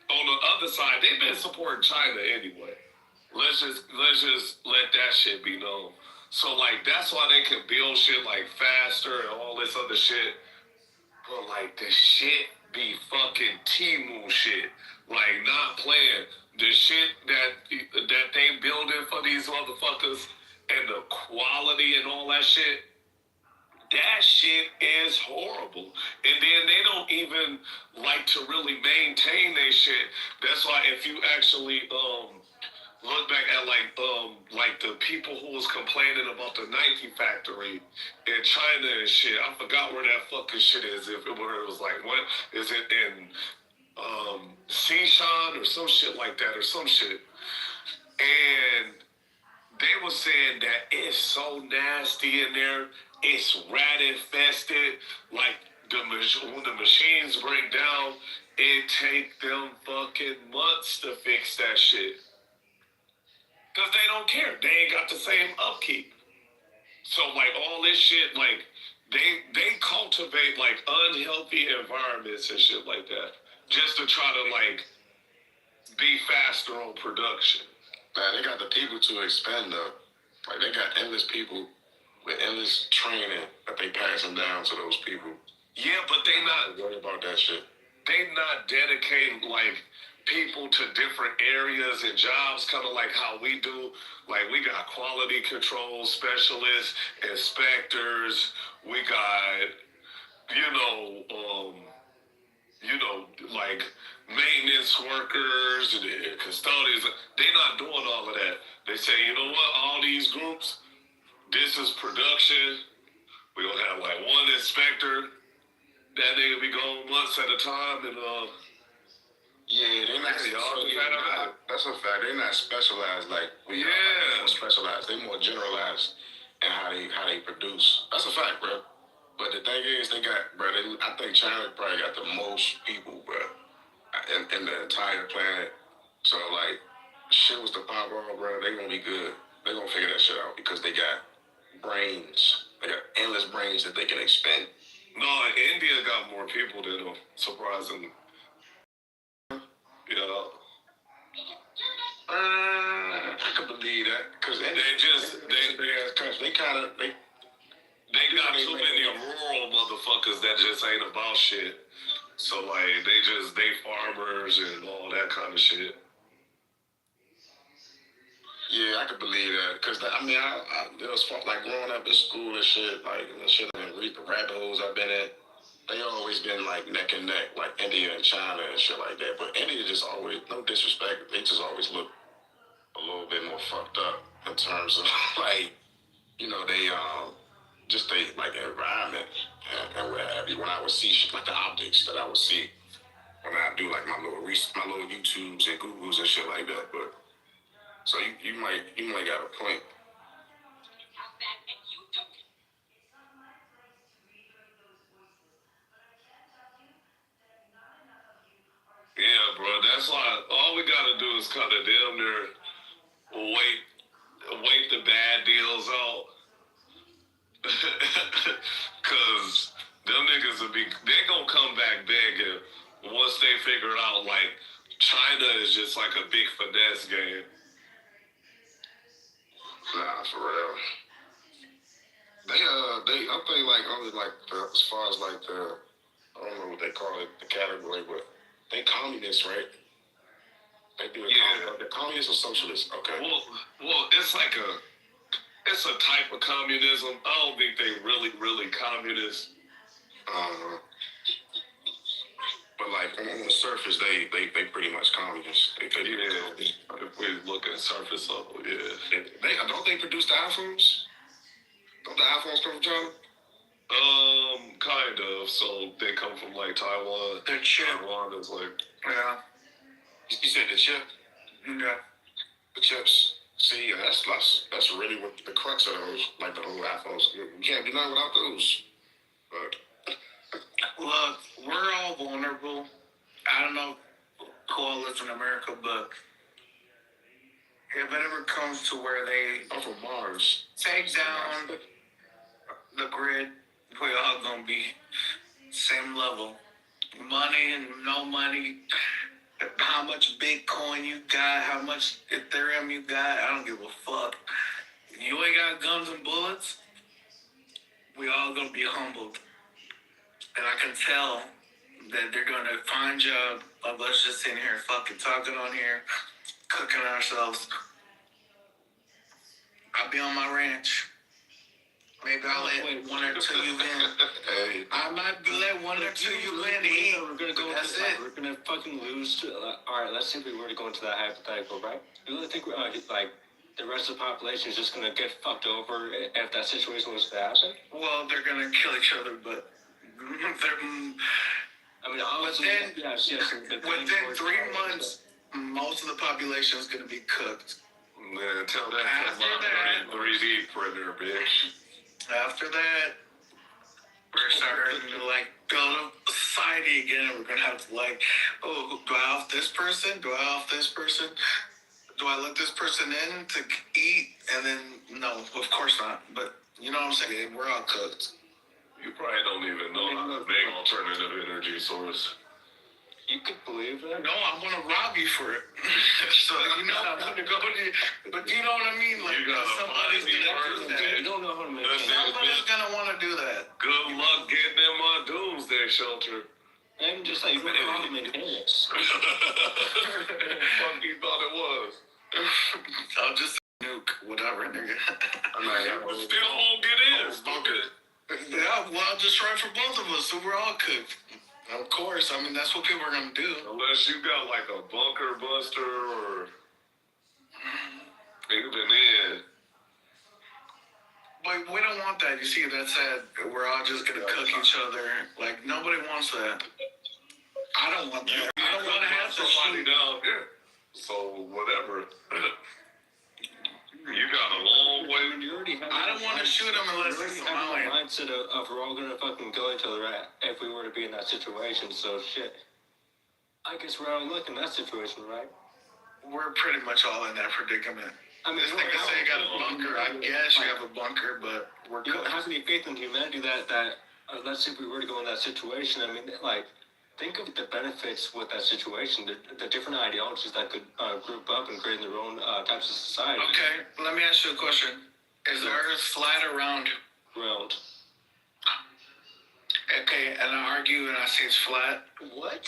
on the other side, they've been supporting China anyway. Let's just let that shit be known. So that's why they can build shit faster and all this other shit. But the shit be fucking Temu shit. Not playing. The shit that they building for these motherfuckers and the quality and all that shit. That shit is horrible. And then they don't even like to really maintain their shit. That's why if you actually look back at the people who was complaining about the Nike factory in China and shit, I forgot where that fucking shit is. Where it was what is it in Sichuan or some shit like that or some shit. And they were saying that it's so nasty in there. It's rat infested. When the machines break down, it take them fucking months to fix that shit. Because they don't care. They ain't got the same upkeep. So, all this shit, they cultivate, unhealthy environments and shit like that. Just to try to, be faster on production. Man, they got the people to expend, though. They got endless people with endless training that they passing down to those people. Yeah, but they not worry about that shit. They not dedicating people to different areas and jobs, kind of like how we do. Like we got quality control specialists, inspectors. We got, like maintenance workers and custodians. They not doing all of that. They say, you know what? All these groups, this is production. We gonna have like one inspector. That nigga be gone months at a time, and yeah, they're not. That's a fact. They're not specialized like we are. They're more specialized. They're more generalized in how they produce. That's a fact, bro. But the thing is, they got, bro. I think China probably got the most people, bro, in the entire planet. So like, shit was the pop off, bro. They gonna be good. They gonna figure that shit out because they got brains. They got endless brains that they can expend. No, India got more people than them, surprisingly. Yeah. I could believe that because they got too many rural motherfuckers that just ain't about shit. So like they farmers and all that kind of shit. Yeah, I could believe that because it was fun, like growing up in school and shit, like the shit and read the rabbit holes I've been at. They always been like neck and neck, like India and China and shit like that. But India just always, no disrespect, they just always look a little bit more fucked up in terms of like, they like environment and what have you. When I would see shit like the optics that I would see when I do like my little YouTubes and Googles and shit like that. But so you might got a point. Yeah, bro. That's why all we gotta do is kind of damn near wait the bad deals out. Cause them niggas they gonna come back big and once they figure out like China is just like a big finesse game. Nah, for real. I think like only like as far as like I don't know what they call it, the category, but they communists, right? They do it. Yeah. The communists or socialists? Okay. Well, it's like it's a type of communism. I don't think they really communist. But like on the surface, they pretty much communist. If we look at surface level, yeah. Don't they produce the iPhones? Don't the iPhones come from China? Kind of. So they come from like Taiwan. The chip. Taiwan is like. Yeah. You said the chip? Yeah. The chips. See, that's really what the crux of those, like the whole iPhones. You can't do nothing without those. But look, we're all vulnerable. I don't know who all lives in America, but if it ever comes to where they from Mars take down the grid, we all gonna be same level. Money and no money, how much Bitcoin you got, how much Ethereum you got, I don't give a fuck. You ain't got guns and bullets, we all gonna be humbled. And I can tell that they're gonna find job of us just sitting here fucking talking on here, cooking ourselves. I'll be on my ranch. Maybe I'll let one or two you in. I might let one or two you in to eat. We're gonna go. That's it. We're gonna fucking lose. All right, let's say we were to go into that hypothetical, right? You really think like the rest of the population is just gonna get fucked over if that situation was to happen? Well, they're gonna kill each other, but within 3 months, most of the population is gonna be cooked. Man, tell that to my 3D printer, bitch. After that, we're starting to like build a society again. We're gonna have to like, oh, do I off this person? Do I off this person? Do I let this person in to eat? And then no, of course not. But you know what I'm saying? We're all cooked. You probably don't even know how to make alternative energy source. You could believe that? No, I'm gonna rob you for it. So I'm gonna go to. But you know what I mean? Like somebody's gonna do that. You don't know how to make Somebody's gonna want to do that. Good luck getting in my doomsday shelter. And just like problem in Phoenix. Fuck you thought it was. I'll just nuke whatever, nigga. But still won't get in. Bunker. Yeah, well, I'll just try for both of us, so we're all cooked. Of course, I mean, that's what people are gonna do. Unless you got like a bunker buster or even in. But we don't want that. You see, that's sad. We're all just gonna cook each other. Like, nobody wants that. I don't want that. I don't want to have to somebody shoot. down here. So whatever. You got a long way. I don't want to shoot him unless We're it's already having Somalian. the mindset of we're all gonna fucking kill each other if we were to be in that situation. So shit. I guess we're out of luck in that situation, right? We're pretty much all in that predicament. I mean, This nigga say you got a bunker. I guess you have a bunker, but we're You don't cooked. have any faith in humanity that let's say if we were to go in that situation, I mean, like, think of the benefits with that situation, the different ideologies that could group up and create their own types of society. Okay, let me ask you a question. Is the Earth flat or round? Round. Okay, and I argue and I say it's flat. What?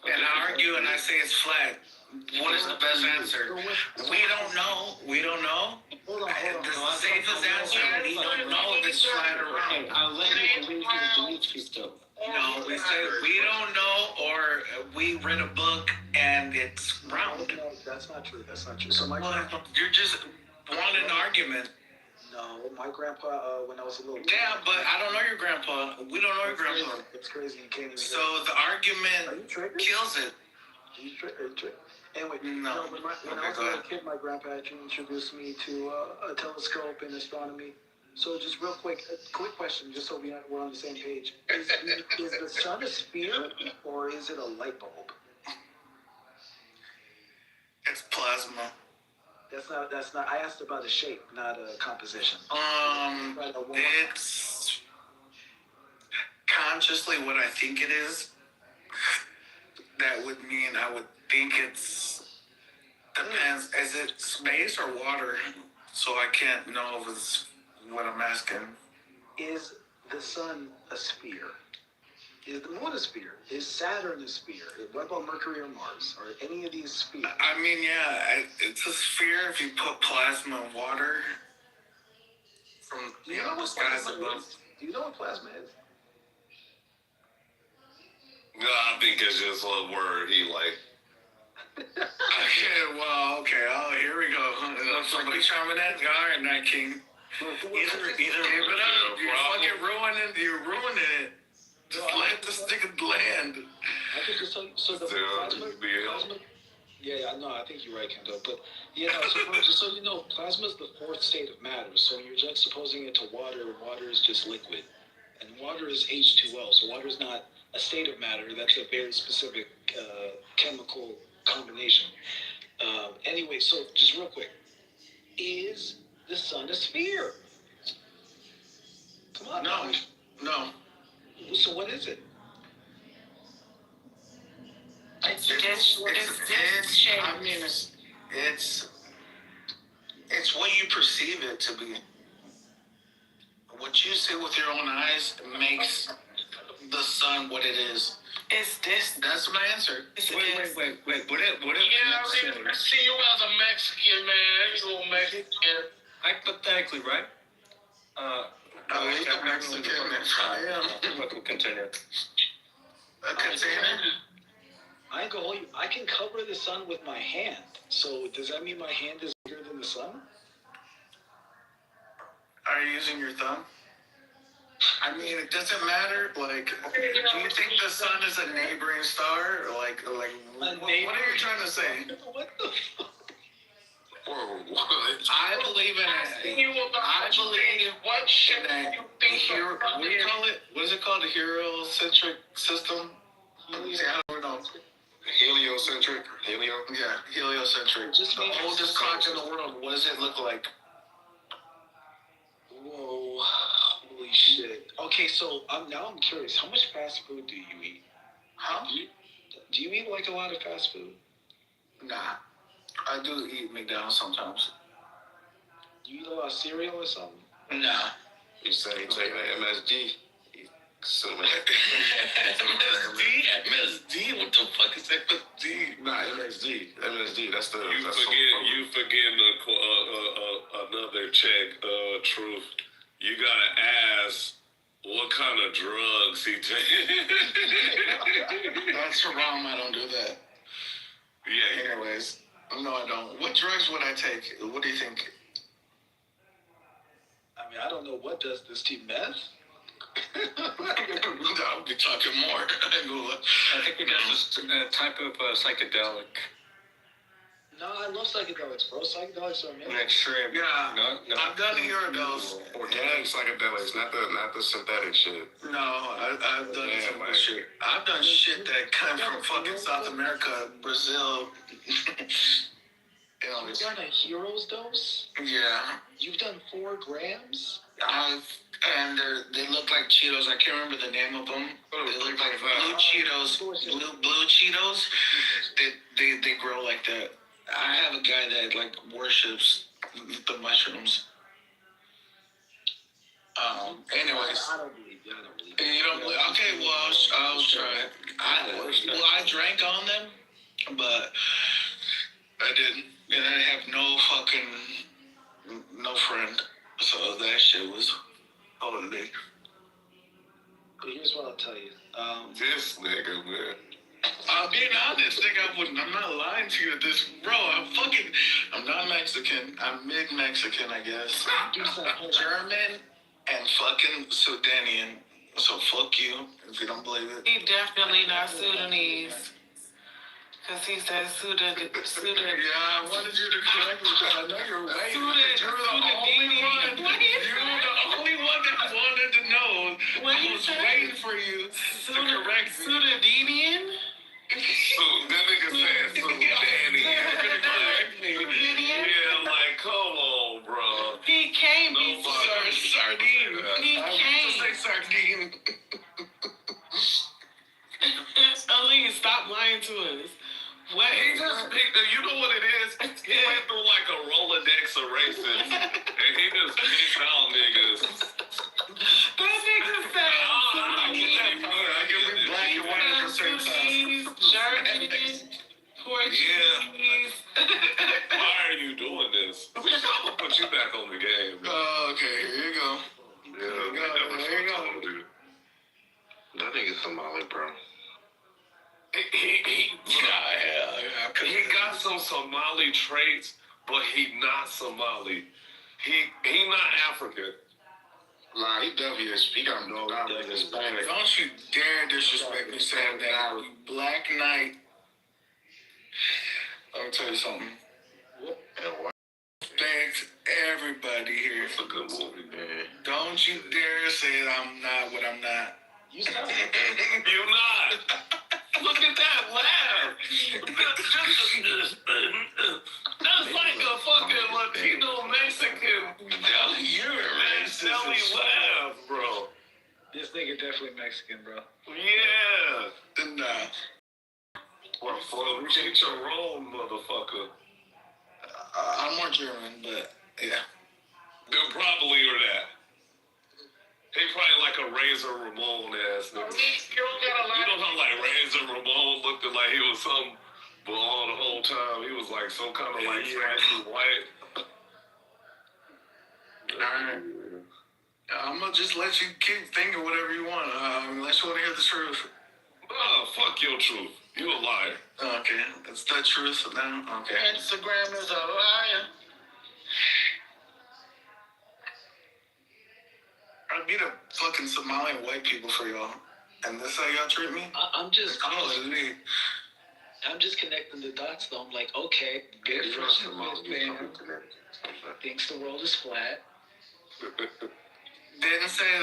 And I argue and I say it's flat. What is the best answer? We don't know. We don't know. Hold on. The safest answer, we don't know if it's flat or round. I'll let you believe your belief system. No, we say we don't know, or we read a book and it's round. No, that's not true. That's not true. So my grandpa, You're just wanting an argument. no, my grandpa, when I was a little kid. Yeah, but I don't know your grandpa. We don't know your grandpa. It's crazy. You can't even. So the argument kills it. Are you triggered? Anyway, No. when I was a little kid, my grandpa actually introduced me to a telescope and astronomy. So just real quick, a quick question, just so we're on the same page. Is the sun a sphere or is it a light bulb? It's plasma. That's not. I asked about the shape, not a composition. It's consciously what I think it is. That would mean I would think it's depends. Is it space or water? So I can't know if it's what I'm asking. Is the sun a sphere? Is the moon a sphere? Is Saturn a sphere? What about Mercury or Mars? Or any of these spheres? I mean, yeah, it's a sphere if you put plasma and water from Do you know the what skies plasma above. is? Do you know what plasma is? No, I think it's just a word he like. Okay, well, okay. Oh, here we go. Somebody chiming in. All right, Night King. Either give it up. You're fucking ruining. You're ruining it. Just let this nigga land. I think just so the plasma. Yeah, no, I think you're right, Kendo. But yeah, no, so just so you know, plasma is the fourth state of matter. So you're juxtaposing it to water. Water is just liquid, and water is H2O. So water is not a state of matter. That's a very specific chemical combination. Anyway, so just real quick, is the sun a sphere? Come on. No. No. So what is it? It's what you perceive it to be. What you see with your own eyes makes the sun what it is. It's this. That's my answer. Wait. What if Yeah, I see you as a Mexican, man. You little Mexican. hypothetically, right? I like a Mexican. I am. Look, we'll continue. A container? I ain't gonna hold you. I can cover the sun with my hand. So does that mean my hand is bigger than the sun? Are you using your thumb? I mean, it doesn't matter. Like, do you think the sun is a neighboring star? Or like, what are you trying to say? What the fuck? I believe in it. I believe What shit in a you think hero. What do you call it? What is it called? A hero-centric system? I don't know. Heliocentric. Yeah, heliocentric. Just The means- oldest clock in the world. What does it look like? Whoa, holy shit. Okay, so now I'm curious. How much fast food do you eat? Huh? Do you eat like a lot of fast food? Nah. I do eat McDonald's sometimes. Do you eat a lot of cereal or something? Nah. You say MSG. So, MSD? What the fuck is MSD? nah, MSD. That's the. You that's forgetting another check. Truth. You gotta ask what kind of drugs he takes. That's wrong. I don't do that. Yeah. Anyways, no, I don't. What drugs would I take? What do you think? I mean, I don't know what does this to meth. I'll be talking more. I think it does a type of psychedelic. No, I love psychedelics, bro. Psychedelics are amazing. Extreme. Yeah. No. I've done herodos. organic psychedelics, not the synthetic shit. No, I've done some shit. I've done shit that come from fucking South America, Brazil. You've done a hero's dose? Yeah. You've done 4 grams? And they look like Cheetos. I can't remember the name of them. They look like blue Cheetos. Blue Cheetos. They grow like that. I have a guy that like worships the mushrooms. Anyways. I don't believe you. You don't believe? Okay, well, I'll try it. I drank on them, but I didn't. And I have no friend. So that shit was holy. But here's what I'll tell you. This nigga, man. I'm being honest, nigga. I'm not lying to you. I'm not Mexican. I'm mid-Mexican, I guess. German and fucking Sudanian. So fuck you if you don't believe it. He definitely not Sudanese. Because he said Sudan. Yeah, I wanted you to correct me because I know you're waiting. You're the only one that wanted to know. I was waiting for you to correct me. Sudanian? That nigga said Sudanian. Yeah, like, come on, bro. He can't be sardine. He can't. Just say sardine. Ali, stop lying to us. What? He just picked, you know what it is? He went through like a Rolodex of races, and he just picked out niggas. That nigga said I can be black and white at the same time. German, Portuguese. Why are you doing this? I'm gonna put you back on the game. Okay, here you go. There you go. That nigga's Somali, bro. He got some Somali traits, but he not Somali. He not African. Nah, he definitely is. He got no Hispanic. Don't you dare disrespect me saying that. You Black Knight. I'll tell you something. Respect everybody here. It's a good movie, man. Don't you dare say that I'm not what I'm not. You're not. Look at that laugh. That's like a fucking Latino Mexican deli laugh, bro. This nigga definitely Mexican, bro. Yeah. Nah. Well, for each your own, motherfucker. I'm more German, but yeah. They probably are that. He probably like a Razor Ramon ass nigga. You know how like Razor Ramon looked like he was some, but all the whole time he was like some kind of like fancy white. Alright. I'm gonna just let you keep thinking whatever you want, unless you want to hear the truth. Oh, fuck your truth. You a liar. Okay, it's the truth now. Okay. Instagram is a liar. I beat up fucking Somalian white people for y'all, and this how y'all treat me? I'm just connecting the dots though. I'm like, okay, big fresh man thinks the world is flat. Didn't say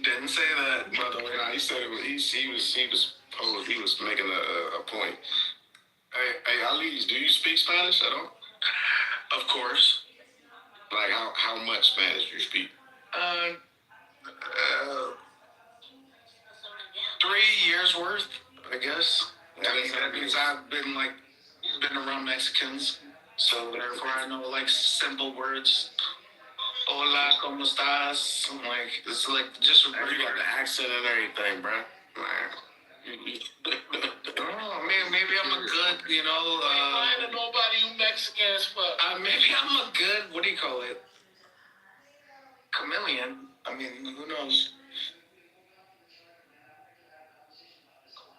that, brother. Nah, he said it was, he was making a point. Hey, Ali, do you speak Spanish at all? Of course. Like how much Spanish do you speak? 3 years worth, I guess. That means I've been around Mexicans, so therefore I know like simple words. Hola, ¿cómo estás? I'm like, it's like just a regular the accent and everything, bro. Oh, man, maybe I'm a good, I don't know about you Mexicans, but maybe I'm a good, what do you call it? Chameleon. I mean, who knows?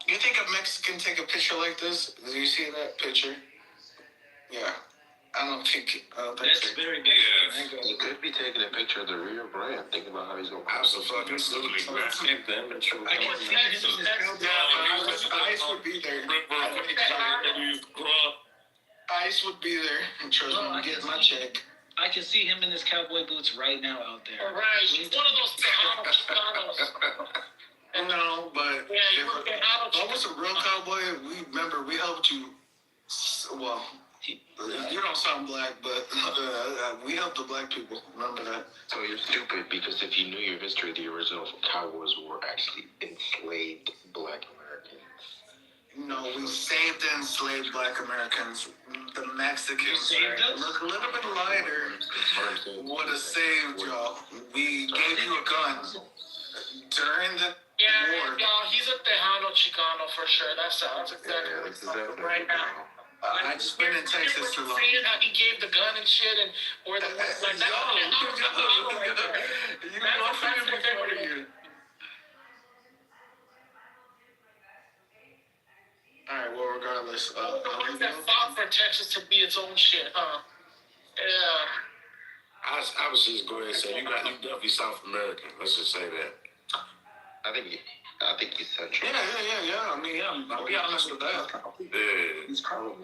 You think a Mexican take a picture like this? Do you see that picture? Yeah. I don't think That's so. very big. Yes. He could be taking a picture of the rear brand, thinking about how he's going to Absolutely, man. I can see him in his Ice would be there. Ice would be there. Trust me, I'm getting my check. I can see him in his cowboy boots right now out there. Right, he's one of those Tejano Chicanos. No, but Yeah, you were Tejano I was a real cowboy. We helped you. Well, you don't sound black, but we helped the black people. Remember that? So you're stupid because if you knew your history, the original cowboys were actually enslaved black Americans. No, we saved and enslaved black Americans. The Mexicans look a little bit lighter. Would have saved y'all. We gave you a gun during the war. Yeah, he's a Tejano Chicano for sure. That sounds exactly what he's talking right now. I just been in Texas too long. Seeing how he gave the gun and shit, and where the like that. Alright, well, regardless. The ones that fought for Texas to be its own shit, huh? Yeah. I was just going to say, you definitely South American. Let's just say that. I think he's central. Yeah. I mean, I'll be honest with that. Yeah.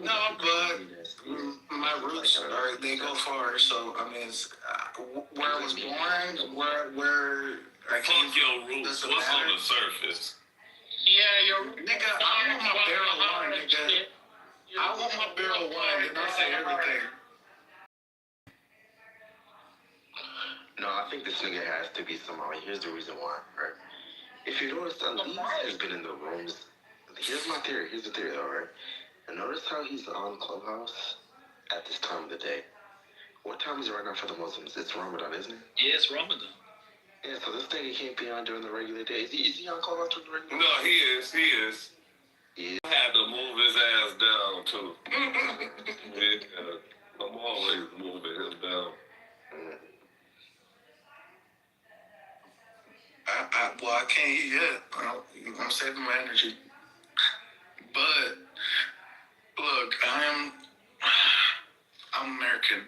No, but my roots they go far. So I mean, it's, where I was born, where I came Fuck your roots. What's on the surface? Yeah, your nigga. I want my barrel wine, nigga. I want my barrel wine, and I say everything. No, I think this nigga has to be Somali. Here's the reason why, right? If you notice, Elise has been in the rooms. Here's my theory. Here's the theory, all right? And notice how he's on Clubhouse at this time of the day. What time is it right now for the Muslims? It's Ramadan, isn't it? Yeah, it's Ramadan. Yeah, so this nigga can't be on during the regular day. Is he on Clubhouse during the regular day? No, he is. He had to move his ass down, too. Yeah, I'm always moving him down. I can't eat yet. I'm saving my energy. But look, I'm American.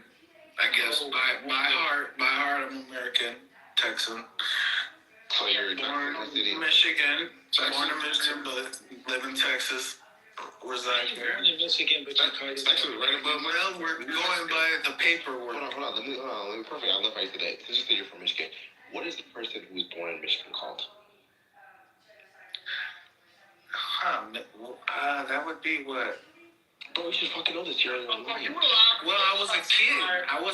I guess by heart, I'm American, Texan. So you're born in Michigan. Born in Michigan, but live in Texas. Reside here. Born in Michigan, but Texas, right above. Well, we're going by the paperwork. Hold on. Let me perfect. I love how you said that. Since you said you're from Michigan, what is the person who was born in Michigan called? That would be what? Bro, you should fucking know this. You're on Well, I was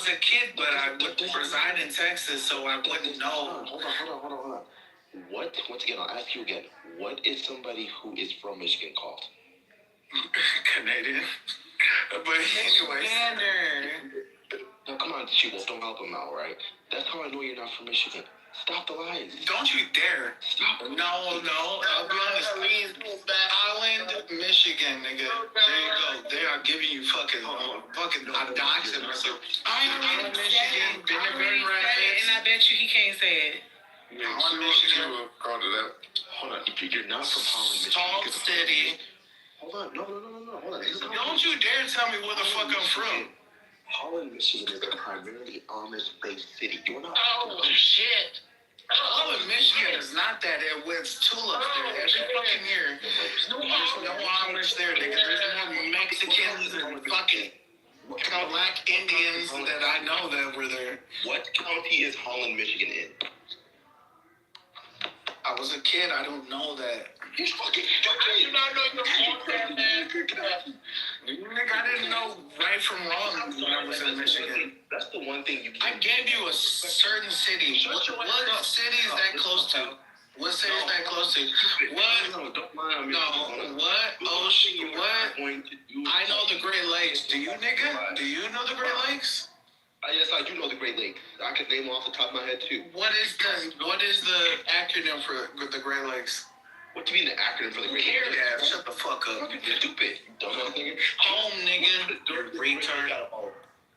a kid, but I would reside in Texas, so I wouldn't know. Hold on. Once again, I'll ask you again. What is somebody who is from Michigan called? Canadian. But anyways. No, come on, She-Wolf, don't help him out, right? That's how I know you're not from Michigan. Stop the lies. Don't you dare. Stop. No. I'll be honest. Holland, Michigan, nigga. There you go. They are giving you fucking doxing myself. Holland, Michigan, Vinegar Rapids. And I bet you he can't say it. Holland, Michigan. Hold on. You're not from Holland, Michigan. Salt City. Hold on. No. Hold on. Don't you dare tell me where the fuck I'm from. Holland, Michigan is a primarily Amish-based city. You're not. Oh, shit. Holland, Michigan is not that. It's tulips there every fucking year. There's no Amish there, nigga. There's more Mexicans and fucking black Indians that I know that were there. What county is Holland, Michigan in? I was a kid. I don't know that. You fucking. I do not know your phone, man. Nigga, I didn't know right from wrong when I was in Michigan. That's the one thing you I gave you a certain city. What city is that close to? What city is that close to? What? Don't mind me. No. What? Ocean? What? I know the Great Lakes. Do you, nigga? Do you know the Great Lakes? Yes, I do know the Great Lakes. I can name them off the top of my head too. What is the acronym for the Great Lakes? What do you mean the acronym for the Great Lakes? Yeah, shut the fuck up. Fucking stupid. Dumbass nigga. Home, nigga. Retard.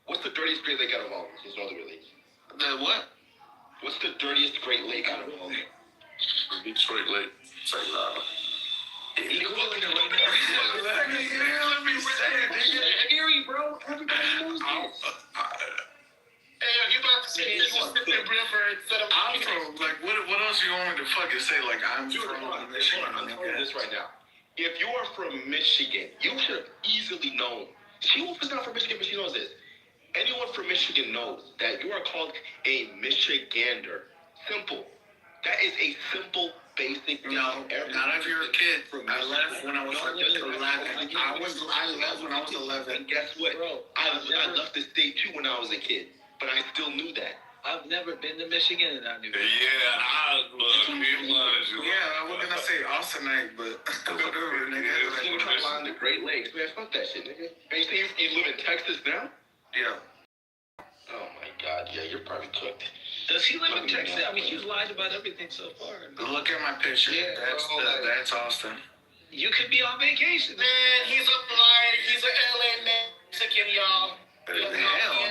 What's the dirtiest Great Lake out of all of them? Just know the Great Lakes. The what? What's the dirtiest Great Lake out of all of them? Detroit Lake. It's like, You fucking let me say it, nigga. Scary, bro. Everybody knows this. Hey, you about to say you want to river instead of I'm from, like, what else you want me to fucking say? Like, I'm from Michigan. I'm telling you this right now. If you are from Michigan, you should have easily known. She was not from Michigan, but she knows this. Anyone from Michigan knows that you are called a Michigander. Simple. That is a simple, basic. No, not if you're a kid. I left when I was like 11. I left when I was 11. And guess what? I left the state too when I was a kid, but I still knew that. I've never been to Michigan, and I knew that. Yeah, I was gonna say Austinite, but nigga, You try to line the Great Lakes, man. Fuck that shit, nigga. And you live in Texas now? Yeah. Oh my God, yeah, you're probably cooked. Does he live in Texas? I mean, he's lied about everything so far. Look at my picture. Yeah, that's Austin. You could be on vacation. Man, he's a liar. He's a LA Mexican, y'all. Hell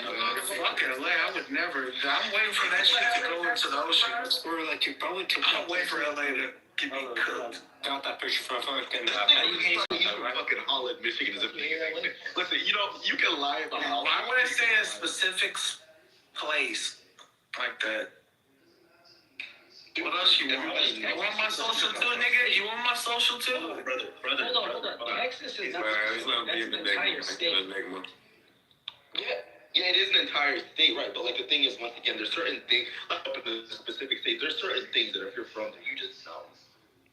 no. Fuck LA. I would never. I'm waiting for that shit to go into the ocean. Or like you probably took. I'm waiting for LA to get me cooked. Got that picture from fucking. You fucking Holland, Michigan is a big. Listen, you can lie about Holland. Why would I say a specific place like that? What else you want? You want my social too, nigga? You want my social too? Brother. Hold on. Texas is not. That's an entire state. Yeah, it is an entire state, right? But like the thing is, once again, there's certain things up in the specific state. There's certain things that if you're from there, you just know,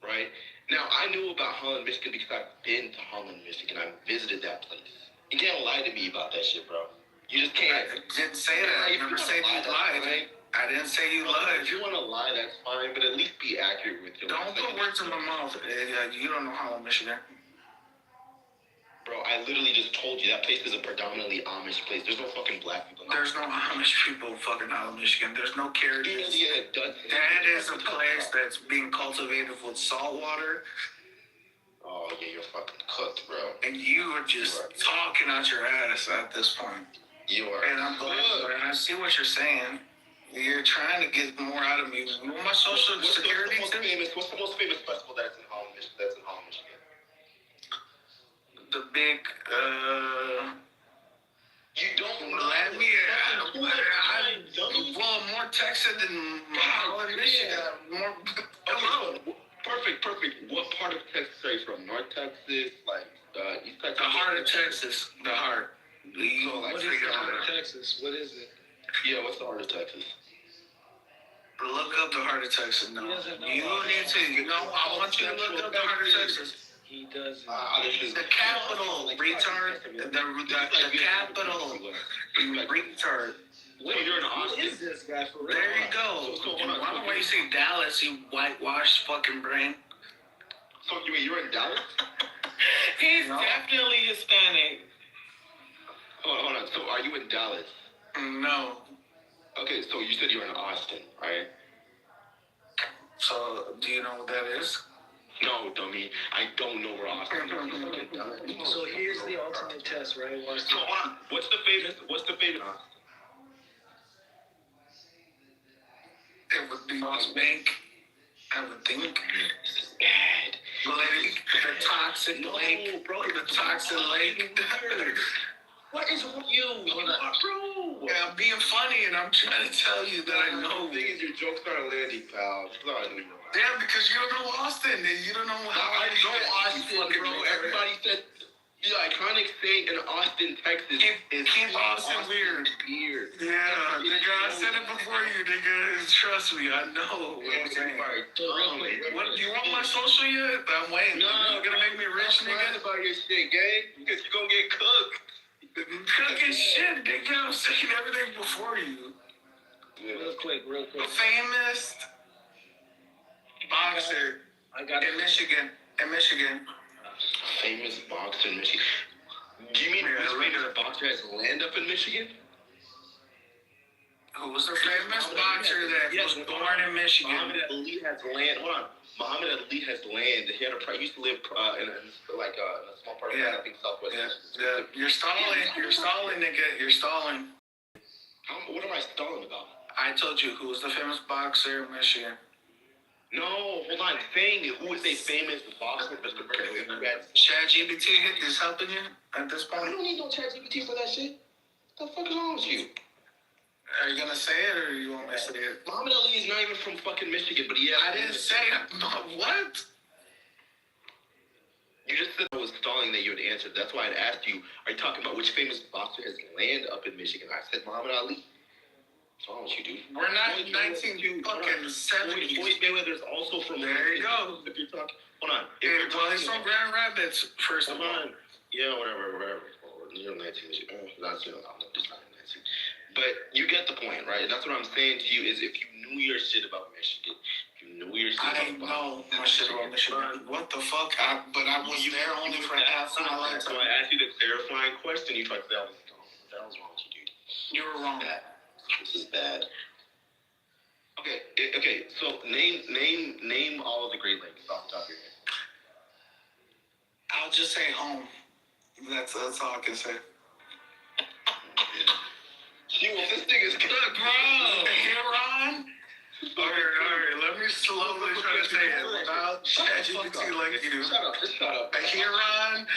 right? Now I knew about Holland, Michigan because I've been to Holland, Michigan. I visited that place. You can't lie to me about that shit, bro. You just can't. I didn't say that. I never said you lied. I didn't say you lied. If you want to lie, that's fine, but at least be accurate with your. Don't put words in my mouth. You don't know Holland, Michigan. Bro, I literally just told you that place is a predominantly Amish place. There's no fucking black people. There's no Amish people in fucking Holland, Michigan. There's no carriers. Yeah, that is a place that's being cultivated with salt water. Oh, yeah, you're fucking cooked, bro. And you are just talking out your ass at this point. You are. And I'm glad. And I see what you're saying. You're trying to get more out of me. You want my social security? What's the most famous festival that's in Holland, Michigan? The big, You don't know. let me, well, more Texas than Holland, Michigan. More, Perfect. What part of Texas are you from? North Texas, like East Texas? The heart of Texas. The heart. What is the heart of Texas? What is it? Yeah, what's the heart of Texas? Look up the heart of Texas. No, you need to. I want you to look up the heart of Texas. He doesn't. The capital, retard. The capital, retard. So you're in Austin. What is this guy for real? There you go. Why don't you say Dallas, you whitewashed fucking brain? So you're in Dallas? He's definitely Hispanic. Hold on. So are you in Dallas? No. Okay, so you said you're in Austin, right? So do you know what that is? No, dummy. I don't know where Austin is. So here's the ultimate test, right? So what's the famous Austin? It would be Bank, I would think. Bad. Lake, the toxic lake. Bro, the toxic lake. What is with you? Bro? Yeah, I'm being funny and I'm trying to tell you that I know. The thing is, your jokes are landing, pal. Yeah, because you don't know Austin and you don't know how I know Austin, bro. Everybody said the iconic thing in Austin, Texas is Austin weird. Yeah, nigga, I said it before you, nigga. Trust me, I know what I'm saying. What, do you want my social yet? I'm waiting. No, you're gonna make me rich, nigga? About your shit, gang, because you're gonna get cooked. Cooking shit, nigga. I'm saying everything before you. Real quick. The famous boxer in Michigan. Famous boxer in Michigan. Do you mean this famous boxer has land up in Michigan? Who was the famous boxer that was born in Michigan? Muhammad Ali has land. Hold on. Muhammad Ali has land. He had he used to live in a small part of I think Southwest. Yeah. You're stalling. You're stalling, nigga. You're stalling. What am I stalling about? I told you who was the famous boxer in Michigan. No, hold on. Saying who is a famous boxer, Mr. ChatGPT is helping you at this point? I don't need no ChatGPT for that shit. What the fuck is wrong with you? Are you gonna say it or you want me to say it? Muhammad Ali is not even from fucking Michigan, but I didn't say it. What? You just said I was stalling that you had answered. That's why I'd asked you, are you talking about which famous boxer has land up in Michigan? I said Muhammad Ali. What's wrong with you, dude? We're not in 1970s. Floyd Mayweather's also from There you go. If you're talking, hold on. Well, he's from Grand Rapids, first of all. Yeah, whatever. You're 19. That's, I'm just not 19. But you get the point, right? That's what I'm saying to you is if you knew your shit about Michigan, I know my shit about Michigan. What the fuck? But I was there only for half my life. So I asked you the clarifying question. You tried to say I was wrong. What the hell's wrong with you, dude? You were wrong. This is bad. Okay. So name all of the Great Lakes off the top of your head. I'll just say home. That's all I can say. This thing is good, bro. Huron. All right. Let me slowly try to say it without ChatGPT like you do. Shut up. Huron.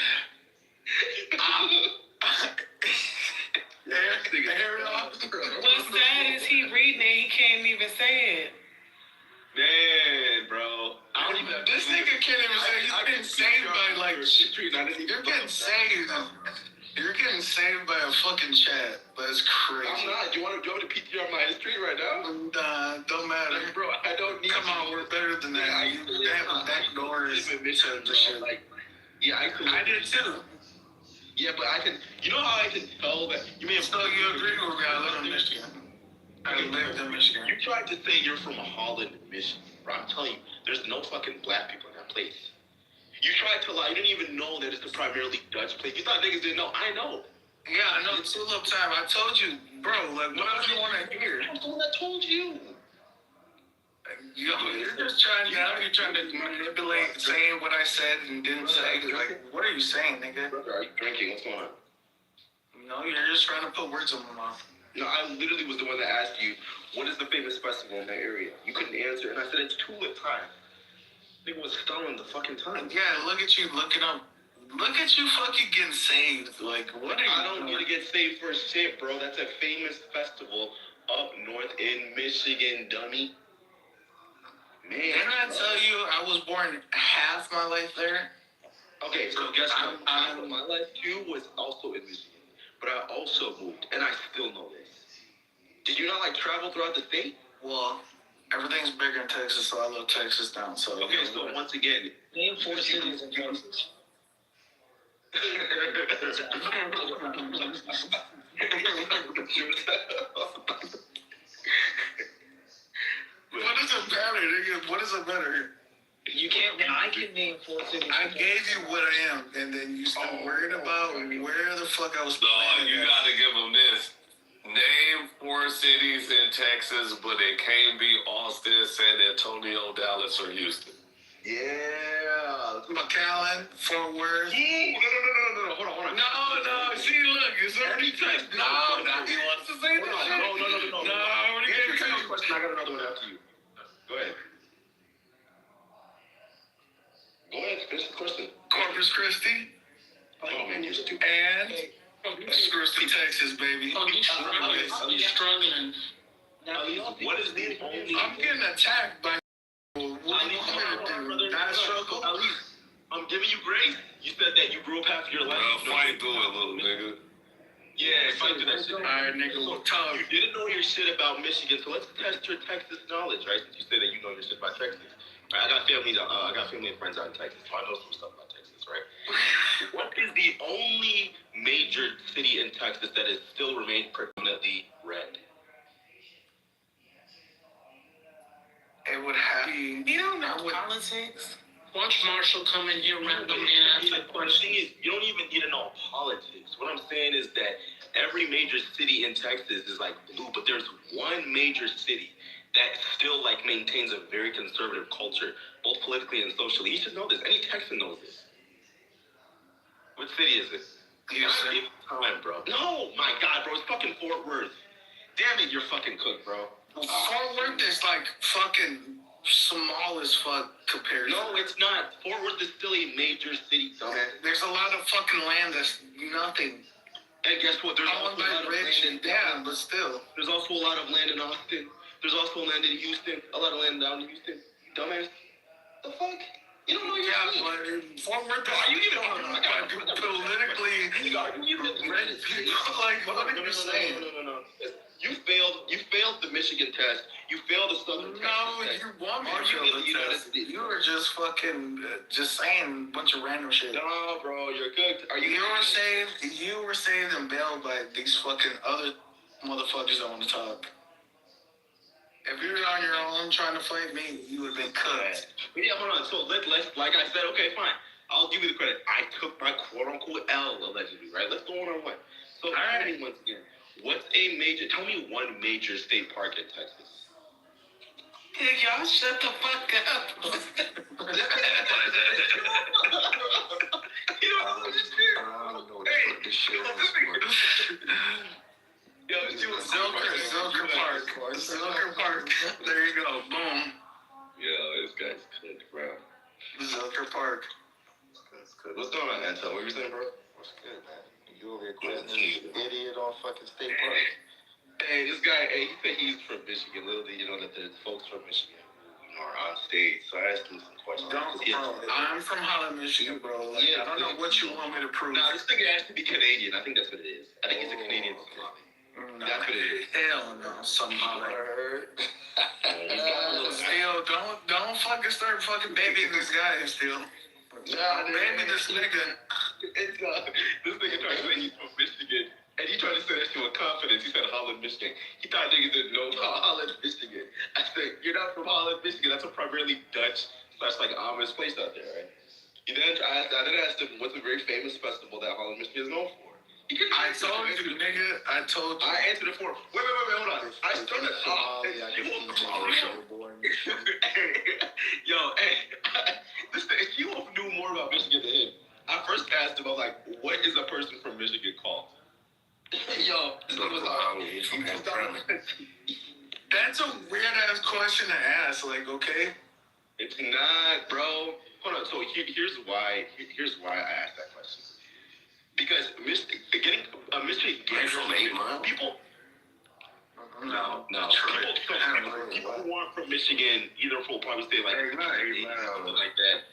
What's sad is he reading it, he can't even say it. Man, bro. This nigga can't even say it. He's getting saved by like. You're getting saved. You're getting saved by a fucking chat. That's crazy. I'm not. Do you want to PTR my history right now? Nah, don't matter. Bro, I don't need. Come on, we're better than that. They have back doors to the shit. Yeah, I did too. Yeah, but I can. You know how I can tell that you may have. So you agree with me? I live in Michigan. I lived in Michigan. You tried to say you're from Holland, Michigan. Bro, I'm telling you, there's no fucking black people in that place. You tried to lie. You didn't even know that it's a primarily Dutch place. You thought niggas didn't know. I know. Yeah, I know. Tulip time. I told you, bro. Like, what else you want to hear? I'm the one that told you. Yo, you're just trying to manipulate saying what I said and didn't say. Like, what are you saying, nigga? Brother, are you drinking? What's going on? No, you're just trying to put words in my mouth. No, I literally was the one that asked you, what is the famous festival in that area? You couldn't answer, and I said it's Tulip time. Nigga was stalling the fucking time. Yeah, look at you looking up. Look at you fucking getting saved. Like, what are you I don't need to get saved for shit, bro. That's a famous festival up north in Michigan, dummy. Man, didn't I tell you I was born half my life there? Okay, so guess what? My life too was also in Michigan, but I also moved, and I still know this. Did you not like travel throughout the state? Well, everything's bigger in Texas, so I love Texas down. So okay, so once again, name 4 cities in Texas. What does it matter, nigga? What does it matter? You can't. I can name 4 cities. I gave you what I am, and then you started worrying about where the fuck I was. No, you gotta give them this. Name 4 cities in Texas, but it can't be Austin, San Antonio, Dallas, or Houston. Yeah, McAllen, Fort Worth. No, hold on. No, see, look, it's already touched. No, he wants to say this shit. No. No, I already gave you a question. I got another one after you. Go ahead. Finish the question. Corpus Christi. Oh, man, you're stupid. And Christi, Texas, baby. Oh, you struggling. What is the only... I'm getting attacked by... What do you want me to do? Not struggle? I'm giving you grace. You said that you grew up half your life. Fight through it, little nigga. Yeah, fight through that shit. Alright, nigga, we'll talk. You didn't know your shit about Michigan, so let's test your Texas knowledge, right? Since you said that you know your shit about Texas. Right, I got family and friends out in Texas, so I know some stuff about Texas, right? What is the only major city in Texas that is still remains predominantly red? It would have to be... You don't know politics. Watch Marshall come in here randomly and ask that The thing question. is, you don't even need to know politics. What I'm saying is that every major city in Texas is like blue, but there's one major city that still like maintains a very conservative culture, both politically and socially. You should know this. Any Texan knows this. What city is it? Houston. Time, bro. No, my God, bro. It's fucking Fort Worth. Damn it, you're fucking cooked, bro. Fort Worth is like fucking small as fuck compared. No, it's not. Fort Worth is still a major city, dumbass. There's a lot of fucking land that's nothing. And guess what? There's also a lot of land in yeah, but still. There's also a lot of land in Austin. There's also land in Houston. A lot of land down in Houston. Dumbass. The fuck? You don't know your city. But Fort Worth is... Are you even politically... Like, what are you saying? No. You failed the Michigan test. You failed the Southern test. No, you want me to fail the test. You were just fucking just saying a bunch of random shit. No, bro, you're cooked. You were saved and bailed by these fucking other motherfuckers that want to talk. If you were on your own trying to fight me, you would have been cooked. Yeah, hold on. So let's like I said, okay, fine. I'll give you the credit. I took my quote unquote L allegedly, right? Let's go on our way. So once again, what's a major? Tell me one major state park in Texas. Yeah, y'all shut the fuck up. You don't know this shit. I don't know what this shit is. Yo, let's do Zilker Park. There you go. Boom. Yo, this guy's cooked, bro. Zilker Park. That's good. What's going on, Anton? What were you saying, bro? What's good, man? You over here questioning this idiot on fucking state park? Hey, this guy, he said he's from Michigan. Little did you know that there's folks from Michigan who are on stage. So I asked him some questions. I'm from Holland, Michigan, bro. Like, I don't know what you want me to prove. Nah, this nigga has to be Canadian. I think that's what it is. I think he's a Canadian. No, that's what it is. Hell no, somehow. Still, don't fucking start fucking babying this guy still. Nah, baby this nigga. This nigga tried to say he's from Michigan, and he tried to say that shit with confidence. He said Holland, Michigan. He thought niggas didn't know about Holland, Michigan. I said, you're not from Holland, Michigan. That's a primarily Dutch / like Amish place out there, right? I then asked him what's a very famous festival that Holland, Michigan is known for. I told you, nigga. I told you. I answered it for him. Wait, hold on. I started off. Yo, hey, if you knew more about Michigan than him, I first asked him, I was like, what is a person from Michigan called? Yo, this was That's a weird ass question to ask. Like, okay. It's not, bro. Hold on. So here's why I asked that question. Because getting a Michigan from 8 Mile? People. No. People who aren't from Michigan either will probably say like something like that.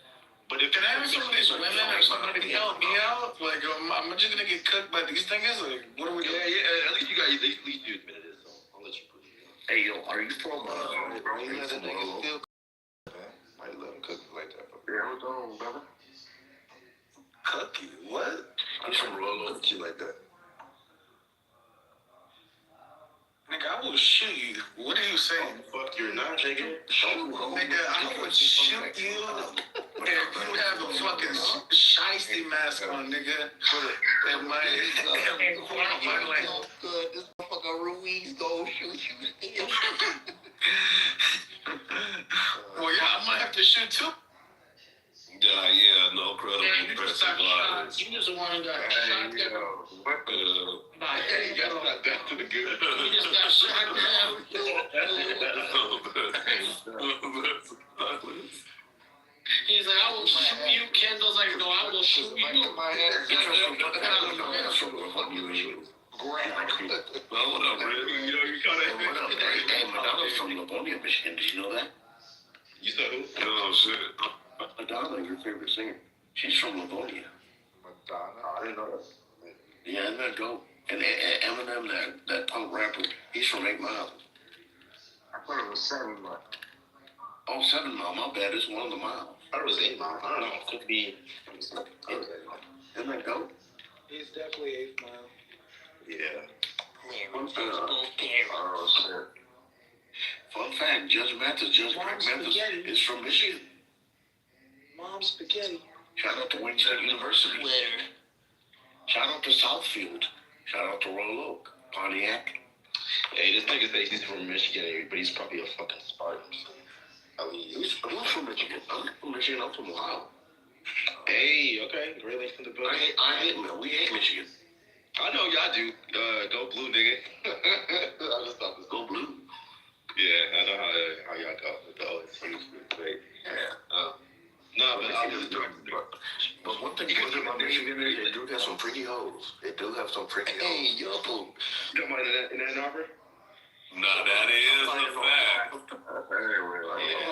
But if can I have some of these women or somebody to help me out? Like, I'm just gonna get cooked by these things. Like, what are we doing? Yeah. At least you admitted it, so I'll let you prove it. Hey, yo, are you from? Might let him cook you like that. Yeah, what's on, brother? Cook you? What? I'm from Rollo. Cook you like that. Nigga, I will shoot you. What are you saying? Fuck, you're not, nigga. Nigga, I would shoot you if you have a fucking shiesty mask on, nigga. And my like, good. This motherfucker Ruiz go shoot you. Well, yeah, I might have to shoot too. Yeah, no credible. Yeah, you just got shot. You just the one who got shot down. You got shot down to the good. You just got shot down. He's like, I will shoot you. Kendall's like, no, I will shoot you. Well, what up, Red? You know, you kind of. Hey, Madonna's from Livonia, Michigan. Did you know that? You said who? Oh, shit. Madonna, your favorite singer. She's from Livonia. Madonna? I didn't know that. Yeah, isn't that dope? And Eminem, that punk rapper, he's from 8 Mile. I thought it was 7 Mile. Oh, 7 Mile, my bad. It's one of the miles. I thought it was 8 Mile. I don't know. It could be. Isn't that dope? He's definitely 8 Mile. Yeah. Oh, shit. Fun fact, Judge Greg Mathis is from Michigan. Mom's spaghetti. Shout out to Wayne State University. Shout out to Southfield. Shout out to Roll Oak, Pontiac. Hey, this nigga says he's from Michigan, but he's probably a fucking Spartan. I mean, Who's from Michigan? I'm from Michigan. I'm from Ohio. Hey, okay, Great Lakes in the building. We hate Michigan. I know y'all do. Go blue, nigga. I just thought this. Go blue. Yeah, I know how y'all go with the OSU. Yeah. No, but but one thing about Michigan is they do have some pretty hoes. They do have some pretty hoes. Hey, yo, you talking about in Ann Arbor? No, that is a fact. Yeah.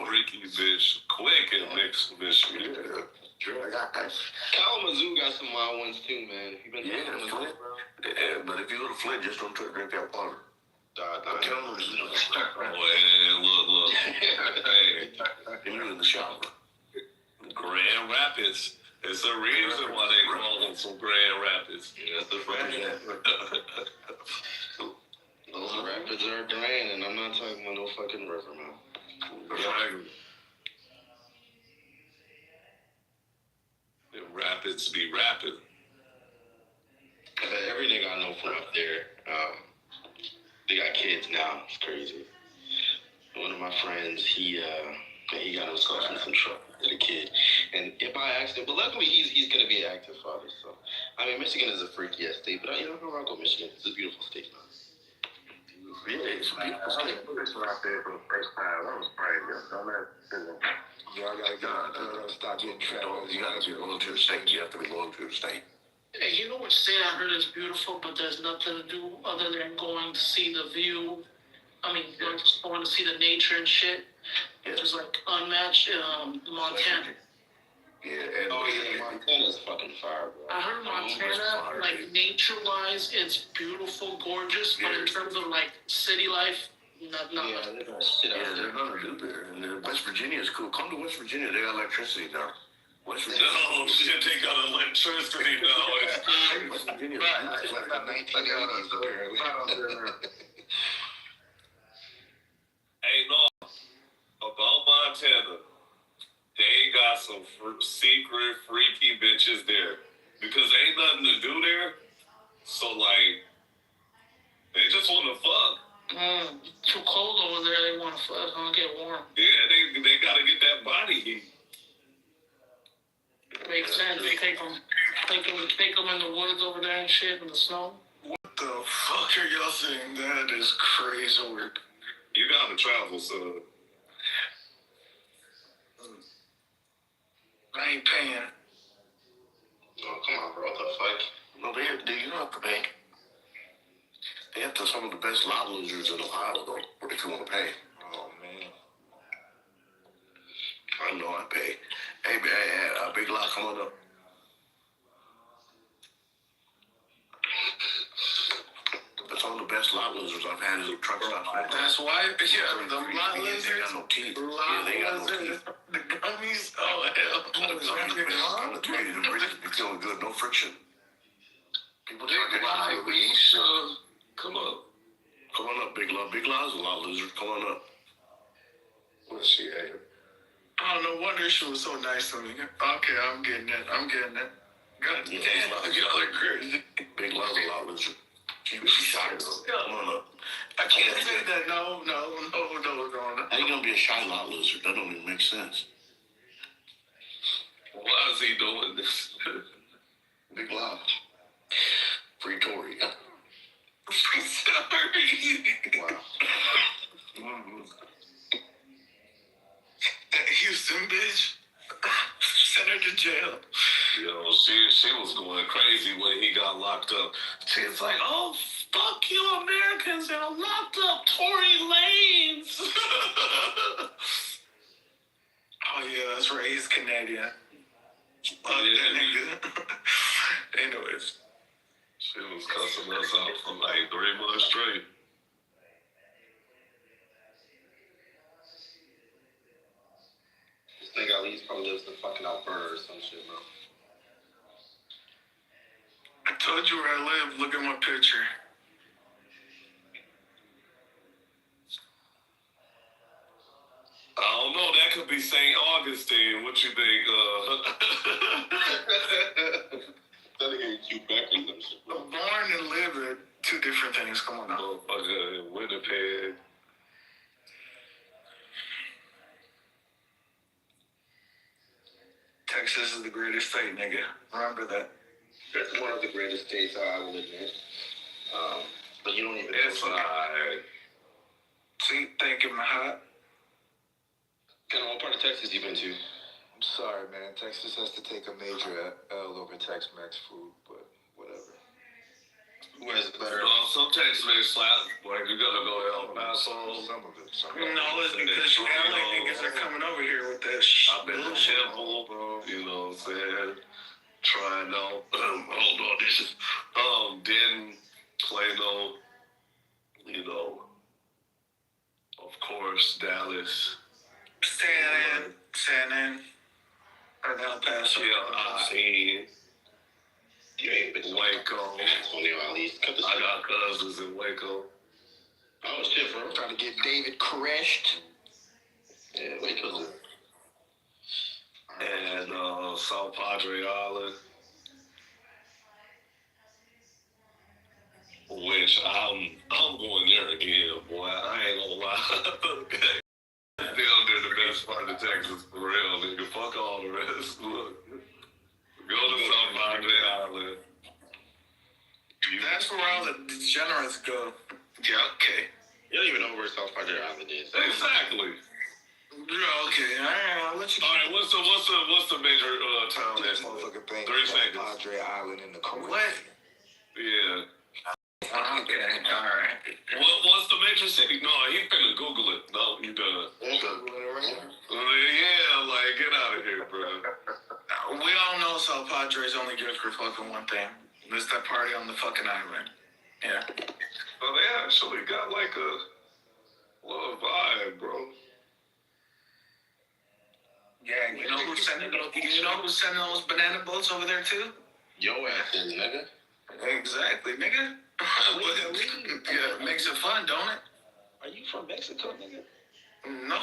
Freaky bitch, quick in Michigan. Sure, I got that. Kalamazoo got some wild ones too, man. You been Yeah, Flint. But if you go to Flint, just don't drink that water. I'm telling you. Look. Hey, You're in the shower. Grand Rapids. It's a reason why they call them some Grand Rapids. Yeah, that's the Those rapids are grand, and I'm not talking about no fucking river, man. Right. The rapids be rapping. Every nigga I know from up there, they got kids now. It's crazy. One of my friends, he got himself in some trouble with a kid, and by accident. But luckily, he's gonna be an active father. So, I mean, Michigan is a freaky ass state, but I rock with Michigan. It's a beautiful state, man. Yeah, it's a beautiful state. I was out there for the first time. That was crazy. Y'all gotta stop getting trapped. You gotta be going to the state. You have to be going to the state. Hey, you know what state I heard is beautiful, but there's nothing to do other than going to see the view. I mean, going to see the nature and shit. Yeah. Just like unmatched. Montana. Yeah, Montana's fucking fire, bro. I heard Montana, like nature-wise, it's beautiful, gorgeous, but in terms of like city life, not much. They're gonna do there. And then West Virginia is cool. Come to West Virginia, they got electricity now. West Virginia. Oh shit, they got electricity now. West Virginia is like the 1980s apparently. Hey, no, about Montana, they got some secret freaky bitches there because ain't nothing to do there. So like, they just want to fuck. Too cold over there. They want to fuck. Get warm. Yeah, they gotta get that body heat. Makes sense. They take them in the woods over there and shit in the snow. What the fuck are y'all saying? That is crazy work. You gotta travel, so. I ain't paying. Oh, come on, bro. What the fuck? No, you don't have to pay. They have some of the best lot losers in Ohio, though, if you want to pay. Oh, man. I know I pay. Hey, Big Lot, come on up. But some of the best lot losers I've had is a truck stop. That's why, the lot lizards. They got no teeth. They got no teeth. The gummies, oh hell. I'm gonna tell you, the bridges be feeling good, no friction. People Come up. Come on up, Big Lot. Big Lot is a lot loser. Come on up. What's she at? I don't know, wonder she was so nice to me. Okay, I'm getting it. God damn, y'all are crazy. Big Lot is a lot loser. She's shy, though. Come on up. I can't say that. No. How you gonna be a shy lot loser? That don't even make sense. Why is he doing this? Big Lot. Free Tory. Sorry. Wow. That Houston bitch. Sent her to jail. Yo, she was going crazy when he got locked up. She's like, oh, fuck you Americans, they're locked up Tory Lanez. Oh yeah, that's right. He's Canadian. Yeah, nigga. Anyways. She was cussing us out for like 3 months straight. This nigga at least probably lives in fucking Alberta or some shit, bro. I told you where I live. Look at my picture. I don't know, that could be St. Augustine. What you think? That nigga in Quebec or some different things. Come on now. Motherfucker in Winnipeg. Texas is the greatest state, nigga. Remember that. That's one of the greatest states, I will admit. But you don't even. It's alright. See, thank you, my heart. Kind of what part of Texas you been to? I'm sorry, man. Texas has to take a major L over Tex-Mex food, but whatever. Who has it better? Some Tex-Mex slap. Like, you gotta go El Paso. Some of it. No, it's because LA niggas are coming over here with that shit. I've been to Temple, bro. You know what I'm saying? Trying out. Hold on, this is Denton, Plano. You know, of course, Dallas. San Ann, or El Paso. Yeah, You ain't been to Waco. at least. I got cousins in Waco. Oh shit, bro. Trying to get David crushed. Yeah, Waco's And South Padre Island. Which I'm going there again, boy. I ain't gonna lie. Damn, they're the best part of Texas for real, nigga. Fuck all the rest. Look, go to South Padre Island. That's where all the degenerates go. Yeah, okay. You don't even know where South Padre Island is. Exactly. Yeah, okay. I'll let you. All right, what's the major town that's Motherfucking thing. 3 South seconds. Padre Island in the Caribbean. What? Yeah. Okay, all right. What's the major city? No, he finna Google it. No, you done. Yeah, like, get out of here, bro. We all know South Padre's only good for fucking one thing. It's that party on the fucking island. Yeah. Well, they actually got like a little vibe, bro. Yeah, you know who's sending those banana boats over there too? Yo ass is, nigga. Exactly, nigga. Yeah, it makes it fun, don't it? Are you from Mexico, nigga? No.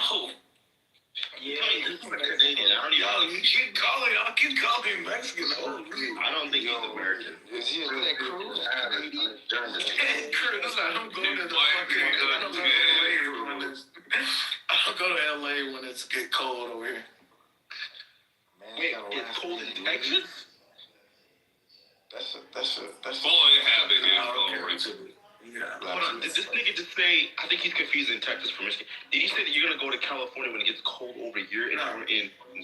Yeah, he's Canadian. You keep calling, I keep calling Mexican. I don't think he's American. Is he a Ted Cruz? Ted Cruz, I don't go to the fucking, I don't go to LA when it's, I don't go to LA when it's get cold over here. Man, Wait, it's cold in Texas? That's Boy, it happened in recently. Yeah. Hold on, did this nigga just say, I think he's confusing Texas for Michigan. Did he say that you're gonna go to California when it gets cold over here in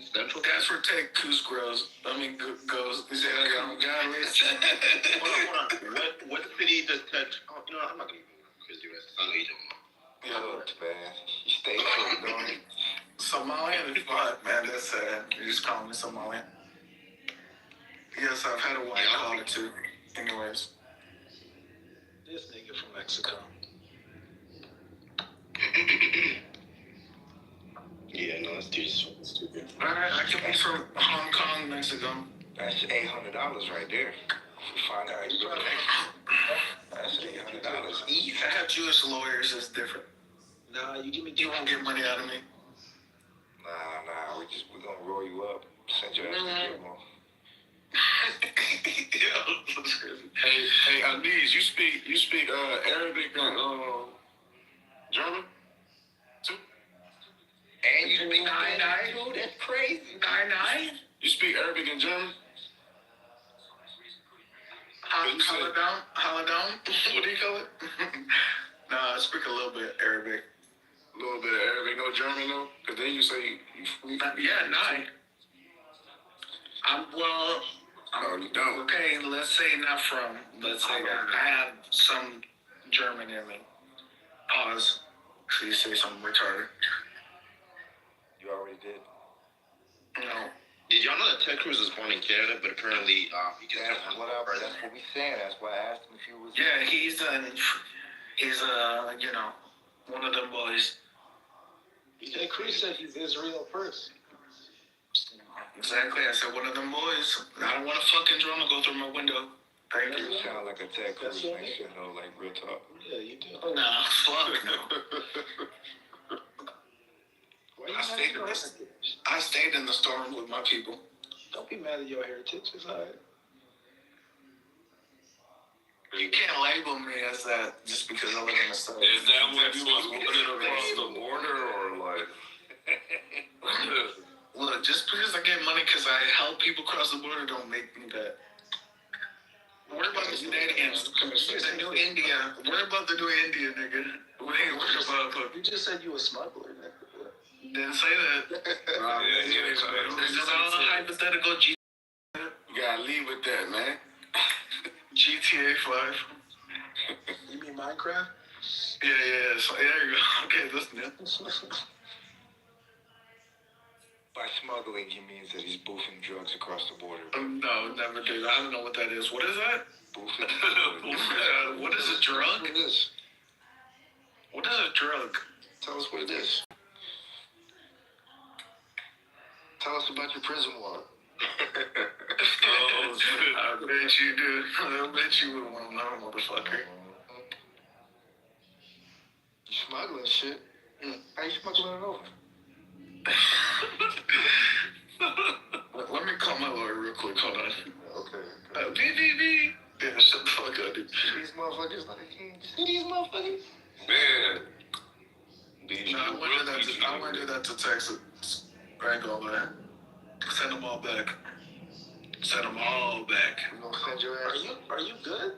Central? That's where Ted Cruz goes. He said, I got Hold on. What city does Ted, you know what, I'm not gonna even quiz you guys. I know you don't know. Look, man. You stay cool, don't you? Somalian is what, man? That's sad. You just call me Somalian. Yes, I've had a white collar too. Anyways. This nigga from Mexico. Yeah, no, that's too stupid. Alright, I can be from Hong Kong, Mexico. That's $800 right there. If we find out you go that's $800 each. If I have Jewish lawyers, it's different. Nah, you won't get money out of me. Nah, we're gonna roll you up. Send your ass to jail. Hey, Aniz, you speak Arabic and German too? And you speak 9-9? That's crazy. 9-9? You speak Arabic and German? Haladam? What do you call it? Nah, I speak a little bit Arabic. A little bit of Arabic, no German though? Because then you say you yeah, 9. you don't. Okay, let's say not from. Let's say I have some German in me. Pause. So you say something retarded. You already did. No. Did y'all know that Ted Cruz was born in Canada, but apparently he gets That's what we saying. That's why I asked him if he was. Yeah, he's one of them boys. Ted Cruz said he's Israel first. Exactly. I said one of them boys. I don't want a fucking drone to go through my window. Thank you. You sound like a Ted Cruz nation, though, like real talk. Yeah, you do. Nah, fuck no. I stayed in the storm with my people. Don't be mad at your heritage. It's alright. You can't label me as that just because I live in the South. Is that what you was wanted across the border, or like? Look, just because I get money because I help people cross the border don't make me that. Worry about the new India. The new India. Worry about the new India, nigga. We ain't worried about. You just said you a smuggler, nigga. Didn't say that. This is all hypothetical. You gotta leave with that, man. GTA 5. You mean Minecraft? Yeah. So, there you go. Okay, that's new. By smuggling, he means that he's boofing drugs across the border. No, never did. I don't know what that is. What is that? Boofing. What is a drug? What it is? What is a drug? Tell us what it is. Tell us about your prison wallet. I bet you do. I bet you would want to know, motherfucker. You smuggling shit? How you smuggling it over? Let me call my lawyer real quick. Hold on. Okay. BBB. Yeah, shut the fuck up, dude. These motherfuckers like, see these motherfuckers? Man. No, I wouldn't do that to Texas. I ain't gonna lie. Send them all back. Send them all back. You gonna send your ass? Are you good?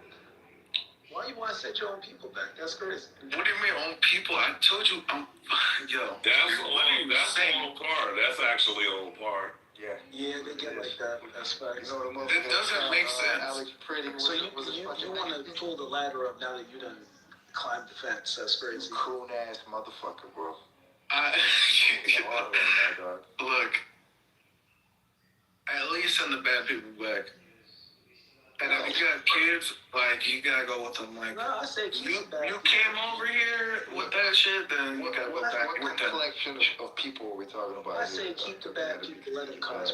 Why you want to send your own people back? That's crazy. What do you mean own people? I told you yo. That's on par. That's actually on par. Yeah. Yeah, they get like that. That's facts. You know, the It doesn't make sense. Alex Pretty. So you want to pull the ladder up now that you done climbed the fence? That's crazy. Cool ass motherfucker, bro. Look. At least send the bad people back. And if you got kids, like, you gotta go with them. Like, no, I say keep you back. came over here with that shit, then you gotta go back with What them. collection of people are we talking about? I say keep the bad people, let them come.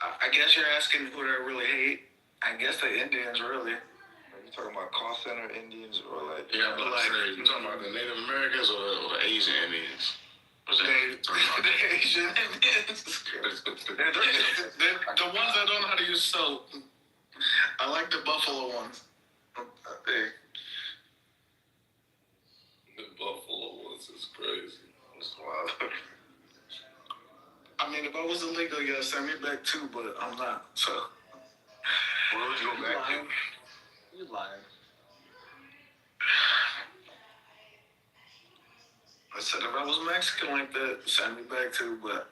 I guess you're asking who I really hate. I guess the Indians, really. Are you talking about call center Indians or like? Yeah, but like, you talking about the Native Americans or the Asian Indians? The Asian Indians. The ones that don't know how to use soap. I like the buffalo ones. The buffalo ones is crazy. That's wild. I mean, if I was illegal, you gotta send me back too, but I'm not, so. Where would you go back to? You lying. I said if I was Mexican like that, send me back too, but.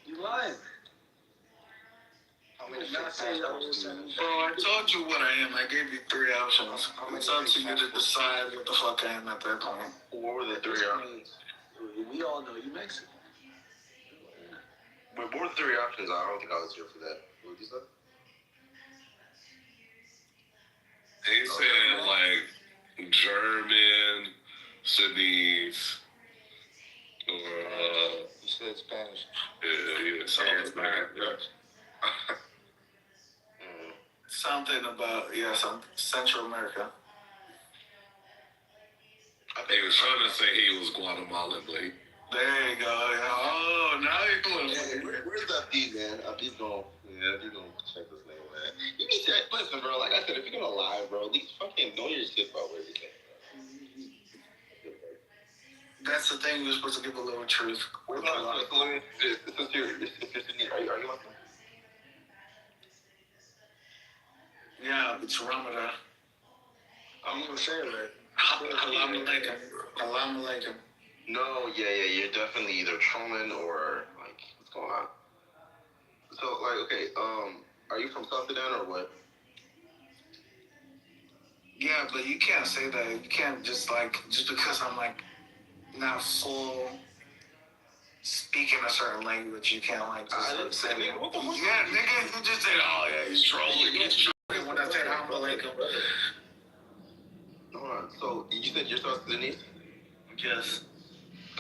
You lying. How many Not saying I will send you Bro, I told you what I am. I gave you 3 options. It's up to you to decide what the fuck I am at that point. What were the 3 options? We all know you Mexican. But what were the 3 options? I don't think I was here for that. What did you say? He said like German, Sudanese, or You said Spanish. yeah, something like that. Something about, some Central America. I think he was trying to say he was Guatemalan, but he. There you go. Oh, now you're doing it. Where's Abdi, man? Abdi's gonna check this name, man. You need to listen, bro. Like I said, if you're gonna lie, bro, at least fucking know your shit about what you're saying. That's the thing. You're supposed to give a little truth. What about are you Muslim? Yeah, it's Ramadan. I'm gonna say it right. Salam alaikum. Salam alaikum. No, yeah, you're definitely either trolling or like what's going on. So like, okay, are you from South Sudan or what? Yeah, but you can't say that. You can't just because I'm like not full speaking a certain language, you can't like just say that. What the fuck? Yeah, nigga, you just said, oh yeah, he's trolling. He's trolling when I said I'm alaikum. Hold on. So you said you're South Sudanese? Yes.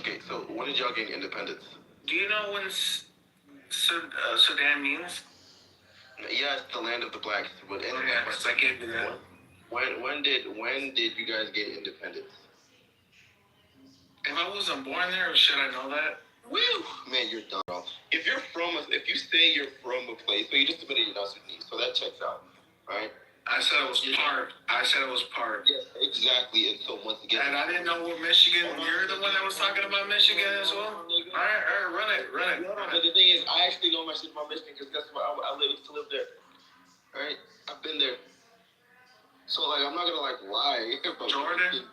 Okay, so when did y'all gain independence? Do you know when Sudan means? Yeah, it's the land of the blacks. But Yes, I gave you that. when did you guys get independence? If I wasn't born there, should I know that? Woo! Man, you're dumb. if you say you're from a place, so you just admitted you're not Sudanese, so that checks out, right? I said it was part. I said it was part. Yeah, exactly. And so once again, and I didn't know what Michigan. You're the one that was talking about Michigan as well. All right, run it. But the thing is, I actually know my shit about Michigan because guess what? I used to live there. Right? I've been there. So like, I'm not gonna like lie about Jordan.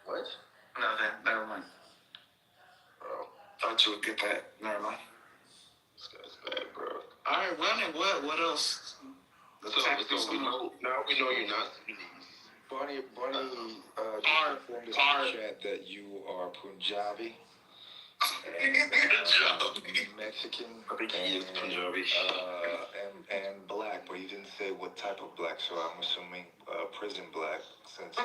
What? Nothing. Never mind. Bro, thought you would get that. Never mind. This guy's bad, bro. All right, run it. What else? So we know you're not Sudanese. Barney just informed us in the chat that you are Punjabi. Mexican and black, but he didn't say what type of black, so I'm assuming prison black, since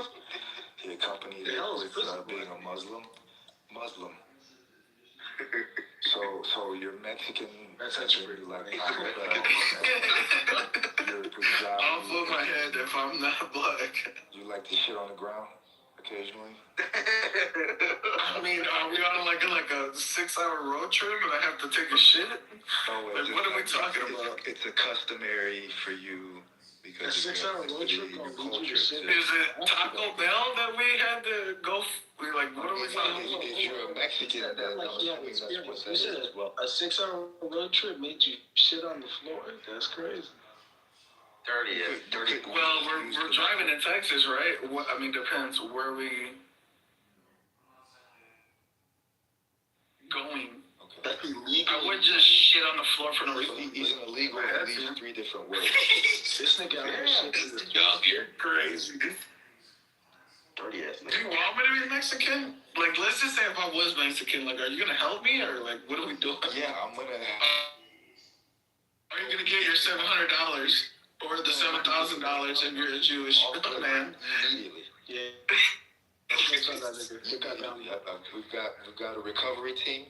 he accompanied it with being a Muslim. So you're Mexican. That's actually like you're Punjabi. I'll put my head if I'm not black. You like to shit on the ground occasionally? I mean, are we on like a 6-hour road trip and I have to take a shit? No, like, what are we talking about? It's a customary for you because a 6-hour road trip. Your culture. Is it Taco Bell that we had to go? Like, what are we talking about? If you're a Mexican, then you said a 6-hour road trip made you shit on the floor. That's crazy. Dirty. Well, we're driving in Texas, right? I mean, depends where we going. Okay. That's illegal. I wouldn't just shit on the floor for no reason. He's an illegal in at least 3 different ways. This nigga out here You're crazy. Dirty ass. Do you want me to be Mexican? Like, let's just say if I was Mexican, like, are you gonna help me or like, what are we doing? Yeah, I'm gonna. Are you gonna get your $700 or the $7,000 if you're a Jewish man? Immediately. Yeah. We've got a recovery team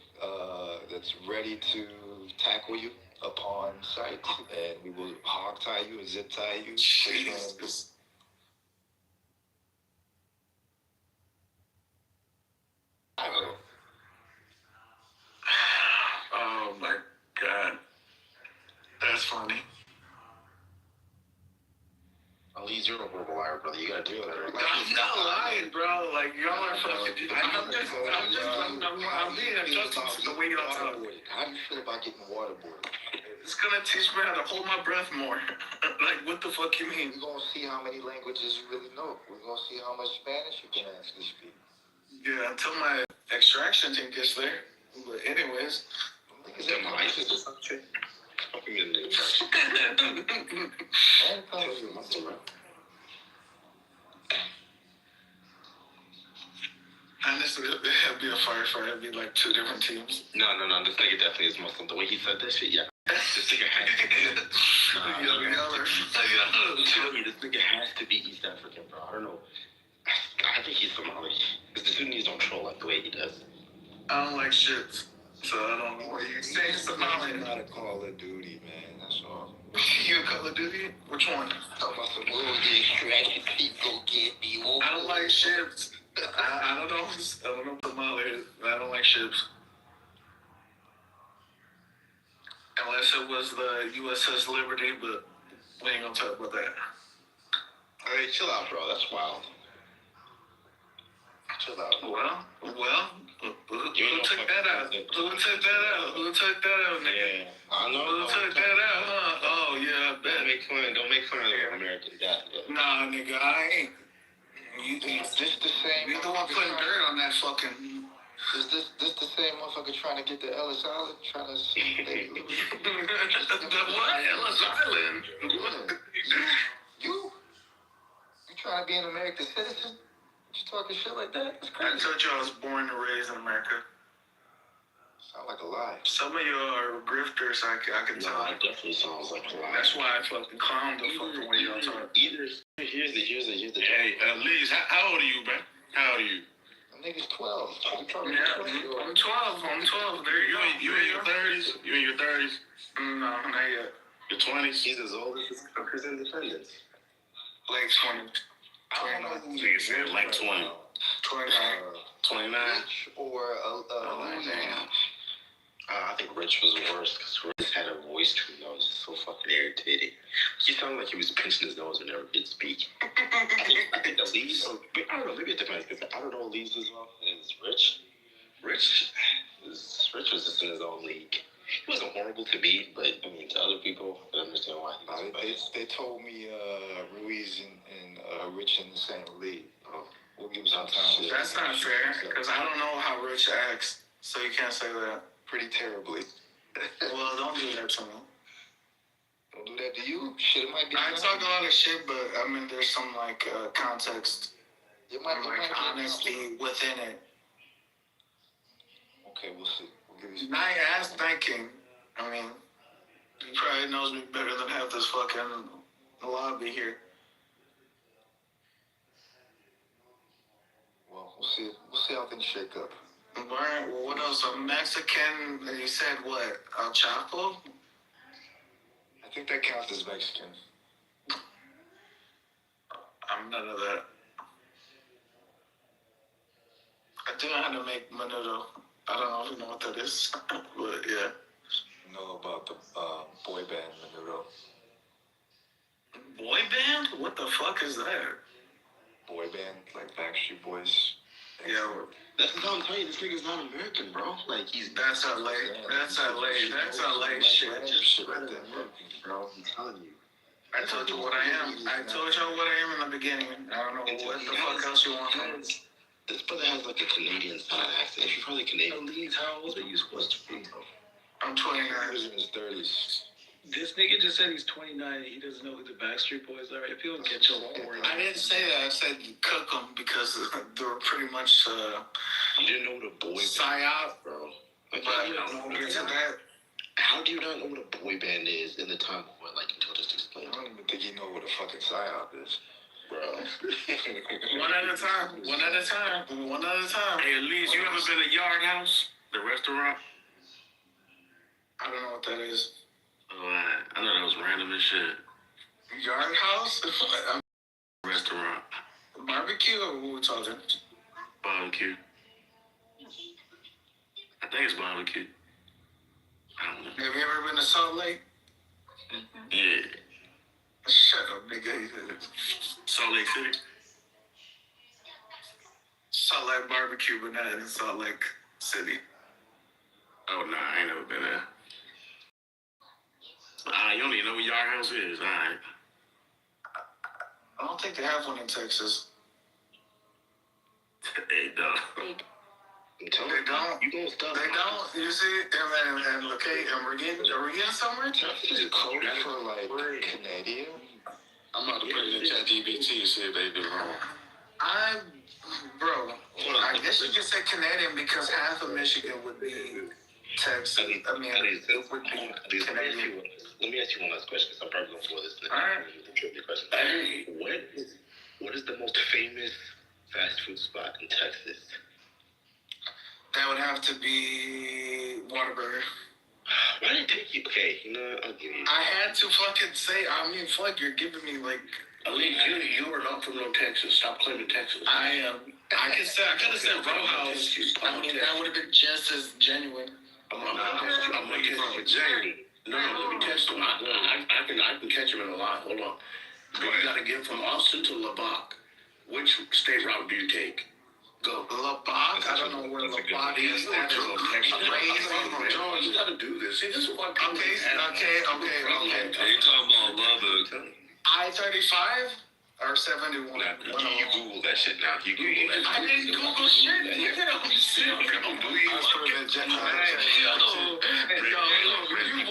that's ready to tackle you upon sight, and we will hog tie you and zip tie you. Jesus. Oh my God, that's funny. At least you're a verbal liar, brother. You gotta do better. I'm not lying, bro. Like, y'all are fucking. I'm being adjusted to the way y'all talk. How do you feel about getting waterboarded? It's gonna teach me how to hold my breath more. Like, what the fuck you mean? We're gonna see how many languages you really know. We're gonna see how much Spanish you can actually speak. Yeah, until my extraction team gets there. But anyways. Honestly, it'd be a firefight. It'd be like 2 different teams. No. This nigga definitely is Muslim. The way he said that shit, yeah. This nigga has to be. This nigga has to be East African, bro. I don't know. I think he's Somali. Because the Sunnis don't troll like the way he does. I don't like shit. So I don't know what you say. Somali. It's not a Call of Duty, man. That's all. You a Call of Duty? Which one? Talk about some little extraction people get me over. I don't like ships. I don't know. I don't know what Somali is. I don't like ships. Unless it was the USS Liberty, but we ain't gonna talk about that. Alright, chill out, bro. That's wild. Chill out. Well, who took that out? Who took that out, nigga? Yeah, I know. Who took that out, huh? Oh, yeah, I bet. Don't make fun of the American death. Nah, nigga, I ain't. Is this the same? You the one putting dirt on that fucking. Is this the same motherfucker trying to get the Ellis Island? Trying to the what? Ellis Island? You trying to be an American citizen? You talking shit like that? That's crazy. I told you I was born and raised in America. Sound like a lie. Some of you are grifters, I can tell. No, it definitely sounds like a lie. That's why I fucking clown the fucking way y'all talk. Here's the Hey, Liz, how old are you, man? How old are you? That nigga's 12. Yeah, I'm 12. There you go. You in your 30s? You in your 30s? No, not yet. Your 20s? He's as old as his independence. Late 20s. I don't know who Nigga said like 20. 29. 29. Or I think Rich was worse because Rich had a voice to him that was so fucking irritating. He sounded like he was pinching his nose whenever he'd speak. I think the leads, I don't know, maybe it depends. Because I don't know leads as well. And it's Rich. Rich was just in his own league. He wasn't horrible to me, but I mean, to other people, I can understand why he was. They told me Ruiz and Rich in the same league. We'll give him some time. That's not fair, because I don't know how Rich acts, so you can't say that. Pretty terribly. Well, don't do that to me. Don't do that to you? Shit, it might be. I talk a lot of shit, but I mean, there's some like context, like honesty within it. Okay, we'll see. We'll give you some. Ask Night King. I mean, he probably knows me better than half this fucking lobby here. Well, we'll see. We'll see how things shake up. Well, what else? A Mexican? You said what? El Chapo? I think that counts as Mexican. I'm none of that. I do know how to make menudo. I don't know if you know what that is, but yeah. Know about the boy band menudo. Boy band? What the fuck is that? Boy band, like Backstreet Boys. Yeah. That's what I'm telling you. This nigga's not American, bro. Like That's LA. That's LA. That's LA shit. Shit right there, bro. I'm telling you. I told you what I am. I told y'all what I am in the beginning. I don't know what the fuck else you want from me. This brother has like a Canadian style accent. If you're probably Canadian, how old are you supposed to be? I'm 29. He's in his 30s. This nigga just said he's 29 and he doesn't know who the Backstreet Boys are. If he don't get your word. I didn't say that. I said cook them because they were pretty much you didn't know what a boy psyop, bro. Like, but I won't get to that. How do you not know what a boy band is in the time of what, like, until just explain? I don't even think you know what a fucking psyop is. Bro. One at a time. One at a time. One at a time. Hey, Elise, you ever been to Yard House, the restaurant? I don't know what that is. Oh, I know that was random as shit. Yard House? Restaurant. Barbecue or what we talking? Barbecue. I think it's barbecue. I don't know. Have you ever been to Salt Lake? Yeah. Shut up, nigga. Salt Lake City? Salt Lake Barbecue, but not in Salt Lake City. Oh, nah, I ain't never been there. You don't even know what Yard House is. All right. I don't think they have one in Texas. They don't. They don't. You gonna stop? They don't. You see, and okay, and we're getting somewhere. Is it code for like Canadian? I'm about to put it in ChatGPT and see if they do wrong. Bro, I guess you could say Canadian because half of Michigan would be Texas. I mean, it would be Canadian. Let me ask you one last question because I'm probably going to throw this in the trivia question. What is the most famous fast food spot in Texas? That would have to be Whataburger. Why didn't take you? Okay, you know what? I'll give you. I had to fucking say. I mean, fuck, you're giving me like. Elise, you are not from no Texas. Stop claiming Texas. I am. I could have said Row House. I mean, that would have been just as genuine. I'm gonna catch him with Jamie. No, let me test him. I can catch him in a lie. Hold on. You gotta get from Austin to Lubbock. Which state route do you take? Go. Lubbock? I don't know where Lubbock is. That is crazy. John, you gotta do this. See, this is what Okay. You talking about Lubbock? I-35 or 71? You Google that shit now. You Google that. I didn't Google shit. You know, you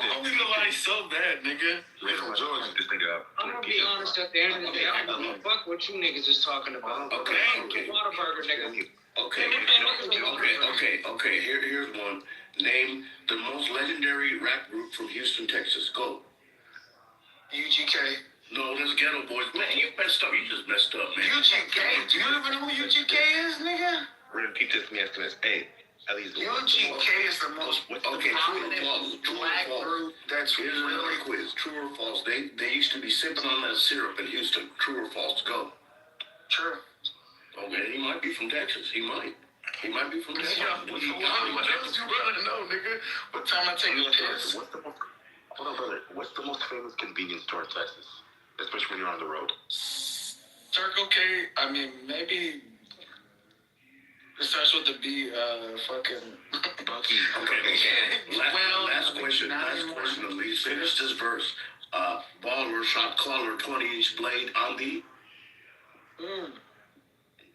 want me to lie so bad, nigga. I'm gonna be honest at the end of the day. I don't give a fuck what you niggas is talking about. Okay. Whataburger, nigga. Okay. Here's one. Name the most legendary rap group from Houston, Texas. Go. UGK. No, this Ghetto Boys. Man, you messed up. You just messed up, man. UGK? Do you even know who UGK is, nigga? Repeat this to me after this. Hey, at least. UGK is the most prominent black group that's Here's another quiz. True or false? They used to be sipping on that syrup in Houston. True or false? Go. True. Okay, he might be from Texas. He might. He might be from there. What else you want to know, nigga? What time I take a piss? Hold on, brother. What's the most famous convenience store in Texas? Especially when you're on the road. Circle K, I mean, maybe it starts with the B, fucking Bucky. Okay. Last question. Elise. Finish this verse. Baller shot collar 20-inch blade on the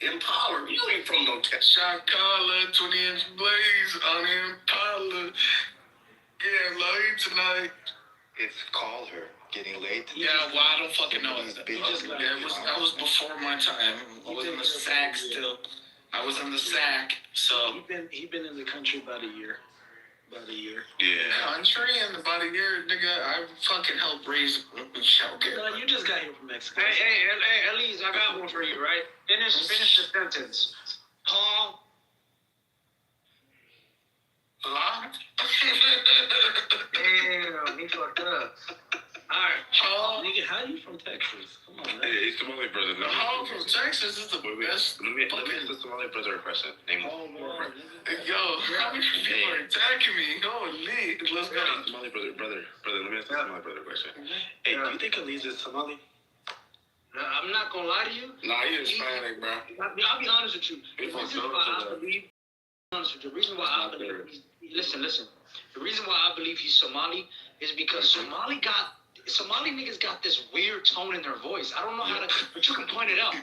Impala. You ain't from no Texas. Shot collar, 20-inch blaze on Impala. Getting laid tonight. It's Call Her. Getting late. Yeah, well, I don't fucking know. That was before my time. I was in the sack still. I was in the sack, so. He been in the country about a year. Yeah. Country and about a year, nigga. I fucking helped raise Shelker. No, you just got here from Mexico. Hey, Elise, I got one for you, right? Finish the sentence. Paul. Locked? Damn, he fucked up. Alright, Paul. Nigga, how you from Texas? Come on, man. Hey, Somali brother. No. Paul from Texas is the best. Let me ask the Somali brother a question. Name Yo, how many people are attacking me? Holy, let's go. Somali brother. Let me ask the Somali brother a question. Hey, do you think Elise is Somali? I'm not gonna lie to you. Nah, he Hispanic, bro. I'll be honest with you. The reason why I believe, listen. The reason why I believe he's Somali is because Somali niggas got this weird tone in their voice. I don't know how to, but you can point it out.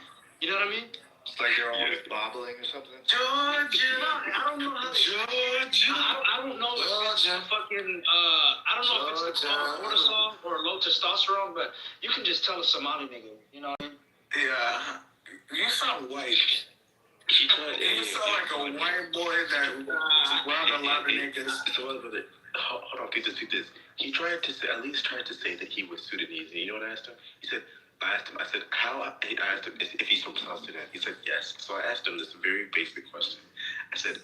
You know what I mean? It's like they're always bobbling or something. Georgia. I don't know how to. Georgia. I don't know if it's fucking. I don't know if it's cortisol or low testosterone, but you can just tell a Somali nigga. You know what I mean? Yeah. You sound white. You sound like a white boy that around a lot of niggas. Hold on, Peter, speak this. He tried to say, at least tried to say that he was Sudanese. And you know what I asked him? I said, I asked him if he's from South Sudan. He said, yes. So I asked him this very basic question. I said,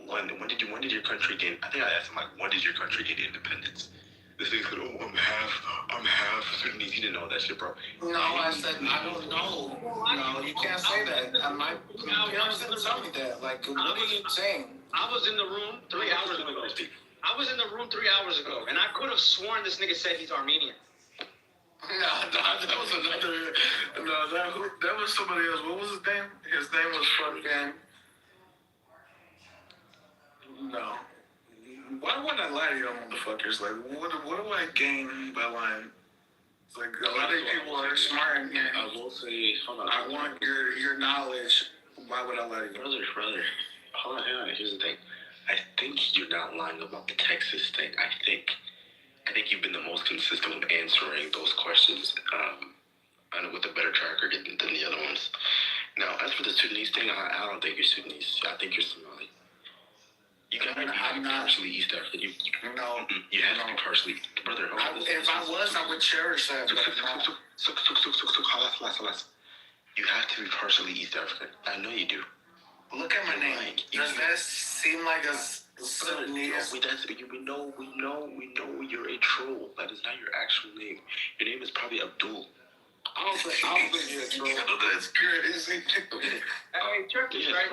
when did your country gain, I think I asked him, like, when did your country gain independence? This nigga said, oh, I'm half Sudanese. He didn't know that shit, bro. No, I said, I don't know. No, you can't say that. My parents didn't tell me that. Like, what are you saying? I was in the room 3 hours ago. And I could have sworn this nigga said he's Armenian. That was another. No, that was somebody else. What was his name? His name was fucking. No. Why wouldn't I lie to you motherfuckers? Like, what do I gain by lying? It's like a lot of people are smart and I will say, hold on. I want your knowledge. Why would I lie to you? Brother. Hold on, here's the thing. I think you're not lying about the Texas thing. I think you've been the most consistent with answering those questions, and with a better track record than the other ones. Now, as for the Sudanese thing, I don't think you're Sudanese. I think you're Somali. You gotta be partially East African. You have to be partially, brother. If I was, I would cherish that. So, you have to be partially East African. I know you do. Look at my name. Does that seem like a Sudanese? We know you're a troll. That is not your actual name. Your name is probably Abdul. I don't think you're a troll. That's crazy. Hey, check this, right?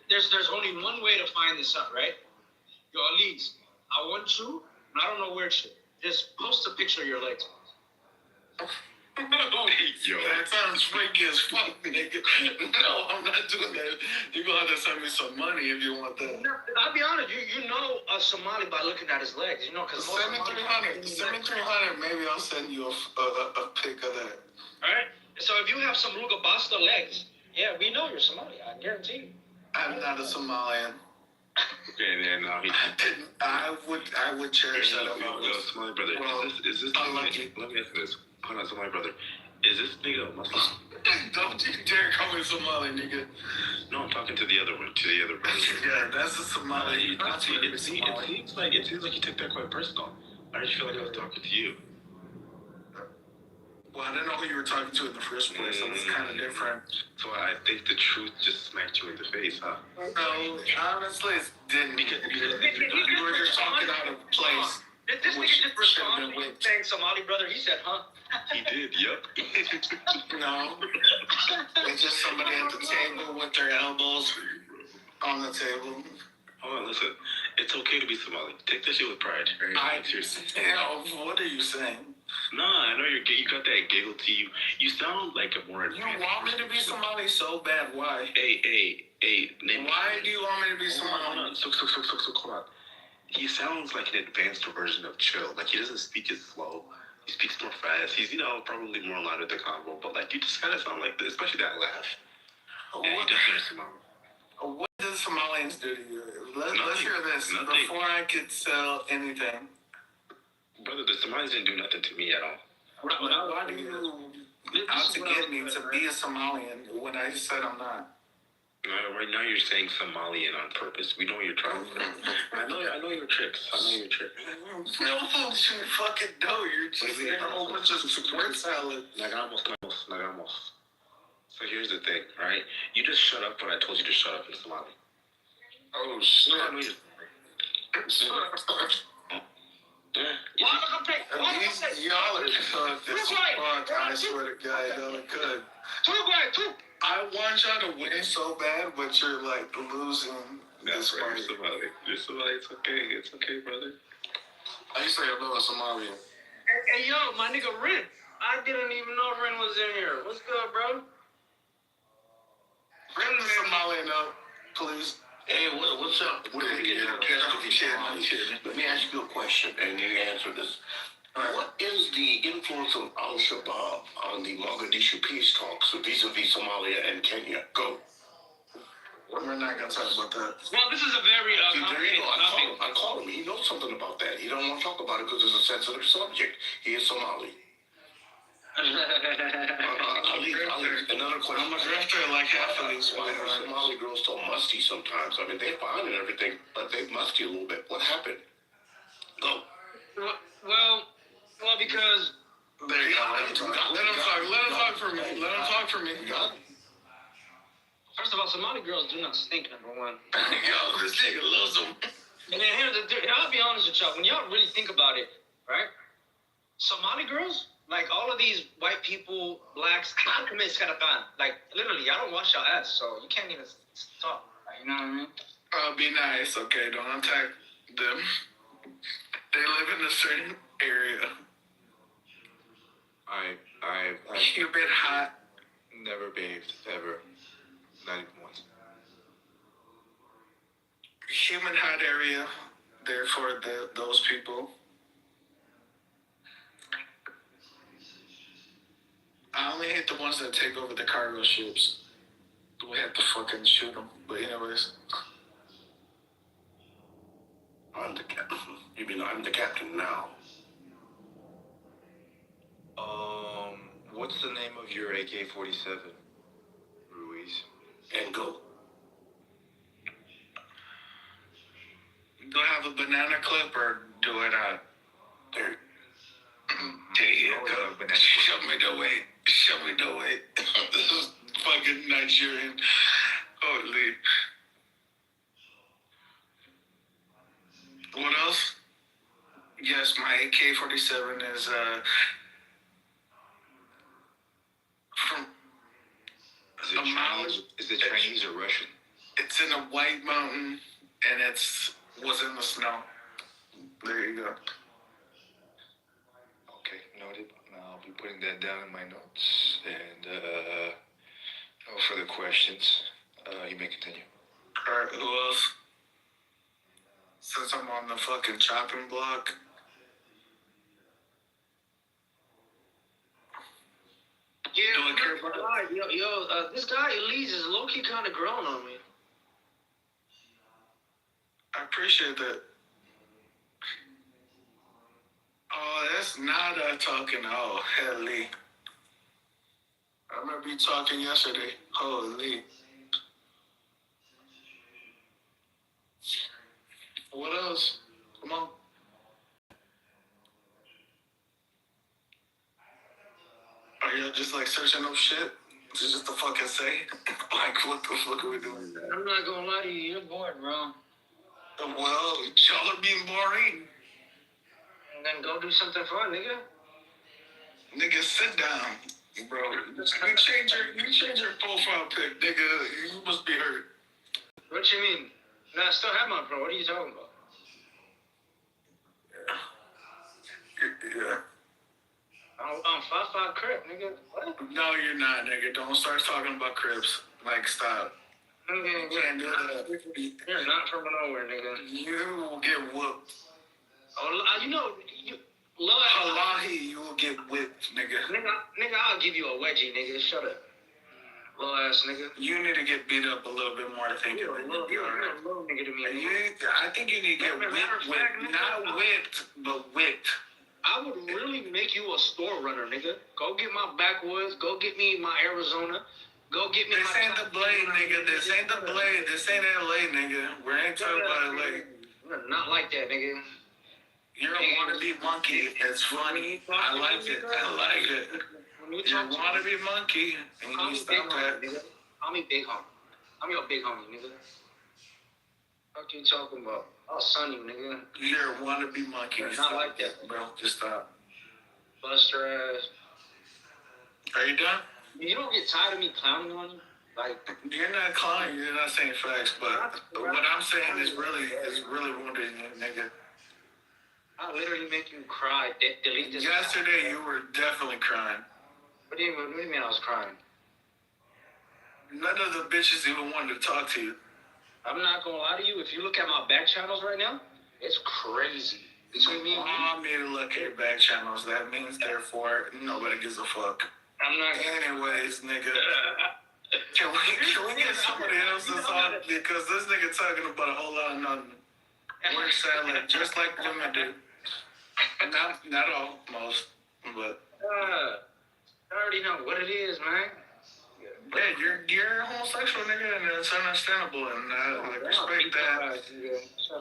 There's only one way to find this out, right? Yo, Elise, I want you, and I don't know where to. Just post a picture of your legs. Yo, that sounds freaky as fuck, nigga. No, I'm not doing that. You're gonna have to send me some money if you want that. No, I'll be honest, you know a Somali by looking at his legs, you know, because send me 300. Send me 300. Maybe I'll send you a pic of that. All right. So if you have some Lugabasta legs, yeah, we know you're Somali. I guarantee you. I'm not a Somalian. Okay, then I would cherish that. Somali brother. Is this? Let me ask this. Hold on, Somali brother. Is this nigga a Muslim? Don't you dare call me Somali, nigga. No, I'm talking to the other one. Yeah, that's a Somali. It seems like you took that quite personal. I just feel like I was talking to you. Well, I didn't know who you were talking to in the first place, so it's kind of different. So I think the truth just smacked you in the face, huh? No, honestly, it didn't. Because you were just talking out of place. Did this nigga just respond to saying Somali brother? He said, huh? He did, yep. No. It's just somebody at the table with their elbows on the table. Hold on, listen. It's okay to be Somali. Take that shit with pride. Right? Seriously. What are you saying? Nah, I know you got that giggle to you. You sound like a more You want me to be Somali so bad? Why? Hey, Why do you want me to be Somali? Hold on. So, hold on. He sounds like an advanced version of chill. Like, he doesn't speak as slow. He speaks more fast. He's, probably more louder the convo. But, like, you just kind of sound like this, especially that laugh. Yeah, he definitely Somali. What does Somalians do to you? Let's hear this Nothing. before I could sell anything. Brother, the Somalis didn't do nothing to me at all. Why do you out to get me to be a Somalian when I said I'm not? Right now you're saying Somalian on purpose. We know you're trying. I know your tricks. No, you fucking know. You're just saying a whole bunch of word salad. Nagamos. So here's the thing, right? You just shut up when I told you to shut up in Somali. Oh, shit. Y'all are cooked as fuck. I swear to God, y'all are cooked. I want y'all to win so bad, but you're like losing. That's right, you're Somali. It's okay, brother. I used to say hello in Somalian. Hey, yo, my nigga Ren. I didn't even know Ren was in here. What's good, bro? Bring the Somalian up, please. Hey, what's up? Let me ask you a question, and you answer this. What is the influence of Al-Shabaab on the Mogadishu peace talks vis-a-vis Somalia and Kenya? Go. We're not going to talk about that. Well, this is a very complicated topic. I called him. He knows something about that. He don't want to talk about it because it's a sensitive subject. He is Somali. Ali, another question. I'm a drafter like half of these. Why are Somali girls so musty sometimes? I mean, they're fine and everything, but they're musty a little bit. What happened? Go. Well, because... There you go. Let him talk for me. First of all, Somali girls do not stink, number one. Yo, this nigga loves them. And then I'll be honest with y'all. When y'all really think about it, right? Somali girls... Like, all of these white people, blacks, how come it's kind of bad? Like, literally, y'all don't wash your ass, so you can't even talk. You know what I mean? Be nice, okay? Don't attack them. They live in a certain area. I've You've been hot. never bathed, ever. Not even once. Human hot area, therefore those people. I only hate the ones that take over the cargo ships. We have to fucking shoot them. But anyways. I'm the captain. You mean I'm the captain now? What's the name of your AK-47, Ruiz? And go. Do I have a banana clip or do I not? There. There you go. Show me the way. This is fucking Nigerian. Holy. What else? Yes, my AK-47 is from Is it Chinese or Russian? It's in a white mountain and was in the snow. There you go. Okay, noted. I'll be putting that down in my notes. And no further questions. You may continue. Alright, who else? Since I'm on the fucking chopping block. Yeah, this guy Elise is low-key kind of grown on me. I appreciate that. Oh, that's Nada talking. Oh, Helly. I remember you talking yesterday. Holy. What else? Come on. Are y'all just like searching up shit? Just to fucking say? Like, what the fuck are we doing? I'm not gonna lie to you, you're bored, bro. Well, y'all are being boring. And then go do something fun, nigga. Nigga, sit down, bro. You change your profile pic, nigga. You must be hurt. What you mean? No, I still have my pro. What are you talking about? Yeah. I'm 5'5" Crip, nigga. What? No, you're not, nigga. Don't start talking about Crips. Like, stop. You can't do that. You're not from nowhere, nigga. You will get whooped. Oh, you know, Lord, Wallahi, you will get whipped, nigga. Nigga, I'll give you a wedgie, nigga. Shut up. Low ass nigga. You need to get beat up a little bit more to think you're it a little nigga to me. I think you need to get whipped. Not whipped, but whipped. I would really make you a store runner, nigga. Go get my backwoods. Go get me my Arizona. Go get me this ain't the blade, nigga. This ain't the blade. This ain't LA, nigga. We ain't talking about LA. Not like that, nigga. You're a wannabe monkey. It's funny. I like it. I like it. You're a wannabe monkey. And you stop that. Call me big homie. I'm your big homie, nigga. What you talking about? I'll son you, nigga. You're a wannabe monkey. Not like that, bro. Just stop. Buster ass. Are you done? You don't get tired of me clowning on you? Like, you're not clowning. You're not saying facts, but what I'm saying is really wounding you, nigga. I literally make you cry. Delete this. Yesterday, you were definitely crying. What do you mean I was crying? None of the bitches even wanted to talk to you. I'm not gonna lie to you. If you look at my back channels right now, it's crazy. Between me and you. I made to look at your back channels. That means, therefore, nobody gives a fuck. I'm not. Anyways, nigga. Can we get somebody else's on? Because this nigga talking about a whole lot of nothing. Word salad, just like women do. Not all, most, but. I already know what it is, man. Yeah, you're a homosexual, nigga, and it's understandable, and I respect that.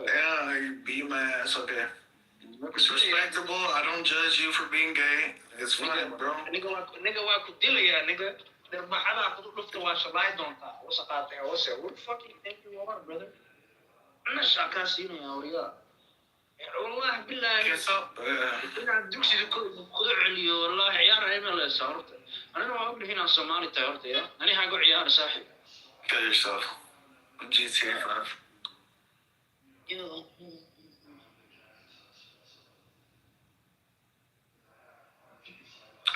Yeah, you beat my ass, okay. It's respectable. I don't judge you for being gay. It's fine, bro. Nigga, wa kudilia, nigga. What's it? What the fuck do you think you are, brother? I'm not sure I can't see you now. والله بالله انا ادوك شي خذوا علي والله عيار انا لا صارت انا ما اقول هنا صومالي تاورت يا انا هاقول عيار صاحب Kill yourself. GTA 5.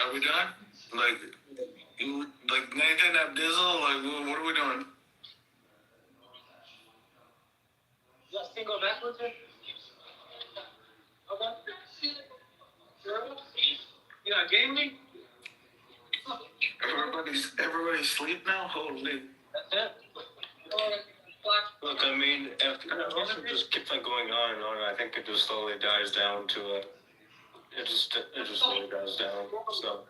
Are we done? Like Nathan Abdizzle? Like, what are we doing? You guys can go backwards here? Okay. You got game league? Everybody's asleep now? Holy. That's it. Look, I mean, after it just keeps on going on and on, I think it just slowly dies down to a. It just slowly dies down. So.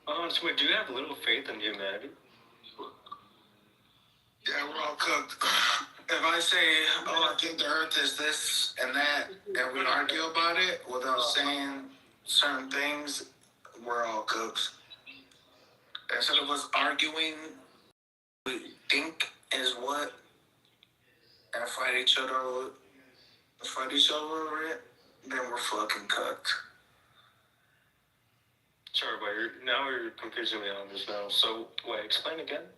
So wait, do you have little faith in humanity? Yeah, we're all cooked. If I say, I think the earth is this and that, and we argue about it without saying certain things, we're all cooked. Instead of us arguing, we think is what, and fight each other over it, then we're fucking cooked. Sorry, but now you're confusing me on this now. So, wait, explain again.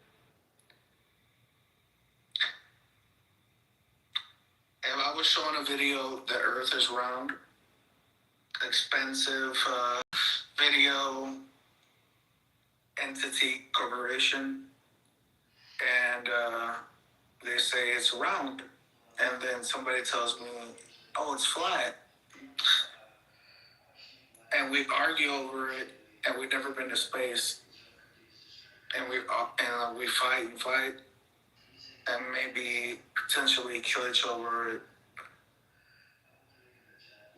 If I was showing a video that Earth is round, expensive video entity corporation, and they say it's round, and then somebody tells me, oh, it's flat, and we argue over it, and we've never been to space, and we fight, and maybe potentially kill each other over it.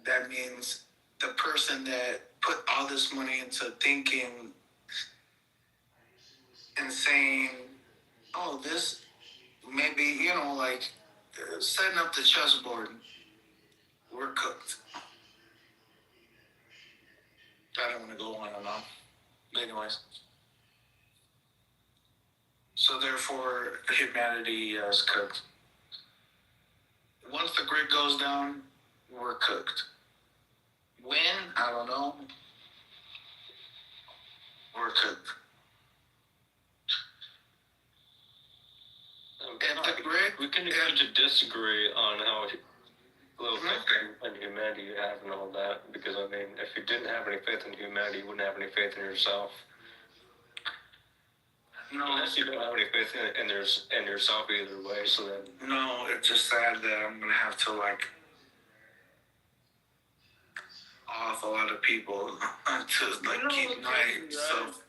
That means the person that put all this money into thinking and saying, oh, this maybe, setting up the chessboard, we're cooked. I don't want to go on and on. But anyways. So therefore, humanity is cooked. Once the grid goes down, we're cooked. When? I don't know. overcooked. We can agree to disagree on how little faith in humanity you have and all that, because I mean, if you didn't have any faith in humanity, you wouldn't have any faith in yourself. No, unless you don't have any faith in yourself either way. So then, no, it's just sad that I'm gonna have to like off a lot of people to like keep myself.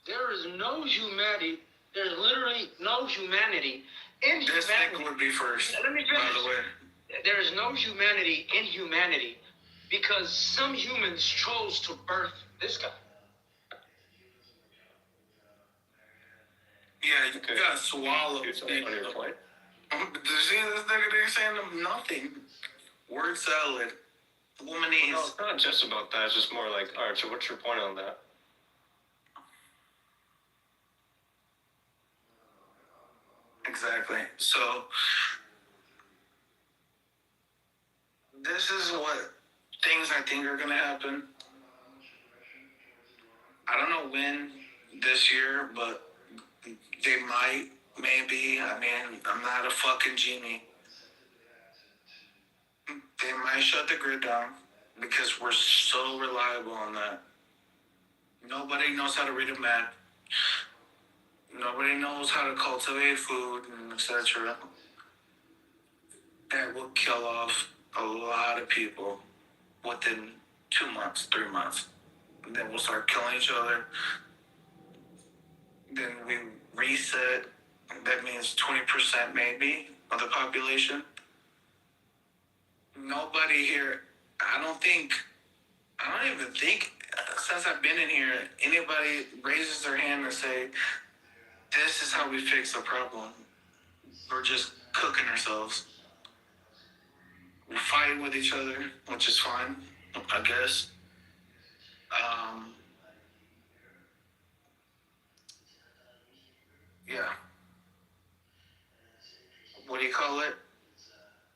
There is no humanity. There's literally no humanity in humanity. This thing would be first. Let me finish. By the way, there is no humanity in humanity because some humans chose to birth this guy. Yeah, you gotta swallow. Did you see this nigga? They saying nothing. Word salad. Womanese. No, it's not just about that. It's just more like, all right. So what's your point on that? Exactly. So this is what things I think are gonna happen. I don't know when this year, but they might, maybe. I mean, I'm not a fucking genie. They might shut the grid down because we're so reliable on that. Nobody knows how to read a map. Nobody knows how to cultivate food, and etc. That will kill off a lot of people within 2 months, 3 months. And then we'll start killing each other. Then we reset. That means 20% maybe of the population. Nobody here, I don't even think, since I've been in here, anybody raises their hand and say, this is how we fix the problem. We're just cooking ourselves. We're fighting with each other, which is fine, I guess. Yeah. What do you call it?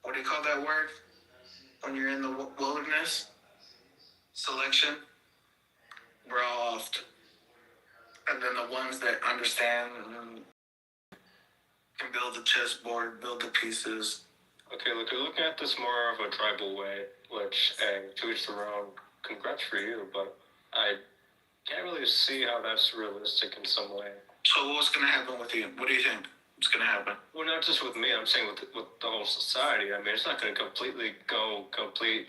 What do you call that word? When you're in the wilderness? Selection. We're all off. And then the ones that understand can build the chessboard, build the pieces. Okay, look, you're looking at this more of a tribal way, which, to each their own. Congrats for you, but I can't really see how that's realistic in some way. So what's going to happen with you? What do you think is going to happen? Well, not just with me. I'm saying with the whole society. I mean, it's not going to completely go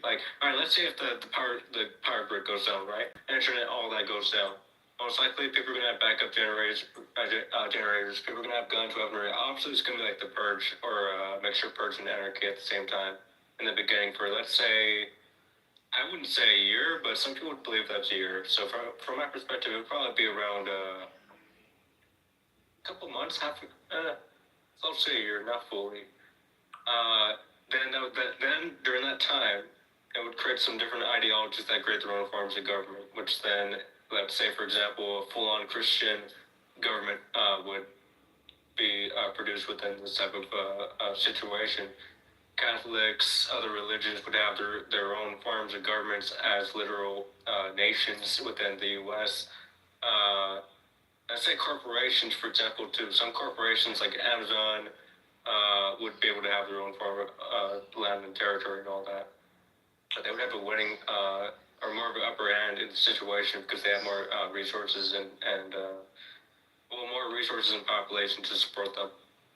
like, all right, let's say if the power grid goes down, right? Internet, all that goes down. Most likely, people are going to have backup generators. People are going to have guns, weaponry. Obviously, it's going to be like the purge or mixture of purge and anarchy at the same time. In the beginning, for let's say, I wouldn't say a year, but some people would believe that's a year. So from my perspective, it would probably be around a couple months, let's say a year, not fully. Then during that time, it would create some different ideologies that create their own forms of government, which then, let's say, for example, a full-on Christian government would be produced within this type of situation. Catholics, other religions would have their own forms of governments as literal nations within the U.S. I'd say corporations, for example, too. Some corporations like Amazon would be able to have their own form of land and territory and all that. But they would have a winning or more of an upper hand in the situation because they have more resources and more resources and population to support them.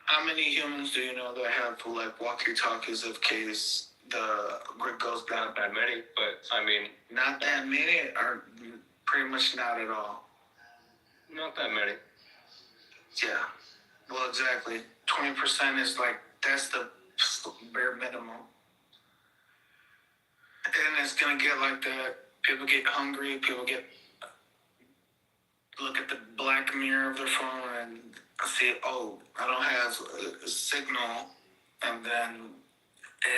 How many humans do you know that have like walkie-talkies in case the grid goes down? Not that many, but I mean... Not that many, or pretty much not at all? Not that many. Yeah. Well, exactly. 20% is like, that's the bare minimum. And it's going to get like that. People get hungry. People look at the black mirror of their phone and see, oh, I don't have a signal. And then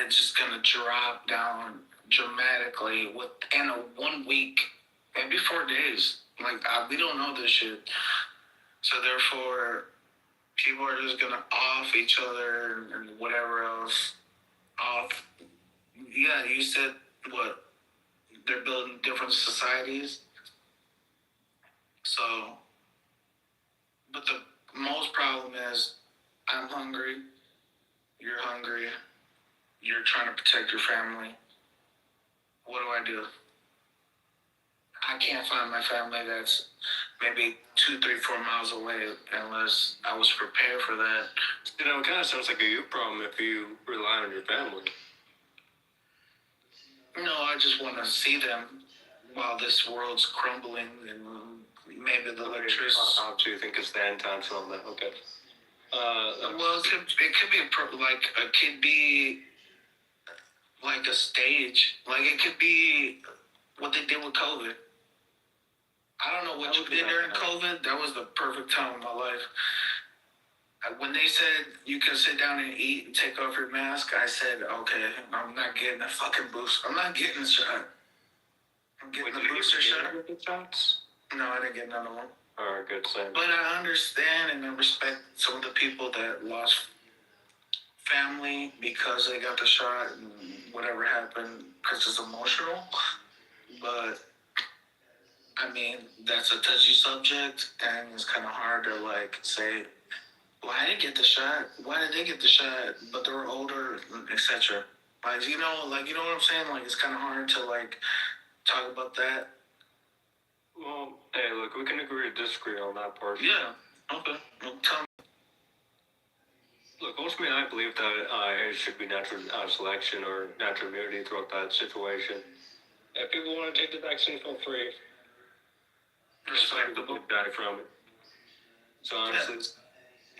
it's just going to drop down dramatically within 1 week, maybe 4 days. Like, we don't know this shit. So therefore, people are just going to off each other and whatever else. Off. Yeah, you said, what? They're building different societies. So, but the most problem is I'm hungry, you're hungry, you're trying to protect your family. What do? I can't find my family that's maybe 2, 3, 4 miles away unless I was prepared for that. You know, it kind of sounds like a you problem if you rely on your family. No, I just want to see them while this world's crumbling and maybe the electricity. How do you think it's the end time film that? Okay. Well, it could be it could be like a stage. Like it could be what they did with COVID. I don't know what you did during COVID. That was the perfect time of my life. When they said you can sit down and eat and take off your mask, I said, okay, I'm not getting a fucking boost. I'm not getting the shot. I'm getting the booster shot. Shots? No, I didn't get none of them. All right, good. Same. But I understand and I respect some of the people that lost family because they got the shot and whatever happened because it's emotional. But I mean, that's a touchy subject and it's kind of hard to like say, well, I didn't get the shot. Why did they get the shot? But they were older, etc. Like, you know what I'm saying? Like, it's kind of hard to like talk about that. Well, hey, look, we can agree or disagree on that part. Yeah. Okay. Well, tell me. Look, ultimately, I believe that it should be natural selection or natural immunity throughout that situation. If people want to take the vaccine, feel free. Respectable. Die from it. So honestly,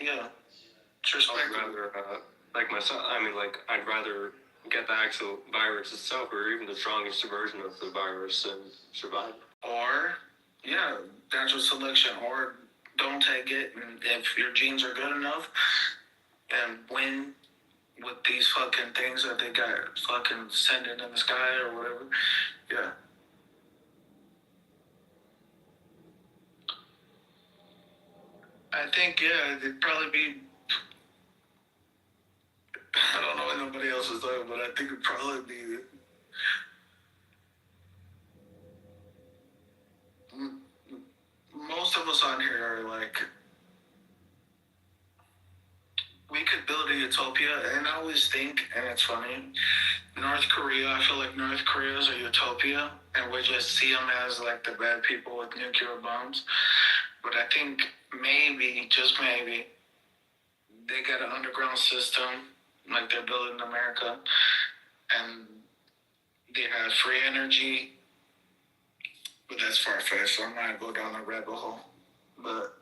yeah, it's respectable. I'd rather, like myself, I'd rather get the actual virus itself or even the strongest version of the virus and survive. Or, yeah, natural selection, or don't take it, and if your genes are good enough, and win with these fucking things that they got fucking sending in the sky or whatever, yeah. I think, yeah, it'd probably be, I don't know what nobody else is talking, but I think it'd probably be most of us on here are like, we could build a utopia, and I always think, and it's funny, North Korea, I feel like North Korea is a utopia, and we just see them as like the bad people with nuclear bombs. But I think maybe, just maybe, they got an underground system, like they're building in America, and they have free energy. But that's far-fetched, so I'm not going to go down the rabbit hole. But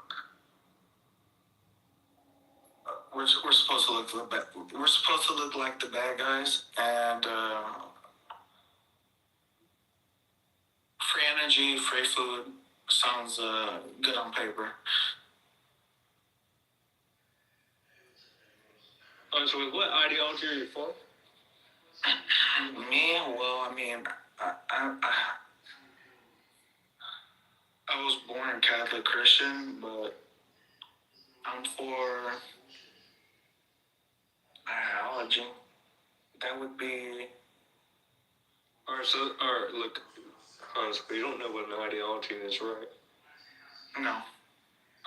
we're supposed to look for the bad. We're supposed to look like the bad guys, and free energy, free food sounds good on paper. So what ideology are you for? Me? Well, I mean, I was born Catholic Christian, but I'm for ideology. That would be. Alright, look, honestly, you don't know what an ideology is, right? No.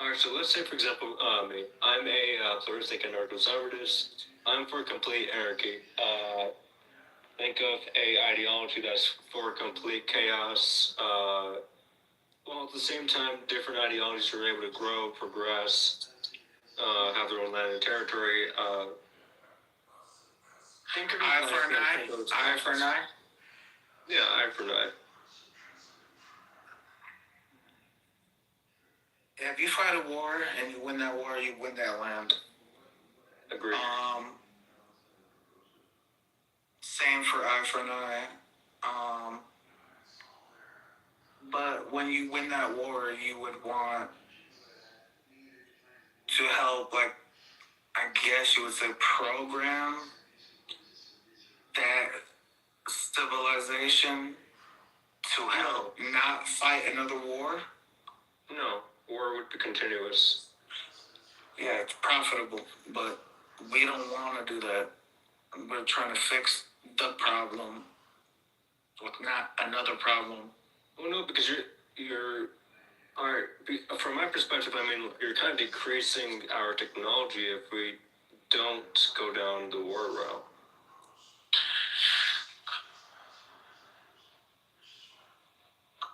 Alright, so let's say, for example, me. I'm a pluralistic anarcho-conservatist. I'm for complete anarchy. Think of a ideology that's for complete chaos. While at the same time, different ideologies are able to grow, progress, have their own land and territory. Think of Eye for an eye? Eye for an eye? Yeah, eye for an eye. If you fight a war and you win that war, you win that land. Agreed. Same for eye for an eye. But when you win that war, you would want to help, like, I guess you would say, program that civilization to help not fight another war. No, war would be continuous. Yeah, it's profitable, but we don't want to do that. We're trying to fix the problem with not another problem. Well, no, because you're All right. From my perspective, I mean, you're kind of decreasing our technology if we don't go down the war route.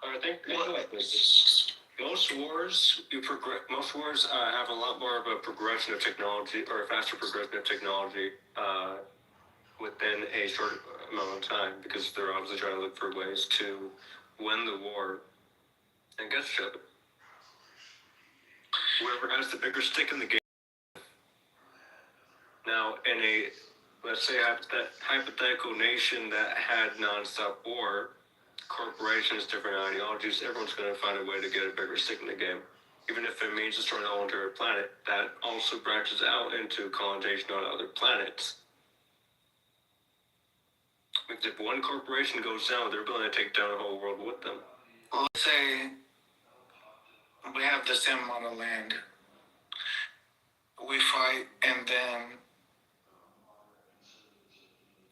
I think like this. Most wars have a lot more of a progression of technology or a faster progression of technology within a short amount of time because they're obviously trying to look for ways to win the war and get shit. Whoever has the bigger stick in the game. Now, in a, let's say, hypothetical nation that had nonstop war, corporations, different ideologies, everyone's going to find a way to get a bigger stick in the game. Even if it means destroying the whole entire planet, that also branches out into colonization on other planets. Because if one corporation goes down, they're going to take down the whole world with them. Well, let's say we have the same amount of land. We fight, and then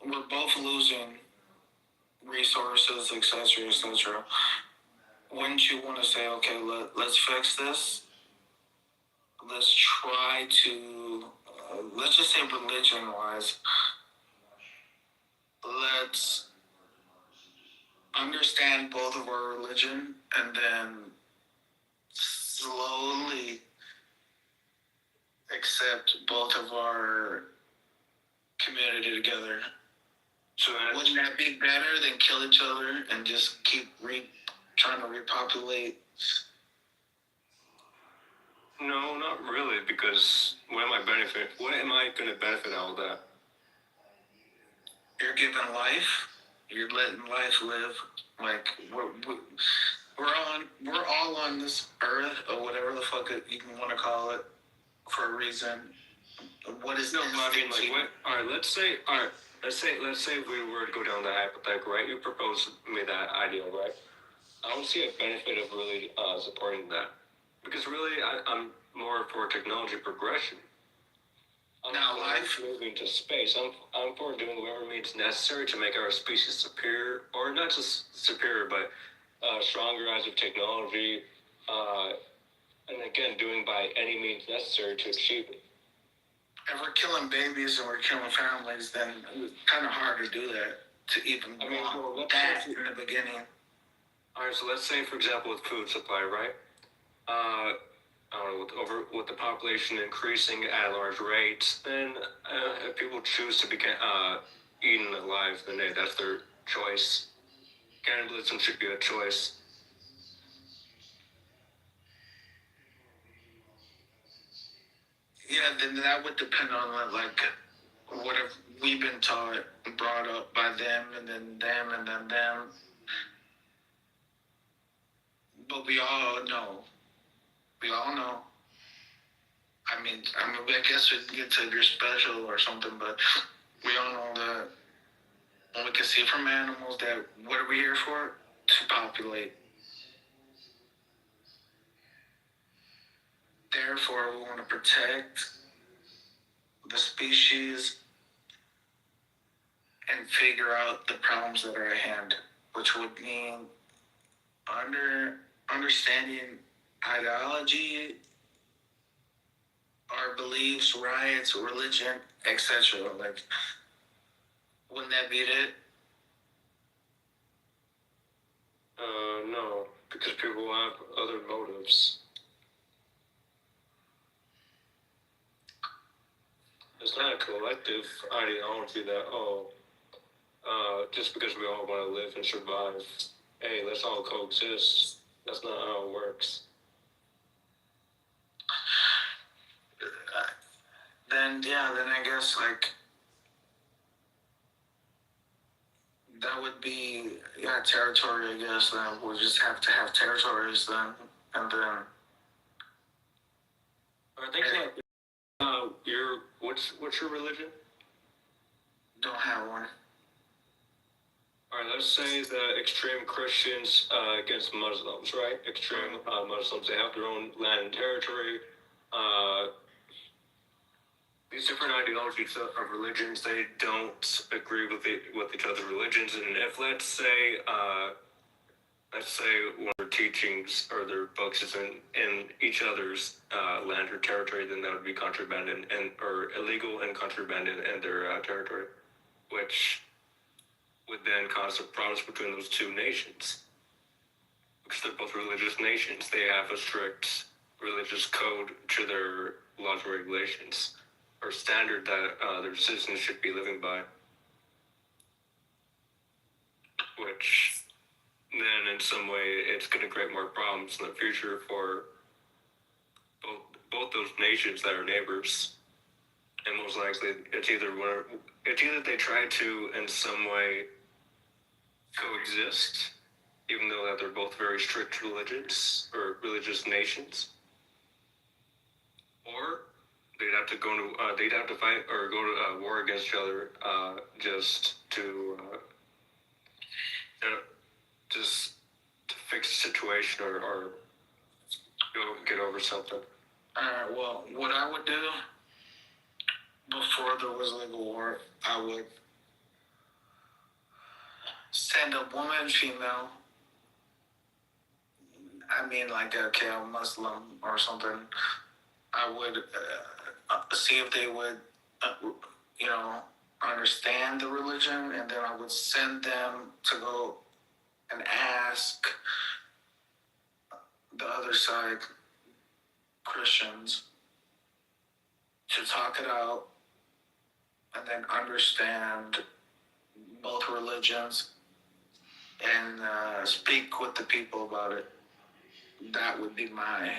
we're both losing resources, etc., etc. Wouldn't you want to say, okay, let's fix this? Let's try to, let's just say religion-wise, let's understand both of our religion and then slowly accept both of our community together. So wouldn't that be better than kill each other and just keep trying to repopulate? No, not really, because what am I going to benefit out of that? You're giving life. You're letting life live. Like we're all on this earth or whatever the fuck you want to call it for a reason. What is I mean, like what? All right, let's say we were to go down that hypothetical, right? You proposed me that idea, right? I don't see a benefit of really supporting that because really I'm more for technology progression. Now, life moving to space. I'm for doing whatever means necessary to make our species superior, or not just superior, but stronger as of technology, and again, doing by any means necessary to achieve it. If we're killing babies and we're killing families, then it's kind of hard to do that, to even want that in the beginning. All right, so let's say, for example, with food supply, right? I don't know, with the population increasing at a large rate, then if people choose to be eaten alive, then that's their choice. Cannibalism should be a choice. Yeah, then that would depend on like what have we been taught and brought up by them and then them and then them. But we all know. I mean, I guess we can get to you're special or something, but we all know that when we can see from animals that what are we here for? To populate. Therefore, we want to protect the species and figure out the problems that are at hand, which would mean understanding ideology, our beliefs, rights, religion, etc. Like, wouldn't that be it? No, because people have other motives. It's not a collective ideology that, just because we all want to live and survive, hey, let's all coexist. That's not how it works. Then I guess like that would be territory. I guess then we'll just have to have territories then, and then. I think what's your religion? Don't have one. All right, let's say the extreme Christians against Muslims, right? Extreme Muslims, they have their own land and territory. These different ideologies of religions, they don't agree with each other's religions. And if let's say one of teachings or their books is in each other's land or territory, then that would be contraband or illegal and contraband in their territory, which would then cause a problems between those two nations. Because they're both religious nations. They have a strict religious code to their laws and regulations, or standard that their citizens should be living by. Which then in some way it's going to create more problems in the future for both those nations that are neighbors. And most likely it's either they try to in some way coexist, even though that they're both very strict religions or religious nations, or they'd have to fight or go to war against each other just to fix the situation or get over something. Alright, well, what I would do before there was legal war, I would send a woman, female, I mean like a Muslim or something. I would see if they would, understand the religion, and then I would send them to go and ask the other side, Christians, to talk it out and then understand both religions and speak with the people about it. That would be my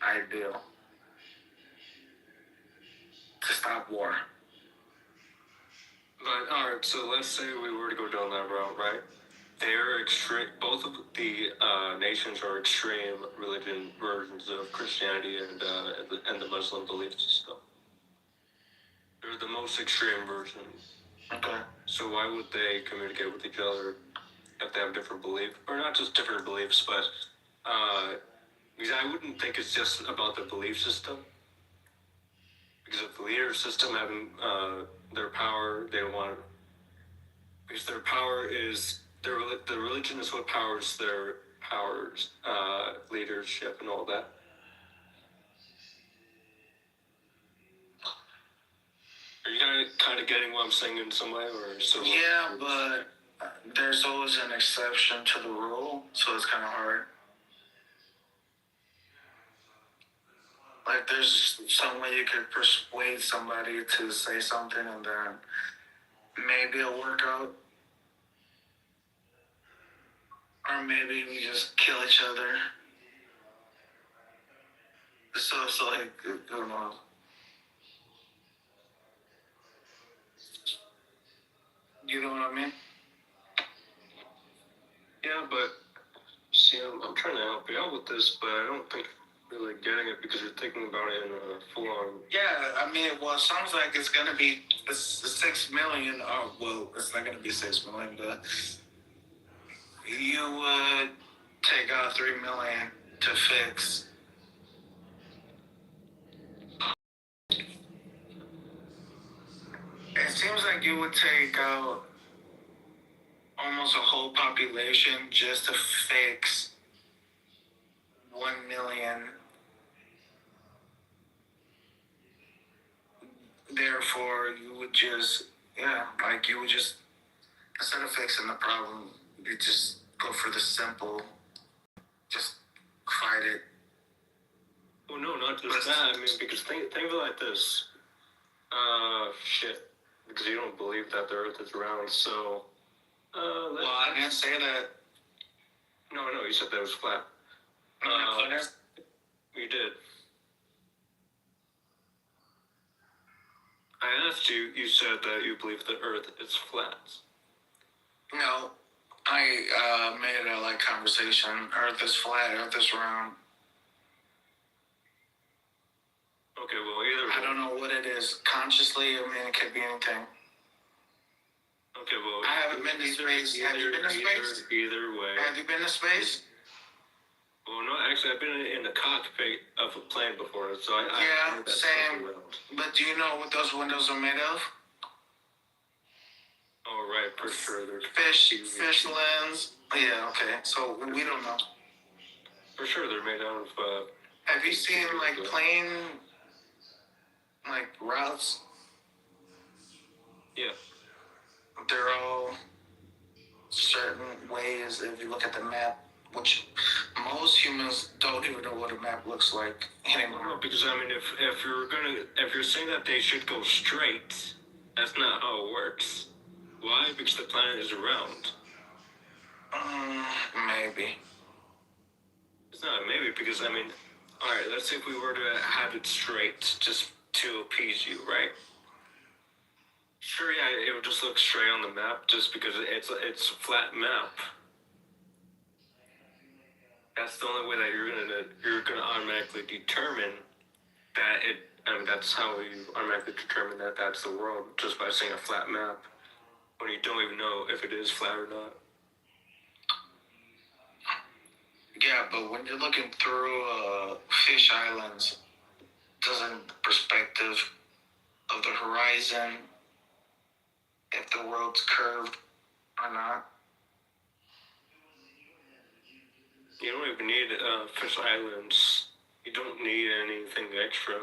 ideal to stop war. But alright, so let's say we were to go down that route, right? They're extreme. Both of the nations are extreme religion versions of Christianity and the Muslim belief system. They're the most extreme version. Okay. So why would they communicate with each other if they have different beliefs, or not just different beliefs, but because I wouldn't think it's just about the belief system. Because if the leader system having their power, they don't want. Because their power is the religion is what powers their leadership and all that. Are you kind of getting what I'm saying in some way, or so? Yeah, but there's always an exception to the rule, so it's kind of hard. Like, there's some way you could persuade somebody to say something, and then maybe it'll work out. Or maybe we just kill each other. So like, I don't know. You know what I mean? Yeah, but see, I'm trying to help you out with this, but I don't think you're really getting it because you're thinking about it in a full-on. Yeah, I mean, well, it sounds like it's gonna be 6 million. Oh, well, it's not gonna be 6 million, but you would take out 3 million to fix. It seems like you would take out almost a whole population just to fix 1 million. Therefore, you would just, instead of fixing the problem, you just go for the simple, just fight it. Well, no, not just that. I mean, because think of it like this. Because you don't believe that the Earth is round, so. Well, I didn't say that. No, you said that it was flat. You did. I asked you, you said that you believe the Earth is flat. No, I made a conversation. Earth is flat, Earth is round. Okay, well, either way. I don't know what it is. Consciously, I mean, it could be anything. Okay, well. I haven't been to space. Have you been to space? Either way. Have you been to space? Well, no, actually, I've been in the cockpit of a plane before, so Yeah, same. But do you know what those windows are made of? Oh, right, for sure. There's fish lens. Yeah, okay. So we don't know. For sure, they're made out of. Have you seen like plane like routes? Yeah. They're all certain ways. If you look at the map, which most humans don't even know what a map looks like anymore. No, because I mean, if you're saying that they should go straight, that's not how it works. Why? Because the planet is round. Maybe. It's not maybe because I mean, all right. Let's say if we were to have it straight, just to appease you, right? Sure, yeah, it would just look straight on the map, just because it's a flat map. That's the only way that you're gonna automatically determine that it. I mean, that's how you automatically determine that that's the world, just by seeing a flat map, when you don't even know if it is flat or not. Yeah, but when you're looking through fish islands, doesn't the perspective of the horizon, if the world's curved or not? You don't even need fish islands. You don't need anything extra.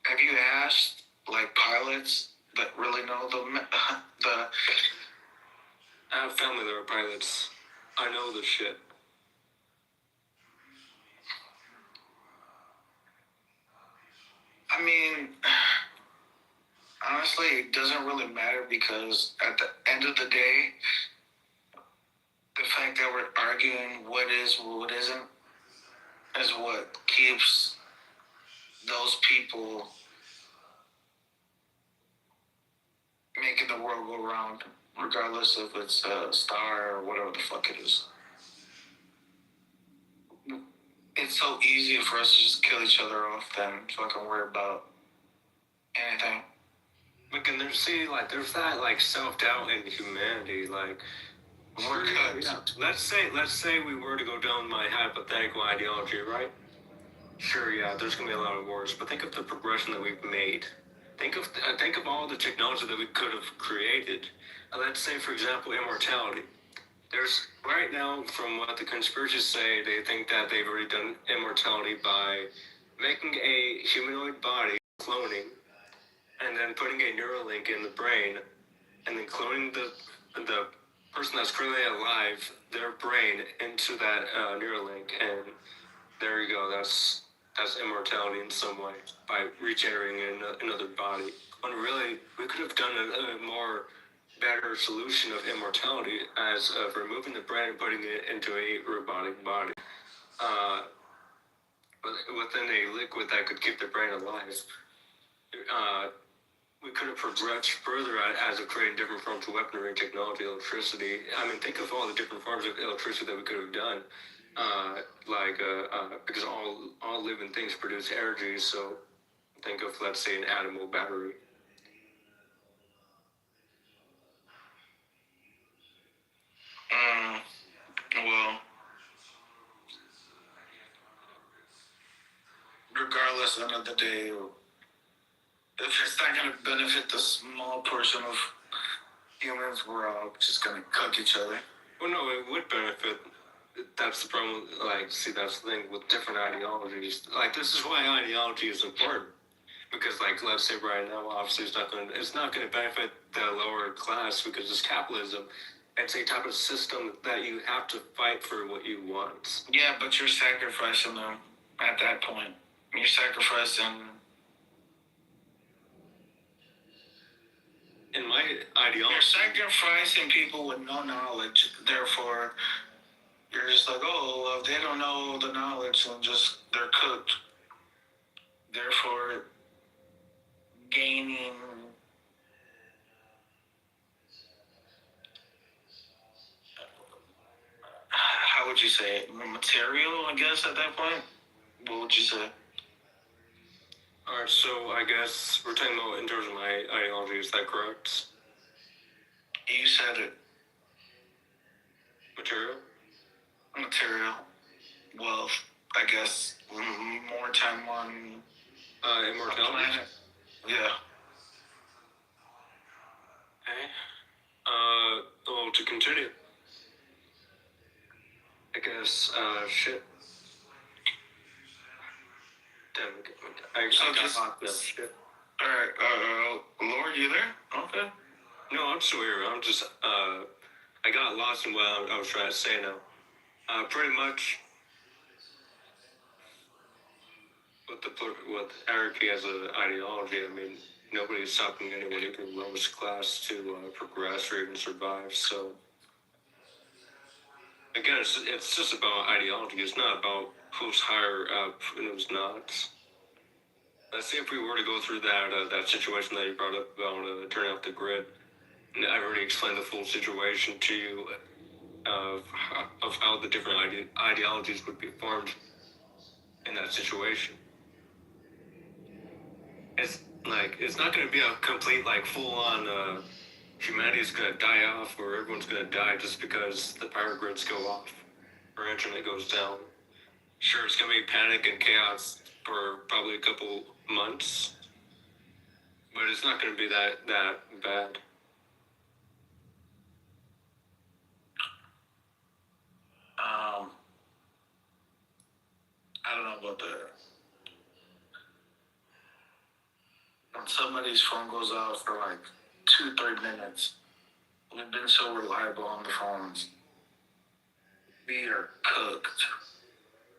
Have you asked like pilots that really know the I have family that are pilots. I know this shit. I mean, honestly, it doesn't really matter because at the end of the day, the fact that we're arguing what is, what isn't, is what keeps those people making the world go round, regardless if it's a star or whatever the fuck it is. It's so easy for us to just kill each other off than fucking worry about anything. But can there see there's that self-doubt in humanity, We're good. Let's say we were to go down my hypothetical ideology, right? Sure, yeah, there's gonna be a lot of wars, but think of the progression that we've made. Think of all the technology that we could have created. Let's say, for example, immortality. There's right now, from what the conspiracists say, they think that they've already done immortality by making a humanoid body, cloning, and then putting a Neuralink in the brain, and then cloning the person that's currently alive, their brain, into that Neuralink, and there you go. That's immortality in some way by regenerating another body. When really we could have done a more better solution of immortality as of removing the brain and putting it into a robotic body, within a liquid that could keep the brain alive. We could have progressed further as of creating different forms of weaponry, technology, electricity. I mean, think of all the different forms of electricity that we could have done. Because all living things produce energy, so think of, let's say, an atom battery. Well, regardless, end of the day, if it's not going to benefit the small portion of humans, we're all just going to cook each other. Well, no, it would benefit. That's the problem. That's the thing with different ideologies. This is why ideology is important. Because, let's say right now, obviously, it's not going to benefit the lower class because it's capitalism. It's a type of system that you have to fight for what you want. Yeah, but you're sacrificing them at that point. You're sacrificing. In my ideology, you're sacrificing people with no knowledge. Therefore, you're just like, oh, if they don't know the knowledge, then they're cooked. Therefore, gaining how would you say it? Material, I guess, at that point? What would you say? Alright, so I guess we're talking about in terms of my ideology, is that correct? You said it. Material? Material. Wealth, I guess. More time on immortality? Planet. Yeah. Okay. To continue. I guess, shit. Damn, I got hot now. Shit. All right, Lord, you there? Okay. No, I'm still here. I'm just, I got lost in what I was trying to say now. Pretty much, with anarchy as an ideology, I mean, nobody's stopping anyone in the lowest class to progress or even survive. So, again, it's just about ideology. It's not about who's higher up and who's not. Let's say if we were to go through that situation that you brought up about turning off the grid, and I've already explained the full situation to you of how the different ideologies would be formed in that situation. It's not going to be a complete full on humanity's going to die off or everyone's going to die just because the power grids go off or internet goes down. Sure, it's going to be panic and chaos for probably a couple months, but it's not going to be that bad. I don't know about that. When somebody's phone goes out for 2-3 minutes, we've been so reliable on the phones. We are cooked.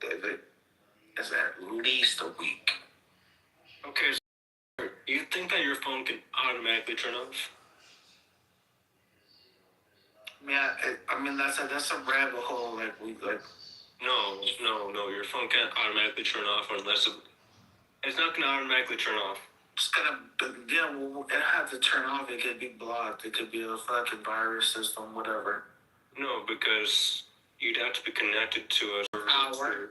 It's at least a week. Okay, so you think that your phone can automatically turn off? Yeah, I mean that's a rabbit hole. No. Your phone can't automatically turn off unless it's not going to automatically turn off. It's gonna, it has to turn off. It could be blocked. It could be a fucking virus system, whatever. No, because you'd have to be connected to a tower.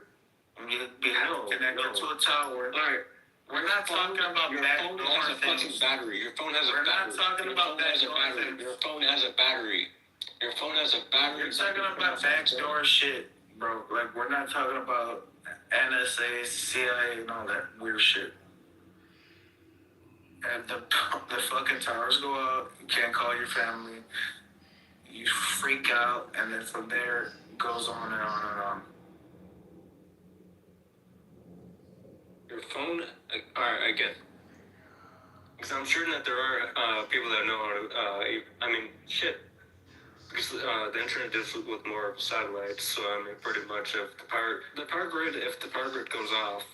You'd be connected to a tower. All right. We're not talking about your phone has a fucking battery. Your phone has a battery. We're not talking about backdoor things. Your phone has a battery. Your phone has a battery. You're talking about backdoor shit, bro. We're not talking about NSA, CIA, and all that weird shit. And the fucking towers go out, you can't call your family, you freak out, and then from there, it goes on and on and on. Your phone, alright, I get. Because I'm sure that there are people that know how to, because the internet deals with more satellites, so pretty much if the power grid goes off,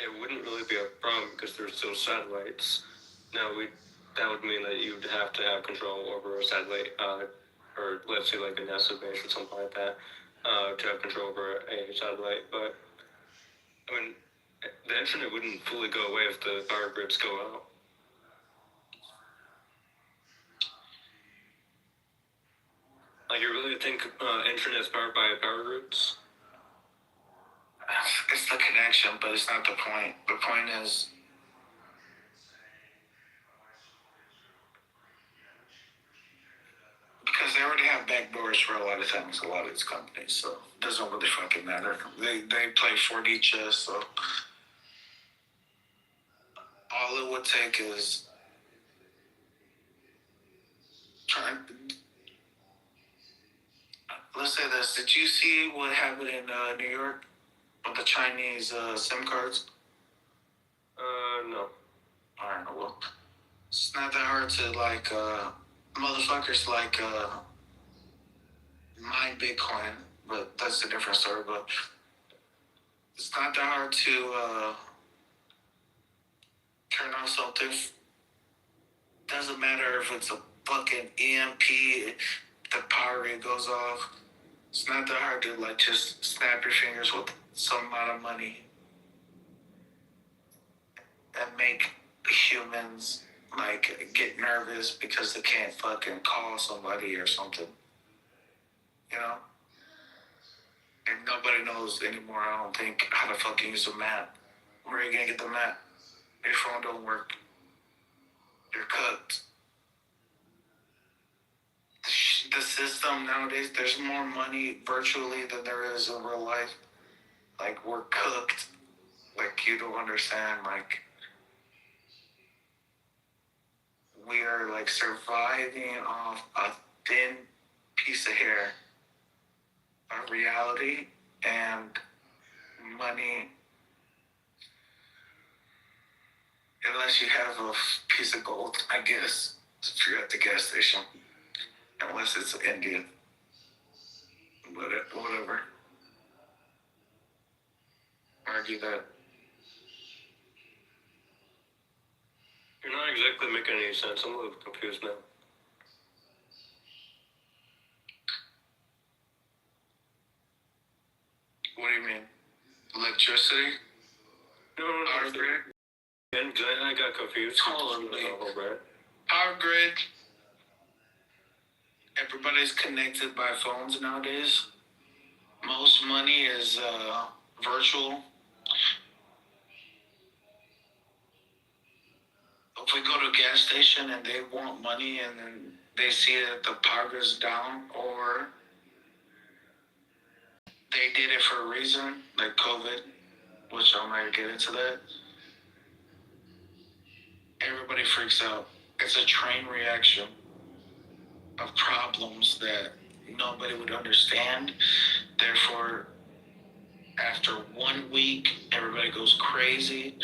it wouldn't really be a problem because there's still satellites. Now, that would mean that you'd have to have control over a satellite, or let's say a NASA base or something like that, to have control over a satellite. But, the internet wouldn't fully go away if the power grids go out. You really think internet is powered by power grids? It's the connection, but it's not the point. The point is, because they already have backdoors for a lot of things, a lot of these companies, so it doesn't really fucking matter. They play 4D chess, so all it would take is let's say this. Did you see what happened in New York with the Chinese SIM cards? No. Alright, well, it's not that hard to motherfuckers mine Bitcoin, but that's a different story. But it's not that hard to turn off something. Doesn't matter if it's a fucking EMP, the power grid goes off. It's not that hard to just snap your fingers with some amount of money and make humans get nervous because they can't fucking call somebody or something. You know? And nobody knows anymore, I don't think, how to fucking use a map. Where are you gonna get the map? Your phone don't work. You're cooked. The system nowadays, there's more money virtually than there is in real life. We're cooked. You don't understand. We are surviving off a thin piece of hair of reality and money unless you have a piece of gold, I guess, if you're at the gas station. Unless it's Indian. But whatever. Argue that. You're not exactly making any sense. I'm a little confused now. What do you mean? Electricity? No. Power grid? And I got confused. Totally. Right. Power grid. Everybody's connected by phones nowadays. Most money is virtual. If we go to a gas station and they want money and then they see that the power grid's down, or they did it for a reason, like COVID, which I might get into that, everybody freaks out. It's a train reaction of problems that nobody would understand. Therefore, after 1 week, everybody goes crazy.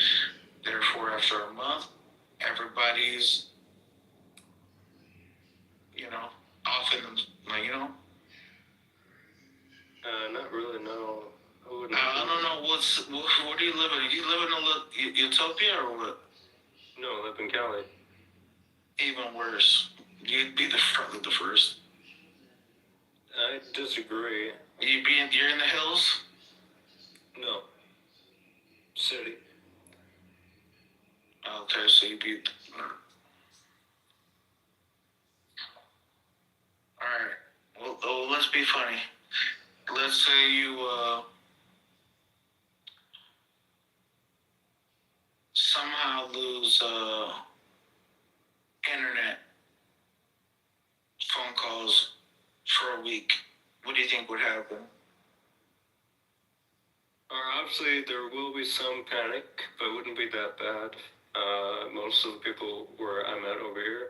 Therefore, after a month, everybody's, off in them, Not really, no. I don't know what do you live in? You live in a utopia or what? No, I live in Cali. Even worse. You'd be the first. I disagree. You're in the hills? No. City. Okay, so you'd be... Alright. Well, let's be funny. Let's say you, somehow lose, internet, phone calls for a week. What do you think would happen? Obviously, there will be some panic, but it wouldn't be that bad. Most of the people where I'm at over here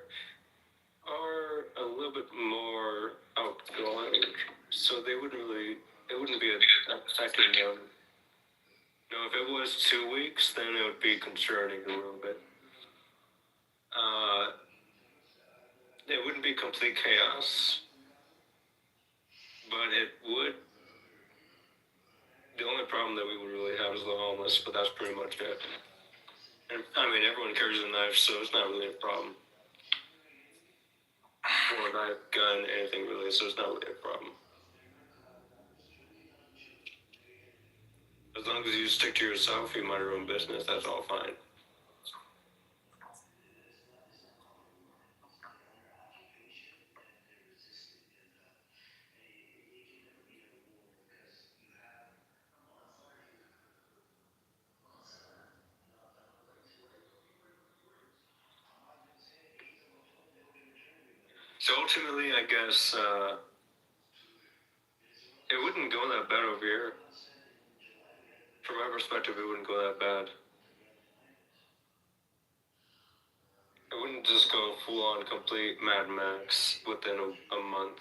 are a little bit more outgoing, so it wouldn't be affecting them. If it was 2 weeks, then it would be concerning a little bit. It wouldn't be complete chaos, but it would. The only problem that we would really have is the homeless, but that's pretty much it. And everyone carries a knife, so it's not really a problem. Or a knife, gun, anything really, so it's not really a problem. As long as you stick to yourself, you mind your own business, that's all fine. So ultimately, I guess, it wouldn't go that bad over here. From my perspective, it wouldn't go that bad. It wouldn't just go full-on complete Mad Max within a month.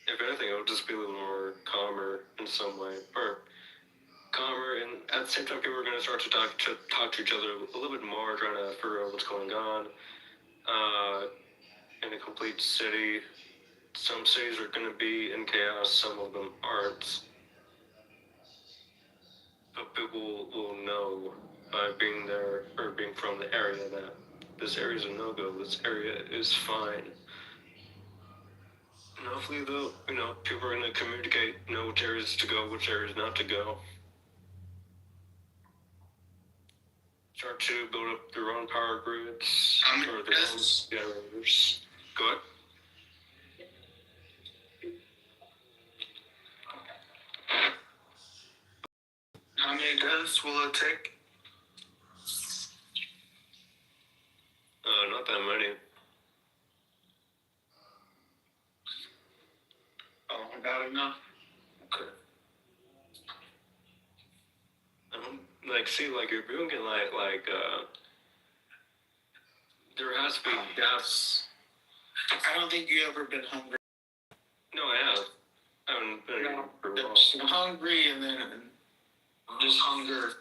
If anything, it would just be a little more calmer in some way. Or calmer, and at the same time, people are going to start to talk to each other a little bit more, trying to figure out what's going on. In a complete city, some cities are going to be in chaos, some of them aren't. But people will know by being there or being from the area that this area is a no-go, this area is fine. And hopefully, though, people are going to communicate, know which areas to go, which areas not to go. Start to build up their own power grids or their own generators. Go ahead. How many deaths will it take? Not that many. Oh, not enough? Okay. If you're looking there has to be deaths. I don't think you ever been hungry. No, I have. I haven't been for a while. Hungry and then Just hunger.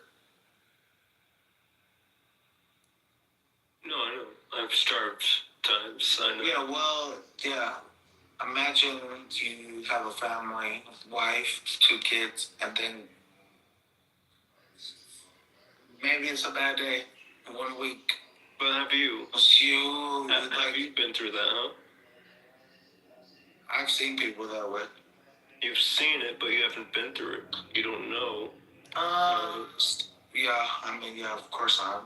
No, I know. I've starved times. I know. Yeah, well, yeah. Imagine you have a family, wife, 2 kids, and then maybe it's a bad day in 1 week. But have you? Have you been through that, huh? I've seen people that way. You've seen it, but you haven't been through it. You don't know. Yeah, I mean, yeah, of course I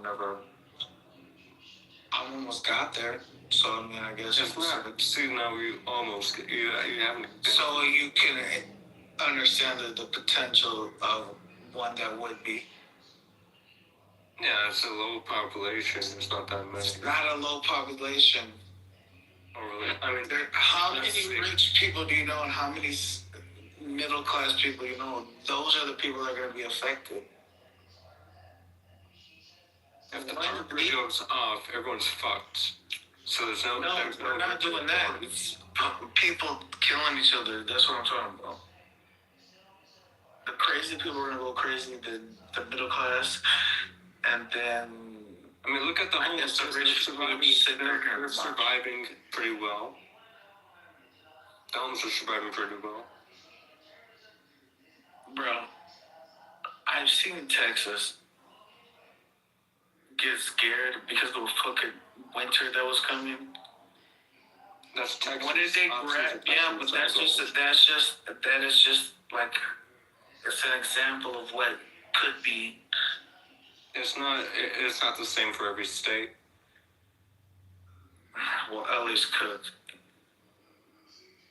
almost got there. So, I mean, I guess It's not. See, now you almost, you haven't been. So you can understand the potential of one that would be. Yeah, it's a low population. It's not that many. It's not a low population. Oh, really? I mean, how many rich people do you know, and how many middle class people you know? Those are the people that are going to be affected. If the number goes off, everyone's fucked. So there's no. No, we're not doing that. It's people killing each other. That's what I'm talking about. The crazy people are going to go crazy. The middle class, and then. I mean, look at the homeless. They're surviving pretty well. The homeless are surviving pretty well. Bro, I've seen Texas get scared because of the fucking winter that was coming. That's Texas. What did they grab? Yeah, but that is just like, it's an example of what could be. It's not the same for every state. Well, LA's cooked.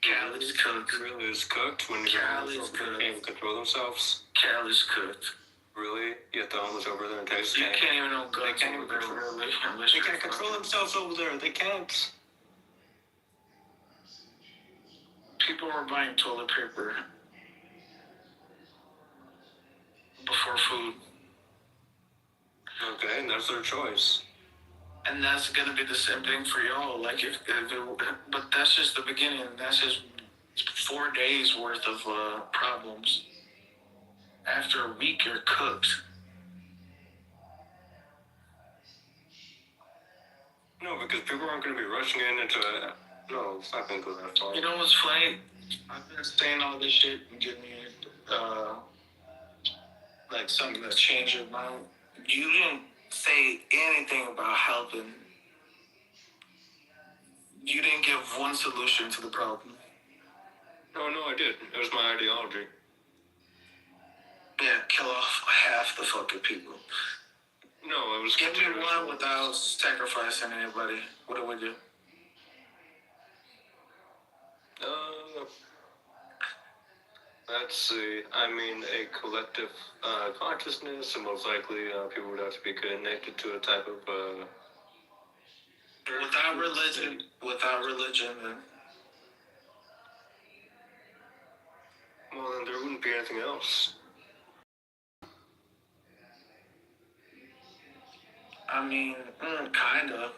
Cali's cooked. Really is cooked when Cali's can't even control themselves. Cali's cooked. Really? Yet the homeless over there in Texas You can't even know guns. They can't even control. They can't control themselves over there. They can't. People were buying toilet paper before food. Okay, and that's their choice. And that's gonna be the same thing for y'all. Like but that's just the beginning. That's just 4 days worth of problems. After a week, you're cooked. No, because people aren't going to be rushing into it. No, it's not going to go that far. You know what's funny? I've been saying all this shit and giving you like something to change your mind. You didn't say anything about helping. You didn't give one solution to the problem. No, I did. It was my ideology. Yeah, kill off half the fucking people. No, it was. Give me one without sacrificing anybody. What do we do? Let's see. I mean, a collective consciousness, and most likely people would have to be connected to a type of. Without religion, then. Well, then there wouldn't be anything else. I mean, kind of.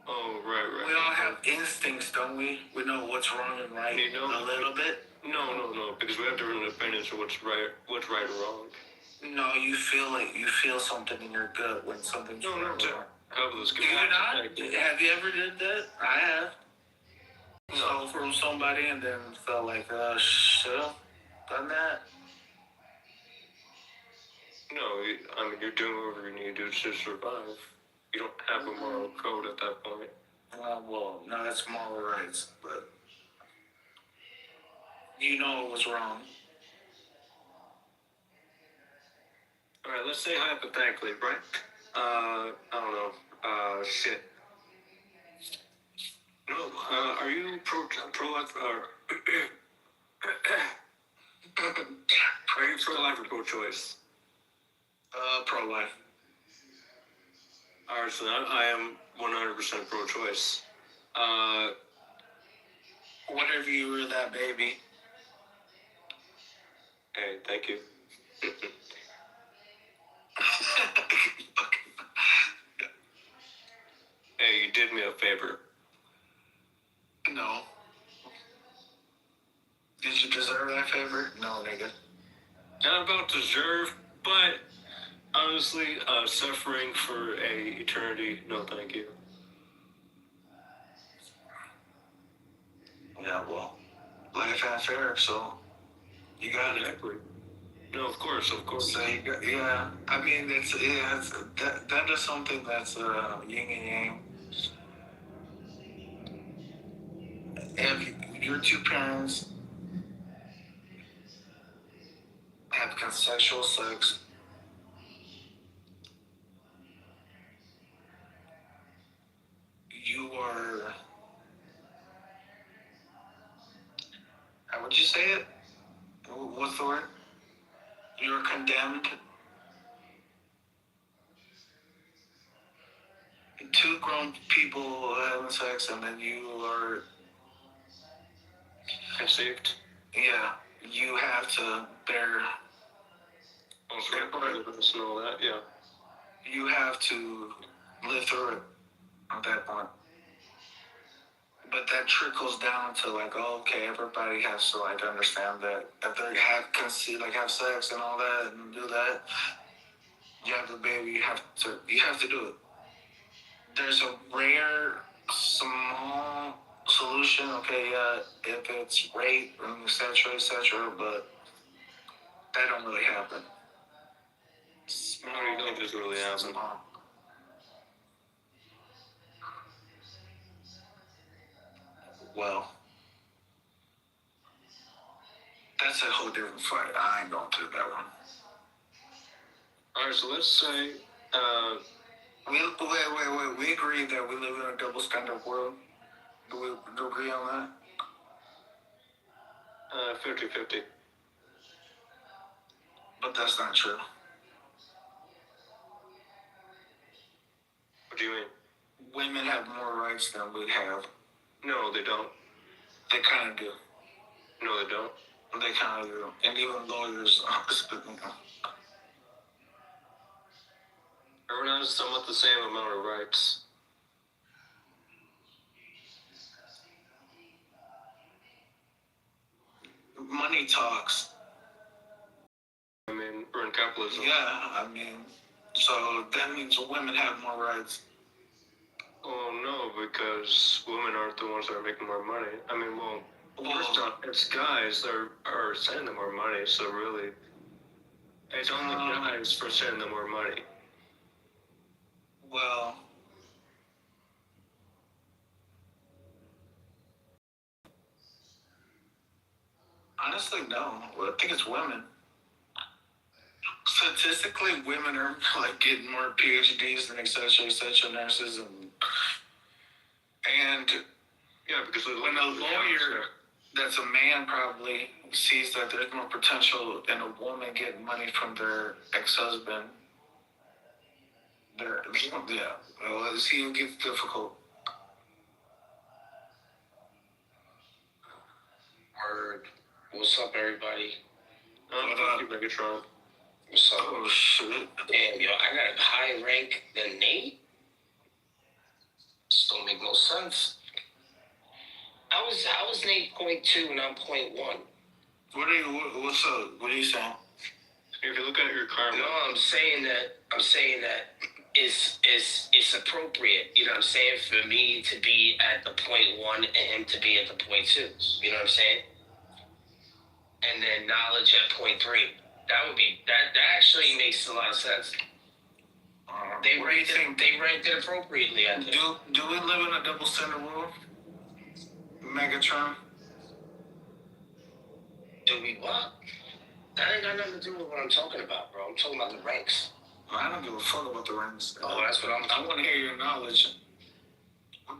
Oh, right. We all have instincts, don't we? We know what's wrong and right a little bit. No, because we have different opinions of what's right or wrong. No, you feel it. You feel something in your gut when something's wrong. Do you not? Have you ever did that? I have. So from somebody and then felt like, should have done that. No, I mean, you're doing whatever you need to do to survive. You don't have a moral code at that point. Well, no, that's moral rights, but you know it was wrong. All right, let's say hypothetically, right? I don't know. Shit. No, are you pro-life or are you pro-life or pro-choice? Pro-life. Alright, so I am 100% pro-choice. What if you were that baby? Hey, thank you. Hey, you did me a favor. No. Did you deserve that favor? No, nigga. Not about deserve, but honestly, suffering for a eternity, no thank you. Yeah, well, life ain't fair, so you got it. No, of course. So you got, yeah, I mean, that is something that's yin and yang. If your two parents have consensual sex, you are, how would you say it? What's the word? You're condemned. Two grown people having sex, and then you are conceived. Yeah, you have to bear. And all that, yeah. You have to live through it at that point. But that trickles down to like, oh, okay, everybody has to like understand that if they have sex and all that and do that, you have the baby. You have to do it. There's a rare, small solution. Okay, yeah, if it's rape and etc., but that don't really happen. Small, it doesn't really happen. Small. Well, that's a whole different fight. I ain't going through that one. All right, so let's say wait. We agree that we live in a double standard world. Do we agree on that? 50-50. But that's not true. What do you mean? Women have more rights than we have. No, they don't. They kind of do. No, they don't. They kind of do. And even lawyers Everyone has somewhat the same amount of rights. Money talks. I mean, we're in capitalism. Yeah, I mean, so that means women have more rights. Oh, no, because women aren't the ones that are making more money. I mean, well, first off, it's guys that are sending them more money, so really, it's only guys for sending them more money. Well, honestly, no. Well, I think it's women. Statistically, women are like getting more PhDs than etc. nurses and yeah, because when a lawyer that's a man probably sees that there's more potential in a woman getting money from their ex-husband. Well, it gets difficult. Word. What's up, everybody? What up? Megatron. What's up? Oh, shit. Damn, yo, I got a higher rank than Nate? This don't make no sense. I was Nate 0.2 and I'm 0.1. What's up? What are you saying? If you look at your karma. No, I'm saying that it's appropriate, you know what I'm saying, for me to be at the 0.1 and him to be at the 0.2. You know what I'm saying? And then knowledge at 0.3. That actually makes a lot of sense. They ranked it appropriately, I think. Do we live in a double standard world? Megatron? Do we what? That ain't got nothing to do with what I'm talking about, bro. I'm talking about the ranks. I don't give a fuck about the ranks. Oh, that's what I want to hear your knowledge.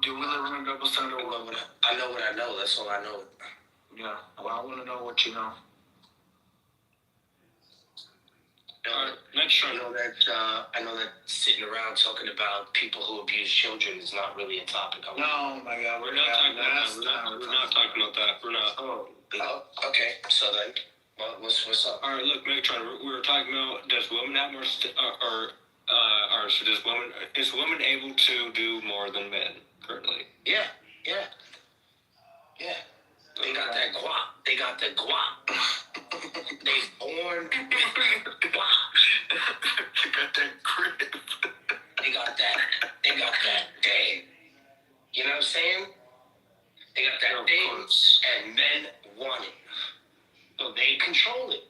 Do we live in a double standard world? I know what I know. That's all I know. Yeah. Well, I want to know what you know. Next, I know that sitting around talking about people who abuse children is not really a topic. No, my God, we're not talking about that. We're not talking about that. We're not. Oh, okay. So then, what's up? All right, look, Megatron. We were talking about does women have more, is women able to do more than men currently? Yeah. They got that guap. They born You know what I'm saying? They got that thing, and men want it. So they control it.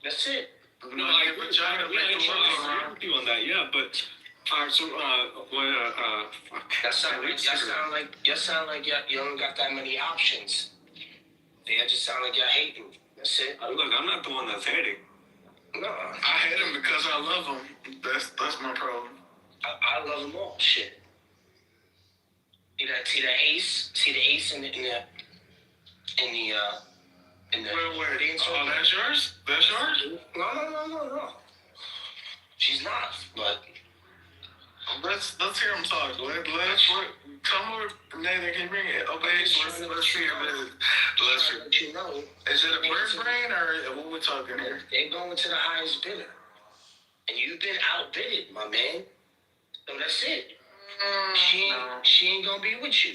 That's it. No, I agree. I agree with you on that. Yeah, but so Y'all sound like you don't got that many options. They just sound like y'all hating. That's it. Look, I'm not the one that's hating. No, I hate him because I love him. That's my problem. I love them all. Shit. See the ace in the Wait. Oh, that's yours? That's yours? No. She's not, but let's hear him talk. Tell me Nathan, can you bring it? Okay, let's see him. Let's you know. Is it a bird brain or what we talking here? They going to the highest bidder, and you've been outbidded, my man. So that's it. She ain't gonna be with you.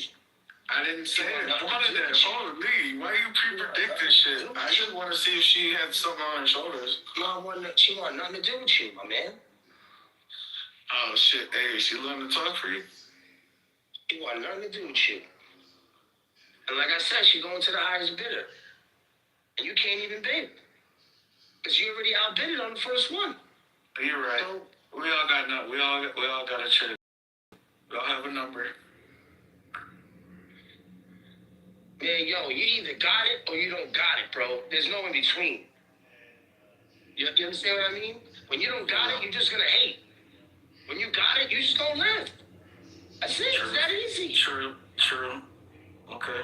I didn't say it. Lee, why you pre-predict this shit? I just want to see if she had something on her shoulders. No, she want nothing to do with you, my man. Oh shit! Hey, she letting to talk for you? She want nothing to do with you. And like I said, she going to the highest bidder, and you can't even bid because you already outbidded on the first one. You're right. So, we all got a check. We all have a number. Man, yo, you either got it or you don't got it, bro. There's no in between. You understand what I mean? When you don't got it, you're just gonna hate. When you got it, you just gonna live. That's it. It's that easy. True. Okay,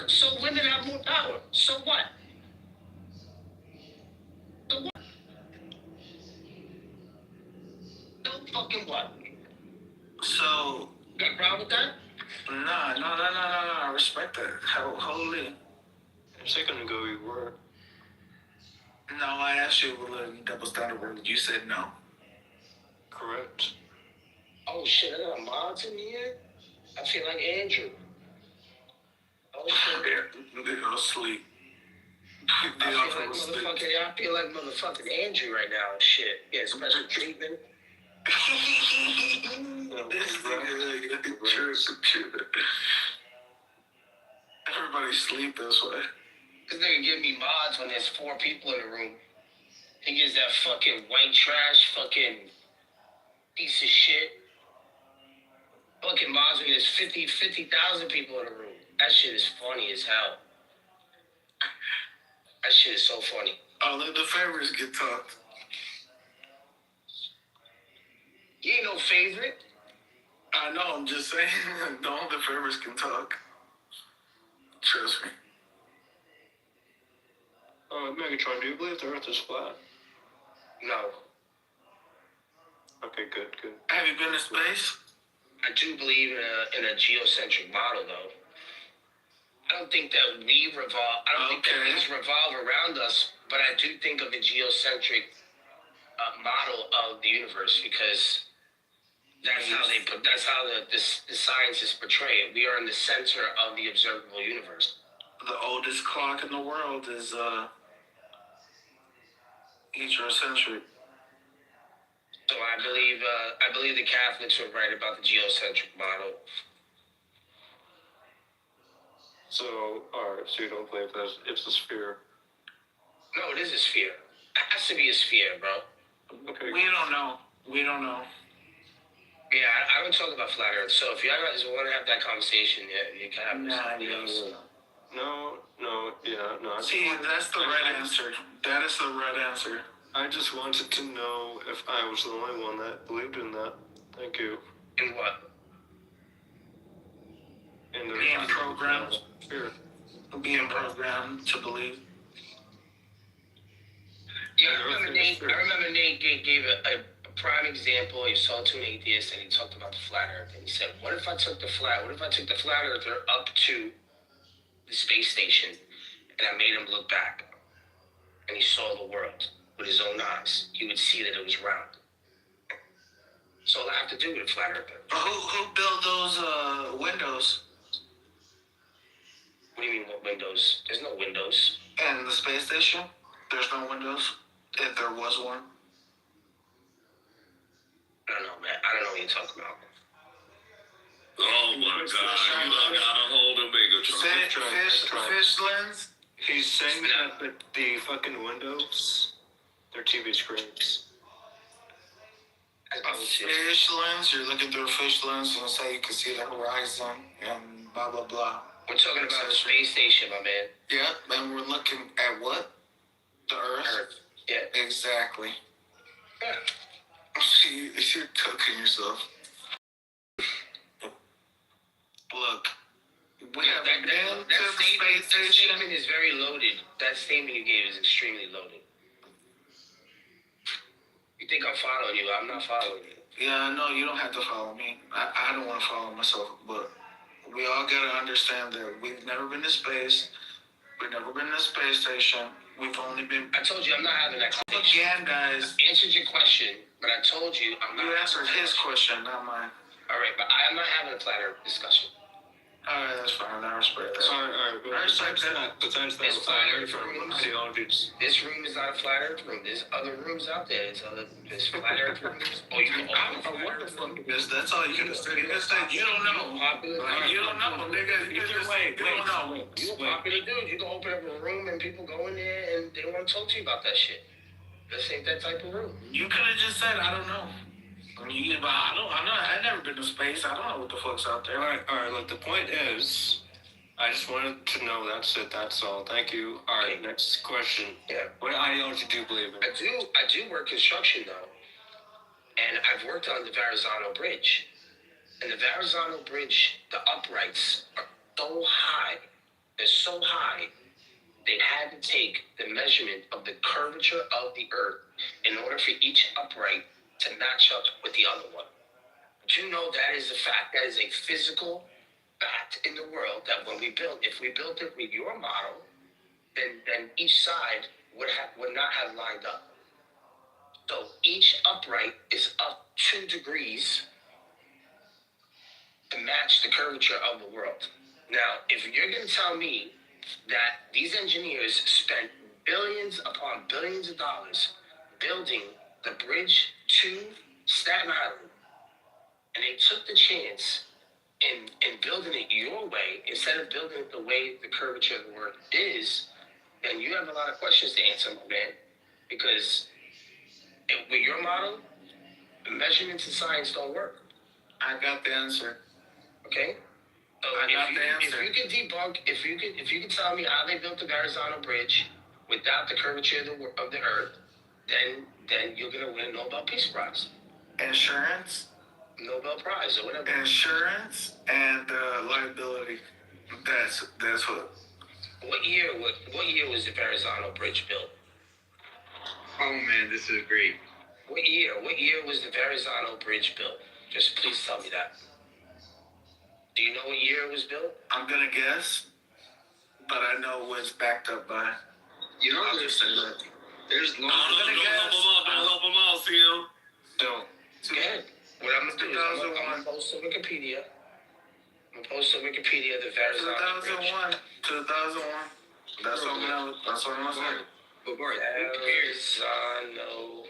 so women have more power. So what? So fucking what? So, got a problem with that? No. I respect that. Holy. A second ago you were. No, I asked you that was down the road. You said no. Correct. Oh shit, I got mods in here? I feel like Andrew. Oh shit. They go sleep. I feel like motherfucking Andrew right now. Shit. Yeah, special treatment. Everybody sleep this way. This nigga give me mods when there's 4 people in the room. He gives that fucking white trash fucking piece of shit. Fucking mods when there's 50,000 people in the room. That shit is funny as hell. That shit is so funny. Oh, let the favorites get talked. You ain't no favorite. I know, I'm just saying. All the favorites can talk. Trust me. Megatron, do you believe the Earth is flat? No. Okay, good. Have you been to space? I do believe in a geocentric model, though. I don't think that we revolve. I don't think that things revolve around us, but I do think of a geocentric model of the universe because that's how they put. That's how the scientists portray it. We are in the center of the observable universe. The oldest clock in the world is geocentric. So I believe the Catholics were right about the geocentric model. So, alright, so you don't believe that it's a sphere? No, it is a sphere. It has to be a sphere, bro. Okay. We don't know. Yeah, I don't talk about flat Earth. So if you guys want to have that conversation, yeah, you can have something else. No. See, that's the right answer. That is the right answer. I just wanted to know if I was the only one that believed in that. Thank you. In what? In being programmed. Being programmed to believe. Yeah, I remember Nate gave a prime example. He saw to an atheist and he talked about the flat Earth. And he said, what if I took the flat Earther up to the space station and I made him look back and he saw the world with his own eyes? He would see that it was round. That's all I have to do with a flat Earther. Who built those windows? What do you mean, what windows? There's no windows. And the space station? There's no windows? If there was one? I don't know, man. I don't know what you're talking about. Oh my God! You done got a hold of Megatron. Fish lens. He's saying that, but the fucking windows, they're TV screens. A fish lens. You're looking through a fish lens, and say you can see the horizon and blah blah blah. We're talking about the space station, my man. Yeah, and we're looking at what? The Earth. Yeah. Exactly. You're cooking yourself. Look, we have been to the space That station. statement is very loaded. That statement you gave is extremely loaded. You think I'm following you? I'm not following you. Yeah, no, you don't have to follow me. I don't want to follow myself, but we all gotta understand that we've never been to space. We've never been to the space station. We've only been. I told you I'm not having that conversation. Again, guys. I answered your question, but I told you I'm not. You answered his question, not mine. All right, but I am not having a flat earth discussion. All right, that's fine. I respect that. All right. Besides that, This flat earth from room, ideologies. this room is not a flat earth room. There's other rooms out there. There's flat earth rooms. Oh, you can open flat earth room. That's all you can say. You can say you don't know. You don't know, nigga. Either way, you don't know. You're a popular dude. You can open up a room and people go in there and they want to talk to you about that shit. This ain't that type of room. You could have just said, I don't know. I've never been to space. I don't know what the fuck's out there. All right. Look, the point is, I just wanted to know. That's it. That's all. Thank you. All right. Next question. Yeah. What ideology do you believe in? I do work construction though, and I've worked on the Verrazano Bridge. And the Verrazano Bridge, the uprights are so high. They're so high. They had to take the measurement of the curvature of the earth in order for each upright to match up with the other one. But you know that is a fact. That is a physical fact in the world that when we built, if we built it with your model, then each side would not have lined up. So each upright is up 2 degrees to match the curvature of the world. Now, if you're going to tell me that these engineers spent billions upon billions of dollars building the bridge to Staten Island, and they took the chance in building it your way instead of building it the way the curvature of the world is, then you have a lot of questions to answer, my man. Because with your model, the measurements and science don't work. I got the answer. Okay? So I got the answer. If you can debunk, if you can tell me how they built the Verrazano Bridge without the curvature of the earth, then you're gonna win a Nobel Peace Prize. Insurance, Nobel Prize or whatever. Insurance and liability. That's what. What year was the Verrazano Bridge built? Oh man, this is great. What year was the Verrazano Bridge built? Just please tell me that. Do you know what year it was built? I'm gonna guess, but I know what's backed up by. You know, there's long. Help him out, Sam. Don't. Go ahead. What I'm gonna do is I'm gonna post to Wikipedia. I'm gonna post to Wikipedia the Verrazano Bridge. 2001. That's what I'm gonna say. But Bart, Verrazano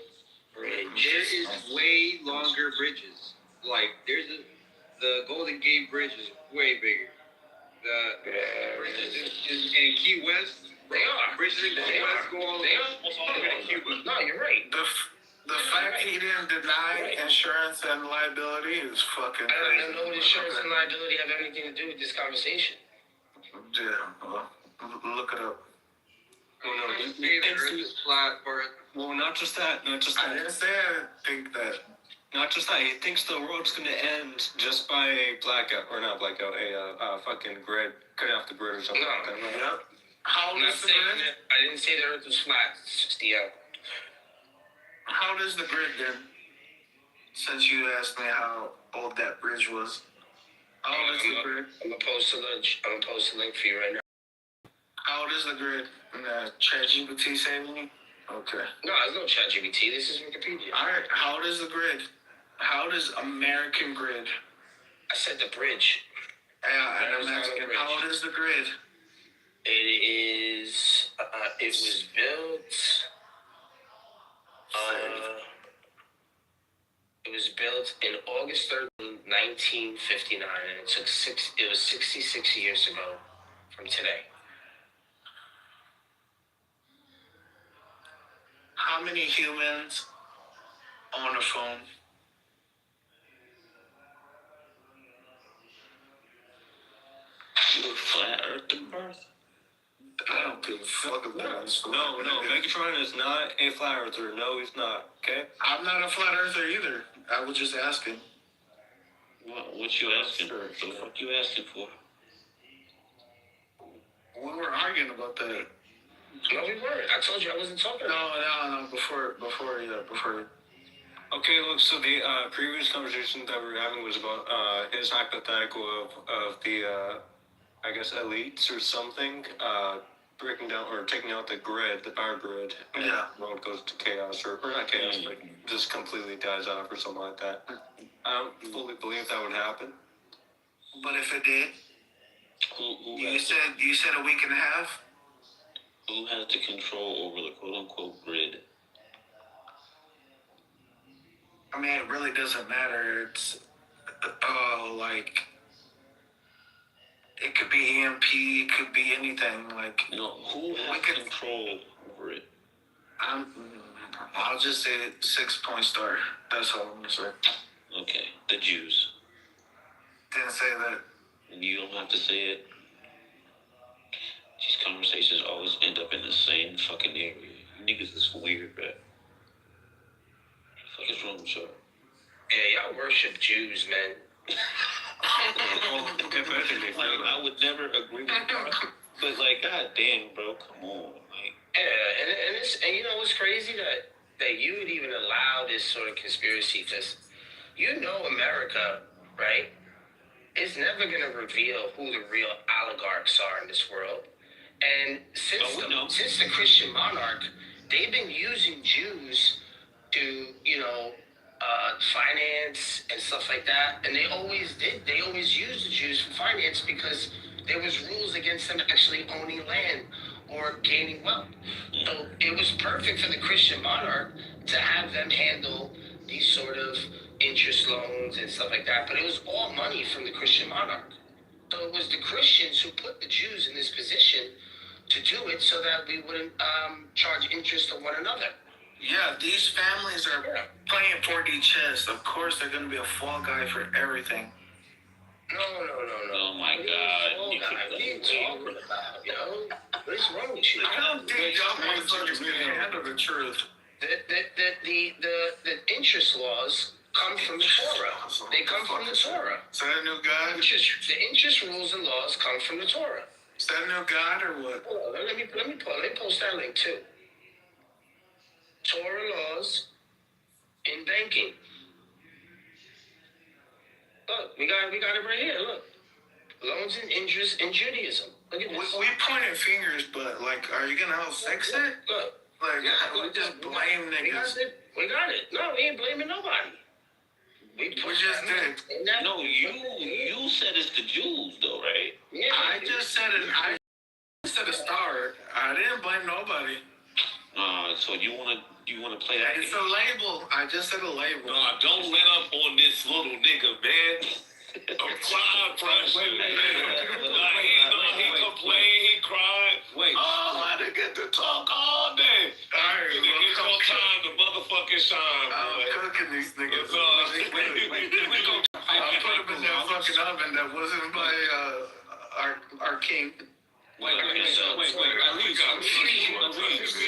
Bridge. There is way longer bridges. Like the Golden Gate Bridge is way bigger. The in Key West. They are. Bridges in Key West go all the way to Cuba. No, you're right. The fact he didn't deny insurance and liability is fucking crazy. I don't know what insurance and liability have anything to do with this conversation. Yeah, well, look it up. Oh no, you say the earth is flat, Bart. Well, not just that. I didn't say I think that. Not just that. He thinks the world's going to end just by a blackout, or not blackout, a fucking grid, cut off the grid or something like that. Right? Yep. How I'm not saying that. I didn't say the earth was flat. It's just How does the grid then? Since you asked me how old that bridge was. How old is the grid? I'm gonna post a link for you right now. How old is the grid? ChatGPT saving you? Okay. No, there's no ChatGPT. This is Wikipedia. Alright, how old is the grid? How does American grid? I said the bridge. Yeah, and I'm asking, how old is the grid? It is, it was built, it was built built in August 13, 1959, and it was 66 years ago from today. How many humans own a phone? You a flat earther, Bertha? I don't give a fuck about that. No, Megatron is not a flat earther. No, he's not. Okay. I'm not a flat earther either. I was just asking. What you asking for? The fuck you asking for? We were arguing about that. No, we weren't. I told you I wasn't talking. No. Before you. Okay, look, so the previous conversation that we were having was about his hypothetical of the, I guess, elites or something, breaking down or taking out the grid, the power grid, and the world goes to chaos, or not chaos, but just completely dies off or something like that. I don't fully believe that would happen. But if it did, you said a week and a half? Who has the control over the quote-unquote grid? I mean, it really doesn't matter. It's, like, it could be EMP, it could be anything. Like, No, who has control over it? I'll just say 6 point star. That's all I'm gonna say. Okay, the Jews. Didn't say that. You don't have to say it. These conversations always end up in the same fucking area. You niggas is weird, bro. What the fuck is wrong with y'all? Yeah, y'all worship Jews, man. I would never agree with that. But like, goddamn, bro, come on, like. Yeah, and you know what's crazy that you would even allow this sort of conspiracy, because you know America, right, is never gonna reveal who the real oligarchs are in this world. And since the Christian monarch, they've been using Jews to, finance and stuff like that. And they always did. They always used the Jews for finance because there was rules against them actually owning land or gaining wealth. So it was perfect for the Christian monarch to have them handle these sort of interest loans and stuff like that. But it was all money from the Christian monarch. So it was the Christians who put the Jews in this position to do it so that we wouldn't charge interest to one another. Yeah, these families are playing 4D chess. Of course, they're going to be a fall guy for everything. No. Oh my God. What are you talking about, yo? What is wrong with you? I don't think y'all motherfuckers can handle the truth. The interest laws come from the Torah. They come from the Torah. Is that a new God? The interest rules and laws come from the Torah. Is that a new God or what? Hold on, let me post that link too. Torah laws in banking. Look, we got it right here. Look, loans and interest in Judaism. Look at this. We pointing fingers, but like, are you gonna help fix it? Look, we just blame niggas. We got it. No, we ain't blaming nobody. We just did. No, you said it's the Jews though, right? Yeah, I just said it. I said a star. I didn't blame nobody. So you wanna play that? It's a label. I just said a label. No, don't let up on this little nigga, man. Apply pressure, man. He complained, he cried. Wait. Oh, I didn't get to talk all day. Alright, Nigga, it's your time to motherfucking shine, boy. I'm cooking these niggas. Wait. I put them in that fucking oven that wasn't by our king. Wait. Let me read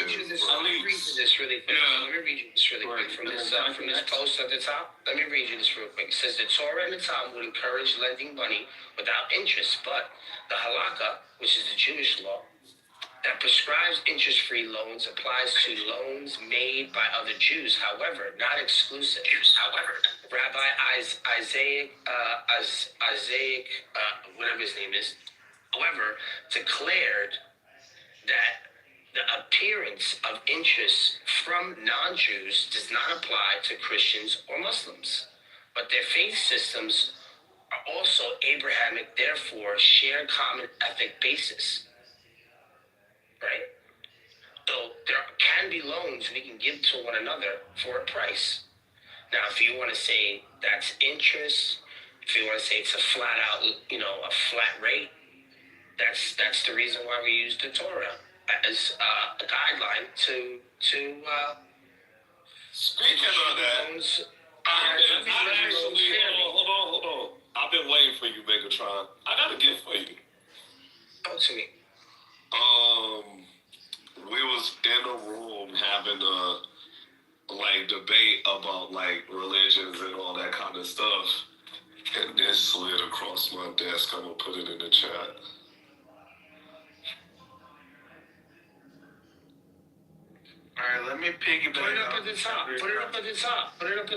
you this really quick from this post at the top. Let me read you this real quick. It says the Torah and the Talmud would encourage lending money without interest, but the halakha, which is the Jewish law, that prescribes interest-free loans applies to loans made by other Jews. However, not exclusive. Rabbi Isaac, whatever his name is, however, declared that the appearance of interest from non-Jews does not apply to Christians or Muslims, but their faith systems are also Abrahamic, therefore share common ethnic basis. Right? So there can be loans we can give to one another for a price. Now, if you want to say that's interest, if you want to say it's a flat out, a flat rate, that's the reason why we use the Torah as a guideline to Speaking of that, hold on. I've been waiting for you, Megatron. I got a gift for you. Talk to me. We was in a room having a debate about religions and all that kind of stuff, and this slid across my desk. I'm gonna put it in the chat. All right, let me piggyback. Put it up at the top. Put it up at the top. I want to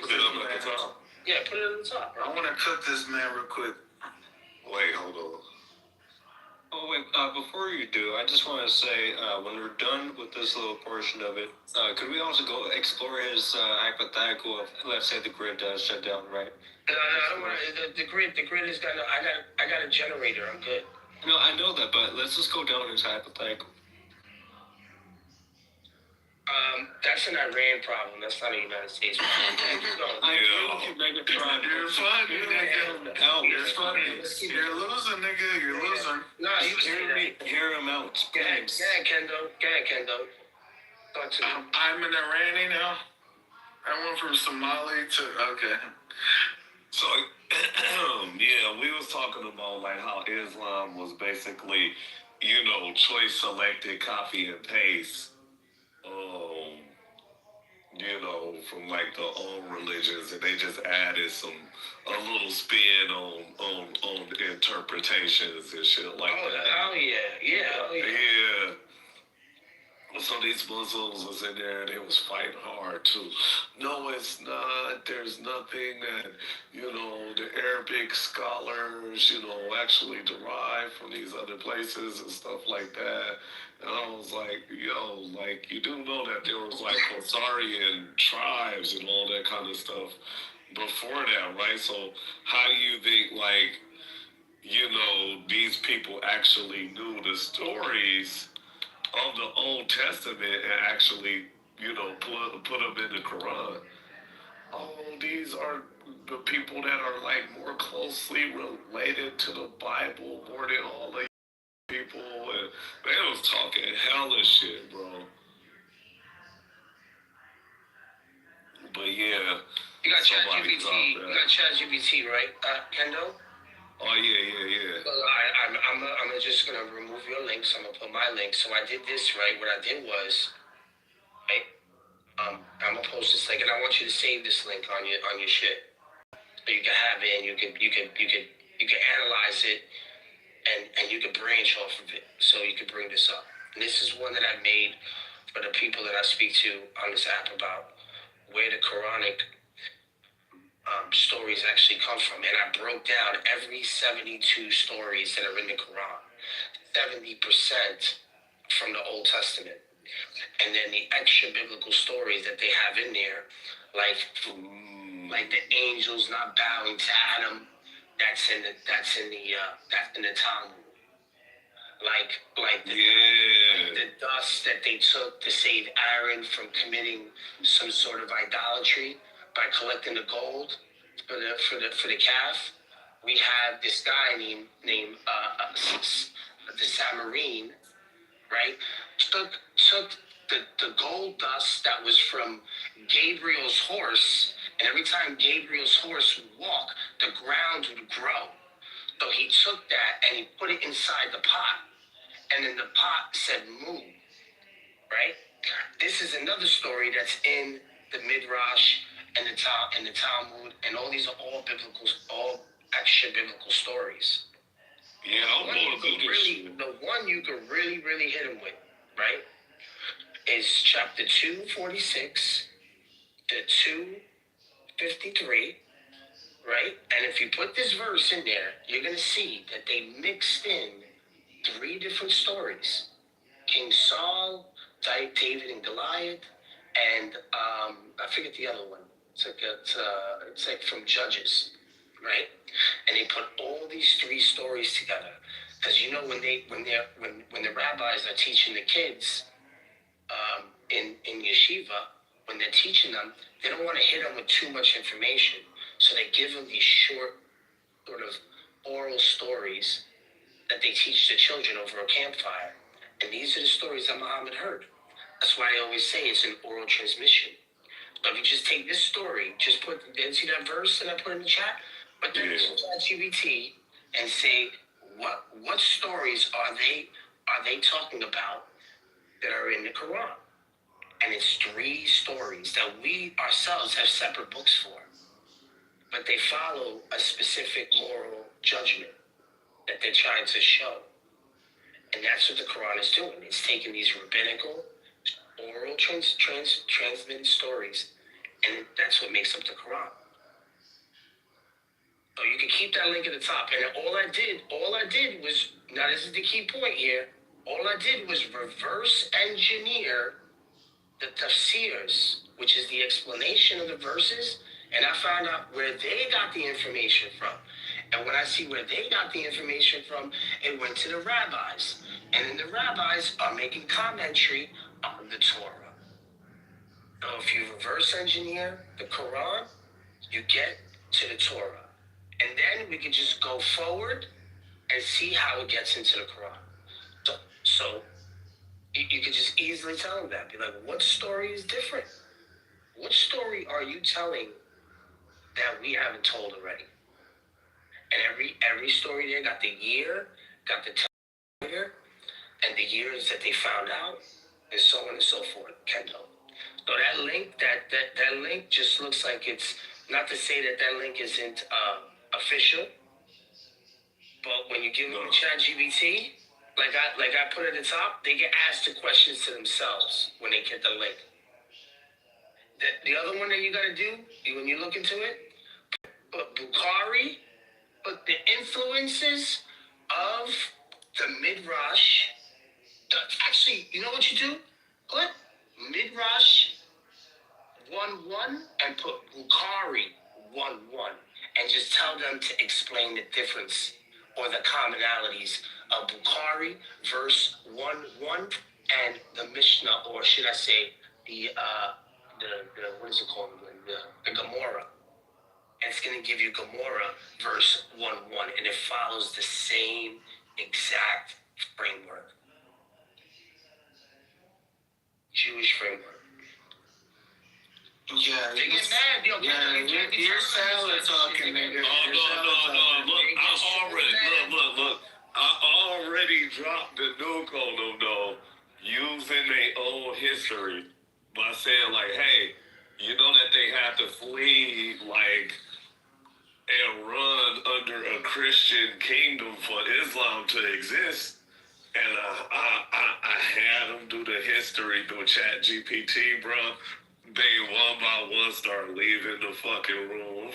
Put it up at the top. Yeah, put it at the top. I want to cook this man real quick. Wait, hold on. Oh wait, before you do, I just want to say, when we're done with this little portion of it, could we also go explore his hypothetical of, let's say, the grid does shut down, right? No, I don't want the grid. The grid is gonna. I got a generator. I'm good. No, I know that, but let's just go down his hypothetical. That's an Iran problem. That's not a United States problem. You're funny, nigga. You're funny. You're losing, nigga. You're losing. No, you hear him out. Go ahead, Kendo. Talk to me. I'm an Iranian now. I went from Somali to okay. So, yeah, we was talking about how Islam was basically, choice selected, copy and paste. From the old religions, and they just added a little spin on interpretations and shit like that. Oh yeah. Yeah. So these Muslims was in there and they was fighting hard too. No, it's not. There's nothing that, the Arabic scholars, actually derive from these other places and stuff like that. And I was like, you do know that there was Khazarian tribes and all that kind of stuff before that, right? So how do you think these people actually knew the stories of the Old Testament and actually, put them in the Quran? Oh, these are the people that are more closely related to the Bible more than all the people, and they was talking hella shit, bro. But yeah, you got ChatGPT. You got ChatGPT, right, Kendo? Oh yeah. I'm just gonna remove your links. I'm gonna put my link. So I did this, right? What I did was, right? I'm gonna post this link, and I want you to save this link on your shit, so you can have it, and you can analyze it, and you can branch off of it, so you can bring this up. And this is one that I made for the people that I speak to on this app about where the Quranic stories actually come from. And I broke down every 72 stories that are in the Quran, 70% from the Old Testament, and then the extra biblical stories that they have in there, like the angels not bowing to Adam. That's in the Talmud. Like the dust that they took to save Aaron from committing some sort of idolatry by collecting the gold for the calf. We have this guy named the Samaritan, right? Took the gold dust that was from Gabriel's horse, and every time Gabriel's horse would walk, the ground would grow. So he took that and he put it inside the pot, and then the pot said moo, right? This is another story that's in the Midrash and the Talmud, and all these are all extra biblical stories. Yeah, the one you could really hit him with, right, is chapter 246 to 253, right? And if you put this verse in there, you're going to see that they mixed in 3 different stories. King Saul, David and Goliath, and I forget the other one. It's like from Judges, right? And they put all these 3 stories together, because when the rabbis are teaching the kids in yeshiva, when they're teaching them, they don't want to hit them with too much information. So they give them these short, sort of oral stories that they teach the children over a campfire. And these are the stories that Muhammad heard. That's why I always say it's an oral transmission. But if you just take this story, just didn't see that verse that I put in the chat? But then ChatGPT and say, what stories are they talking about that are in the Quran? And it's 3 stories that we ourselves have separate books for. But they follow a specific moral judgment that they're trying to show. And that's what the Quran is doing. It's taking these rabbinical, oral transmitted stories, and that's what makes up the Quran. So you can keep that link at the top. And all I did was, now this is the key point here, all I did was reverse engineer the tafsirs, which is the explanation of the verses, and I found out where they got the information from. And when I see where they got the information from, it went to the rabbis. And then the rabbis are making commentary on the Torah. So if you reverse engineer the Quran, you get to the Torah. And then we can just go forward and see how it gets into the Quran. So you could just easily tell them that. Be like, what story is different? What story are you telling that we haven't told already? And every story there got the year, got the time year, and the years that they found out, and so on and so forth, Kendall. So that link, that link just looks like it's, not to say that link isn't official, but when you give them ChatGPT, like I put at the top, they get asked the questions to themselves when they get the link. The other one that you gotta do, when you look into it, Bukhari, but the influences of the Midrash. Actually, you know what you do? Put Midrash 1:1 and put Bukhari 1:1, and just tell them to explain the difference or the commonalities of Bukhari verse 1:1 and the Mishnah, or should I say the what is it called? The Gemara. And it's going to give you Gemara verse 1:1, and it follows the same exact framework. Jewish framework. Yeah, they get mad, yo. You're salad talking, nigga. No. Look. I already dropped the nuke on them, though, using their own history by saying, like, hey, you know that they had to flee, like, and run under a Christian kingdom for Islam to exist. And I had them do the history through ChatGPT, bro. They one by one start leaving the fucking room.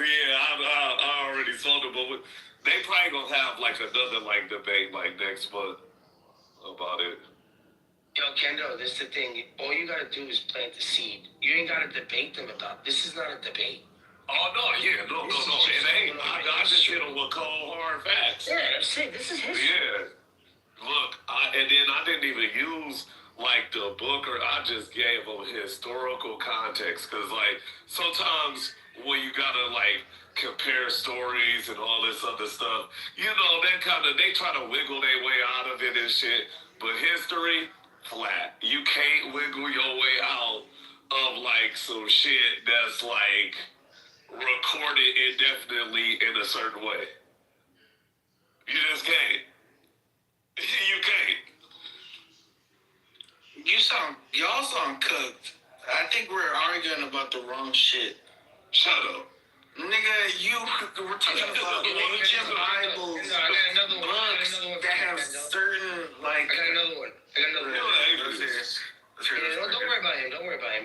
Yeah, I already saw them, but they probably gonna have like another like debate like next month about it. Yo, Kendo, this is the thing. All you gotta do is plant the seed. You ain't gotta debate them about. This is not a debate. Oh no, yeah, no. It ain't. I just hit them with cold hard facts. Yeah, that's it. This is history. Yeah. Look, and then I didn't even use like the book, or I just gave them historical context, because like sometimes when you gotta like compare stories and all this other stuff, you know, they try to wiggle their way out of it and shit. But history, flat. You can't wiggle your way out of like some shit that's like recorded indefinitely in a certain way. You just can't. You can't. Y'all sound cooked. I think we're arguing about the wrong shit. Shut up. Nigga, we're talking about ancient Bibles, books that have certain, like... I got another one. Let's hear this. Don't worry about him.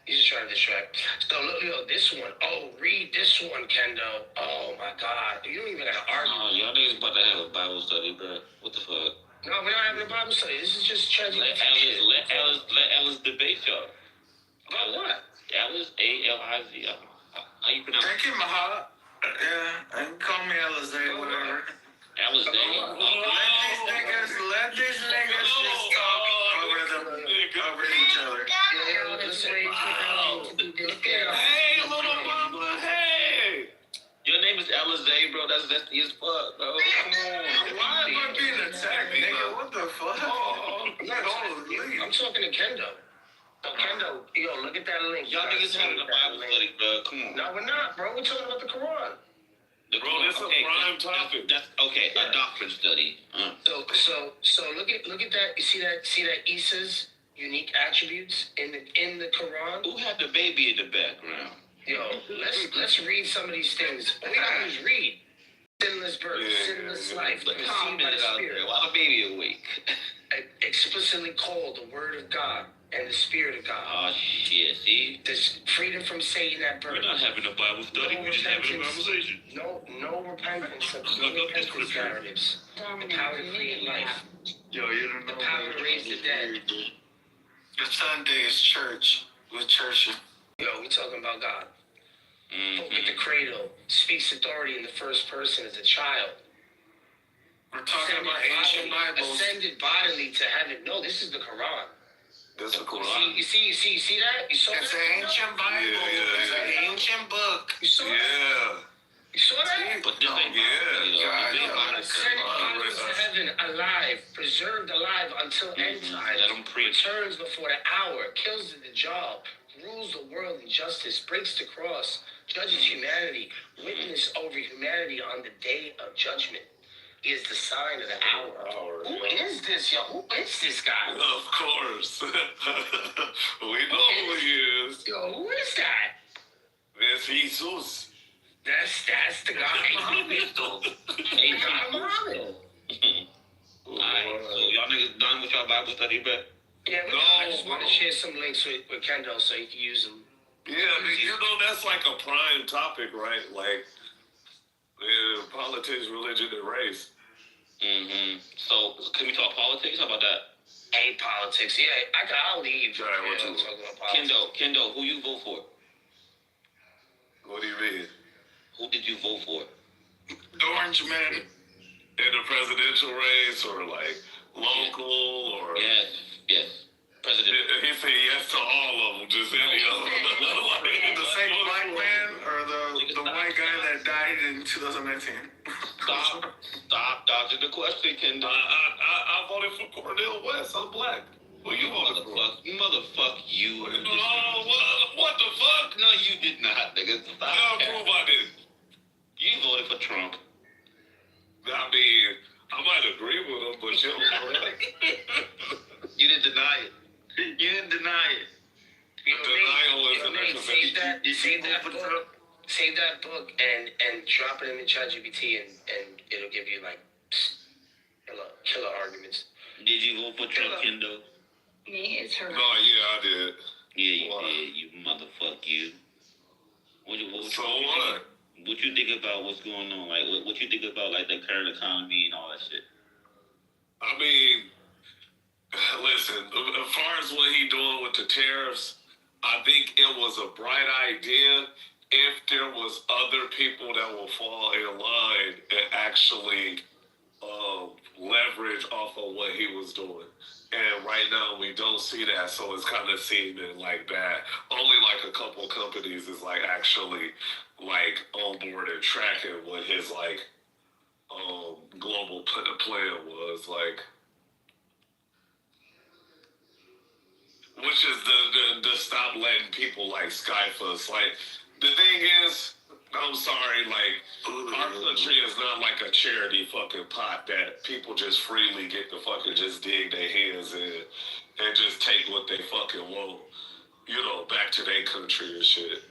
He's just trying to distract. So look, this one. Oh, read this one, Kendo. Oh my God. You don't even gotta argue. Y'all niggas about to have a Bible study, bro. What the fuck? No, we're not having a Bible study. This is just ChatGPT. Let Alice debate y'all. About what? Alice, A-L-I-Z. How you pronounce it? Thank you, Mahat. Yeah, and call me Alizé, whatever. Alice Day. Let these niggas just talk over each other. Alizé, bro. That's nasty as fuck, bro. Come on. Why am I being attacked, nigga? What the fuck? I'm talking to Kendo. So Kendo, yo, look at that link. Y'all niggas having a Bible study, bro. Come on. No, we're not, bro. We're talking about the Quran. Bro, this is a prime topic. That's okay. A doctrine study. So look at that. You see that Issa's unique attributes in the Quran. Who had the baby in the background? Yo, let's read some of these things. All we gotta do is read. Sinless birth, sinless life, conceived by the Spirit. Why the baby awake? Explicitly called the Word of God and the Spirit of God. Oh shit! See, there's freedom from Satan at birth. We're not having a Bible study. We're just having a conversation. No repentance of repentance narratives. The power to create life. Yo, you don't know. The power to raise the dead. The Sunday is church. We're churching. Yo, we talking about God. Book at the cradle speaks authority in the first person as a child. We're talking about ancient Bibles. Ascended bodily to heaven. No, this is the Quran. This is the Quran. You see that? You saw it's that? It's an ancient Bible. It's an ancient book. You saw that? You saw that? But this ain't Ascended bodily to heaven, alive, preserved alive until end time. Let them preach. Returns before the hour, kills the job, rules the world in justice, breaks the cross, judges humanity, witness over humanity on the day of judgment. He is the sign of the hour. Who is this, yo? Who is this guy? Of course. We know who he is. Yo, who is that? It's Jesus. That's the guy. Muhammad. Hey, God Muhammad. Alright, so y'all niggas done with y'all Bible study, but yeah, I just want to share some links with Kendo so you can use them. Yeah, you know, that's like a prime topic, right? Like, politics, religion, and race. So, can we talk politics? How about that? Hey, politics. Yeah, I'll leave. All right, talking about politics. Kendo, who you vote for? What do you mean? Who did you vote for? The Orange Man. In the presidential race, or like local, or yes, president. He said yes to all of them, just any of them. The same black man or the white guy that died in 2019? Stop dodging the question, Kendo. I voted for Cornel West. I'm black. Who you voted for? Motherfuck you. No, what the fuck? No, you did not, nigga. Stop. No, prove I did. You voted for Trump. I mean, I might agree with him, but you don't. You didn't deny it. You didn't deny it. Denial is an exercise. Save that book and drop it in the ChatGPT and it'll give you like killer arguments. Did you vote for Trump, Kendo? Me, it's her. No, yeah, I did. Yeah, you did. You motherfuck you. What you think about what's going on? Like, what you think about like the current economy and all that shit? I mean, listen. As far as what he doing with the tariffs, I think it was a bright idea if there was other people that will fall in line and actually leverage off of what he was doing. And right now we don't see that, so it's kind of seeming like that. Only like a couple companies is like actually like on board and tracking what his like global plan was like, which is the stop letting people like Skype us. Like the thing is, I'm sorry, like our country is not like a charity fucking pot that people just freely get to fucking just dig their hands in and just take what they fucking want, you know, back to their country and shit.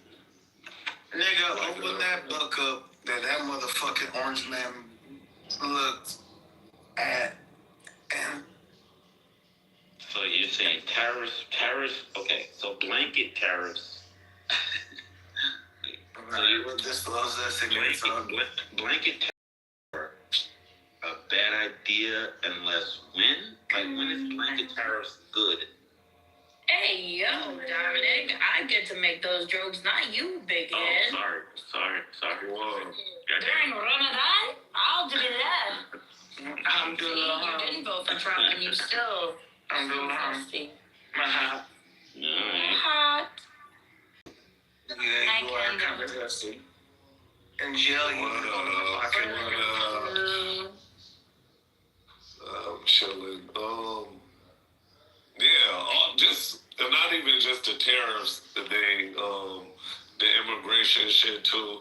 Nigga, like, open that book up that motherfucking Orange Man looked at and. So you're saying tariffs? Okay, so blanket tariffs. So you would disclose this against blanket tariffs are a bad idea unless when? Like when is blanket tariffs good? Hey, yo, Dominic, I get to make those jokes, not you, big head. Sorry. Whoa. During Ramadan, I'll do that. You didn't vote for Trump and you still... I'm doing nasty. Hot. Hot. Yeah, you are kind of nasty. in jail, you What go in the up? pocket. What up? I'm chilling. Yeah, just not even just the tariffs, the thing, the immigration shit too.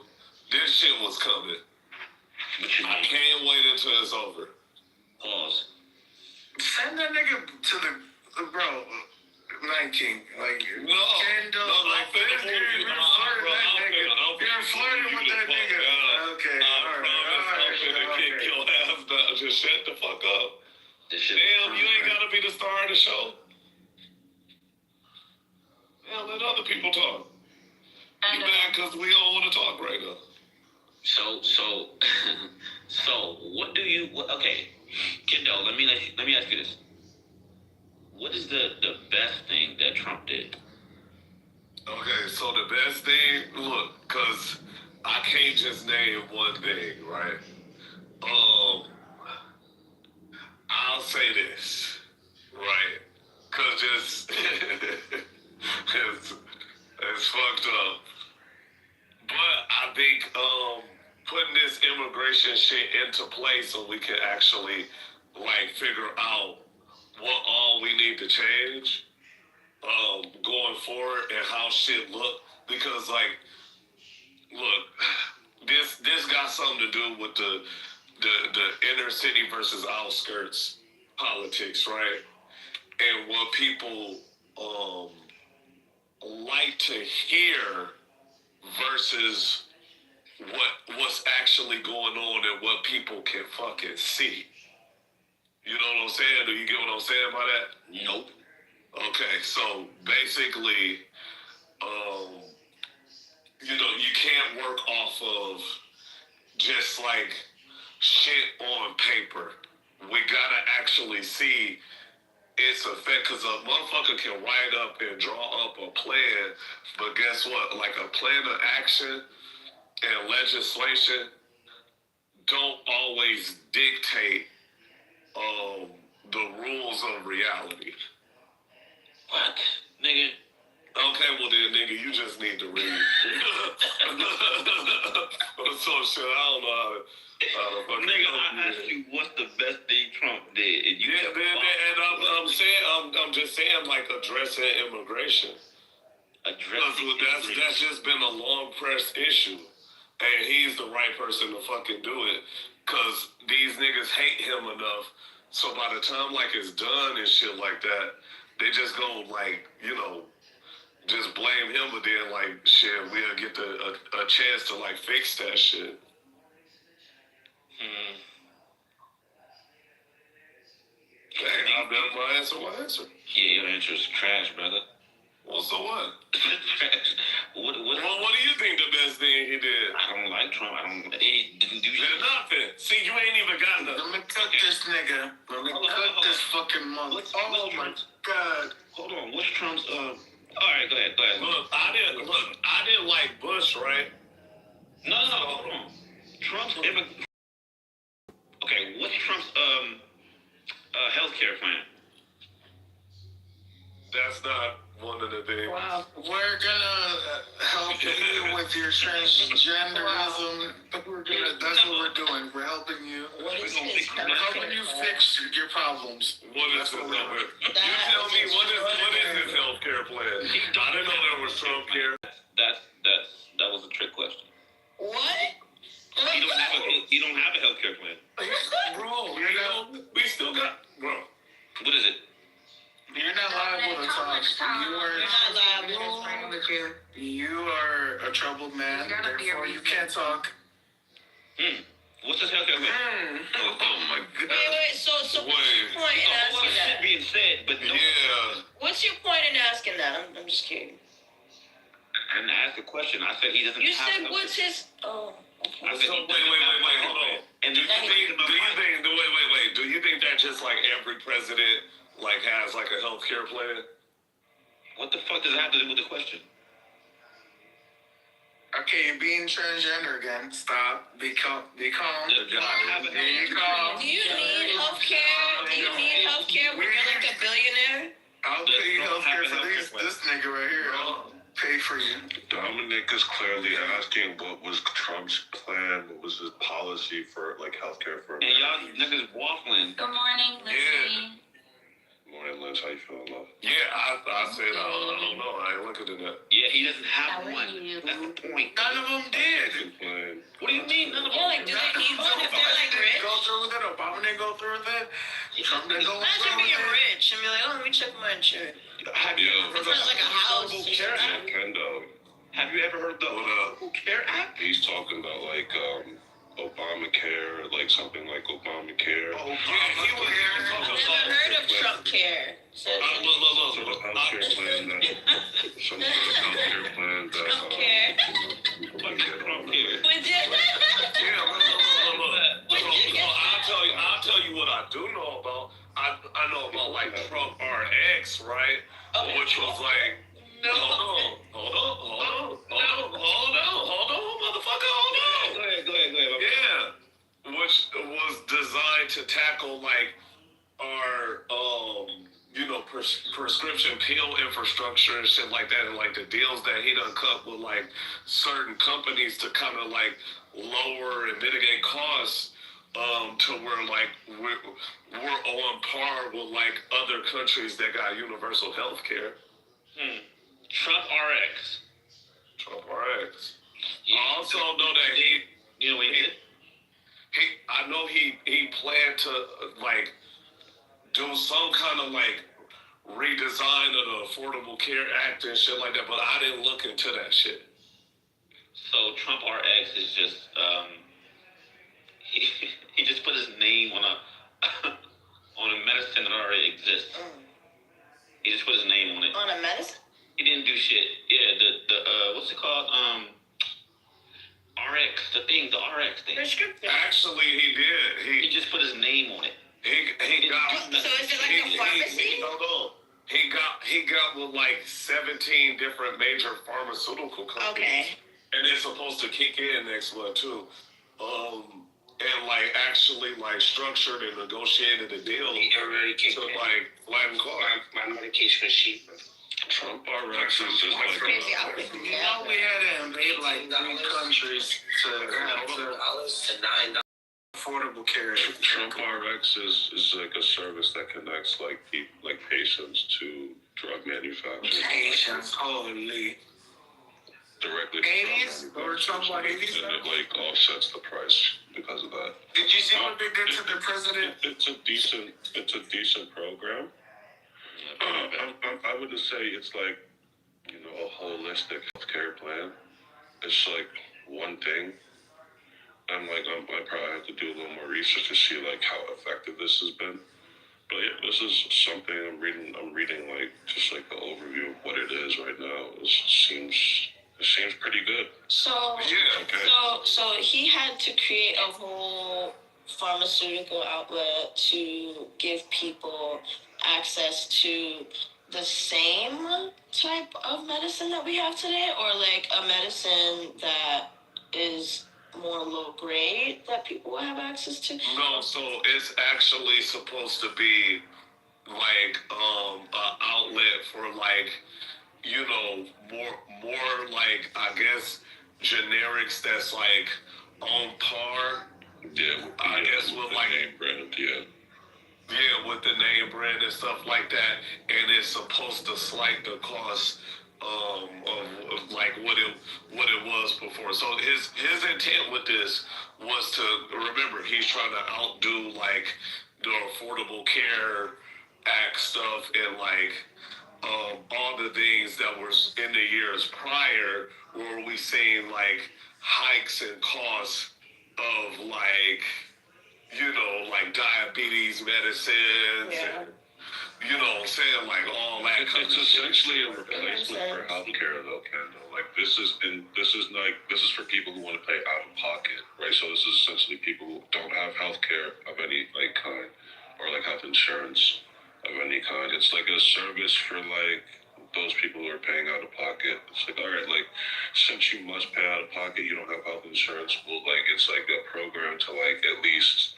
This shit was coming. I can't wait until it's over. Pause. Send that nigga to the bro. 19, like No, like this, you're flirting with that nigga. Okay, Kick your ass down. Just shut the fuck up. Damn, you ain't gotta be the star of the show. Damn, let other people talk. You mad because we don't want to talk right now. So what do you? Okay, Kendall. Let me ask you this. What is the best thing that Trump did? Okay, so the best thing, look, because I can't just name one thing, right? I'll say this, right? Because it's fucked up. But I think putting this immigration shit into place so we can actually, like, figure out what all we need to change going forward and how shit look. Because, like, look, this got something to do with the inner city versus outskirts politics, right? And what people like to hear versus what's actually going on and what people can fucking see. You know what I'm saying? Do you get what I'm saying by that? Nope. Okay, so basically, you can't work off of just like shit on paper. We gotta actually see its effect, because a motherfucker can write up and draw up a plan, but guess what? Like a plan of action and legislation don't always dictate the rules of reality. What? Nigga. Okay, well then, nigga, you just need to read. So shit, I don't know how to Nigga, I asked you what's the best thing Trump did, and you and I'm just saying, like, addressing immigration. That's just been a long pressed issue, and he's the right person to fucking do it, cause these niggas hate him enough. So by the time like it's done and shit like that, they just gonna like just blame him, but then like shit, we'll get a chance to like fix that shit. Dang, I've done my answer. Yeah, your answer is trash, brother. Well, so what? What do you think the best thing he did? I don't like Trump. He didn't do shit. Nothing. See, you ain't even got nothing. Let me cook this nigga. Let me cook this fucking mother. Oh my God. Hold on. What's Trump's? All right, go ahead. Look, I didn't like Bush, right? No, hold on. Trump's Okay, what's Trump's healthcare plan? That's not one of the things. Wow. We're gonna help you with your transgenderism. That's what we're doing. We're helping you. What is his We're helping you fix your problems. What is it? You tell me what is his healthcare plan? I didn't know there was Trump care. That was a trick question. What? You don't have a healthcare plan. Bro, we still got, bro. What is it? You're not liable to talk. You are a troubled man, therefore you can't talk. What's his healthcare plan? Oh my God. Wait. So what's your point in asking that? Being said, but no. Yeah. What's your point in asking that? I'm just kidding. I didn't ask a question. I said he doesn't. You said what's his? Oh. Okay. I said, wait, hold on. And do you think that just like every president like has like a healthcare plan? What the fuck does that have to do with the question? Okay, you're being transgender again. Stop. Be calm. Be calm. Do you need healthcare? When you're like a billionaire? I'll pay you healthcare for this nigga right here. I'll pay for you. Dominic is clearly asking what was Trump's plan, what was his policy for like healthcare for And y'all niggas waffling. Good morning, Lizzie. Morning, Liz. How you feeling, love? Yeah, I said, I don't know. I ain't looking at that. Yeah, he doesn't have How are one. you? That's the point. None of them did. What do you mean? None of them? Yeah, like, do they need one if they're like rich? Go through with it. Obama didn't go through with it. Trump didn't go Imagine through with being it. rich and be like, oh, let me check my insurance. Have you ever heard It's not like a house. Affordable Care Act? Have you ever heard the Affordable Care Act? He's talking about like Obamacare, like something like Obamacare. Oh, He was I've never heard of Trump Care. Some sort of healthcare plan that, some sort of healthcare plan that, Trump Care. Trump Care. We did. Yeah, I'll tell you what I do know about. I know about like Trump RX, right? Which was like, hold on, motherfucker, hold on. Go ahead. Yeah, which was designed to tackle like our prescription pill infrastructure and shit like that, and like the deals that he done cut with like certain companies to kind of like lower and mitigate costs, to where like we're on par with like other countries that got universal health care. Trump RX. I also know that You know what he did? I know he planned to like do some kind of like redesign of the Affordable Care Act and shit like that, but I didn't look into that shit. So Trump RX is just he just put his name on a medicine that already exists. He just put his name on it. On a medicine? He didn't do shit. Yeah, the what's it called? RX, the RX thing. Prescription. Actually, he did. He just put his name on it. He got. So is it like a pharmacy? He got with like 17 different major pharmaceutical companies. Okay. And it's supposed to kick in next month too. And like actually like structured and negotiated a deal He already kicked to in. like flatten costs. My medication is cheaper. Trump RX is just like Crazy. I would You know, we had to invade like 3 countries to have the $12 to $9. Affordable Care. Trump RX is like a service that connects like patients to drug manufacturers. Patients, holy. Directly 80s? Or Trump like 80s? And it like offsets the price because of that. Did you see what they did to the president? It's a decent program. I wouldn't say it's like, a holistic healthcare plan. It's like one thing. I probably have to do a little more research to see like how effective this has been. But yeah, this is something I'm reading like just like the overview of what it is right now. It seems pretty good. So, Yeah, okay. so he had to create a whole pharmaceutical outlet to give people access to the same type of medicine that we have today, or like a medicine that is more low grade that people will have access to? No, so it's actually supposed to be like an outlet for like, more like, I guess, generics that's like on par. Yeah, I guess with like name brand, with the name brand and stuff like that, and it's supposed to slight the cost of like what it was before. So his intent with this was to, remember, he's trying to outdo like the Affordable Care Act stuff and like all the things that were in the years prior, where we seen like hikes in costs of like, like diabetes medicines and, what I'm saying, like all that kind of shit. It's essentially a replacement for healthcare, though, Kendall. Like this is for people who want to pay out of pocket, right? So this is essentially people who don't have healthcare of any like kind, or like health insurance of any kind. It's like a service for like those people who are paying out of pocket. It's like, all right, like since you must pay out of pocket, you don't have health insurance. Well, like it's like a program to like at least,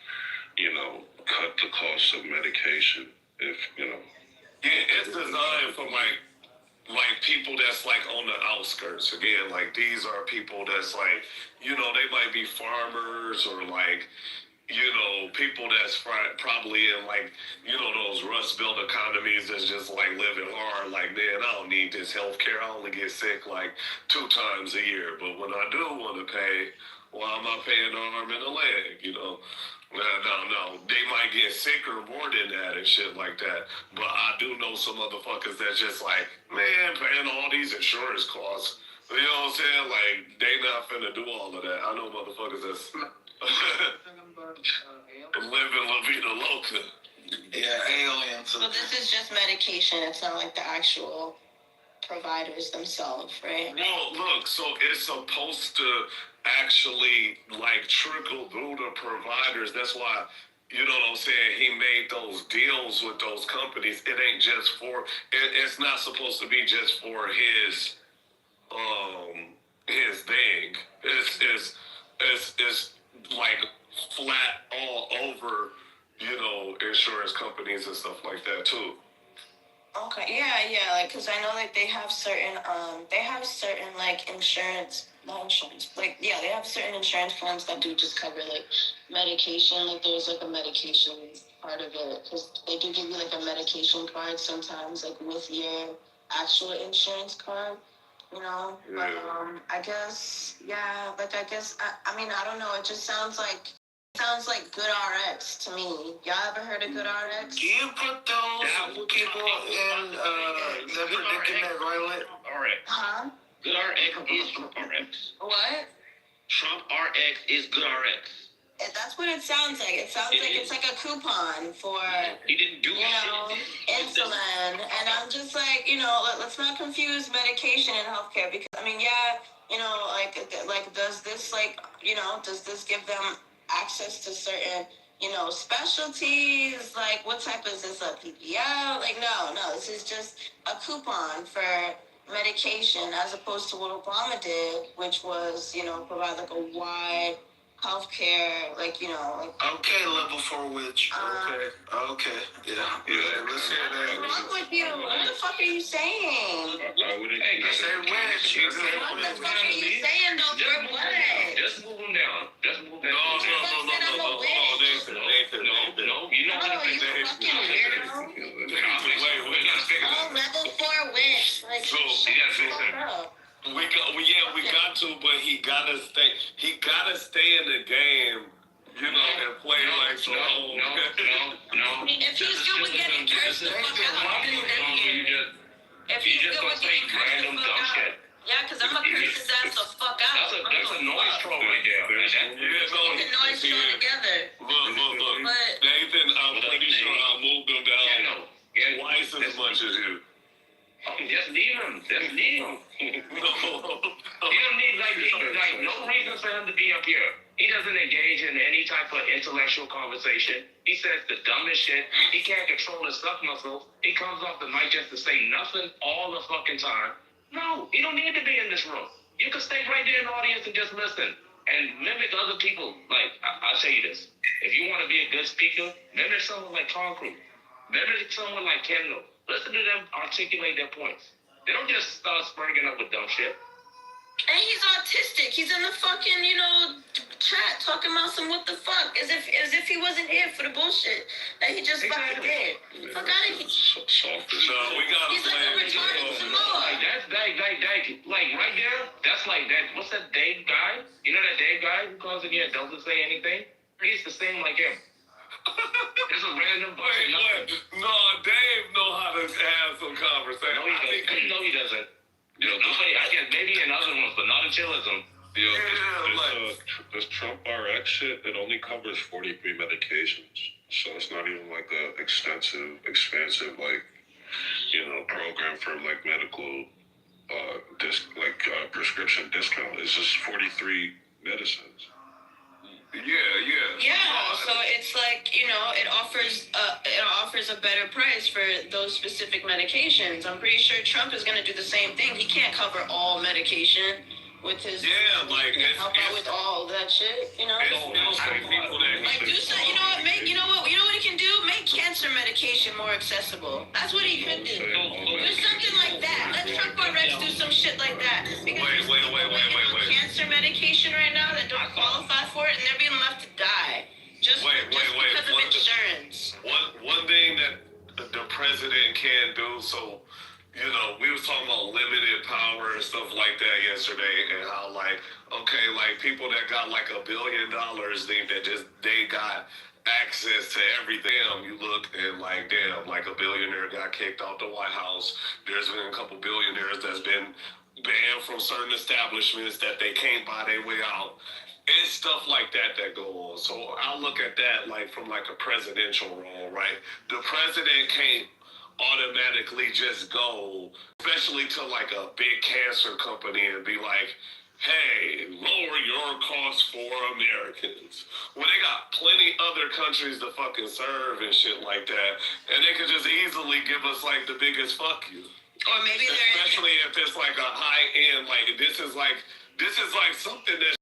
cut the cost of medication. If Yeah, it's designed for like people that's like on the outskirts. Again, like these are people that's like, you know, they might be farmers or like, you know, people that's probably in like, you know, those Rust Belt economies that's just like living hard. Like, man, I don't need this health care. I only get sick like 2 times a year. But when I do want to pay, why am I paying the arm and the leg, you know? No. They might get sicker more than that and shit like that. But I do know some motherfuckers that's just like, man, paying all these insurance costs. You know what I'm saying? Like, they not finna do all of that. I know motherfuckers that's living La Vida Loca. Yeah, aliens. So this is just medication. It's not like the actual providers themselves, right? Well, look, so it's supposed to actually like trickle through the providers. That's why, you know what I'm saying, he made those deals with those companies. It ain't just for, it's not supposed to be just for his thing. It's like flat all over, you know, insurance companies and stuff like that too. Okay, yeah, like, cause I know like they have certain like they have certain insurance plans that do just cover like medication. Like there's like a medication part of it, cause they do give you like a medication card sometimes, like with your actual insurance card, you know. Yeah. But I guess I mean I don't know. It just sounds like Good RX to me. Y'all ever heard of Good RX? Do you put those people in the predicament, Violet? RX. Huh? Good RX is Trump RX. What? Trump RX is Good RX. That's what it sounds like. It sounds like it's like a coupon for, he didn't do insulin. And I'm just like, let's not confuse medication and healthcare because, I mean, yeah, does this give them access to certain, specialties? Like, what type is this, a PPL? Like, no, this is just a coupon for medication as opposed to what Obama did, which was, provide like a wide healthcare, Okay, level 4 witch. Okay. Yeah, let's hear that. What's wrong with you? What the fuck are you saying? Hey, say witch. What the fuck are you saying though? For what? Just move them down. No. No, you're not gonna fix it. Fucking weirdo. Oh, level 4 witch. Like, So, we got to, but he gotta stay in the game, and play like so. No. If he's good with getting cursed the fuck out, if he's good with getting cursed the fuck out. Yeah, because I'm gonna curse his ass the fuck out. That's a noise troll right there. The noise troll together. Look. Nathan, I'm pretty sure I moved him down twice as much as you. Just leave him. He don't need like no reason for him to be up here. He doesn't engage in any type of intellectual conversation. He says the dumbest shit. He can't control his stuff muscles. He comes off the mic just to say nothing all the fucking time. No, you don't need to be in this room. You can stay right there in the audience and just listen and mimic other people. Like, I'll tell you this. If you want to be a good speaker, mimic someone like Concrete. Mimic someone like Kendall. Listen to them articulate their points. They don't just start spurging up with dumb shit. And he's autistic. He's in the fucking, chat talking about some what the fuck. As if he wasn't here for the bullshit that he just fucking did. Fuck out of here. No, we gotta He's like a retarded Samoa. Like, that's like right there, that's like that. What's that Dave guy? You know that Dave guy who comes in here and doesn't say anything? He's the same like him. It's a random Wait. No, Dave know how to have some conversation. No, he doesn't. I guess maybe in other ones, but not in chillism. This Trump RX shit, it only covers 43 medications. So it's not even like a expensive, program for like medical, prescription discount. It's just 43 medicines. Yeah. So it's like, it offers a better price for those specific medications. I'm pretty sure Trump is going to do the same thing. He can't cover all medication with his help out with all that shit, Like, do so, you know what he can do? Make cancer medication education more accessible. That's what he could do. Do something like that. Let Trump or Rex do some shit like that. Because Wait. cancer medication right now that don't qualify for it, and they're being left to die just because of insurance. One thing that the president can do, so we was talking about limited power and stuff like that yesterday, and how people that got like $1 billion think that they got access to everything. You look and a billionaire got kicked out the White House. There's been a couple billionaires that's been banned from certain establishments that they can't buy their way out. It's stuff like that go on. So I look at that from a presidential role, right? The president can't automatically just go, especially to a big cancer company, and be like, hey, lower your costs for Americans. Well, they got plenty other countries to fucking serve and shit like that, and they could just easily give us the biggest fuck you. Or maybe especially if it's a high end, this is something that's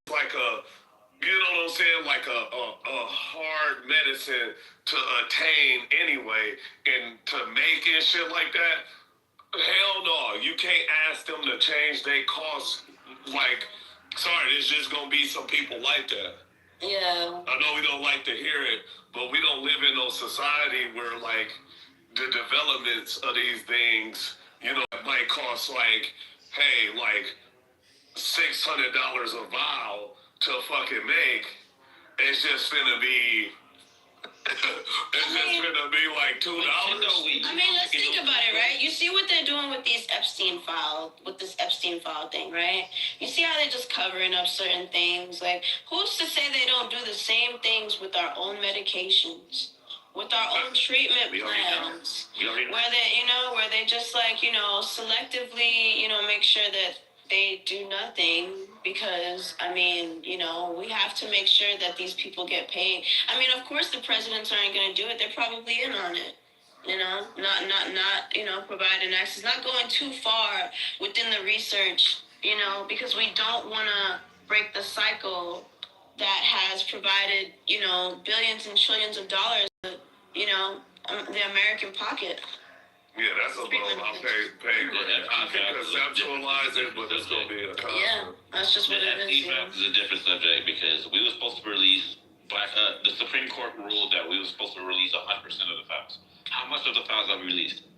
you know what I'm saying, a hard medicine to attain anyway, and to make and shit like that. Hell no, you can't ask them to change their costs. Sorry, there's just gonna be some people like that. Yeah. I know we don't like to hear it, but we don't live in no society where the developments of these things, it might cost hey, $600 a vial to fucking make. It's just finna be $2. I mean, let's think about it, right? You see what they're doing with this Epstein file thing, right? You see how they're just covering up certain things. Who's to say they don't do the same things with our own medications, with our own treatment plans, where they just selectively, make sure that they do nothing, because we have to make sure that these people get paid. Of course the presidents aren't going to do it. They're probably in on it. Not providing access, not going too far within the research, because we don't want to break the cycle that has provided, billions and trillions of dollars, the American pocket. Yeah, that's above my pay grade. I can conceptualize it, but it's going to be a constant. Yeah, that's just what it is. The is a different subject, because we were supposed to release, the Supreme Court ruled that we were supposed to release 100% of the files. How much of the files are we released?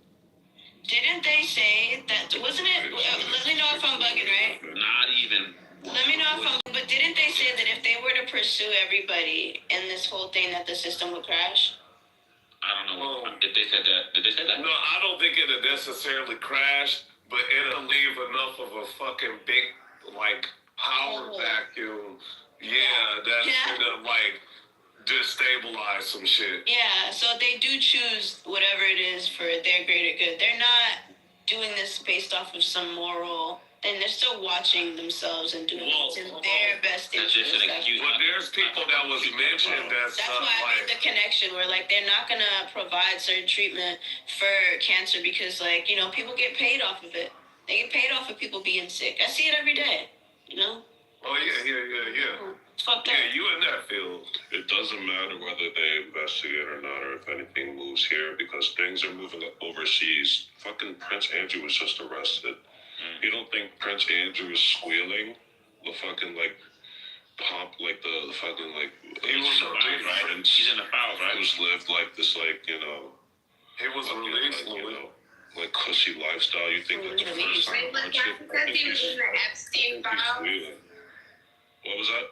Didn't they say that, wasn't it, let me know if I'm bugging, right? Not even. Let me know if I'm, but didn't they say that if they were to pursue everybody in this whole thing, that the system would crash? I don't know if they said that. Did they say that? No, I don't think it'll necessarily crash, but it'll leave enough of a fucking big, power vacuum. Yeah, that's gonna, destabilize some shit. Yeah, so they do choose whatever it is for their greater good. They're not doing this based off of some moral, and they're still watching themselves and doing what's in their best interest. But there's people that was mentioned that's why I made the connection where they're not gonna provide certain treatment for cancer because people get paid off of it. They get paid off of people being sick. I see it every day. Oh yeah. It's fucked up. Yeah, you in that field. It doesn't matter whether they investigate or not, or if anything moves here, because things are moving overseas. Fucking Prince Andrew was just arrested. You don't think Prince Andrew is squealing? The fucking pump, the fucking he was released, right? He's in the files, right? Who's lived this he was released, cushy lifestyle. You think that's the first time hardship? Because he was in the Epstein files? What was that?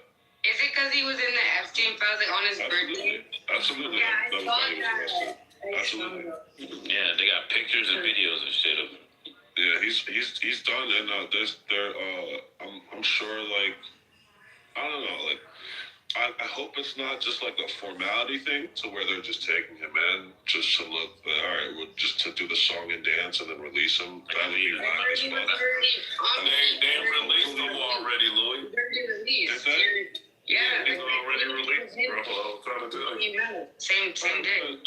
Is it because he was in the Epstein files on his birthday? Absolutely. Yeah, I saw that. Absolutely. Yeah, they got pictures and videos and shit of him. Yeah, he's done, and I'm sure I don't know, I hope it's not just a formality thing to where they're just taking him in just to look, all right, well, just to do the song and dance and then release him. That would be nice. They released him already, Louis. Is that? Yeah, he's already released, bro. I'm trying to tell you. Same day.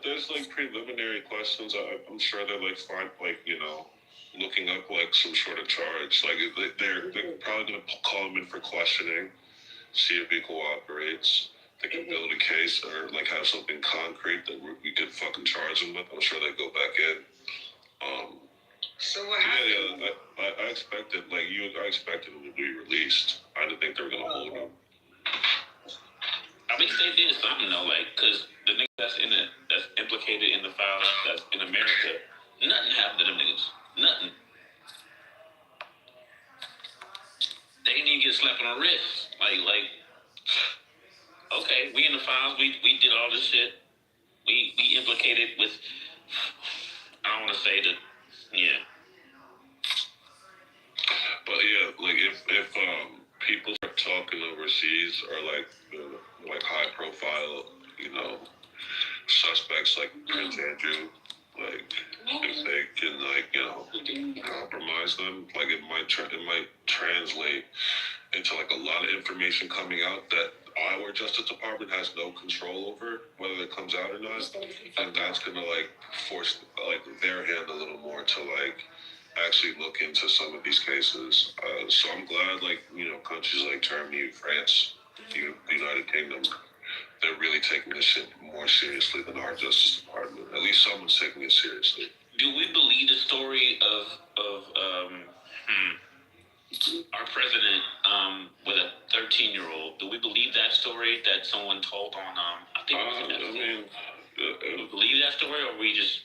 There's preliminary questions. I'm sure they're fine, looking up some sort of charge. They're probably gonna call him in for questioning, see if he cooperates. they can build a case or like have something concrete that we could fucking charge them with, I'm sure they go back in. So what happened? Yeah, I expected I expected them to be released. I didn't think they were gonna hold them. At least they did something though, like, cause the nigga that's implicated in the file that's in America, nothing happened to them niggas. Nothing. They didn't even get slapped on the wrist. Like, okay, we in the files, we did all this shit. We implicated with, I don't wanna say yeah. But yeah, like if people are talking overseas or like high profile, suspects like Prince Andrew, like if they can compromise them, like it might translate into like a lot of information coming out that our Justice Department has no control over, whether it comes out or not, and that's gonna like force like their hand a little more to like actually look into some of these cases. So I'm glad countries like Germany, France, the United Kingdom, they're really taking this shit more seriously than our Justice Department. At least someone's taking it seriously. Do we believe the story of our president with a 13-year-old? Do we believe that story that someone told on I think it was Netflix? Do we believe that story, or we just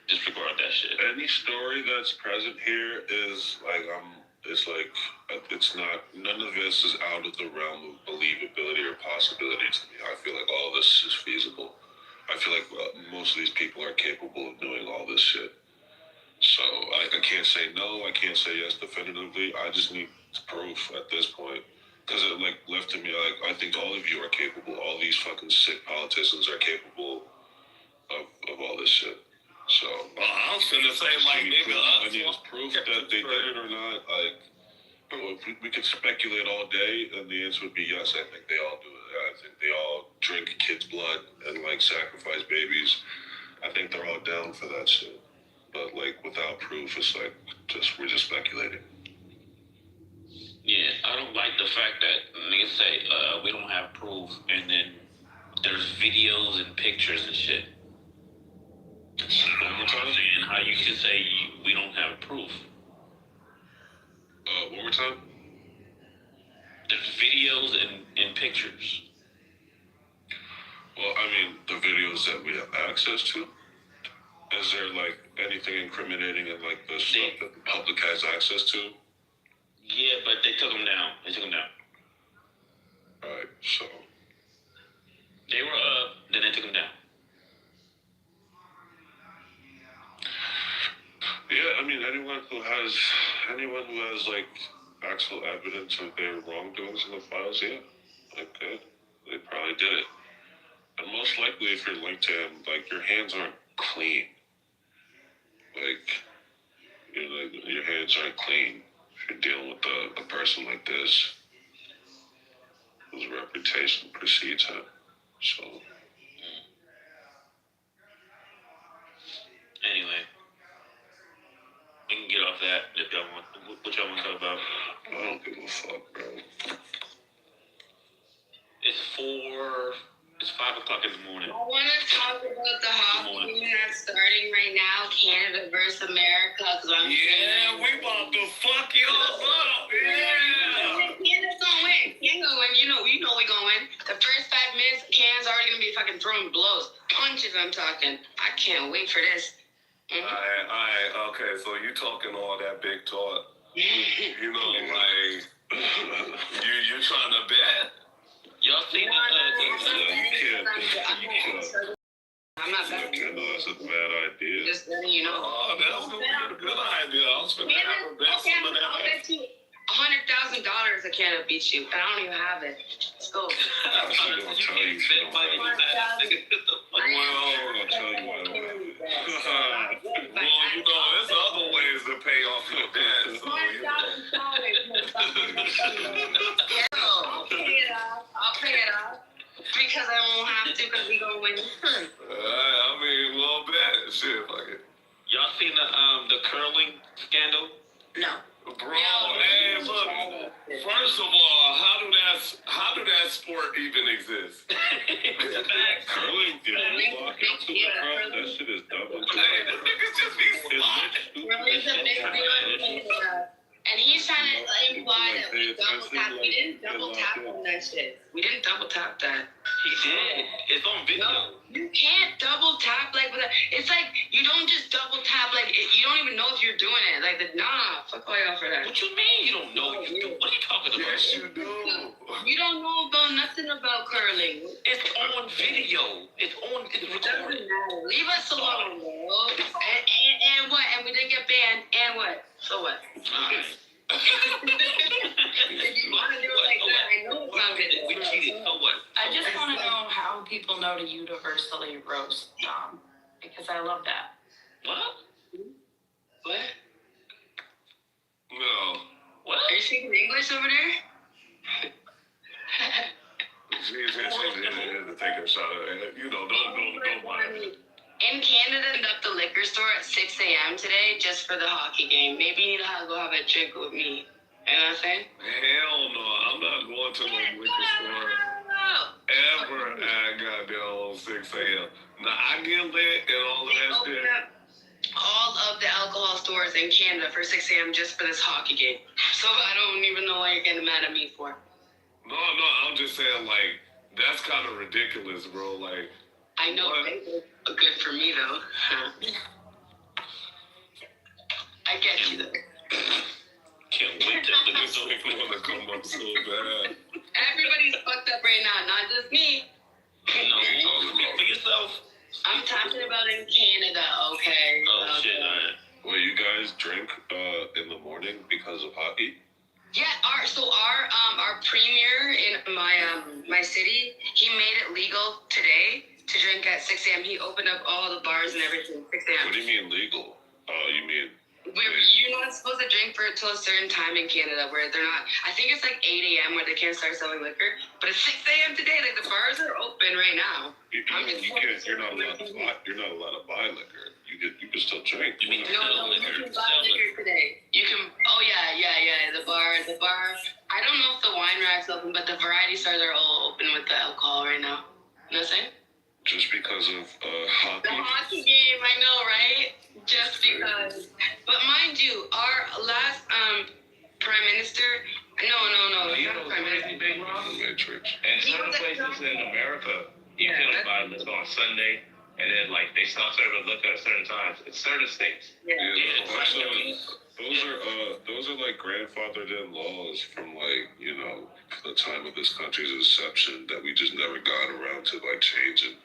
disregard that shit? Any story that's present here is it's not, none of this is out of the realm of believability or possibility to me. I feel like all this is feasible. I feel like most of these people are capable of doing all this shit. So I can't say no, I can't say yes definitively. I just need proof at this point. Because it left to me, I think all of you are capable. All these fucking sick politicians are capable of all this shit. So I was gonna say nigga, I need proof that they did it or not. We could speculate all day, and the answer would be yes. I think they all do it. I think they all drink kids' blood and sacrifice babies. I think they're all down for that shit. But without proof, it's we're just speculating. Yeah, I don't like the fact that niggas say we don't have proof, and then there's videos and pictures and shit. One more time, and how you can say we don't have proof. One more time. There's videos and pictures. Well, I mean, the videos that we have access to. Is there anything incriminating in the stuff that the public has access to? Yeah, but they took them down. Alright, so they were up, then they took them down. Yeah, I mean, anyone who has actual evidence of their wrongdoings in the files, yeah, they probably did it. And most likely, if you're linked to him, your hands aren't clean. Your hands aren't clean if you're dealing with a person like this whose reputation precedes him. So anyway, we can get off that if y'all want. What y'all want to talk about? I don't give a fuck, bro. It's 5 o'clock in the morning. I want to talk about the hockey game that's starting right now, Canada versus America. We about to fuck y'all up. Yeah. Canada's gonna win. Canada's gonna win. You know we gonna win. The first 5 minutes, Canada's already gonna be fucking throwing blows, punches. I'm talking. I can't wait for this. All right. Okay, so you talking all that big talk. You trying to bet? Y'all seen I'm not betting. That's a bad idea. Just letting you know. Oh, that's gonna be a good idea. I was gonna have a bet some of that. I'll bet you $100,000 I can't beat you, and I don't even have it. Let's go. I'm gonna tell you. Well, there's other ways to pay off your debt. So, I'll pay it off. Because I won't have to, because we gonna win. I mean, we'll bet. Shit, fuck it. Y'all seen the curling scandal? No. Bro, hey, look. First of all, how do that sport even exist? Curling, you walk into the front, that shit is double. Hey, the niggas just be smart. Curling's a big deal in Canada. And he's trying to imply that we double tap. We didn't double tap on that shit. We didn't double tap that. He did. It's on video. No, you can't double tap like with a. It's like you don't just double tap like you don't even know if you're doing it. Like fuck all y'all for that. What you mean you don't know you do? What are you talking about? Yes, you do. You don't know about nothing about curling. It's on video. It's recorded. Doesn't matter. Leave us alone, bro. And what? And we didn't get banned. And what? So what? Alright. If you want to do it like that, I know it's not good. We cheated. So what? I just want to know how people know to universally roast Dom, because I love that. What? What? No. What? Are you speaking English over there? She's to take a shot at it. You know, don't mind it. In Canada, opened up the liquor store at 6 a.m. today just for the hockey game. Maybe you need to go have a drink with me. You know what I'm saying? Hell no, I'm not going to no liquor store ever at goddamn 6 a.m. Now, I get lit and all of that shit. All of the alcohol stores in Canada for 6 a.m. just for this hockey game. So I don't even know why you're getting mad at me for. No, I'm just saying, like, that's kind of ridiculous, bro. Like, I know, right? Good for me, though. I get you, though. Can't wait to the news want to come up so bad. Everybody's fucked up right now, not just me. No, speak for yourself. I'm talking about in Canada, okay? Oh, shit, alright. Well, you guys drink in the morning because of hockey? Yeah, our premier in my city, he made it legal today to drink at 6 a.m. He opened up all the bars and everything at 6 a.m. What do you mean legal? Oh, you mean... You're not supposed to drink for until a certain time in Canada where they're not. I think it's like 8 a.m. where they can't start selling liquor. But it's 6 a.m. today. Like the bars are open right now. You're not allowed to buy liquor. You can still drink. No, you can buy liquor today. You can. Oh yeah. The bar. I don't know if the wine rack's open, but the variety stores are all open with the alcohol right now. You know what I'm saying? Just because of hockey. The hockey game, I know, right? Just because. But mind you, our last prime minister. No. You know, prime minister. big wrong. Matrix. In certain places in America, you can buy liquor on Sunday, and then like they stop serving liquor at certain times. It's certain states. Those are like grandfathered in laws from like, you know, the time of this country's inception that we just never got around to like changing.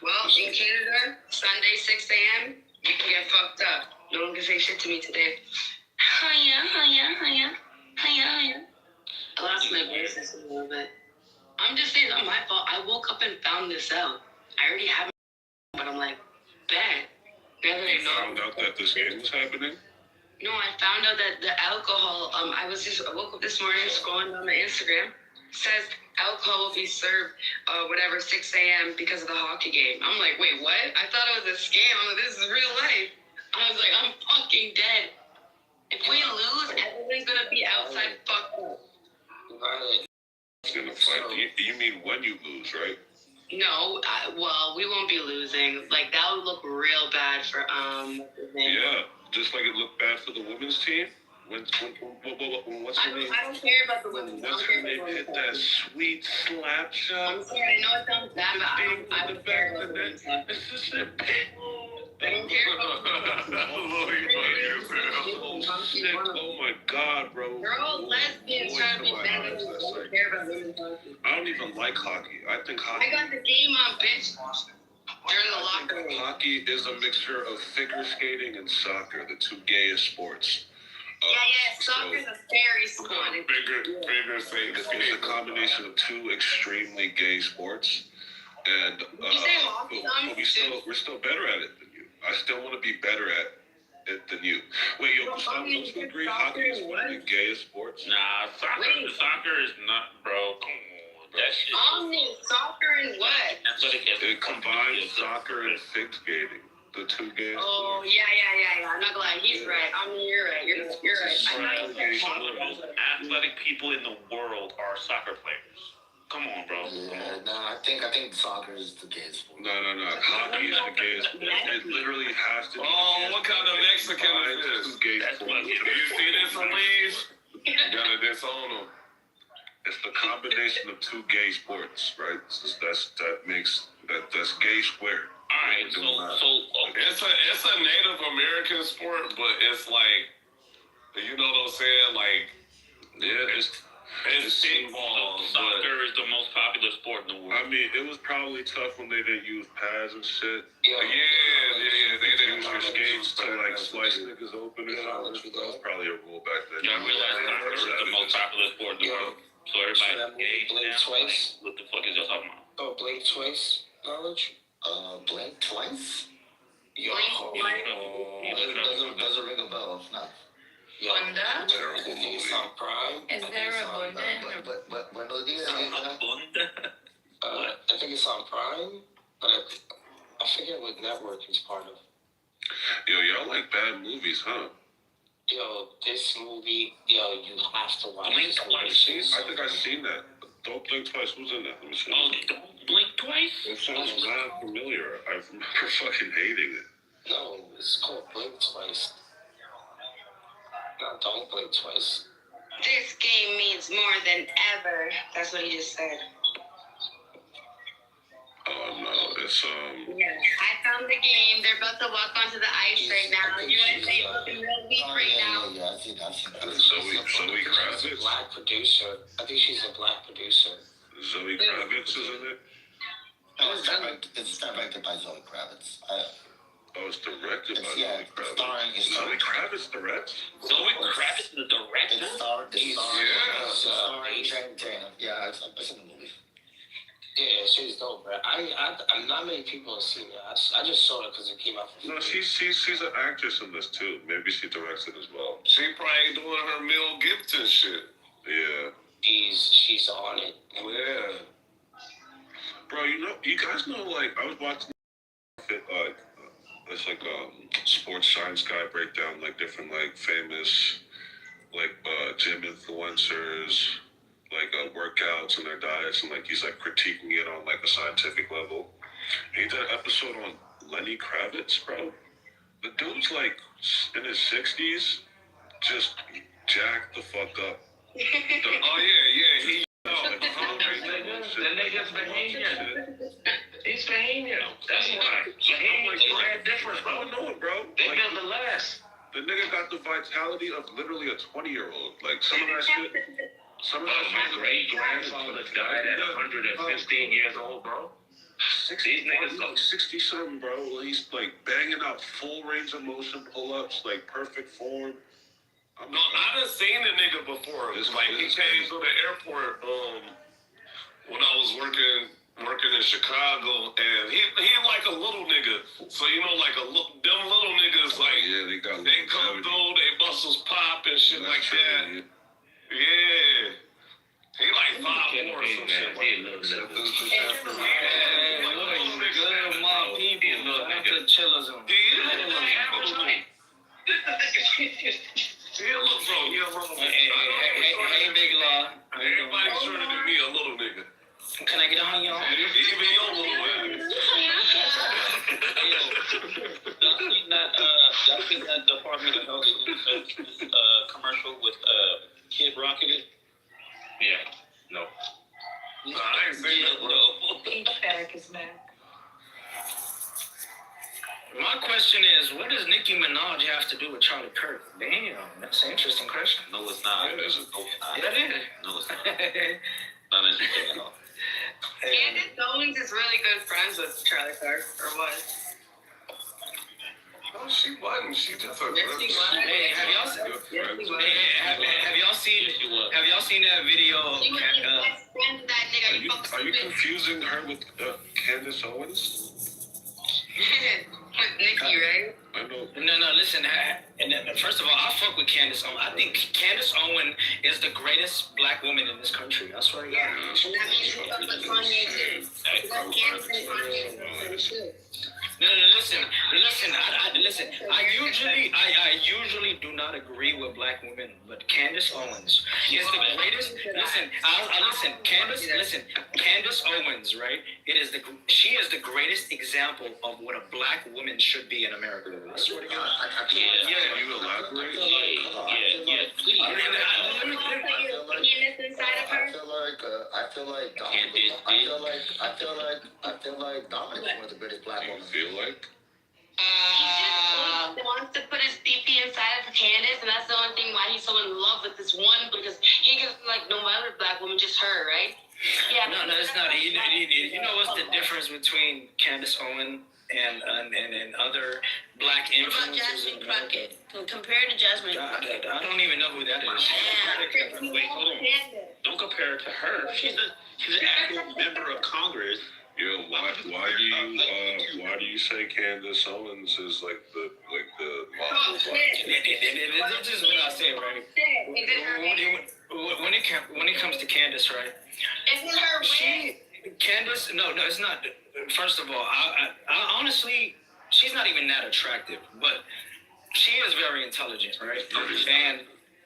Well, in Canada, Sunday 6 a.m. you can get fucked up. No one can say shit to me today. Hiya. I lost my voice a little bit. I'm just saying, it's not my fault. I woke up and found this out. I already have it, but I'm like, bad. You found out that this game was happening? No, I found out that the alcohol, I woke up this morning scrolling on my Instagram, says alcohol will be served, 6 a.m. because of the hockey game. I'm like, wait, what? I thought it was a scam. I'm like, this is real life. I was like, I'm fucking dead. If we lose, everyone's gonna be outside fucked up. It's gonna fight. You mean when you lose, right? No, we won't be losing. Like, that would look real bad for, Yeah, just like it looked bad for the women's team. What's her name? I don't care about the women. What's her name hit that sweet slap shot? I'm sorry, I know it sounds bad, but I don't care about the women's stuff. It's just a I don't care about the Oh my god, bro. Girl, lesbians trying to be better. I don't care about women's hockey. I don't even like hockey. I think hockey. I got the game on, bitch. During the locker room. Hockey is a mixture of figure skating and soccer, the two gayest sports. Soccer's a very sport. Bigger thing. It's a combination of two extremely gay sports, and we're still better at it than you. I still want to be better at it than you. Wait, Gustavo, don't you agree hockey is one of the gayest sports? Nah, soccer is not, bro. Come on, that shit. Soccer and what? It combines soccer and figure skating. the two gay Oh, sports. yeah. I'm not gonna lie. He's right. I mean, you're right. You're right. Some of the most athletic people in the world are soccer players. Come on, bro. Yeah, I think soccer is the gay sport. No. Hockey is the gay sport. It literally has to be. Oh, what kind of Mexican is this? Gay sport. You see this, Louise? You gotta disown them. It's the combination of two gay sports, right? That's gay squared. All right, so It's a Native American sport, but it's like, you know what I'm saying? Like, yeah, it's football. Soccer is the most popular sport in the world. I mean, it was probably tough when they didn't use pads and shit. Yeah. They didn't use their skates to like slice niggas open or something. That was probably a rule back then. Y'all realize soccer is the most popular sport in the world. So everybody's engaged now. Twice. What the fuck is y'all talking about? Oh, blink twice knowledge. Blink twice. Yo, doesn't ring a bell. No. Bunda? I think it's on Prime. Is there a Bunda? But buenos dias. Bunda? I think it's on Prime, but I forget what network it's part of. Yo, y'all like bad movies, huh? Yo, this movie, you have to watch. Blink Twice. I think I've seen that. Don't Blink Twice. Who's in that? Let me see. Oh, Don't Blink Twice? It sounds not familiar. I remember fucking hating it. No, it's called Blink Twice. No, don't blink twice. This game means more than ever. That's what he just said. Oh no, it's Yeah, I found the game. They're about to walk onto the ice right now. USA looking real weak right now. Yeah, I see that. Zoe Kravitz. Black producer. I think she's a black producer. Zoe Kravitz is in it. No, it's directed by Zoe Kravitz. Oh, it's directed by Zoe Kravitz. Zoe Kravitz directs? Zoe Kravitz, the director? It's starring Tatum. Yeah, it's in the movie. Yeah, she's dope, bro. I'm not many people have seen it. I just saw it because it came out. No, she's an actress in this too. Maybe she directs it as well. She probably doing her Mel Gibson shit. Yeah. She's on it. Yeah. Bro, you guys know, like, I was watching it's like sports science guy break down like different like famous like gym influencers, like workouts and their diets, and like he's like critiquing it on like a scientific level. And he did an episode on Lenny Kravitz, bro. The dude's like in his 60s, just jacked the fuck up. Oh yeah, he. The nigga's Bahamian. He's Bahamian. That's why. Bahamians are different, bro. I know it, bro. They built the last. The nigga got the vitality of literally a 20-year-old. Like some of that shit. My great grandfather died at 115 years old, bro. 60 something, bro. He's like banging out full range of motion pull-ups, like perfect form. I done seen the nigga before. It's like he came to the airport when I was working in Chicago, and he like a little nigga. So you know, like them little niggas, like they come through, they muscles pop and shit like that. Yeah. He like 5'4" or some shit like that. Good mob people. After chillers on. Hey, Big Law. Everybody's trying to be a little nigga. Can I get on y'all? Even your little Y'all seen that Department of Health commercial with Kid Rocking it? Yeah. No. I ain't seen that, bro. Each bag is back. My question is, what does Nicki Minaj have to do with Charlie Kirk? Damn, that's an interesting question. No, it's not. Yeah, it is. No, it's not. Not interesting at all. Candace Owens is really good friends with Charlie Kirk, or what? No, she wasn't. She just a Yes, she was. Hey, have y'all seen that video? She was best friend with that nigga. Are you confusing her with Candace Owens? With Nicki, right? I know. No, listen. First of all, I fuck with Candace Owens. I think Candace Owens is the greatest black woman in this country. I swear to God. And that means she fucks with Kanye too. She got Candace and Kanye. Listen. I usually do not agree with black women, but Candace Owens is the greatest. Listen. Candace Owens, right? She is the greatest example of what a black woman should be in America. I swear to God. Can you elaborate? Please. I feel like Dominic's one of the greatest black women. Feel like? He wants to put his DP inside of Candace, and that's the only thing why he's so in love with this one, because he gets like no other black woman, just her, right? Yeah. No, it's not. You know what's the difference between Candace Owens and other black influencers? What about Jasmine Crockett? Compared to Jasmine Crockett. I don't even know who that is. Wait, hold on. Don't compare her to her. She's an actual member of Congress. Yeah, why do you say Candace Owens is like the model? This is what I say, right? When it comes to Candace, right? Isn't her Candace, no, it's not. First of all, I honestly, she's not even that attractive, but she is very intelligent, right? And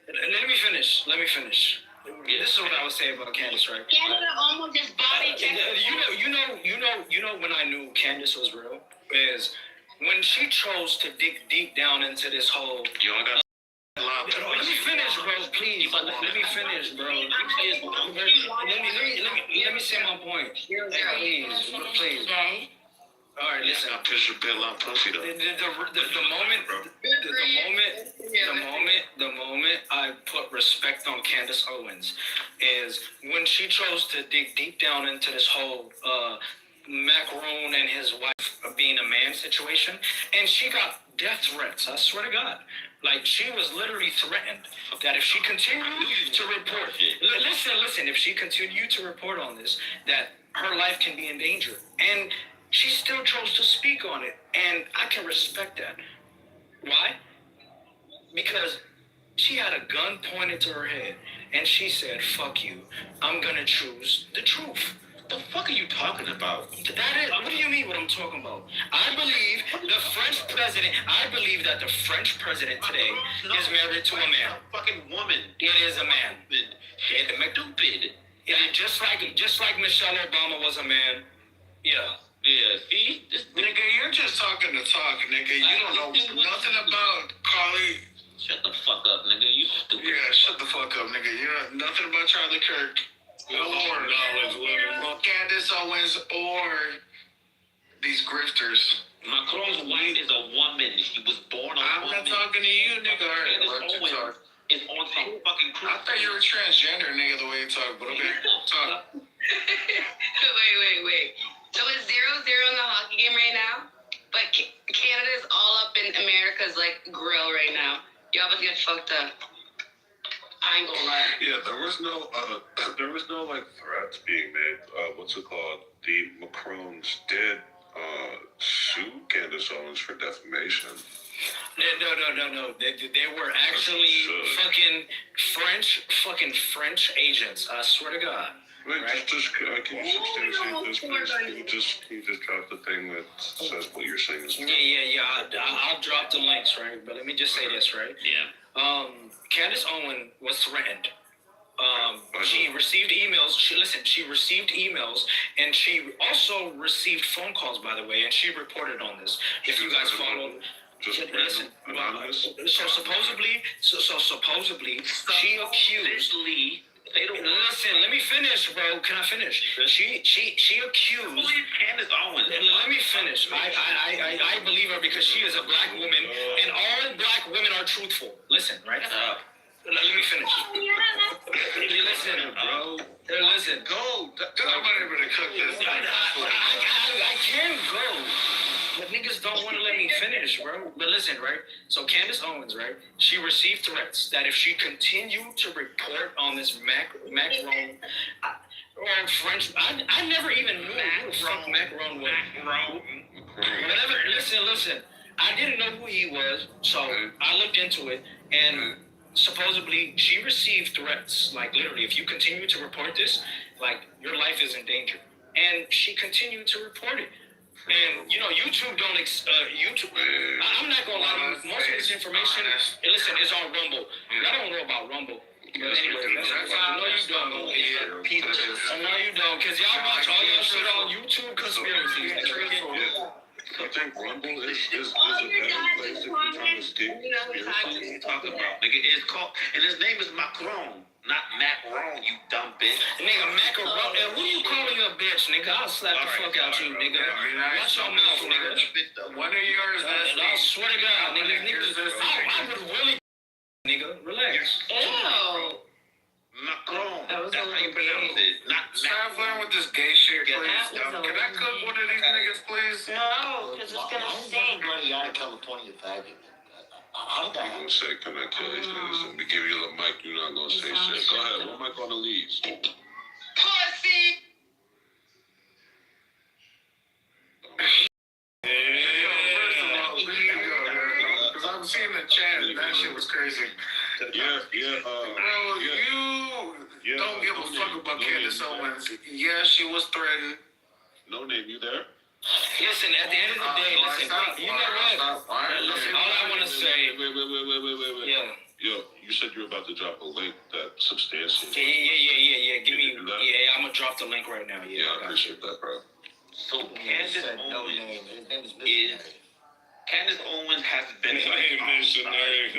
let me finish. This is what I would say about Candace, right? Canada almost just body checked. You know when I knew Candace was real is when she chose to dig deep down into this whole. Let me finish, bro. Please, let me finish, bro. Let me say my point. Please. All right, listen. The moment I put respect on Candace Owens is when she chose to dig deep down into this whole Macaron and his wife being a man situation, and she got death threats. I swear to God. Like, she was literally threatened that if she continued to report, listen, if she continued to report on this, that her life can be in danger. And she still chose to speak on it. And I can respect that. Why? Because she had a gun pointed to her head. And she said, fuck you. I'm going to choose the truth. What the fuck are you talking about? What do you mean what I'm talking about? I believe that the French president today is married to a man. Fucking woman. It is a man. Stupid. Yeah, just like Michelle Obama was a man. Yeah. See? Nigga, you're just talking to talk, nigga. You don't know nothing about Carly. Shut the fuck up, nigga. You stupid. Yeah, shut the fuck up, nigga. You know nothing about Charlie Kirk. Or Candace Owens or these grifters. Macron's wife is a woman. She was born a woman. I'm not talking to you, nigga. Candace Owens is on some fucking cruise. I thought you were transgender, nigga, the way you talk, but okay, talk. Wait. So it's 0-0 in the hockey game right now, but Canada's all up in America's like grill right now. Y'all about to get fucked up. I ain't gonna lie. Yeah, there was no like threats being made. What's it called? The Macrons did sue Candace Owens for defamation. No. They were actually fucking French agents. I swear to God. Wait, right? Can you substantiate this, please? Can you just drop the thing that says what you're saying is true? Yeah. I'll drop the links, right? But let me just say this, right? Yeah. Candace Owens was threatened. She received emails. She received emails, and she also received phone calls, by the way, and she reported on this. If you guys followed. Listen. So supposedly, she accused. Listen, let me finish, bro. Can I finish? She accused. I believe Candace Owens. Let me finish. I believe her because she is a black woman, and all black women are truthful. Listen, right? Let me finish. Listen, bro. Listen. Go. Somebody better cook this. I can go. But niggas don't want to let me finish, bro. But listen, right? So Candace Owens, right? She received threats that if she continued to report on this Macron or French, I never even knew who the fuck Macron was. Whatever. Listen. I didn't know who he was, so I looked into it, and supposedly she received threats. Like literally, if you continue to report this, like your life is in danger. And she continued to report it. And YouTube don't YouTube. I'm not gonna lie to you. Most of this information, listen, it's on Rumble. I don't know about Rumble. But anyway, I know you don't. I know you don't, cause y'all watch all your shit on YouTube conspiracies. I think Rumble is a better place if you're trying to escape conspiracy. Talking about, nigga, it's called, and his name is Macron, not Macron, you dumb bitch. Nigga, Macaron, and who you calling a bitch, nigga? I'll slap the fuck out you, nigga. Watch your mouth, nigga. One of yours has I swear to God, niggas, I would really, nigga, relax. Ew. Macron, that's how you pronounce it. Not Stop playing with this gay shit, please. Can I cook one of these niggas, please? No, because it's gonna stink. Out of California, faggot. I'm gonna say, can I kill these niggas? Let me give you the mic, you're not gonna say shit. Go ahead, one mic on the leads. Pussy. Because I'm seeing the chat, and that shit was crazy. Yeah. Bro, you don't give a fuck about Candace Owens. Yeah, she was threatened. No name, you there? Listen, at the end of the day, listen, you know what? Listen, all I want to say. Wait. Yeah. Yo, you said you were about to drop a link that substantiates. Yeah. Give me. Yeah, I'm gonna drop the link right now. Yeah, I appreciate that, bro. So Candace Owens His name is is. Candace Owens has been Missionary,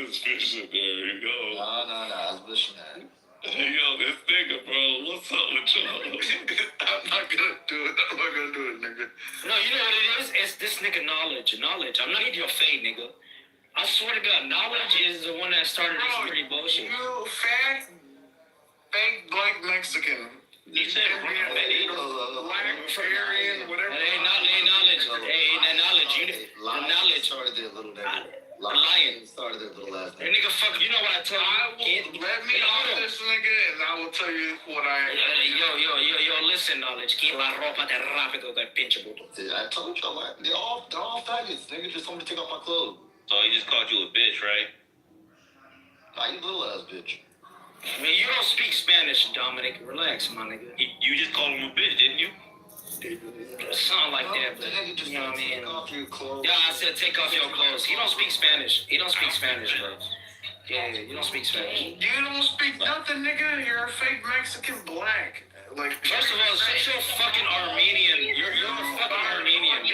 yo. No, that's missionary. Yo, this nigga, bro, what's up with y'all? I'm not gonna do it, nigga. No, you know what it is? It's this nigga knowledge. I'm not your fade, nigga. I swear to God, knowledge is the one that started this pretty bullshit. You fake black Mexican. He said black, Aryan, whatever. That ain't knowledge. That knowledge. The knowledge. Started there, little nigga. Lion. Started there, little ass That nigga, fuck. You know what I told you? Let me know this nigga, and I will tell you what I. Yo, listen, knowledge. Keep la ropa de rápido de pinche puto. I told you, they're all faggots. Nigga just told me to take off my clothes. So he just called you a bitch, right? Nah, you little ass bitch. I mean, you don't speak Spanish, Dominic. Relax, my nigga. You just called him a bitch, didn't you? Something like that, but you know what I mean? Take off your clothes. Yeah, I said take off your clothes. He don't speak Spanish. Bro. Yeah, you don't speak Spanish. You don't speak nothing, nigga. You're a fake Mexican black. Like, first of all, shut your fucking Armenian. You're a fucking Armenian. And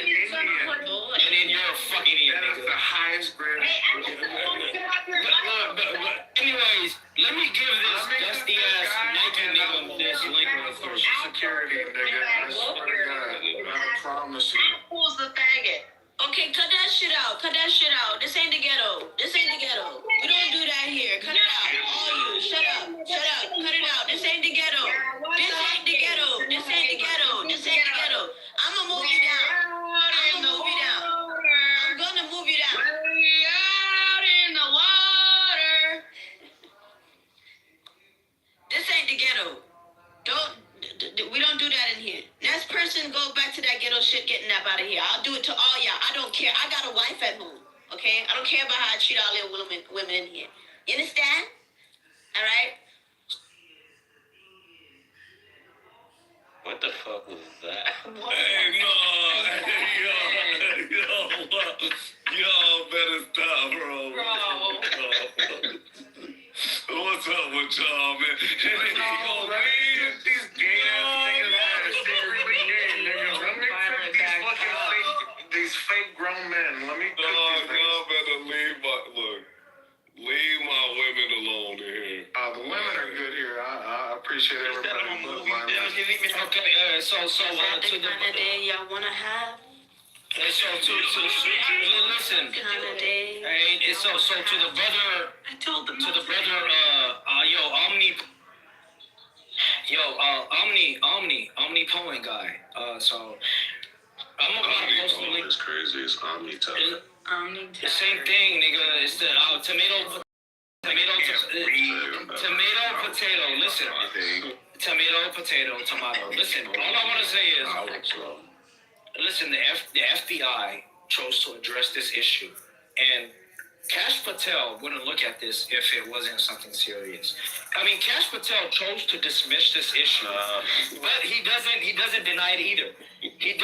then you're a fucking Indian, nigga. That's the highest grade. But anyways, let me give this dusty ass Nike nigga this link real quick. Security, nigga. I swear to God. I promise you. Who's the faggot? Okay, cut that shit out. This ain't the ghetto. We don't do that here. Cut it out. All you. Shut up. Cut it out. This ain't the ghetto. I'ma move you down. I'm gonna move you down. Out in the water. This ain't the ghetto. We don't do that in here. Next person go back to that ghetto shit, getting up out of here. I'll do it to all y'all. I don't care. I got a wife at home. Okay? I don't care about how I treat all the women in here. You understand? All right? What the fuck was that? Y'all better stop, bro. What's up with y'all, man? These gay ass niggas. Let me cook these fake grown men. Let me cook y'all better leave my women alone here. The women are good here. I appreciate everybody. Okay, so to the y'all wanna have. So listen. Hey, so to the brother. I told them. To the brother. Omni Poem guy. So I'm about to post the link. It's crazy. It's Omni-Tower. The same thing, nigga. It's the tomato, potato. Listen, tomato, tomato. Listen, all I want to say is, listen. The FBI chose to address this issue, and Cash Patel wouldn't look at this if it wasn't something serious. I mean, Cash Patel chose to dismiss this issue, but he doesn't deny it either. He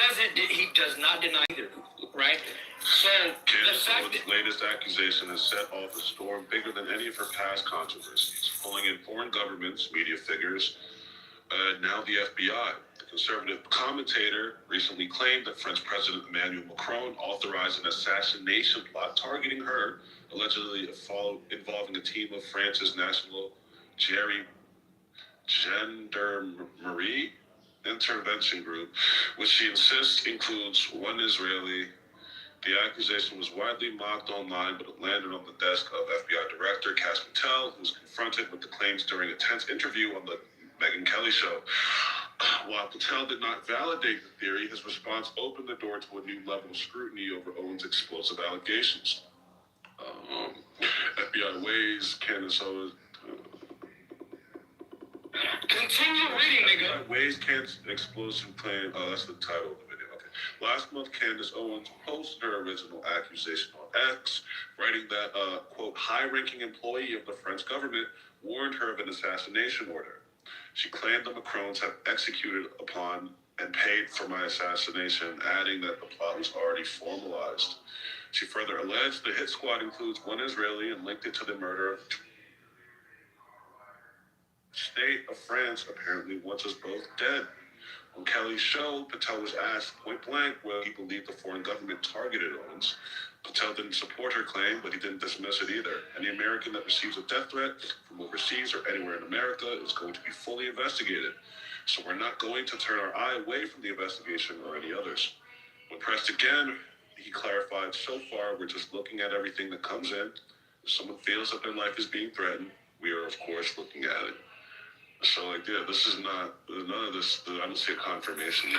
does not deny either, right? So the fact Candace latest accusation has set off a storm bigger than any of her past controversies, pulling in foreign governments, media figures, now the FBI. The conservative commentator recently claimed that French President Emmanuel Macron authorized an assassination plot targeting her, allegedly involving a team of France's National Gendarmerie Intervention Group, which she insists includes one Israeli. The accusation was widely mocked online, but it landed on the desk of FBI Director Cash Patel, who was confronted with the claims during a tense interview on the Megyn Kelly show. While Patel did not validate the theory, his response opened the door to a new level of scrutiny over Owen's explosive allegations. FBI Ways, Candace Owens. Continue reading, nigga. Ways Candace explosive claim. Oh, that's the title of the video. Okay. Last month, Candace Owens posted her original accusation on X, writing that quote, high-ranking employee of the French government warned her of an assassination order. She claimed the Macrons had executed upon and paid for my assassination, adding that the plot was already formalized. She further alleged the hit squad includes one Israeli and linked it to the murder of state of France apparently wants us both dead. On Kelly's show, Patel was asked point blank whether he believed the foreign government targeted Owens. Patel didn't support her claim, but he didn't dismiss it either. Any American that receives a death threat from overseas or anywhere in America is going to be fully investigated. So we're not going to turn our eye away from the investigation or any others. When pressed again, he clarified, so far, we're just looking at everything that comes in. If someone feels that their life is being threatened, we are, of course, looking at it. So, like, yeah, this is not, none of this, I don't see a confirmation. No,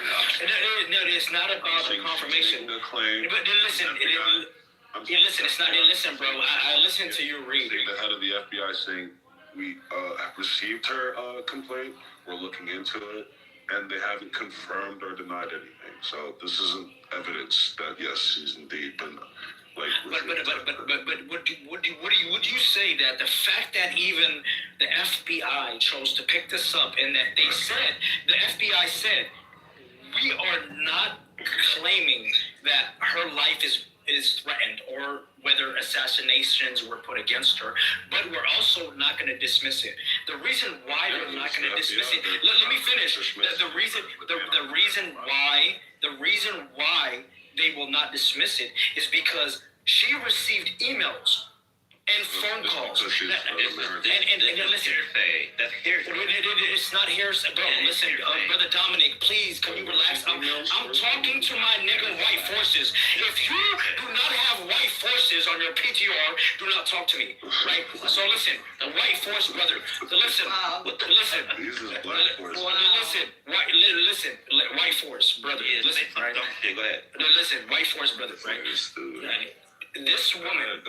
it's not about a confirmation. The claim. But listen, listen, bro, I listened to you read. The head of the FBI saying, we have received her complaint, we're looking into it, and they haven't confirmed or denied anything. So this isn't evidence that, yes, she's indeed been... Like, but would you say that the fact that even the FBI chose to pick this up and that they said, the FBI said, we are not claiming that her life is threatened or whether assassinations were put against her, but we're also not going to dismiss it. The reason why they're not going to dismiss it, let me finish. The reason why they will not dismiss it is because she received emails and phone calls. Listen, it's not hearsay, bro. Listen, Brother Dominic, please, can you relax? I'm talking to my nigga white forces. If you do not have white forces on your PTR, do not talk to me, right? So listen, the white force brother. Listen. Listen, white force brother. Listen, right? Go ahead. Listen, white force brother, right? This woman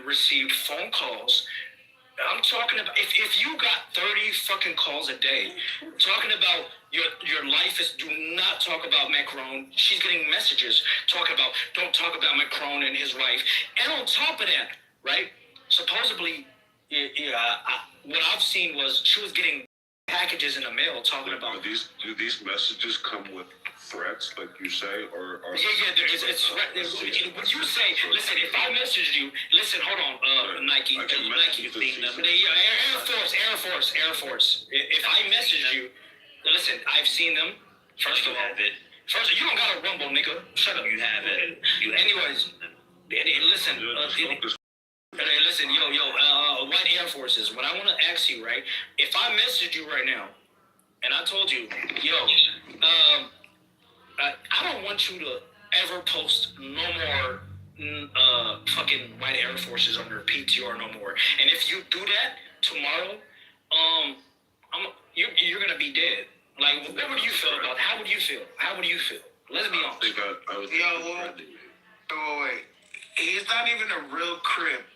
received phone calls. I'm talking about if you got 30 fucking calls a day talking about your life is, do not talk about Macron. She's getting messages talking about, don't talk about Macron and his wife. And on top of that, right, supposedly, what I've seen was she was getting packages in the mail talking about... Do these messages come with threats, like you say, or it's what you say. Listen, if I message you, listen, hold on, Nike, Air Force. If I message you, listen, I've seen them. First of all, you don't got a rumble, nigga. Shut up. You have it. Anyways, listen. Listen, white Air Forces. What I want to ask you, right? If I message you right now, and I told you, I don't want you to ever post no more fucking white Air Forces on your PTR no more. And if you do that tomorrow, you're gonna be dead. Like, what would you feel about? How would you feel? Let's be honest. Wait. He's not even a real Crip.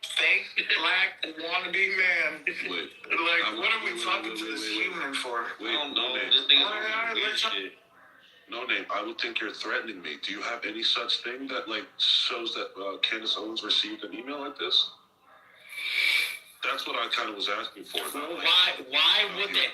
Fake black wannabe man. Like, what are we talking to this human for? We don't know. This nigga's No name, I would think you're threatening me. Do you have any such thing that like shows that Candace Owens received an email like this? That's what I kind of was asking for. Why would the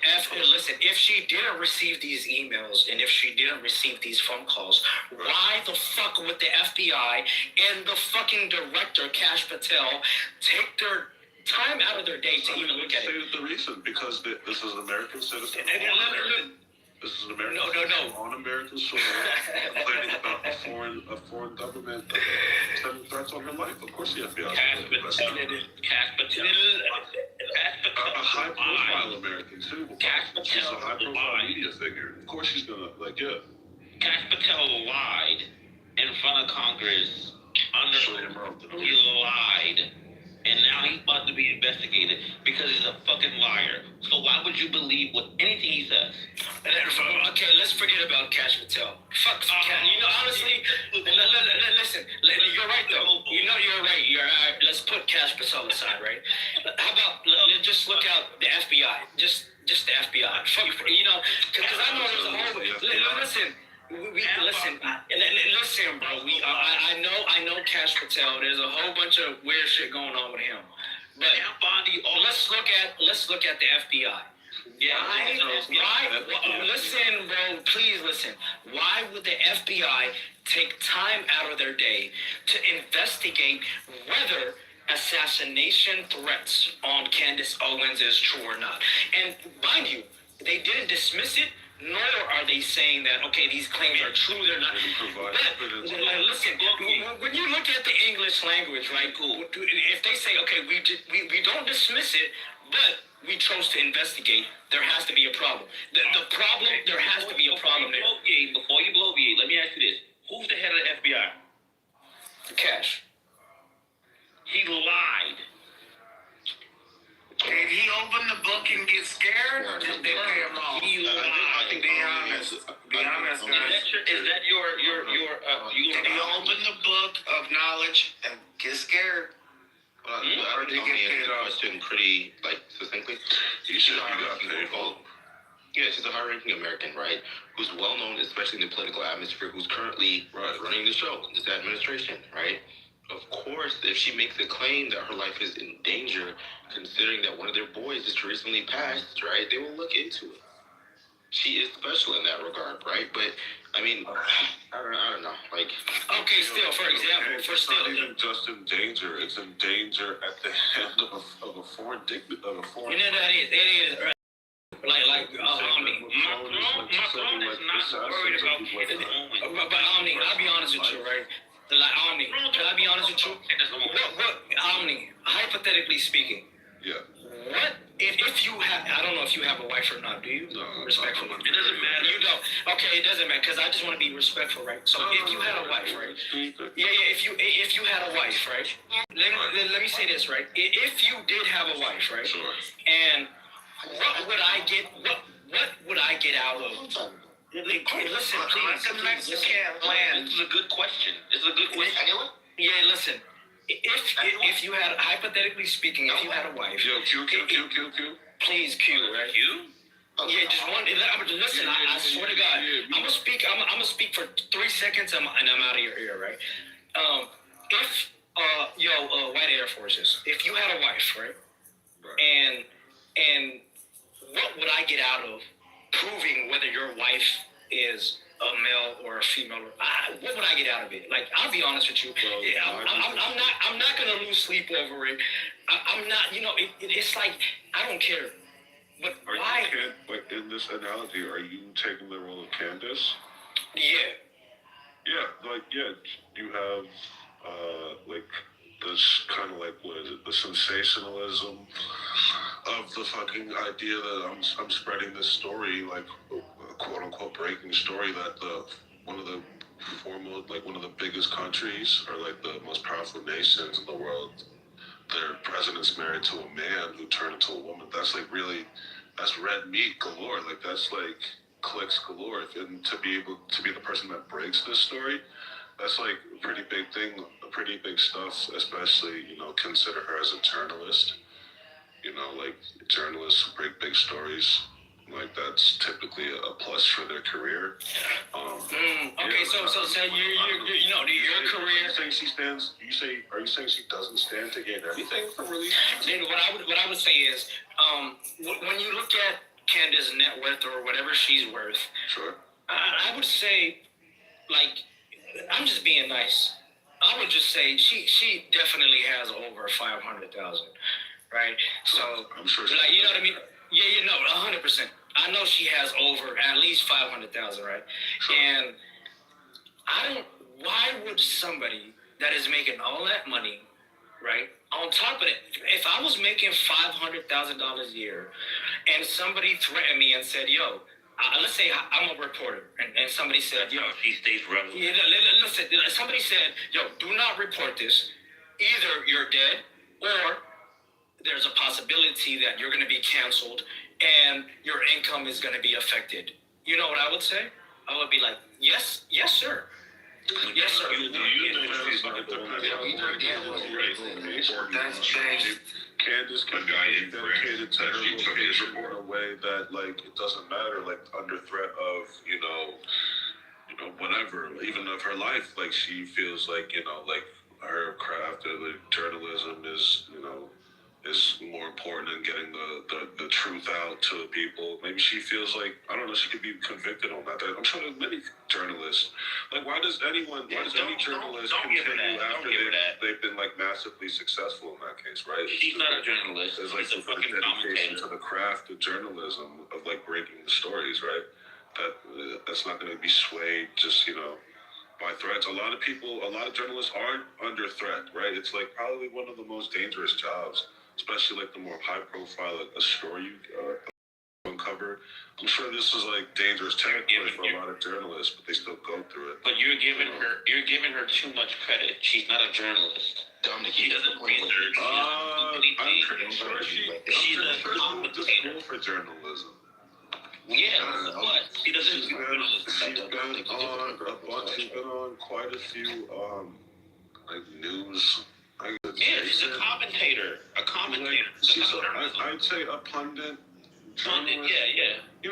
listen, if she didn't receive these emails and if she didn't receive these phone calls, why the fuck would the FBI and the fucking director, Kash Patel, take their time out of their day to even look at it? The reason, because this is an American citizen. This is an American citizen on American soil, complaining about a foreign government sending threats on her life. Of course, the FBI. A high-profile American too. She's a high-profile media figure. Of course, she's gonna Kash Patel lied in front of Congress. He lied. And now he's about to be investigated because he's a fucking liar. So why would you believe what anything he says? Okay, let's forget about Kash Patel. Fuck Kash. You know, honestly, listen. You're right though. You know you're right. You're right. Let's put Kash Patel aside, right? How about let's just look out the FBI? Just the FBI. Fuck, you know, because I know there's a whole. Listen. Listen, bro. I know Kash Patel. There's a whole bunch of weird shit going on with him. But let's look at the FBI. Listen, bro. Please listen. Why would the FBI take time out of their day to investigate whether assassination threats on Candace Owens is true or not? And mind you, they didn't dismiss it. Nor are they saying that, okay, these claims are true, they're not. But listen, when you look at the English language, right, if they say, okay, we don't dismiss it, but we chose to investigate, there has to be a problem. There has to be a problem there. Before you bloviate, let me ask you this. Who's the head of the FBI? Kash. He lied. Did he open the book and get scared, or did they pay him off? He lied. I think, be honest, guys. Is that your Did he open the book of knowledge and get scared? Or did he get paid off? Question pretty succinctly. You should have got paid off. Yeah, she's a high-ranking American, right? Who's well-known, especially in the political atmosphere, who's currently running the show, this administration, right? Of course, if she makes a claim that her life is in danger, considering that one of their boys just recently passed, right, they will look into it. She is special in that regard, right? But, I mean, I don't know. Okay, still, for example, it's not even just in danger. It's in danger at the hand of a foreign dignity. You know, it is. Like Omni. Macron is not worried about Candace Owens. But Omni, I'll be honest with you, right? Like Omni, can I be honest with you? What Omni, hypothetically speaking, what if you have, I don't know if you have a wife or not, do you? No. Respectfully. It doesn't matter. You don't. Okay, it doesn't matter, because I just want to be respectful, right? So if you had a wife, right? If you had a wife, right? Let me say this, right? If you did have a wife, right? Sure. And what would I get out of? Listen, please. This is a good question. Yeah, listen. If you had, hypothetically speaking, if you had a wife. Q. Please, Q, right? Q? Yeah, just one. Listen, I swear to God, I'm gonna speak for 3 seconds, and I'm out of your ear, right? If White Air Forces, if you had a wife, right? And what would I get out of proving whether your wife is a male or a female? What would I get out of it? Like, I'll be honest with you. I'm not gonna lose sleep over it. I'm not. You know, it's like I don't care. But why? But in this analogy, are you taking the role of Candace? Yeah. Yeah, you have this kind of what is it, the sensationalism of the fucking idea that I'm spreading this story, like quote unquote breaking story that one of the biggest countries or the most powerful nations in the world, their president's married to a man who turned into a woman. That's that's red meat galore. That's clicks galore. And to be able to be the person that breaks this story, that's a pretty big thing, pretty big stuff, especially, consider her as a journalist. Journalists who break big stories Like that's typically a plus for their career. Okay, so your career. Are you saying she doesn't stand to gain anything from releasing? David, what I would say is, when you look at Candace's net worth or whatever she's worth, sure, I would say, like, I'm just being nice. I would just say she definitely has over 500,000, right? So I'm sure, like, you know what I mean? Yeah, 100%. I know she has over at least 500,000, right? Sure. And why would somebody that is making all that money, right? On top of it, if I was making $500,000 a year and somebody threatened me and said, yo, let's say I'm a reporter and somebody said, yo, She stays relevant. yeah, listen, somebody said, yo, do not report this. Either you're dead or there's a possibility that you're going to be canceled and your income is going to be affected. You know what I would say? I would be like, yes, sir. Yes, sir. Candace can be dedicated to her location in a way that, like, it doesn't matter, like, under threat of, whatever, even of her life. Like, she feels like, like, her craft of like, journalism is, is more important than getting the truth out to people. Maybe she feels like, I don't know, she could be convicted on that. I'm sure there's many journalists. Like, why does any journalist continue after they've been, like, massively successful in that case, right? She's not a journalist. There's, like, She's a some fucking dedication commentator. to the craft of journalism, of, like, breaking the stories, right? That's not going to be swayed just, by threats. A lot of journalists aren't under threat, right? It's, like, probably one of the most dangerous jobs, especially, like, the more high profile, like, a story you uncover. I'm sure this is, like, dangerous territory for a lot of journalists, but they still go through it. But you're giving her too much credit. She's not a journalist. She doesn't research. I'm pretty sure she's a commentator for journalism. Yeah, what? She doesn't. She's been on quite a few like news. Yeah, she's a commentator. I'd say a pundit. Pundit, yeah. I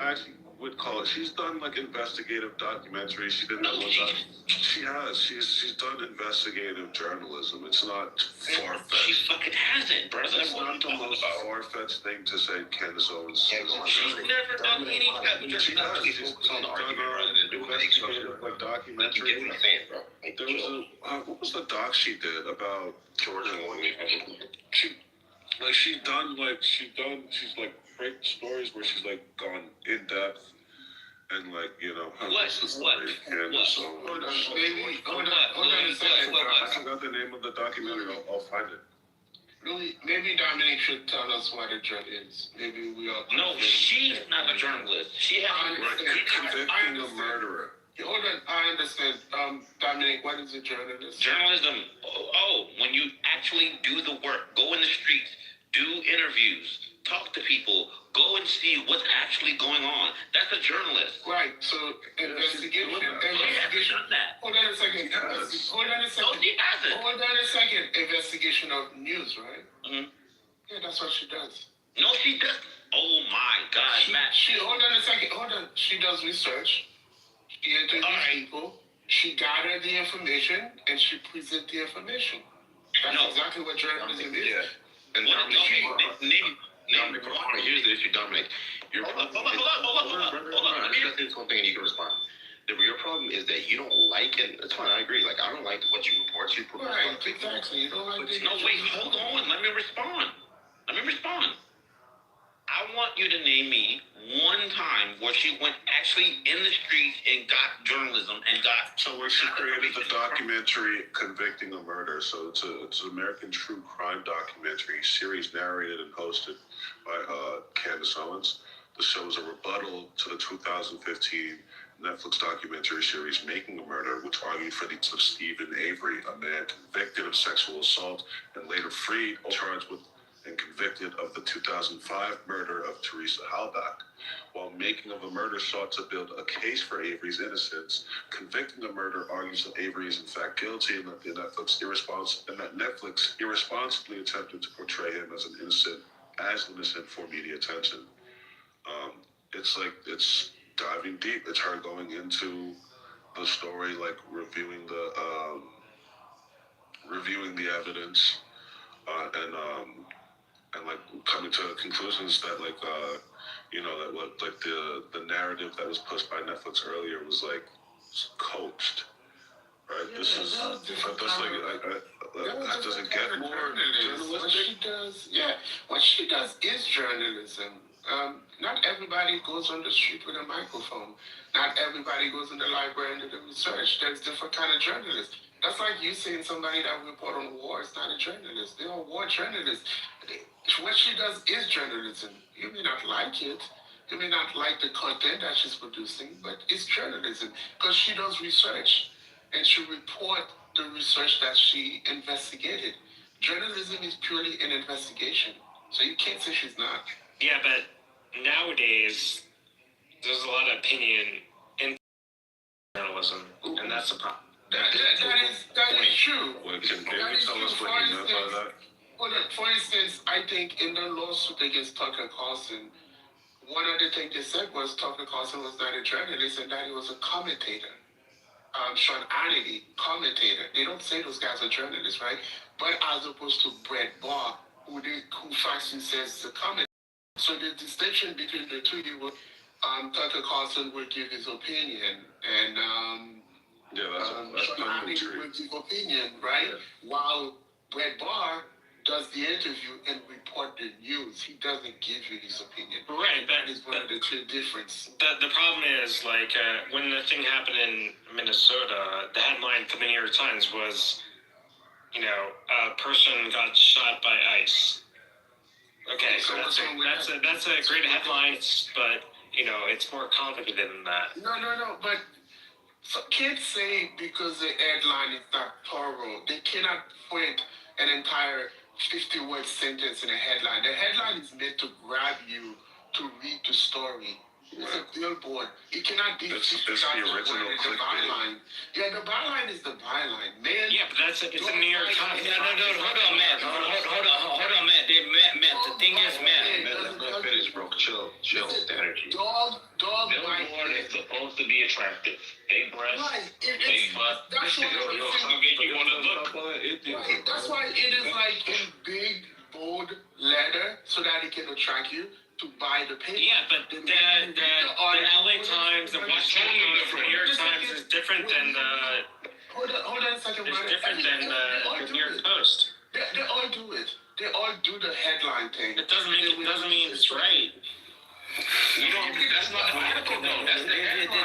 actually would call it. She's done, like, investigative documentaries. She didn't know that. She has. She's done investigative journalism. It's not far-fetched. She fucking hasn't, brother. It's not the most far-fetched thing to say Candace Owens. She's never done any type of She's done investigative, like, documentary. There was what was the doc she did about Georgia? She's like great stories where she's, like, gone in depth and, like, What? Candace Owens. I forgot the name of the documentary. I'll find it. Really, maybe Dominic should tell us what a judge is. Maybe we all. No, she's not a journalist. She has convicting a murderer. Hold on, I understand. Dominic, what is a journalist? Journalism. When you actually do the work, go in the streets, do interviews, talk to people, go and see what's actually going on. That's a journalist. Right. So investigation. Hold on a second. No, she hasn't. Hold on a second. Investigation of news, right? Mm-hmm. Yeah, that's what she does. No, she does. Oh my God, Matt. Hold on a second. Hold on. She does research. She interviews people. She gathers the information and she presents the information. That's exactly what journalism is. Yeah. And Dominic, here's the issue, Dominic. Hold on. Let me just say something and you can respond. Your problem is that you don't like it. That's fine, I agree. Like, I don't like what you report. Right, exactly. You don't like it. No, wait, hold on. Let me respond. I want you to name me one time where she went actually in the streets and got journalism and got. So where she created the documentary Convicting a Murder. So it's an American true crime documentary series narrated and hosted by Candace Owens. The show is a rebuttal to the 2015 Netflix documentary series Making a Murder, which argued for the release of Stephen Avery, a man convicted of sexual assault and later freed, charged with and convicted of the 2005 murder of Teresa Halbach. While Making of a Murder sought to build a case for Avery's innocence, Convicting a Murder argues that Avery is in fact guilty and that Netflix irresponsibly attempted to portray him as innocent for media attention. It's diving deep. It's her going into the story, like reviewing the evidence, and like coming to conclusions that that what like the narrative that was pushed by Netflix earlier was like coached. Right. Yeah, This is that doesn't get more journalistic. What she does is journalism. Not everybody goes on the street with a microphone. Not everybody goes in the library and do the research. There's different kind of journalists. That's like you saying somebody that will report on war is not a journalist. They're a war journalist. What she does is journalism. You may not like it. You may not like the content that she's producing, but it's journalism because she does research and she report the research that she investigated. Journalism is purely an investigation, so you can't say she's not. Yeah, but nowadays there's a lot of opinion in journalism, and that's a problem. That is true. Well, can David tell us what he meant by that? For instance, I think in the lawsuit against Tucker Carlson, one of the things they said was Tucker Carlson was not a journalist and that he was a commentator. Sean Hannity, commentator. They don't say those guys are journalists, right? But as opposed to Brett Barr, who Faxon says is a commentator. So the distinction between the two, Tucker Carlson would give his opinion, and Sean Hannity would give opinion, right? Yeah. While Brett Barr does the interview and report the news. He doesn't give you his opinion. Right, that is one of the clear difference. The problem is, like, when the thing happened in Minnesota, the headline for the New York Times was, a person got shot by ICE. Okay, so that's a great headline, but, it's more complicated than that. No, but can't say because the headline is not thorough. They cannot point an entire 50-word sentence in a headline. The headline is meant to grab you to read the story. It's a billboard. It cannot be 50,000 words in the byline. Yeah, the byline is the byline, man. Yeah, but it's a New York Times. No, hold on, man. Hold on, man. The thing is, man. Let me finish, bro. Chill with the energy. Dog billboard is supposed to be attractive. Big breasts, big butt. That's why you want to look. Right, that's why it is like in big, bold letter so that it can attract you to buy the paper. Yeah, but the LA Times, the Washington Post, the New York Times is different than the. Hold on a second. It's different than the New York Post. They all do it. They all do the headline thing. It doesn't mean it's right. That's not the article, though. That's the headline.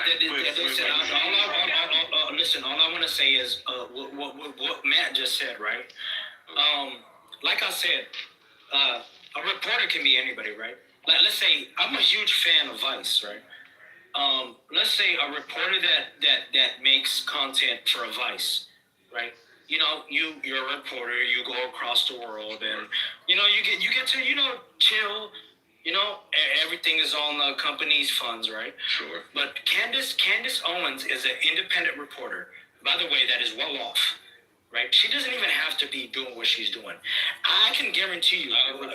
Listen, all I want to say is what Matt just said, right? Like I said, a reporter can be anybody, right? Like, let's say I'm a huge fan of Vice, right? Let's say a reporter that makes content for a Vice, right? You're a reporter. You go across the world, and you get to chill. Everything is on the company's funds, right? Sure. But Candace Owens is an independent reporter. By the way, that is well off, right? She doesn't even have to be doing what she's doing. I can guarantee you. Hold on.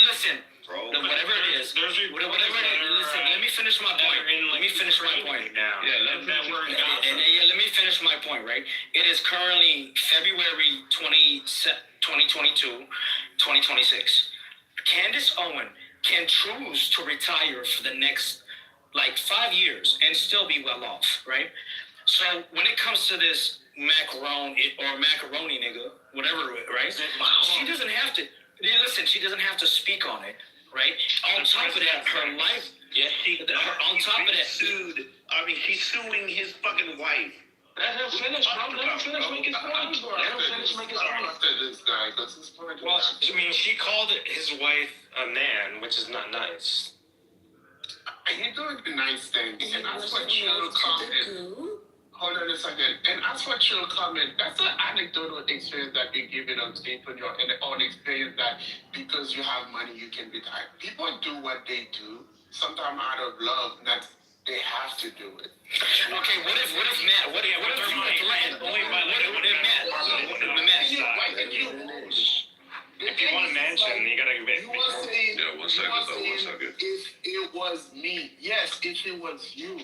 Listen. Bro, whatever it is. Listen, let me finish my point. Let me finish my point. Yeah, let me finish my point, right? It is currently February 2022, 2026. Candace Owen can choose to retire for the next, 5 years and still be well off, right? So when it comes to this macaroni nigga, whatever, right? She doesn't have to, she doesn't have to speak on it, right? On top of that, her life, on top of that, she's suing his fucking wife. Let him finish, bro. Let him finish making his point. Well, she called his wife a man, which is not nice. You're doing the nice thing, and that's what you'll comment. Hold on a second. And that's what you'll comment. That's an anecdotal experience that they give it on stage when you're in the own experience that because you have money, you can retire. People do what they do, sometimes out of love, not they have to do it. Okay, what if Matt? What if If you want to mention, you gotta one second. If if it was you,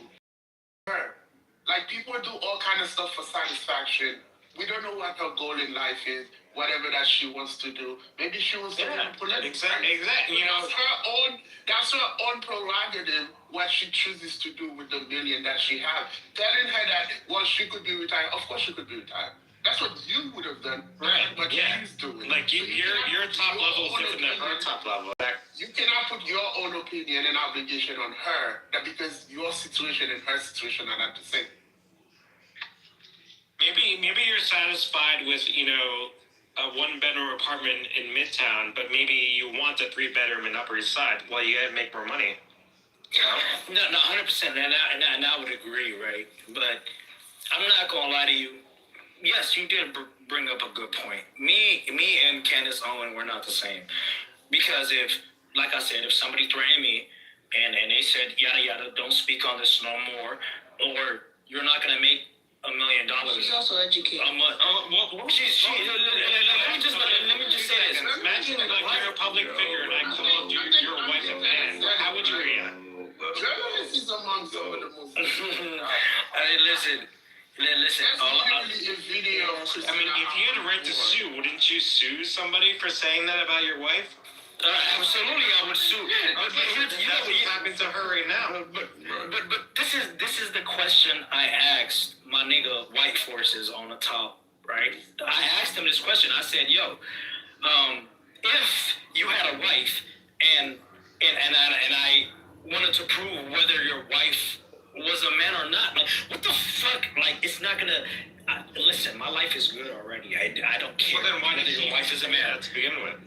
her. Like, people do all kind of stuff for satisfaction. We don't know what her goal in life is, whatever that she wants to do. Maybe she wants to be political. Exactly. You know, That's her own prerogative, what she chooses to do with the million that she has. Telling her that, well, she could be retired. Of course she could be retired. That's what you would have done. right? But Yeah. she's doing. Like your top level is different than her top level. You cannot put your own opinion and obligation on her, that because your situation and her situation are not the same. Maybe you're satisfied with, you know, a one-bedroom apartment in Midtown, but maybe you want a three-bedroom in Upper East Side. Well, you gotta make more money. You know? No, 100%, and I would agree, right? But I'm not gonna lie to you. Yes, you did bring up a good point. Me and Candace Owen were not the same, because like I said, if somebody threatened me and they said yada yada, don't speak on this no more, or you're not gonna make $1 million. She's also educated. Let me just say this. Imagine like you're a public figure and I called your wife a man. How would you react? Journalists is among some of the most. Listen. Video. I mean, if you had a right to sue, wouldn't you sue somebody for saying that about your wife? Absolutely, I would sue. But that's what's happened to her right now. But this is the question I asked my nigga White Forces on the top, right? I asked him this question. I said, yo, if you had a wife and I wanted to prove whether your wife was a man or not, like, what the fuck? Like, it's not gonna. Listen, my life is good already. I don't care Well, then why whether did your wife is a man to begin with?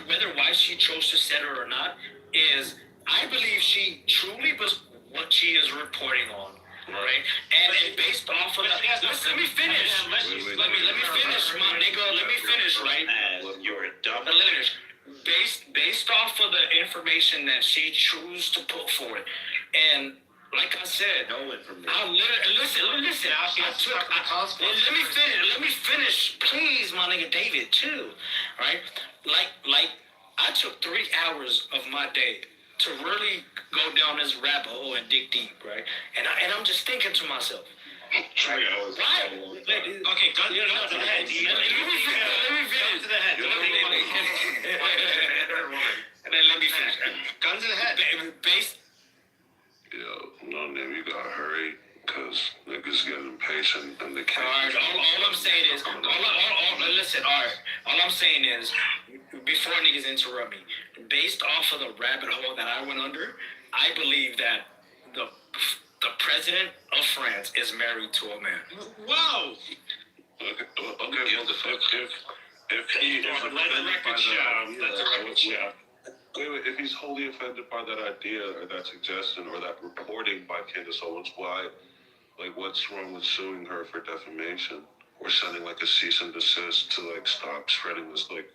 Whether why she chose to set her or not is, I believe she truly was what she is reporting on, right? And based off of that, let me finish. Let me finish, my nigga. Let me finish, right? You're a dumb. Based off of the information that she chose to put forward, and like I said, No information. Listen. Let me finish, please, my nigga David, too. Right? Like I took 3 hours of my day to really go down this rabbit hole and dig deep, right? And I'm just thinking to myself, 3 hours. why? Okay, gun to the head. Let me finish. Gun to the head. And then let me finish. Gun to the head. Based. Yo, no, name, you gotta hurry, cause niggas getting impatient and they can't. Alright, all I'm saying is, all I'm saying is, before niggas interrupt me, based off of the rabbit hole that I went under, I believe that the president of France is married to a man. Wow. Okay, if he is Let the record show. Let the record show. Wait, if he's wholly offended by that idea or that suggestion or that reporting by Candace Owens, why, like, what's wrong with suing her for defamation or sending like a cease and desist to like stop spreading this like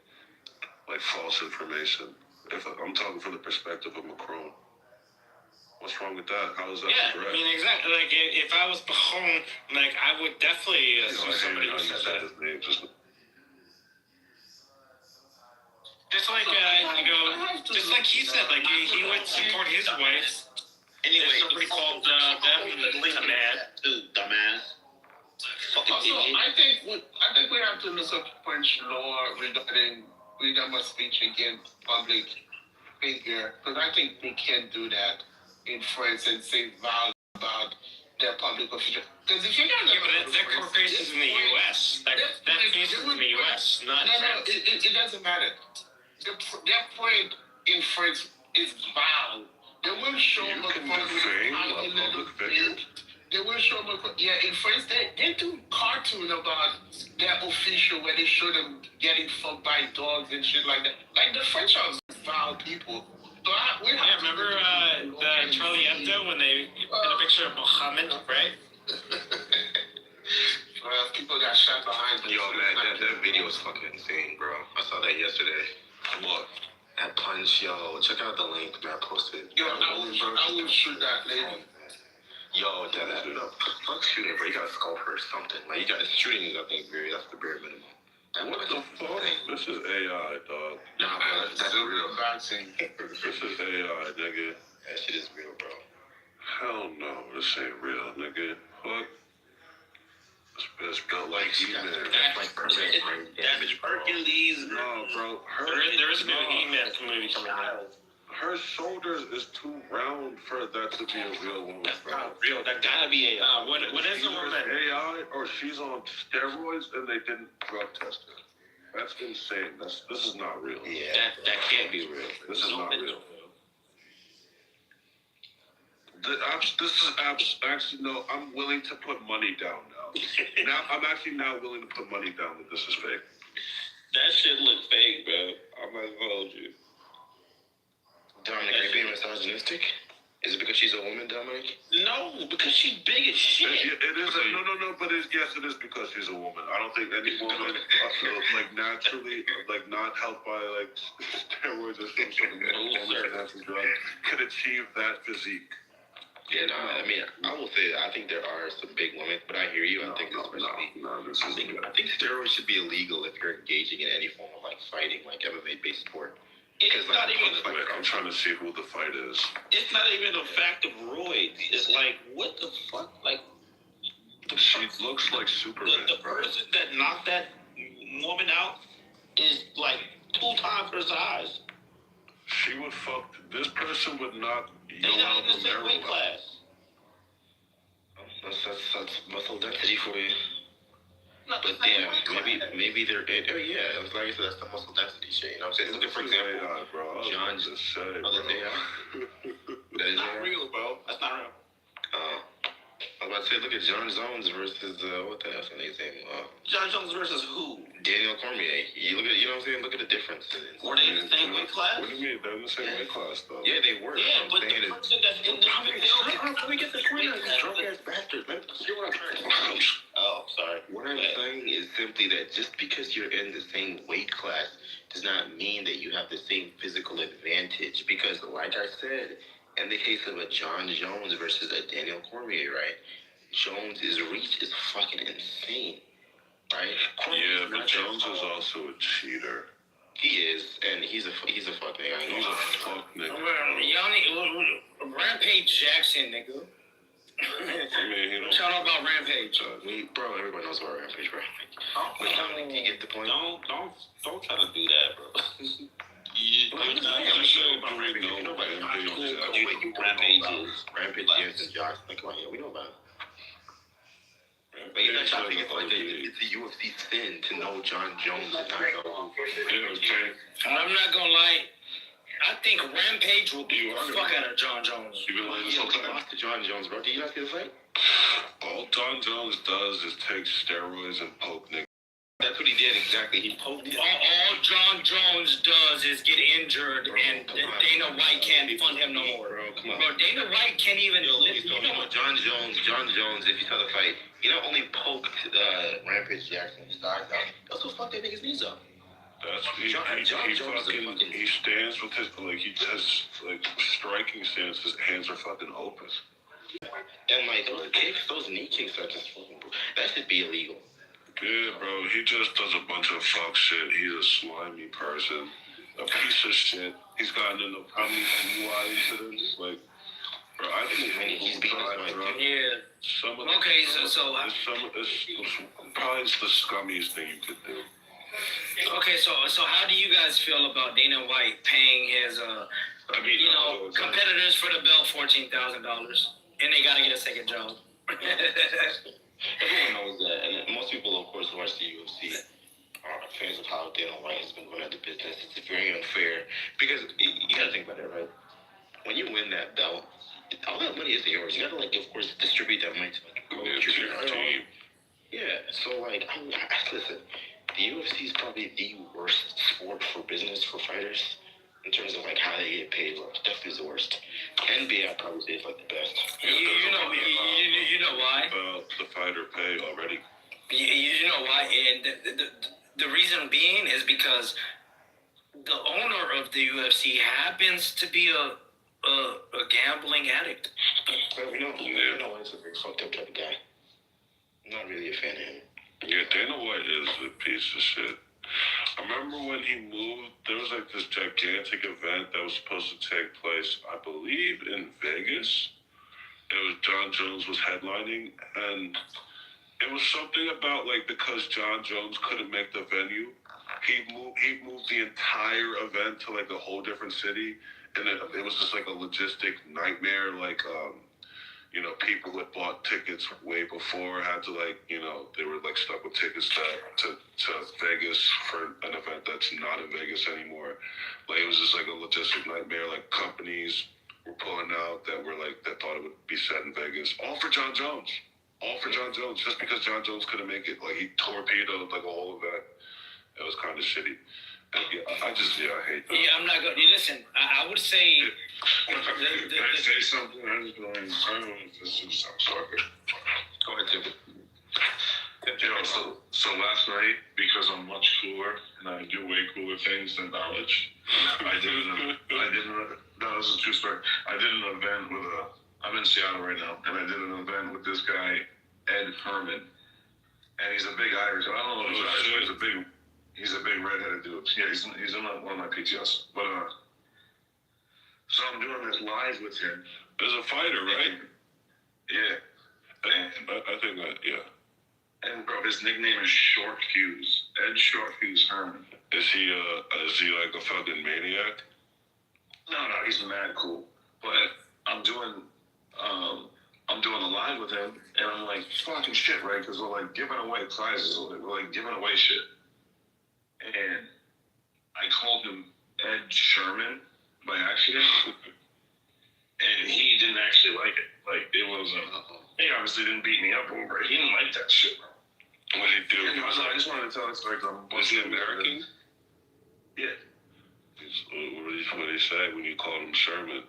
false information? If I'm talking from the perspective of Macron, what's wrong with that? How is that correct? I mean, exactly. Like, if I was Mahone, like, I would definitely sue somebody who said that. Just like, just like he said, like, he would support his wife. Anyway, somebody called them dumbass. Fucking Also, idiot. I think we have to look up French law regarding freedom of speech against public figure, because I think they can't do that in France and say violence about their public official. Because if you're not, that court case is in the U.S. That case is in the U.S. Not in France. It doesn't matter. Their point in France is vile. They will show You can defame a public figure. They will show in France they do cartoon about their official where they show them getting fucked by dogs and shit like that. Like, the French are vile people. So remember the Charlie Hebdo when they put a picture of Mohammed, right? People got shot behind them. Yo, man, that video is fucking insane, bro. I saw that yesterday. What? That punch, yo. Check out the link, man. I posted. Yo, I will shoot that lady. Yo, that fuck shooting, bro. You gotta sculpt her or something. Like, you gotta shooting is, I think, that's the bare minimum. What the fuck? This is AI, dog. Nah, bro, that's real. Boxing. This is AI, nigga. That shit is real, bro. Hell no, this ain't real, nigga. What? It's built like He-Man. That's like permanent brain damage, bro. Hercules. No, bro. There is a new He-Man community coming out. Her shoulders is too round for that to be a real woman. That's not real. That gotta be AI. What is the woman? AI, or she's on steroids and they didn't drug test her. That's insane. This is not real. Yeah. That can't be real. This is not real. Actually, no, I'm willing to put money down now. I'm actually now willing to put money down that this is fake. That shit look fake, bro. I'm not gonna hold you. Dominic, are you being misogynistic? Is it because she's a woman, Dominic? No, because she's big as shit. It is. No. But yes, it is because she's a woman. I don't think any woman, naturally, not helped by steroids or some sort of natural drug, could achieve that physique. Yeah, no, I mean, I will say I think there are some big women, but I hear you. I think I think steroids should be illegal if you're engaging in any form of fighting, like MMA-based sport. It's not even. I'm trying to see who the fight is. It's not even a fact of roids. It's like, what the fuck? Like, she looks like Superman. The person that knocked that woman out is like 2 times her size. She would fuck. This person would knock They not in the same weight class. That's muscle density for you. Not But yeah, maybe they're yeah. Like I said, that's the muscle density shit. You know what I'm saying? Look at, for example, John. That is not real, bro. That's not real. I was about to say, look at John Jones versus what the hell's his name? John Jones versus who? Daniel Cormier. You know what I'm saying? Look at the difference. Were they in the same weight class? What do you mean? They're in the same weight class, though. Yeah, they were. Yeah, but the person that's in the let me get the point out, you drunk ass bastard. Let me see what I'm trying to say. Oh, sorry. What I'm saying is simply that just because you're in the same weight class does not mean that you have the same physical advantage. Because, like I said, in the case of a John Jones versus a Daniel Cormier, right? Jones' reach is fucking insane, right? Yeah, but Jones is also a cheater. He is, and he's a fuck nigga. He's a fuck nigga. Y'all need Rampage Jackson, nigga. Shout out about Rampage. Bro, everybody knows about Rampage, bro. You get the point. Don't try to do that, bro. Rampage and Josh. Come on, we know about it. But you're not trying to think it's a UFC sin to know John Jones and not know. I'm not gonna lie. I think Rampage will be the fuck out of John Jones. He lost to John Jones, bro. Did you not see the fight? All John Jones does is take steroids and poke niggas. That's what he did exactly. He poked it. All John Jones does is get injured, and Dana White can't fund him no more. Bro, Dana White can't even. You know what? John Jones, if you saw the fight, he not only poked Rampage Jackson's thighs out, he also fucked that nigga's knees up. He stands with his he does striking stance. His hands are fucking open. And those kicks, those knee kicks are just fucking. That should be illegal. Yeah, bro. He just does a bunch of fuck shit. He's a slimy person, a piece of shit. He's gotten into how many DUI incidents? Bro, I think he's beating his wife. Yeah. Okay, so it's probably the scummiest thing you could do. Okay, so how do you guys feel about Dana White paying his competitors for the belt $14,000, and they got to get a second job? Everyone knows that, and most people, of course, who watch the UFC are fans of how Dana White has been going at the business. It's very unfair because you got to think about it, right? When you win that belt, all that money isn't yours. You got to of course, distribute that money to your team. Yeah, so listen. The UFC is probably the worst sport for business for fighters in terms of how they get paid. Definitely the worst. NBA, I'd probably say, is the best. You know why? The fighter pay already. You know why? And the reason being is because the owner of the UFC happens to be a gambling addict. We know he's a very fucked up type of guy. I'm not really a fan of him. Yeah, Dana White is a piece of shit. I remember when he moved, there was this gigantic event that was supposed to take place, I believe, in Vegas. it was John Jones was headlining, and it was something about like because John Jones couldn't make the venue, he moved the entire event to like a whole different city, and it was just like a logistic nightmare. Like you know, people who had bought tickets way before had to like, you know, they were like stuck with tickets to Vegas for an event that's not in Vegas anymore. Like it was just like a logistic nightmare. Like companies were pulling out that were like that thought it would be set in Vegas, all for John Jones. All for John Jones, just because John Jones couldn't make it. Like he torpedoed like a whole event. It was kind of shitty. And, yeah, I hate that. Yeah, I'm not going. Listen, I would say. Can I say something? I don't know if this is sorry. Go ahead, Tim. You know, so last night, because I'm much cooler and I do way cooler things than knowledge, no, this is a true story. I did an event with I'm in Seattle right now, and I did an event with this guy, Ed Herman, and he's a big Irish. I don't know if he's Irish, but he's a big redheaded dude. Yeah, he's in one of my PTS. But so I'm doing this live with him. As a fighter, right? Yeah. I think that, yeah. And bro, his nickname is Short Fuse. Ed Short Fuse Herman. Is he like a fucking maniac? No, he's mad cool. But I'm doing a live with him, and I'm like, fucking shit, right? Because we're like giving away prizes, we're like giving away shit. And I called him Ed Sherman by accident, and he didn't actually like it. Like it was, he obviously didn't beat me up over it. He didn't like that shit, bro. What did he do? I just wanted to tell this story. Was he American? Yeah. What did he say when you called him Sherman?